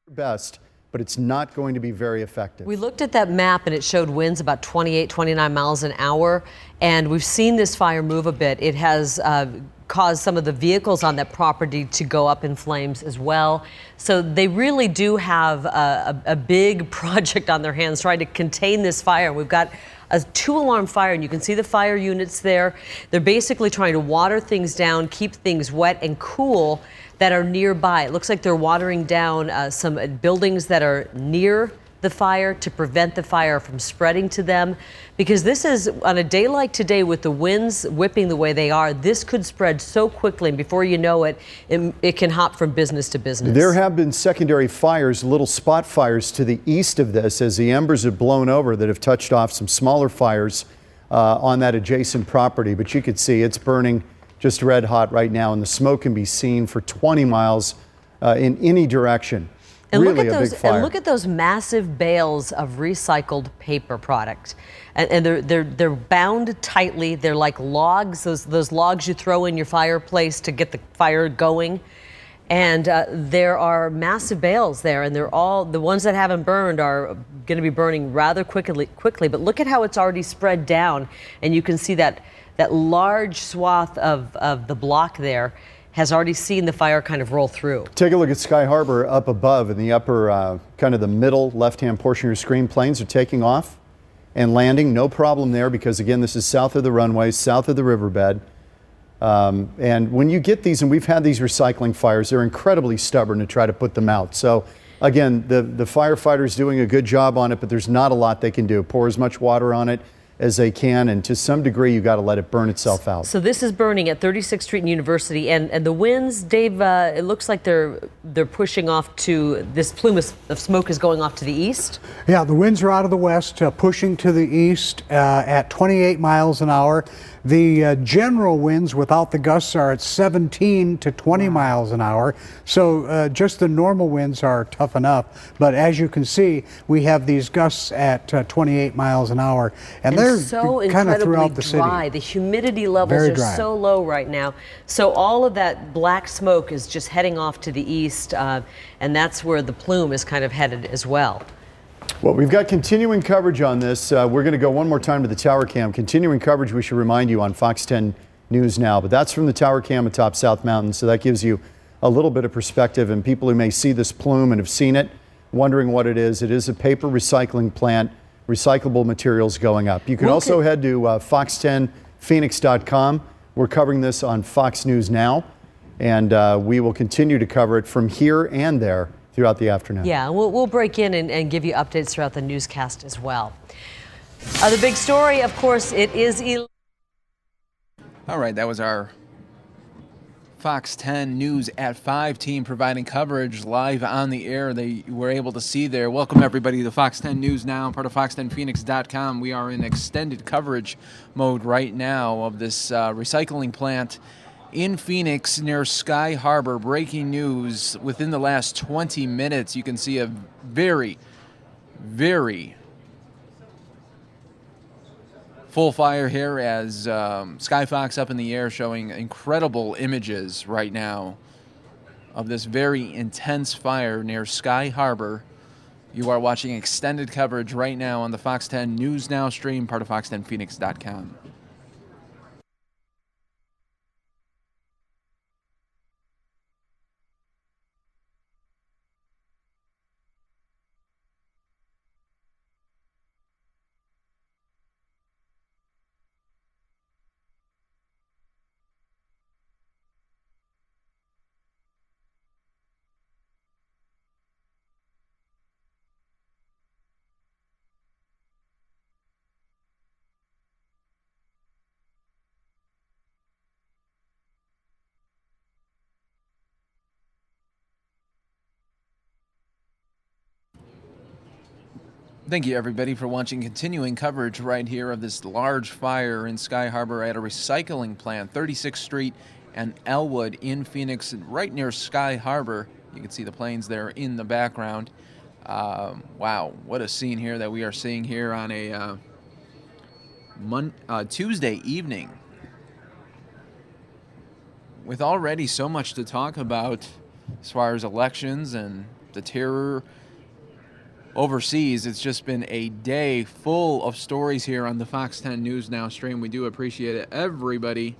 Best, but it's not going to be very effective. We looked at that map and it showed winds about 28, 29 miles an hour, and we've seen this fire move a bit. It has caused some of the vehicles on that property to go up in flames as well. So they really do have a big project on their hands trying to contain this fire. We've got a 2-alarm fire, and you can see the fire units there. They're basically trying to water things down, keep things wet and cool that are nearby. It looks like they're watering down some buildings that are near the fire, to prevent the fire from spreading to them. Because this is, on a day like today with the winds whipping the way they are, this could spread so quickly, and before you know it, it can hop from business to business. There have been secondary fires, little spot fires to the east of this as the embers have blown over that have touched off some smaller fires on that adjacent property. But you could see it's burning just red hot right now, and the smoke can be seen for 20 miles in any direction. And really look at those, big fire. and look at those massive bales of recycled paper product, and they're bound tightly. They're like logs, those logs you throw in your fireplace to get the fire going. And there are massive bales there, and they're all, the ones that haven't burned are going to be burning rather quickly. But look at how it's already spread down, and you can see that large swath of the block there has already seen the fire kind of roll through. Take a look at Sky Harbor up above in the upper, kind of the middle left-hand portion of your screen. Planes are taking off and landing. No problem there because, again, this is south of the runway, south of the riverbed. And when you get these, and we've had these recycling fires, they're incredibly stubborn to try to put them out. So, again, the firefighters doing a good job on it, but there's not a lot they can do. Pour as much water on it as they can, and to some degree, you got to let it burn itself out. So this is burning at 36th Street and University, and the winds, Dave, it looks like they're pushing off to, this plume of smoke is going off to the east? Yeah, the winds are out of the west, pushing to the east at 28 miles an hour. The general winds without the gusts are at 17 to 20 miles an hour. So just the normal winds are tough enough. But as you can see, we have these gusts at 28 miles an hour. And they're so kind of throughout incredibly the dry. city. The humidity levels Very are dry. so low right now. So all of that black smoke is just heading off to the east, and that's where the plume is kind of headed as well. Well, we've got continuing coverage on this. We're going to go one more time to the tower cam. Continuing coverage, we should remind you, on Fox 10 News Now. But that's from the tower cam atop South Mountain, so that gives you a little bit of perspective. And people who may see this plume and have seen it, wondering what it is a paper recycling plant, recyclable materials going up. You can also head to fox10phoenix.com. We're covering this on Fox News Now, and we will continue to cover it from here and there throughout the afternoon. Yeah, we'll break in and give you updates throughout the newscast as well. The big story, of course, it is illegal. All right, that was our Fox 10 News at 5 team providing coverage live on the air. They were able to see there. Welcome, everybody, to Fox 10 News Now, part of fox10phoenix.com. We are in extended coverage mode right now of this recycling plant in Phoenix near Sky Harbor. Breaking news within the last 20 minutes. You can see a very, very full fire here as Sky Fox up in the air showing incredible images right now of this very intense fire near Sky Harbor. You are watching extended coverage right now on the Fox 10 News Now stream, part of fox10phoenix.com. Thank you, everybody, for watching continuing coverage right here of this large fire in Sky Harbor at a recycling plant, 36th Street and Elwood in Phoenix, right near Sky Harbor. You can see the planes there in the background. Wow, what a scene here that we are seeing here on a Tuesday evening. With already so much to talk about as far as elections and the terror overseas, it's just been a day full of stories here on the Fox 10 News Now stream. We do appreciate it, everybody,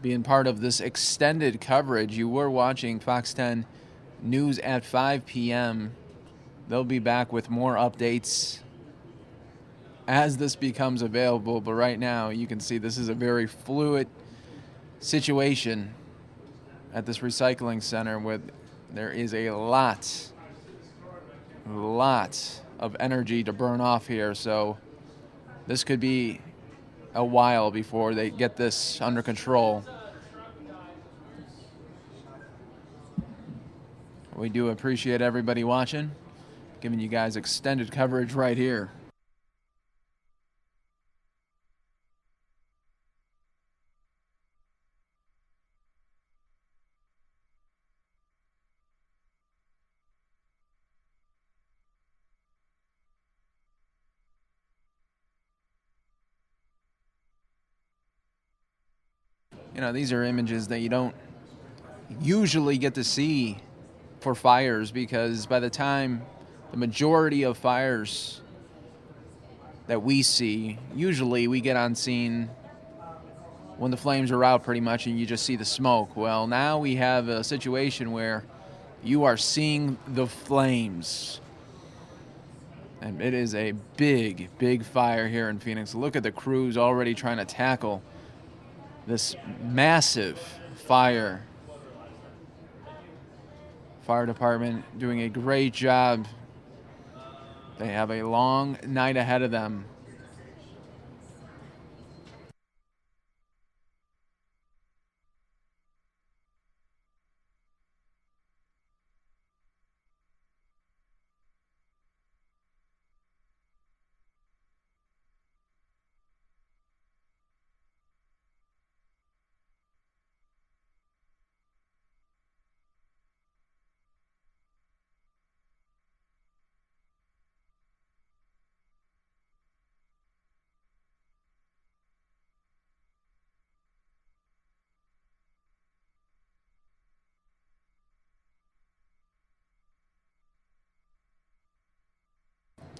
being part of this extended coverage. You were watching Fox 10 News at 5 p.m. They'll be back with more updates as this becomes available, but right now you can see this is a very fluid situation at this recycling center where there is a lot lot of energy to burn off here, so this could be a while before they get this under control. We do appreciate everybody watching, giving you guys extended coverage right here. You know, these are images that you don't usually get to see for fires, because by the time the majority of fires that we see, usually we get on scene when the flames are out pretty much and you just see the smoke. Well, now we have a situation where you are seeing the flames. And it is a big, big fire here in Phoenix. Look at the crews already trying to tackle this massive fire. Fire department doing a great job. They have a long night ahead of them.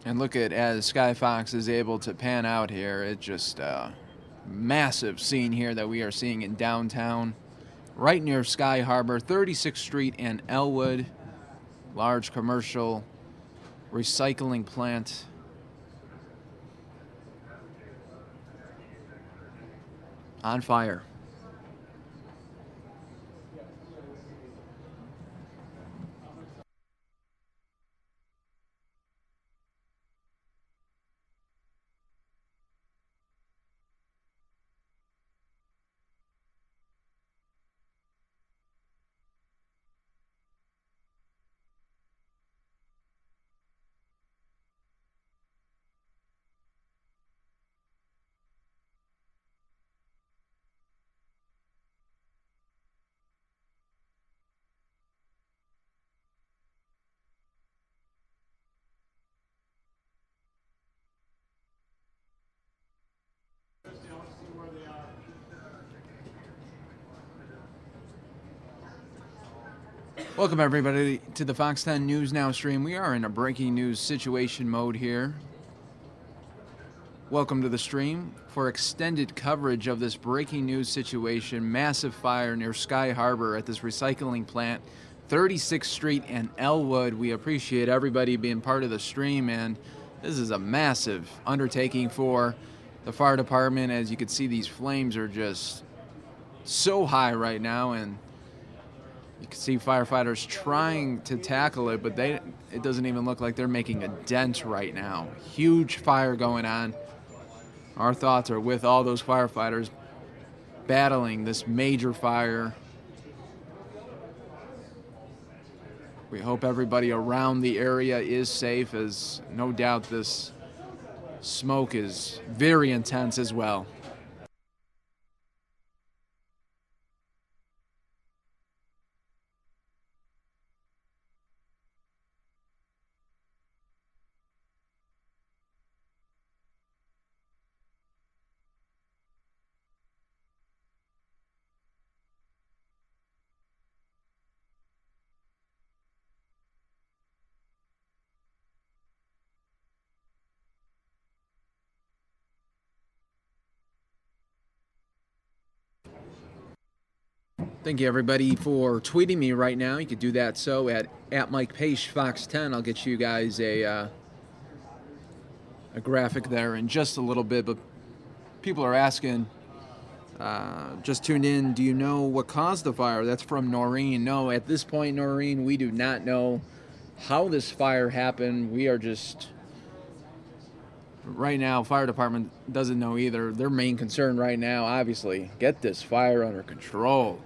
And look at, as Sky Fox is able to pan out here, it's just a massive scene here that we are seeing in downtown, right near Sky Harbor, 36th Street and Elwood. Large commercial recycling plant. On fire. Welcome everybody to the Fox 10 News Now stream. We are in a breaking news situation mode here. Welcome to the stream for extended coverage of this breaking news situation. Massive fire near Sky Harbor at this recycling plant, 36th Street and Elwood. We appreciate everybody being part of the stream, and this is a massive undertaking for the fire department. As you can see, these flames are just so high right now, and you can see firefighters trying to tackle it, but it doesn't even look like they're making a dent right now. Huge fire going on. Our thoughts are with all those firefighters battling this major fire. We hope everybody around the area is safe, as no doubt this smoke is very intense as well. Thank you, everybody, for tweeting me right now. You could do that so at Mike Pace Fox 10. I'll get you guys a graphic there in just a little bit. But people are asking, just tuned in, do you know what caused the fire? That's from Noreen. No, at this point, Noreen, we do not know how this fire happened. We are just, right now, fire department doesn't know either. Their main concern right now, obviously, get this fire under control.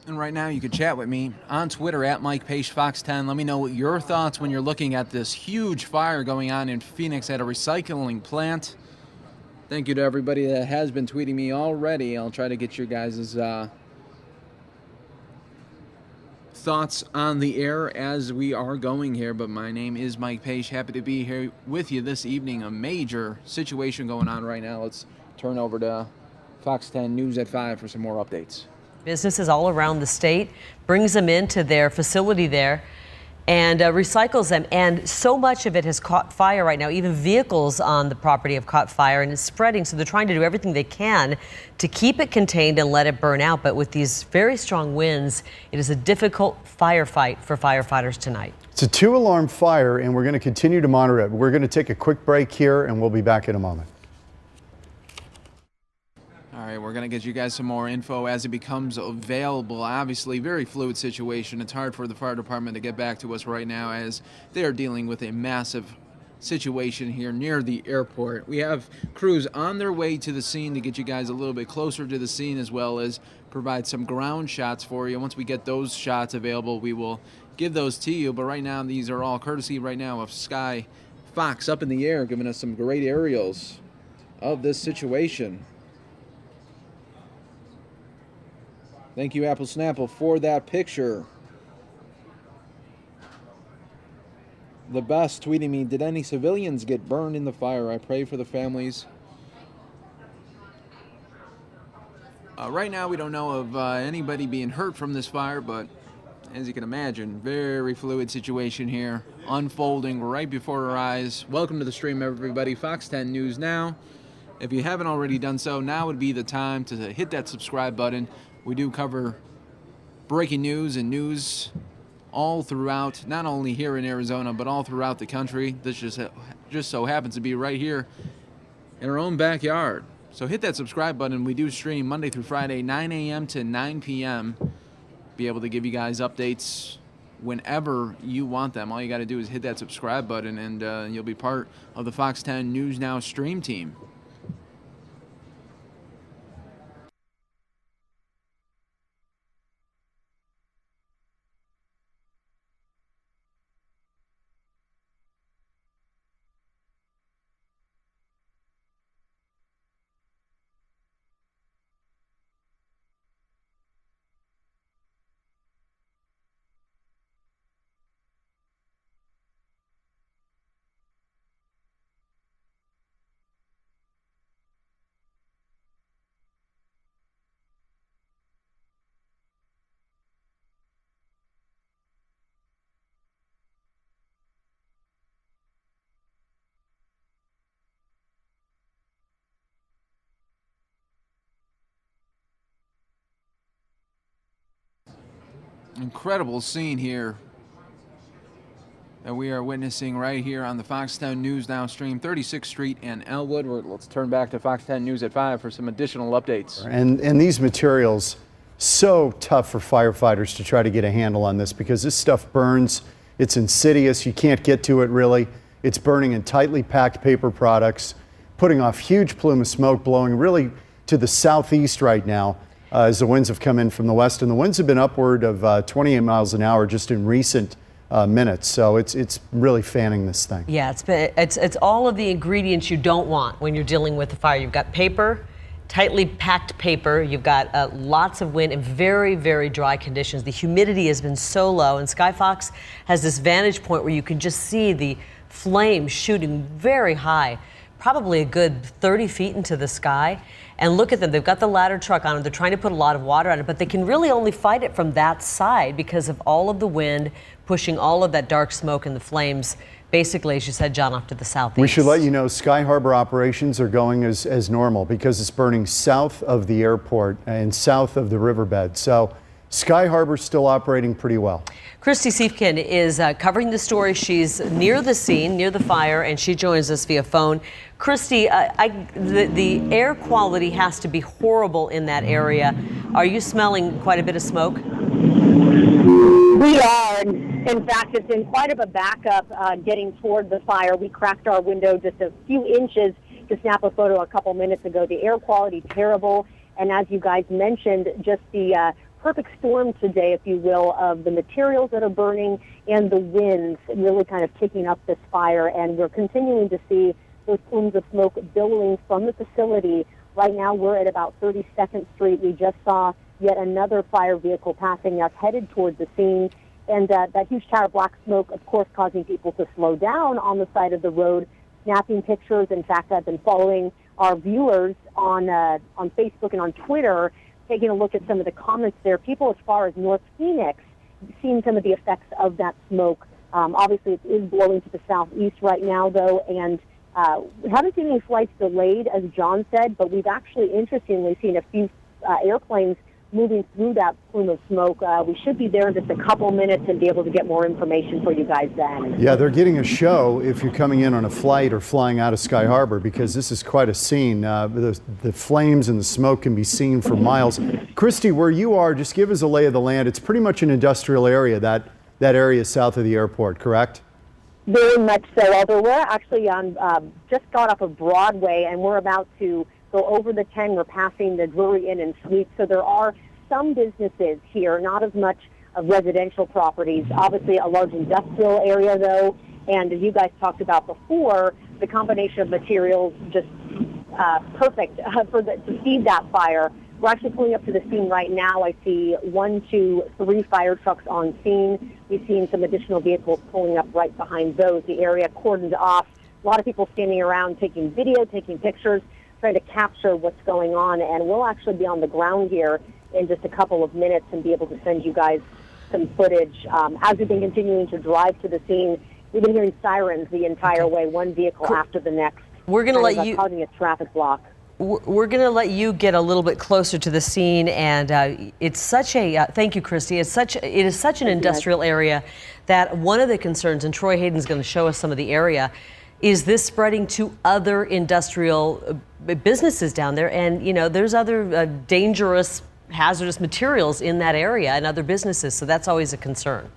And right now, you can chat with me on Twitter at Mike Page Fox 10. Let me know what your thoughts when you're looking at this huge fire going on in Phoenix at a recycling plant. Thank you to everybody that has been tweeting me already. I'll try to get your guys' thoughts on the air as we are going here. But my name is Mike Page. Happy to be here with you this evening. A major situation going on right now. Let's turn over to Fox 10 News at 5 for some more updates. Businesses all around the state, brings them into their facility there and recycles them. And so much of it has caught fire right now. Even vehicles on the property have caught fire and it's spreading. So they're trying to do everything they can to keep it contained and let it burn out. But with these very strong winds, it is a difficult firefight for firefighters tonight. It's a 2-alarm fire, and we're going to continue to monitor it. We're going to take a quick break here, and we'll be back in a moment. All right, we're going to get you guys some more info as it becomes available. Obviously, very fluid situation. It's hard for the fire department to get back to us right now as they are dealing with a massive situation here near the airport. We have crews on their way to the scene to get you guys a little bit closer to the scene, as well as provide some ground shots for you. Once we get those shots available, we will give those to you. But right now, these are all courtesy right now of Sky Fox up in the air, giving us some great aerials of this situation. Thank you, Apple Snapple, for that picture. The best tweeting me, did any civilians get burned in the fire? I pray for the families. Right now, we don't know of anybody being hurt from this fire, but as you can imagine, very fluid situation here, unfolding right before our eyes. Welcome to the stream, everybody. Fox 10 News Now. If you haven't already done so, now would be the time to hit that subscribe button. We do cover breaking news and news all throughout, not only here in Arizona, but all throughout the country. This just so happens to be right here in our own backyard. So hit that subscribe button. We do stream Monday through Friday, 9 a.m. to 9 p.m. Be able to give you guys updates whenever you want them. All you got to do is hit that subscribe button, and you'll be part of the Fox 10 News Now stream team. Incredible scene here that we are witnessing right here on the Fox 10 News Now stream, 36th Street and Elwood. Let's turn back to Fox 10 News at 5 for some additional updates. And these materials, so tough for firefighters to try to get a handle on this because this stuff burns. It's insidious. You can't get to it really. It's burning in tightly packed paper products, putting off huge plume of smoke, blowing really to the southeast right now. As the winds have come in from the west, and the winds have been upward of 28 miles an hour just in recent minutes. So it's really fanning this thing. Yeah, it's all of the ingredients you don't want when you're dealing with a fire. You've got paper, tightly packed paper. You've got lots of wind and very, very dry conditions. The humidity has been so low, and Skyfox has this vantage point where you can just see the flames shooting very high, probably a good 30 feet into the sky. And look at them, they've got the ladder truck on it. They're trying to put a lot of water on it, but they can really only fight it from that side because of all of the wind pushing all of that dark smoke and the flames, basically, as you said, John, off to the southeast. We should let you know Sky Harbor operations are going as normal because it's burning south of the airport and south of the riverbed. So Sky Harbor's still operating pretty well. Christy Siefkin is covering the story. She's near the scene, near the fire, and she joins us via phone. Christy, the air quality has to be horrible in that area. Are you smelling quite a bit of smoke? We are. In fact, it's in quite of a backup getting toward the fire. We cracked our window just a few inches to snap a photo a couple minutes ago. The air quality terrible, and as you guys mentioned, just the perfect storm today, if you will, of the materials that are burning and the winds really kind of kicking up this fire. And we're continuing to see those plumes of smoke billowing from the facility. Right now, we're at about 32nd Street. We just saw yet another fire vehicle passing us, headed towards the scene. And that huge tower of black smoke, of course, causing people to slow down on the side of the road, snapping pictures. In fact, I've been following our viewers on Facebook and on Twitter, taking a look at some of the comments there. People as far as North Phoenix seeing some of the effects of that smoke. Obviously, it is blowing to the southeast right now, though, and we haven't seen any flights delayed, as John said, but we've actually, interestingly, seen a few airplanes moving through that plume of smoke. We should be there in just a couple minutes and be able to get more information for you guys then. Yeah, they're getting a show if you're coming in on a flight or flying out of Sky Harbor, because this is quite a scene. The flames and the smoke can be seen for miles. Christy, where you are, just give us a lay of the land. It's pretty much an industrial area, that area south of the airport, correct? Very much so, although we're actually on, just got off of Broadway, and we're about to go over the 10. We're passing the Drury Inn and Suites, so there are some businesses here, not as much of residential properties. Obviously a large industrial area, though, and as you guys talked about before, the combination of materials just perfect to feed that fire. We're actually pulling up to the scene right now. I see 1, 2, 3 fire trucks on scene. We've seen some additional vehicles pulling up right behind those. The area cordoned off. A lot of people standing around taking video, taking pictures, trying to capture what's going on. And we'll actually be on the ground here in just a couple of minutes and be able to send you guys some footage. As we've been continuing to drive to the scene, we've been hearing sirens the entire way, one vehicle after the next. We're going to let you causing a traffic block. We're going to let you get a little bit closer to the scene, and it's such a thank you, Christy. It is such an industrial area that one of the concerns, and Troy Hayden's going to show us some of the area, is this spreading to other industrial businesses down there, and there's other dangerous, hazardous materials in that area and other businesses, so that's always a concern.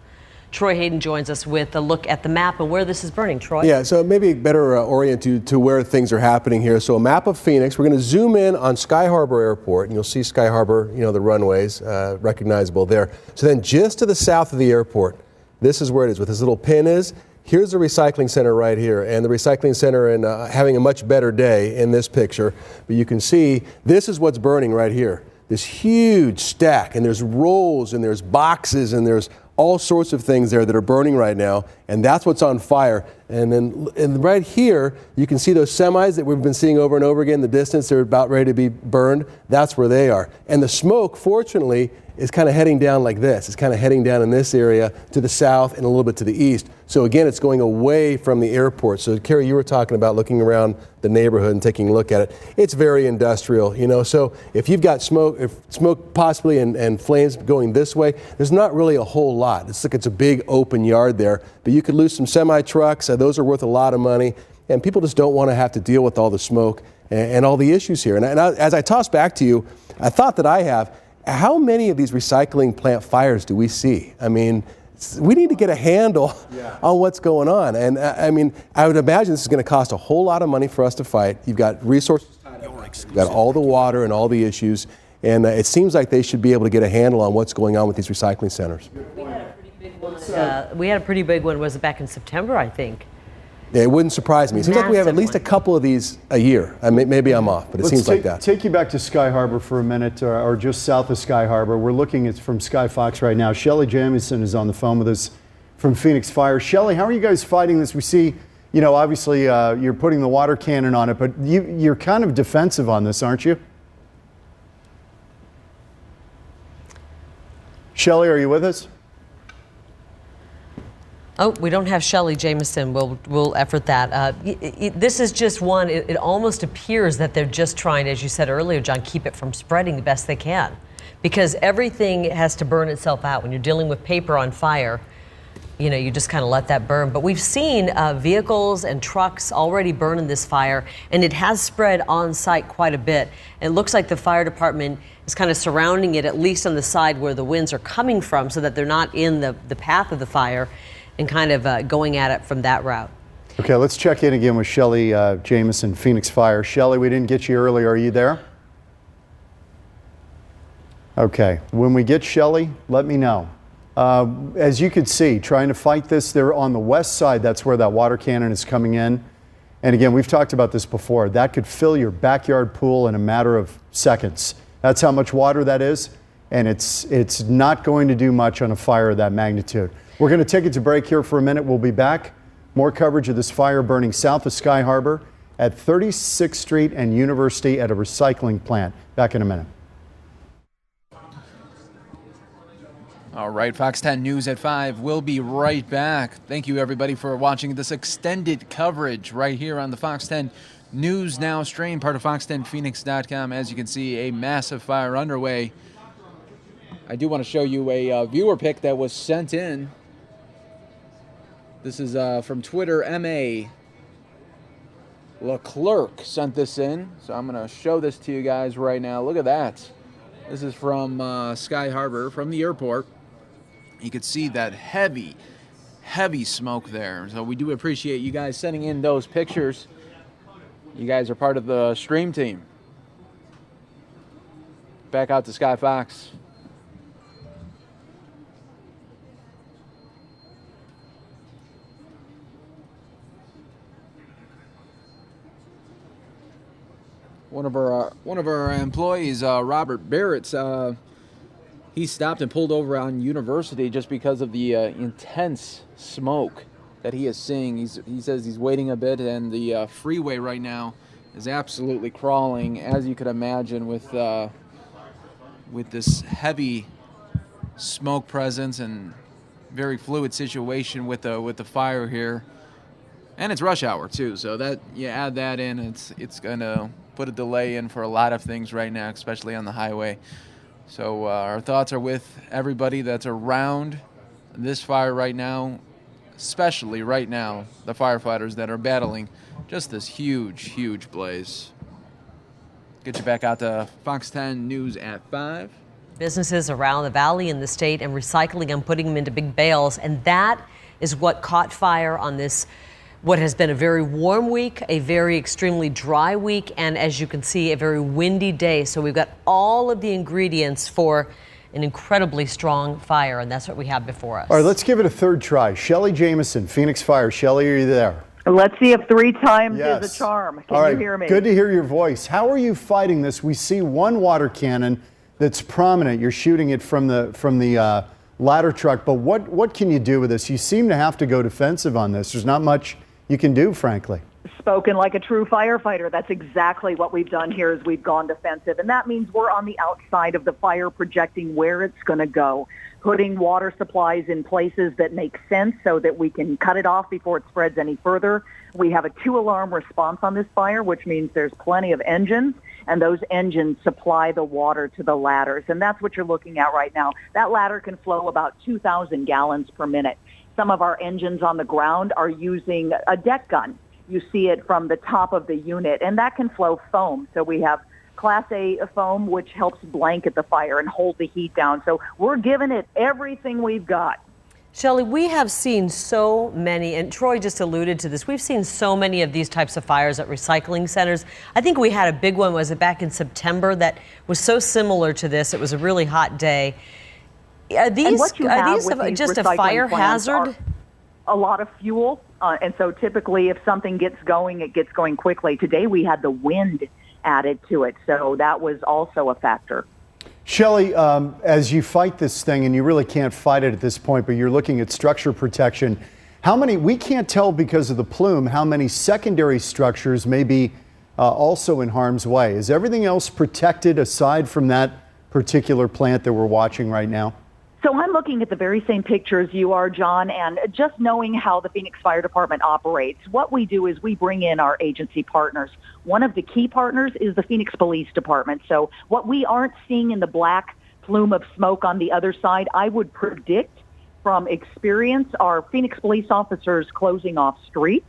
Troy Hayden joins us with a look at the map and where this is burning. Troy? Yeah, so maybe better orient you to where things are happening here. So a map of Phoenix. We're going to zoom in on Sky Harbor Airport, and you'll see Sky Harbor, the runways, recognizable there. So then just to the south of the airport, this is where it is, where this little pin is. Here's the recycling center right here, and the recycling center having a much better day in this picture. But you can see this is what's burning right here. This huge stack, and there's rolls, and there's boxes, and there's all sorts of things there that are burning right now, and that's what's on fire. And right here, you can see those semis that we've been seeing over and over again in the distance. They're about ready to be burned. That's where they are. And the smoke, fortunately, is kind of heading down like this. It's kind of heading down in this area to the south and a little bit to the east. So again, it's going away from the airport. So Carrie, you were talking about looking around the neighborhood and taking a look at it. It's very industrial, So if you've got smoke possibly and flames going this way, there's not really a whole lot. It's like it's a big open yard there, but you could lose some semi trucks. Those are worth a lot of money, and people just don't want to have to deal with all the smoke and all the issues here. And as I toss back to you, I thought that I have. How many of these recycling plant fires do we see? I mean, we need to get a handle on what's going on. And I would imagine this is going to cost a whole lot of money for us to fight. You've got resources, you've got all the water and all the issues. And it seems like they should be able to get a handle on what's going on with these recycling centers. We had a pretty big one, was it back in September, I think? Yeah, it wouldn't surprise me. It seems like we have at least a couple of these a year. Maybe I'm off, but it seems like that. Take you back to Sky Harbor for a minute, or just south of Sky Harbor. We're looking at from Sky Fox right now. Shelley Jamieson is on the phone with us from Phoenix Fire. Shelley, how are you guys fighting this? We see, obviously you're putting the water cannon on it, but you're kind of defensive on this, aren't you? Shelley, are you with us? Oh, we don't have Shelley Jamieson. We'll effort that. This is just one. It almost appears that they're just trying, as you said earlier, John, keep it from spreading the best they can, because everything has to burn itself out. When you're dealing with paper on fire, you just kind of let that burn. But we've seen vehicles and trucks already burn in this fire, and it has spread on site quite a bit. It looks like the fire department is kind of surrounding it, at least on the side where the winds are coming from, so that they're not in the path of the fire, and kind of going at it from that route. Okay, let's check in again with Shelley Jamieson, Phoenix Fire. Shelley, we didn't get you earlier. Are you there? Okay, when we get Shelley, let me know. As you can see, trying to fight this, they're on the west side. That's where that water cannon is coming in. And again, we've talked about this before. That could fill your backyard pool in a matter of seconds. That's how much water that is, and it's not going to do much on a fire of that magnitude. We're going to take it to break here for a minute. We'll be back. More coverage of this fire burning south of Sky Harbor at 36th Street and University at a recycling plant. Back in a minute. All right, Fox 10 News at 5. We'll be right back. Thank you, everybody, for watching this extended coverage right here on the Fox 10 News Now stream, part of fox10phoenix.com. As you can see, a massive fire underway. I do want to show you a viewer pic that was sent in. This is from Twitter. M.A. Leclerc sent this in, so I'm going to show this to you guys right now. Look at that. This is from Sky Harbor, from the airport. You can see that heavy smoke there. So we do appreciate you guys sending in those pictures. You guys are part of the stream team. Back out to Sky Fox. One of our employees, Robert Barrett, he stopped and pulled over on University just because of the intense smoke that he is seeing. He says he's waiting a bit, and the freeway right now is absolutely crawling, as you could imagine, with this heavy smoke presence and very fluid situation with the fire here. And it's rush hour too, so that you add that in, it's going to put a delay in for a lot of things right now, especially on the highway. So our thoughts are with everybody that's around this fire right now, especially right now, the firefighters that are battling just this huge blaze. Get you back out to Fox 10 News at 5. Businesses around the valley in the state and recycling and putting them into big bales, and that is what caught fire on this what has been a very warm week, a very extremely dry week, and as you can see, a very windy day. So we've got all of the ingredients for an incredibly strong fire, and that's what we have before us. All right, let's give it a third try. Shelley Jamieson, Phoenix Fire. Shelley, are you there? Let's see if 3 times Yes. is a charm. Can All right, you hear me? good to hear your voice. How are you fighting this? We see one water cannon that's prominent. You're shooting it from the ladder truck, but what can you do with this? You seem to have to go defensive on this. There's not much you can do, frankly. Spoken like a true firefighter. That's exactly what we've done here is we've gone defensive. And that means we're on the outside of the fire projecting where it's going to go, putting water supplies in places that make sense so that we can cut it off before it spreads any further. We have a 2-alarm response on this fire, which means there's plenty of engines, and those engines supply the water to the ladders. And that's what you're looking at right now. That ladder can flow about 2,000 gallons per minute. Some of our engines on the ground are using a deck gun. You see it from the top of the unit, and that can flow foam. So we have Class A foam, which helps blanket the fire and hold the heat down. So we're giving it everything we've got. Shelley, we have seen so many, and Troy just alluded to this, we've seen so many of these types of fires at recycling centers. I think we had a big one, was it back in September, that was so similar to this. It was a really hot day. Are these just a fire hazard? A lot of fuel. And so typically if something gets going, it gets going quickly. Today we had the wind added to it, so that was also a factor. Shelley, as you fight this thing, and you really can't fight it at this point, but you're looking at structure protection, how many, we can't tell because of the plume, how many secondary structures may be also in harm's way. Is everything else protected aside from that particular plant that we're watching right now? So I'm looking at the very same pictures you are, John, and just knowing how the Phoenix Fire Department operates, what we do is we bring in our agency partners. One of the key partners is the Phoenix Police Department. So what we aren't seeing in the black plume of smoke on the other side, I would predict from experience our Phoenix police officers closing off streets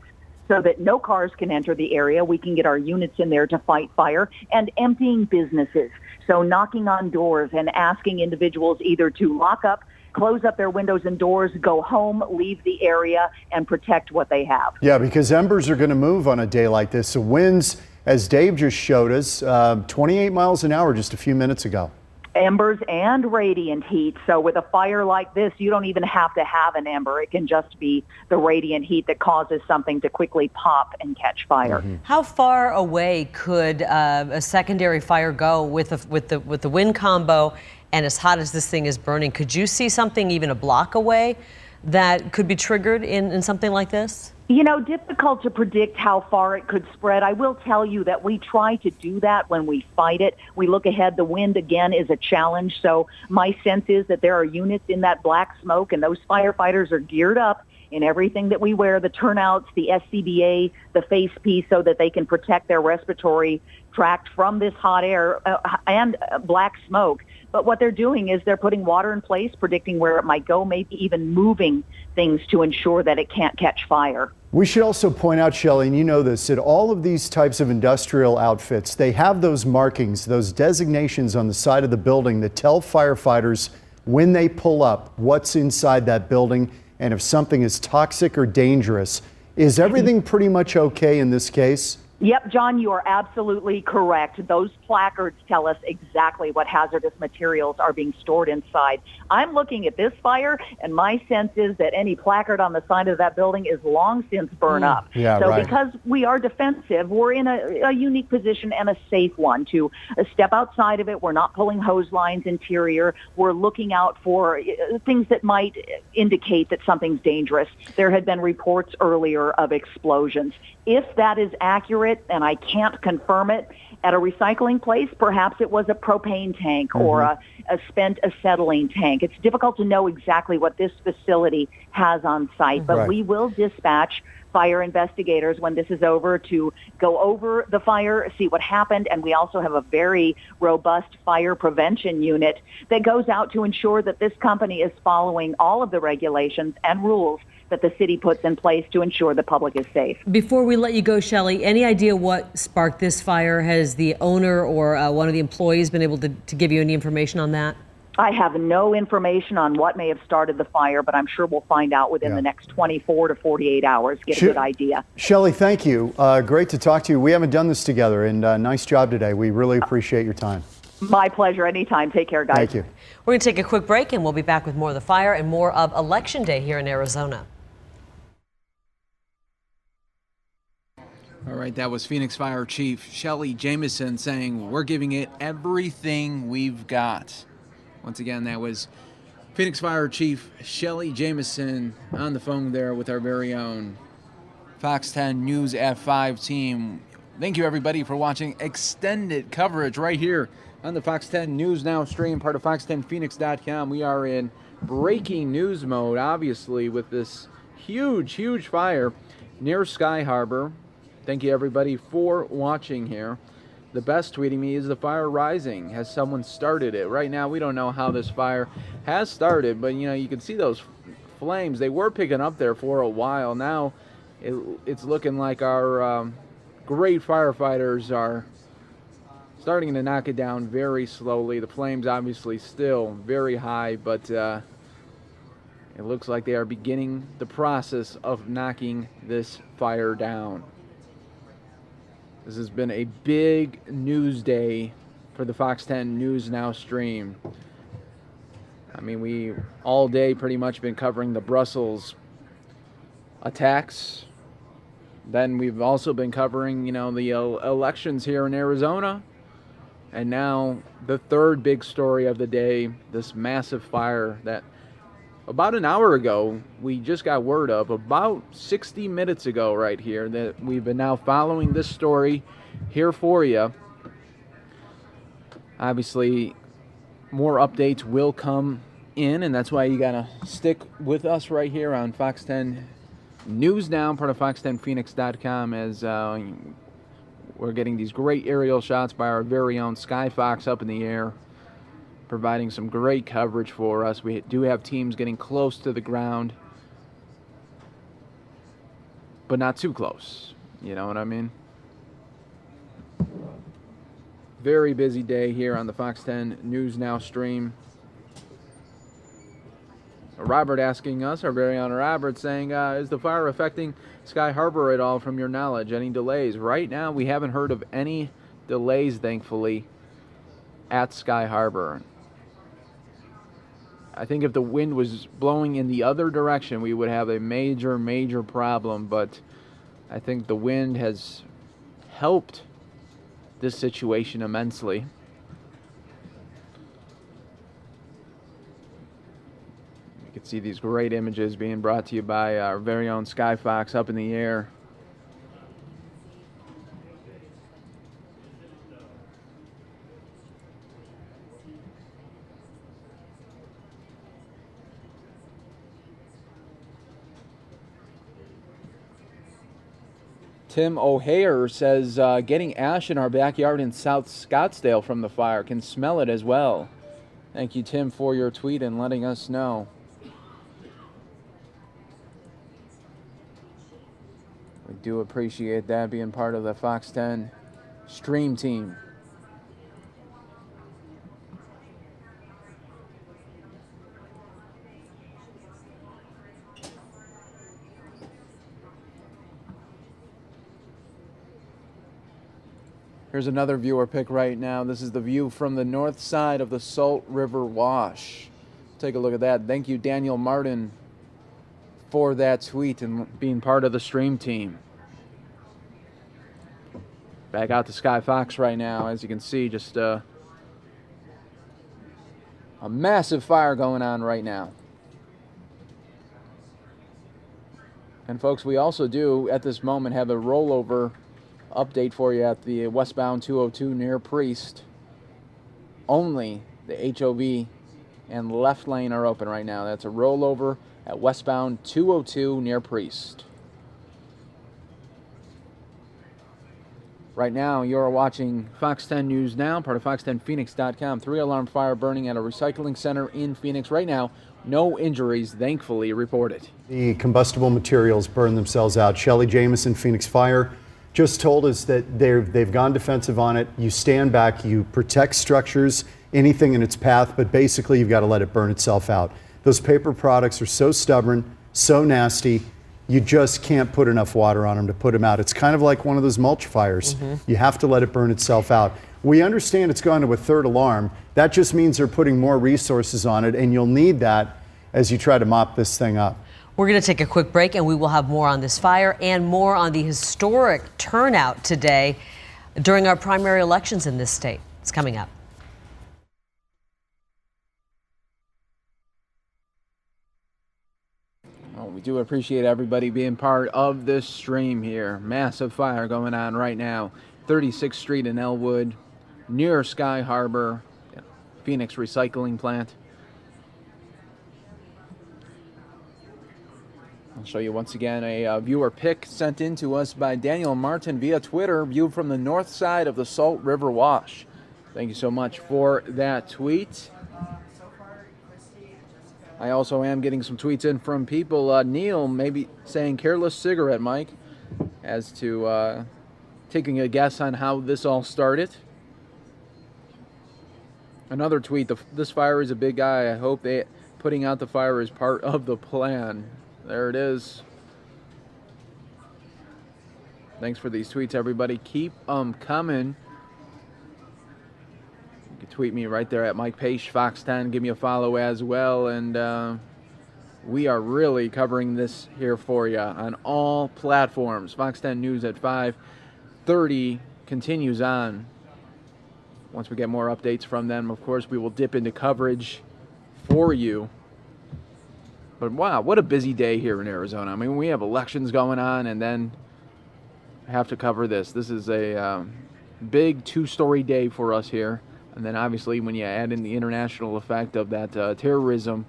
so that no cars can enter the area. We can get our units in there to fight fire, and emptying businesses. So knocking on doors and asking individuals either to lock up, close up their windows and doors, go home, leave the area, and protect what they have. Yeah, because embers are going to move on a day like this. The winds, as Dave just showed us, 28 miles an hour just a few minutes ago. Embers and radiant heat. So with a fire like this, you don't even have to have an ember. It can just be the radiant heat that causes something to quickly pop and catch fire. How far away could a secondary fire go with the wind combo, and as hot as this thing is burning? Could you see something even a block away that could be triggered in something like this? You know, difficult to predict how far it could spread. I will tell you that we try to do that when we fight it. We look ahead. The wind, again, is a challenge. So my sense is that there are units in that black smoke, and those firefighters are geared up in everything that we wear, the turnouts, the SCBA, the face piece, so that they can protect their respiratory tract from this hot air and black smoke. But what they're doing is they're putting water in place, predicting where it might go, maybe even moving things to ensure that it can't catch fire. We should also point out, Shelley, and you know this, that all of these types of industrial outfits, they have those markings, those designations on the side of the building that tell firefighters when they pull up what's inside that building and if something is toxic or dangerous. Is everything pretty much okay in this case? Yep, John, you are absolutely correct. Those placards tell us exactly what hazardous materials are being stored inside. I'm looking at this fire, and my sense is that any placard on the side of that building is long since burned up. Yeah, so right. because we are defensive, we're in a unique position and a safe one to step outside of it. We're not pulling hose lines interior. We're looking out for things that might indicate that something's dangerous. There had been reports earlier of explosions. If that is accurate, and I can't confirm it, at a recycling place, perhaps it was a propane tank or a spent acetylene tank. It's difficult to know exactly what this facility has on site, but we will dispatch fire investigators when this is over to go over the fire, see what happened, and we also have a very robust fire prevention unit that goes out to ensure that this company is following all of the regulations and rules that the city puts in place to ensure the public is safe. Before we let you go, Shelley, any idea what sparked this fire? Has the owner or one of the employees been able to give you any information on that? I have no information on what may have started the fire, but I'm sure we'll find out within the next 24 to 48 hours, get a good idea. Shelley, thank you. Great to talk to you. We haven't done this together, and nice job today. We really appreciate your time. My pleasure. Anytime. Take care, guys. Thank you. We're going to take a quick break, and we'll be back with more of the fire and more of Election Day here in Arizona. All right, that was Phoenix Fire Chief Shelley Jameson saying we're giving it everything we've got. Once again, that was Phoenix Fire Chief Shelley Jameson on the phone there with our very own Fox 10 News at 5 team. Thank you, everybody, for watching extended coverage right here on the Fox 10 News Now stream, part of fox10phoenix.com. We are in breaking news mode, obviously, with this huge fire near Sky Harbor. Thank you, everybody, for watching here. The best tweeting me is the fire rising. Has someone started it? Right now, we don't know how this fire has started, but, you know, you can see those flames. They were picking up there for a while. Now, it's looking like our great firefighters are starting to knock it down very slowly. The flames obviously still very high, but it looks like they are beginning the process of knocking this fire down. This has been a big news day for the Fox 10 News Now stream. I mean, we all day pretty much been covering the Brussels attacks. Then we've also been covering, the elections here in Arizona. And now the third big story of the day, this massive fire that about an hour ago we just got word of, about 60 minutes ago right here, that we've been now following this story here for you. Obviously, more updates will come in, and that's why you gotta stick with us right here on Fox 10 News Now, part of fox10phoenix.com, as we're getting these great aerial shots by our very own Sky Fox up in the air, providing some great coverage for us. We do have teams getting close to the ground, but not too close. You know what I mean? Very busy day here on the Fox 10 News Now stream. Robert asking us, our very own Robert, saying, is the fire affecting Sky Harbor at all from your knowledge? Any delays? Right now, we haven't heard of any delays, thankfully, at Sky Harbor. I think if the wind was blowing in the other direction, we would have a major, major problem, but I think the wind has helped this situation immensely. You can see these great images being brought to you by our very own Sky Fox up in the air. Tim O'Hare says, getting ash in our backyard in South Scottsdale from the fire. Can smell it as well. Thank you, Tim, for your tweet and letting us know. We do appreciate that, being part of the Fox 10 stream team. Here's another viewer pick right now. This is the view from the north side of the Salt River Wash. Take a look at that. Thank you, Daniel Martin, for that tweet and being part of the stream team. Back out to Sky Fox right now. As you can see, just a massive fire going on right now. And folks, we also do at this moment have a rollover update for you at the westbound 202 near Priest. Only the HOV and left lane are open right now. That's a rollover at westbound 202 near Priest. Right now, you're watching Fox 10 News Now, part of fox10phoenix.com. 3-alarm fire burning at a recycling center in Phoenix. Right now, no injuries, thankfully, reported. The combustible materials burn themselves out. Shelley Jameson, Phoenix Fire, just told us that they've gone defensive on it. You stand back, you protect structures, anything in its path, but basically you've got to let it burn itself out. Those paper products are so stubborn, so nasty, you just can't put enough water on them to put them out. It's kind of like one of those mulch fires. You have to let it burn itself out. We understand it's gone to a third alarm. That just means they're putting more resources on it, and you'll need that as you try to mop this thing up. We're going to take a quick break, and we will have more on this fire and more on the historic turnout today during our primary elections in this state. It's coming up. Well, we do appreciate everybody being part of this stream here. Massive fire going on right now. 36th Street in Elwood, near Sky Harbor, Phoenix recycling plant. I'll show you once again a viewer pic sent in to us by Daniel Martin via Twitter, viewed from the north side of the Salt River Wash. Thank you so much for that tweet. I also am getting some tweets in from people. Neil maybe saying careless cigarette, Mike, as to taking a guess on how this all started. Another tweet, this fire is a big guy. I hope putting out the fire is part of the plan. There it is. Thanks for these tweets, everybody. Keep them coming. You can tweet me right there at Mike Page, Fox 10. Give me a follow as well. And We are really covering this here for you on all platforms. Fox 10 News at 5:30 continues on. Once we get more updates from them, of course, we will dip into coverage for you. But wow, what a busy day here in Arizona. I mean, we have elections going on and then have to cover this. This is a big two-story day for us here. And then obviously when you add in the international effect of that terrorism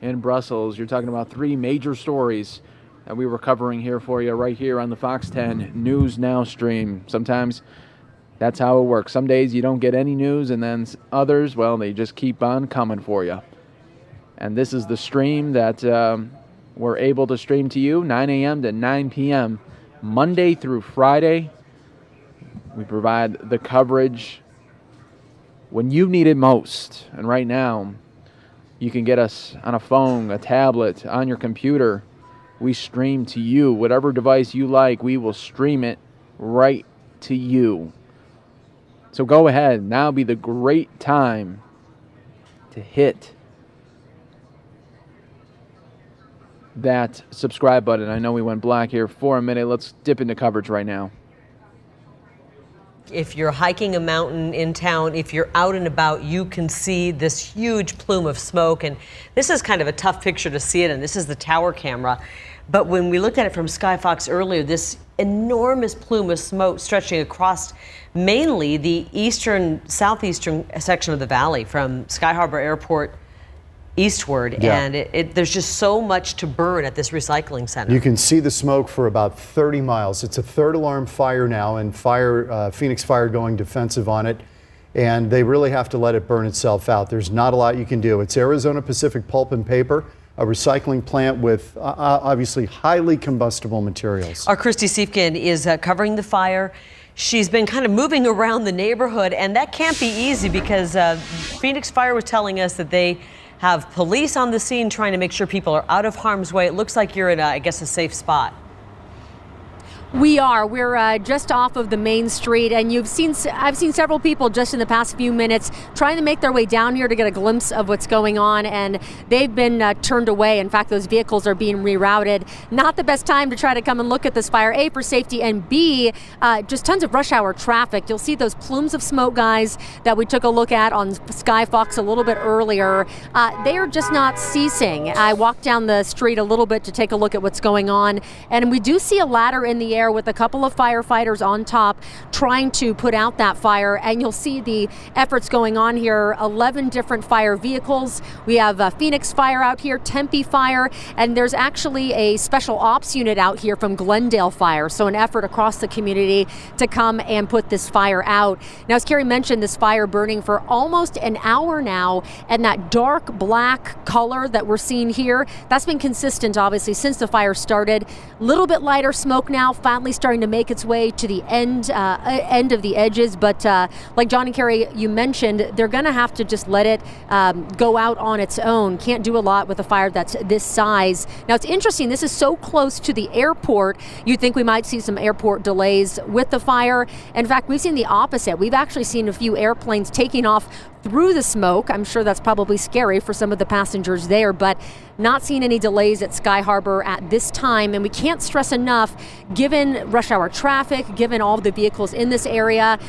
in Brussels, you're talking about three major stories that we were covering here for you right here on the Fox 10 News Now stream. Sometimes that's how it works. Some days you don't get any news, and then others, well, they just keep on coming for you. And this is the stream that we're able to stream to you, 9 a.m. to 9 p.m., Monday through Friday. We provide the coverage when you need it most. And right now, you can get us on a phone, a tablet, on your computer. We stream to you. Whatever device you like, we will stream it right to you. So go ahead. Now be the great time to hit that subscribe button. I know we went black here for a minute. Let's dip into coverage right now. If you're hiking a mountain in town, if you're out and about, you can see this huge plume of smoke. And this is kind of a tough picture to see it, and this is the tower camera. But when we looked at it from Skyfox earlier, this enormous plume of smoke stretching across mainly the southeastern section of the valley from Sky Harbor Airport eastward. Yeah. And there's just so much to burn at this recycling center. You can see the smoke for about 30 miles. It's a third alarm fire now, and Phoenix Fire going defensive on it. And they really have to let it burn itself out. There's not a lot you can do. It's Arizona Pacific Pulp and Paper, a recycling plant with obviously highly combustible materials. Our Christy Siefkin is covering the fire. She's been kind of moving around the neighborhood, and that can't be easy because Phoenix Fire was telling us that they have police on the scene trying to make sure people are out of harm's way. It looks like you're in, I guess, a safe spot. We are. We're just off of the main street, and I've seen several people just in the past few minutes trying to make their way down here to get a glimpse of what's going on, and they've been turned away. In fact, those vehicles are being rerouted. Not the best time to try to come and look at this fire, A, for safety, and B, just tons of rush hour traffic. You'll see those plumes of smoke, guys, that we took a look at on Skyfox a little bit earlier. They are just not ceasing. I walked down the street a little bit to take a look at what's going on, and we do see a ladder in the air with a couple of firefighters on top trying to put out that fire, and you'll see the efforts going on here. 11 different fire vehicles. We have Phoenix Fire out here, Tempe Fire, and there's actually a special ops unit out here from Glendale Fire, so an effort across the community to come and put this fire out. Now, as Carrie mentioned, this fire burning for almost an hour now, and that dark black color that we're seeing here, that's been consistent obviously since the fire started. A little bit lighter smoke now, finally starting to make its way to the end of the edges, but like John and Carrie, you mentioned, they're going to have to just let it go out on its own. Can't do a lot with a fire that's this size. Now, it's interesting, this is so close to the airport, you'd think we might see some airport delays with the fire. In fact, we've seen the opposite. We've actually seen a few airplanes taking off through the smoke. I'm sure that's probably scary for some of the passengers there, but not seeing any delays at Sky Harbor at this time. And we can't stress enough, given rush hour traffic, given all the vehicles in this area,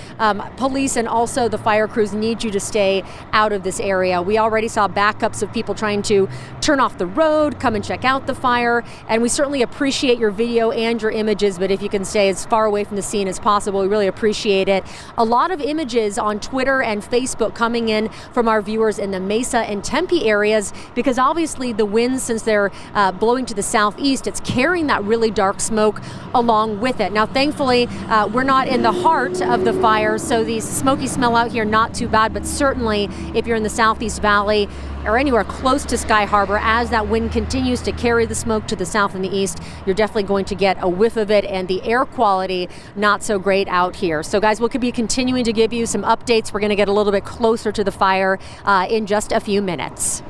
police and also the fire crews need you to stay out of this area. We already saw backups of people trying to turn off the road, come and check out the fire, and we certainly appreciate your video and your images, but if you can stay as far away from the scene as possible, we really appreciate it. A lot of images on Twitter and Facebook coming in from our viewers in the Mesa and Tempe areas, because obviously the winds, since they're blowing to the southeast, it's carrying that really dark smoke along with it. Now, thankfully, we're not in the heart of the fire, so the smoky smell out here not too bad, but certainly if you're in the Southeast Valley or anywhere close to Sky Harbor, as that wind continues to carry the smoke to the south and the east, you're definitely going to get a whiff of it, and the air quality not so great out here. So guys, we'll be continuing to give you some updates. We're going to get a little bit closer to the fire in just a few minutes.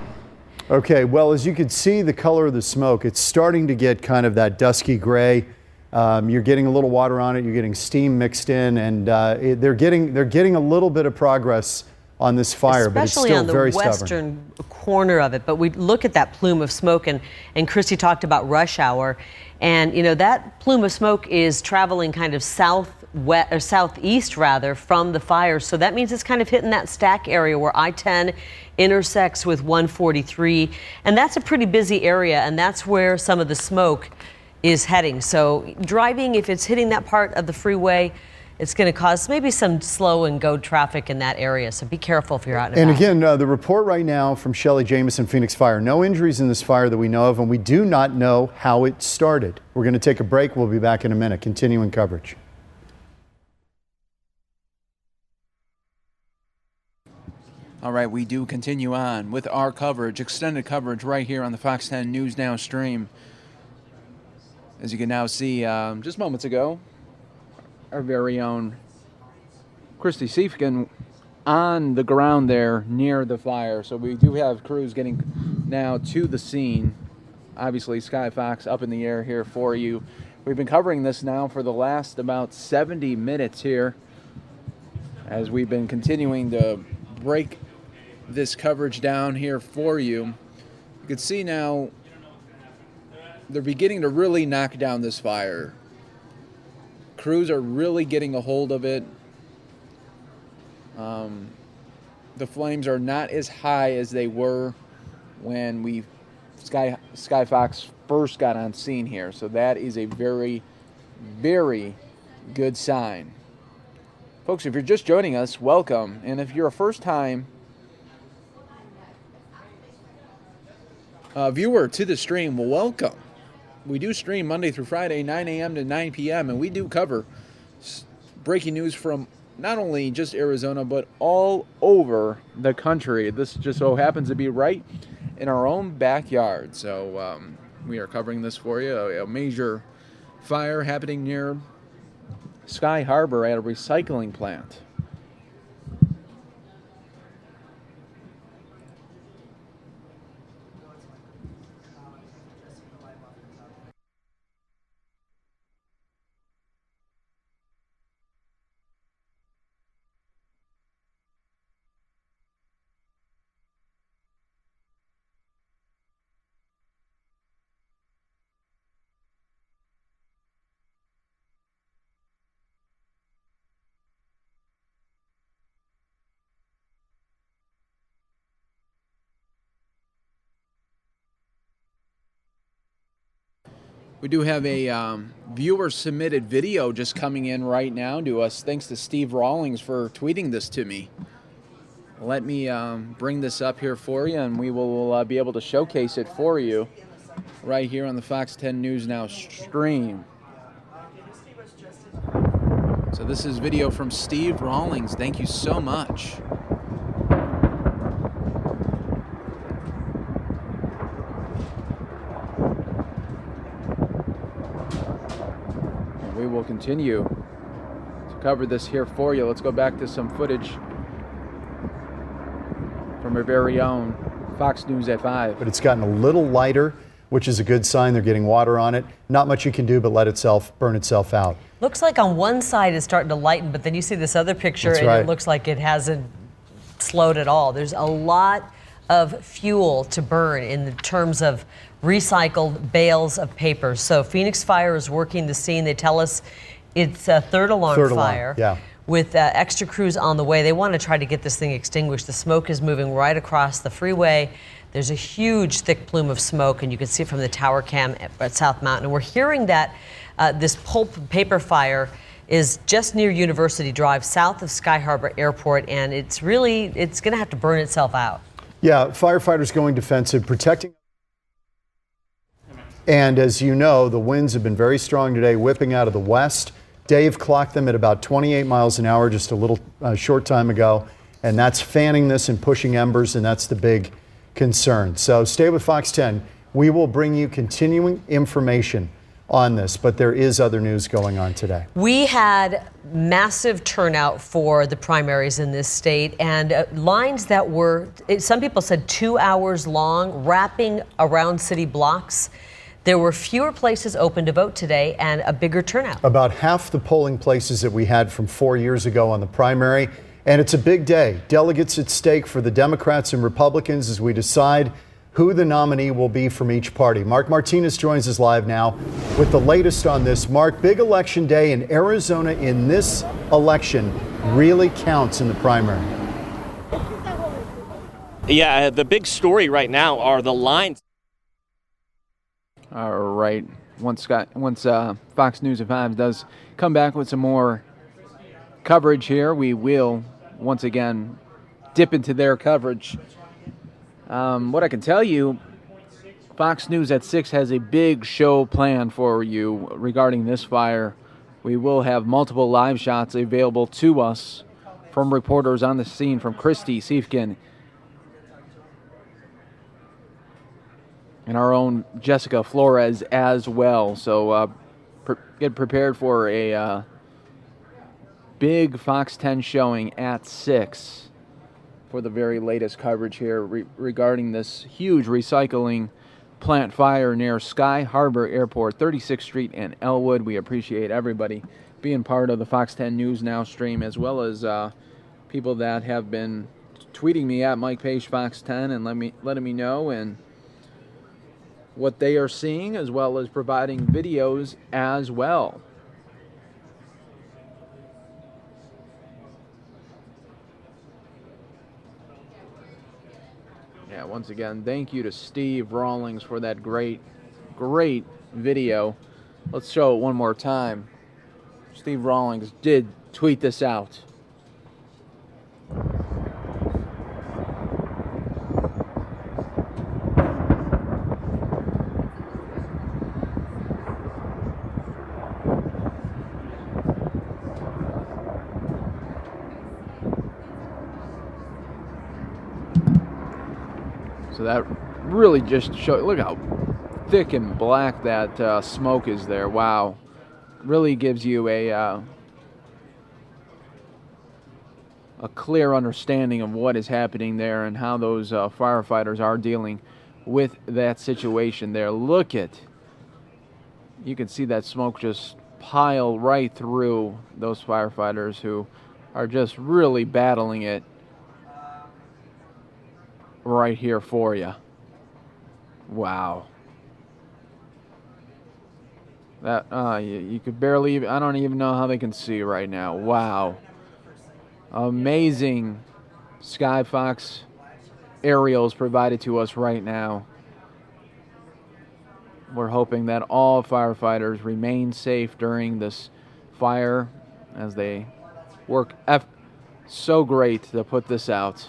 Okay, well, as you can see, the color of the smoke, it's starting to get kind of that dusky gray. You're getting a little water on it, you're getting steam mixed in, and they're getting a little bit of progress on this fire, but it's especially still on the very stubborn. western corner of it. But we look at that plume of smoke, and Christy talked about rush hour, and you know that plume of smoke is traveling kind of southeast rather from the fire. So that means it's kind of hitting that stack area where I-10 intersects with 143, and that's a pretty busy area, and that's where some of the smoke is heading. So driving, if it's hitting that part of the freeway, it's going to cause maybe some slow and go traffic in that area. So be careful if you're out and about. And again, the report right now from Shelley Jameson, Phoenix Fire, no injuries in this fire that we know of, and we do not know how it started. We're going to take a break. We'll be back in a minute, continuing coverage. All right, we do continue on with our coverage, extended coverage right here on the Fox 10 News Now stream. As you can now see, just moments ago, our very own Christy Siefken on the ground there near the fire. So we do have crews getting now to the scene. Obviously, Sky Fox up in the air here for you. We've been covering this now for the last about 70 minutes here as we've been continuing to break this coverage down here for you. You can see now they're beginning to really knock down this fire. Crews are really getting a hold of it. The flames are not as high as they were when Sky Fox first got on scene here. So that is a very, very good sign. Folks, if you're just joining us, welcome. And if you're a first-time viewer to the stream, well, welcome. We do stream Monday through Friday, 9 a.m. to 9 p.m., and we do cover breaking news from not only just Arizona, but all over the country. This just so happens to be right in our own backyard. So we are covering this for you. A major fire happening near Sky Harbor at a recycling plant. We do have a viewer-submitted video just coming in right now to us, thanks to Steve Rawlings for tweeting this to me. Let me bring this up here for you, and we will be able to showcase it for you right here on the Fox 10 News Now stream. So this is video from Steve Rawlings. Thank you so much. We will continue to cover this here for you. Let's go back to some footage from our very own Fox News at 5. But it's gotten a little lighter, which is a good sign. They're getting water on it. Not much you can do but let itself burn itself out. Looks like on one side it's starting to lighten, but then you see this other picture That's and right. It looks like it hasn't slowed at all. There's a lot of fuel to burn in terms of recycled bales of paper. So Phoenix Fire is working the scene. They tell us it's a third alarm fire. Yeah. With extra crews on the way. They want to try to get this thing extinguished. The smoke is moving right across the freeway. There's a huge thick plume of smoke, and you can see it from the tower cam at South Mountain. And we're hearing that this pulp paper fire is just near University Drive, south of Sky Harbor Airport, and it's going to have to burn itself out. Yeah, firefighters going defensive, protecting. And as you know, the winds have been very strong today, whipping out of the west. Dave clocked them at about 28 miles an hour just a little short time ago, and that's fanning this and pushing embers, and that's the big concern. So stay with Fox 10. We will bring you continuing information on this, but there is other news going on today. We had massive turnout for the primaries in this state, and lines that were, some people said 2 hours long, wrapping around city blocks. There were fewer places open to vote today and a bigger turnout. About half the polling places that we had from 4 years ago on the primary, And it's a big day. Delegates at stake for the Democrats and Republicans as we decide who the nominee will be from each party. Mark Martinez joins us live now with the latest on this. Mark, big election day in Arizona. In this election really counts in the primary. Yeah, the big story right now are the lines. All right. Once Fox News at 5 does come back with some more coverage here, we will once again dip into their coverage. What I can tell you, Fox News at 6 has a big show planned for you regarding this fire. We will have multiple live shots available to us from reporters on the scene, from Christy Siefkin and our own Jessica Flores as well. So get prepared for a big Fox 10 showing at 6 for the very latest coverage here regarding this huge recycling plant fire near Sky Harbor Airport, 36th Street and Elwood. We appreciate everybody being part of the Fox 10 News Now stream, as well as people that have been tweeting me at Mike Page Fox 10 and letting me know and what they are seeing, as well as providing videos as well. Yeah, once again, thank you to Steve Rawlings for that great video. Let's show it one more time. Steve Rawlings did tweet this out. So that really just shows, look how thick and black that smoke is there. Wow. Really gives you a clear understanding of what is happening there and how those firefighters are dealing with that situation there. Look at, you can see that smoke just pile right through those firefighters who are just really battling it right here for you. Wow. That you could barely even, I don't even know how they can see right now. Wow. Amazing Skyfox aerials provided to us right now. We're hoping that all firefighters remain safe during this fire as they work so great to put this out.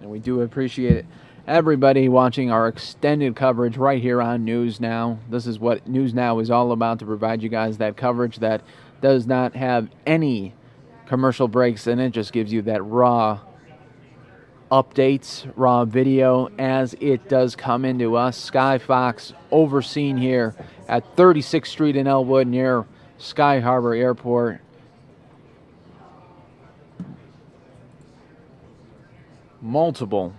And we do appreciate it. Everybody watching our extended coverage right here on News Now. This is what News Now is all about, to provide you guys that coverage that does not have any commercial breaks in it. Just gives you that raw updates, raw video as it does come into us. Skyfox overseen here at 36th Street in Elwood near Sky Harbor Airport. Multiple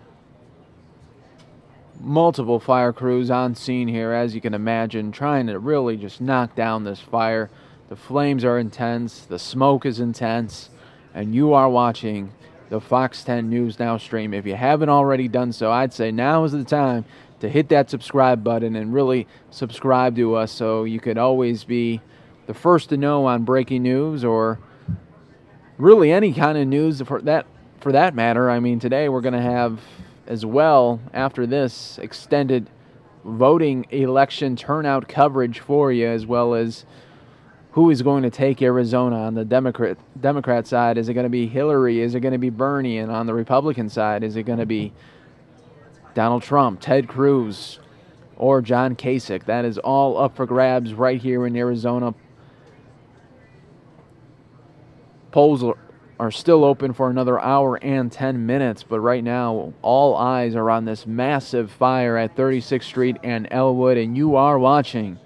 fire crews on scene here, as you can imagine, trying to really just knock down this fire. The flames are intense, the smoke is intense, and you are watching the Fox 10 News Now stream. If you haven't already done so, I'd say now is the time to hit that subscribe button and really subscribe to us so you could always be the first to know on breaking news, or really any kind of news for that matter. I mean, today we're going to have as well, after this, extended voting election turnout coverage for you, as well as who is going to take Arizona on the Democrat side. Is it going to be Hillary? Is it going to be Bernie? And on the Republican side, is it going to be Donald Trump, Ted Cruz, or John Kasich? That is all up for grabs right here in Arizona. Polls are still open for another hour and 10 minutes, but right now all eyes are on this massive fire at 36th Street and Elwood, and you are watching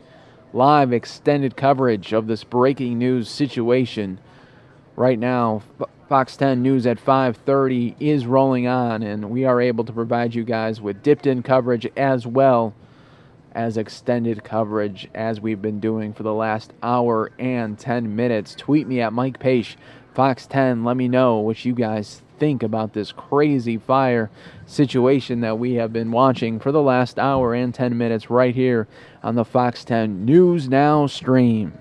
live extended coverage of this breaking news situation right now, Fox 10 News at 5:30 is rolling on, and we are able to provide you guys with dipped-in coverage as well as extended coverage as we've been doing for the last hour and 10 minutes. Tweet me at Mike Page, Fox 10. Let me know what you guys think about this crazy fire situation that we have been watching for the last hour and 10 minutes right here on the Fox 10 News Now stream.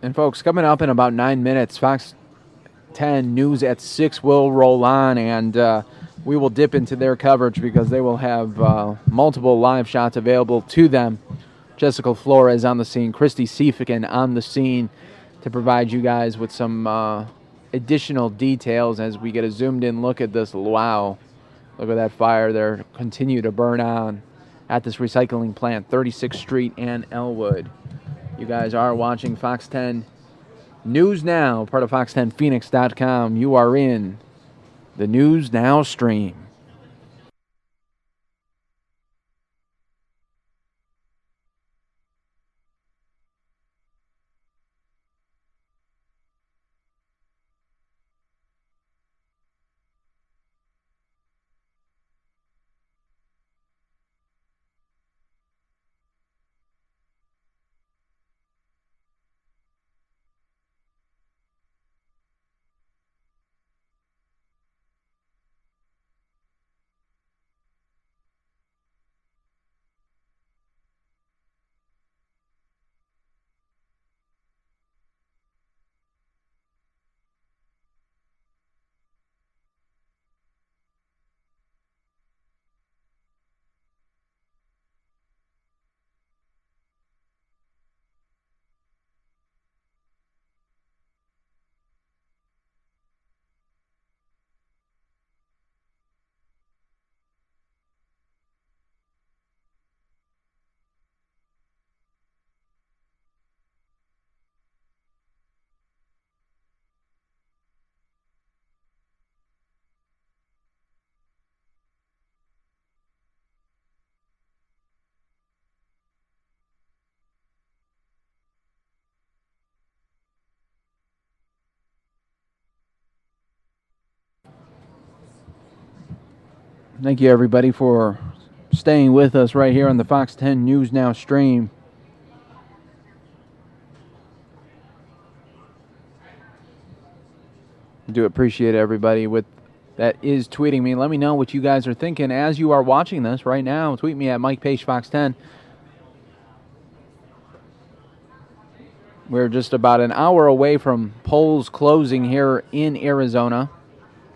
And folks, coming up in about 9 minutes, Fox 10 News at 6 will roll on, and we will dip into their coverage because they will have multiple live shots available to them. Jessica Flores on the scene, Christy Siefikin on the scene to provide you guys with some additional details as we get a zoomed-in look at this. Wow, look at that fire there continue to burn on at this recycling plant, 36th Street and Elwood. You guys are watching Fox 10 News Now, part of Fox10Phoenix.com. You are in the News Now stream. Thank you, everybody, for staying with us right here on the Fox 10 News Now stream. I do appreciate everybody that is tweeting me. Let me know what you guys are thinking as you are watching this right now. Tweet me at Mike Page Fox 10. We're just about an hour away from polls closing here in Arizona.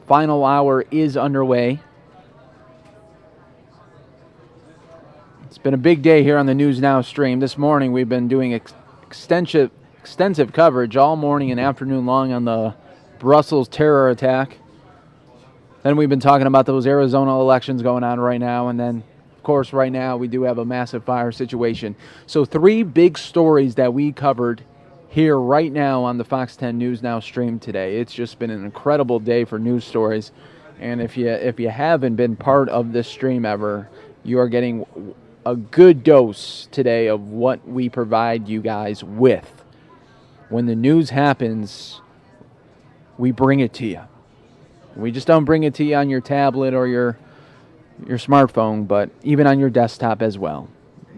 Final hour is underway. It's been a big day here on the News Now stream. This morning we've been doing extensive coverage all morning and afternoon long on the Brussels terror attack. Then we've been talking about those Arizona elections going on right now, and then, of course, right now we do have a massive fire situation. So 3 big stories that we covered here right now on the Fox 10 News Now stream today. It's just been an incredible day for news stories, and if you haven't been part of this stream ever, you are getting a good dose today of what we provide you guys with. When the news happens, we bring it to you. We just don't bring it to you on your tablet or your smartphone, but even on your desktop as well.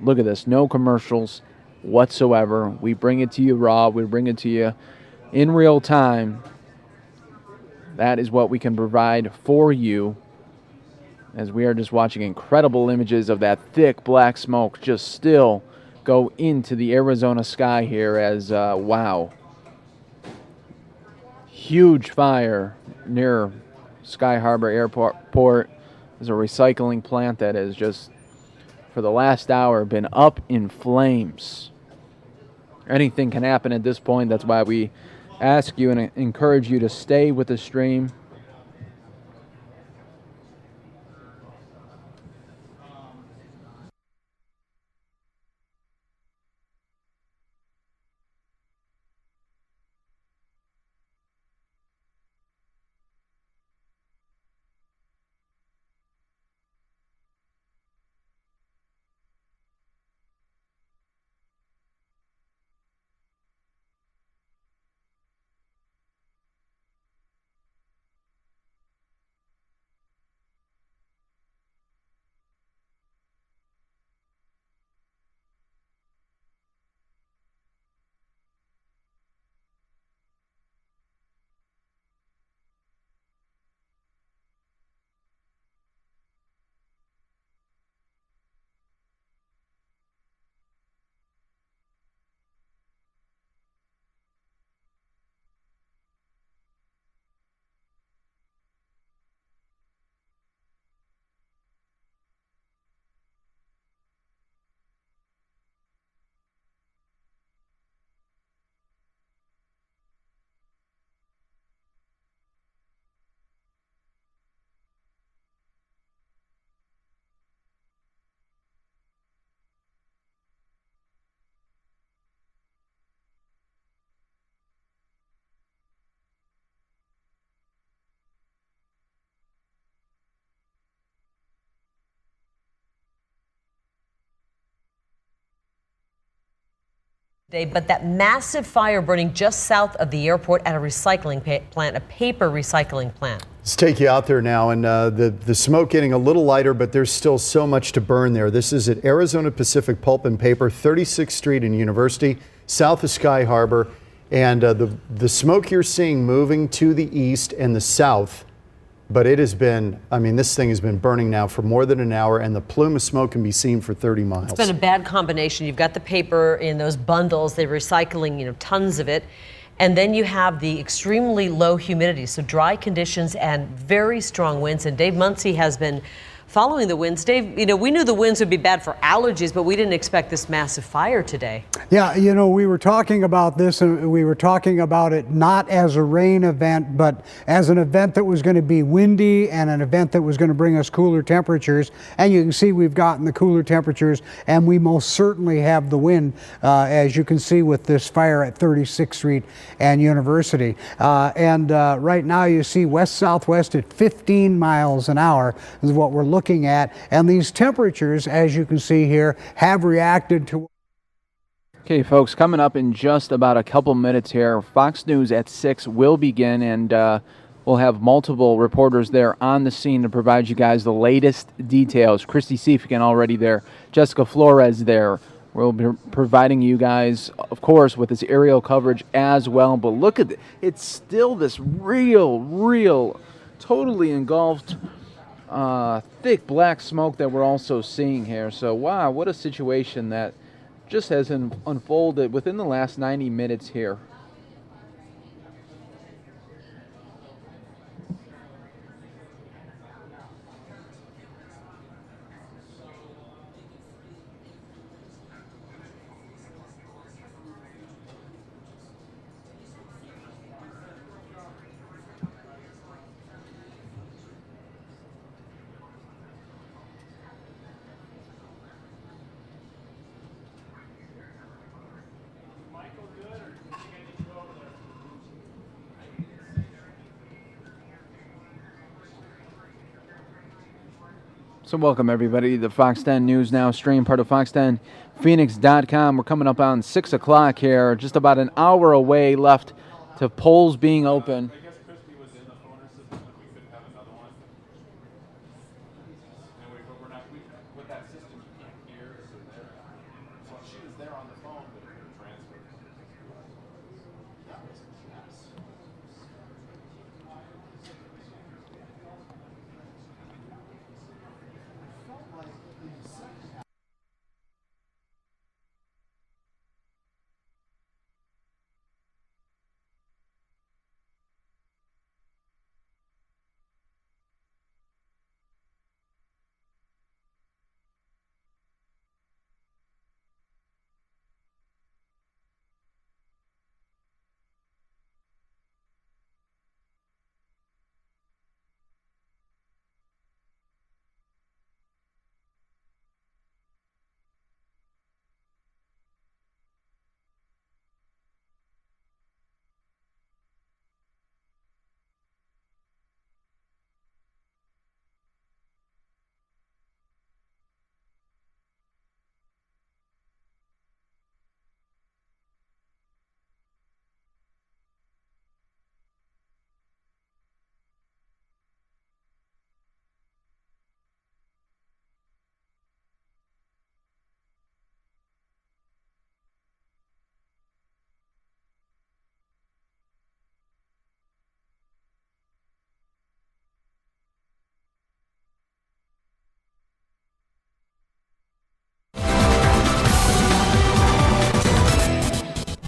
Look at this, no commercials whatsoever. We bring it to you raw. We bring it to you in real time. That is what we can provide for you, as we are just watching incredible images of that thick black smoke just still go into the Arizona sky here as, wow. Huge fire near Sky Harbor Airport. There's a recycling plant that has just, for the last hour, been up in flames. Anything can happen at this point. That's why we ask you and encourage you to stay with the stream. But that massive fire burning just south of the airport at a recycling plant, a paper recycling plant. Let's take you out there now, and the smoke getting a little lighter, but there's still so much to burn there. This is at Arizona Pacific Pulp and Paper, 36th Street and University, south of Sky Harbor. And the smoke you're seeing moving to the east and the south, but it has been, I mean, this thing has been burning now for more than an hour, and the plume of smoke can be seen for 30 miles. It's been a bad combination. You've got the paper in those bundles, they're recycling, tons of it. And then you have the extremely low humidity, so dry conditions and very strong winds. And Dave Muncie has been following the winds. Dave, we knew the winds would be bad for allergies, but we didn't expect this massive fire today. Yeah, we were talking about this, and we were talking about it not as a rain event, but as an event that was going to be windy and an event that was going to bring us cooler temperatures. And you can see we've gotten the cooler temperatures, and we most certainly have the wind, as you can see with this fire at 36th Street and University. Right now you see west-southwest at 15 miles an hour is what we're looking at, and these temperatures, as you can see here, have reacted to. Okay, folks, coming up in just about a couple minutes here, Fox News at 6 will begin, and we'll have multiple reporters there on the scene to provide you guys the latest details. Christy Siefican already there, Jessica Flores there. We'll be providing you guys, of course, with this aerial coverage as well. But look at it. It's still this real, totally engulfed thick black smoke that we're also seeing here. So wow, what a situation that just has unfolded within the last 90 minutes here. So welcome, everybody, to the Fox 10 News Now stream, part of Fox10Phoenix.com. We're coming up on 6 o'clock here, just about an hour away left to polls being open.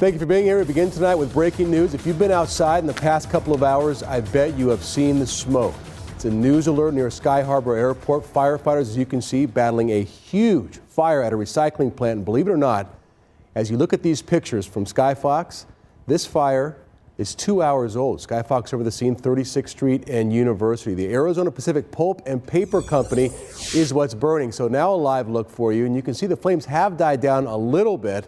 Thank you for being here. We begin tonight with breaking news. If you've been outside in the past couple of hours, I bet you have seen the smoke. It's a news alert near Sky Harbor Airport. Firefighters, as you can see, battling a huge fire at a recycling plant. And believe it or not, as you look at these pictures from Skyfox, this fire is 2 hours old. Skyfox over the scene, 36th Street and University. The Arizona Pacific Pulp and Paper Company is what's burning. So now a live look for you, and you can see the flames have died down a little bit,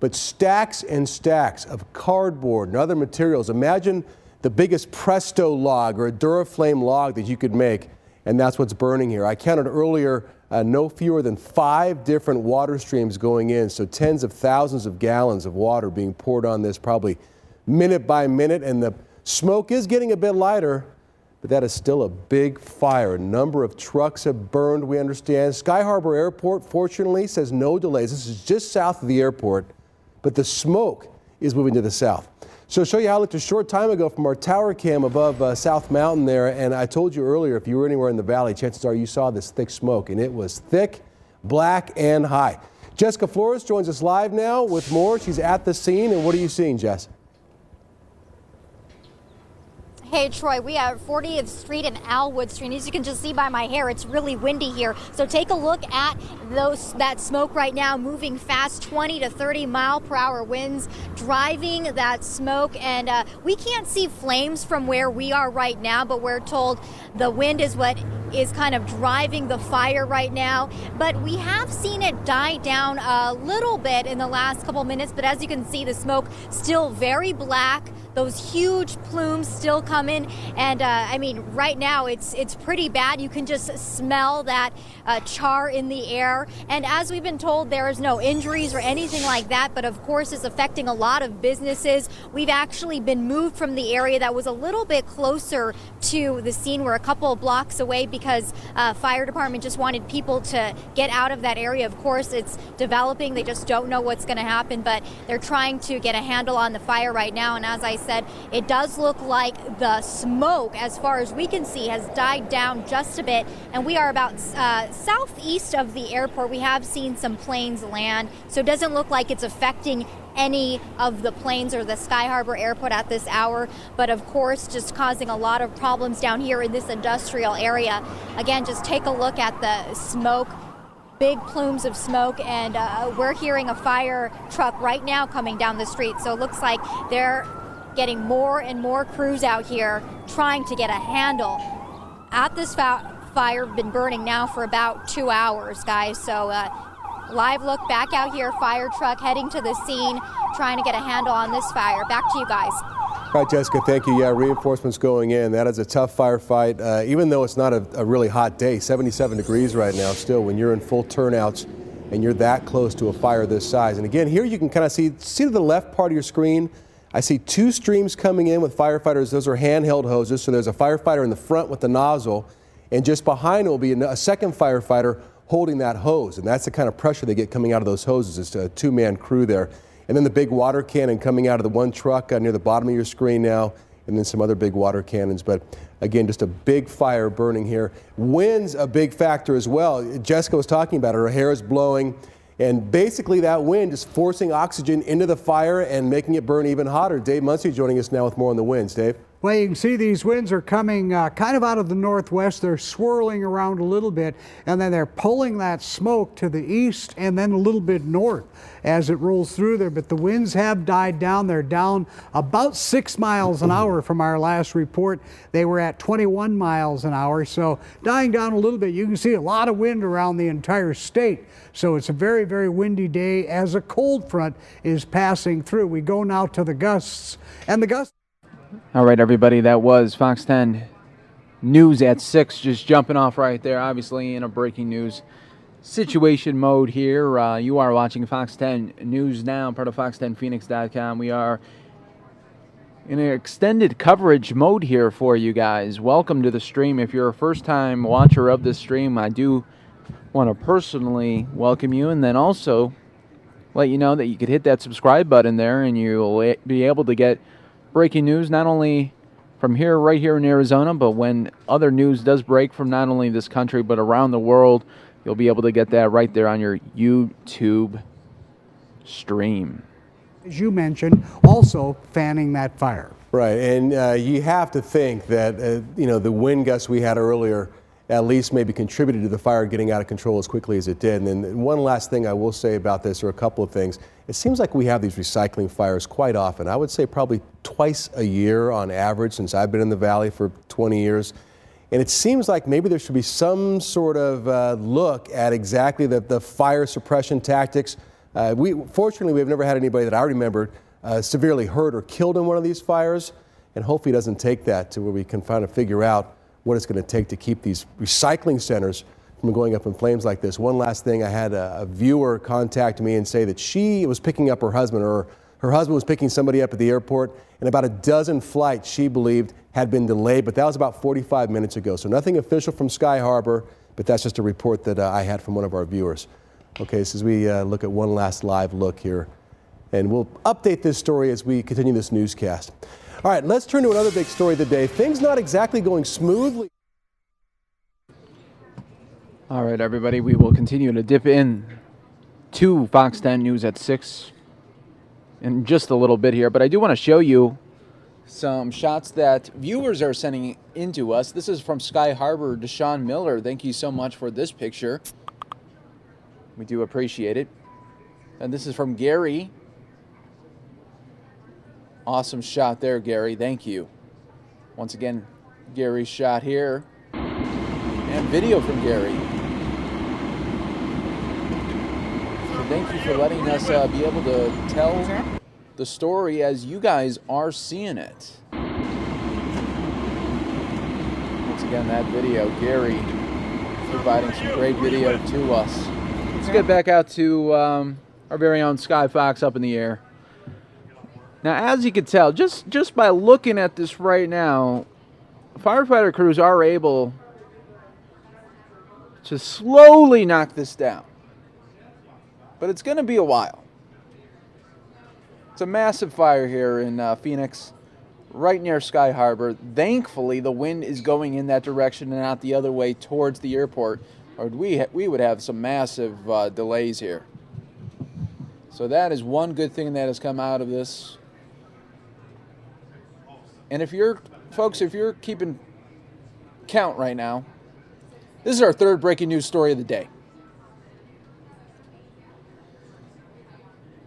but stacks and stacks of cardboard and other materials. Imagine the biggest Presto log or a Duraflame log that you could make, and that's what's burning here. I counted earlier no fewer than 5 different water streams going in, so tens of thousands of gallons of water being poured on this probably minute by minute, and the smoke is getting a bit lighter, but that is still a big fire. A number of trucks have burned, we understand. Sky Harbor Airport, fortunately, says no delays. This is just south of the airport, but the smoke is moving to the south. So I'll show you how it looked a short time ago from our tower cam above South Mountain there, and I told you earlier, if you were anywhere in the valley, chances are you saw this thick smoke, and it was thick, black, and high. Jessica Flores joins us live now with more. She's at the scene, and what are you seeing, Jess? Hey, Troy, we are 40th Street and Alwood Street. As you can just see by my hair, it's really windy here. So take a look at that smoke right now, moving fast, 20 to 30 mile per hour winds, driving that smoke. And we can't see flames from where we are right now, but we're told the wind is what is kind of driving the fire right now. But we have seen it die down a little bit in the last couple minutes. But as you can see, the smoke still very black. Those huge plumes still coming, and I mean, right now it's pretty bad. You can just smell that char in the air. And as we've been told, there is no injuries or anything like that, but of course it's affecting a lot of businesses. We've actually been moved from the area that was a little bit closer to the scene. We're a couple of blocks away because fire department just wanted people to get out of that area. Of course, it's developing. They just don't know what's going to happen, but they're trying to get a handle on the fire right now. And as I said, it does look like the smoke, as far as we can see, has died down just a bit, and we are about southeast of the airport. We have seen some planes land, so it doesn't look like it's affecting any of the planes or the Sky Harbor Airport at this hour, but of course just causing a lot of problems down here in this industrial area. Again, just take a look at the smoke. Big plumes of smoke, and we're hearing a fire truck right now coming down the street, so it looks like they're getting more and more crews out here trying to get a handle at this fire. Been burning now for about 2 hours, guys. So live look back out here, fire truck heading to the scene, trying to get a handle on this fire. Back to you guys. All right, Jessica, thank you. Yeah, reinforcements going in. That is a tough firefight, even though it's not a really hot day, 77 degrees right now still, when you're in full turnouts and you're that close to a fire this size. And again, here you can kind of see to the left part of your screen, I see 2 streams coming in with firefighters. Those are handheld hoses. So there's a firefighter in the front with the nozzle, and just behind will be a second firefighter holding that hose. And that's the kind of pressure they get coming out of those hoses. It's a 2-man crew there. And then the big water cannon coming out of the one truck near the bottom of your screen now, and then some other big water cannons. But again, just a big fire burning here. Wind's a big factor as well. Jessica was talking about it. Her hair is blowing. And basically that wind is forcing oxygen into the fire and making it burn even hotter. Dave Muncie joining us now with more on the winds. Dave? Well, you can see these winds are coming kind of out of the northwest. They're swirling around a little bit, and then they're pulling that smoke to the east and then a little bit north as it rolls through there. But the winds have died down. They're down about 6 miles an hour from our last report. They were at 21 miles an hour, so dying down a little bit. You can see a lot of wind around the entire state. So it's a very, very windy day as a cold front is passing through. We go now to the gusts, and the gusts. All right, everybody, that was Fox 10 News at 6, just jumping off right there, obviously in a breaking news situation mode here. You are watching Fox 10 News Now, part of fox10phoenix.com. We are in an extended coverage mode here for you guys. Welcome to the stream. If you're a first-time watcher of this stream, I do want to personally welcome you, and then also let you know that you could hit that subscribe button there, and you'll be able to get breaking news not only from here, right here in Arizona, but when other news does break from not only this country but around the world, you'll be able to get that right there on your YouTube stream. as you mentioned, also fanning that fire. Right, and you have to think that, the wind gusts we had earlier at least maybe contributed to the fire getting out of control as quickly as it did. And then one last thing I will say about this, or a couple of things. It seems like we have these recycling fires quite often. I would say probably twice a year on average since I've been in the Valley for 20 years. And it seems like maybe there should be some sort of look at exactly the fire suppression tactics. Fortunately, we've never had anybody that I remember severely hurt or killed in one of these fires. And hopefully it doesn't take that to where we can kind of figure out what it's going to take to keep these recycling centers from going up in flames like this. One last thing, I had a viewer contact me and say that she was picking up her husband, or her husband was picking somebody up at the airport, and about a dozen flights she believed had been delayed, but that was about 45 minutes ago. So nothing official from Sky Harbor, but that's just a report that I had from one of our viewers. Okay, so as we look at one last live look here, and we'll update this story as we continue this newscast. All right, let's turn to another big story of the day. Things not exactly going smoothly. All right, everybody, we will continue to dip in to Fox 10 News at 6 in just a little bit here, but I do want to show you some shots that viewers are sending in to us. This is from Sky Harbor, Deshaun Miller. Thank you so much for this picture. We do appreciate it. And this is from Gary. Awesome shot there, Gary. Thank you. Once again, Gary's shot here. And video from Gary. So thank you for letting us be able to tell the story as you guys are seeing it. Once again, that video, Gary providing some great video to us. Let's get back out to our very own Sky Fox up in the air. Now, as you can tell, just by looking at this right now, firefighter crews are able to slowly knock this down. But it's going to be a while. It's a massive fire here in Phoenix, right near Sky Harbor. Thankfully, the wind is going in that direction and not the other way towards the airport, or we would have some massive delays here. So that is one good thing that has come out of this. And if you're keeping count right now, this is our third breaking news story of the day.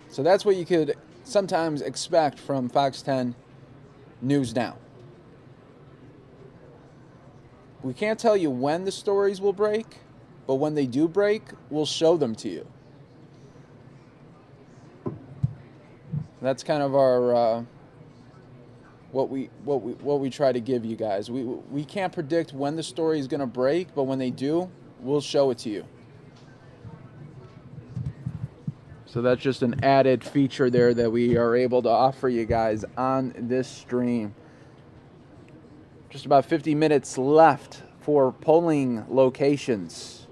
So that's what you could sometimes expect from Fox 10 News Now. We can't tell you when the stories will break, but when they do break, we'll show them to you. That's kind of our what we try to give you guys. We can't predict when the story is going to break, but when they do, we'll show it to you. So that's just an added feature there that we are able to offer you guys on this stream. Just about 50 minutes left for polling locations.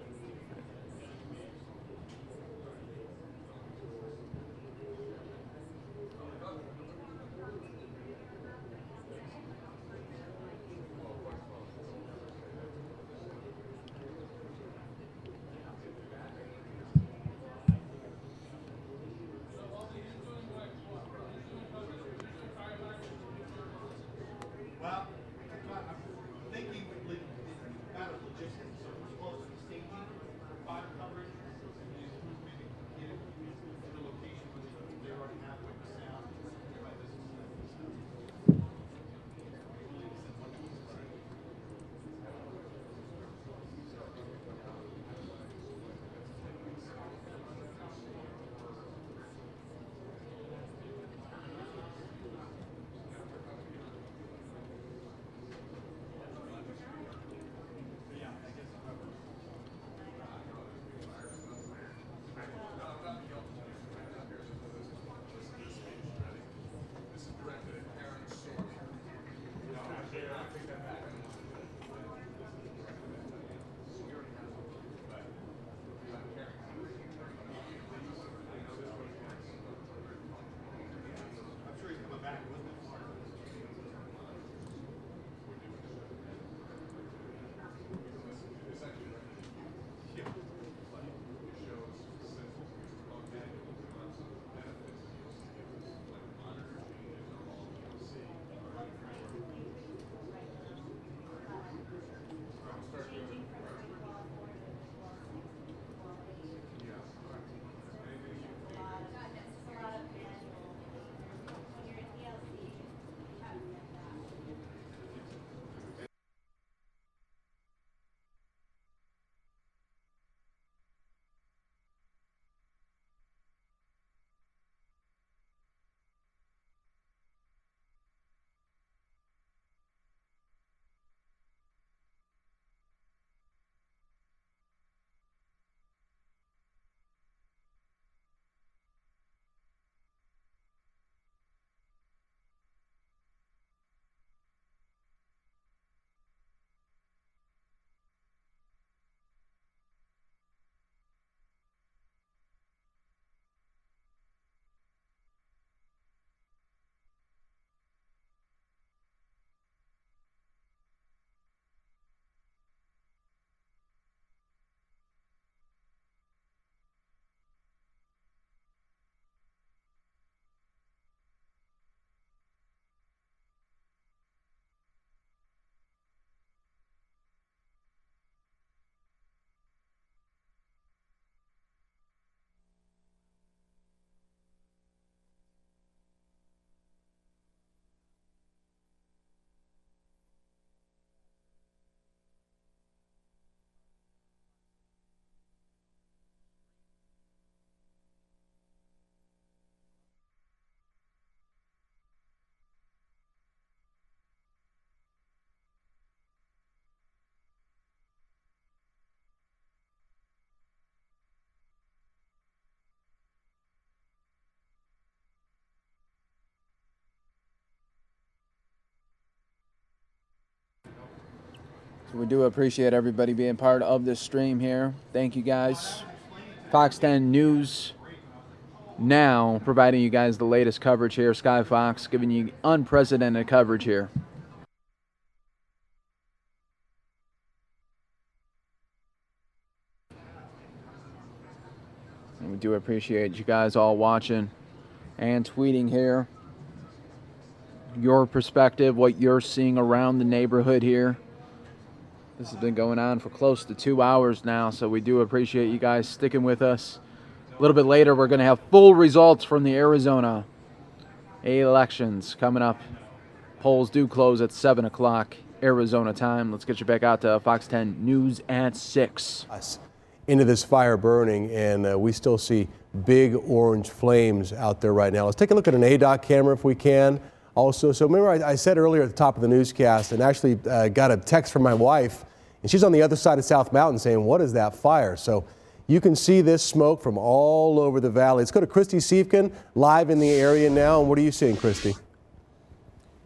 We do appreciate everybody being part of this stream here. Thank you guys. Fox 10 News now providing you guys the latest coverage here. Sky Fox giving you unprecedented coverage here. And we do appreciate you guys all watching and tweeting here. Your perspective, what you're seeing around the neighborhood here. This has been going on for close to 2 hours now, so we do appreciate you guys sticking with us. A little bit later, we're going to have full results from the Arizona elections coming up. Polls do close at 7 o'clock Arizona time. Let's get you back out to Fox 10 News at 6. Into this fire burning, and we still see big orange flames out there right now. Let's take a look at an ADOT camera if we can. Also, so remember I said earlier at the top of the newscast, and actually got a text from my wife, and she's on the other side of South Mountain saying, what is that fire? So you can see this smoke from all over the valley. Let's go to Christy Siefkin, live in the area now. And what are you seeing, Christy?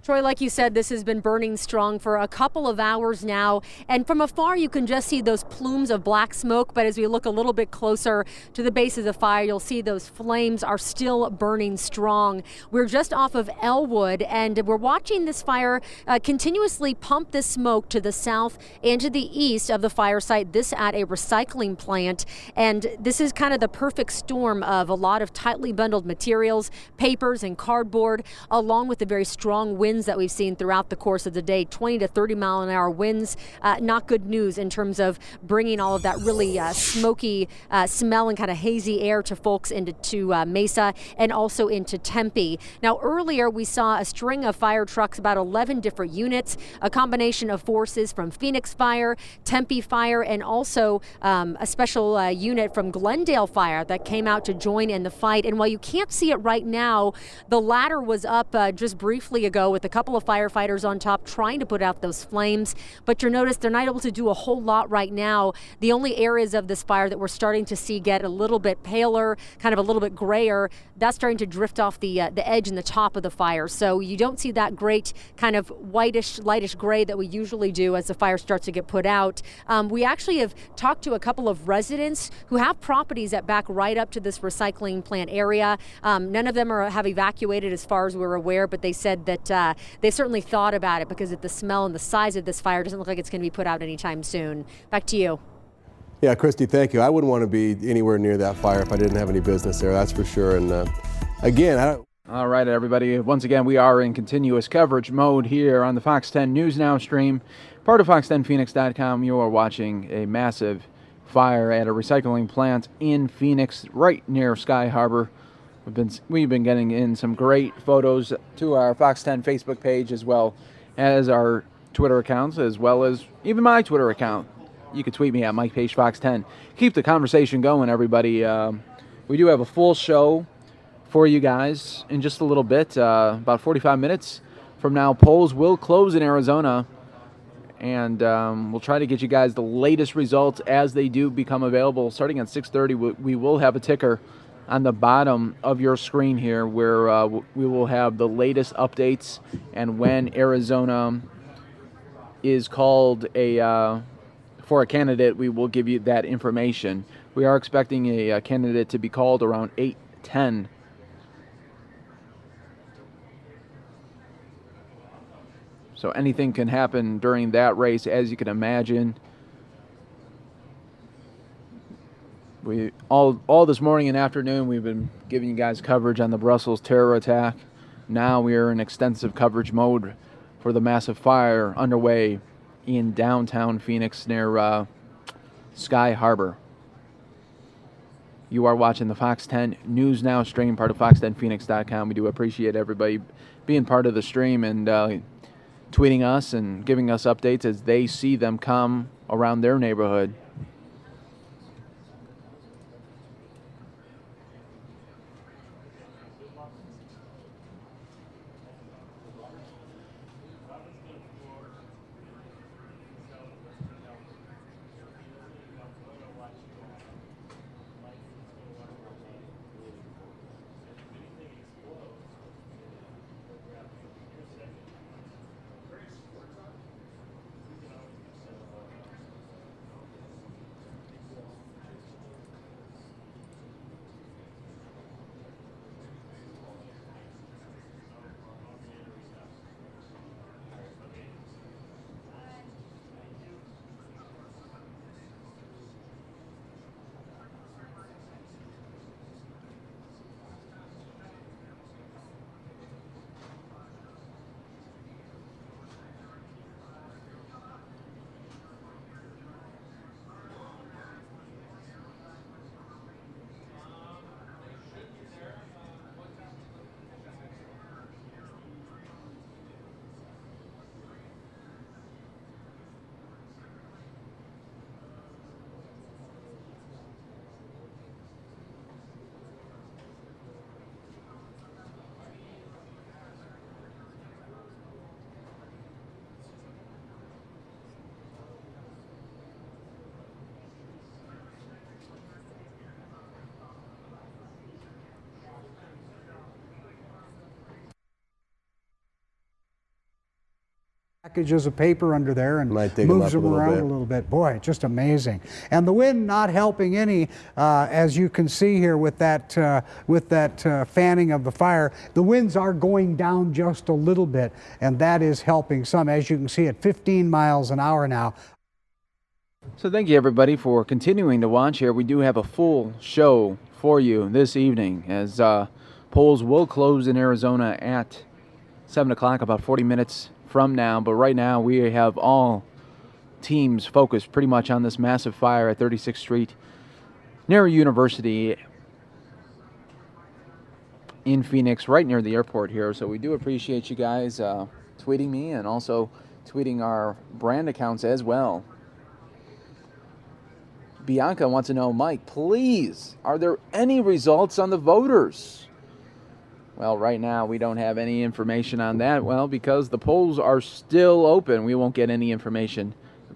Troy, like you said, this has been burning strong for a couple of hours now. And from afar, you can just see those plumes of black smoke. But as we look a little bit closer to the base of the fire, you'll see those flames are still burning strong. We're just off of Elwood, and we're watching this fire continuously pump this smoke to the south and to the east of the fire site, this at a recycling plant. And this is kind of the perfect storm of a lot of tightly bundled materials, papers and cardboard, along with the very strong winds that we've seen throughout the course of the day. 20 to 30 mile an hour winds, not good news in terms of bringing all of that really smoky smell and kind of hazy air to folks into Mesa and also into Tempe. Now earlier we saw a string of fire trucks, about 11 different units, a combination of forces from Phoenix Fire, Tempe Fire, and also a special unit from Glendale Fire that came out to join in the fight. And while you can't see it right now, the ladder was up just briefly ago with a couple of firefighters on top trying to put out those flames, but you'll notice they're not able to do a whole lot right now. The only areas of this fire that we're starting to see get a little bit paler, kind of a little bit grayer, that's starting to drift off the edge and the top of the fire. So you don't see that great kind of whitish, lightish gray that we usually do as the fire starts to get put out. We actually have talked to a couple of residents who have properties that back right up to this recycling plant area. None of them have evacuated as far as we're aware, but they said that they certainly thought about it because of the smell and the size of this fire. Doesn't look like it's going to be put out anytime soon. Back to you. Yeah, Christy, thank you. I wouldn't want to be anywhere near that fire if I didn't have any business there, that's for sure. And again, all right, everybody. Once again, we are in continuous coverage mode here on the Fox 10 News Now stream, part of fox10phoenix.com. You are watching a massive fire at a recycling plant in Phoenix, right near Sky Harbor. We've been getting in some great photos to our Fox 10 Facebook page, as well as our Twitter accounts, as well as even my Twitter account. You can tweet me at MikePageFox10. Keep the conversation going, everybody. We do have a full show for you guys in just a little bit, about 45 minutes from now. Polls will close in Arizona, and we'll try to get you guys the latest results as they do become available. Starting at 6:30, we will have a ticker on the bottom of your screen here where we will have the latest updates, and when Arizona is called for a candidate, we will give you that information. We are expecting a candidate to be called around 8:10. So anything can happen during that race, as you can imagine. We all this morning and afternoon, we've been giving you guys coverage on the Brussels terror attack. Now we are in extensive coverage mode for the massive fire underway in downtown Phoenix near Sky Harbor. You are watching the Fox 10 News Now stream, part of fox10phoenix.com. We do appreciate everybody being part of the stream and tweeting us and giving us updates as they see them come around their neighborhood. packages of paper under there and Might dig moves them them up a little around bit. a little bit. Boy, just amazing. And the wind not helping any, as you can see here with that fanning of the fire. The winds are going down just a little bit, and that is helping some. As you can see, at 15 miles an hour now. So thank you everybody for continuing to watch here. We do have a full show for you this evening as polls will close in Arizona at 7 o'clock, about 40 minutes from now. But right now we have all teams focused pretty much on this massive fire at 36th Street near University in Phoenix, right near the airport here. So we do appreciate you guys tweeting me and also tweeting our brand accounts as well. Bianca wants to know, Mike, please, are there any results on the voters? Well, right now we don't have any information on that. Well, because the polls are still open, we won't get any information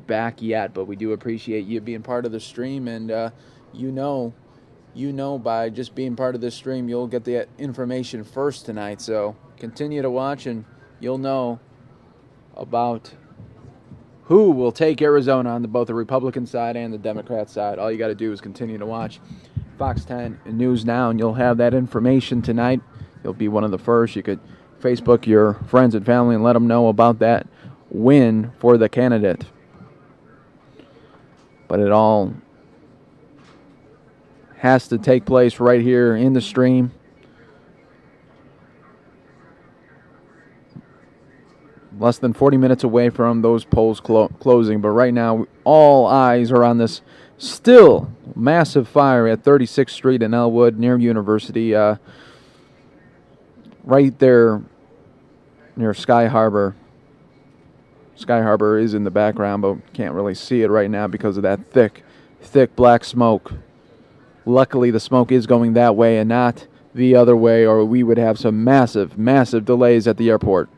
back yet. But we do appreciate you being part of the stream, and you know by just being part of this stream, you'll get the information first tonight. So continue to watch, and you'll know about who will take Arizona on both the Republican side and the Democrat side. All you got to do is continue to watch Fox 10 News Now, and you'll have that information tonight. You'll be one of the first. You could Facebook your friends and family and let them know about that win for the candidate. But it all has to take place right here in the stream. Less than 40 minutes away from those polls closing. But right now, all eyes are on this still massive fire at 36th Street in Elwood near University. Right there near Sky Harbor. Sky Harbor is in the background, but can't really see it right now because of that thick black smoke. Luckily, the smoke is going that way and not the other way, or we would have some massive delays at the airport.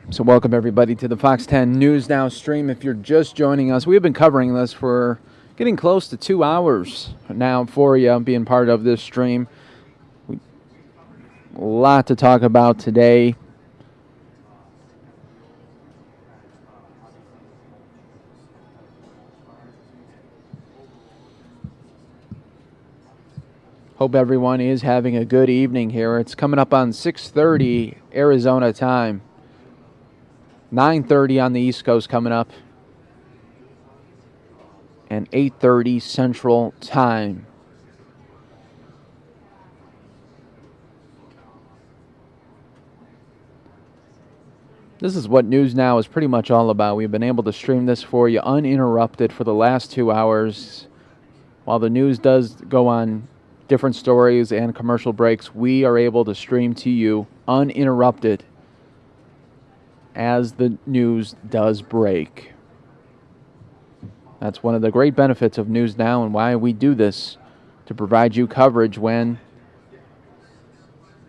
So welcome everybody to the Fox 10 News Now stream. If you're just joining us, we've been covering this for getting close to 2 hours now for you, being part of this stream. A lot to talk about today. Hope everyone is having a good evening here. It's coming up on 6:30 Arizona time. 9:30 on the East Coast coming up. And 8:30 Central Time. This is what News Now is pretty much all about. We've been able to stream this for you uninterrupted for the last 2 hours. While the news does go on different stories and commercial breaks, we are able to stream to you uninterrupted as the news does break. That's one of the great benefits of News Now and why we do this, to provide you coverage when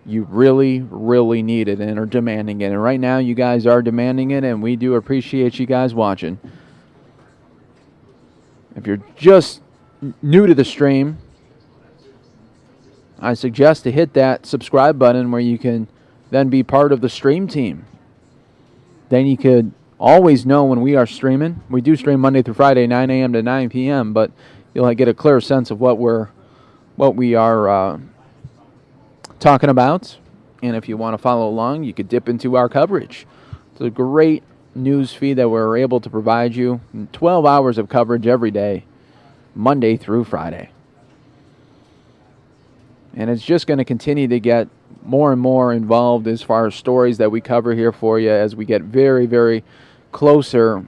you really need it and are demanding it. And right now you guys are demanding it, and we do appreciate you guys watching. If you're just new to the stream, I suggest to hit that subscribe button where you can then be part of the stream team. Then you could always know when we are streaming. We do stream Monday through Friday, 9 a.m. to 9 p.m., but you'll get a clear sense of what we are talking about. And if you want to follow along, you could dip into our coverage. It's a great news feed that we're able to provide you. 12 hours of coverage every day, Monday through Friday. And it's just going to continue to get more and more involved as far as stories that we cover here for you as we get very closer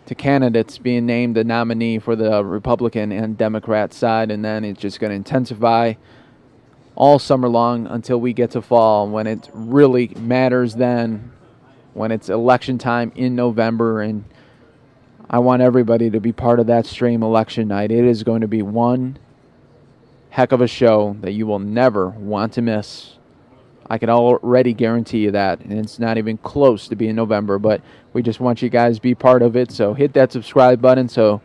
to candidates being named the nominee for the Republican and Democrat side. And then it's just going to intensify all summer long until we get to fall, when it really matters then, when it's election time in November. And I want everybody to be part of that stream election night. It is going to be one heck of a show that you will never want to miss. I can already guarantee you that, and it's not even close to being November, but we just want you guys to be part of it. So hit that subscribe button so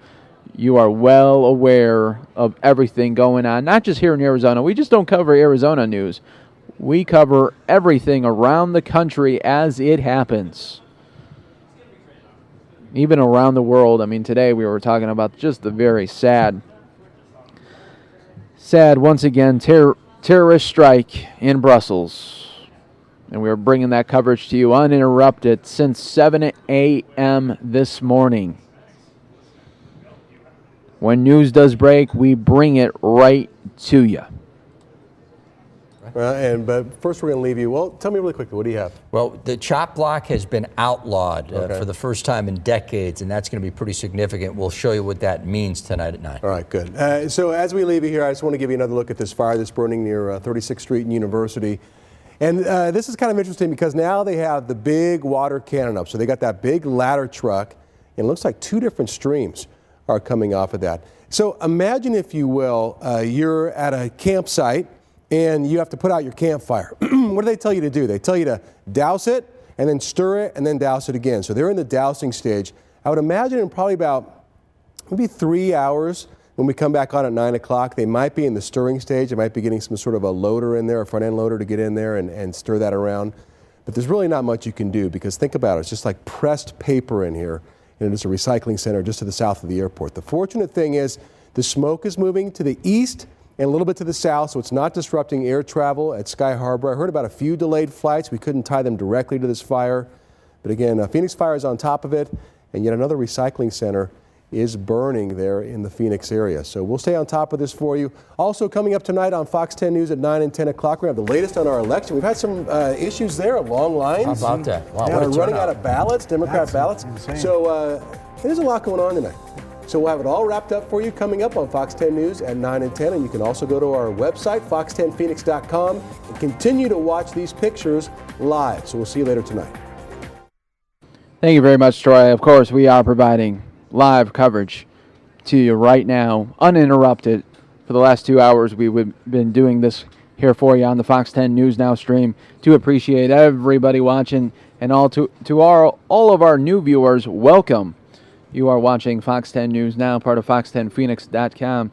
you are well aware of everything going on, not just here in Arizona. We just don't cover Arizona news. We cover everything around the country as it happens, even around the world. I mean, today we were talking about just the very sad, once again, terrorist strike in Brussels. And we are bringing that coverage to you uninterrupted since 7 a.m. this morning. When news does break, we bring it right to you. But first we're going to leave you. Well, tell me really quickly, what do you have? Well, the chop block has been outlawed for the first time in decades, and that's going to be pretty significant. We'll show you what that means tonight at 9. All right, good. So as we leave you here, I just want to give you another look at this fire that's burning near 36th Street and University. And this is kind of interesting because now they have the big water cannon up. So they got that big ladder truck, and it looks like 2 different streams are coming off of that. So imagine, if you will, you're at a campsite, and you have to put out your campfire. What do they tell you to do? They tell you to douse it, and then stir it, and then douse it again. So they're in the dousing stage. I would imagine in probably about maybe 3 hours, when we come back on at 9 o'clock, they might be in the stirring stage. They might be getting some sort of a loader in there, a front-end loader to get in there and stir that around. But there's really not much you can do, because think about it. It's just like pressed paper in here, and it's a recycling center just to the south of the airport. The fortunate thing is the smoke is moving to the east and a little bit to the south, so it's not disrupting air travel at Sky Harbor. I heard about a few delayed flights. We couldn't tie them directly to this fire. But again, Phoenix Fire is on top of it, and yet another recycling center is burning there in the Phoenix area. So we'll stay on top of this for you. Also coming up tonight on Fox 10 News at 9 and 10 o'clock, we have the latest on our election. We've had some issues there, long lines. How about that? Wow, yeah, we're running out of ballots, Democrat ballots. insane. So there's a lot going on tonight. So we'll have it all wrapped up for you coming up on Fox 10 News at 9 and 10. And you can also go to our website, fox10phoenix.com, and continue to watch these pictures live. So we'll see you later tonight. Thank you very much, Troy. Of course, we are providing live coverage to you right now, uninterrupted. For the last 2 hours, we've been doing this here for you on the Fox 10 News Now stream. To appreciate everybody watching, and all of our new viewers, welcome. You are watching Fox 10 News Now, part of fox10phoenix.com.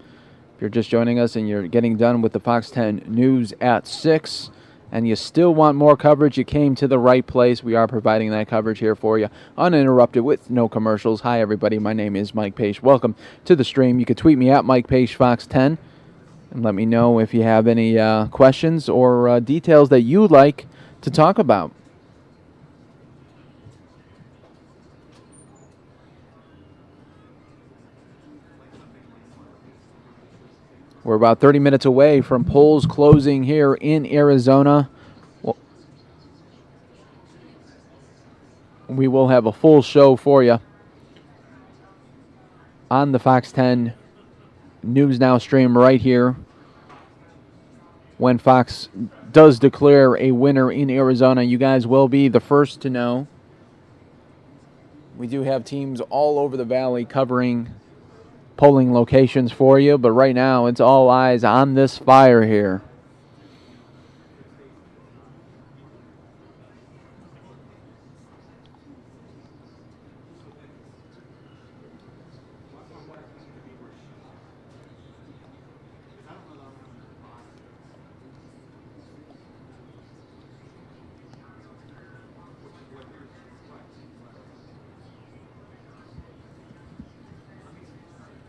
If you're just joining us and you're getting done with the Fox 10 News at 6, and you still want more coverage, you came to the right place. We are providing that coverage here for you, uninterrupted, with no commercials. Hi, everybody. My name is Mike Page. Welcome to the stream. You can tweet me at Mike Page Fox 10 and let me know if you have any questions or details that you'd like to talk about. We're about 30 minutes away from polls closing here in Arizona. We will have a full show for you on the Fox 10 News Now stream right here when Fox does declare a winner in Arizona. You guys will be the first to know. We do have teams all over the valley covering polling locations for you, but right now it's all eyes on this fire here.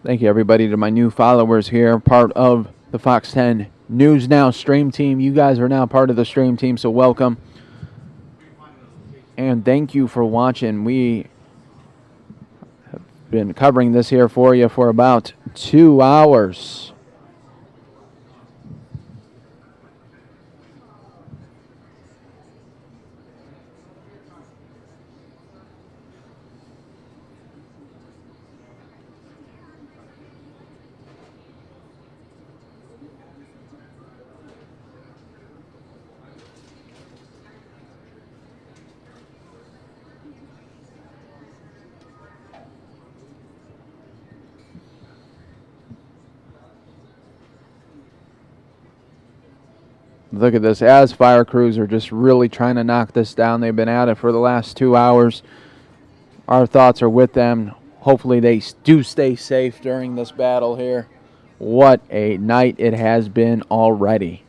Thank you, everybody, to my new followers here, part of the Fox 10 News Now stream team. You guys are now part of the stream team, so welcome. And thank you for watching. We have been covering this here for you for about 2 hours. Look at this, as fire crews are just really trying to knock this down. They've been at it for the last 2 hours. Our thoughts are with them. Hopefully they do stay safe during this battle here. What a night it has been already.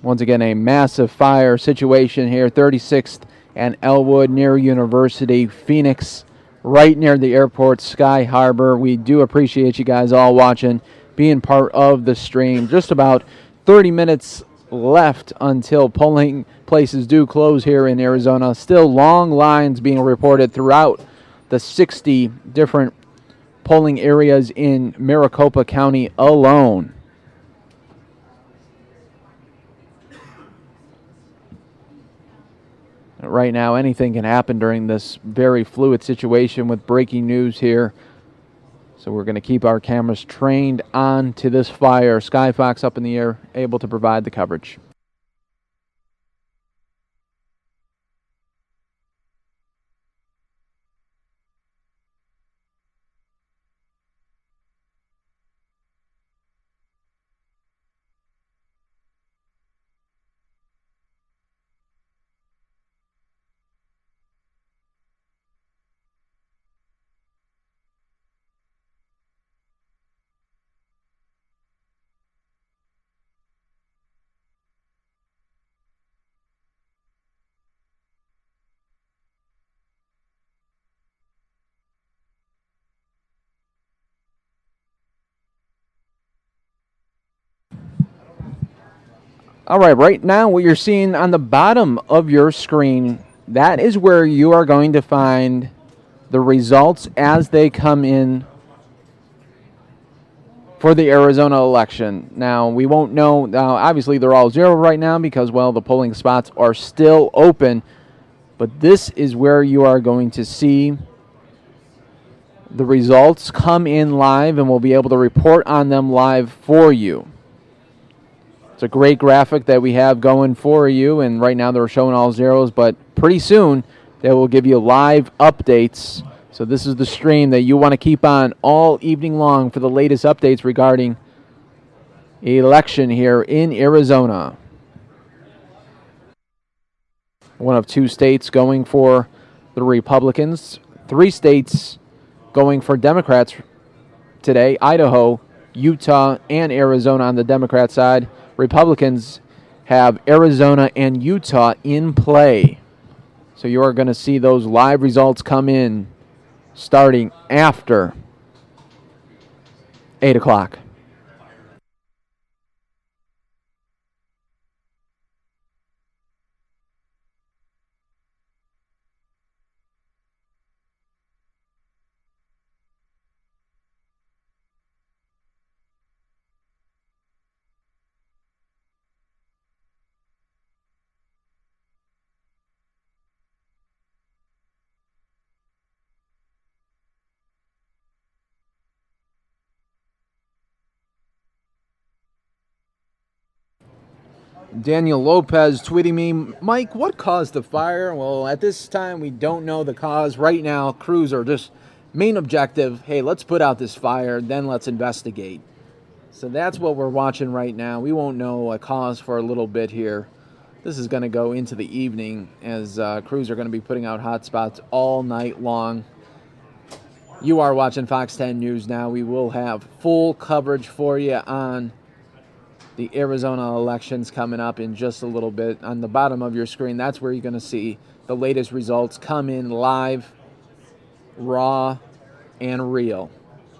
Once again, a massive fire situation here, 36th and Elwood near University, Phoenix, right near the airport, Sky Harbor. We do appreciate you guys all watching, being part of the stream. Just about 30 minutes left until polling places do close here in Arizona. Still long lines being reported throughout the 60 different polling areas in Maricopa County alone. Right now, anything can happen during this very fluid situation with breaking news here. So we're going to keep our cameras trained on to this fire. Skyfox up in the air, able to provide the coverage. All right, right now what you're seeing on the bottom of your screen, that is where you are going to find the results as they come in for the Arizona election. Now, we won't know. Now, obviously, they're all zero right now because, well, the polling spots are still open. But this is where you are going to see the results come in live, and we'll be able to report on them live for you. It's a great graphic that we have going for you, and right now they're showing all zeros, but pretty soon they will give you live updates. So this is the stream that you want to keep on all evening long for the latest updates regarding election here in Arizona. One of 2 states going for the Republicans, 3 states going for Democrats today, Idaho, Utah, and Arizona on the Democrat side. Republicans have Arizona and Utah in play. So you are going to see those live results come in starting after 8 o'clock. Daniel Lopez tweeting me, Mike, what caused the fire? Well, at this time, we don't know the cause. Right now, crews are just main objective, hey, let's put out this fire, then let's investigate. So that's what we're watching right now. We won't know a cause for a little bit here. This is going to go into the evening as crews are going to be putting out hot spots all night long. You are watching Fox 10 News now. We will have full coverage for you on the Arizona elections coming up in just a little bit. On the bottom of your screen, that's where you're going to see the latest results come in live, raw, and real.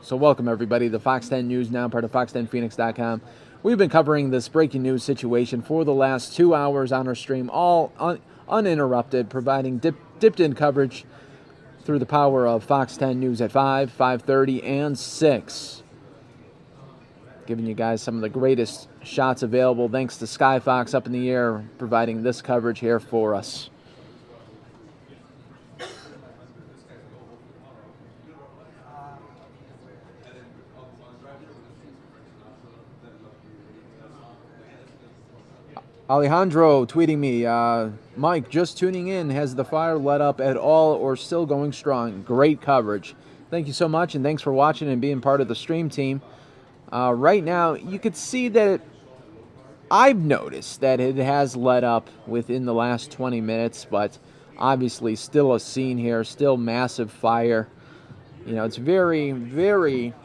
So welcome, everybody, to Fox 10 News now, part of fox10phoenix.com. We've been covering this breaking news situation for the last 2 hours on our stream, all uninterrupted, providing dipped-in coverage through the power of Fox 10 News at 5, 5:30, and 6. giving you guys some of the greatest shots available. Thanks to Skyfox up in the air providing this coverage here for us. Alejandro tweeting me, Mike, just tuning in. Has the fire let up at all or still going strong? Great coverage. Thank you so much, and thanks for watching and being part of the stream team. Right now, you could see that I've noticed that it has let up within the last 20 minutes, but obviously still a scene here, still massive fire. You know, it's very, very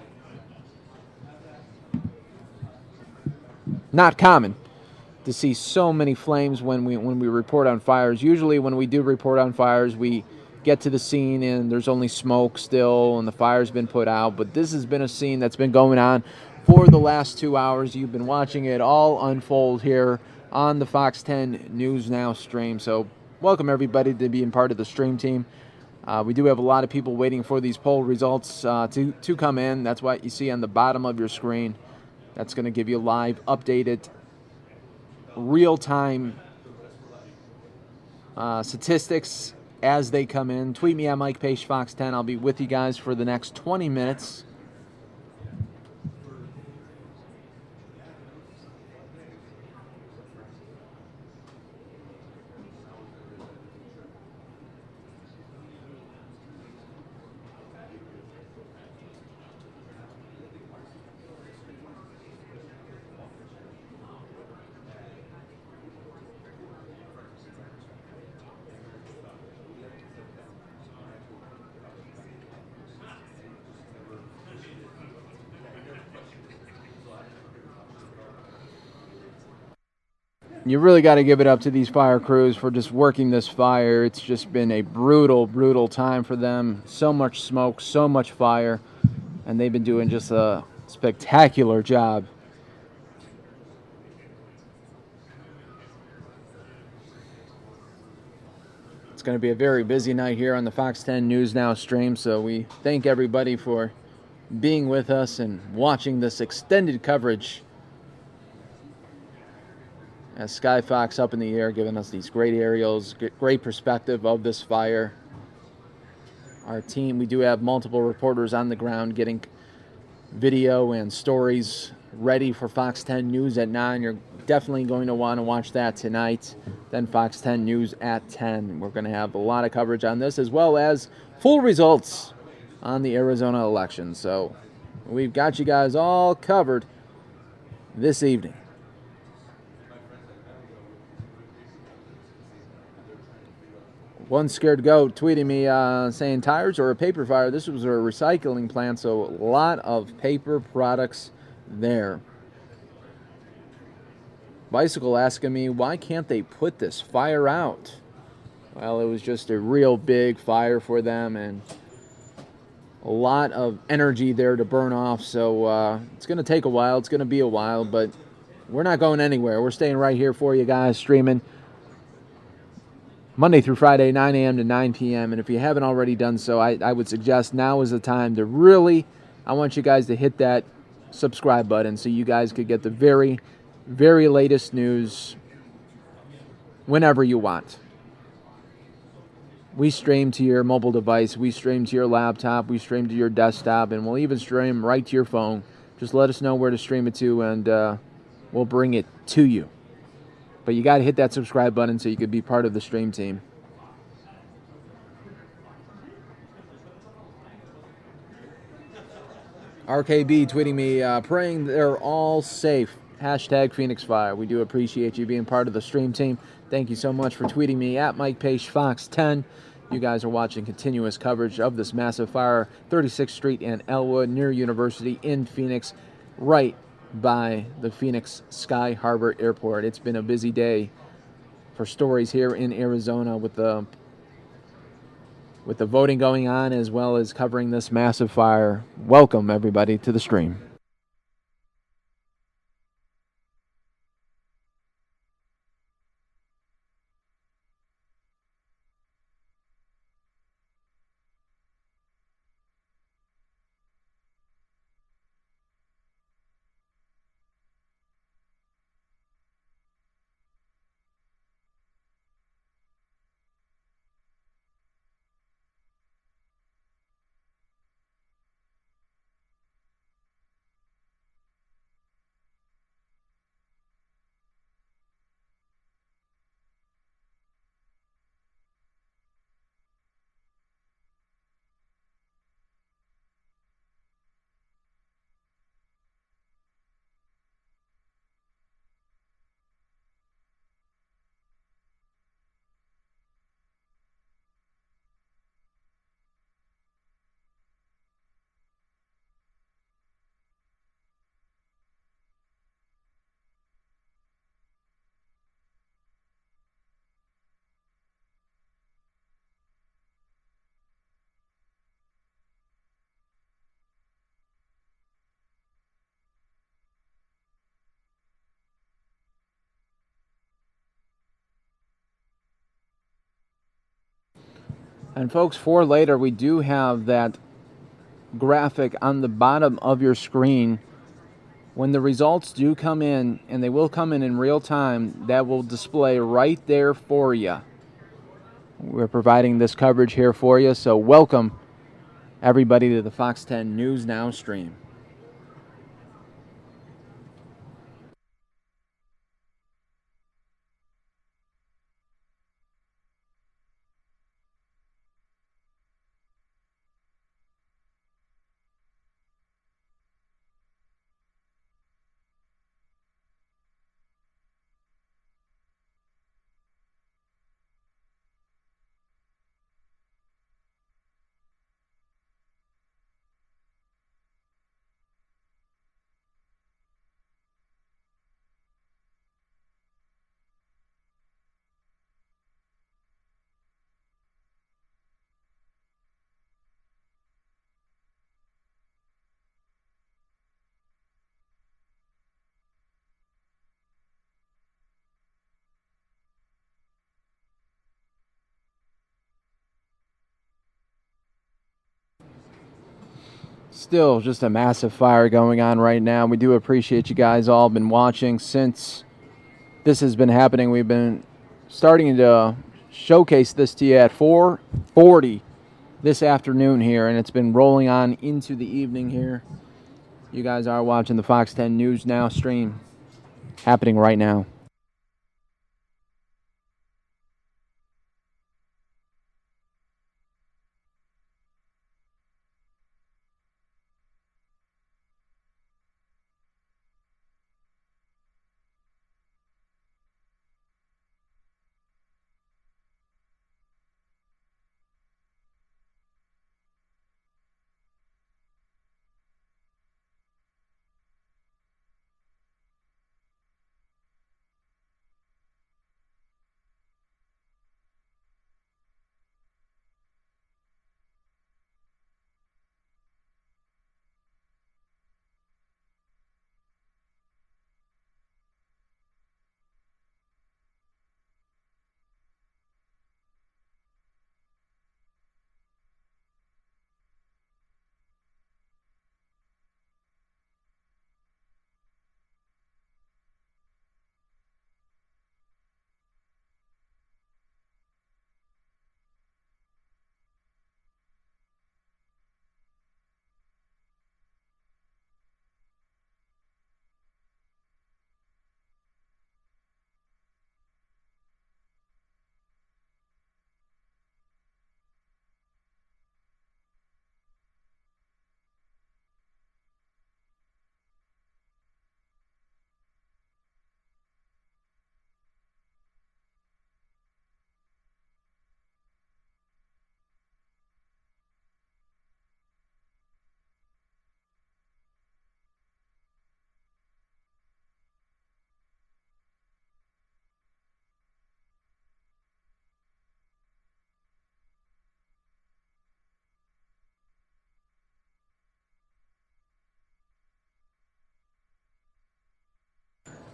not common to see so many flames when we report on fires. Usually when we do report on fires, we get to the scene and there's only smoke still and the fire's been put out. But this has been a scene that's been going on for the last 2 hours. You've been watching it all unfold here on the Fox 10 News Now stream. So welcome everybody to being part of the stream team. We do have a lot of people waiting for these poll results to come in. That's what you see on the bottom of your screen. That's going to give you live, updated, real-time statistics as they come in. Tweet me at Mike Page Fox 10. I'll be with you guys for the next 20 minutes. You really got to give it up to these fire crews for just working this fire. It's just been a brutal, brutal time for them. So much smoke, so much fire, and they've been doing just a spectacular job. It's going to be a very busy night here on the Fox 10 News Now stream, so we thank everybody for being with us and watching this extended coverage as Skyfox up in the air, giving us these great aerials, great perspective of this fire. Our team, we do have multiple reporters on the ground getting video and stories ready for Fox 10 News at 9. You're definitely going to want to watch that tonight. Then Fox 10 News at 10. We're going to have a lot of coverage on this, as well as full results on the Arizona election. So we've got you guys all covered this evening. One scared goat tweeting me saying tires or a paper fire. This was a recycling plant, so a lot of paper products there. Bicycle asking me, why can't they put this fire out? Well, it was just a real big fire for them and a lot of energy there to burn off. So it's going to take a while. It's going to be a while, but we're not going anywhere. We're staying right here for you guys, streaming Monday through Friday, 9 a.m. to 9 p.m. And if you haven't already done so, I would suggest now is the time to really, I want you guys to hit that subscribe button so you guys could get the very, very latest news whenever you want. We stream to your mobile device, we stream to your laptop, we stream to your desktop, and we'll even stream right to your phone. Just let us know where to stream it to, and we'll bring it to you. But you got to hit that subscribe button so you could be part of the stream team. RKB tweeting me, praying they're all safe. Hashtag Phoenix Fire. We do appreciate you being part of the stream team. Thank you so much for tweeting me at Mike Page Fox 10. You guys are watching continuous coverage of this massive fire, 36th Street and Elwood near University in Phoenix, right by the Phoenix Sky Harbor Airport. It's been a busy day for stories here in Arizona with the voting going on, as well as covering this massive fire. Welcome everybody to the stream. And folks, for later, we do have that graphic on the bottom of your screen. When the results do come in, and they will come in real time, that will display right there for you. We're providing this coverage here for you, so welcome everybody to the Fox 10 News Now stream. Still just a massive fire going on right now. We do appreciate you guys all been watching since this has been happening. We've been starting to showcase this to you at 4:40 this afternoon here, and it's been rolling on into the evening here. You guys are watching the Fox 10 News Now stream happening right now.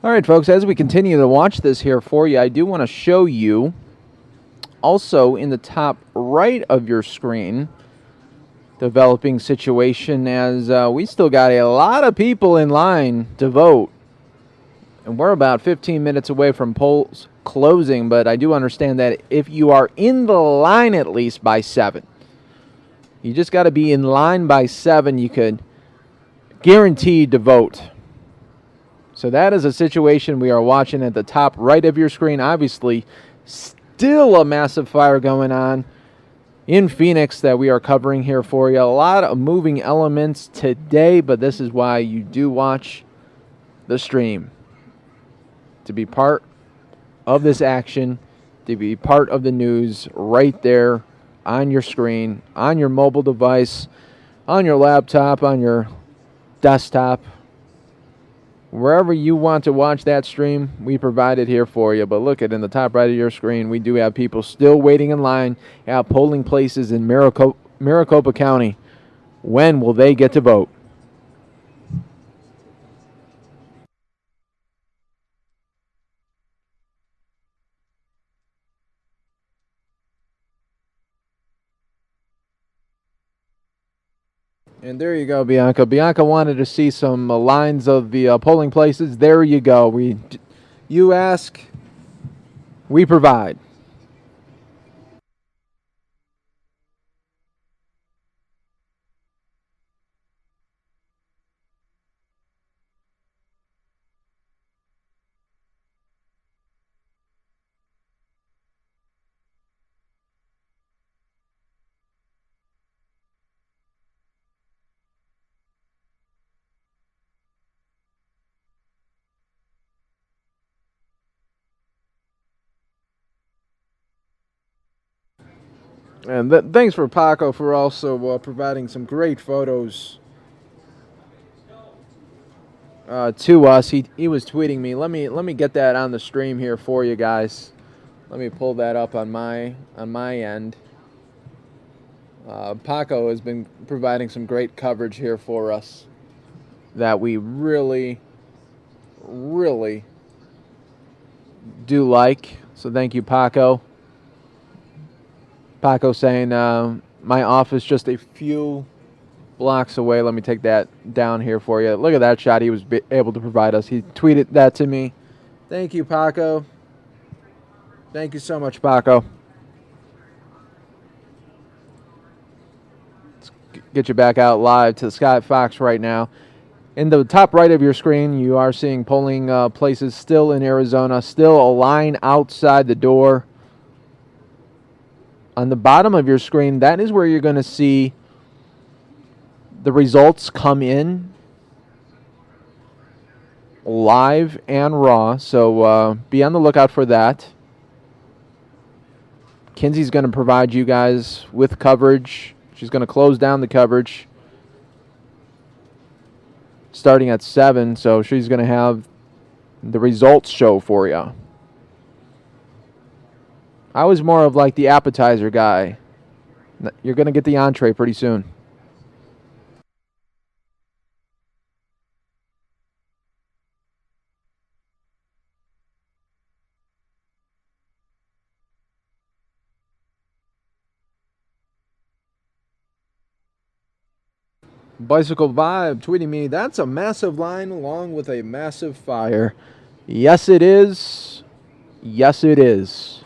All right, folks, as we continue to watch this here for you, I do want to show you also in the top right of your screen developing situation as we still got a lot of people in line to vote. And we're about 15 minutes away from polls closing, but I do understand that if you are in the line at least by 7, you just got to be in line by 7, you could guaranteed to vote. So that is a situation we are watching at the top right of your screen. Obviously, still a massive fire going on in Phoenix that we are covering here for you. A lot of moving elements today, but this is why you do watch the stream. To be part of this action, to be part of the news right there on your screen, on your mobile device, on your laptop, on your desktop. Wherever you want to watch that stream, we provide it here for you. But look at in the top right of your screen, we do have people still waiting in line at polling places in Maricopa County. When will they get to vote? And there you go, Bianca. Bianca wanted to see some lines of the polling places. There you go. You ask, we provide. And thanks for Paco for also providing some great photos to us. He was tweeting me. Let me get that on the stream here for you guys. Let me pull that up on my end. Paco has been providing some great coverage here for us that we really, really do like. So thank you, Paco. Paco saying, my office just a few blocks away. Let me take that down here for you. Look at that shot he was able to provide us. He tweeted that to me. Thank you, Paco. Thank you so much, Paco. Let's get you back out live to Scott Fox right now. In the top right of your screen, you are seeing polling places still in Arizona, still a line outside the door. On the bottom of your screen, that is where you're going to see the results come in live and raw. So be on the lookout for that. Kinsey's going to provide you guys with coverage. She's going to close down the coverage starting at 7. So she's going to have the results show for you. I was more of like the appetizer guy. You're going to get the entree pretty soon. Bicycle Vibe tweeting me, that's a massive line along with a massive fire. Yes, it is. Yes, it is.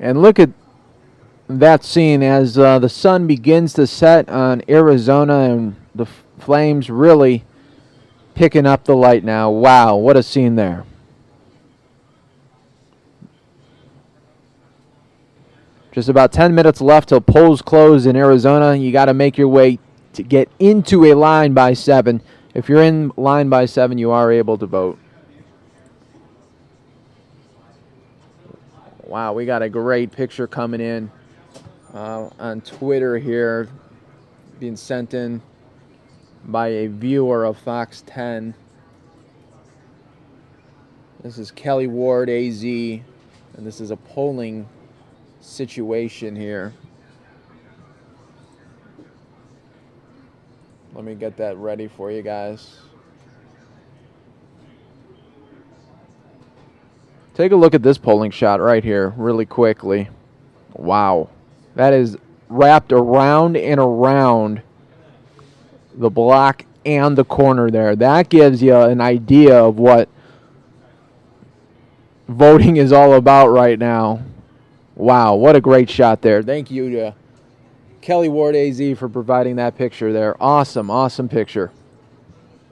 And look at that scene as the sun begins to set on Arizona and the flames really picking up the light now. Wow, what a scene there. Just about 10 minutes left till polls close in Arizona. You got to make your way to get into a line by 7. If you're in line by 7, you are able to vote. Wow, we got a great picture coming in on Twitter here, being sent in by a viewer of Fox 10. This is Kelly Ward, AZ, and this is a polling situation here. Let me get that ready for you guys. Take a look at this polling shot right here really quickly. Wow. That is wrapped around and around the block and the corner there. That gives you an idea of what voting is all about right now. Wow, what a great shot there. Thank you to Kelly Ward AZ for providing that picture there. Awesome, awesome picture.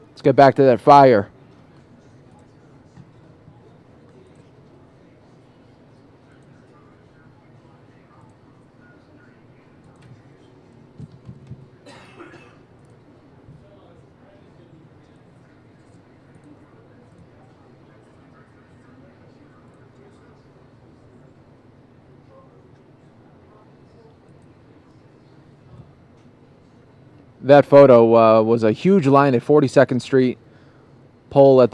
Let's get back to that fire. That photo was a huge line at 42nd Street, poll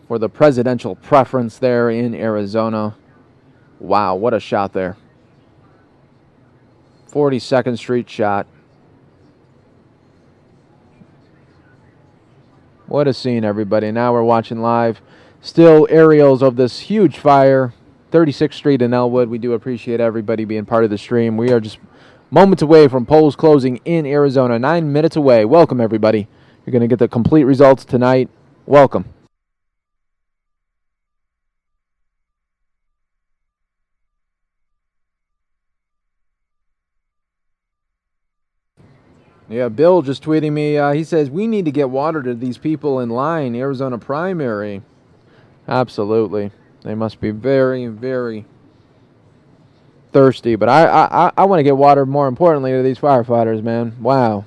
for the presidential preference there in Arizona. Wow, what a shot there. 42nd Street shot. What a scene, everybody. Now we're watching live. Still aerials of this huge fire. 36th Street in Elwood. We do appreciate everybody being part of the stream. We are just moments away from polls closing in Arizona. 9 minutes away. Welcome, everybody. You're going to get the complete results tonight. Welcome. Yeah, Bill just tweeting me. He says, we need to get water to these people in line, Arizona primary. Absolutely. They must be very, very thirsty. But I want to get water, more importantly, to these firefighters, man. Wow.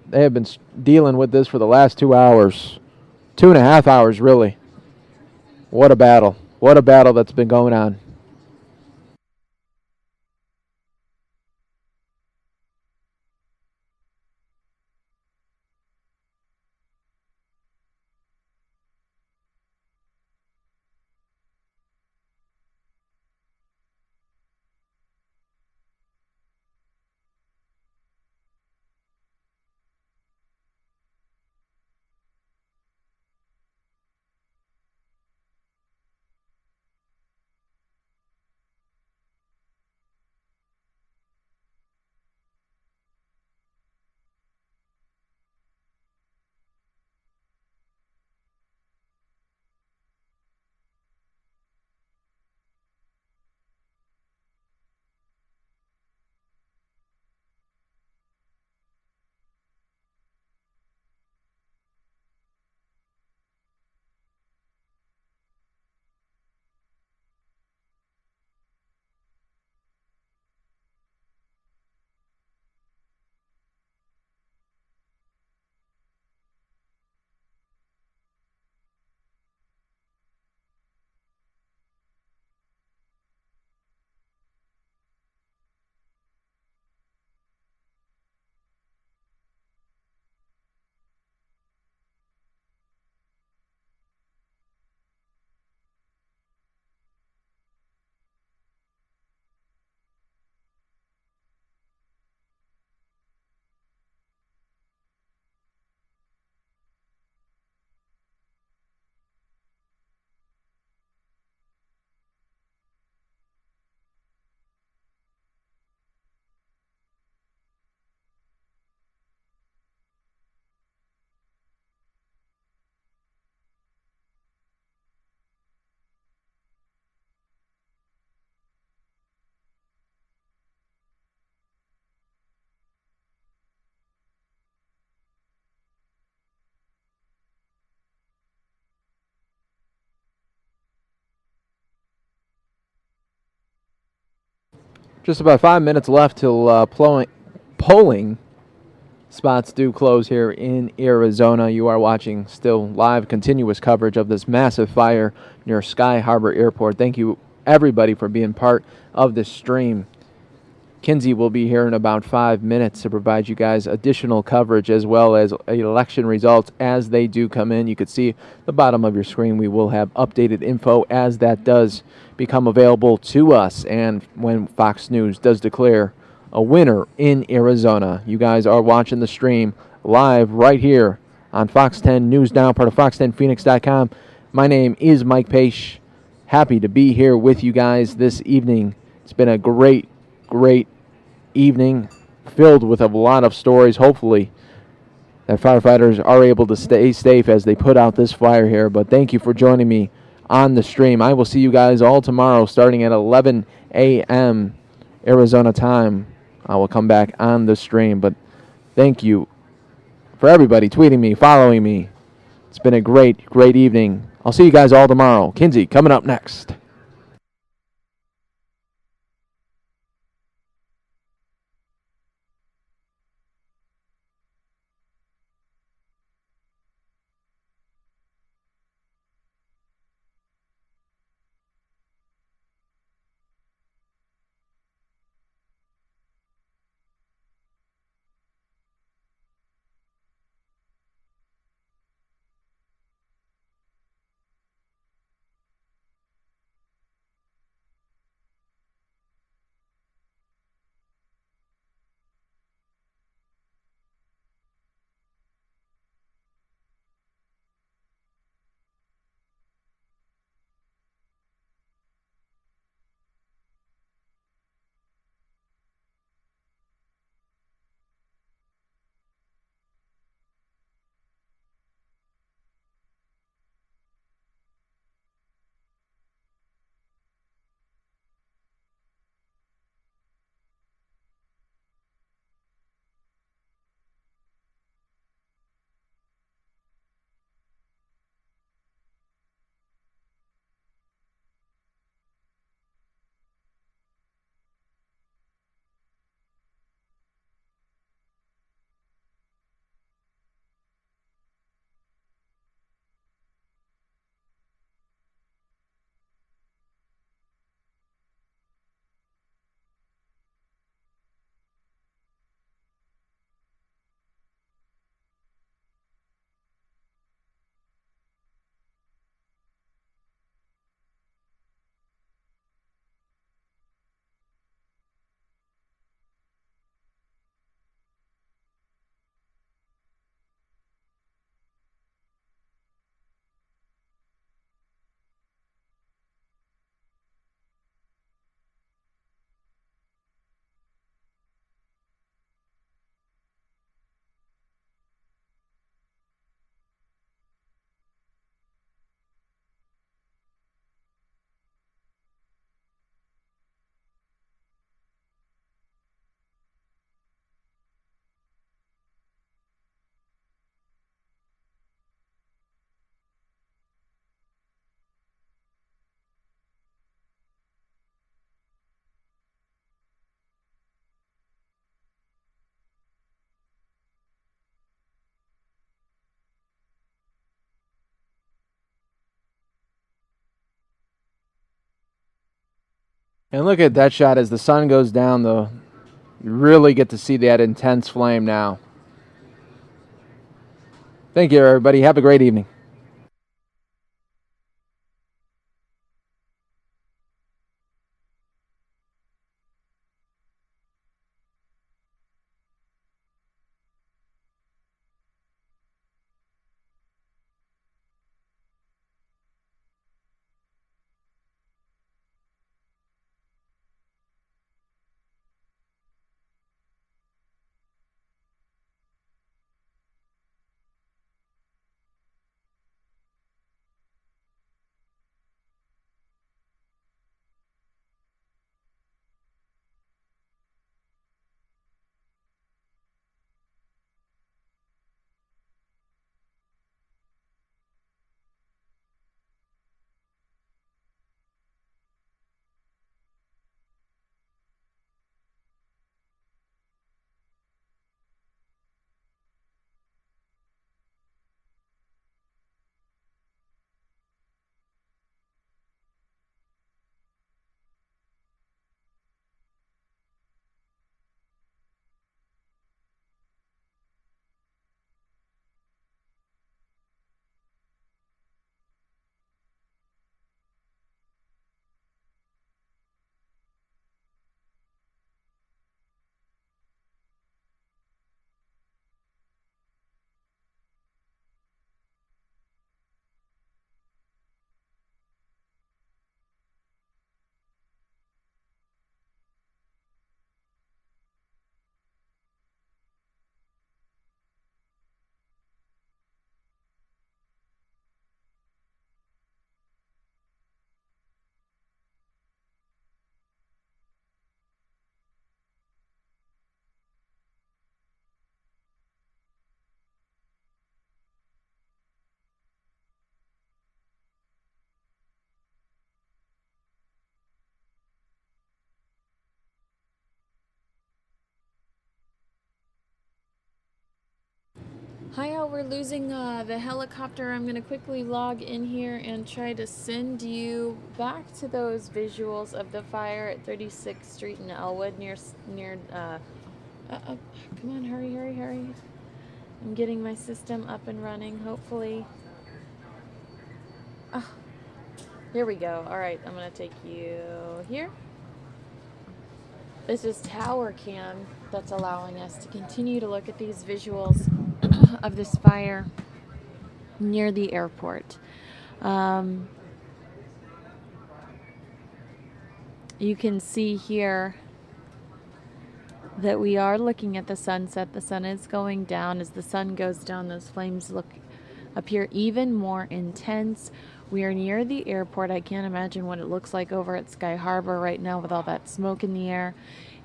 They have been dealing with this for the last 2 hours. 2.5 hours, really. What a battle. What a battle that's been going on. Just about 5 minutes left till polling spots do close here in Arizona. You are watching still live continuous coverage of this massive fire near Sky Harbor Airport. Thank you, everybody, for being part of this stream. Kinsey will be here in about 5 minutes to provide you guys additional coverage as well as election results as they do come in. You can see the bottom of your screen. We will have updated info as that does become available to us, and when Fox News does declare a winner in Arizona. You guys are watching the stream live right here on Fox 10 News Now, part of fox10phoenix.com. My name is Mike Pache. Happy to be here with you guys this evening. It's been a great evening filled with a lot of stories. Hopefully that firefighters are able to stay safe as they put out this fire here. But thank you for joining me on the stream. I will see you guys all tomorrow starting at 11 a.m. Arizona time. I will come back on the stream. But thank you for everybody tweeting me, following me. It's been a great evening. I'll see you guys all tomorrow. Kinsey coming up next. And look at that shot as the sun goes down, though. You really get to see that intense flame now. Thank you, everybody. Have a great evening. Hi all, we're losing the helicopter. I'm going to quickly log in here and try to send you back to those visuals of the fire at 36th Street in Elwood near come on, hurry. I'm getting my system up and running, hopefully. Oh, here we go. All right, I'm going to take you here. This is Tower Cam that's allowing us to continue to look at these visuals of this fire near the airport. You can see here that we are looking at the sunset. The sun is going down. As the sun goes down, those flames appear even more intense. We are near the airport. I can't imagine what it looks like over at Sky Harbor right now with all that smoke in the air.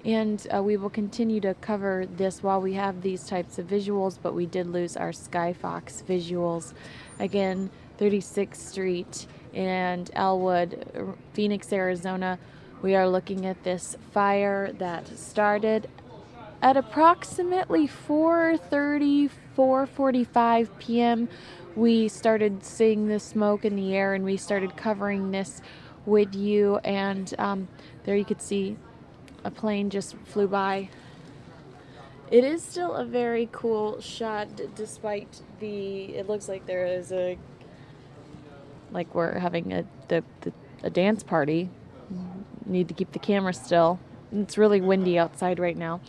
And we will continue to cover this while we have these types of visuals, but we did lose our Skyfox visuals. Again, 36th Street and Elwood, Phoenix, Arizona. We are looking at this fire that started at approximately 4:30, 4:45 p.m. We started seeing the smoke in the air and we started covering this with you. And there you could see a plane just flew by. It is still a very cool shot despite it looks like there is like we're having a dance party. Need to keep the camera still. It's really windy outside right now.